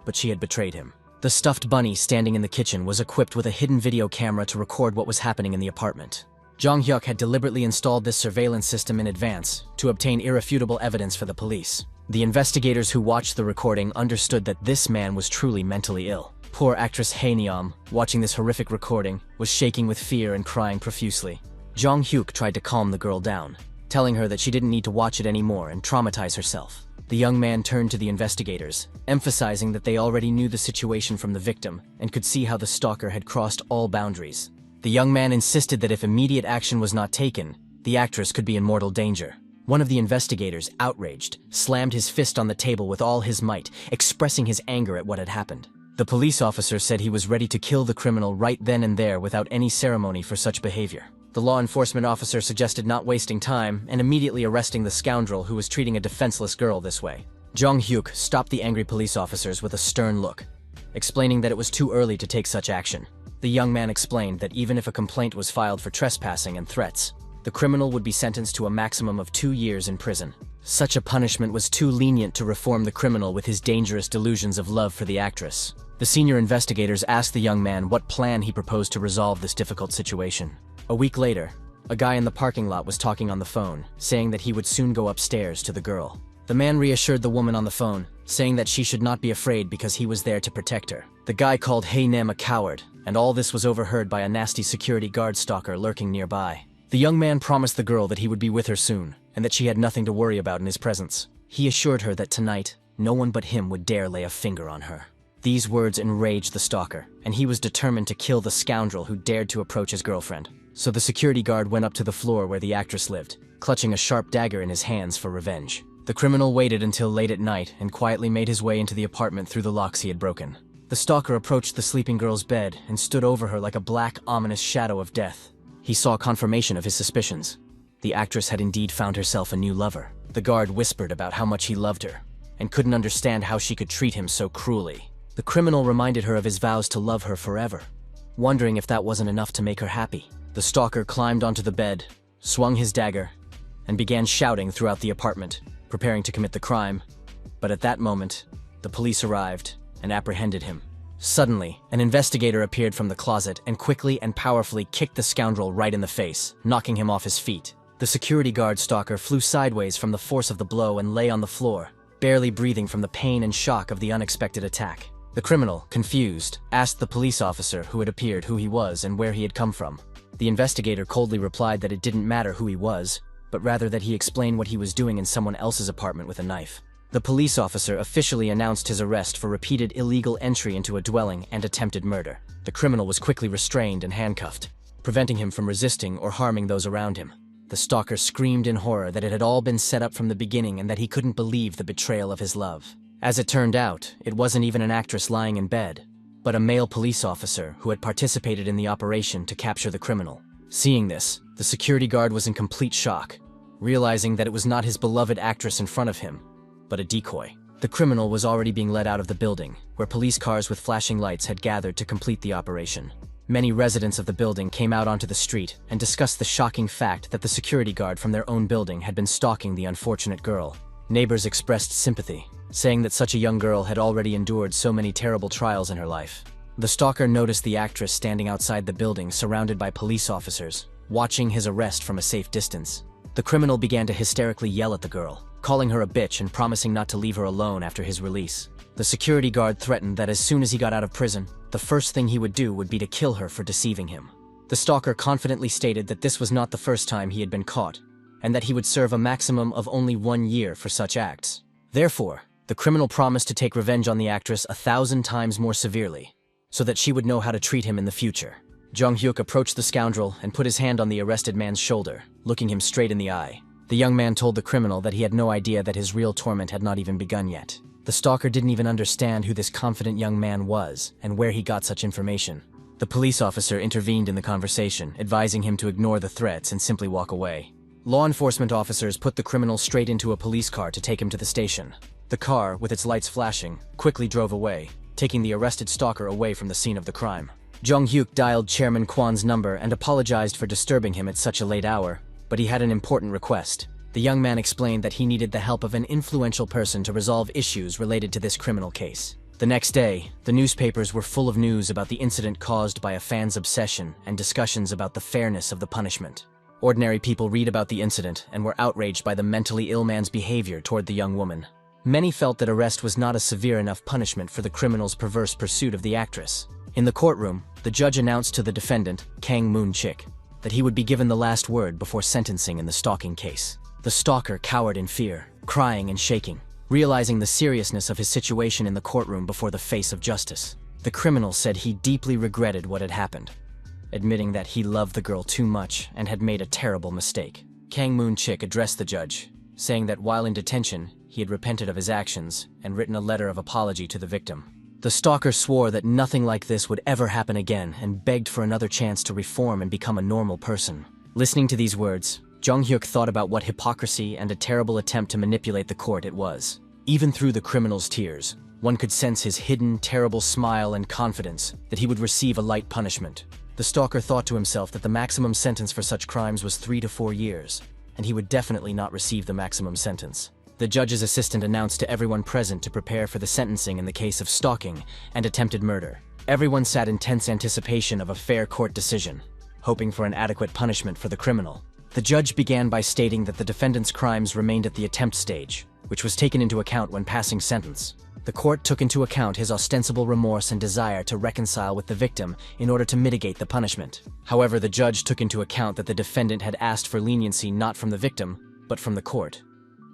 But she had betrayed him. The stuffed bunny standing in the kitchen was equipped with a hidden video camera to record what was happening in the apartment. Jong-hyuk had deliberately installed this surveillance system in advance to obtain irrefutable evidence for the police. The investigators who watched the recording understood that this man was truly mentally ill. Poor actress Hae-neom, watching this horrific recording, was shaking with fear and crying profusely. Jong-hyuk tried to calm the girl down, telling her that she didn't need to watch it anymore and traumatize herself. The young man turned to the investigators, emphasizing that they already knew the situation from the victim and could see how the stalker had crossed all boundaries. The young man insisted that if immediate action was not taken, the actress could be in mortal danger. One of the investigators, outraged, slammed his fist on the table with all his might, expressing his anger at what had happened. The police officer said he was ready to kill the criminal right then and there without any ceremony for such behavior. The law enforcement officer suggested not wasting time and immediately arresting the scoundrel who was treating a defenseless girl this way. Jong-hyuk stopped the angry police officers with a stern look, explaining that it was too early to take such action. The The young man explained that even if a complaint was filed for trespassing and threats, the criminal would be sentenced to a maximum of 2 years in prison. Such a punishment was too lenient to reform the criminal with his dangerous delusions of love for the actress. The senior investigators asked the young man what plan he proposed to resolve this difficult situation. A week later, a guy in the parking lot was talking on the phone, saying that he would soon go upstairs to the girl. The man reassured the woman on the phone, saying that she should not be afraid because he was there to protect her. The guy called Hey-nem a coward, and all this was overheard by a nasty security guard stalker lurking nearby. The young man promised the girl that he would be with her soon, and that she had nothing to worry about in his presence. He assured her that tonight, no one but him would dare lay a finger on her. These words enraged the stalker, and he was determined to kill the scoundrel who dared to approach his girlfriend. So the security guard went up to the floor where the actress lived, clutching a sharp dagger in his hands for revenge. The criminal waited until late at night and quietly made his way into the apartment through the locks he had broken. The stalker approached the sleeping girl's bed and stood over her like a black, ominous shadow of death. He saw confirmation of his suspicions. The actress had indeed found herself a new lover. The guard whispered about how much he loved her, and couldn't understand how she could treat him so cruelly. The criminal reminded her of his vows to love her forever, wondering if that wasn't enough to make her happy. The stalker climbed onto the bed, swung his dagger, and began shouting throughout the apartment, preparing to commit the crime. But at that moment, the police arrived and apprehended him. Suddenly, an investigator appeared from the closet and quickly and powerfully kicked the scoundrel right in the face, knocking him off his feet. The security guard stalker flew sideways from the force of the blow and lay on the floor, barely breathing from the pain and shock of the unexpected attack. The criminal, confused, asked the police officer who had appeared who he was and where he had come from. The investigator coldly replied that it didn't matter who he was, but rather that he explained what he was doing in someone else's apartment with a knife. The police officer officially announced his arrest for repeated illegal entry into a dwelling and attempted murder. The criminal was quickly restrained and handcuffed, preventing him from resisting or harming those around him. The stalker screamed in horror that it had all been set up from the beginning and that he couldn't believe the betrayal of his love. As it turned out, it wasn't even an actress lying in bed, but a male police officer who had participated in the operation to capture the criminal. Seeing this, the security guard was in complete shock, realizing that it was not his beloved actress in front of him, but a decoy. The criminal was already being led out of the building, where police cars with flashing lights had gathered to complete the operation. Many residents of the building came out onto the street and discussed the shocking fact that the security guard from their own building had been stalking the unfortunate girl. Neighbors expressed sympathy, saying that such a young girl had already endured so many terrible trials in her life. The stalker noticed the actress standing outside the building surrounded by police officers, watching his arrest from a safe distance. The criminal began to hysterically yell at the girl, calling her a bitch and promising not to leave her alone after his release. The security guard threatened that as soon as he got out of prison, the first thing he would do would be to kill her for deceiving him. The stalker confidently stated that this was not the first time he had been caught, and that he would serve a maximum of only 1 year for such acts. Therefore, the criminal promised to take revenge on the actress 1,000 times more severely, so that she would know how to treat him in the future. Jung-hyuk approached the scoundrel and put his hand on the arrested man's shoulder, looking him straight in the eye. The young man told the criminal that he had no idea that his real torment had not even begun yet. The stalker didn't even understand who this confident young man was and where he got such information. The police officer intervened in the conversation, advising him to ignore the threats and simply walk away. Law enforcement officers put the criminal straight into a police car to take him to the station. The car, with its lights flashing, quickly drove away, taking the arrested stalker away from the scene of the crime. Jung-hyuk dialed Chairman Kwan's number and apologized for disturbing him at such a late hour, but he had an important request. The young man explained that he needed the help of an influential person to resolve issues related to this criminal case. The next day, the newspapers were full of news about the incident caused by a fan's obsession and discussions about the fairness of the punishment. Ordinary people read about the incident and were outraged by the mentally ill man's behavior toward the young woman. Many felt that arrest was not a severe enough punishment for the criminal's perverse pursuit of the actress. In the courtroom, the judge announced to the defendant, Kang Moon-chik, that he would be given the last word before sentencing in the stalking case. The stalker cowered in fear, crying and shaking, realizing the seriousness of his situation in the courtroom before the face of justice. The criminal said he deeply regretted what had happened, admitting that he loved the girl too much and had made a terrible mistake. Kang Moon-chik addressed the judge, saying that while in detention, he had repented of his actions and written a letter of apology to the victim. The stalker swore that nothing like this would ever happen again and begged for another chance to reform and become a normal person. Listening to these words, Jung-hyuk thought about what hypocrisy and a terrible attempt to manipulate the court it was. Even through the criminal's tears, One could sense his hidden, terrible smile and confidence that he would receive a light punishment. The stalker thought to himself that the maximum sentence for such crimes was 3 to 4 years, and he would definitely not receive the maximum sentence. The judge's assistant announced to everyone present to prepare for the sentencing in the case of stalking and attempted murder. Everyone sat in tense anticipation of a fair court decision, hoping for an adequate punishment for the criminal. The judge began by stating that the defendant's crimes remained at the attempt stage, which was taken into account when passing sentence. The court took into account his ostensible remorse and desire to reconcile with the victim in order to mitigate the punishment. However, the judge took into account that the defendant had asked for leniency not from the victim, but from the court,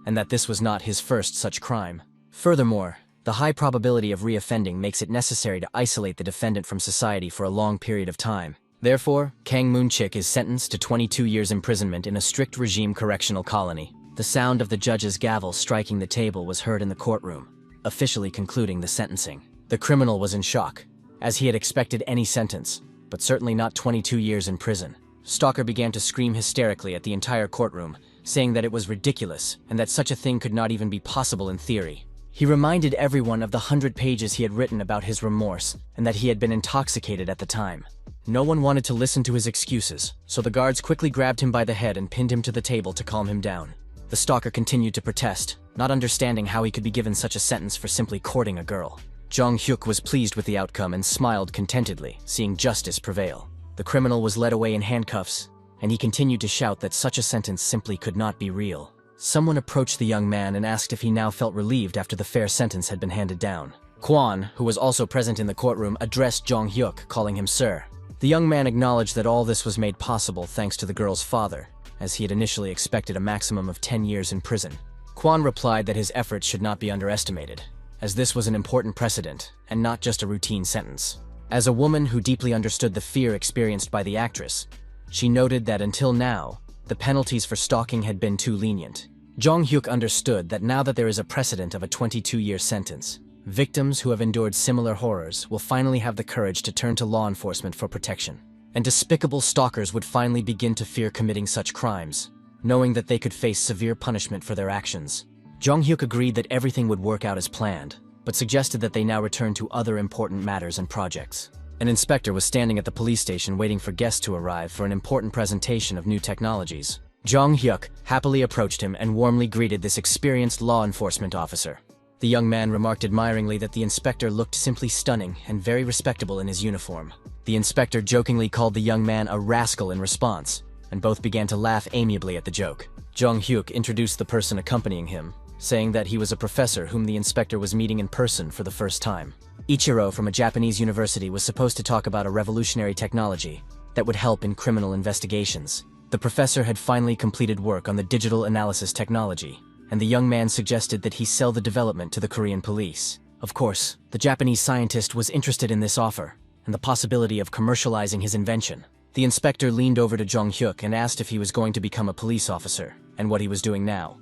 and that this was not his first such crime. Furthermore, the high probability of reoffending makes it necessary to isolate the defendant from society for a long period of time. Therefore, Kang Moon-chik is sentenced to 22 years imprisonment in a strict regime correctional colony. The sound of the judge's gavel striking the table was heard in the courtroom, officially concluding the sentencing. The criminal was in shock, as he had expected any sentence, but certainly not 22 years in prison. Stalker began to scream hysterically at the entire courtroom, saying that it was ridiculous and that such a thing could not even be possible in theory. He reminded everyone of the 100 pages he had written about his remorse and that he had been intoxicated at the time. No one wanted to listen to his excuses, so the guards quickly grabbed him by the head and pinned him to the table to calm him down. The stalker continued to protest, not understanding how he could be given such a sentence for simply courting a girl. Jong Hyuk was pleased with the outcome and smiled contentedly, seeing justice prevail. The criminal was led away in handcuffs, and he continued to shout that such a sentence simply could not be real. Someone approached the young man and asked if he now felt relieved after the fair sentence had been handed down. Kwon, who was also present in the courtroom, addressed Jong Hyuk, calling him sir. The young man acknowledged that all this was made possible thanks to the girl's father, as he had initially expected a maximum of 10 years in prison. Kwon replied that his efforts should not be underestimated, as this was an important precedent and not just a routine sentence. As a woman who deeply understood the fear experienced by the actress, she noted that until now, the penalties for stalking had been too lenient. Jong Hyuk understood that now that there is a precedent of a 22-year sentence, victims who have endured similar horrors will finally have the courage to turn to law enforcement for protection. And despicable stalkers would finally begin to fear committing such crimes, knowing that they could face severe punishment for their actions. Jong Hyuk agreed that everything would work out as planned, but suggested that they now return to other important matters and projects. An inspector was standing at the police station waiting for guests to arrive for an important presentation of new technologies. Jong Hyuk happily approached him and warmly greeted this experienced law enforcement officer. The young man remarked admiringly that the inspector looked simply stunning and very respectable in his uniform. The inspector jokingly called the young man a rascal in response, and both began to laugh amiably at the joke. Jong Hyuk introduced the person accompanying him, saying that he was a professor whom the inspector was meeting in person for the first time. Ichiro from a Japanese university was supposed to talk about a revolutionary technology that would help in criminal investigations. The professor had finally completed work on the digital analysis technology, and the young man suggested that he sell the development to the Korean police. Of course, the Japanese scientist was interested in this offer, and the possibility of commercializing his invention. The inspector leaned over to Jong Hyuk and asked if he was going to become a police officer, and what he was doing now.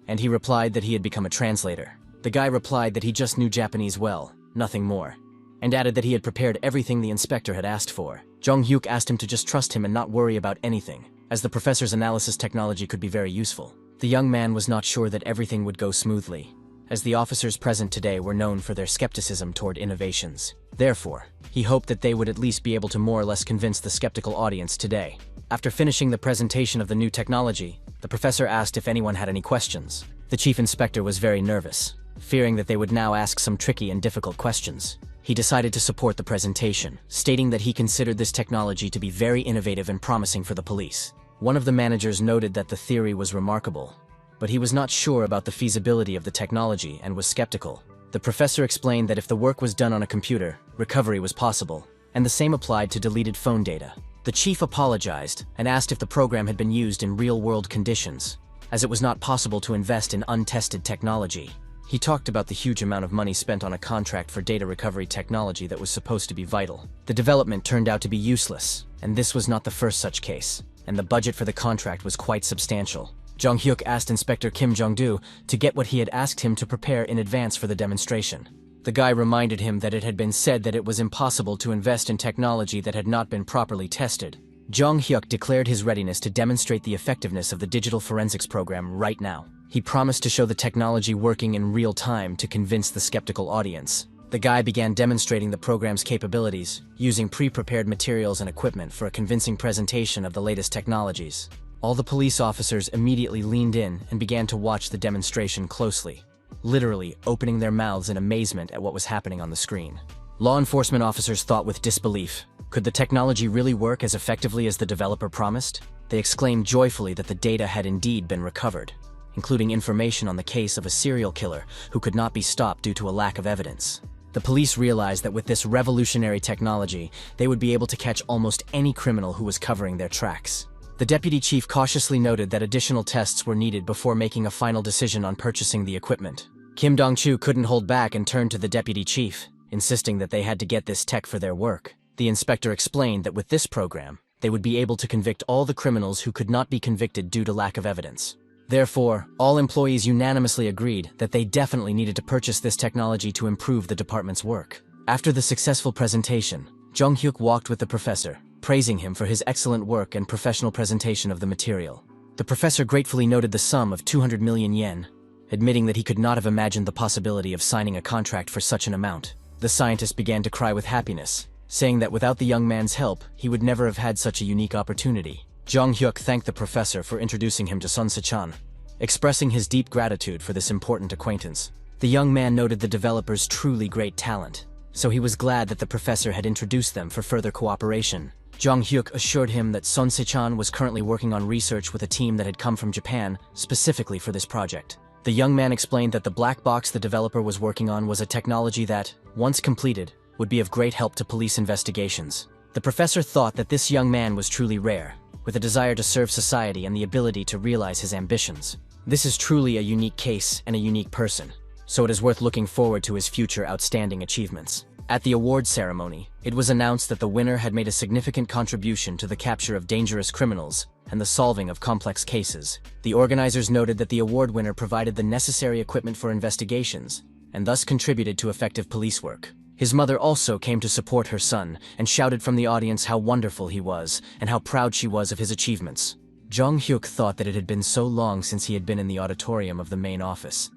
And he replied that he had become a translator. The guy replied that he just knew Japanese well, nothing more, and added that he had prepared everything the inspector had asked for. Jong Hyuk asked him to just trust him and not worry about anything, as the professor's analysis technology could be very useful. The young man was not sure that everything would go smoothly, as the officers present today were known for their skepticism toward innovations. Therefore, he hoped that they would at least be able to more or less convince the skeptical audience today. After finishing the presentation of the new technology, the professor asked if anyone had any questions. The chief inspector was very nervous, fearing that they would now ask some tricky and difficult questions. He decided to support the presentation, stating that he considered this technology to be very innovative and promising for the police. One of the managers noted that the theory was remarkable, but he was not sure about the feasibility of the technology and was skeptical. The professor explained that if the work was done on a computer, recovery was possible, and the same applied to deleted phone data. The chief apologized and asked if the program had been used in real-world conditions, as it was not possible to invest in untested technology. He talked about the huge amount of money spent on a contract for data recovery technology that was supposed to be vital. The development turned out to be useless, and this was not the first such case, and the budget for the contract was quite substantial. Jong Hyuk asked Inspector Kim Jong-do to get what he had asked him to prepare in advance for the demonstration. The guy reminded him that it had been said that it was impossible to invest in technology that had not been properly tested. Jong Hyuk declared his readiness to demonstrate the effectiveness of the digital forensics program right now. He promised to show the technology working in real time to convince the skeptical audience. The guy began demonstrating the program's capabilities, using pre-prepared materials and equipment for a convincing presentation of the latest technologies. All the police officers immediately leaned in and began to watch the demonstration closely, literally opening their mouths in amazement at what was happening on the screen. Law enforcement officers thought with disbelief. Could the technology really work as effectively as the developer promised? They exclaimed joyfully that the data had indeed been recovered, including information on the case of a serial killer who could not be stopped due to a lack of evidence. The police realized that with this revolutionary technology, they would be able to catch almost any criminal who was covering their tracks. The deputy chief cautiously noted that additional tests were needed before making a final decision on purchasing the equipment. Kim Dong-chu couldn't hold back and turned to the deputy chief, insisting that they had to get this tech for their work. The inspector explained that with this program, they would be able to convict all the criminals who could not be convicted due to lack of evidence. Therefore, all employees unanimously agreed that they definitely needed to purchase this technology to improve the department's work. After the successful presentation, Jung-hyuk walked with the professor, praising him for his excellent work and professional presentation of the material. The professor gratefully noted the sum of 200 million yen, admitting that he could not have imagined the possibility of signing a contract for such an amount. The scientist began to cry with happiness, saying that without the young man's help, he would never have had such a unique opportunity. Jung-hyuk thanked the professor for introducing him to Sun Se-chan, expressing his deep gratitude for this important acquaintance. The young man noted the developer's truly great talent, so he was glad that the professor had introduced them for further cooperation. Jung-hyuk assured him that Sun Se-chan was currently working on research with a team that had come from Japan specifically for this project. The young man explained that the black box the developer was working on was a technology that, once completed, would be of great help to police investigations. The professor thought that this young man was truly rare, with a desire to serve society and the ability to realize his ambitions. This is truly a unique case and a unique person, so it is worth looking forward to his future outstanding achievements. At the award ceremony, it was announced that the winner had made a significant contribution to the capture of dangerous criminals and the solving of complex cases. The organizers noted that the award winner provided the necessary equipment for investigations and thus contributed to effective police work. His mother also came to support her son and shouted from the audience how wonderful he was and how proud she was of his achievements. Jung-hyuk thought that it had been so long since he had been in the auditorium of the main office,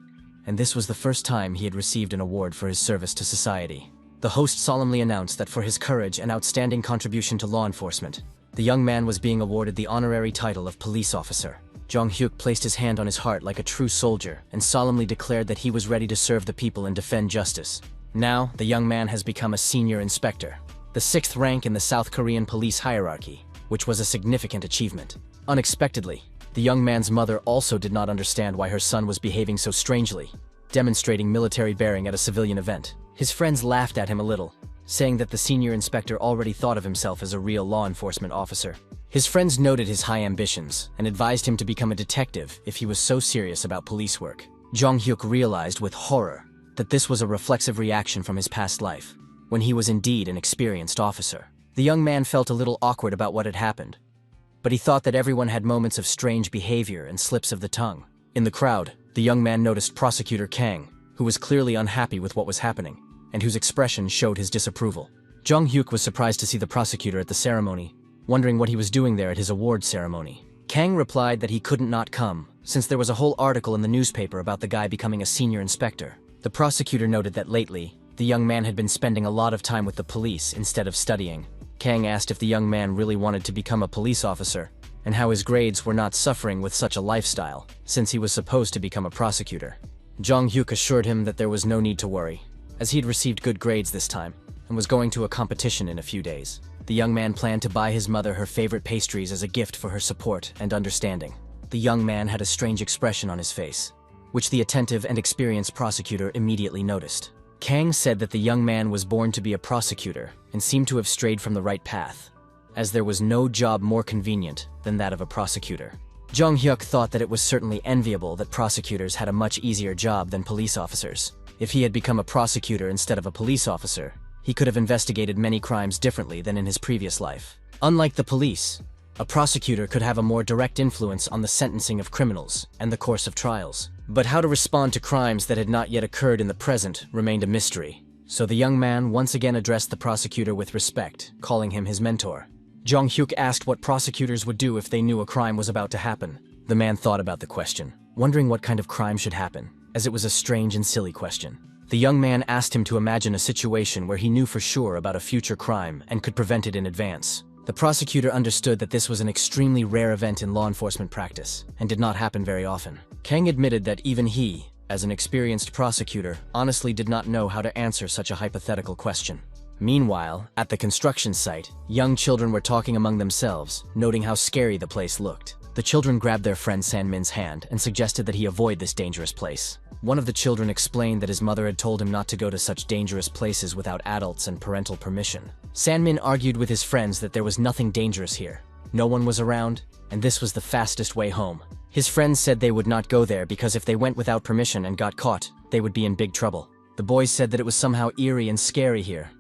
and this was the first time he had received an award for his service to society. The host solemnly announced that for his courage and outstanding contribution to law enforcement, the young man was being awarded the honorary title of police officer. Jung-hyuk placed his hand on his heart like a true soldier and solemnly declared that he was ready to serve the people and defend justice. Now, the young man has become a senior inspector, the 6th rank in the South Korean police hierarchy, which was a significant achievement. Unexpectedly, the young man's mother also did not understand why her son was behaving so strangely, demonstrating military bearing at a civilian event. His friends laughed at him a little, saying that the senior inspector already thought of himself as a real law enforcement officer. His friends noted his high ambitions and advised him to become a detective if he was so serious about police work. Jung-hyuk realized with horror that this was a reflexive reaction from his past life, when he was indeed an experienced officer. The young man felt a little awkward about what had happened, but he thought that everyone had moments of strange behavior and slips of the tongue. In the crowd, the young man noticed Prosecutor Kang, who was clearly unhappy with what was happening, and whose expression showed his disapproval. Jung-hyuk was surprised to see the prosecutor at the ceremony, wondering what he was doing there at his award ceremony. Kang replied that he couldn't not come, since there was a whole article in the newspaper about the guy becoming a senior inspector. The prosecutor noted that lately, the young man had been spending a lot of time with the police instead of studying. Kang asked if the young man really wanted to become a police officer, and how his grades were not suffering with such a lifestyle, since he was supposed to become a prosecutor. Jung-hyuk assured him that there was no need to worry, as he'd received good grades this time, and was going to a competition in a few days. The young man planned to buy his mother her favorite pastries as a gift for her support and understanding. The young man had a strange expression on his face, which the attentive and experienced prosecutor immediately noticed. Kang said that the young man was born to be a prosecutor and seemed to have strayed from the right path, as there was no job more convenient than that of a prosecutor. Jung-hyuk thought that it was certainly enviable that prosecutors had a much easier job than police officers. If he had become a prosecutor instead of a police officer, he could have investigated many crimes differently than in his previous life. Unlike the police, a prosecutor could have a more direct influence on the sentencing of criminals and the course of trials. But how to respond to crimes that had not yet occurred in the present remained a mystery. So the young man once again addressed the prosecutor with respect, calling him his mentor. Jung-hyuk asked what prosecutors would do if they knew a crime was about to happen. The man thought about the question. wondering what kind of crime should happen, as it was a strange and silly question. The young man asked him to imagine a situation where he knew for sure about a future crime and could prevent it in advance. The prosecutor understood that this was an extremely rare event in law enforcement practice and did not happen very often. Kang admitted that even he, as an experienced prosecutor, honestly did not know how to answer such a hypothetical question. Meanwhile, at the construction site, young children were talking among themselves, noting how scary the place looked. The children grabbed their friend Sanmin's hand and suggested that he avoid this dangerous place. One of the children explained that his mother had told him not to go to such dangerous places without adults and parental permission. Sanmin argued with his friends that there was nothing dangerous here. No one was around, and this was the fastest way home. His friends said they would not go there because if they went without permission and got caught, they would be in big trouble. The boys said that it was somehow eerie and scary here,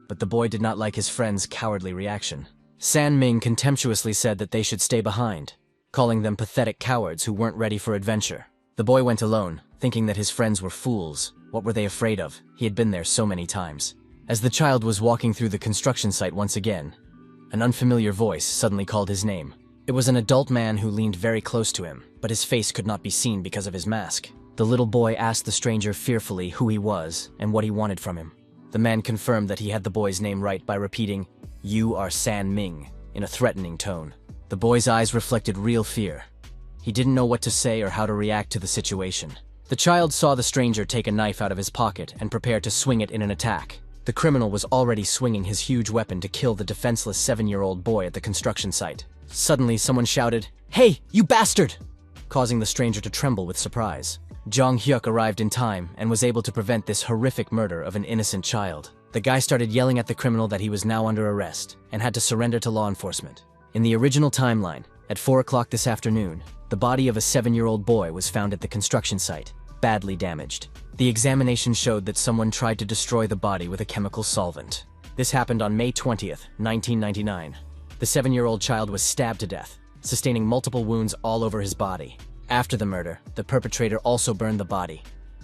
but the boy did not like his friend's cowardly reaction. Sanming contemptuously said that they should stay behind, calling them pathetic cowards who weren't ready for adventure. The boy went alone, thinking that his friends were fools. What were they afraid of? He had been there so many times. As the child was walking through the construction site once again, an unfamiliar voice suddenly called his name. It was an adult man who leaned very close to him, but his face could not be seen because of his mask. The little boy asked the stranger fearfully who he was and what he wanted from him. The man confirmed that he had the boy's name right by repeating, "You are San Ming," in a threatening tone. The boy's eyes reflected real fear. He didn't know what to say or how to react to the situation. The child saw the stranger take a knife out of his pocket and prepare to swing it in an attack. The criminal was already swinging his huge weapon to kill the defenseless 7-year-old boy at the construction site. Suddenly, someone shouted, "Hey, you bastard!" causing the stranger to tremble with surprise. Jong Hyuk arrived in time and was able to prevent this horrific murder of an innocent child. The guy started yelling at the criminal that he was now under arrest and had to surrender to law enforcement. In the original timeline, at 4 o'clock this afternoon, the body of a 7-year-old boy was found at the construction site, badly damaged. The examination showed that someone tried to destroy the body with a chemical solvent. This happened on May 20th, 1999. The 7-year-old child was stabbed to death, sustaining multiple wounds all over his body. After the murder, the perpetrator also burned the body.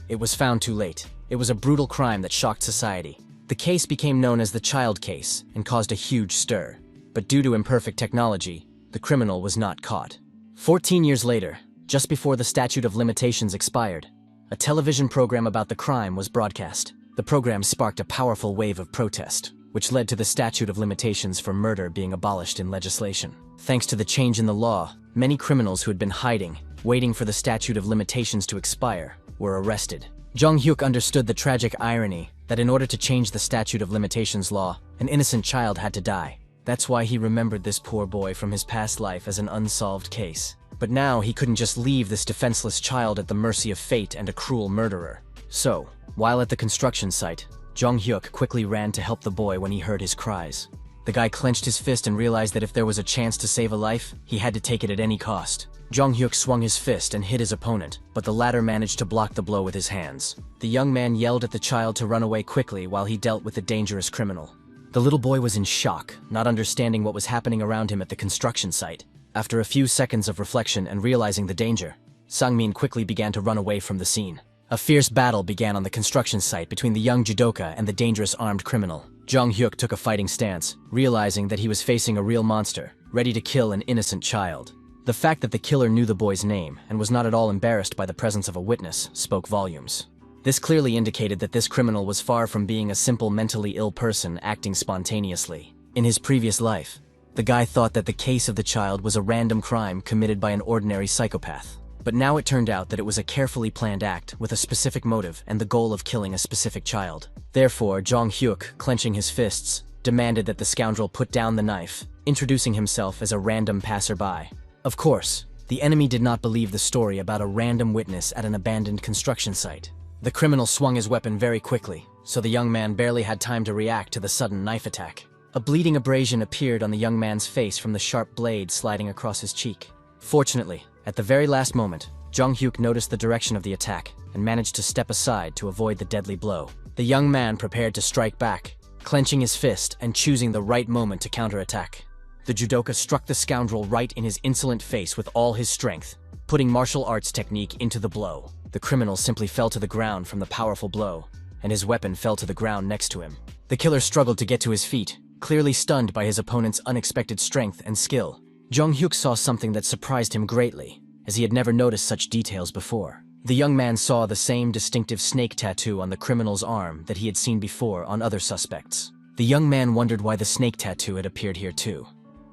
It was found too late. It was a brutal crime that shocked society. The case became known as the child case and caused a huge stir. But due to imperfect technology, the criminal was not caught. 14 years later, just before the statute of limitations expired, a television program about the crime was broadcast. The program sparked a powerful wave of protest, which led to the statute of limitations for murder being abolished in legislation. Thanks to the change in the law, many criminals who had been hiding, waiting for the statute of limitations to expire, were arrested. Jong Hyuk understood the tragic irony that in order to change the statute of limitations law, an innocent child had to die. That's why he remembered this poor boy from his past life as an unsolved case. But now he couldn't just leave this defenseless child at the mercy of fate and a cruel murderer. So, while at the construction site, Jong Hyuk quickly ran to help the boy when he heard his cries. The guy clenched his fist and realized that if there was a chance to save a life, he had to take it at any cost. Jong Hyuk swung his fist and hit his opponent, but the latter managed to block the blow with his hands. The young man yelled at the child to run away quickly while he dealt with the dangerous criminal. The little boy was in shock, not understanding what was happening around him at the construction site. After a few seconds of reflection and realizing the danger, Sangmin quickly began to run away from the scene. A fierce battle began on the construction site between the young judoka and the dangerous armed criminal. Jong Hyuk took a fighting stance, realizing that he was facing a real monster, ready to kill an innocent child. The fact that the killer knew the boy's name and was not at all embarrassed by the presence of a witness spoke volumes. This clearly indicated that this criminal was far from being a simple mentally ill person acting spontaneously. In his previous life, the guy thought that the case of the child was a random crime committed by an ordinary psychopath. But now it turned out that it was a carefully planned act with a specific motive and the goal of killing a specific child. Therefore, Jong Hyuk, clenching his fists, demanded that the scoundrel put down the knife, introducing himself as a random passerby. Of course, the enemy did not believe the story about a random witness at an abandoned construction site. The criminal swung his weapon very quickly, so the young man barely had time to react to the sudden knife attack. A bleeding abrasion appeared on the young man's face from the sharp blade sliding across his cheek. Fortunately, at the very last moment, Jong Hyuk noticed the direction of the attack and managed to step aside to avoid the deadly blow. The young man prepared to strike back, clenching his fist and choosing the right moment to counterattack. The judoka struck the scoundrel right in his insolent face with all his strength, putting martial arts technique into the blow. The criminal simply fell to the ground from the powerful blow, and his weapon fell to the ground next to him. The killer struggled to get to his feet, clearly stunned by his opponent's unexpected strength and skill. Jong Hyuk saw something that surprised him greatly. as he had never noticed such details before. The young man saw the same distinctive snake tattoo on the criminal's arm that he had seen before on other suspects. The young man wondered why the snake tattoo had appeared here too.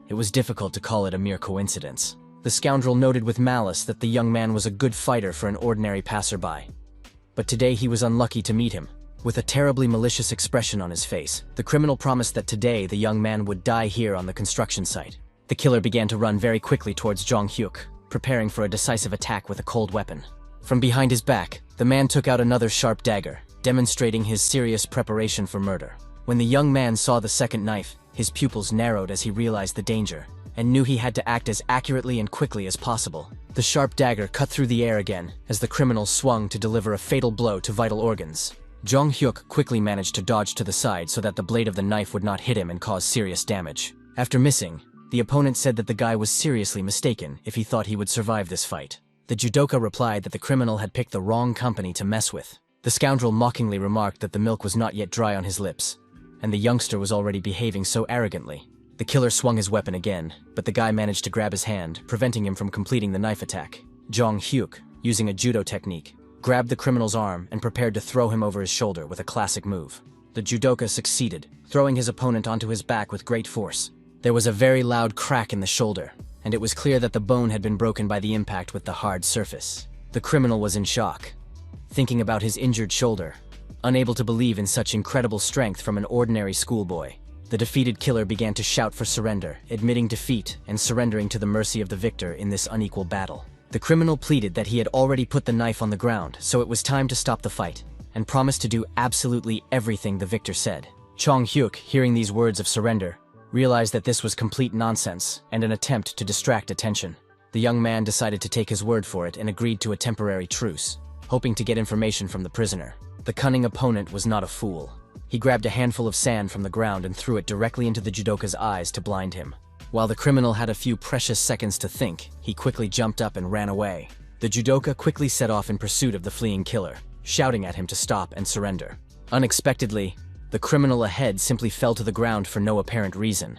It was difficult to call it a mere coincidence. The scoundrel noted with malice that the young man was a good fighter for an ordinary passerby. But today he was unlucky to meet him. With a terribly malicious expression on his face, the criminal promised that today the young man would die here on the construction site. The killer began to run very quickly towards Jong-hyuk, preparing for a decisive attack with a cold weapon. From behind his back, the man took out another sharp dagger, demonstrating his serious preparation for murder. When the young man saw the second knife, his pupils narrowed as he realized the danger, and knew he had to act as accurately and quickly as possible. The sharp dagger cut through the air again as the criminal swung to deliver a fatal blow to vital organs. Jong-hyuk quickly managed to dodge to the side so that the blade of the knife would not hit him and cause serious damage. After missing, the opponent said that the guy was seriously mistaken if he thought he would survive this fight. The judoka replied that the criminal had picked the wrong company to mess with. The scoundrel mockingly remarked that the milk was not yet dry on his lips, and the youngster was already behaving so arrogantly. The killer swung his weapon again, but the guy managed to grab his hand, preventing him from completing the knife attack. Jong-hyuk, using a judo technique, grabbed the criminal's arm and prepared to throw him over his shoulder with a classic move. The judoka succeeded, throwing his opponent onto his back with great force. There was a very loud crack in the shoulder, and it was clear that the bone had been broken by the impact with the hard surface. The criminal was in shock, thinking about his injured shoulder, unable to believe in such incredible strength from an ordinary schoolboy. The defeated killer began to shout for surrender, admitting defeat and surrendering to the mercy of the victor in this unequal battle. The criminal pleaded that he had already put the knife on the ground, so it was time to stop the fight, and promised to do absolutely everything the victor said. Jong-hyuk, hearing these words of surrender, realized that this was complete nonsense and an attempt to distract attention. The young man decided to take his word for it and agreed to a temporary truce, hoping to get information from the prisoner. The cunning opponent was not a fool. He grabbed a handful of sand from the ground and threw it directly into the judoka's eyes to blind him. While the criminal had a few precious seconds to think, he quickly jumped up and ran away. The judoka quickly set off in pursuit of the fleeing killer, shouting at him to stop and surrender. Unexpectedly, the criminal ahead simply fell to the ground for no apparent reason.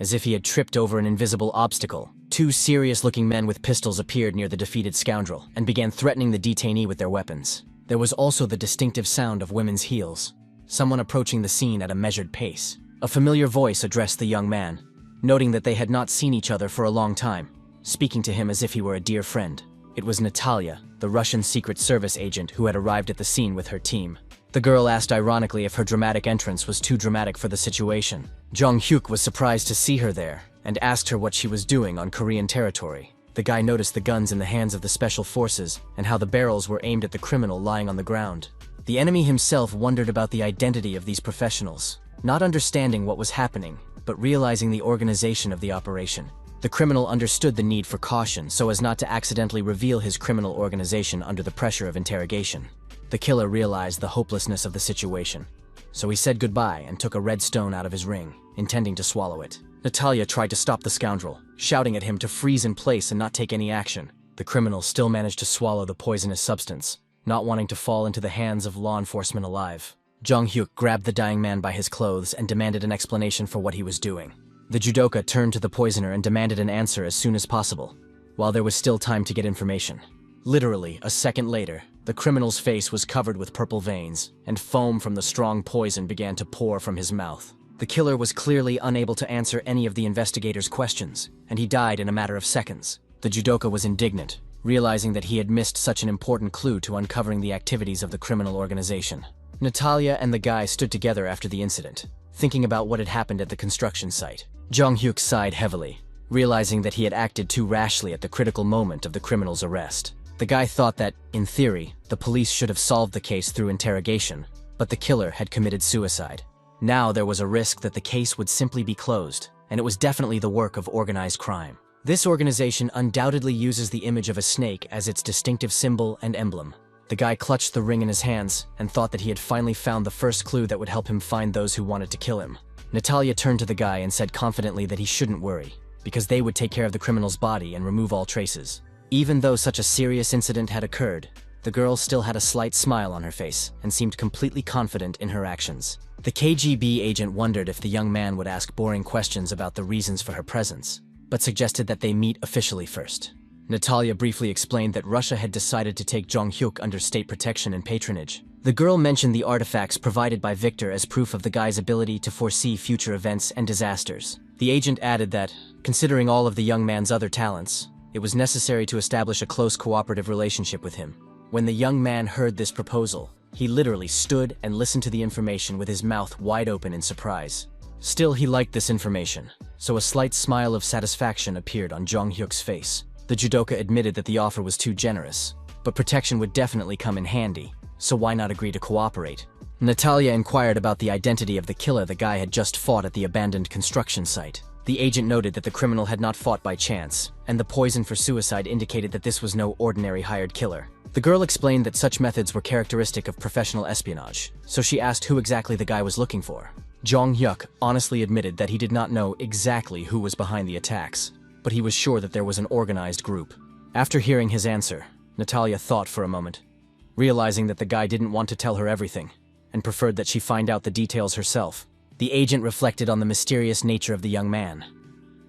As if he had tripped over an invisible obstacle, two serious-looking men with pistols appeared near the defeated scoundrel and began threatening the detainee with their weapons. There was also the distinctive sound of women's heels, someone approaching the scene at a measured pace. A familiar voice addressed the young man, noting that they had not seen each other for a long time, speaking to him as if he were a dear friend. It was Natalia, the Russian Secret Service agent who had arrived at the scene with her team. The girl asked ironically if her dramatic entrance was too dramatic for the situation. Jong-hyuk was surprised to see her there and asked her what she was doing on Korean territory. The guy noticed the guns in the hands of the special forces and how the barrels were aimed at the criminal lying on the ground. The enemy himself wondered about the identity of these professionals, not understanding what was happening, but realizing the organization of the operation. The criminal understood the need for caution so as not to accidentally reveal his criminal organization under the pressure of interrogation. The killer realized the hopelessness of the situation, so he said goodbye and took a red stone out of his ring, intending to swallow it. Natalia tried to stop the scoundrel, shouting at him to freeze in place and not take any action. The criminal still managed to swallow the poisonous substance, not wanting to fall into the hands of law enforcement alive. Jong-hyuk grabbed the dying man by his clothes and demanded an explanation for what he was doing. The judoka turned to the poisoner and demanded an answer as soon as possible, while there was still time to get information. Literally, a second later, the criminal's face was covered with purple veins, and foam from the strong poison began to pour from his mouth. The killer was clearly unable to answer any of the investigators' questions, and he died in a matter of seconds. The judoka was indignant, realizing that he had missed such an important clue to uncovering the activities of the criminal organization. Natalia and the guy stood together after the incident, thinking about what had happened at the construction site. Jong-hyuk sighed heavily, realizing that he had acted too rashly at the critical moment of the criminal's arrest. The guy thought that, in theory, the police should have solved the case through interrogation, but the killer had committed suicide. Now there was a risk that the case would simply be closed, and it was definitely the work of organized crime. This organization undoubtedly uses the image of a snake as its distinctive symbol and emblem. The guy clutched the ring in his hands and thought that he had finally found the first clue that would help him find those who wanted to kill him. Natalia turned to the guy and said confidently that he shouldn't worry, because they would take care of the criminal's body and remove all traces. Even though such a serious incident had occurred, the girl still had a slight smile on her face and seemed completely confident in her actions. The KGB agent wondered if the young man would ask boring questions about the reasons for her presence, but suggested that they meet officially first. Natalia briefly explained that Russia had decided to take Jong-hyuk under state protection and patronage. The girl mentioned the artifacts provided by Victor as proof of the guy's ability to foresee future events and disasters. The agent added that, considering all of the young man's other talents, it was necessary to establish a close cooperative relationship with him. When the young man heard this proposal, he literally stood and listened to the information with his mouth wide open in surprise. Still, he liked this information, so a slight smile of satisfaction appeared on Jong-hyuk's face. The judoka admitted that the offer was too generous, but protection would definitely come in handy, so why not agree to cooperate? Natalia inquired about the identity of the killer the guy had just fought at the abandoned construction site. The agent noted that the criminal had not fought by chance, and the poison for suicide indicated that this was no ordinary hired killer. The girl explained that such methods were characteristic of professional espionage, so she asked who exactly the guy was looking for. Jong-hyuk honestly admitted that he did not know exactly who was behind the attacks, but he was sure that there was an organized group. After hearing his answer, Natalia thought for a moment, realizing that the guy didn't want to tell her everything, and preferred that she find out the details herself. The agent reflected on the mysterious nature of the young man.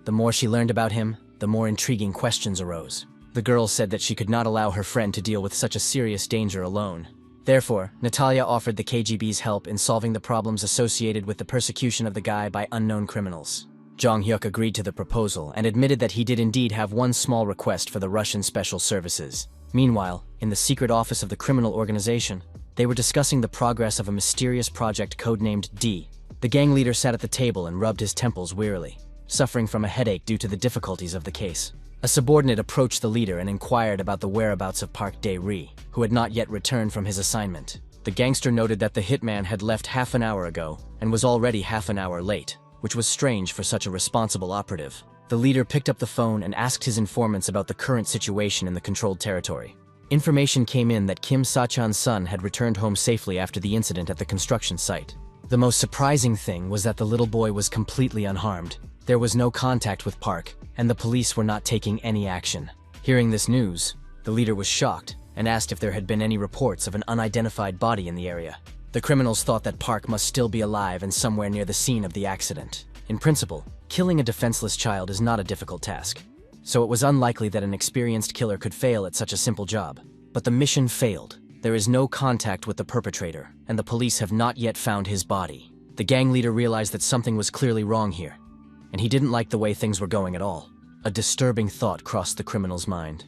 The more she learned about him, the more intriguing questions arose. The girl said that she could not allow her friend to deal with such a serious danger alone. Therefore, Natalia offered the KGB's help in solving the problems associated with the persecution of the guy by unknown criminals. Jong-hyuk agreed to the proposal and admitted that he did indeed have one small request for the Russian Special Services. Meanwhile, in the secret office of the criminal organization, they were discussing the progress of a mysterious project codenamed D. The gang leader sat at the table and rubbed his temples wearily, suffering from a headache due to the difficulties of the case. A subordinate approached the leader and inquired about the whereabouts of Park Dae-ri, who had not yet returned from his assignment. The gangster noted that the hitman had left half an hour ago and was already half an hour late, which was strange for such a responsible operative. The leader picked up the phone and asked his informants about the current situation in the controlled territory. Information came in that Kim Sa-chan's son had returned home safely after the incident at the construction site. The most surprising thing was that the little boy was completely unharmed. There was no contact with Park, and the police were not taking any action. Hearing this news, the leader was shocked and asked if there had been any reports of an unidentified body in the area. The criminals thought that Park must still be alive and somewhere near the scene of the accident. In principle, killing a defenseless child is not a difficult task, so it was unlikely that an experienced killer could fail at such a simple job. But the mission failed. There is no contact with the perpetrator, and the police have not yet found his body. The gang leader realized that something was clearly wrong here, and he didn't like the way things were going at all. A disturbing thought crossed the criminal's mind.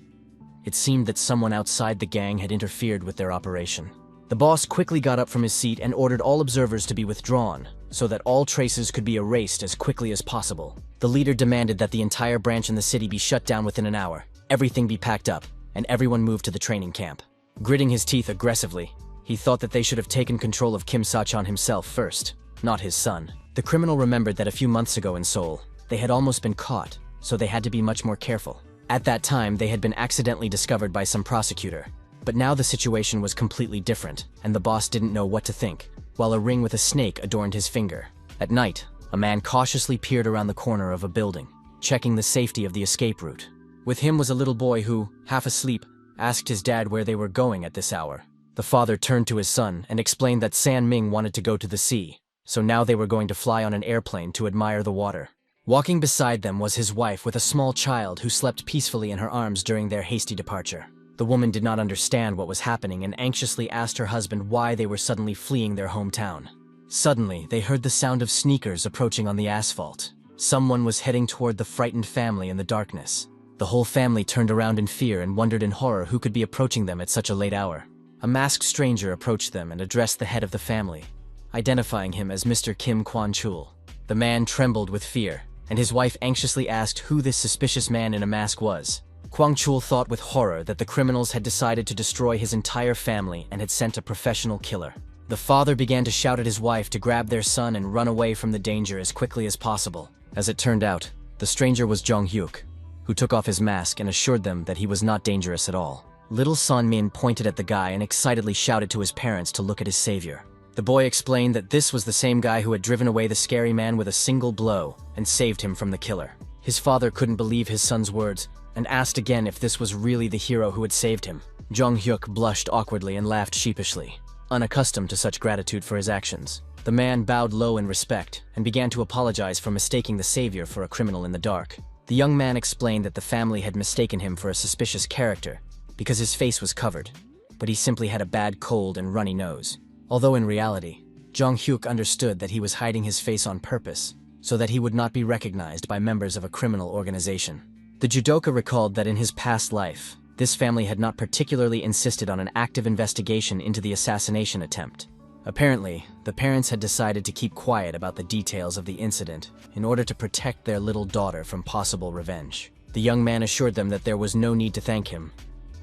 It seemed that someone outside the gang had interfered with their operation. The boss quickly got up from his seat and ordered all observers to be withdrawn, so that all traces could be erased as quickly as possible. The leader demanded that the entire branch in the city be shut down within an hour, everything be packed up, and everyone moved to the training camp. Gritting his teeth aggressively, he thought that they should have taken control of Kim Sa-chan himself first, not his son. The criminal remembered that a few months ago in Seoul, they had almost been caught, so they had to be much more careful. At that time, they had been accidentally discovered by some prosecutor. But now the situation was completely different, and the boss didn't know what to think, while a ring with a snake adorned his finger. At night, a man cautiously peered around the corner of a building, checking the safety of the escape route. With him was a little boy who, half asleep, asked his dad where they were going at this hour. The father turned to his son and explained that San Ming wanted to go to the sea, so now they were going to fly on an airplane to admire the water. Walking beside them was his wife with a small child who slept peacefully in her arms during their hasty departure. The woman did not understand what was happening and anxiously asked her husband why they were suddenly fleeing their hometown. Suddenly, they heard the sound of sneakers approaching on the asphalt. Someone was heading toward the frightened family in the darkness. The whole family turned around in fear and wondered in horror who could be approaching them at such a late hour. A masked stranger approached them and addressed the head of the family, identifying him as Mr. Kim Kwan-chul. The man trembled with fear, and his wife anxiously asked who this suspicious man in a mask was. Kwang-chul thought with horror that the criminals had decided to destroy his entire family and had sent a professional killer. The father began to shout at his wife to grab their son and run away from the danger as quickly as possible. As it turned out, the stranger was Jong-hyuk, who took off his mask and assured them that he was not dangerous at all. Little San-min pointed at the guy and excitedly shouted to his parents to look at his savior. The boy explained that this was the same guy who had driven away the scary man with a single blow and saved him from the killer. His father couldn't believe his son's words and asked again if this was really the hero who had saved him. Jong-hyuk blushed awkwardly and laughed sheepishly, unaccustomed to such gratitude for his actions. The man bowed low in respect and began to apologize for mistaking the savior for a criminal in the dark. The young man explained that the family had mistaken him for a suspicious character because his face was covered, but he simply had a bad cold and runny nose. Although in reality, Jong-hyuk understood that he was hiding his face on purpose so that he would not be recognized by members of a criminal organization. The judoka recalled that in his past life, this family had not particularly insisted on an active investigation into the assassination attempt. Apparently, the parents had decided to keep quiet about the details of the incident in order to protect their little daughter from possible revenge. The young man assured them that there was no need to thank him,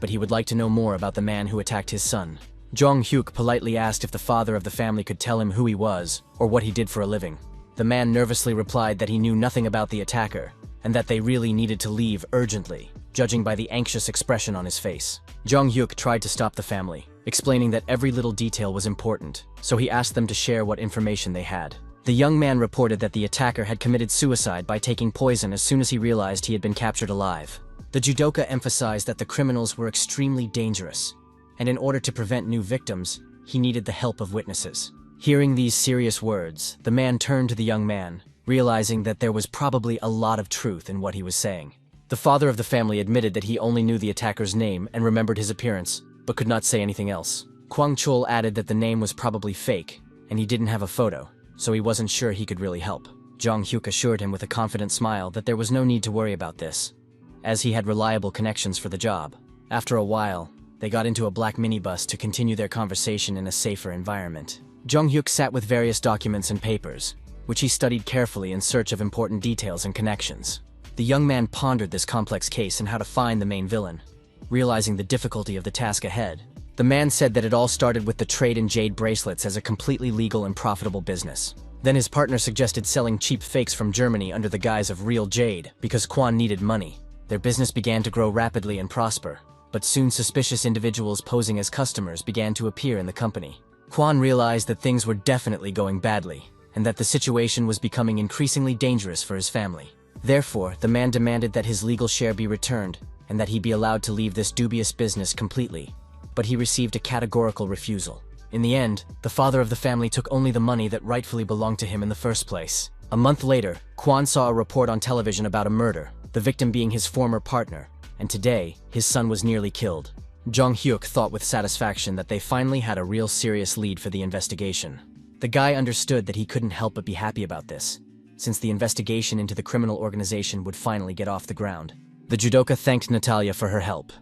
but he would like to know more about the man who attacked his son. Jong-hyuk politely asked if the father of the family could tell him who he was or what he did for a living. The man nervously replied that he knew nothing about the attacker and that they really needed to leave urgently, judging by the anxious expression on his face. Jong-hyuk tried to stop the family, explaining that every little detail was important, so he asked them to share what information they had. The young man reported that the attacker had committed suicide by taking poison as soon as he realized he had been captured alive. The judoka emphasized that the criminals were extremely dangerous, and in order to prevent new victims, he needed the help of witnesses. Hearing these serious words, the man turned to the young man, realizing that there was probably a lot of truth in what he was saying. The father of the family admitted that he only knew the attacker's name and remembered his appearance, but could not say anything else. Kwang Chol added that the name was probably fake, and he didn't have a photo, so he wasn't sure he could really help. Jong-hyuk assured him with a confident smile that there was no need to worry about this, as he had reliable connections for the job. After a while, they got into a black minibus to continue their conversation in a safer environment. Jong-hyuk sat with various documents and papers, which he studied carefully in search of important details and connections. The young man pondered this complex case and how to find the main villain. Realizing the difficulty of the task ahead, the man said that it all started with the trade in jade bracelets as a completely legal and profitable business. Then his partner suggested selling cheap fakes from Germany under the guise of real jade because Kwon needed money. Their business began to grow rapidly and prosper, but soon suspicious individuals posing as customers began to appear in the company. Kwon realized that things were definitely going badly, and that the situation was becoming increasingly dangerous for his family. Therefore, the man demanded that his legal share be returned, and that he be allowed to leave this dubious business completely. But he received a categorical refusal. In the end, the father of the family took only the money that rightfully belonged to him in the first place. A month later, Kwon saw a report on television about a murder, the victim being his former partner, and today, his son was nearly killed. Jong-hyuk thought with satisfaction that they finally had a real serious lead for the investigation. The guy understood that he couldn't help but be happy about this, since the investigation into the criminal organization would finally get off the ground. The judoka thanked Natalia for her help,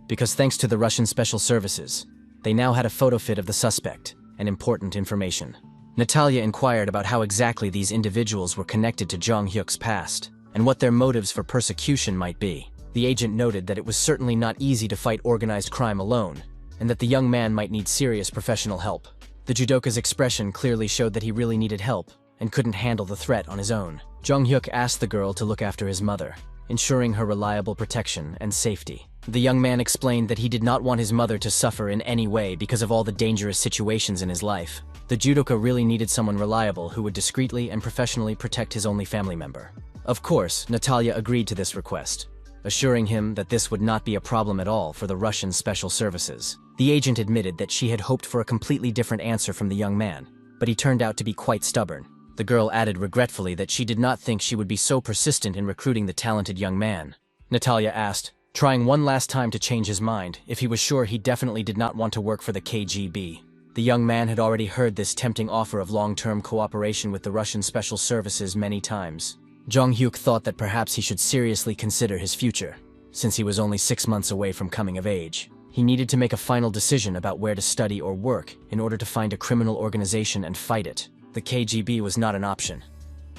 because thanks to the Russian special services, they now had a photo fit of the suspect and important information. Natalia inquired about how exactly these individuals were connected to Jong-hyuk's past, and what their motives for persecution might be. The agent noted that it was certainly not easy to fight organized crime alone, and that the young man might need serious professional help. The judoka's expression clearly showed that he really needed help, and couldn't handle the threat on his own. Jong-hyuk asked the girl to look after his mother, ensuring her reliable protection and safety. The young man explained that he did not want his mother to suffer in any way because of all the dangerous situations in his life. The judoka really needed someone reliable who would discreetly and professionally protect his only family member. Of course, Natalia agreed to this request, assuring him that this would not be a problem at all for the Russian special services. The agent admitted that she had hoped for a completely different answer from the young man, but he turned out to be quite stubborn. The girl added regretfully that she did not think she would be so persistent in recruiting the talented young man. Natalia asked, trying one last time to change his mind, if he was sure he definitely did not want to work for the KGB. The young man had already heard this tempting offer of long-term cooperation with the Russian special services many times. Jong-hyuk thought that perhaps he should seriously consider his future, since he was only 6 months away from coming of age. He needed to make a final decision about where to study or work in order to find a criminal organization and fight it. The KGB was not an option.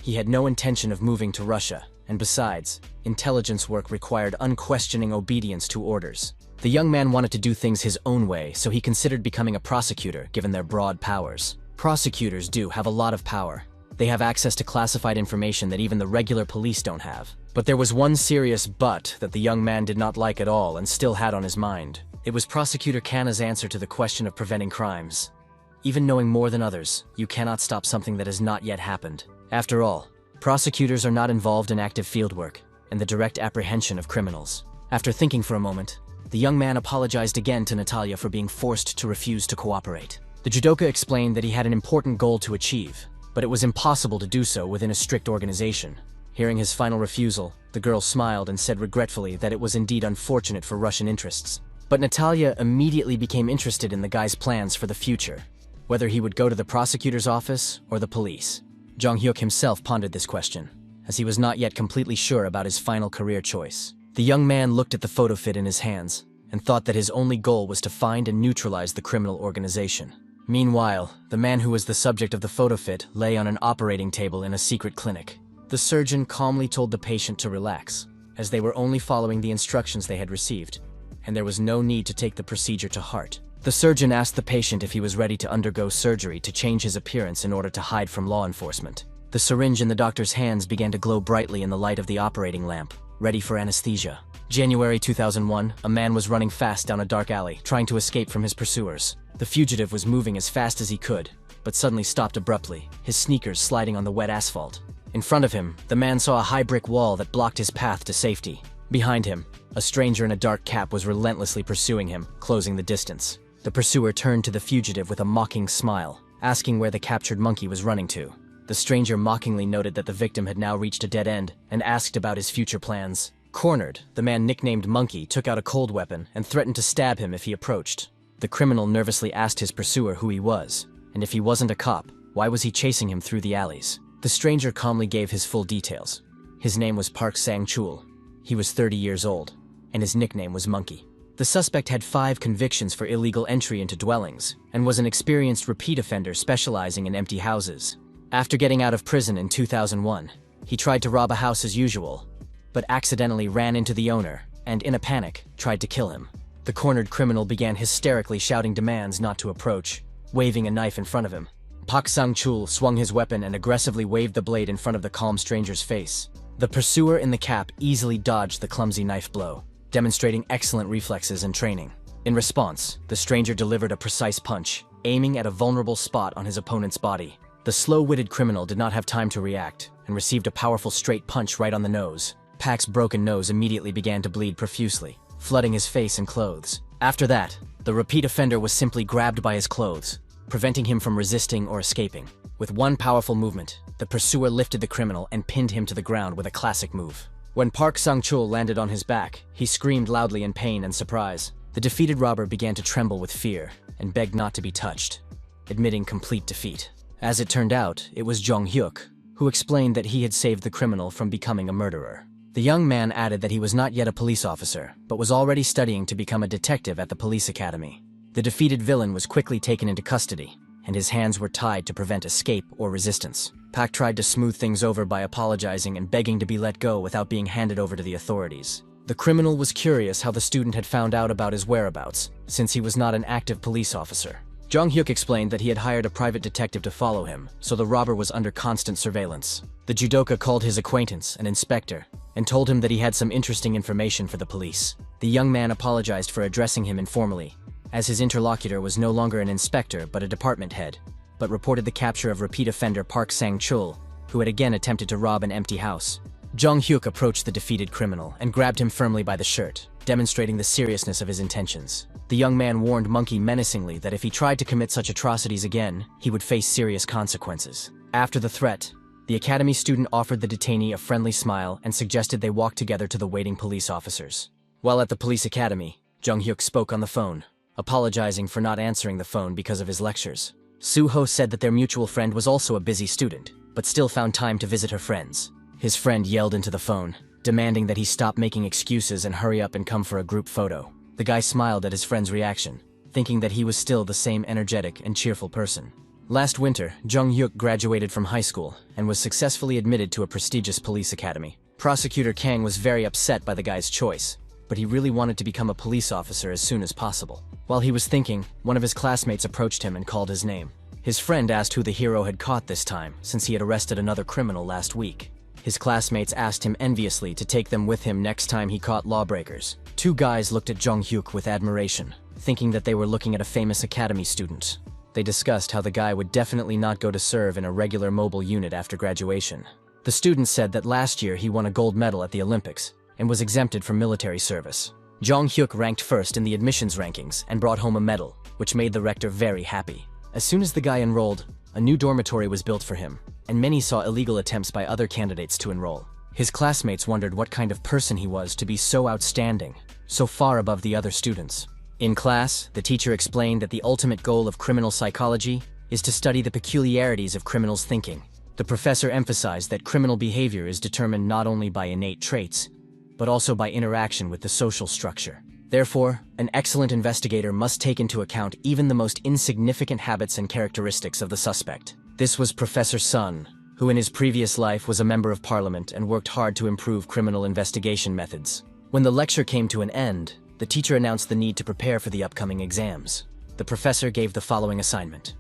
He had no intention of moving to Russia, and besides, intelligence work required unquestioning obedience to orders. The young man wanted to do things his own way, so he considered becoming a prosecutor given their broad powers. Prosecutors do have a lot of power. They have access to classified information that even the regular police don't have. But there was one serious but that the young man did not like at all and still had on his mind. It was Prosecutor Kana's answer to the question of preventing crimes. Even knowing more than others, you cannot stop something that has not yet happened. After all, prosecutors are not involved in active fieldwork and the direct apprehension of criminals. After thinking for a moment, the young man apologized again to Natalia for being forced to refuse to cooperate. The judoka explained that he had an important goal to achieve, but it was impossible to do so within a strict organization. Hearing his final refusal, the girl smiled and said regretfully that it was indeed unfortunate for Russian interests. But Natalia immediately became interested in the guy's plans for the future, whether he would go to the prosecutor's office or the police. Jong Hyuk himself pondered this question, as he was not yet completely sure about his final career choice. The young man looked at the photo fit in his hands and thought that his only goal was to find and neutralize the criminal organization. Meanwhile, the man who was the subject of the photo fit lay on an operating table in a secret clinic. The surgeon calmly told the patient to relax, as they were only following the instructions they had received, and there was no need to take the procedure to heart. The surgeon asked the patient if he was ready to undergo surgery to change his appearance in order to hide from law enforcement. The syringe in the doctor's hands began to glow brightly in the light of the operating lamp, ready for anesthesia. January 2001, a man was running fast down a dark alley, trying to escape from his pursuers. The fugitive was moving as fast as he could, but suddenly stopped abruptly, his sneakers sliding on the wet asphalt. In front of him, the man saw a high brick wall that blocked his path to safety. Behind him, a stranger in a dark cap was relentlessly pursuing him, closing the distance. The pursuer turned to the fugitive with a mocking smile, asking where the captured monkey was running to. The stranger mockingly noted that the victim had now reached a dead end and asked about his future plans. Cornered, the man nicknamed Monkey took out a cold weapon and threatened to stab him if he approached. The criminal nervously asked his pursuer who he was, and if he wasn't a cop, why was he chasing him through the alleys? The stranger calmly gave his full details. His name was Park Sang-chul. He was 30 years old, and his nickname was Monkey. The suspect had 5 convictions for illegal entry into dwellings, and was an experienced repeat offender specializing in empty houses. After getting out of prison in 2001, he tried to rob a house as usual, but accidentally ran into the owner, and in a panic, tried to kill him. The cornered criminal began hysterically shouting demands not to approach, waving a knife in front of him. Park Sang-chul swung his weapon and aggressively waved the blade in front of the calm stranger's face. The pursuer in the cap easily dodged the clumsy knife blow, demonstrating excellent reflexes and training. In response, the stranger delivered a precise punch, aiming at a vulnerable spot on his opponent's body. The slow-witted criminal did not have time to react, and received a powerful straight punch right on the nose. Pak's broken nose immediately began to bleed profusely, flooding his face and clothes. After that, the repeat offender was simply grabbed by his clothes, preventing him from resisting or escaping. With one powerful movement, the pursuer lifted the criminal and pinned him to the ground with a classic move. When Park Sang-chul landed on his back, he screamed loudly in pain and surprise. The defeated robber began to tremble with fear and begged not to be touched, admitting complete defeat. As it turned out, it was Jong Hyuk, who explained that he had saved the criminal from becoming a murderer. The young man added that he was not yet a police officer, but was already studying to become a detective at the police academy. The defeated villain was quickly taken into custody, and his hands were tied to prevent escape or resistance. Pak tried to smooth things over by apologizing and begging to be let go without being handed over to the authorities. The criminal was curious how the student had found out about his whereabouts, since he was not an active police officer. Jong Hyuk explained that he had hired a private detective to follow him, so the robber was under constant surveillance. The judoka called his acquaintance, an inspector, and told him that he had some interesting information for the police. The young man apologized for addressing him informally, as his interlocutor was no longer an inspector but a department head, but reported the capture of repeat offender Park Sang-chul, who had again attempted to rob an empty house. Jong Hyuk approached the defeated criminal and grabbed him firmly by the shirt, demonstrating the seriousness of his intentions. The young man warned Monkey menacingly that if he tried to commit such atrocities again, he would face serious consequences. After the threat, the academy student offered the detainee a friendly smile and suggested they walk together to the waiting police officers. While at the police academy, Jong Hyuk spoke on the phone, apologizing for not answering the phone because of his lectures. Soo-ho said that their mutual friend was also a busy student, but still found time to visit her friends. His friend yelled into the phone, demanding that he stop making excuses and hurry up and come for a group photo. The guy smiled at his friend's reaction, thinking that he was still the same energetic and cheerful person. Last winter, Jong Hyuk graduated from high school and was successfully admitted to a prestigious police academy. Prosecutor Kang was very upset by the guy's choice, but he really wanted to become a police officer as soon as possible. While he was thinking, one of his classmates approached him and called his name. His friend asked who the hero had caught this time, since he had arrested another criminal last week. His classmates asked him enviously to take them with him next time he caught lawbreakers. 2 guys looked at Jong Hyuk with admiration, thinking that they were looking at a famous academy student. They discussed how the guy would definitely not go to serve in a regular mobile unit after graduation. The student said that last year he won a gold medal at the Olympics and was exempted from military service. Jong Hyuk ranked first in the admissions rankings and brought home a medal, which made the rector very happy. As soon as the guy enrolled, a new dormitory was built for him, and many saw illegal attempts by other candidates to enroll. His classmates wondered what kind of person he was to be so outstanding, so far above the other students. In class, the teacher explained that the ultimate goal of criminal psychology is to study the peculiarities of criminals' thinking. The professor emphasized that criminal behavior is determined not only by innate traits, but also by interaction with the social structure. Therefore, an excellent investigator must take into account even the most insignificant habits and characteristics of the suspect. This was Professor Sun, who in his previous life was a member of parliament and worked hard to improve criminal investigation methods. When the lecture came to an end, the teacher announced the need to prepare for the upcoming exams. The professor gave the following assignment.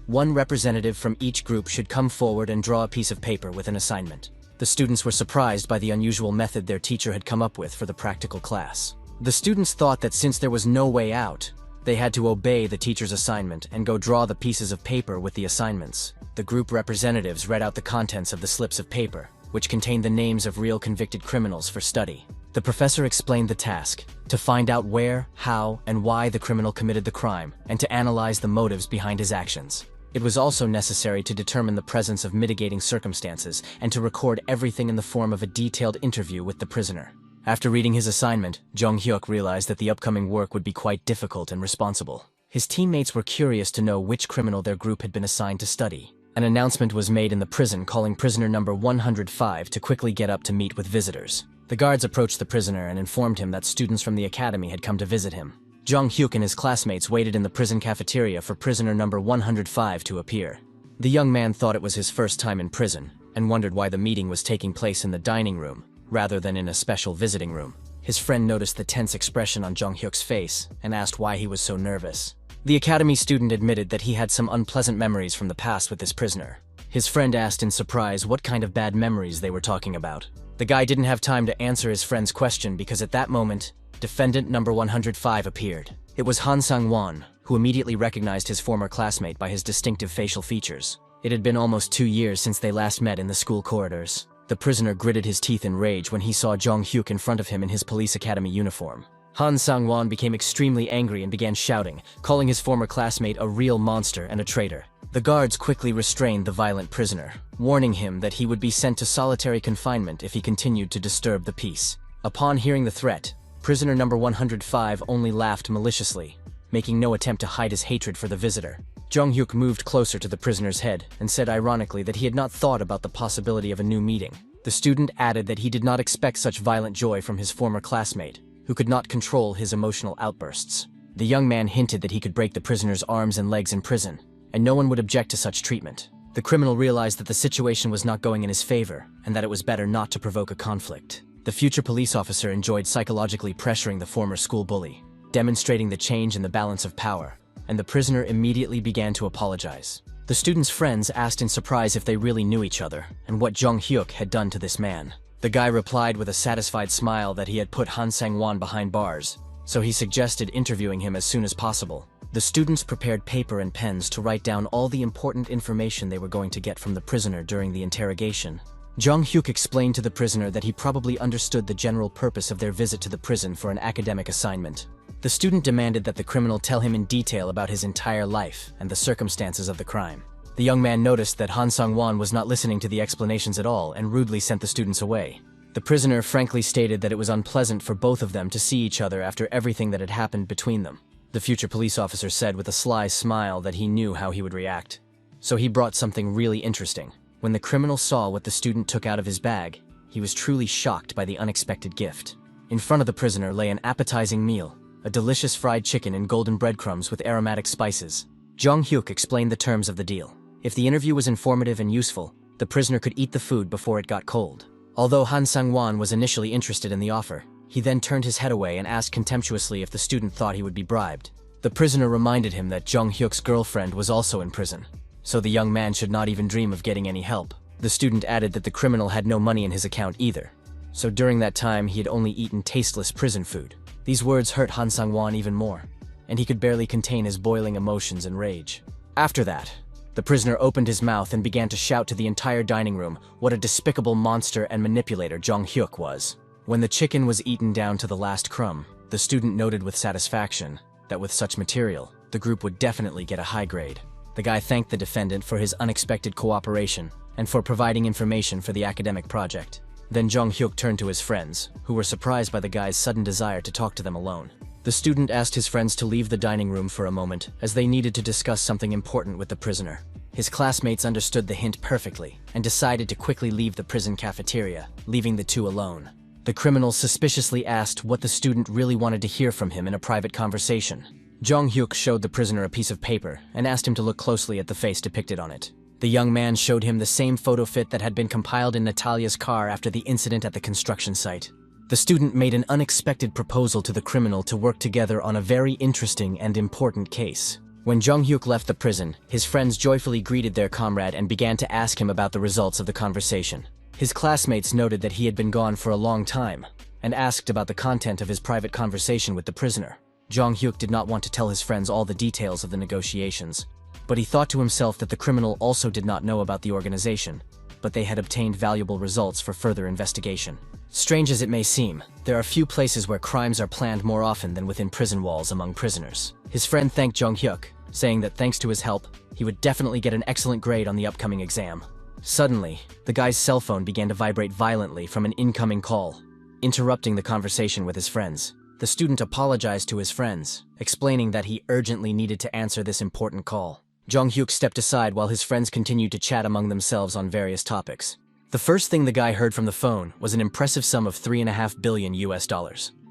One representative from each group should come forward and draw a piece of paper with an assignment. The students were surprised by the unusual method their teacher had come up with for the practical class. The students thought that since there was no way out, they had to obey the teacher's assignment and go draw the pieces of paper with the assignments. The group representatives read out the contents of the slips of paper, which contained the names of real convicted criminals for study. The professor explained the task, to find out where, how, and why the criminal committed the crime, and to analyze the motives behind his actions. It was also necessary to determine the presence of mitigating circumstances and to record everything in the form of a detailed interview with the prisoner. After reading his assignment, Jung Hyuk realized that the upcoming work would be quite difficult and responsible. His teammates were curious to know which criminal their group had been assigned to study. An announcement was made in the prison calling prisoner number 105 to quickly get up to meet with visitors. The guards approached the prisoner and informed him that students from the academy had come to visit him. Jung Hyuk and his classmates waited in the prison cafeteria for prisoner number 105 to appear. The young man thought it was his first time in prison and wondered why the meeting was taking place in the dining room rather than in a special visiting room. His friend noticed the tense expression on Jung Hyuk's face and asked why he was so nervous. The academy student admitted that he had some unpleasant memories from the past with this prisoner. His friend asked in surprise what kind of bad memories they were talking about. The guy didn't have time to answer his friend's question because at that moment, defendant number 105 appeared. It was Han Sang-won, who immediately recognized his former classmate by his distinctive facial features. It had been almost 2 years since they last met in the school corridors. The prisoner gritted his teeth in rage when he saw Jung Hyuk in front of him in his police academy uniform. Han Sang-won became extremely angry and began shouting, calling his former classmate a real monster and a traitor. The guards quickly restrained the violent prisoner, warning him that he would be sent to solitary confinement if he continued to disturb the peace. Upon hearing the threat, prisoner number 105 only laughed maliciously, making no attempt to hide his hatred for the visitor. Jung Hyuk moved closer to the prisoner's head and said ironically that he had not thought about the possibility of a new meeting. The student added that he did not expect such violent joy from his former classmate, who could not control his emotional outbursts. The young man hinted that he could break the prisoner's arms and legs in prison, and no one would object to such treatment. The criminal realized that the situation was not going in his favor, and that it was better not to provoke a conflict. The future police officer enjoyed psychologically pressuring the former school bully, demonstrating the change in the balance of power, and the prisoner immediately began to apologize. The students' friends asked in surprise if they really knew each other, and what Jung Hyuk had done to this man. The guy replied with a satisfied smile that he had put Han Sang-won behind bars, so he suggested interviewing him as soon as possible. The students prepared paper and pens to write down all the important information they were going to get from the prisoner during the interrogation. Jung Hyuk explained to the prisoner that he probably understood the general purpose of their visit to the prison for an academic assignment. The student demanded that the criminal tell him in detail about his entire life and the circumstances of the crime. The young man noticed that Han Sang-won was not listening to the explanations at all and rudely sent the students away. The prisoner frankly stated that it was unpleasant for both of them to see each other after everything that had happened between them. The future police officer said with a sly smile that he knew how he would react. So he brought something really interesting. When the criminal saw what the student took out of his bag, he was truly shocked by the unexpected gift. In front of the prisoner lay an appetizing meal, a delicious fried chicken in golden breadcrumbs with aromatic spices. Jung Hyuk explained the terms of the deal. If the interview was informative and useful, the prisoner could eat the food before it got cold. Although Han Sang-won was initially interested in the offer, he then turned his head away and asked contemptuously if the student thought he would be bribed. The prisoner reminded him that Jung Hyuk's girlfriend was also in prison, so the young man should not even dream of getting any help. The student added that the criminal had no money in his account either, so during that time he had only eaten tasteless prison food. These words hurt Han Sang-won even more, and he could barely contain his boiling emotions and rage. After that, the prisoner opened his mouth and began to shout to the entire dining room what a despicable monster and manipulator Jung Hyuk was. When the chicken was eaten down to the last crumb, the student noted with satisfaction that with such material, the group would definitely get a high grade. The guy thanked the defendant for his unexpected cooperation and for providing information for the academic project. Then Jong Hyuk turned to his friends, who were surprised by the guy's sudden desire to talk to them alone. The student asked his friends to leave the dining room for a moment, as they needed to discuss something important with the prisoner. His classmates understood the hint perfectly, and decided to quickly leave the prison cafeteria, leaving the two alone. The criminal suspiciously asked what the student really wanted to hear from him in a private conversation. Jong Hyuk showed the prisoner a piece of paper, and asked him to look closely at the face depicted on it. The young man showed him the same photo fit that had been compiled in Natalia's car after the incident at the construction site. The student made an unexpected proposal to the criminal to work together on a very interesting and important case. When Jong Hyuk left the prison, his friends joyfully greeted their comrade and began to ask him about the results of the conversation. His classmates noted that he had been gone for a long time, and asked about the content of his private conversation with the prisoner. Jong Hyuk did not want to tell his friends all the details of the negotiations, but he thought to himself that the criminal also did not know about the organization, but they had obtained valuable results for further investigation. Strange as it may seem, there are few places where crimes are planned more often than within prison walls among prisoners. His friend thanked Jong Hyuk, saying that thanks to his help, he would definitely get an excellent grade on the upcoming exam. Suddenly, the guy's cell phone began to vibrate violently from an incoming call, interrupting the conversation with his friends. The student apologized to his friends, explaining that he urgently needed to answer this important call. Jong Hyuk stepped aside while his friends continued to chat among themselves on various topics. The first thing the guy heard from the phone was an impressive sum of $3.5 billion US.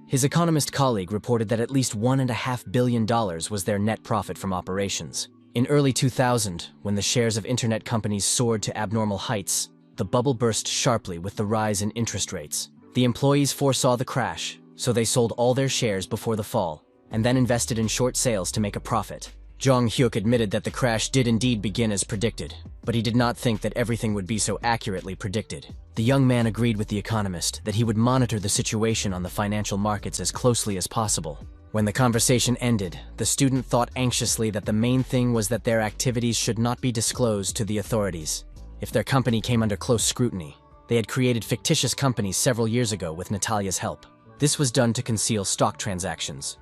His economist colleague reported that at least $1.5 billion was their net profit from operations. In early 2000, when the shares of internet companies soared to abnormal heights, the bubble burst sharply with the rise in interest rates. The employees foresaw the crash, so they sold all their shares before the fall, and then invested in short sales to make a profit. Jong Hyuk admitted that the crash did indeed begin as predicted, but he did not think that everything would be so accurately predicted. The young man agreed with the economist that he would monitor the situation on the financial markets as closely as possible. When the conversation ended, the student thought anxiously that the main thing was that their activities should not be disclosed to the authorities. If their company came under close scrutiny, they had created fictitious companies several years ago with Natalia's help. This was done to conceal stock transactions.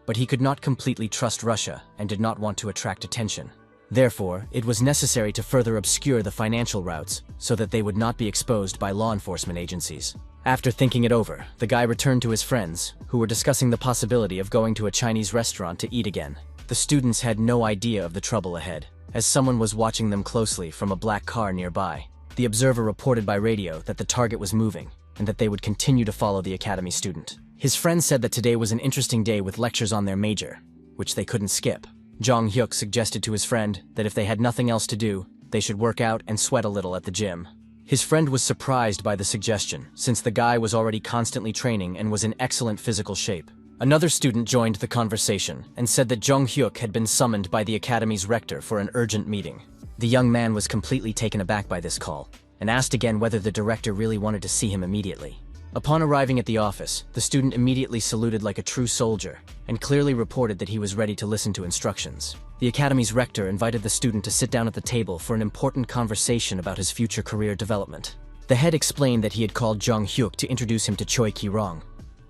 But he could not completely trust Russia and did not want to attract attention. Therefore, it was necessary to further obscure the financial routes so that they would not be exposed by law enforcement agencies. After thinking it over, the guy returned to his friends, who were discussing the possibility of going to a Chinese restaurant to eat again. The students had no idea of the trouble ahead, as someone was watching them closely from a black car nearby. The observer reported by radio that the target was moving, and that they would continue to follow the academy student. His friends said that today was an interesting day with lectures on their major, which they couldn't skip. Jong Hyuk suggested to his friend that if they had nothing else to do, they should work out and sweat a little at the gym. His friend was surprised by the suggestion, since the guy was already constantly training and was in excellent physical shape. Another student joined the conversation and said that Jong Hyuk had been summoned by the academy's rector for an urgent meeting. The young man was completely taken aback by this call, and asked again whether the director really wanted to see him immediately. Upon arriving at the office, the student immediately saluted like a true soldier, and clearly reported that he was ready to listen to instructions. The academy's rector invited the student to sit down at the table for an important conversation about his future career development. The head explained that he had called Jong Hyuk to introduce him to Choi Ki-rong,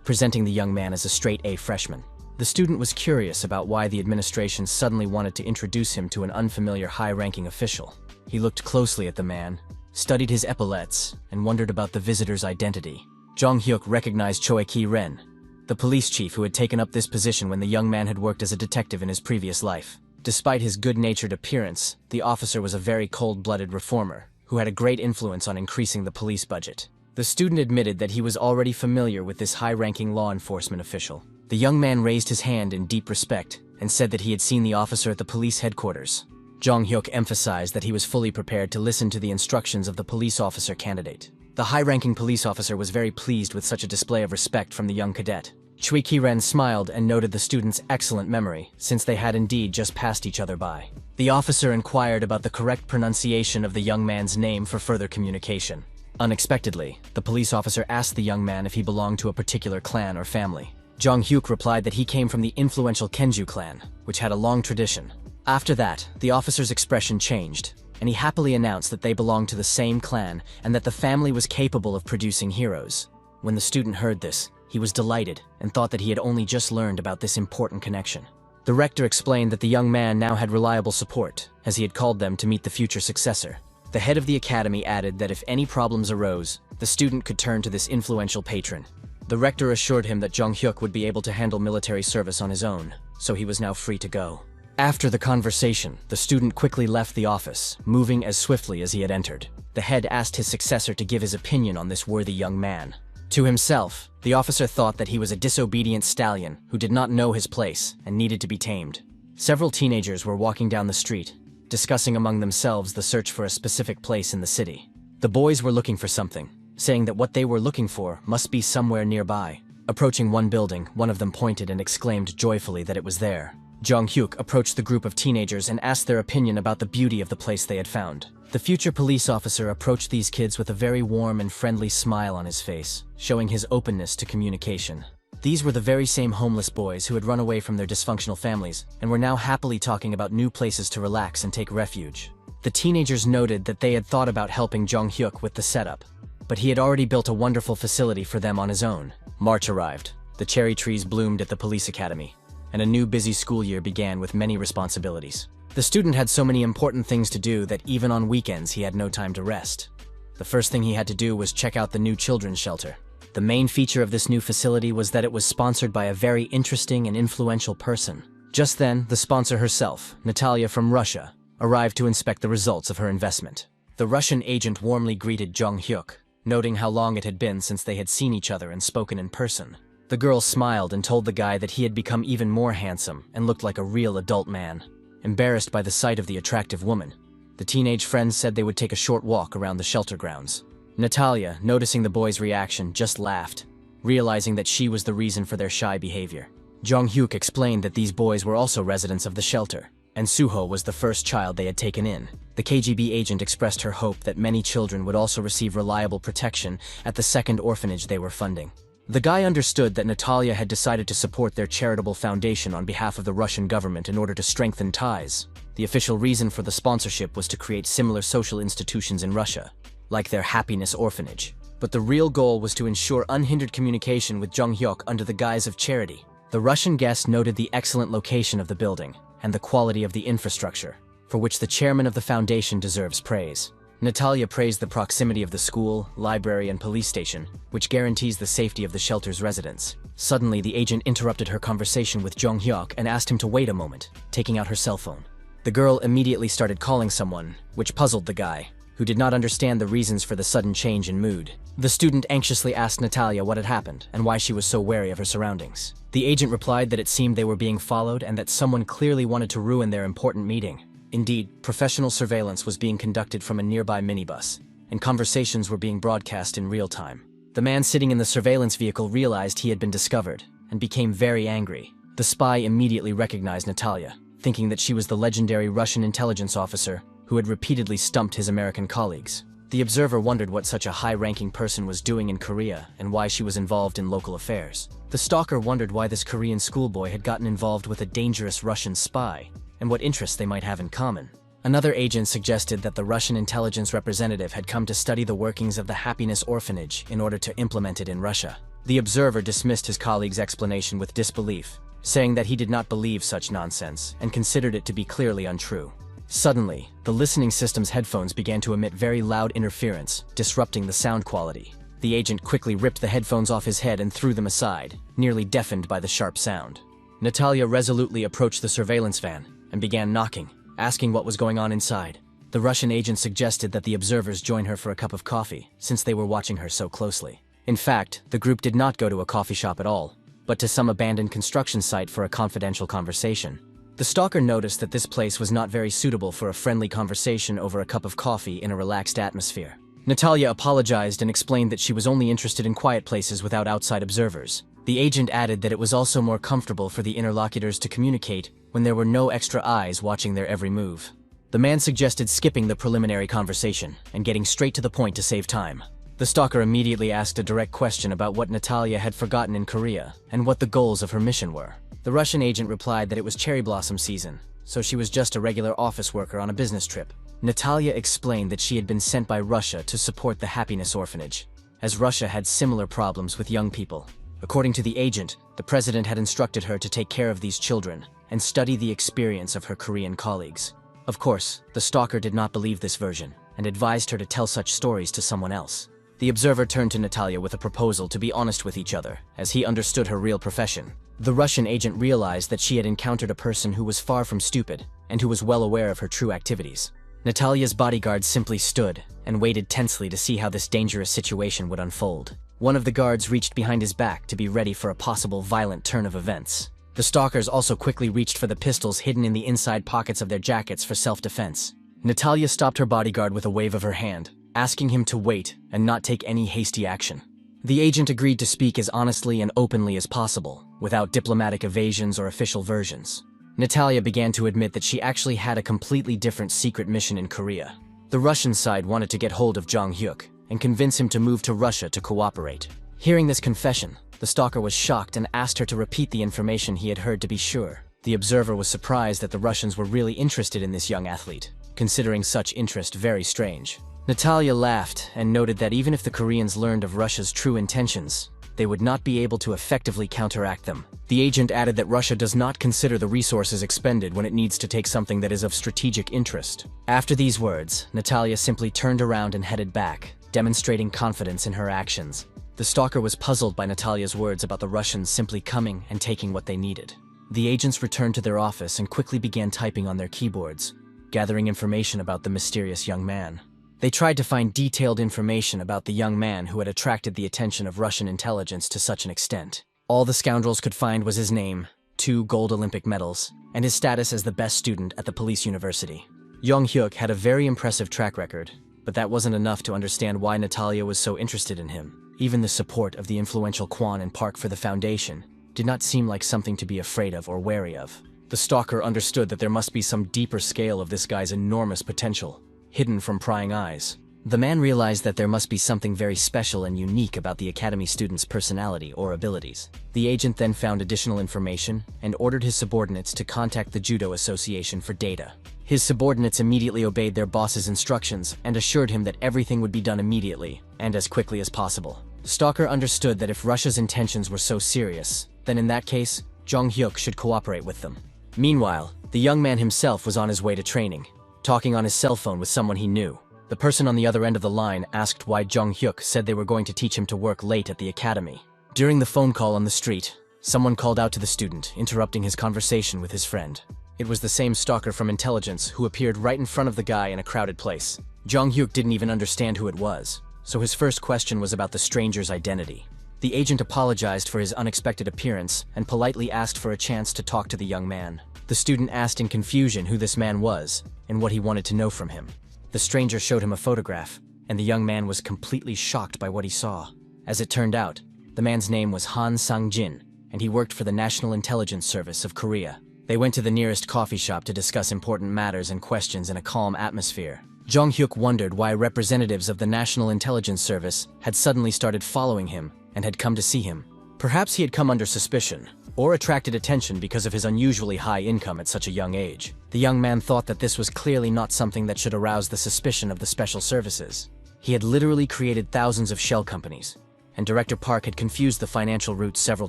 presenting the young man as a straight-A freshman. The student was curious about why the administration suddenly wanted to introduce him to an unfamiliar high-ranking official. He looked closely at the man, studied his epaulets, and wondered about the visitor's identity. Jong Hyuk recognized Choi Ki-ren, the police chief who had taken up this position when the young man had worked as a detective in his previous life. Despite his good-natured appearance, the officer was a very cold-blooded reformer, who had a great influence on increasing the police budget. The student admitted that he was already familiar with this high-ranking law enforcement official. The young man raised his hand in deep respect and said that he had seen the officer at the police headquarters. Jong Hyuk emphasized that he was fully prepared to listen to the instructions of the police officer candidate. The high-ranking police officer was very pleased with such a display of respect from the young cadet. Choi Ki-ren smiled and noted the student's excellent memory, since they had indeed just passed each other by. The officer inquired about the correct pronunciation of the young man's name for further communication. Unexpectedly, the police officer asked the young man if he belonged to a particular clan or family. Jong Hyuk replied that he came from the influential Kenju clan, which had a long tradition. After that, the officer's expression changed, and he happily announced that they belonged to the same clan and that the family was capable of producing heroes. When the student heard this, he was delighted and thought that he had only just learned about this important connection. The rector explained that the young man now had reliable support, as he had called them to meet the future successor. The head of the academy added that if any problems arose, the student could turn to this influential patron. The rector assured him that Jong-hyuk would be able to handle military service on his own, so he was now free to go. After the conversation, the student quickly left the office, moving as swiftly as he had entered. The head asked his successor to give his opinion on this worthy young man. To himself, the officer thought that he was a disobedient stallion who did not know his place and needed to be tamed. Several teenagers were walking down the street, discussing among themselves the search for a specific place in the city. The boys were looking for something, saying that what they were looking for must be somewhere nearby. Approaching one building, one of them pointed and exclaimed joyfully that it was there. Jong-hyuk approached the group of teenagers and asked their opinion about the beauty of the place they had found. The future police officer approached these kids with a very warm and friendly smile on his face, showing his openness to communication. These were the very same homeless boys who had run away from their dysfunctional families and were now happily talking about new places to relax and take refuge. The teenagers noted that they had thought about helping Jong-hyuk with the setup, but he had already built a wonderful facility for them on his own. March arrived. The cherry trees bloomed at the police academy, and a new busy school year began with many responsibilities. The student had so many important things to do that even on weekends he had no time to rest. The first thing he had to do was check out the new children's shelter. The main feature of this new facility was that it was sponsored by a very interesting and influential person. Just then, the sponsor herself, Natalia from Russia, arrived to inspect the results of her investment. The Russian agent warmly greeted Jong-hyuk, noting how long it had been since they had seen each other and spoken in person. The girl smiled and told the guy that he had become even more handsome and looked like a real adult man. Embarrassed by the sight of the attractive woman, the teenage friends said they would take a short walk around the shelter grounds. Natalia, noticing the boy's reaction, just laughed, realizing that she was the reason for their shy behavior. Jong-hyuk explained that these boys were also residents of the shelter, and Suho was the first child they had taken in. The KGB agent expressed her hope that many children would also receive reliable protection at the second orphanage they were funding. The guy understood that Natalia had decided to support their charitable foundation on behalf of the Russian government in order to strengthen ties. The official reason for the sponsorship was to create similar social institutions in Russia, like their Happiness Orphanage. But the real goal was to ensure unhindered communication with Jong-hyuk under the guise of charity. The Russian guest noted the excellent location of the building and the quality of the infrastructure, for which the chairman of the foundation deserves praise. Natalia praised the proximity of the school, library, and police station, which guarantees the safety of the shelter's residents. Suddenly, the agent interrupted her conversation with Jong-hyuk and asked him to wait a moment, taking out her cell phone. The girl immediately started calling someone, which puzzled the guy, who did not understand the reasons for the sudden change in mood. The student anxiously asked Natalia what had happened and why she was so wary of her surroundings. The agent replied that it seemed they were being followed and that someone clearly wanted to ruin their important meeting. Indeed, professional surveillance was being conducted from a nearby minibus, and conversations were being broadcast in real time. The man sitting in the surveillance vehicle realized he had been discovered and became very angry. The spy immediately recognized Natalia, thinking that she was the legendary Russian intelligence officer who had repeatedly stumped his American colleagues. The observer wondered what such a high-ranking person was doing in Korea and why she was involved in local affairs. The stalker wondered why this Korean schoolboy had gotten involved with a dangerous Russian spy, and what interests they might have in common. Another agent suggested that the Russian intelligence representative had come to study the workings of the Happiness Orphanage in order to implement it in Russia. The observer dismissed his colleague's explanation with disbelief, saying that he did not believe such nonsense and considered it to be clearly untrue. Suddenly, the listening system's headphones began to emit very loud interference, disrupting the sound quality. The agent quickly ripped the headphones off his head and threw them aside, nearly deafened by the sharp sound. Natalia resolutely approached the surveillance van and began knocking, asking what was going on inside. The Russian agent suggested that the observers join her for a cup of coffee, since they were watching her so closely. In fact, the group did not go to a coffee shop at all, but to some abandoned construction site for a confidential conversation. The stalker noticed that this place was not very suitable for a friendly conversation over a cup of coffee in a relaxed atmosphere. Natalia apologized and explained that she was only interested in quiet places without outside observers. The agent added that it was also more comfortable for the interlocutors to communicate when there were no extra eyes watching their every move. The man suggested skipping the preliminary conversation and getting straight to the point to save time. The stalker immediately asked a direct question about what Natalia had forgotten in Korea and what the goals of her mission were. The Russian agent replied that it was cherry blossom season, so she was just a regular office worker on a business trip. Natalia explained that she had been sent by Russia to support the Happiness Orphanage, as Russia had similar problems with young people. According to the agent, the president had instructed her to take care of these children and study the experience of her Korean colleagues. Of course, the stalker did not believe this version and advised her to tell such stories to someone else. The observer turned to Natalia with a proposal to be honest with each other, as he understood her real profession. The Russian agent realized that she had encountered a person who was far from stupid and who was well aware of her true activities. Natalia's bodyguards simply stood and waited tensely to see how this dangerous situation would unfold. One of the guards reached behind his back to be ready for a possible violent turn of events. The stalkers also quickly reached for the pistols hidden in the inside pockets of their jackets for self-defense. Natalia stopped her bodyguard with a wave of her hand, asking him to wait and not take any hasty action. The agent agreed to speak as honestly and openly as possible, without diplomatic evasions or official versions. Natalia began to admit that she actually had a completely different secret mission in Korea. The Russian side wanted to get hold of Jong Hyuk and convince him to move to Russia to cooperate. Hearing this confession, the stalker was shocked and asked her to repeat the information he had heard to be sure. The observer was surprised that the Russians were really interested in this young athlete, considering such interest very strange. Natalia laughed and noted that even if the Koreans learned of Russia's true intentions, they would not be able to effectively counteract them. The agent added that Russia does not consider the resources expended when it needs to take something that is of strategic interest. After these words, Natalia simply turned around and headed back, demonstrating confidence in her actions. The stalker was puzzled by Natalia's words about the Russians simply coming and taking what they needed. The agents returned to their office and quickly began typing on their keyboards, gathering information about the mysterious young man. They tried to find detailed information about the young man who had attracted the attention of Russian intelligence to such an extent. All the scoundrels could find was his name, 2 gold Olympic medals, and his status as the best student at the police university. Jong Hyuk had a very impressive track record, but that wasn't enough to understand why Natalia was so interested in him. Even the support of the influential Kwon and Park for the foundation did not seem like something to be afraid of or wary of. The stalker understood that there must be some deeper scale of this guy's enormous potential, hidden from prying eyes. The man realized that there must be something very special and unique about the academy student's personality or abilities. The agent then found additional information and ordered his subordinates to contact the Judo Association for data. His subordinates immediately obeyed their boss's instructions and assured him that everything would be done immediately and as quickly as possible. Stalker understood that if Russia's intentions were so serious, then in that case, Jong Hyuk should cooperate with them. Meanwhile, the young man himself was on his way to training, talking on his cell phone with someone he knew. The person on the other end of the line asked why Jong Hyuk said they were going to teach him to work late at the academy. During the phone call on the street, someone called out to the student, interrupting his conversation with his friend. It was the same stalker from intelligence who appeared right in front of the guy in a crowded place. Jong Hyuk didn't even understand who it was, so his first question was about the stranger's identity. The agent apologized for his unexpected appearance and politely asked for a chance to talk to the young man. The student asked in confusion who this man was and what he wanted to know from him. The stranger showed him a photograph, and the young man was completely shocked by what he saw. As it turned out, the man's name was Han Sang-jin, and he worked for the National Intelligence Service of Korea. They went to the nearest coffee shop to discuss important matters and questions in a calm atmosphere. Jong Hyuk wondered why representatives of the National Intelligence Service had suddenly started following him and had come to see him. Perhaps he had come under suspicion, or attracted attention because of his unusually high income at such a young age. The young man thought that this was clearly not something that should arouse the suspicion of the special services. He had literally created thousands of shell companies, and Director Park had confused the financial routes several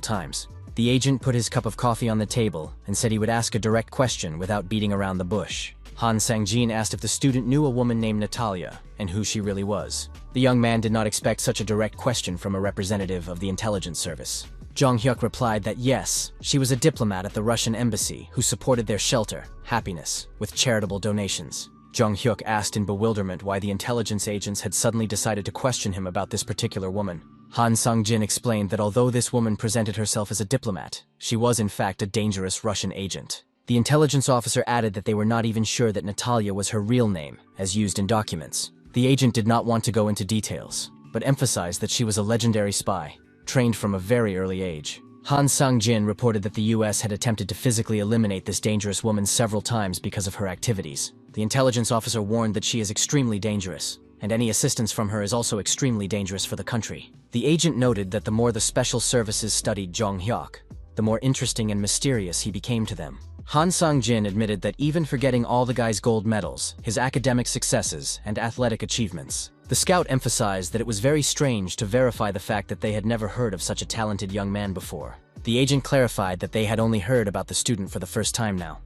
times. The agent put his cup of coffee on the table and said he would ask a direct question without beating around the bush. Han Sang-jin asked if the student knew a woman named Natalia and who she really was. The young man did not expect such a direct question from a representative of the intelligence service. Jong Hyuk replied that yes, she was a diplomat at the Russian embassy who supported their shelter, happiness, with charitable donations. Jong Hyuk asked in bewilderment why the intelligence agents had suddenly decided to question him about this particular woman. Han Sang-jin explained that although this woman presented herself as a diplomat, she was in fact a dangerous Russian agent. The intelligence officer added that they were not even sure that Natalia was her real name, as used in documents. The agent did not want to go into details, but emphasized that she was a legendary spy, trained from a very early age. Han Sang-jin reported that the US had attempted to physically eliminate this dangerous woman several times because of her activities. The intelligence officer warned that she is extremely dangerous, and any assistance from her is also extremely dangerous for the country. The agent noted that the more the special services studied Jong Hyuk, the more interesting and mysterious he became to them. Han Sang-jin admitted that even forgetting all the guy's gold medals, his academic successes, and athletic achievements, the scout emphasized that it was very strange to verify the fact that they had never heard of such a talented young man before. The agent clarified that they had only heard about the student for the first time now,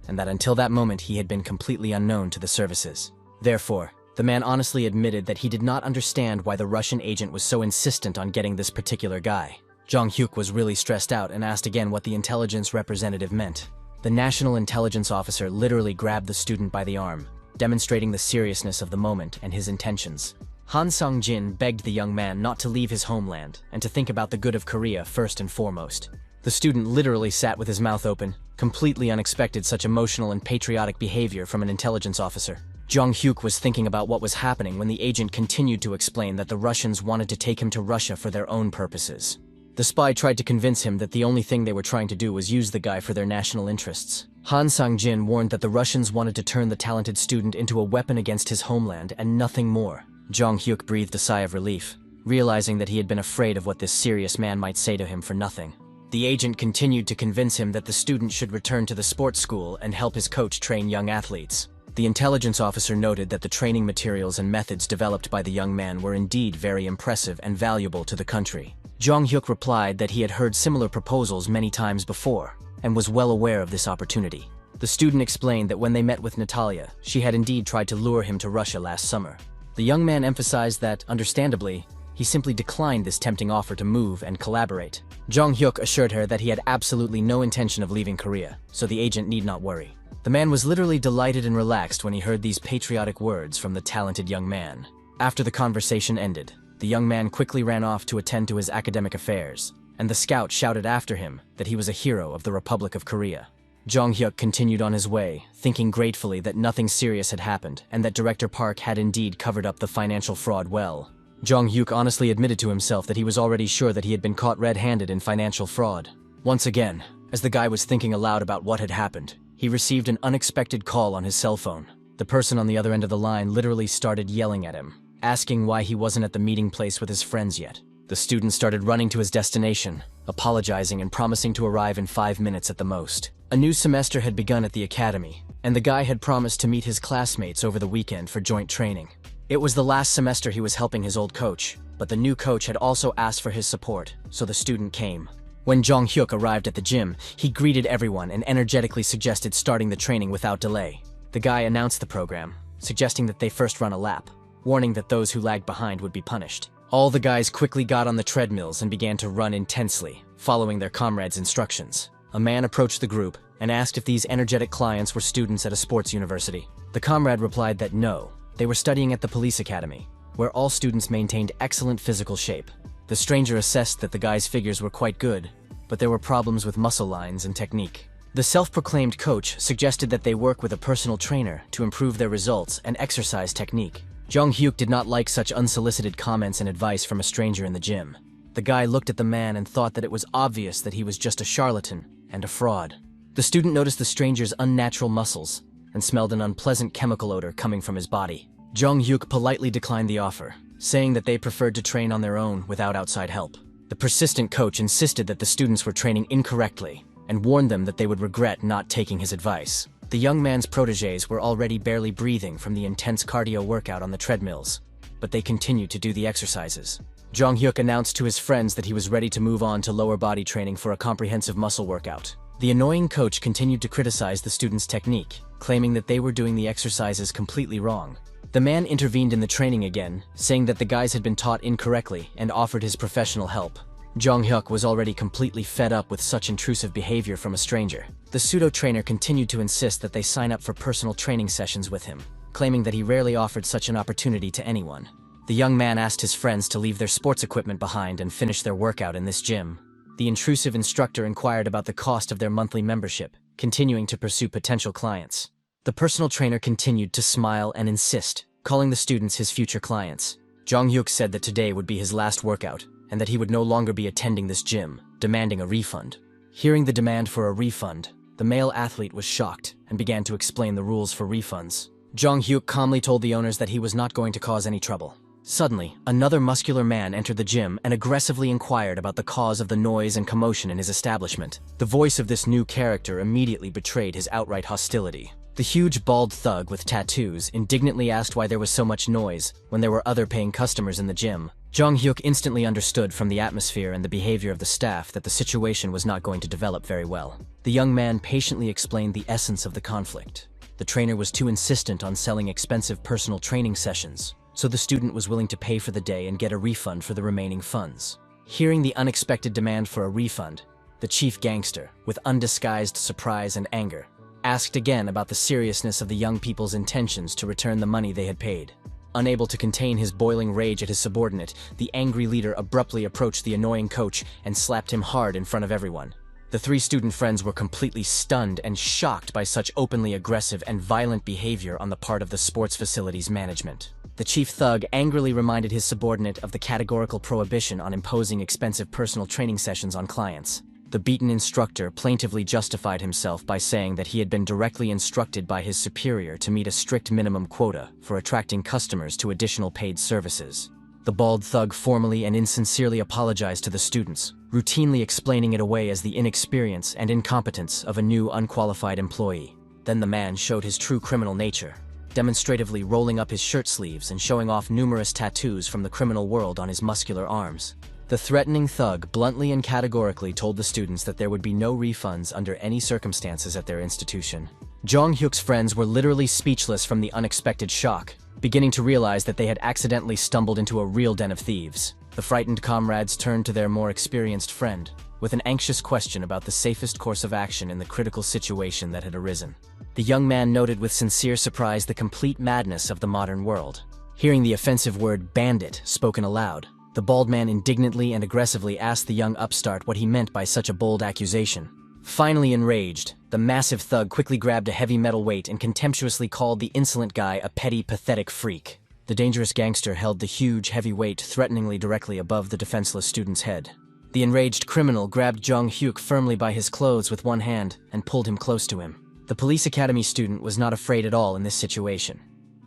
and that until that moment he had been completely unknown to the services. Therefore, The man honestly admitted that he did not understand why the Russian agent was so insistent on getting this particular guy. Jong Hyuk was really stressed out and asked again what the intelligence representative meant. The national intelligence officer literally grabbed the student by the arm, demonstrating the seriousness of the moment and his intentions. Han Sang-jin begged the young man not to leave his homeland and to think about the good of Korea first and foremost. The student literally sat with his mouth open, completely unexpected such emotional and patriotic behavior from an intelligence officer. Jong Hyuk was thinking about what was happening when the agent continued to explain that the Russians wanted to take him to Russia for their own purposes. The spy tried to convince him that the only thing they were trying to do was use the guy for their national interests. Han Sang-jin warned that the Russians wanted to turn the talented student into a weapon against his homeland and nothing more. Jong Hyuk breathed a sigh of relief, realizing that he had been afraid of what this serious man might say to him for nothing. The agent continued to convince him that the student should return to the sports school and help his coach train young athletes. The intelligence officer noted that the training materials and methods developed by the young man were indeed very impressive and valuable to the country. Jong Hyuk replied that he had heard similar proposals many times before, and was well aware of this opportunity. The student explained that when they met with Natalia, she had indeed tried to lure him to Russia last summer. The young man emphasized that, understandably, he simply declined this tempting offer to move and collaborate. Jong Hyuk assured her that he had absolutely no intention of leaving Korea, so the agent need not worry. The man was literally delighted and relaxed when he heard these patriotic words from the talented young man. After the conversation ended, the young man quickly ran off to attend to his academic affairs, and the scout shouted after him that he was a hero of the Republic of Korea. Jong Hyuk continued on his way, thinking gratefully that nothing serious had happened and that Director Park had indeed covered up the financial fraud well. Jong Hyuk honestly admitted to himself that he was already sure that he had been caught red-handed in financial fraud. Once again, as the guy was thinking aloud about what had happened, he received an unexpected call on his cell phone. The person on the other end of the line literally started yelling at him, asking why he wasn't at the meeting place with his friends yet. The student started running to his destination, apologizing and promising to arrive in 5 minutes at the most. A new semester had begun at the academy, and the guy had promised to meet his classmates over the weekend for joint training. It was the last semester he was helping his old coach, but the new coach had also asked for his support, so the student came. When Jong Hyuk arrived at the gym, he greeted everyone and energetically suggested starting the training without delay. The guy announced the program, suggesting that they first run a lap, warning that those who lagged behind would be punished. All the guys quickly got on the treadmills and began to run intensely, following their comrades' instructions. A man approached the group and asked if these energetic clients were students at a sports university. The comrade replied that no, they were studying at the police academy, where all students maintained excellent physical shape. The stranger assessed that the guys' figures were quite good, but there were problems with muscle lines and technique. The self-proclaimed coach suggested that they work with a personal trainer to improve their results and exercise technique. Jong Hyuk did not like such unsolicited comments and advice from a stranger in the gym. The guy looked at the man and thought that it was obvious that he was just a charlatan and a fraud. The student noticed the stranger's unnatural muscles and smelled an unpleasant chemical odor coming from his body. Jong Hyuk politely declined the offer, saying that they preferred to train on their own without outside help. The persistent coach insisted that the students were training incorrectly and warned them that they would regret not taking his advice. The young man's protégés were already barely breathing from the intense cardio workout on the treadmills, but they continued to do the exercises. Jong Hyuk announced to his friends that he was ready to move on to lower body training for a comprehensive muscle workout. The annoying coach continued to criticize the students' technique, claiming that they were doing the exercises completely wrong. The man intervened in the training again, saying that the guys had been taught incorrectly and offered his professional help. Jong Hyuk was already completely fed up with such intrusive behavior from a stranger. The pseudo-trainer continued to insist that they sign up for personal training sessions with him, claiming that he rarely offered such an opportunity to anyone. The young man asked his friends to leave their sports equipment behind and finish their workout in this gym. The intrusive instructor inquired about the cost of their monthly membership, continuing to pursue potential clients. The personal trainer continued to smile and insist, calling the students his future clients. Jong Hyuk said that today would be his last workout, and that he would no longer be attending this gym, demanding a refund. Hearing the demand for a refund, the male athlete was shocked and began to explain the rules for refunds. Jong Hyuk calmly told the owners that he was not going to cause any trouble. Suddenly, another muscular man entered the gym and aggressively inquired about the cause of the noise and commotion in his establishment. The voice of this new character immediately betrayed his outright hostility. The huge bald thug with tattoos indignantly asked why there was so much noise when there were other paying customers in the gym. Jong Hyuk instantly understood from the atmosphere and the behavior of the staff that the situation was not going to develop very well. The young man patiently explained the essence of the conflict. The trainer was too insistent on selling expensive personal training sessions, so the student was willing to pay for the day and get a refund for the remaining funds. Hearing the unexpected demand for a refund, the chief gangster, with undisguised surprise and anger, asked again about the seriousness of the young people's intentions to return the money they had paid. Unable to contain his boiling rage at his subordinate, the angry leader abruptly approached the annoying coach and slapped him hard in front of everyone. The three student friends were completely stunned and shocked by such openly aggressive and violent behavior on the part of the sports facility's management. The chief thug angrily reminded his subordinate of the categorical prohibition on imposing expensive personal training sessions on clients. The beaten instructor plaintively justified himself by saying that he had been directly instructed by his superior to meet a strict minimum quota for attracting customers to additional paid services. The bald thug formally and insincerely apologized to the students, routinely explaining it away as the inexperience and incompetence of a new unqualified employee. Then the man showed his true criminal nature, demonstratively rolling up his shirt sleeves and showing off numerous tattoos from the criminal world on his muscular arms. The threatening thug bluntly and categorically told the students that there would be no refunds under any circumstances at their institution. Jong-hyuk's friends were literally speechless from the unexpected shock, beginning to realize that they had accidentally stumbled into a real den of thieves. The frightened comrades turned to their more experienced friend, with an anxious question about the safest course of action in the critical situation that had arisen. The young man noted with sincere surprise the complete madness of the modern world. Hearing the offensive word bandit spoken aloud, the bald man indignantly and aggressively asked the young upstart what he meant by such a bold accusation. Finally enraged, the massive thug quickly grabbed a heavy metal weight and contemptuously called the insolent guy a petty, pathetic freak. The dangerous gangster held the huge, heavy weight threateningly directly above the defenseless student's head. The enraged criminal grabbed Jong-hyuk firmly by his clothes with one hand and pulled him close to him. The police academy student was not afraid at all in this situation,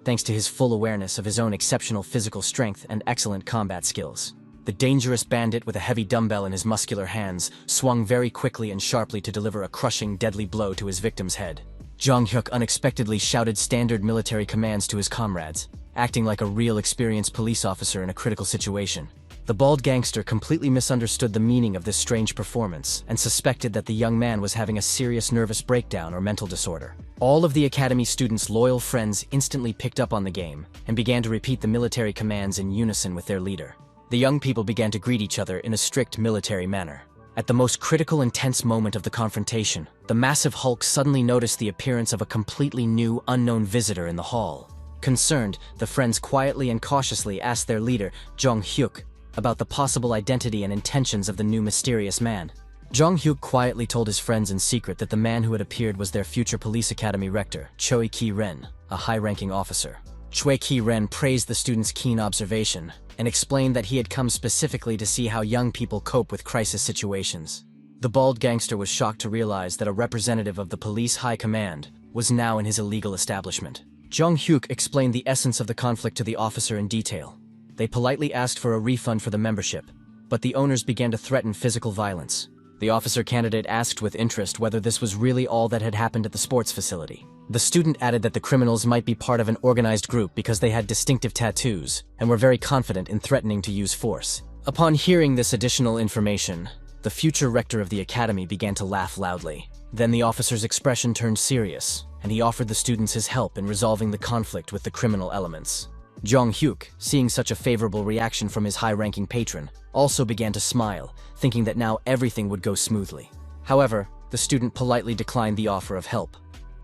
thanks to his full awareness of his own exceptional physical strength and excellent combat skills. The dangerous bandit, with a heavy dumbbell in his muscular hands, swung very quickly and sharply to deliver a crushing, deadly blow to his victim's head. Jong-hyuk unexpectedly shouted standard military commands to his comrades, acting like a real experienced police officer in a critical situation. The bald gangster completely misunderstood the meaning of this strange performance and suspected that the young man was having a serious nervous breakdown or mental disorder. All of the academy students' loyal friends instantly picked up on the game and began to repeat the military commands in unison with their leader. The young people began to greet each other in a strict military manner. At the most critical and tense moment of the confrontation, the massive Hulk suddenly noticed the appearance of a completely new, unknown visitor in the hall. Concerned, the friends quietly and cautiously asked their leader, Jong-hyuk, about the possible identity and intentions of the new mysterious man. Jong-hyuk quietly told his friends in secret that the man who had appeared was their future police academy rector, Choi Ki-ren, a high-ranking officer. Choi Ki-ren praised the student's keen observation and explained that he had come specifically to see how young people cope with crisis situations. The bald gangster was shocked to realize that a representative of the police high command was now in his illegal establishment. Jong-hyuk explained the essence of the conflict to the officer in detail. They politely asked for a refund for the membership, but the owners began to threaten physical violence. The officer candidate asked with interest whether this was really all that had happened at the sports facility. The student added that the criminals might be part of an organized group because they had distinctive tattoos and were very confident in threatening to use force. Upon hearing this additional information, the future rector of the academy began to laugh loudly. Then the officer's expression turned serious, and he offered the students his help in resolving the conflict with the criminal elements. Jong-hyuk, seeing such a favorable reaction from his high-ranking patron, also began to smile, thinking that now everything would go smoothly. However, the student politely declined the offer of help,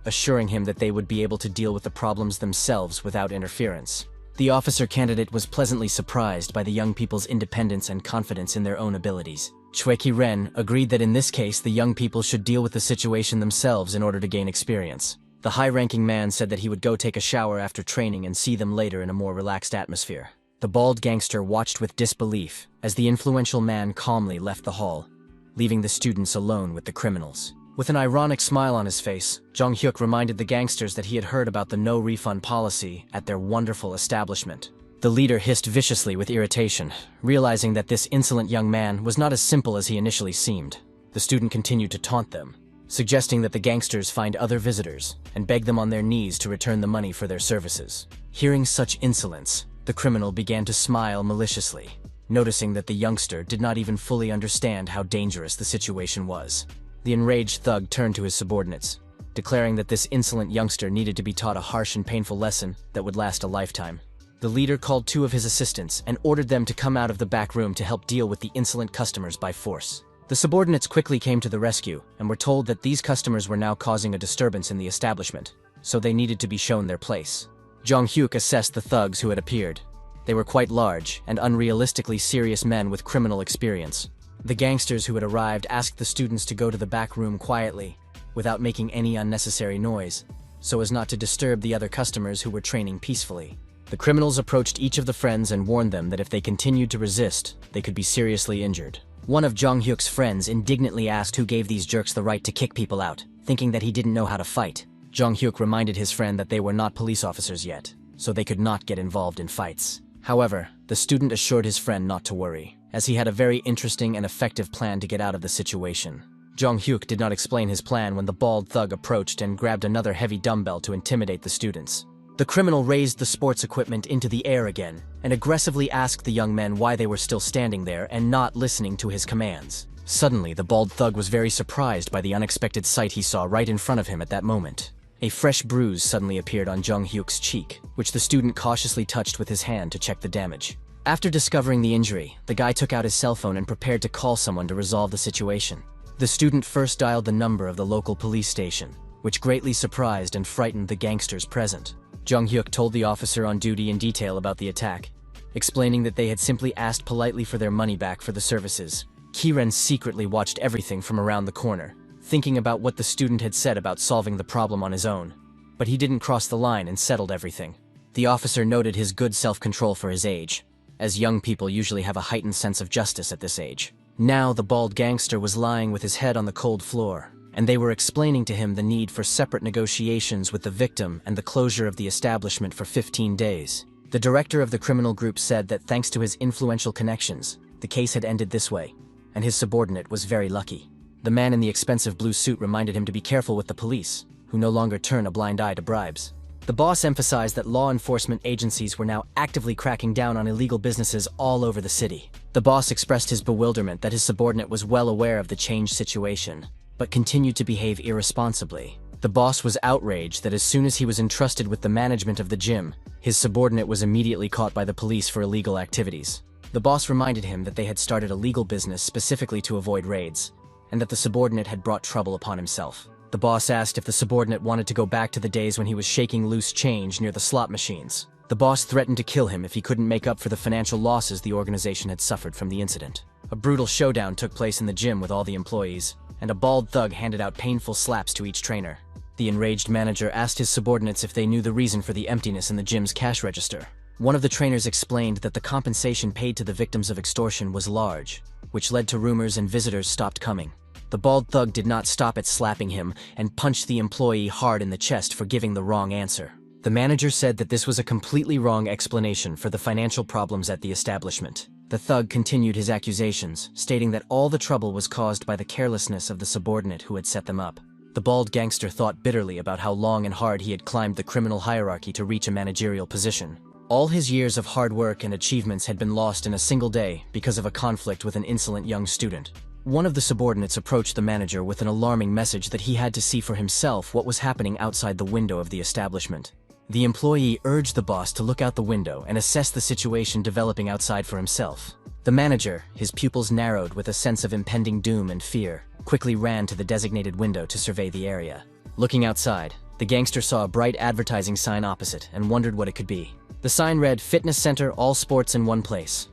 assuring him that they would be able to deal with the problems themselves without interference. The officer candidate was pleasantly surprised by the young people's independence and confidence in their own abilities. Choi Ki-ren agreed that in this case the young people should deal with the situation themselves in order to gain experience. The high-ranking man said that he would go take a shower after training and see them later in a more relaxed atmosphere. The bald gangster watched with disbelief as the influential man calmly left the hall, leaving the students alone with the criminals. With an ironic smile on his face, Jong-hyuk reminded the gangsters that he had heard about the no-refund policy at their wonderful establishment. The leader hissed viciously with irritation, realizing that this insolent young man was not as simple as he initially seemed. The student continued to taunt them, suggesting that the gangsters find other visitors and beg them on their knees to return the money for their services. Hearing such insolence, the criminal began to smile maliciously, noticing that the youngster did not even fully understand how dangerous the situation was. The enraged thug turned to his subordinates. declaring that this insolent youngster needed to be taught a harsh and painful lesson that would last a lifetime. The leader called 2 of his assistants and ordered them to come out of the back room to help deal with the insolent customers by force. The subordinates quickly came to the rescue and were told that these customers were now causing a disturbance in the establishment, so they needed to be shown their place. Jong-hyuk assessed the thugs who had appeared. They were quite large and unrealistically serious men with criminal experience. The gangsters who had arrived asked the students to go to the back room quietly, without making any unnecessary noise, so as not to disturb the other customers who were training peacefully. The criminals approached each of the friends and warned them that if they continued to resist, they could be seriously injured. One of Jong-hyuk's friends indignantly asked who gave these jerks the right to kick people out, thinking that he didn't know how to fight. Jong-hyuk reminded his friend that they were not police officers yet, so they could not get involved in fights. However, the student assured his friend not to worry, as he had a very interesting and effective plan to get out of the situation. Jong-hyuk did not explain his plan when the bald thug approached and grabbed another heavy dumbbell to intimidate the students. The criminal raised the sports equipment into the air again and aggressively asked the young men why they were still standing there and not listening to his commands. Suddenly, the bald thug was very surprised by the unexpected sight he saw right in front of him at that moment. A fresh bruise suddenly appeared on Jong-hyuk's cheek, which the student cautiously touched with his hand to check the damage. After discovering the injury, the guy took out his cell phone and prepared to call someone to resolve the situation. The student first dialed the number of the local police station, which greatly surprised and frightened the gangsters present. Jong-hyuk told the officer on duty in detail about the attack, explaining that they had simply asked politely for their money back for the services. Ki-ren secretly watched everything from around the corner, thinking about what the student had said about solving the problem on his own. But he didn't cross the line and settled everything. The officer noted his good self-control for his age, as young people usually have a heightened sense of justice at this age. Now the bald gangster was lying with his head on the cold floor, and they were explaining to him the need for separate negotiations with the victim and the closure of the establishment for 15 days. The director of the criminal group said that thanks to his influential connections, the case had ended this way, and his subordinate was very lucky. The man in the expensive blue suit reminded him to be careful with the police, who no longer turn a blind eye to bribes. The boss emphasized that law enforcement agencies were now actively cracking down on illegal businesses all over the city. The boss expressed his bewilderment that his subordinate was well aware of the changed situation, but continued to behave irresponsibly. The boss was outraged that as soon as he was entrusted with the management of the gym, his subordinate was immediately caught by the police for illegal activities. The boss reminded him that they had started a legal business specifically to avoid raids, and that the subordinate had brought trouble upon himself. The boss asked if the subordinate wanted to go back to the days when he was shaking loose change near the slot machines. The boss threatened to kill him if he couldn't make up for the financial losses the organization had suffered from the incident. A brutal showdown took place in the gym with all the employees, and a bald thug handed out painful slaps to each trainer. The enraged manager asked his subordinates if they knew the reason for the emptiness in the gym's cash register. One of the trainers explained that the compensation paid to the victims of extortion was large, which led to rumors and visitors stopped coming. The bald thug did not stop at slapping him and punched the employee hard in the chest for giving the wrong answer. The manager said that this was a completely wrong explanation for the financial problems at the establishment. The thug continued his accusations, stating that all the trouble was caused by the carelessness of the subordinate who had set them up. The bald gangster thought bitterly about how long and hard he had climbed the criminal hierarchy to reach a managerial position. All his years of hard work and achievements had been lost in a single day because of a conflict with an insolent young student. One of the subordinates approached the manager with an alarming message that he had to see for himself what was happening outside the window of the establishment. The employee urged the boss to look out the window and assess the situation developing outside for himself. The manager, his pupils narrowed with a sense of impending doom and fear, quickly ran to the designated window to survey the area. Looking outside, the gangster saw a bright advertising sign opposite and wondered what it could be. The sign read, "Fitness Center, all sports in one place."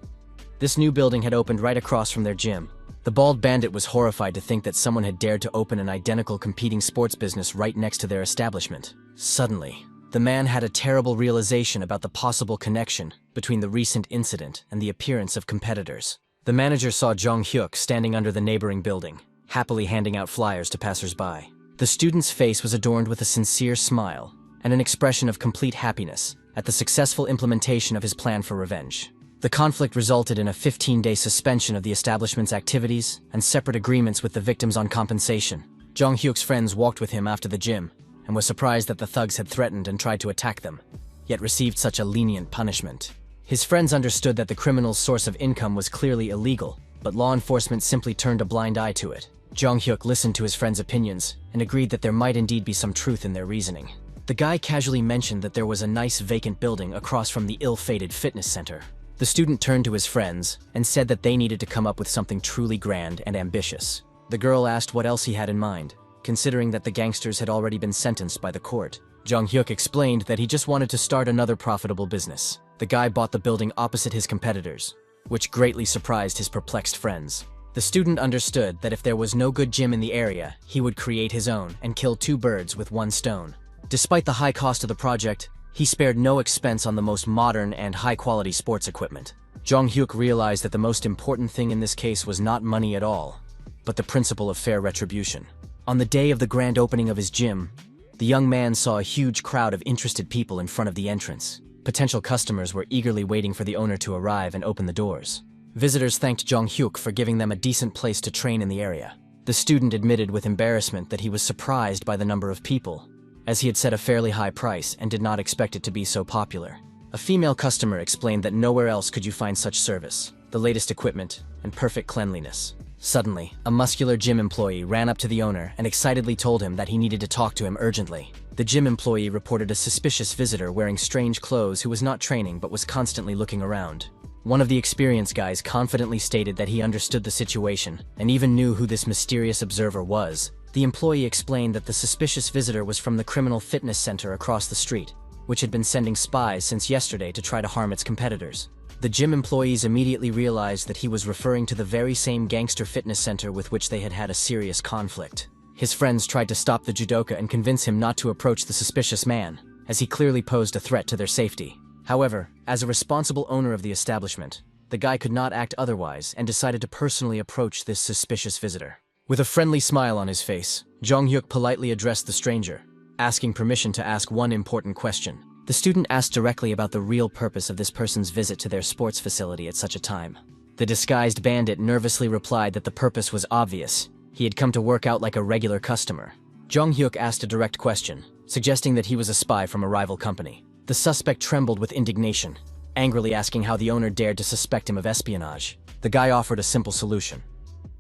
This new building had opened right across from their gym. The bald bandit was horrified to think that someone had dared to open an identical competing sports business right next to their establishment. Suddenly, the man had a terrible realization about the possible connection between the recent incident and the appearance of competitors. The manager saw Jong-hyuk standing under the neighboring building, happily handing out flyers to passers-by. The student's face was adorned with a sincere smile and an expression of complete happiness at the successful implementation of his plan for revenge. The conflict resulted in a 15-day suspension of the establishment's activities and separate agreements with the victims on compensation. Jong-hyuk's friends walked with him after the gym and was surprised that the thugs had threatened and tried to attack them, yet received such a lenient punishment. His friends understood that the criminal's source of income was clearly illegal, but law enforcement simply turned a blind eye to it. Jong Hyuk listened to his friend's opinions and agreed that there might indeed be some truth in their reasoning. The guy casually mentioned that there was a nice vacant building across from the ill-fated fitness center. The student turned to his friends and said that they needed to come up with something truly grand and ambitious. The girl asked what else he had in mind, considering that the gangsters had already been sentenced by the court. Jong Hyuk explained that he just wanted to start another profitable business. The guy bought the building opposite his competitors, which greatly surprised his perplexed friends. The student understood that if there was no good gym in the area, he would create his own and kill two birds with one stone. Despite the high cost of the project, he spared no expense on the most modern and high-quality sports equipment. Jong Hyuk realized that the most important thing in this case was not money at all, but the principle of fair retribution. On the day of the grand opening of his gym, the young man saw a huge crowd of interested people in front of the entrance. Potential customers were eagerly waiting for the owner to arrive and open the doors. Visitors thanked Jong Hyuk for giving them a decent place to train in the area. The student admitted with embarrassment that he was surprised by the number of people, as he had set a fairly high price and did not expect it to be so popular. A female customer explained that nowhere else could you find such service, the latest equipment, and perfect cleanliness. Suddenly, a muscular gym employee ran up to the owner and excitedly told him that he needed to talk to him urgently. The gym employee reported a suspicious visitor wearing strange clothes who was not training but was constantly looking around. One of the experienced guys confidently stated that he understood the situation and even knew who this mysterious observer was. The employee explained that the suspicious visitor was from the criminal fitness center across the street, which had been sending spies since yesterday to try to harm its competitors. The gym employees immediately realized that he was referring to the very same gangster fitness center with which they had had a serious conflict. His friends tried to stop the judoka and convince him not to approach the suspicious man, as he clearly posed a threat to their safety. However, as a responsible owner of the establishment, the guy could not act otherwise and decided to personally approach this suspicious visitor. With a friendly smile on his face, Jong Hyuk politely addressed the stranger, asking permission to ask one important question. The student asked directly about the real purpose of this person's visit to their sports facility at such a time. The disguised bandit nervously replied that the purpose was obvious. He had come to work out like a regular customer. Jong Hyuk asked a direct question, suggesting that he was a spy from a rival company. The suspect trembled with indignation, angrily asking how the owner dared to suspect him of espionage. The guy offered a simple solution.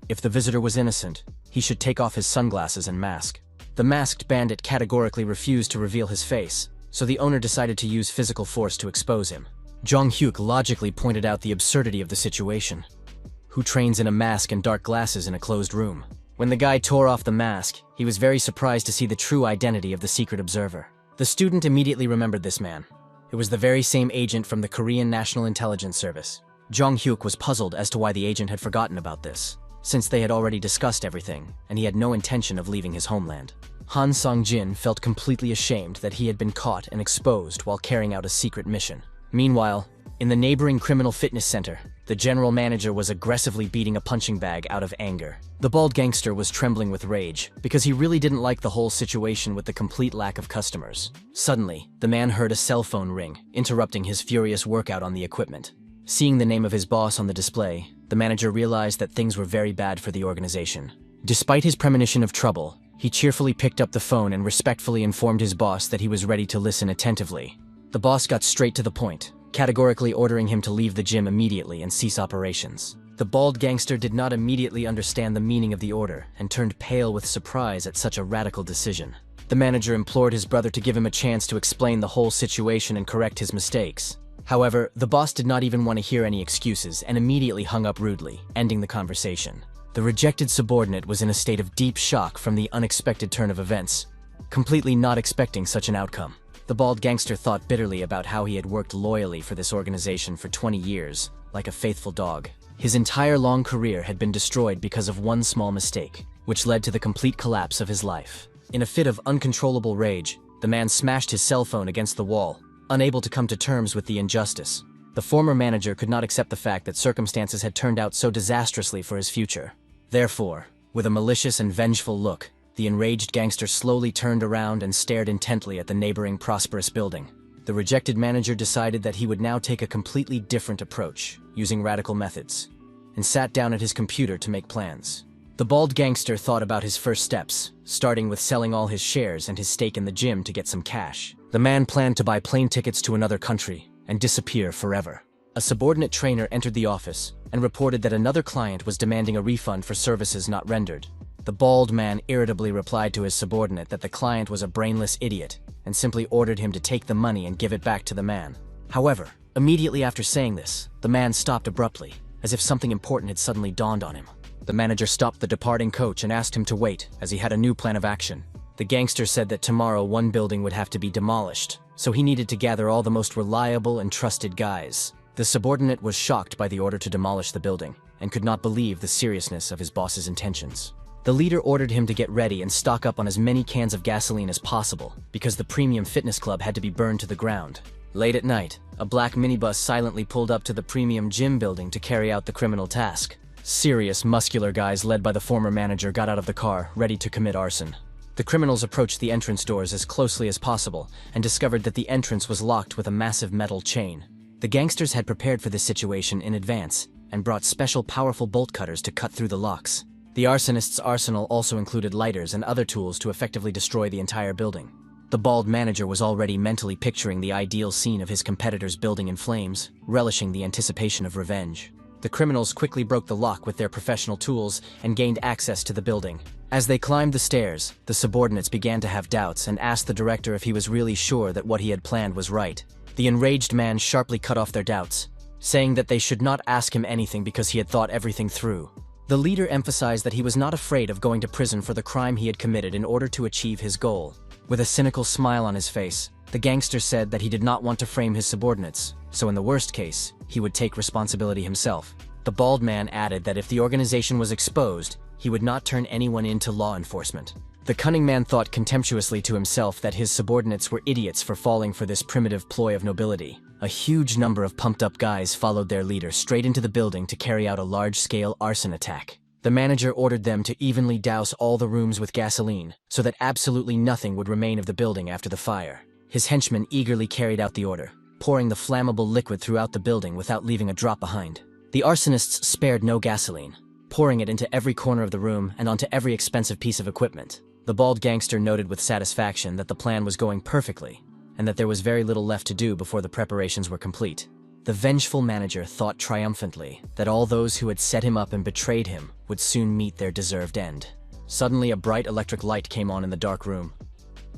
If the visitor was innocent, he should take off his sunglasses and mask. The masked bandit categorically refused to reveal his face, so the owner decided to use physical force to expose him. Jong Hyuk logically pointed out the absurdity of the situation. Who trains in a mask and dark glasses in a closed room? When the guy tore off the mask, he was very surprised to see the true identity of the secret observer. The student immediately remembered this man. It was the very same agent from the Korean National Intelligence Service. Jong Hyuk was puzzled as to why the agent had forgotten about this, since they had already discussed everything, and he had no intention of leaving his homeland. Han Song-jin felt completely ashamed that he had been caught and exposed while carrying out a secret mission. Meanwhile, in the neighboring criminal fitness center, the general manager was aggressively beating a punching bag out of anger. The bald gangster was trembling with rage, because he really didn't like the whole situation with the complete lack of customers. Suddenly, the man heard a cell phone ring, interrupting his furious workout on the equipment. Seeing the name of his boss on the display, the manager realized that things were very bad for the organization. Despite his premonition of trouble, he cheerfully picked up the phone and respectfully informed his boss that he was ready to listen attentively. The boss got straight to the point, categorically ordering him to leave the gym immediately and cease operations. The bald gangster did not immediately understand the meaning of the order and turned pale with surprise at such a radical decision. The manager implored his brother to give him a chance to explain the whole situation and correct his mistakes. However, the boss did not even want to hear any excuses and immediately hung up rudely, ending the conversation. The rejected subordinate was in a state of deep shock from the unexpected turn of events, completely not expecting such an outcome. The bald gangster thought bitterly about how he had worked loyally for this organization for 20 years, like a faithful dog. His entire long career had been destroyed because of one small mistake, which led to the complete collapse of his life. In a fit of uncontrollable rage, the man smashed his cell phone against the wall, unable to come to terms with the injustice. The former manager could not accept the fact that circumstances had turned out so disastrously for his future. Therefore, with a malicious and vengeful look, the enraged gangster slowly turned around and stared intently at the neighboring prosperous building. The rejected manager decided that he would now take a completely different approach, using radical methods, and sat down at his computer to make plans. The bald gangster thought about his first steps, starting with selling all his shares and his stake in the gym to get some cash. The man planned to buy plane tickets to another country and disappear forever. A subordinate trainer entered the office and reported that another client was demanding a refund for services not rendered. The bald man irritably replied to his subordinate that the client was a brainless idiot and simply ordered him to take the money and give it back to the man. However, immediately after saying this, the man stopped abruptly, as if something important had suddenly dawned on him. The manager stopped the departing coach and asked him to wait, as he had a new plan of action. The gangster said that tomorrow one building would have to be demolished, so he needed to gather all the most reliable and trusted guys. The subordinate was shocked by the order to demolish the building and could not believe the seriousness of his boss's intentions. The leader ordered him to get ready and stock up on as many cans of gasoline as possible, because the premium fitness club had to be burned to the ground. Late at night, a black minibus silently pulled up to the premium gym building to carry out the criminal task. Serious, muscular guys led by the former manager got out of the car, ready to commit arson. The criminals approached the entrance doors as closely as possible and discovered that the entrance was locked with a massive metal chain. The gangsters had prepared for this situation in advance and brought special powerful bolt cutters to cut through the locks. The arsonists' arsenal also included lighters and other tools to effectively destroy the entire building. The bald manager was already mentally picturing the ideal scene of his competitor's building in flames, relishing the anticipation of revenge. The criminals quickly broke the lock with their professional tools and gained access to the building. As they climbed the stairs, the subordinates began to have doubts and asked the director if he was really sure that what he had planned was right. The enraged man sharply cut off their doubts, saying that they should not ask him anything because he had thought everything through. The leader emphasized that he was not afraid of going to prison for the crime he had committed in order to achieve his goal. With a cynical smile on his face, the gangster said that he did not want to frame his subordinates, so in the worst case, he would take responsibility himself. The bald man added that if the organization was exposed, he would not turn anyone in to law enforcement. The cunning man thought contemptuously to himself that his subordinates were idiots for falling for this primitive ploy of nobility. A huge number of pumped-up guys followed their leader straight into the building to carry out a large-scale arson attack. The manager ordered them to evenly douse all the rooms with gasoline, so that absolutely nothing would remain of the building after the fire. His henchmen eagerly carried out the order, pouring the flammable liquid throughout the building without leaving a drop behind. The arsonists spared no gasoline, pouring it into every corner of the room and onto every expensive piece of equipment. The bald gangster noted with satisfaction that the plan was going perfectly, and that there was very little left to do before the preparations were complete. The vengeful manager thought triumphantly that all those who had set him up and betrayed him would soon meet their deserved end. Suddenly, a bright electric light came on in the dark room.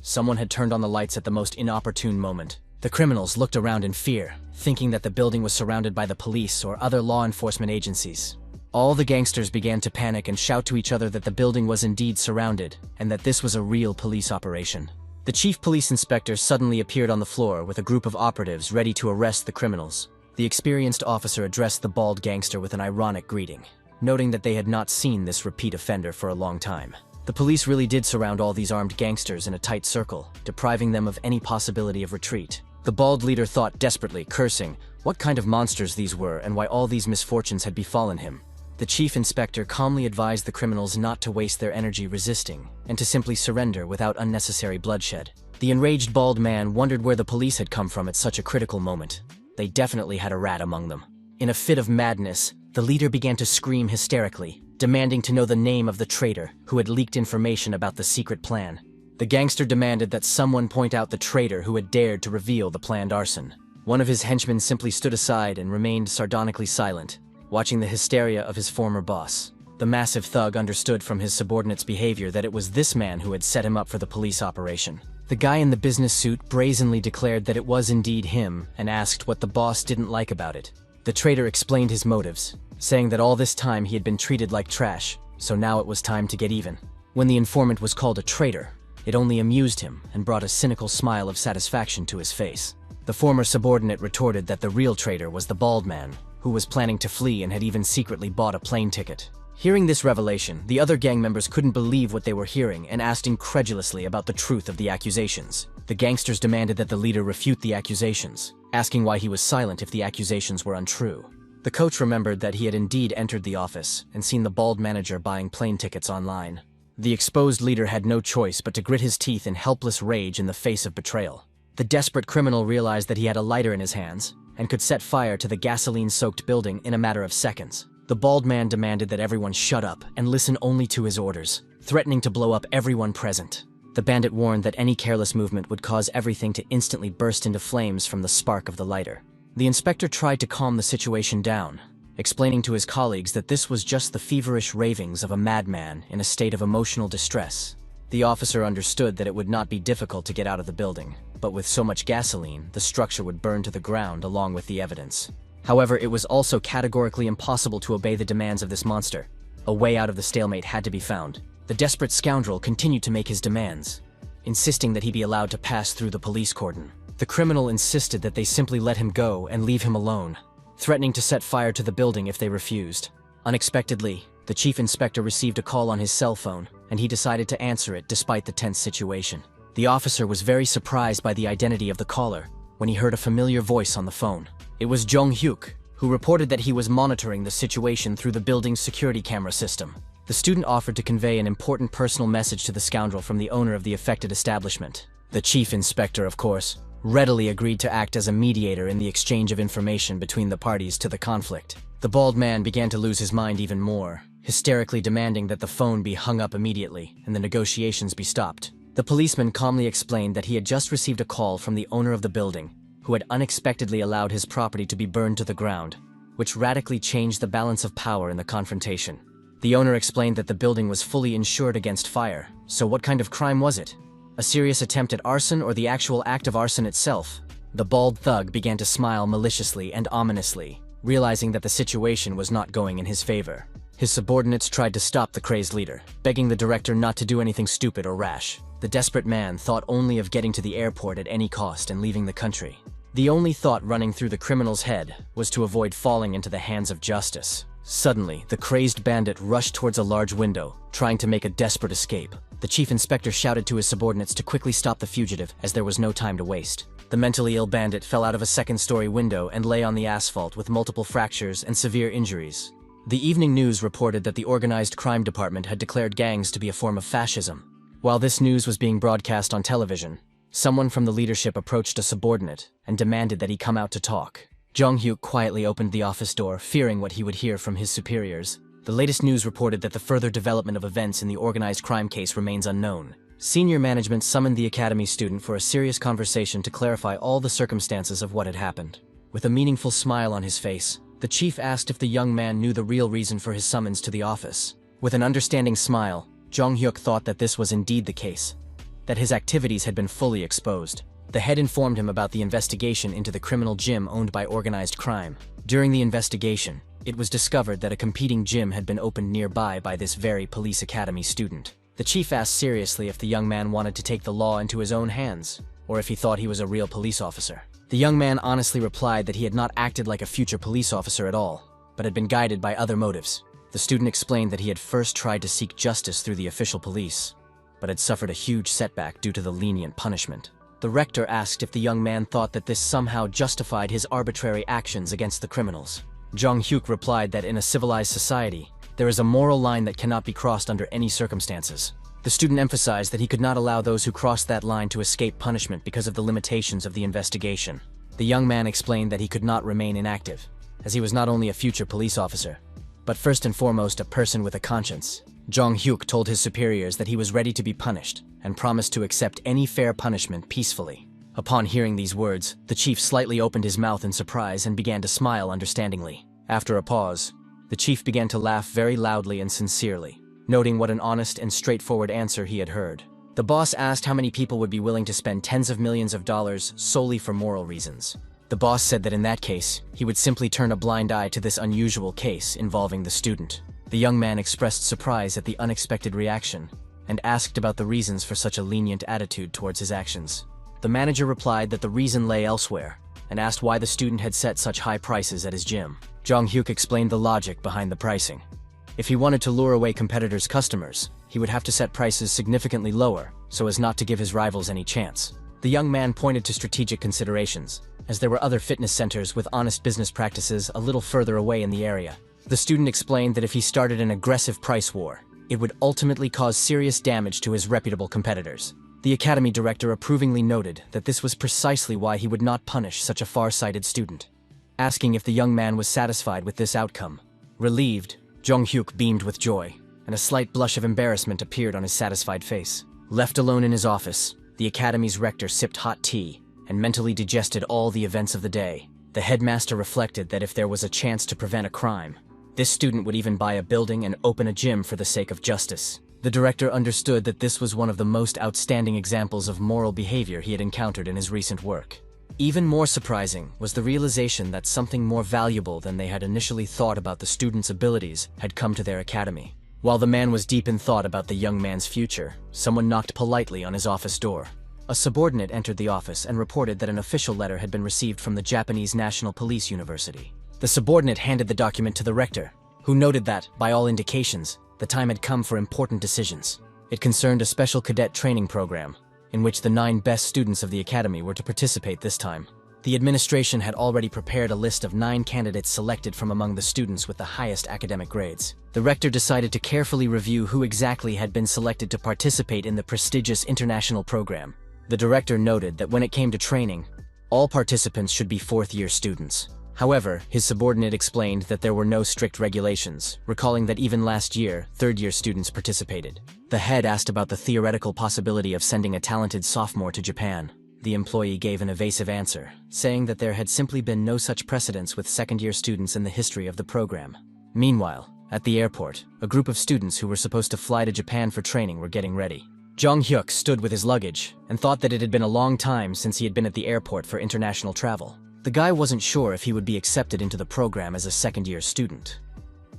Someone had turned on the lights at the most inopportune moment. The criminals looked around in fear, thinking that the building was surrounded by the police or other law enforcement agencies. All the gangsters began to panic and shout to each other that the building was indeed surrounded, and that this was a real police operation. The chief police inspector suddenly appeared on the floor with a group of operatives ready to arrest the criminals. The experienced officer addressed the bald gangster with an ironic greeting, noting that they had not seen this repeat offender for a long time. The police really did surround all these armed gangsters in a tight circle, depriving them of any possibility of retreat. The bald leader thought desperately, cursing what kind of monsters these were and why all these misfortunes had befallen him. The chief inspector calmly advised the criminals not to waste their energy resisting, and to simply surrender without unnecessary bloodshed. The enraged bald man wondered where the police had come from at such a critical moment. They definitely had a rat among them. In a fit of madness, the leader began to scream hysterically, demanding to know the name of the traitor who had leaked information about the secret plan. The gangster demanded that someone point out the traitor who had dared to reveal the planned arson. One of his henchmen simply stood aside and remained sardonically silent, watching the hysteria of his former boss. The massive thug understood from his subordinate's behavior that it was this man who had set him up for the police operation. The guy in the business suit brazenly declared that it was indeed him and asked what the boss didn't like about it. The traitor explained his motives, saying that all this time he had been treated like trash, so now it was time to get even. When the informant was called a traitor, it only amused him and brought a cynical smile of satisfaction to his face. The former subordinate retorted that the real traitor was the bald man, who was planning to flee and had even secretly bought a plane ticket. Hearing this revelation, the other gang members couldn't believe what they were hearing and asked incredulously about the truth of the accusations. The gangsters demanded that the leader refute the accusations, asking why he was silent if the accusations were untrue. The coach remembered that he had indeed entered the office and seen the bald manager buying plane tickets online. The exposed leader had no choice but to grit his teeth in helpless rage in the face of betrayal. The desperate criminal realized that he had a lighter in his hands and could set fire to the gasoline-soaked building in a matter of seconds. The bald man demanded that everyone shut up and listen only to his orders, threatening to blow up everyone present. The bandit warned that any careless movement would cause everything to instantly burst into flames from the spark of the lighter. The inspector tried to calm the situation down, explaining to his colleagues that this was just the feverish ravings of a madman in a state of emotional distress. The officer understood that it would not be difficult to get out of the building, but with so much gasoline, the structure would burn to the ground along with the evidence. However, it was also categorically impossible to obey the demands of this monster. A way out of the stalemate had to be found. The desperate scoundrel continued to make his demands, insisting that he be allowed to pass through the police cordon. The criminal insisted that they simply let him go and leave him alone, threatening to set fire to the building if they refused. Unexpectedly, the chief inspector received a call on his cell phone, and he decided to answer it despite the tense situation. The officer was very surprised by the identity of the caller when he heard a familiar voice on the phone. It was Jong-hyuk, who reported that he was monitoring the situation through the building's security camera system. The student offered to convey an important personal message to the scoundrel from the owner of the affected establishment. The chief inspector, of course, readily agreed to act as a mediator in the exchange of information between the parties to the conflict. The bald man began to lose his mind even more, hysterically demanding that the phone be hung up immediately and the negotiations be stopped. The policeman calmly explained that he had just received a call from the owner of the building, who had unexpectedly allowed his property to be burned to the ground, which radically changed the balance of power in the confrontation. The owner explained that the building was fully insured against fire, so what kind of crime was it? A serious attempt at arson or the actual act of arson itself? The bald thug began to smile maliciously and ominously, realizing that the situation was not going in his favor. His subordinates tried to stop the crazed leader, begging the director not to do anything stupid or rash. The desperate man thought only of getting to the airport at any cost and leaving the country. The only thought running through the criminal's head was to avoid falling into the hands of justice. Suddenly, the crazed bandit rushed towards a large window, trying to make a desperate escape. The chief inspector shouted to his subordinates to quickly stop the fugitive, as there was no time to waste. The mentally ill bandit fell out of a second-story window and lay on the asphalt with multiple fractures and severe injuries. The evening news reported that the organized crime department had declared gangs to be a form of fascism. While this news was being broadcast on television, someone from the leadership approached a subordinate and demanded that he come out to talk. Jong-hyuk quietly opened the office door, fearing what he would hear from his superiors. The latest news reported that the further development of events in the organized crime case remains unknown. Senior management summoned the academy student for a serious conversation to clarify all the circumstances of what had happened. With a meaningful smile on his face, the chief asked if the young man knew the real reason for his summons to the office. With an understanding smile, Jong-hyuk thought that this was indeed the case, that his activities had been fully exposed. The head informed him about the investigation into the criminal gym owned by organized crime. During the investigation, it was discovered that a competing gym had been opened nearby by this very police academy student. The chief asked seriously if the young man wanted to take the law into his own hands, or if he thought he was a real police officer. The young man honestly replied that he had not acted like a future police officer at all, but had been guided by other motives. The student explained that he had first tried to seek justice through the official police, but had suffered a huge setback due to the lenient punishment. The rector asked if the young man thought that this somehow justified his arbitrary actions against the criminals. Jong-hyuk replied that in a civilized society, there is a moral line that cannot be crossed under any circumstances. The student emphasized that he could not allow those who crossed that line to escape punishment because of the limitations of the investigation. The young man explained that he could not remain inactive, as he was not only a future police officer, but first and foremost a person with a conscience. Jong-hyuk told his superiors that he was ready to be punished, and promised to accept any fair punishment peacefully. Upon hearing these words, the chief slightly opened his mouth in surprise and began to smile understandingly. After a pause, the chief began to laugh very loudly and sincerely, noting what an honest and straightforward answer he had heard. The boss asked how many people would be willing to spend tens of millions of dollars solely for moral reasons. The boss said that in that case, he would simply turn a blind eye to this unusual case involving the student. The young man expressed surprise at the unexpected reaction, and asked about the reasons for such a lenient attitude towards his actions. The manager replied that the reason lay elsewhere, and asked why the student had set such high prices at his gym. Jong-hyuk explained the logic behind the pricing. If he wanted to lure away competitors' customers, he would have to set prices significantly lower, so as not to give his rivals any chance. The young man pointed to strategic considerations, as there were other fitness centers with honest business practices a little further away in the area. The student explained that if he started an aggressive price war, it would ultimately cause serious damage to his reputable competitors. The academy director approvingly noted that this was precisely why he would not punish such a far-sighted student. Asking if the young man was satisfied with this outcome. Relieved, Jong-hyuk beamed with joy, and a slight blush of embarrassment appeared on his satisfied face. Left alone in his office, the academy's rector sipped hot tea and mentally digested all the events of the day. The headmaster reflected that if there was a chance to prevent a crime, this student would even buy a building and open a gym for the sake of justice. The director understood that this was one of the most outstanding examples of moral behavior he had encountered in his recent work. Even more surprising was the realization that something more valuable than they had initially thought about the student's abilities had come to their academy. While the man was deep in thought about the young man's future, someone knocked politely on his office door. A subordinate entered the office and reported that an official letter had been received from the Japanese National Police University. The subordinate handed the document to the rector, who noted that, by all indications, the time had come for important decisions. It concerned a special cadet training program, in which the 9 best students of the academy were to participate this time. The administration had already prepared a list of 9 candidates selected from among the students with the highest academic grades. The rector decided to carefully review who exactly had been selected to participate in the prestigious international program. The director noted that when it came to training, all participants should be 4th-year students. However, his subordinate explained that there were no strict regulations, recalling that even last year, 3rd-year students participated. The head asked about the theoretical possibility of sending a talented sophomore to Japan. The employee gave an evasive answer, saying that there had simply been no such precedents with 2nd-year students in the history of the program. Meanwhile, at the airport, a group of students who were supposed to fly to Japan for training were getting ready. Jong Hyuk stood with his luggage and thought that it had been a long time since he had been at the airport for international travel. The guy wasn't sure if he would be accepted into the program as a 2nd-year student.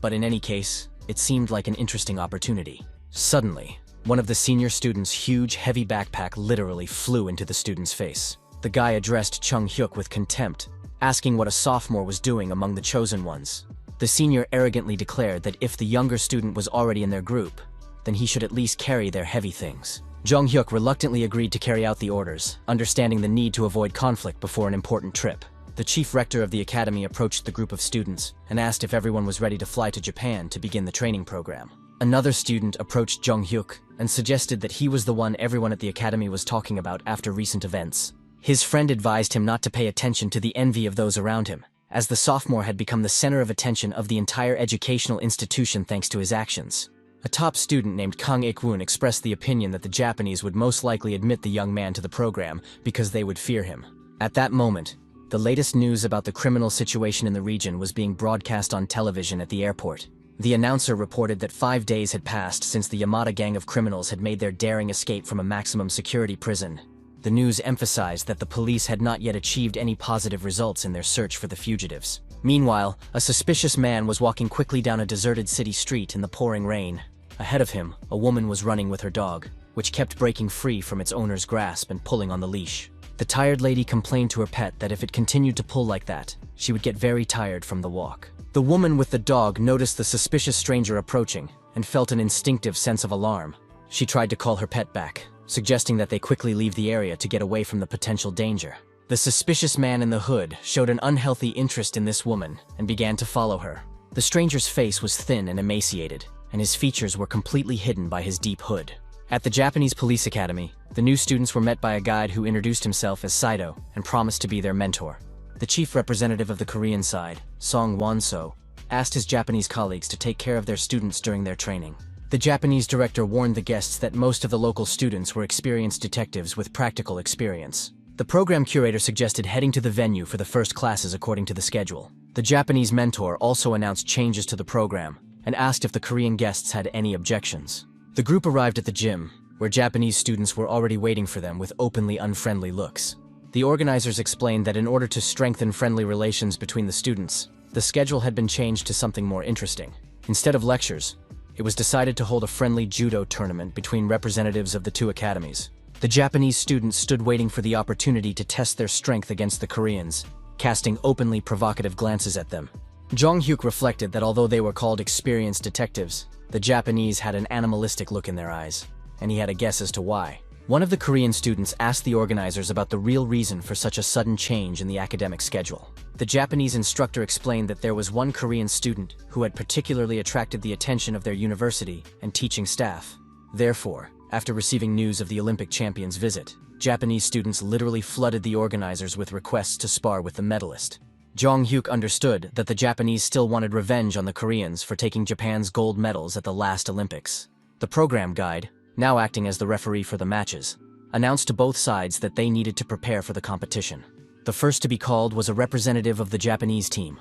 But in any case, it seemed like an interesting opportunity. Suddenly, one of the senior students' huge, heavy backpack literally flew into the student's face. The guy addressed Chung Hyuk with contempt, asking what a sophomore was doing among the chosen ones. The senior arrogantly declared that if the younger student was already in their group, then he should at least carry their heavy things. Jong Hyuk reluctantly agreed to carry out the orders, understanding the need to avoid conflict before an important trip. The chief rector of the academy approached the group of students and asked if everyone was ready to fly to Japan to begin the training program. Another student approached Jong Hyuk and suggested that he was the one everyone at the academy was talking about after recent events. His friend advised him not to pay attention to the envy of those around him, as the sophomore had become the center of attention of the entire educational institution thanks to his actions. A top student named Kang Ik-woon expressed the opinion that the Japanese would most likely admit the young man to the program because they would fear him. At that moment, the latest news about the criminal situation in the region was being broadcast on television at the airport. The announcer reported that 5 days had passed since the Yamada gang of criminals had made their daring escape from a maximum security prison. The news emphasized that the police had not yet achieved any positive results in their search for the fugitives. Meanwhile, a suspicious man was walking quickly down a deserted city street in the pouring rain. Ahead of him, a woman was running with her dog, which kept breaking free from its owner's grasp and pulling on the leash. The tired lady complained to her pet that if it continued to pull like that, she would get very tired from the walk. The woman with the dog noticed the suspicious stranger approaching and felt an instinctive sense of alarm. She tried to call her pet back, suggesting that they quickly leave the area to get away from the potential danger. The suspicious man in the hood showed an unhealthy interest in this woman and began to follow her. The stranger's face was thin and emaciated, and his features were completely hidden by his deep hood. At the Japanese Police Academy, the new students were met by a guide who introduced himself as Saido and promised to be their mentor. The chief representative of the Korean side, Song Won-so, asked his Japanese colleagues to take care of their students during their training. The Japanese director warned the guests that most of the local students were experienced detectives with practical experience. The program curator suggested heading to the venue for the first classes according to the schedule. The Japanese mentor also announced changes to the program and asked if the Korean guests had any objections. The group arrived at the gym, where Japanese students were already waiting for them with openly unfriendly looks. The organizers explained that in order to strengthen friendly relations between the students, the schedule had been changed to something more interesting. Instead of lectures, it was decided to hold a friendly judo tournament between representatives of the 2 academies. The Japanese students stood waiting for the opportunity to test their strength against the Koreans, casting openly provocative glances at them. Jong Hyuk reflected that although they were called experienced detectives, the Japanese had an animalistic look in their eyes, and he had a guess as to why. One of the Korean students asked the organizers about the real reason for such a sudden change in the academic schedule. The Japanese instructor explained that there was one Korean student who had particularly attracted the attention of their university and teaching staff. Therefore, after receiving news of the Olympic champion's visit, Japanese students literally flooded the organizers with requests to spar with the medalist. Jong Hyuk understood that the Japanese still wanted revenge on the Koreans for taking Japan's gold medals at the last Olympics. The program guide, now acting as the referee for the matches, announced to both sides that they needed to prepare for the competition. The first to be called was a representative of the Japanese team,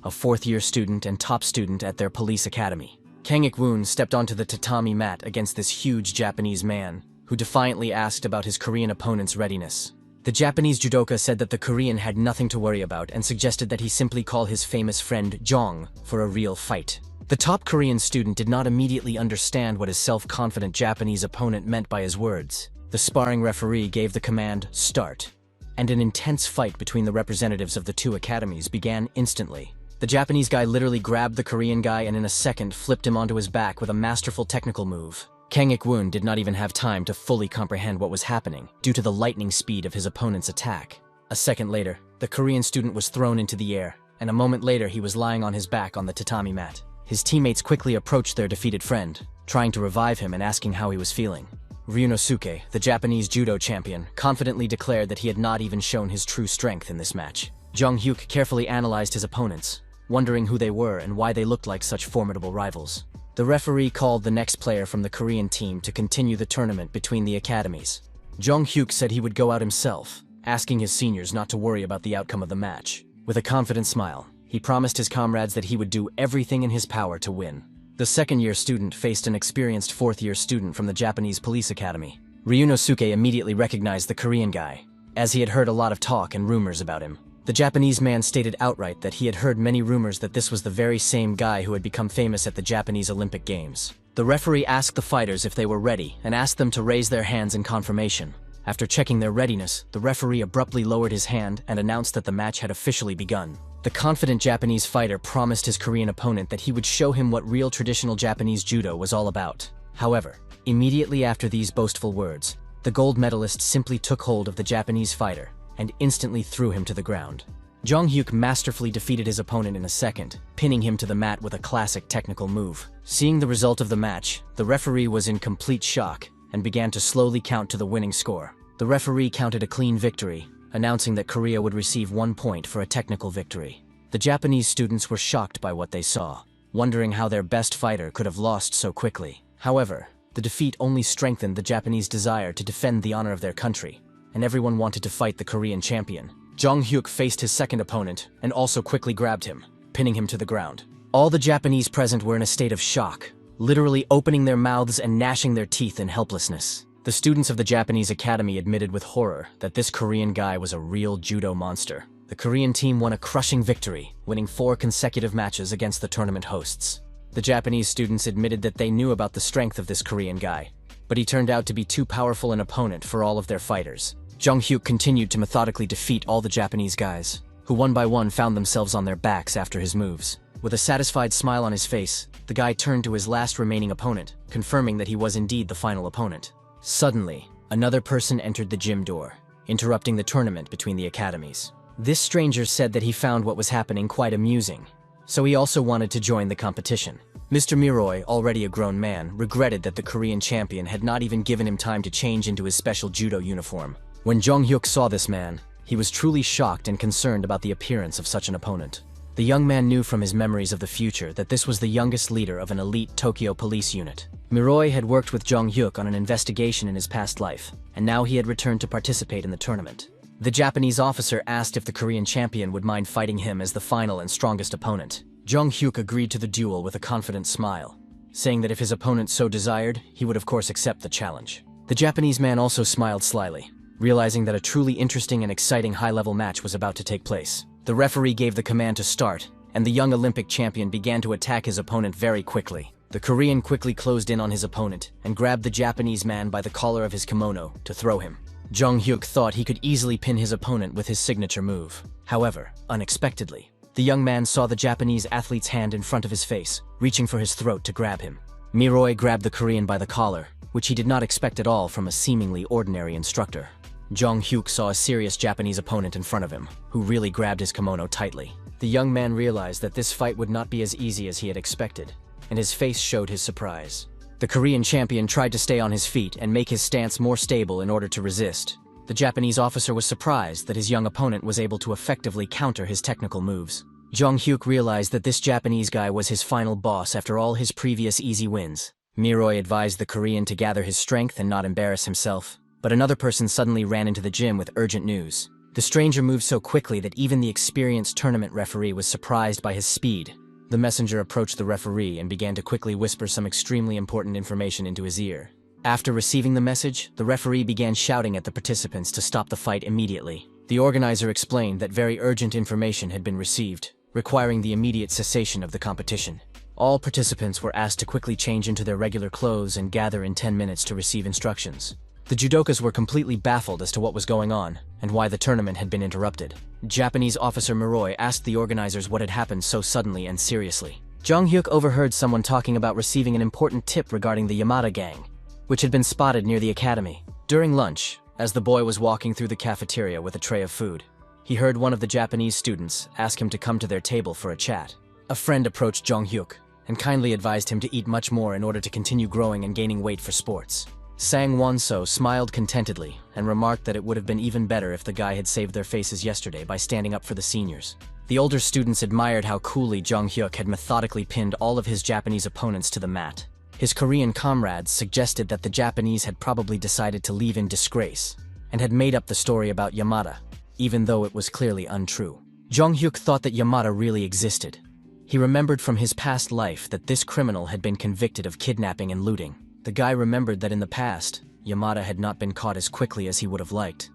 a fourth-year student and top student at their police academy. Kang Ik-woon stepped onto the tatami mat against this huge Japanese man, who defiantly asked about his Korean opponent's readiness. The Japanese judoka said that the Korean had nothing to worry about and suggested that he simply call his famous friend Jong for a real fight. The top Korean student did not immediately understand what his self-confident Japanese opponent meant by his words. The sparring referee gave the command, "Start," and an intense fight between the representatives of the two academies began instantly. The Japanese guy literally grabbed the Korean guy and in a second flipped him onto his back with a masterful technical move. Kang Ik-woon did not even have time to fully comprehend what was happening due to the lightning speed of his opponent's attack. A second later, the Korean student was thrown into the air, and a moment later he was lying on his back on the tatami mat. His teammates quickly approached their defeated friend, trying to revive him and asking how he was feeling. Ryunosuke, the Japanese judo champion, confidently declared that he had not even shown his true strength in this match. Jong Hyuk carefully analyzed his opponents, wondering who they were and why they looked like such formidable rivals. The referee called the next player from the Korean team to continue the tournament between the academies. Jong Hyuk said he would go out himself, asking his seniors not to worry about the outcome of the match. With a confident smile, he promised his comrades that he would do everything in his power to win. The second-year student faced an experienced fourth-year student from the Japanese police academy. Ryunosuke immediately recognized the Korean guy, as he had heard a lot of talk and rumors about him. The Japanese man stated outright that he had heard many rumors that this was the very same guy who had become famous at the Japanese Olympic Games. The referee asked the fighters if they were ready and asked them to raise their hands in confirmation. After checking their readiness, the referee abruptly lowered his hand and announced that the match had officially begun. The confident Japanese fighter promised his Korean opponent that he would show him what real traditional Japanese judo was all about. However, immediately after these boastful words, the gold medalist simply took hold of the Japanese fighter and instantly threw him to the ground. Jong Hyuk masterfully defeated his opponent in a second, pinning him to the mat with a classic technical move. Seeing the result of the match, the referee was in complete shock and began to slowly count to the winning score. The referee counted a clean victory, announcing that Korea would receive 1 point for a technical victory. The Japanese students were shocked by what they saw, wondering how their best fighter could have lost so quickly. However, the defeat only strengthened the Japanese desire to defend the honor of their country, and everyone wanted to fight the Korean champion. Jong Hyuk faced his second opponent and also quickly grabbed him, pinning him to the ground. All the Japanese present were in a state of shock, literally opening their mouths and gnashing their teeth in helplessness. The students of the Japanese academy admitted with horror that this Korean guy was a real judo monster. The Korean team won a crushing victory, winning 4 consecutive matches against the tournament hosts. The Japanese students admitted that they knew about the strength of this Korean guy, but he turned out to be too powerful an opponent for all of their fighters. Jong Hyuk continued to methodically defeat all the Japanese guys, who one by one found themselves on their backs after his moves. With a satisfied smile on his face, the guy turned to his last remaining opponent, confirming that he was indeed the final opponent. Suddenly, another person entered the gym door, interrupting the tournament between the academies. This stranger said that he found what was happening quite amusing, so he also wanted to join the competition. Mr. Miroy, already a grown man, regretted that the Korean champion had not even given him time to change into his special judo uniform. When Jong Hyuk saw this man, he was truly shocked and concerned about the appearance of such an opponent. The young man knew from his memories of the future that this was the youngest leader of an elite Tokyo police unit. Miroy had worked with Jong Hyuk on an investigation in his past life, and now he had returned to participate in the tournament. The Japanese officer asked if the Korean champion would mind fighting him as the final and strongest opponent. Jong Hyuk agreed to the duel with a confident smile, saying that if his opponent so desired, he would of course accept the challenge. The Japanese man also smiled slyly, realizing that a truly interesting and exciting high-level match was about to take place. The referee gave the command to start, and the young Olympic champion began to attack his opponent very quickly. The Korean quickly closed in on his opponent and grabbed the Japanese man by the collar of his kimono to throw him. Jong Hyuk thought he could easily pin his opponent with his signature move. However, unexpectedly, the young man saw the Japanese athlete's hand in front of his face, reaching for his throat to grab him. Miroy grabbed the Korean by the collar, which he did not expect at all from a seemingly ordinary instructor. Jong Hyuk saw a serious Japanese opponent in front of him, who really grabbed his kimono tightly. The young man realized that this fight would not be as easy as he had expected, and his face showed his surprise. The Korean champion tried to stay on his feet and make his stance more stable in order to resist. The Japanese officer was surprised that his young opponent was able to effectively counter his technical moves. Jong Hyuk realized that this Japanese guy was his final boss after all his previous easy wins. Miroy advised the Korean to gather his strength and not embarrass himself. But another person suddenly ran into the gym with urgent news. The stranger moved so quickly that even the experienced tournament referee was surprised by his speed. The messenger approached the referee and began to quickly whisper some extremely important information into his ear. After receiving the message, the referee began shouting at the participants to stop the fight immediately. The organizer explained that very urgent information had been received, requiring the immediate cessation of the competition. All participants were asked to quickly change into their regular clothes and gather in 10 minutes to receive instructions. The judokas were completely baffled as to what was going on and why the tournament had been interrupted. Japanese officer Miroi asked the organizers what had happened so suddenly and seriously. Jong Hyuk overheard someone talking about receiving an important tip regarding the Yamada gang, which had been spotted near the academy. During lunch, as the boy was walking through the cafeteria with a tray of food, he heard one of the Japanese students ask him to come to their table for a chat. A friend approached Jong Hyuk and kindly advised him to eat much more in order to continue growing and gaining weight for sports. Sang Won-so smiled contentedly and remarked that it would have been even better if the guy had saved their faces yesterday by standing up for the seniors. The older students admired how coolly Jong Hyuk had methodically pinned all of his Japanese opponents to the mat. His Korean comrades suggested that the Japanese had probably decided to leave in disgrace and had made up the story about Yamada, even though it was clearly untrue. Jong Hyuk thought that Yamada really existed. He remembered from his past life that this criminal had been convicted of kidnapping and looting. The guy remembered that in the past, Yamada had not been caught as quickly as he would have liked,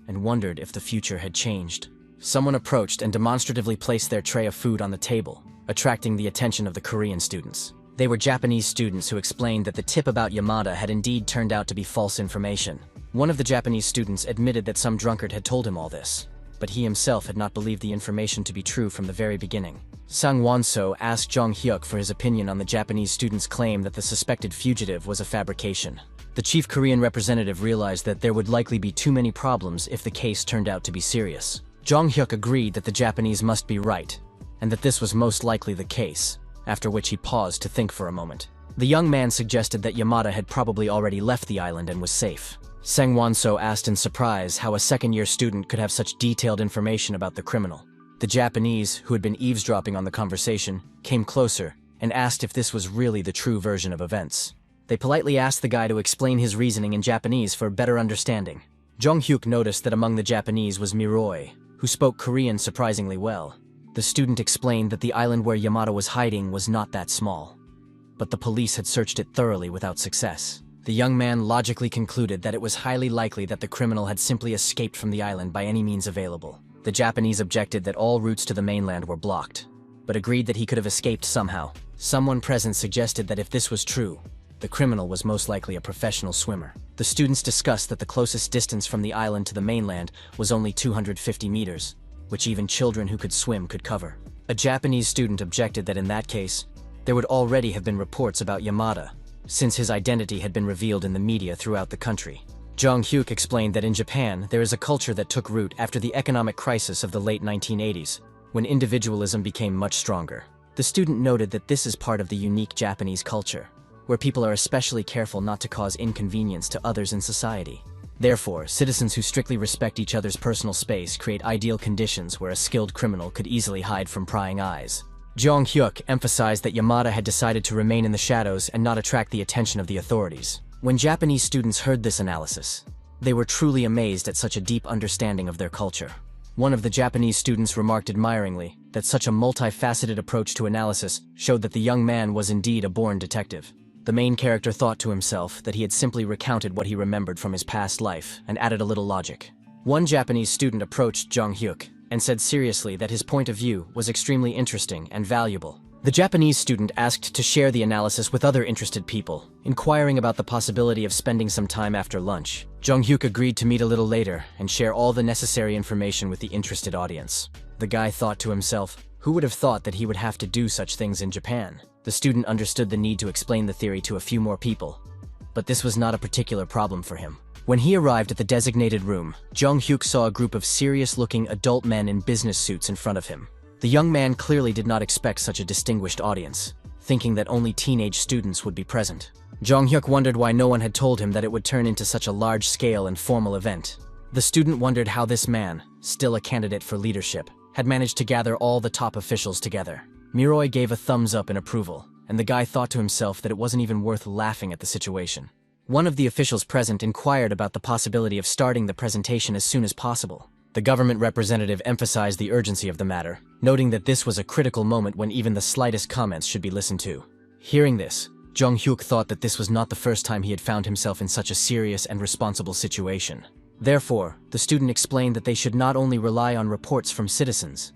and wondered if the future had changed. Someone approached and demonstratively placed their tray of food on the table, attracting the attention of the Korean students. They were Japanese students who explained that the tip about Yamada had indeed turned out to be false information. One of the Japanese students admitted that some drunkard had told him all this, but he himself had not believed the information to be true from the very beginning. Sang Won-so asked Jong Hyuk for his opinion on the Japanese student's claim that the suspected fugitive was a fabrication. The chief Korean representative realized that there would likely be too many problems if the case turned out to be serious. Jong Hyuk agreed that the Japanese must be right, and that this was most likely the case, after which he paused to think for a moment. The young man suggested that Yamada had probably already left the island and was safe. Sang Won-so asked in surprise how a second-year student could have such detailed information about the criminal. The Japanese, who had been eavesdropping on the conversation, came closer and asked if this was really the true version of events. They politely asked the guy to explain his reasoning in Japanese for better understanding. Jong Hyuk noticed that among the Japanese was Miroi, who spoke Korean surprisingly well. The student explained that the island where Yamada was hiding was not that small, but the police had searched it thoroughly without success. The young man logically concluded that it was highly likely that the criminal had simply escaped from the island by any means available. The Japanese objected that all routes to the mainland were blocked, but agreed that he could have escaped somehow. Someone present suggested that if this was true, the criminal was most likely a professional swimmer. The students discussed that the closest distance from the island to the mainland was only 250 meters, which even children who could swim could cover. A Japanese student objected that in that case, there would already have been reports about Yamada, since his identity had been revealed in the media throughout the country. Jong Hyuk explained that in Japan, there is a culture that took root after the economic crisis of the late 1980s, when individualism became much stronger. The student noted that this is part of the unique Japanese culture, where people are especially careful not to cause inconvenience to others in society. Therefore, citizens who strictly respect each other's personal space create ideal conditions where a skilled criminal could easily hide from prying eyes. Jong Hyuk emphasized that Yamada had decided to remain in the shadows and not attract the attention of the authorities. When Japanese students heard this analysis, they were truly amazed at such a deep understanding of their culture. One of the Japanese students remarked admiringly that such a multifaceted approach to analysis showed that the young man was indeed a born detective. The main character thought to himself that he had simply recounted what he remembered from his past life and added a little logic. One Japanese student approached Jong Hyuk and said seriously that his point of view was extremely interesting and valuable. The Japanese student asked to share the analysis with other interested people, inquiring about the possibility of spending some time after lunch. Jong Hyuk agreed to meet a little later and share all the necessary information with the interested audience. The guy thought to himself, who would have thought that he would have to do such things in Japan? The student understood the need to explain the theory to a few more people, but this was not a particular problem for him. When he arrived at the designated room, Jong Hyuk saw a group of serious-looking adult men in business suits in front of him. The young man clearly did not expect such a distinguished audience, thinking that only teenage students would be present. Jong Hyuk wondered why no one had told him that it would turn into such a large-scale and formal event. The student wondered how this man, still a candidate for leadership, had managed to gather all the top officials together. Miroi gave a thumbs up in approval, and the guy thought to himself that it wasn't even worth laughing at the situation. One of the officials present inquired about the possibility of starting the presentation as soon as possible. The government representative emphasized the urgency of the matter, noting that this was a critical moment when even the slightest comments should be listened to. Hearing this, Jong-hyuk thought that this was not the first time he had found himself in such a serious and responsible situation. Therefore, the student explained that they should not only rely on reports from citizens,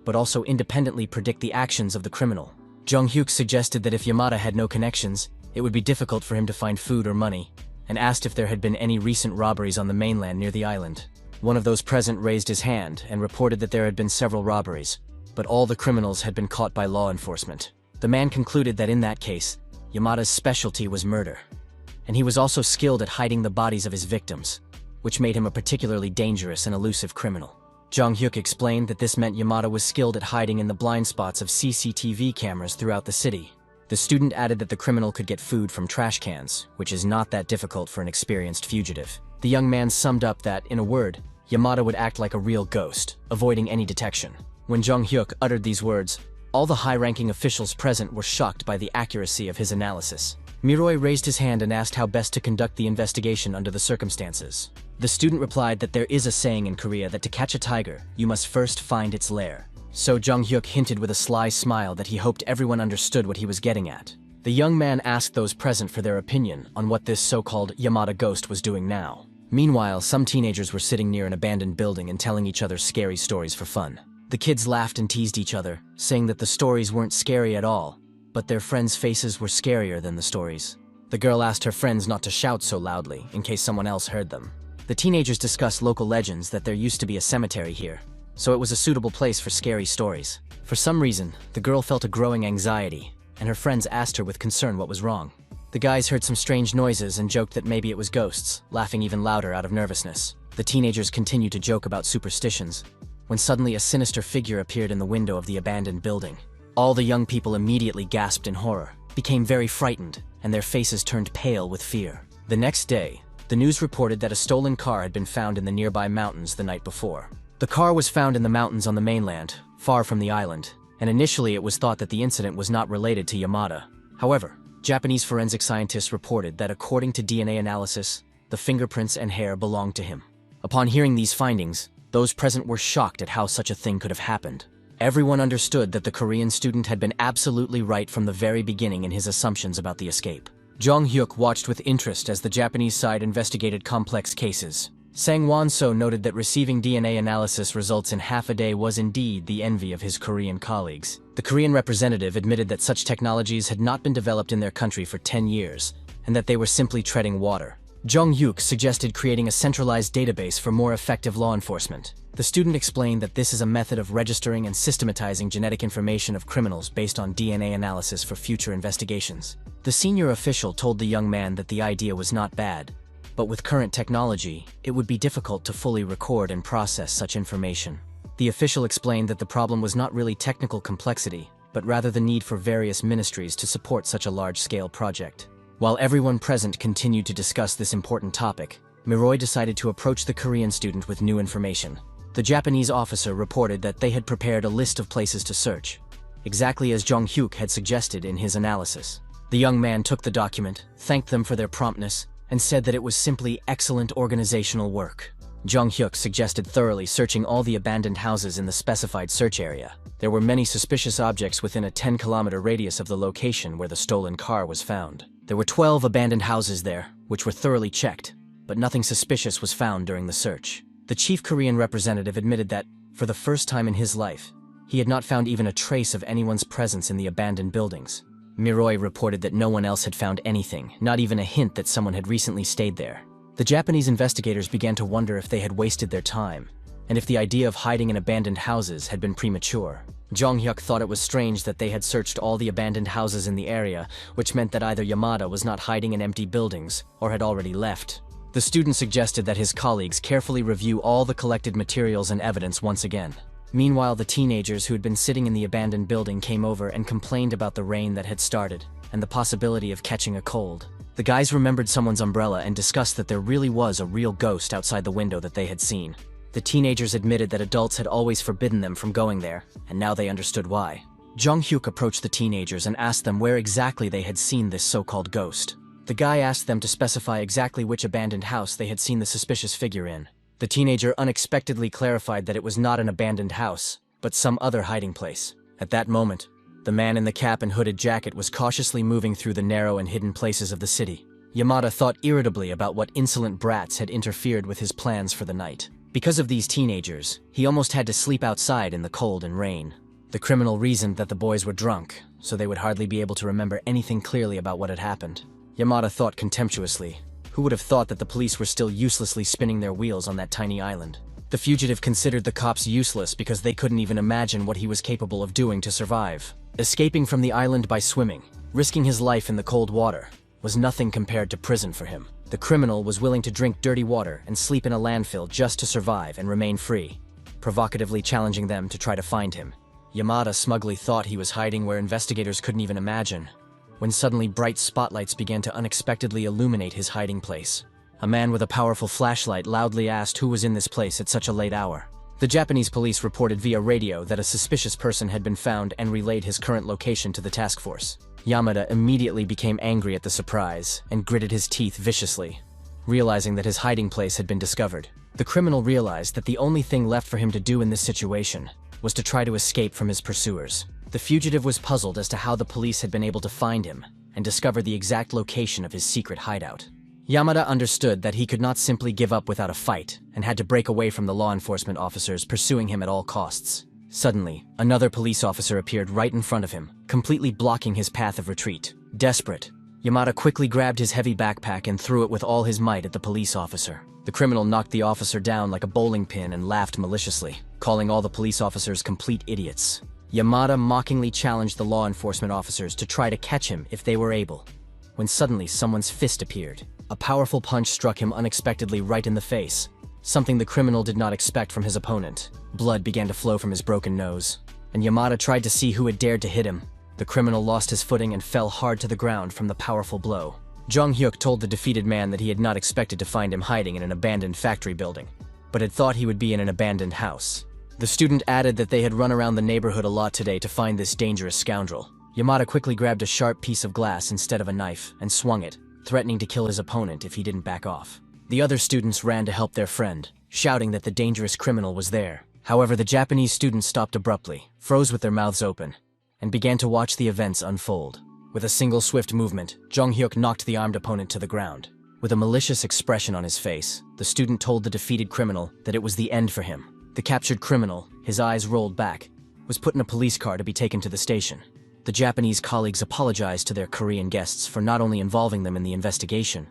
but also independently predict the actions of the criminal. Jong-hyuk suggested that if Yamada had no connections, it would be difficult for him to find food or money, and asked if there had been any recent robberies on the mainland near the island. One of those present raised his hand and reported that there had been several robberies, but all the criminals had been caught by law enforcement. The man concluded that in that case, Yamada's specialty was murder, and he was also skilled at hiding the bodies of his victims, which made him a particularly dangerous and elusive criminal. Jong-hyuk explained that this meant Yamada was skilled at hiding in the blind spots of CCTV cameras throughout the city. The student added that the criminal could get food from trash cans, which is not that difficult for an experienced fugitive. The young man summed up that, in a word, Yamada would act like a real ghost, avoiding any detection. When Jong-hyuk uttered these words, all the high-ranking officials present were shocked by the accuracy of his analysis. Miroi raised his hand and asked how best to conduct the investigation under the circumstances. The student replied that there is a saying in Korea that to catch a tiger, you must first find its lair. So Jong-hyuk hinted with a sly smile that he hoped everyone understood what he was getting at. The young man asked those present for their opinion on what this so-called Yamada ghost was doing now. Meanwhile, some teenagers were sitting near an abandoned building and telling each other scary stories for fun. The kids laughed and teased each other, saying that the stories weren't scary at all, but their friends' faces were scarier than the stories. The girl asked her friends not to shout so loudly, in case someone else heard them. The teenagers discussed local legends that there used to be a cemetery here, so it was a suitable place for scary stories. For some reason, the girl felt a growing anxiety, and her friends asked her with concern what was wrong. The guys heard some strange noises and joked that maybe it was ghosts, laughing even louder out of nervousness. The teenagers continued to joke about superstitions, when suddenly a sinister figure appeared in the window of the abandoned building. All the young people immediately gasped in horror, became very frightened, and their faces turned pale with fear. The next day, the news reported that a stolen car had been found in the nearby mountains the night before. The car was found in the mountains on the mainland, far from the island, and initially it was thought that the incident was not related to Yamada. However, Japanese forensic scientists reported that according to DNA analysis, the fingerprints and hair belonged to him. Upon hearing these findings, those present were shocked at how such a thing could have happened. Everyone understood that the Korean student had been absolutely right from the very beginning in his assumptions about the escape. Jong-hyuk watched with interest as the Japanese side investigated complex cases. Sang Won-so noted that receiving DNA analysis results in half a day was indeed the envy of his Korean colleagues. The Korean representative admitted that such technologies had not been developed in their country for 10 years, and that they were simply treading water. Jong-hyuk suggested creating a centralized database for more effective law enforcement. The student explained that this is a method of registering and systematizing genetic information of criminals based on DNA analysis for future investigations. The senior official told the young man that the idea was not bad, but with current technology, it would be difficult to fully record and process such information. The official explained that the problem was not really technical complexity, but rather the need for various ministries to support such a large-scale project. While everyone present continued to discuss this important topic, Miroi decided to approach the Korean student with new information. The Japanese officer reported that they had prepared a list of places to search, exactly as Jong-hyuk had suggested in his analysis. The young man took the document, thanked them for their promptness, and said that it was simply excellent organizational work. Jong-hyuk suggested thoroughly searching all the abandoned houses in the specified search area. There were many suspicious objects within a 10-kilometer radius of the location where the stolen car was found. There were 12 abandoned houses there, which were thoroughly checked, but nothing suspicious was found during the search. The chief Korean representative admitted that, for the first time in his life, he had not found even a trace of anyone's presence in the abandoned buildings. Miroi reported that no one else had found anything, not even a hint that someone had recently stayed there. The Japanese investigators began to wonder if they had wasted their time, and if the idea of hiding in abandoned houses had been premature. Jong-hyuk thought it was strange that they had searched all the abandoned houses in the area, which meant that either Yamada was not hiding in empty buildings or had already left. The student suggested that his colleagues carefully review all the collected materials and evidence once again. Meanwhile, the teenagers who had been sitting in the abandoned building came over and complained about the rain that had started and the possibility of catching a cold. The guys remembered someone's umbrella and discussed that there really was a real ghost outside the window that they had seen. The teenagers admitted that adults had always forbidden them from going there, and now they understood why. Jong-hyuk approached the teenagers and asked them where exactly they had seen this so-called ghost. The guy asked them to specify exactly which abandoned house they had seen the suspicious figure in. The teenager unexpectedly clarified that it was not an abandoned house, but some other hiding place. At that moment, the man in the cap and hooded jacket was cautiously moving through the narrow and hidden places of the city. Yamada thought irritably about what insolent brats had interfered with his plans for the night. Because of these teenagers, he almost had to sleep outside in the cold and rain. The criminal reasoned that the boys were drunk, so they would hardly be able to remember anything clearly about what had happened. Yamada thought contemptuously. Who would have thought that the police were still uselessly spinning their wheels on that tiny island? The fugitive considered the cops useless because they couldn't even imagine what he was capable of doing to survive. Escaping from the island by swimming, risking his life in the cold water, was nothing compared to prison for him. The criminal was willing to drink dirty water and sleep in a landfill just to survive and remain free, provocatively challenging them to try to find him. Yamada smugly thought he was hiding where investigators couldn't even imagine, when suddenly bright spotlights began to unexpectedly illuminate his hiding place. A man with a powerful flashlight loudly asked who was in this place at such a late hour. The Japanese police reported via radio that a suspicious person had been found and relayed his current location to the task force. Yamada immediately became angry at the surprise and gritted his teeth viciously, realizing that his hiding place had been discovered. The criminal realized that the only thing left for him to do in this situation was to try to escape from his pursuers. The fugitive was puzzled as to how the police had been able to find him and discover the exact location of his secret hideout. Yamada understood that he could not simply give up without a fight and had to break away from the law enforcement officers pursuing him at all costs. Suddenly, another police officer appeared right in front of him, completely blocking his path of retreat. Desperate, Yamada quickly grabbed his heavy backpack and threw it with all his might at the police officer. The criminal knocked the officer down like a bowling pin and laughed maliciously, calling all the police officers complete idiots. Yamada mockingly challenged the law enforcement officers to try to catch him if they were able, when suddenly someone's fist appeared. A powerful punch struck him unexpectedly right in the face, something the criminal did not expect from his opponent. Blood began to flow from his broken nose, and Yamada tried to see who had dared to hit him. The criminal lost his footing and fell hard to the ground from the powerful blow. Jong Hyuk told the defeated man that he had not expected to find him hiding in an abandoned factory building, but had thought he would be in an abandoned house. The student added that they had run around the neighborhood a lot today to find this dangerous scoundrel. Yamada quickly grabbed a sharp piece of glass instead of a knife and swung it, threatening to kill his opponent if he didn't back off. The other students ran to help their friend, shouting that the dangerous criminal was there. However, the Japanese students stopped abruptly, froze with their mouths open, and began to watch the events unfold. With a single swift movement, Jong Hyuk knocked the armed opponent to the ground. With a malicious expression on his face, the student told the defeated criminal that it was the end for him. The captured criminal, his eyes rolled back, was put in a police car to be taken to the station. The Japanese colleagues apologized to their Korean guests for not only involving them in the investigation,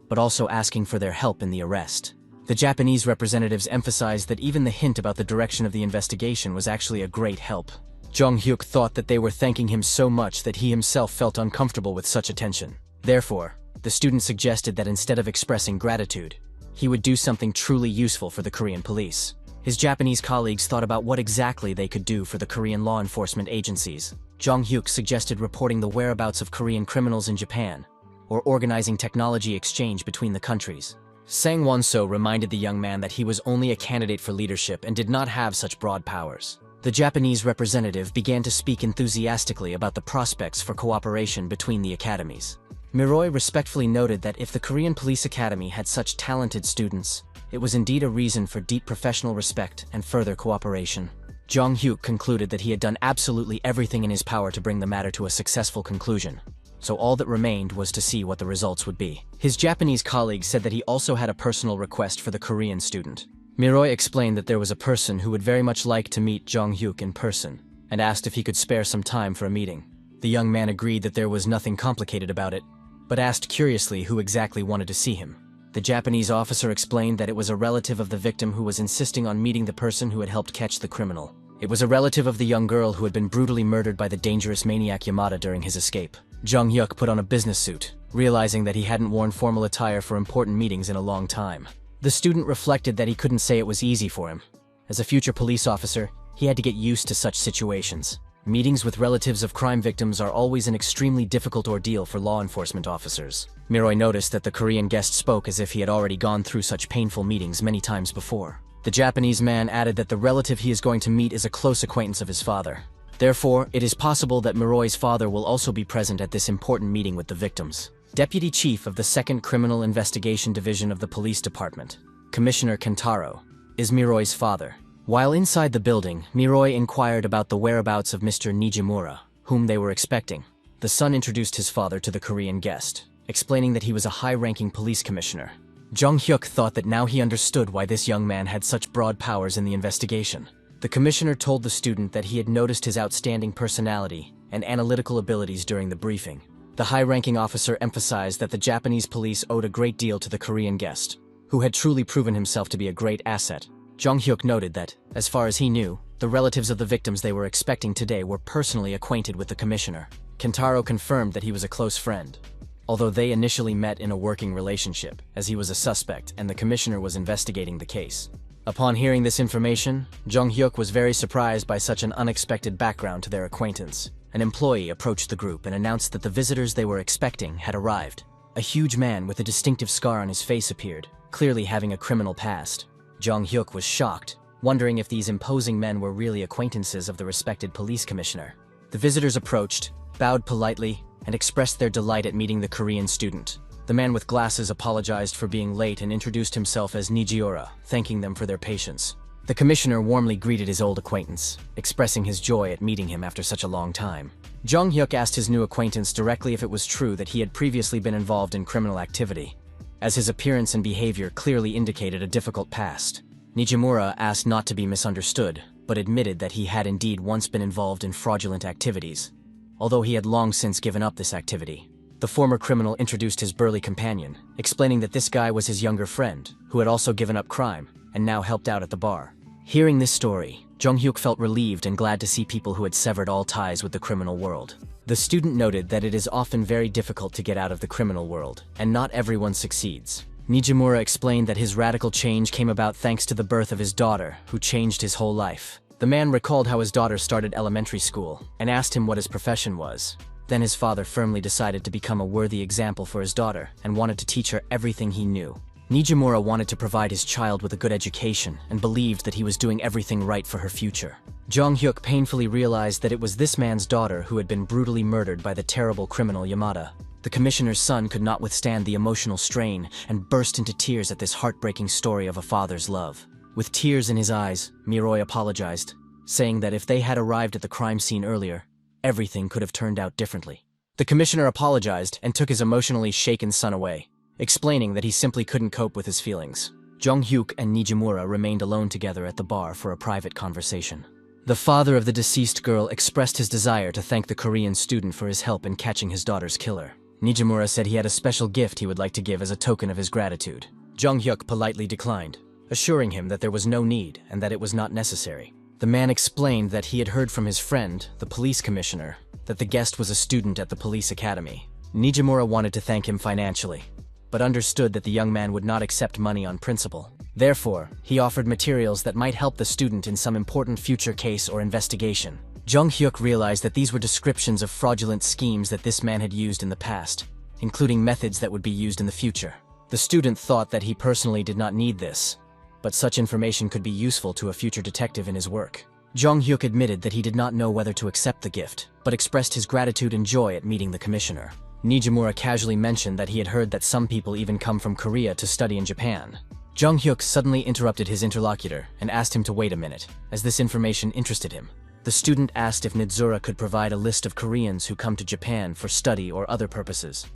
but also asking for their help in the arrest. The Japanese representatives emphasized that even the hint about the direction of the investigation was actually a great help. Jong Hyuk thought that they were thanking him so much that he himself felt uncomfortable with such attention. Therefore, the student suggested that instead of expressing gratitude, he would do something truly useful for the Korean police. His Japanese colleagues thought about what exactly they could do for the Korean law enforcement agencies. Jong Hyuk suggested reporting the whereabouts of Korean criminals in Japan, or organizing technology exchange between the countries. Sang Won-so reminded the young man that he was only a candidate for leadership and did not have such broad powers. The Japanese representative began to speak enthusiastically about the prospects for cooperation between the academies. Miroy respectfully noted that if the Korean Police Academy had such talented students, it was indeed a reason for deep professional respect and further cooperation. Jong Hyuk concluded that he had done absolutely everything in his power to bring the matter to a successful conclusion, so all that remained was to see what the results would be. His Japanese colleague said that he also had a personal request for the Korean student. Miroy explained that there was a person who would very much like to meet Jong Hyuk in person, and asked if he could spare some time for a meeting. The young man agreed that there was nothing complicated about it, but asked curiously who exactly wanted to see him. The Japanese officer explained that it was a relative of the victim who was insisting on meeting the person who had helped catch the criminal. It was a relative of the young girl who had been brutally murdered by the dangerous maniac Yamada during his escape. Jong Hyuk put on a business suit, realizing that he hadn't worn formal attire for important meetings in a long time. The student reflected that he couldn't say it was easy for him. As a future police officer, he had to get used to such situations. Meetings with relatives of crime victims are always an extremely difficult ordeal for law enforcement officers. Miroy noticed that the Korean guest spoke as if he had already gone through such painful meetings many times before. The Japanese man added that the relative he is going to meet is a close acquaintance of his father. Therefore, it is possible that Miroy's father will also be present at this important meeting with the victims. Deputy Chief of the 2nd Criminal Investigation Division of the Police Department, Commissioner Kentaro, is Miroi's father. While inside the building, Miroi inquired about the whereabouts of Mr. Nijimura, whom they were expecting. The son introduced his father to the Korean guest, explaining that he was a high-ranking police commissioner. Jung Hyuk thought that now he understood why this young man had such broad powers in the investigation. The commissioner told the student that he had noticed his outstanding personality and analytical abilities during the briefing. The high-ranking officer emphasized that the Japanese police owed a great deal to the Korean guest, who had truly proven himself to be a great asset. Jung Hyuk noted that, as far as he knew, the relatives of the victims they were expecting today were personally acquainted with the commissioner. Kentaro confirmed that he was a close friend, although they initially met in a working relationship, as he was a suspect and the commissioner was investigating the case. Upon hearing this information, Jung Hyuk was very surprised by such an unexpected background to their acquaintance. An employee approached the group and announced that the visitors they were expecting had arrived. A huge man with a distinctive scar on his face appeared, clearly having a criminal past. Jung Hyuk was shocked, wondering if these imposing men were really acquaintances of the respected police commissioner. The visitors approached, bowed politely, and expressed their delight at meeting the Korean student. The man with glasses apologized for being late and introduced himself as Nijiura, thanking them for their patience. The commissioner warmly greeted his old acquaintance, expressing his joy at meeting him after such a long time. Jung Hyuk asked his new acquaintance directly if it was true that he had previously been involved in criminal activity, as his appearance and behavior clearly indicated a difficult past. Nijimura asked not to be misunderstood, but admitted that he had indeed once been involved in fraudulent activities, although he had long since given up this activity. The former criminal introduced his burly companion, explaining that this guy was his younger friend, who had also given up crime, and now helped out at the bar. Hearing this story, Jung Hyuk felt relieved and glad to see people who had severed all ties with the criminal world. The student noted that it is often very difficult to get out of the criminal world, and not everyone succeeds. Nijimura explained that his radical change came about thanks to the birth of his daughter, who changed his whole life. The man recalled how his daughter started elementary school, and asked him what his profession was. Then his father firmly decided to become a worthy example for his daughter, and wanted to teach her everything he knew. Nijimura wanted to provide his child with a good education, and believed that he was doing everything right for her future. Jung Hyuk painfully realized that it was this man's daughter who had been brutally murdered by the terrible criminal Yamada. The commissioner's son could not withstand the emotional strain and burst into tears at this heartbreaking story of a father's love. With tears in his eyes, Miroi apologized, saying that if they had arrived at the crime scene earlier, everything could have turned out differently. The commissioner apologized and took his emotionally shaken son away, explaining that he simply couldn't cope with his feelings. Jung Hyuk and Nijimura remained alone together at the bar for a private conversation. The father of the deceased girl expressed his desire to thank the Korean student for his help in catching his daughter's killer. Nijimura said he had a special gift he would like to give as a token of his gratitude. Jung Hyuk politely declined, assuring him that there was no need and that it was not necessary. The man explained that he had heard from his friend, the police commissioner, that the guest was a student at the police academy. Nijimura wanted to thank him financially, but understood that the young man would not accept money on principle. Therefore, he offered materials that might help the student in some important future case or investigation. Jung Hyuk realized that these were descriptions of fraudulent schemes that this man had used in the past, including methods that would be used in the future. The student thought that he personally did not need this, but such information could be useful to a future detective in his work. Jung Hyuk admitted that he did not know whether to accept the gift, but expressed his gratitude and joy at meeting the commissioner. Nijimura casually mentioned that he had heard that some people even come from Korea to study in Japan. Jung Hyuk suddenly interrupted his interlocutor and asked him to wait a minute, as this information interested him. The student asked if Nizura could provide a list of Koreans who come to Japan for study or other purposes.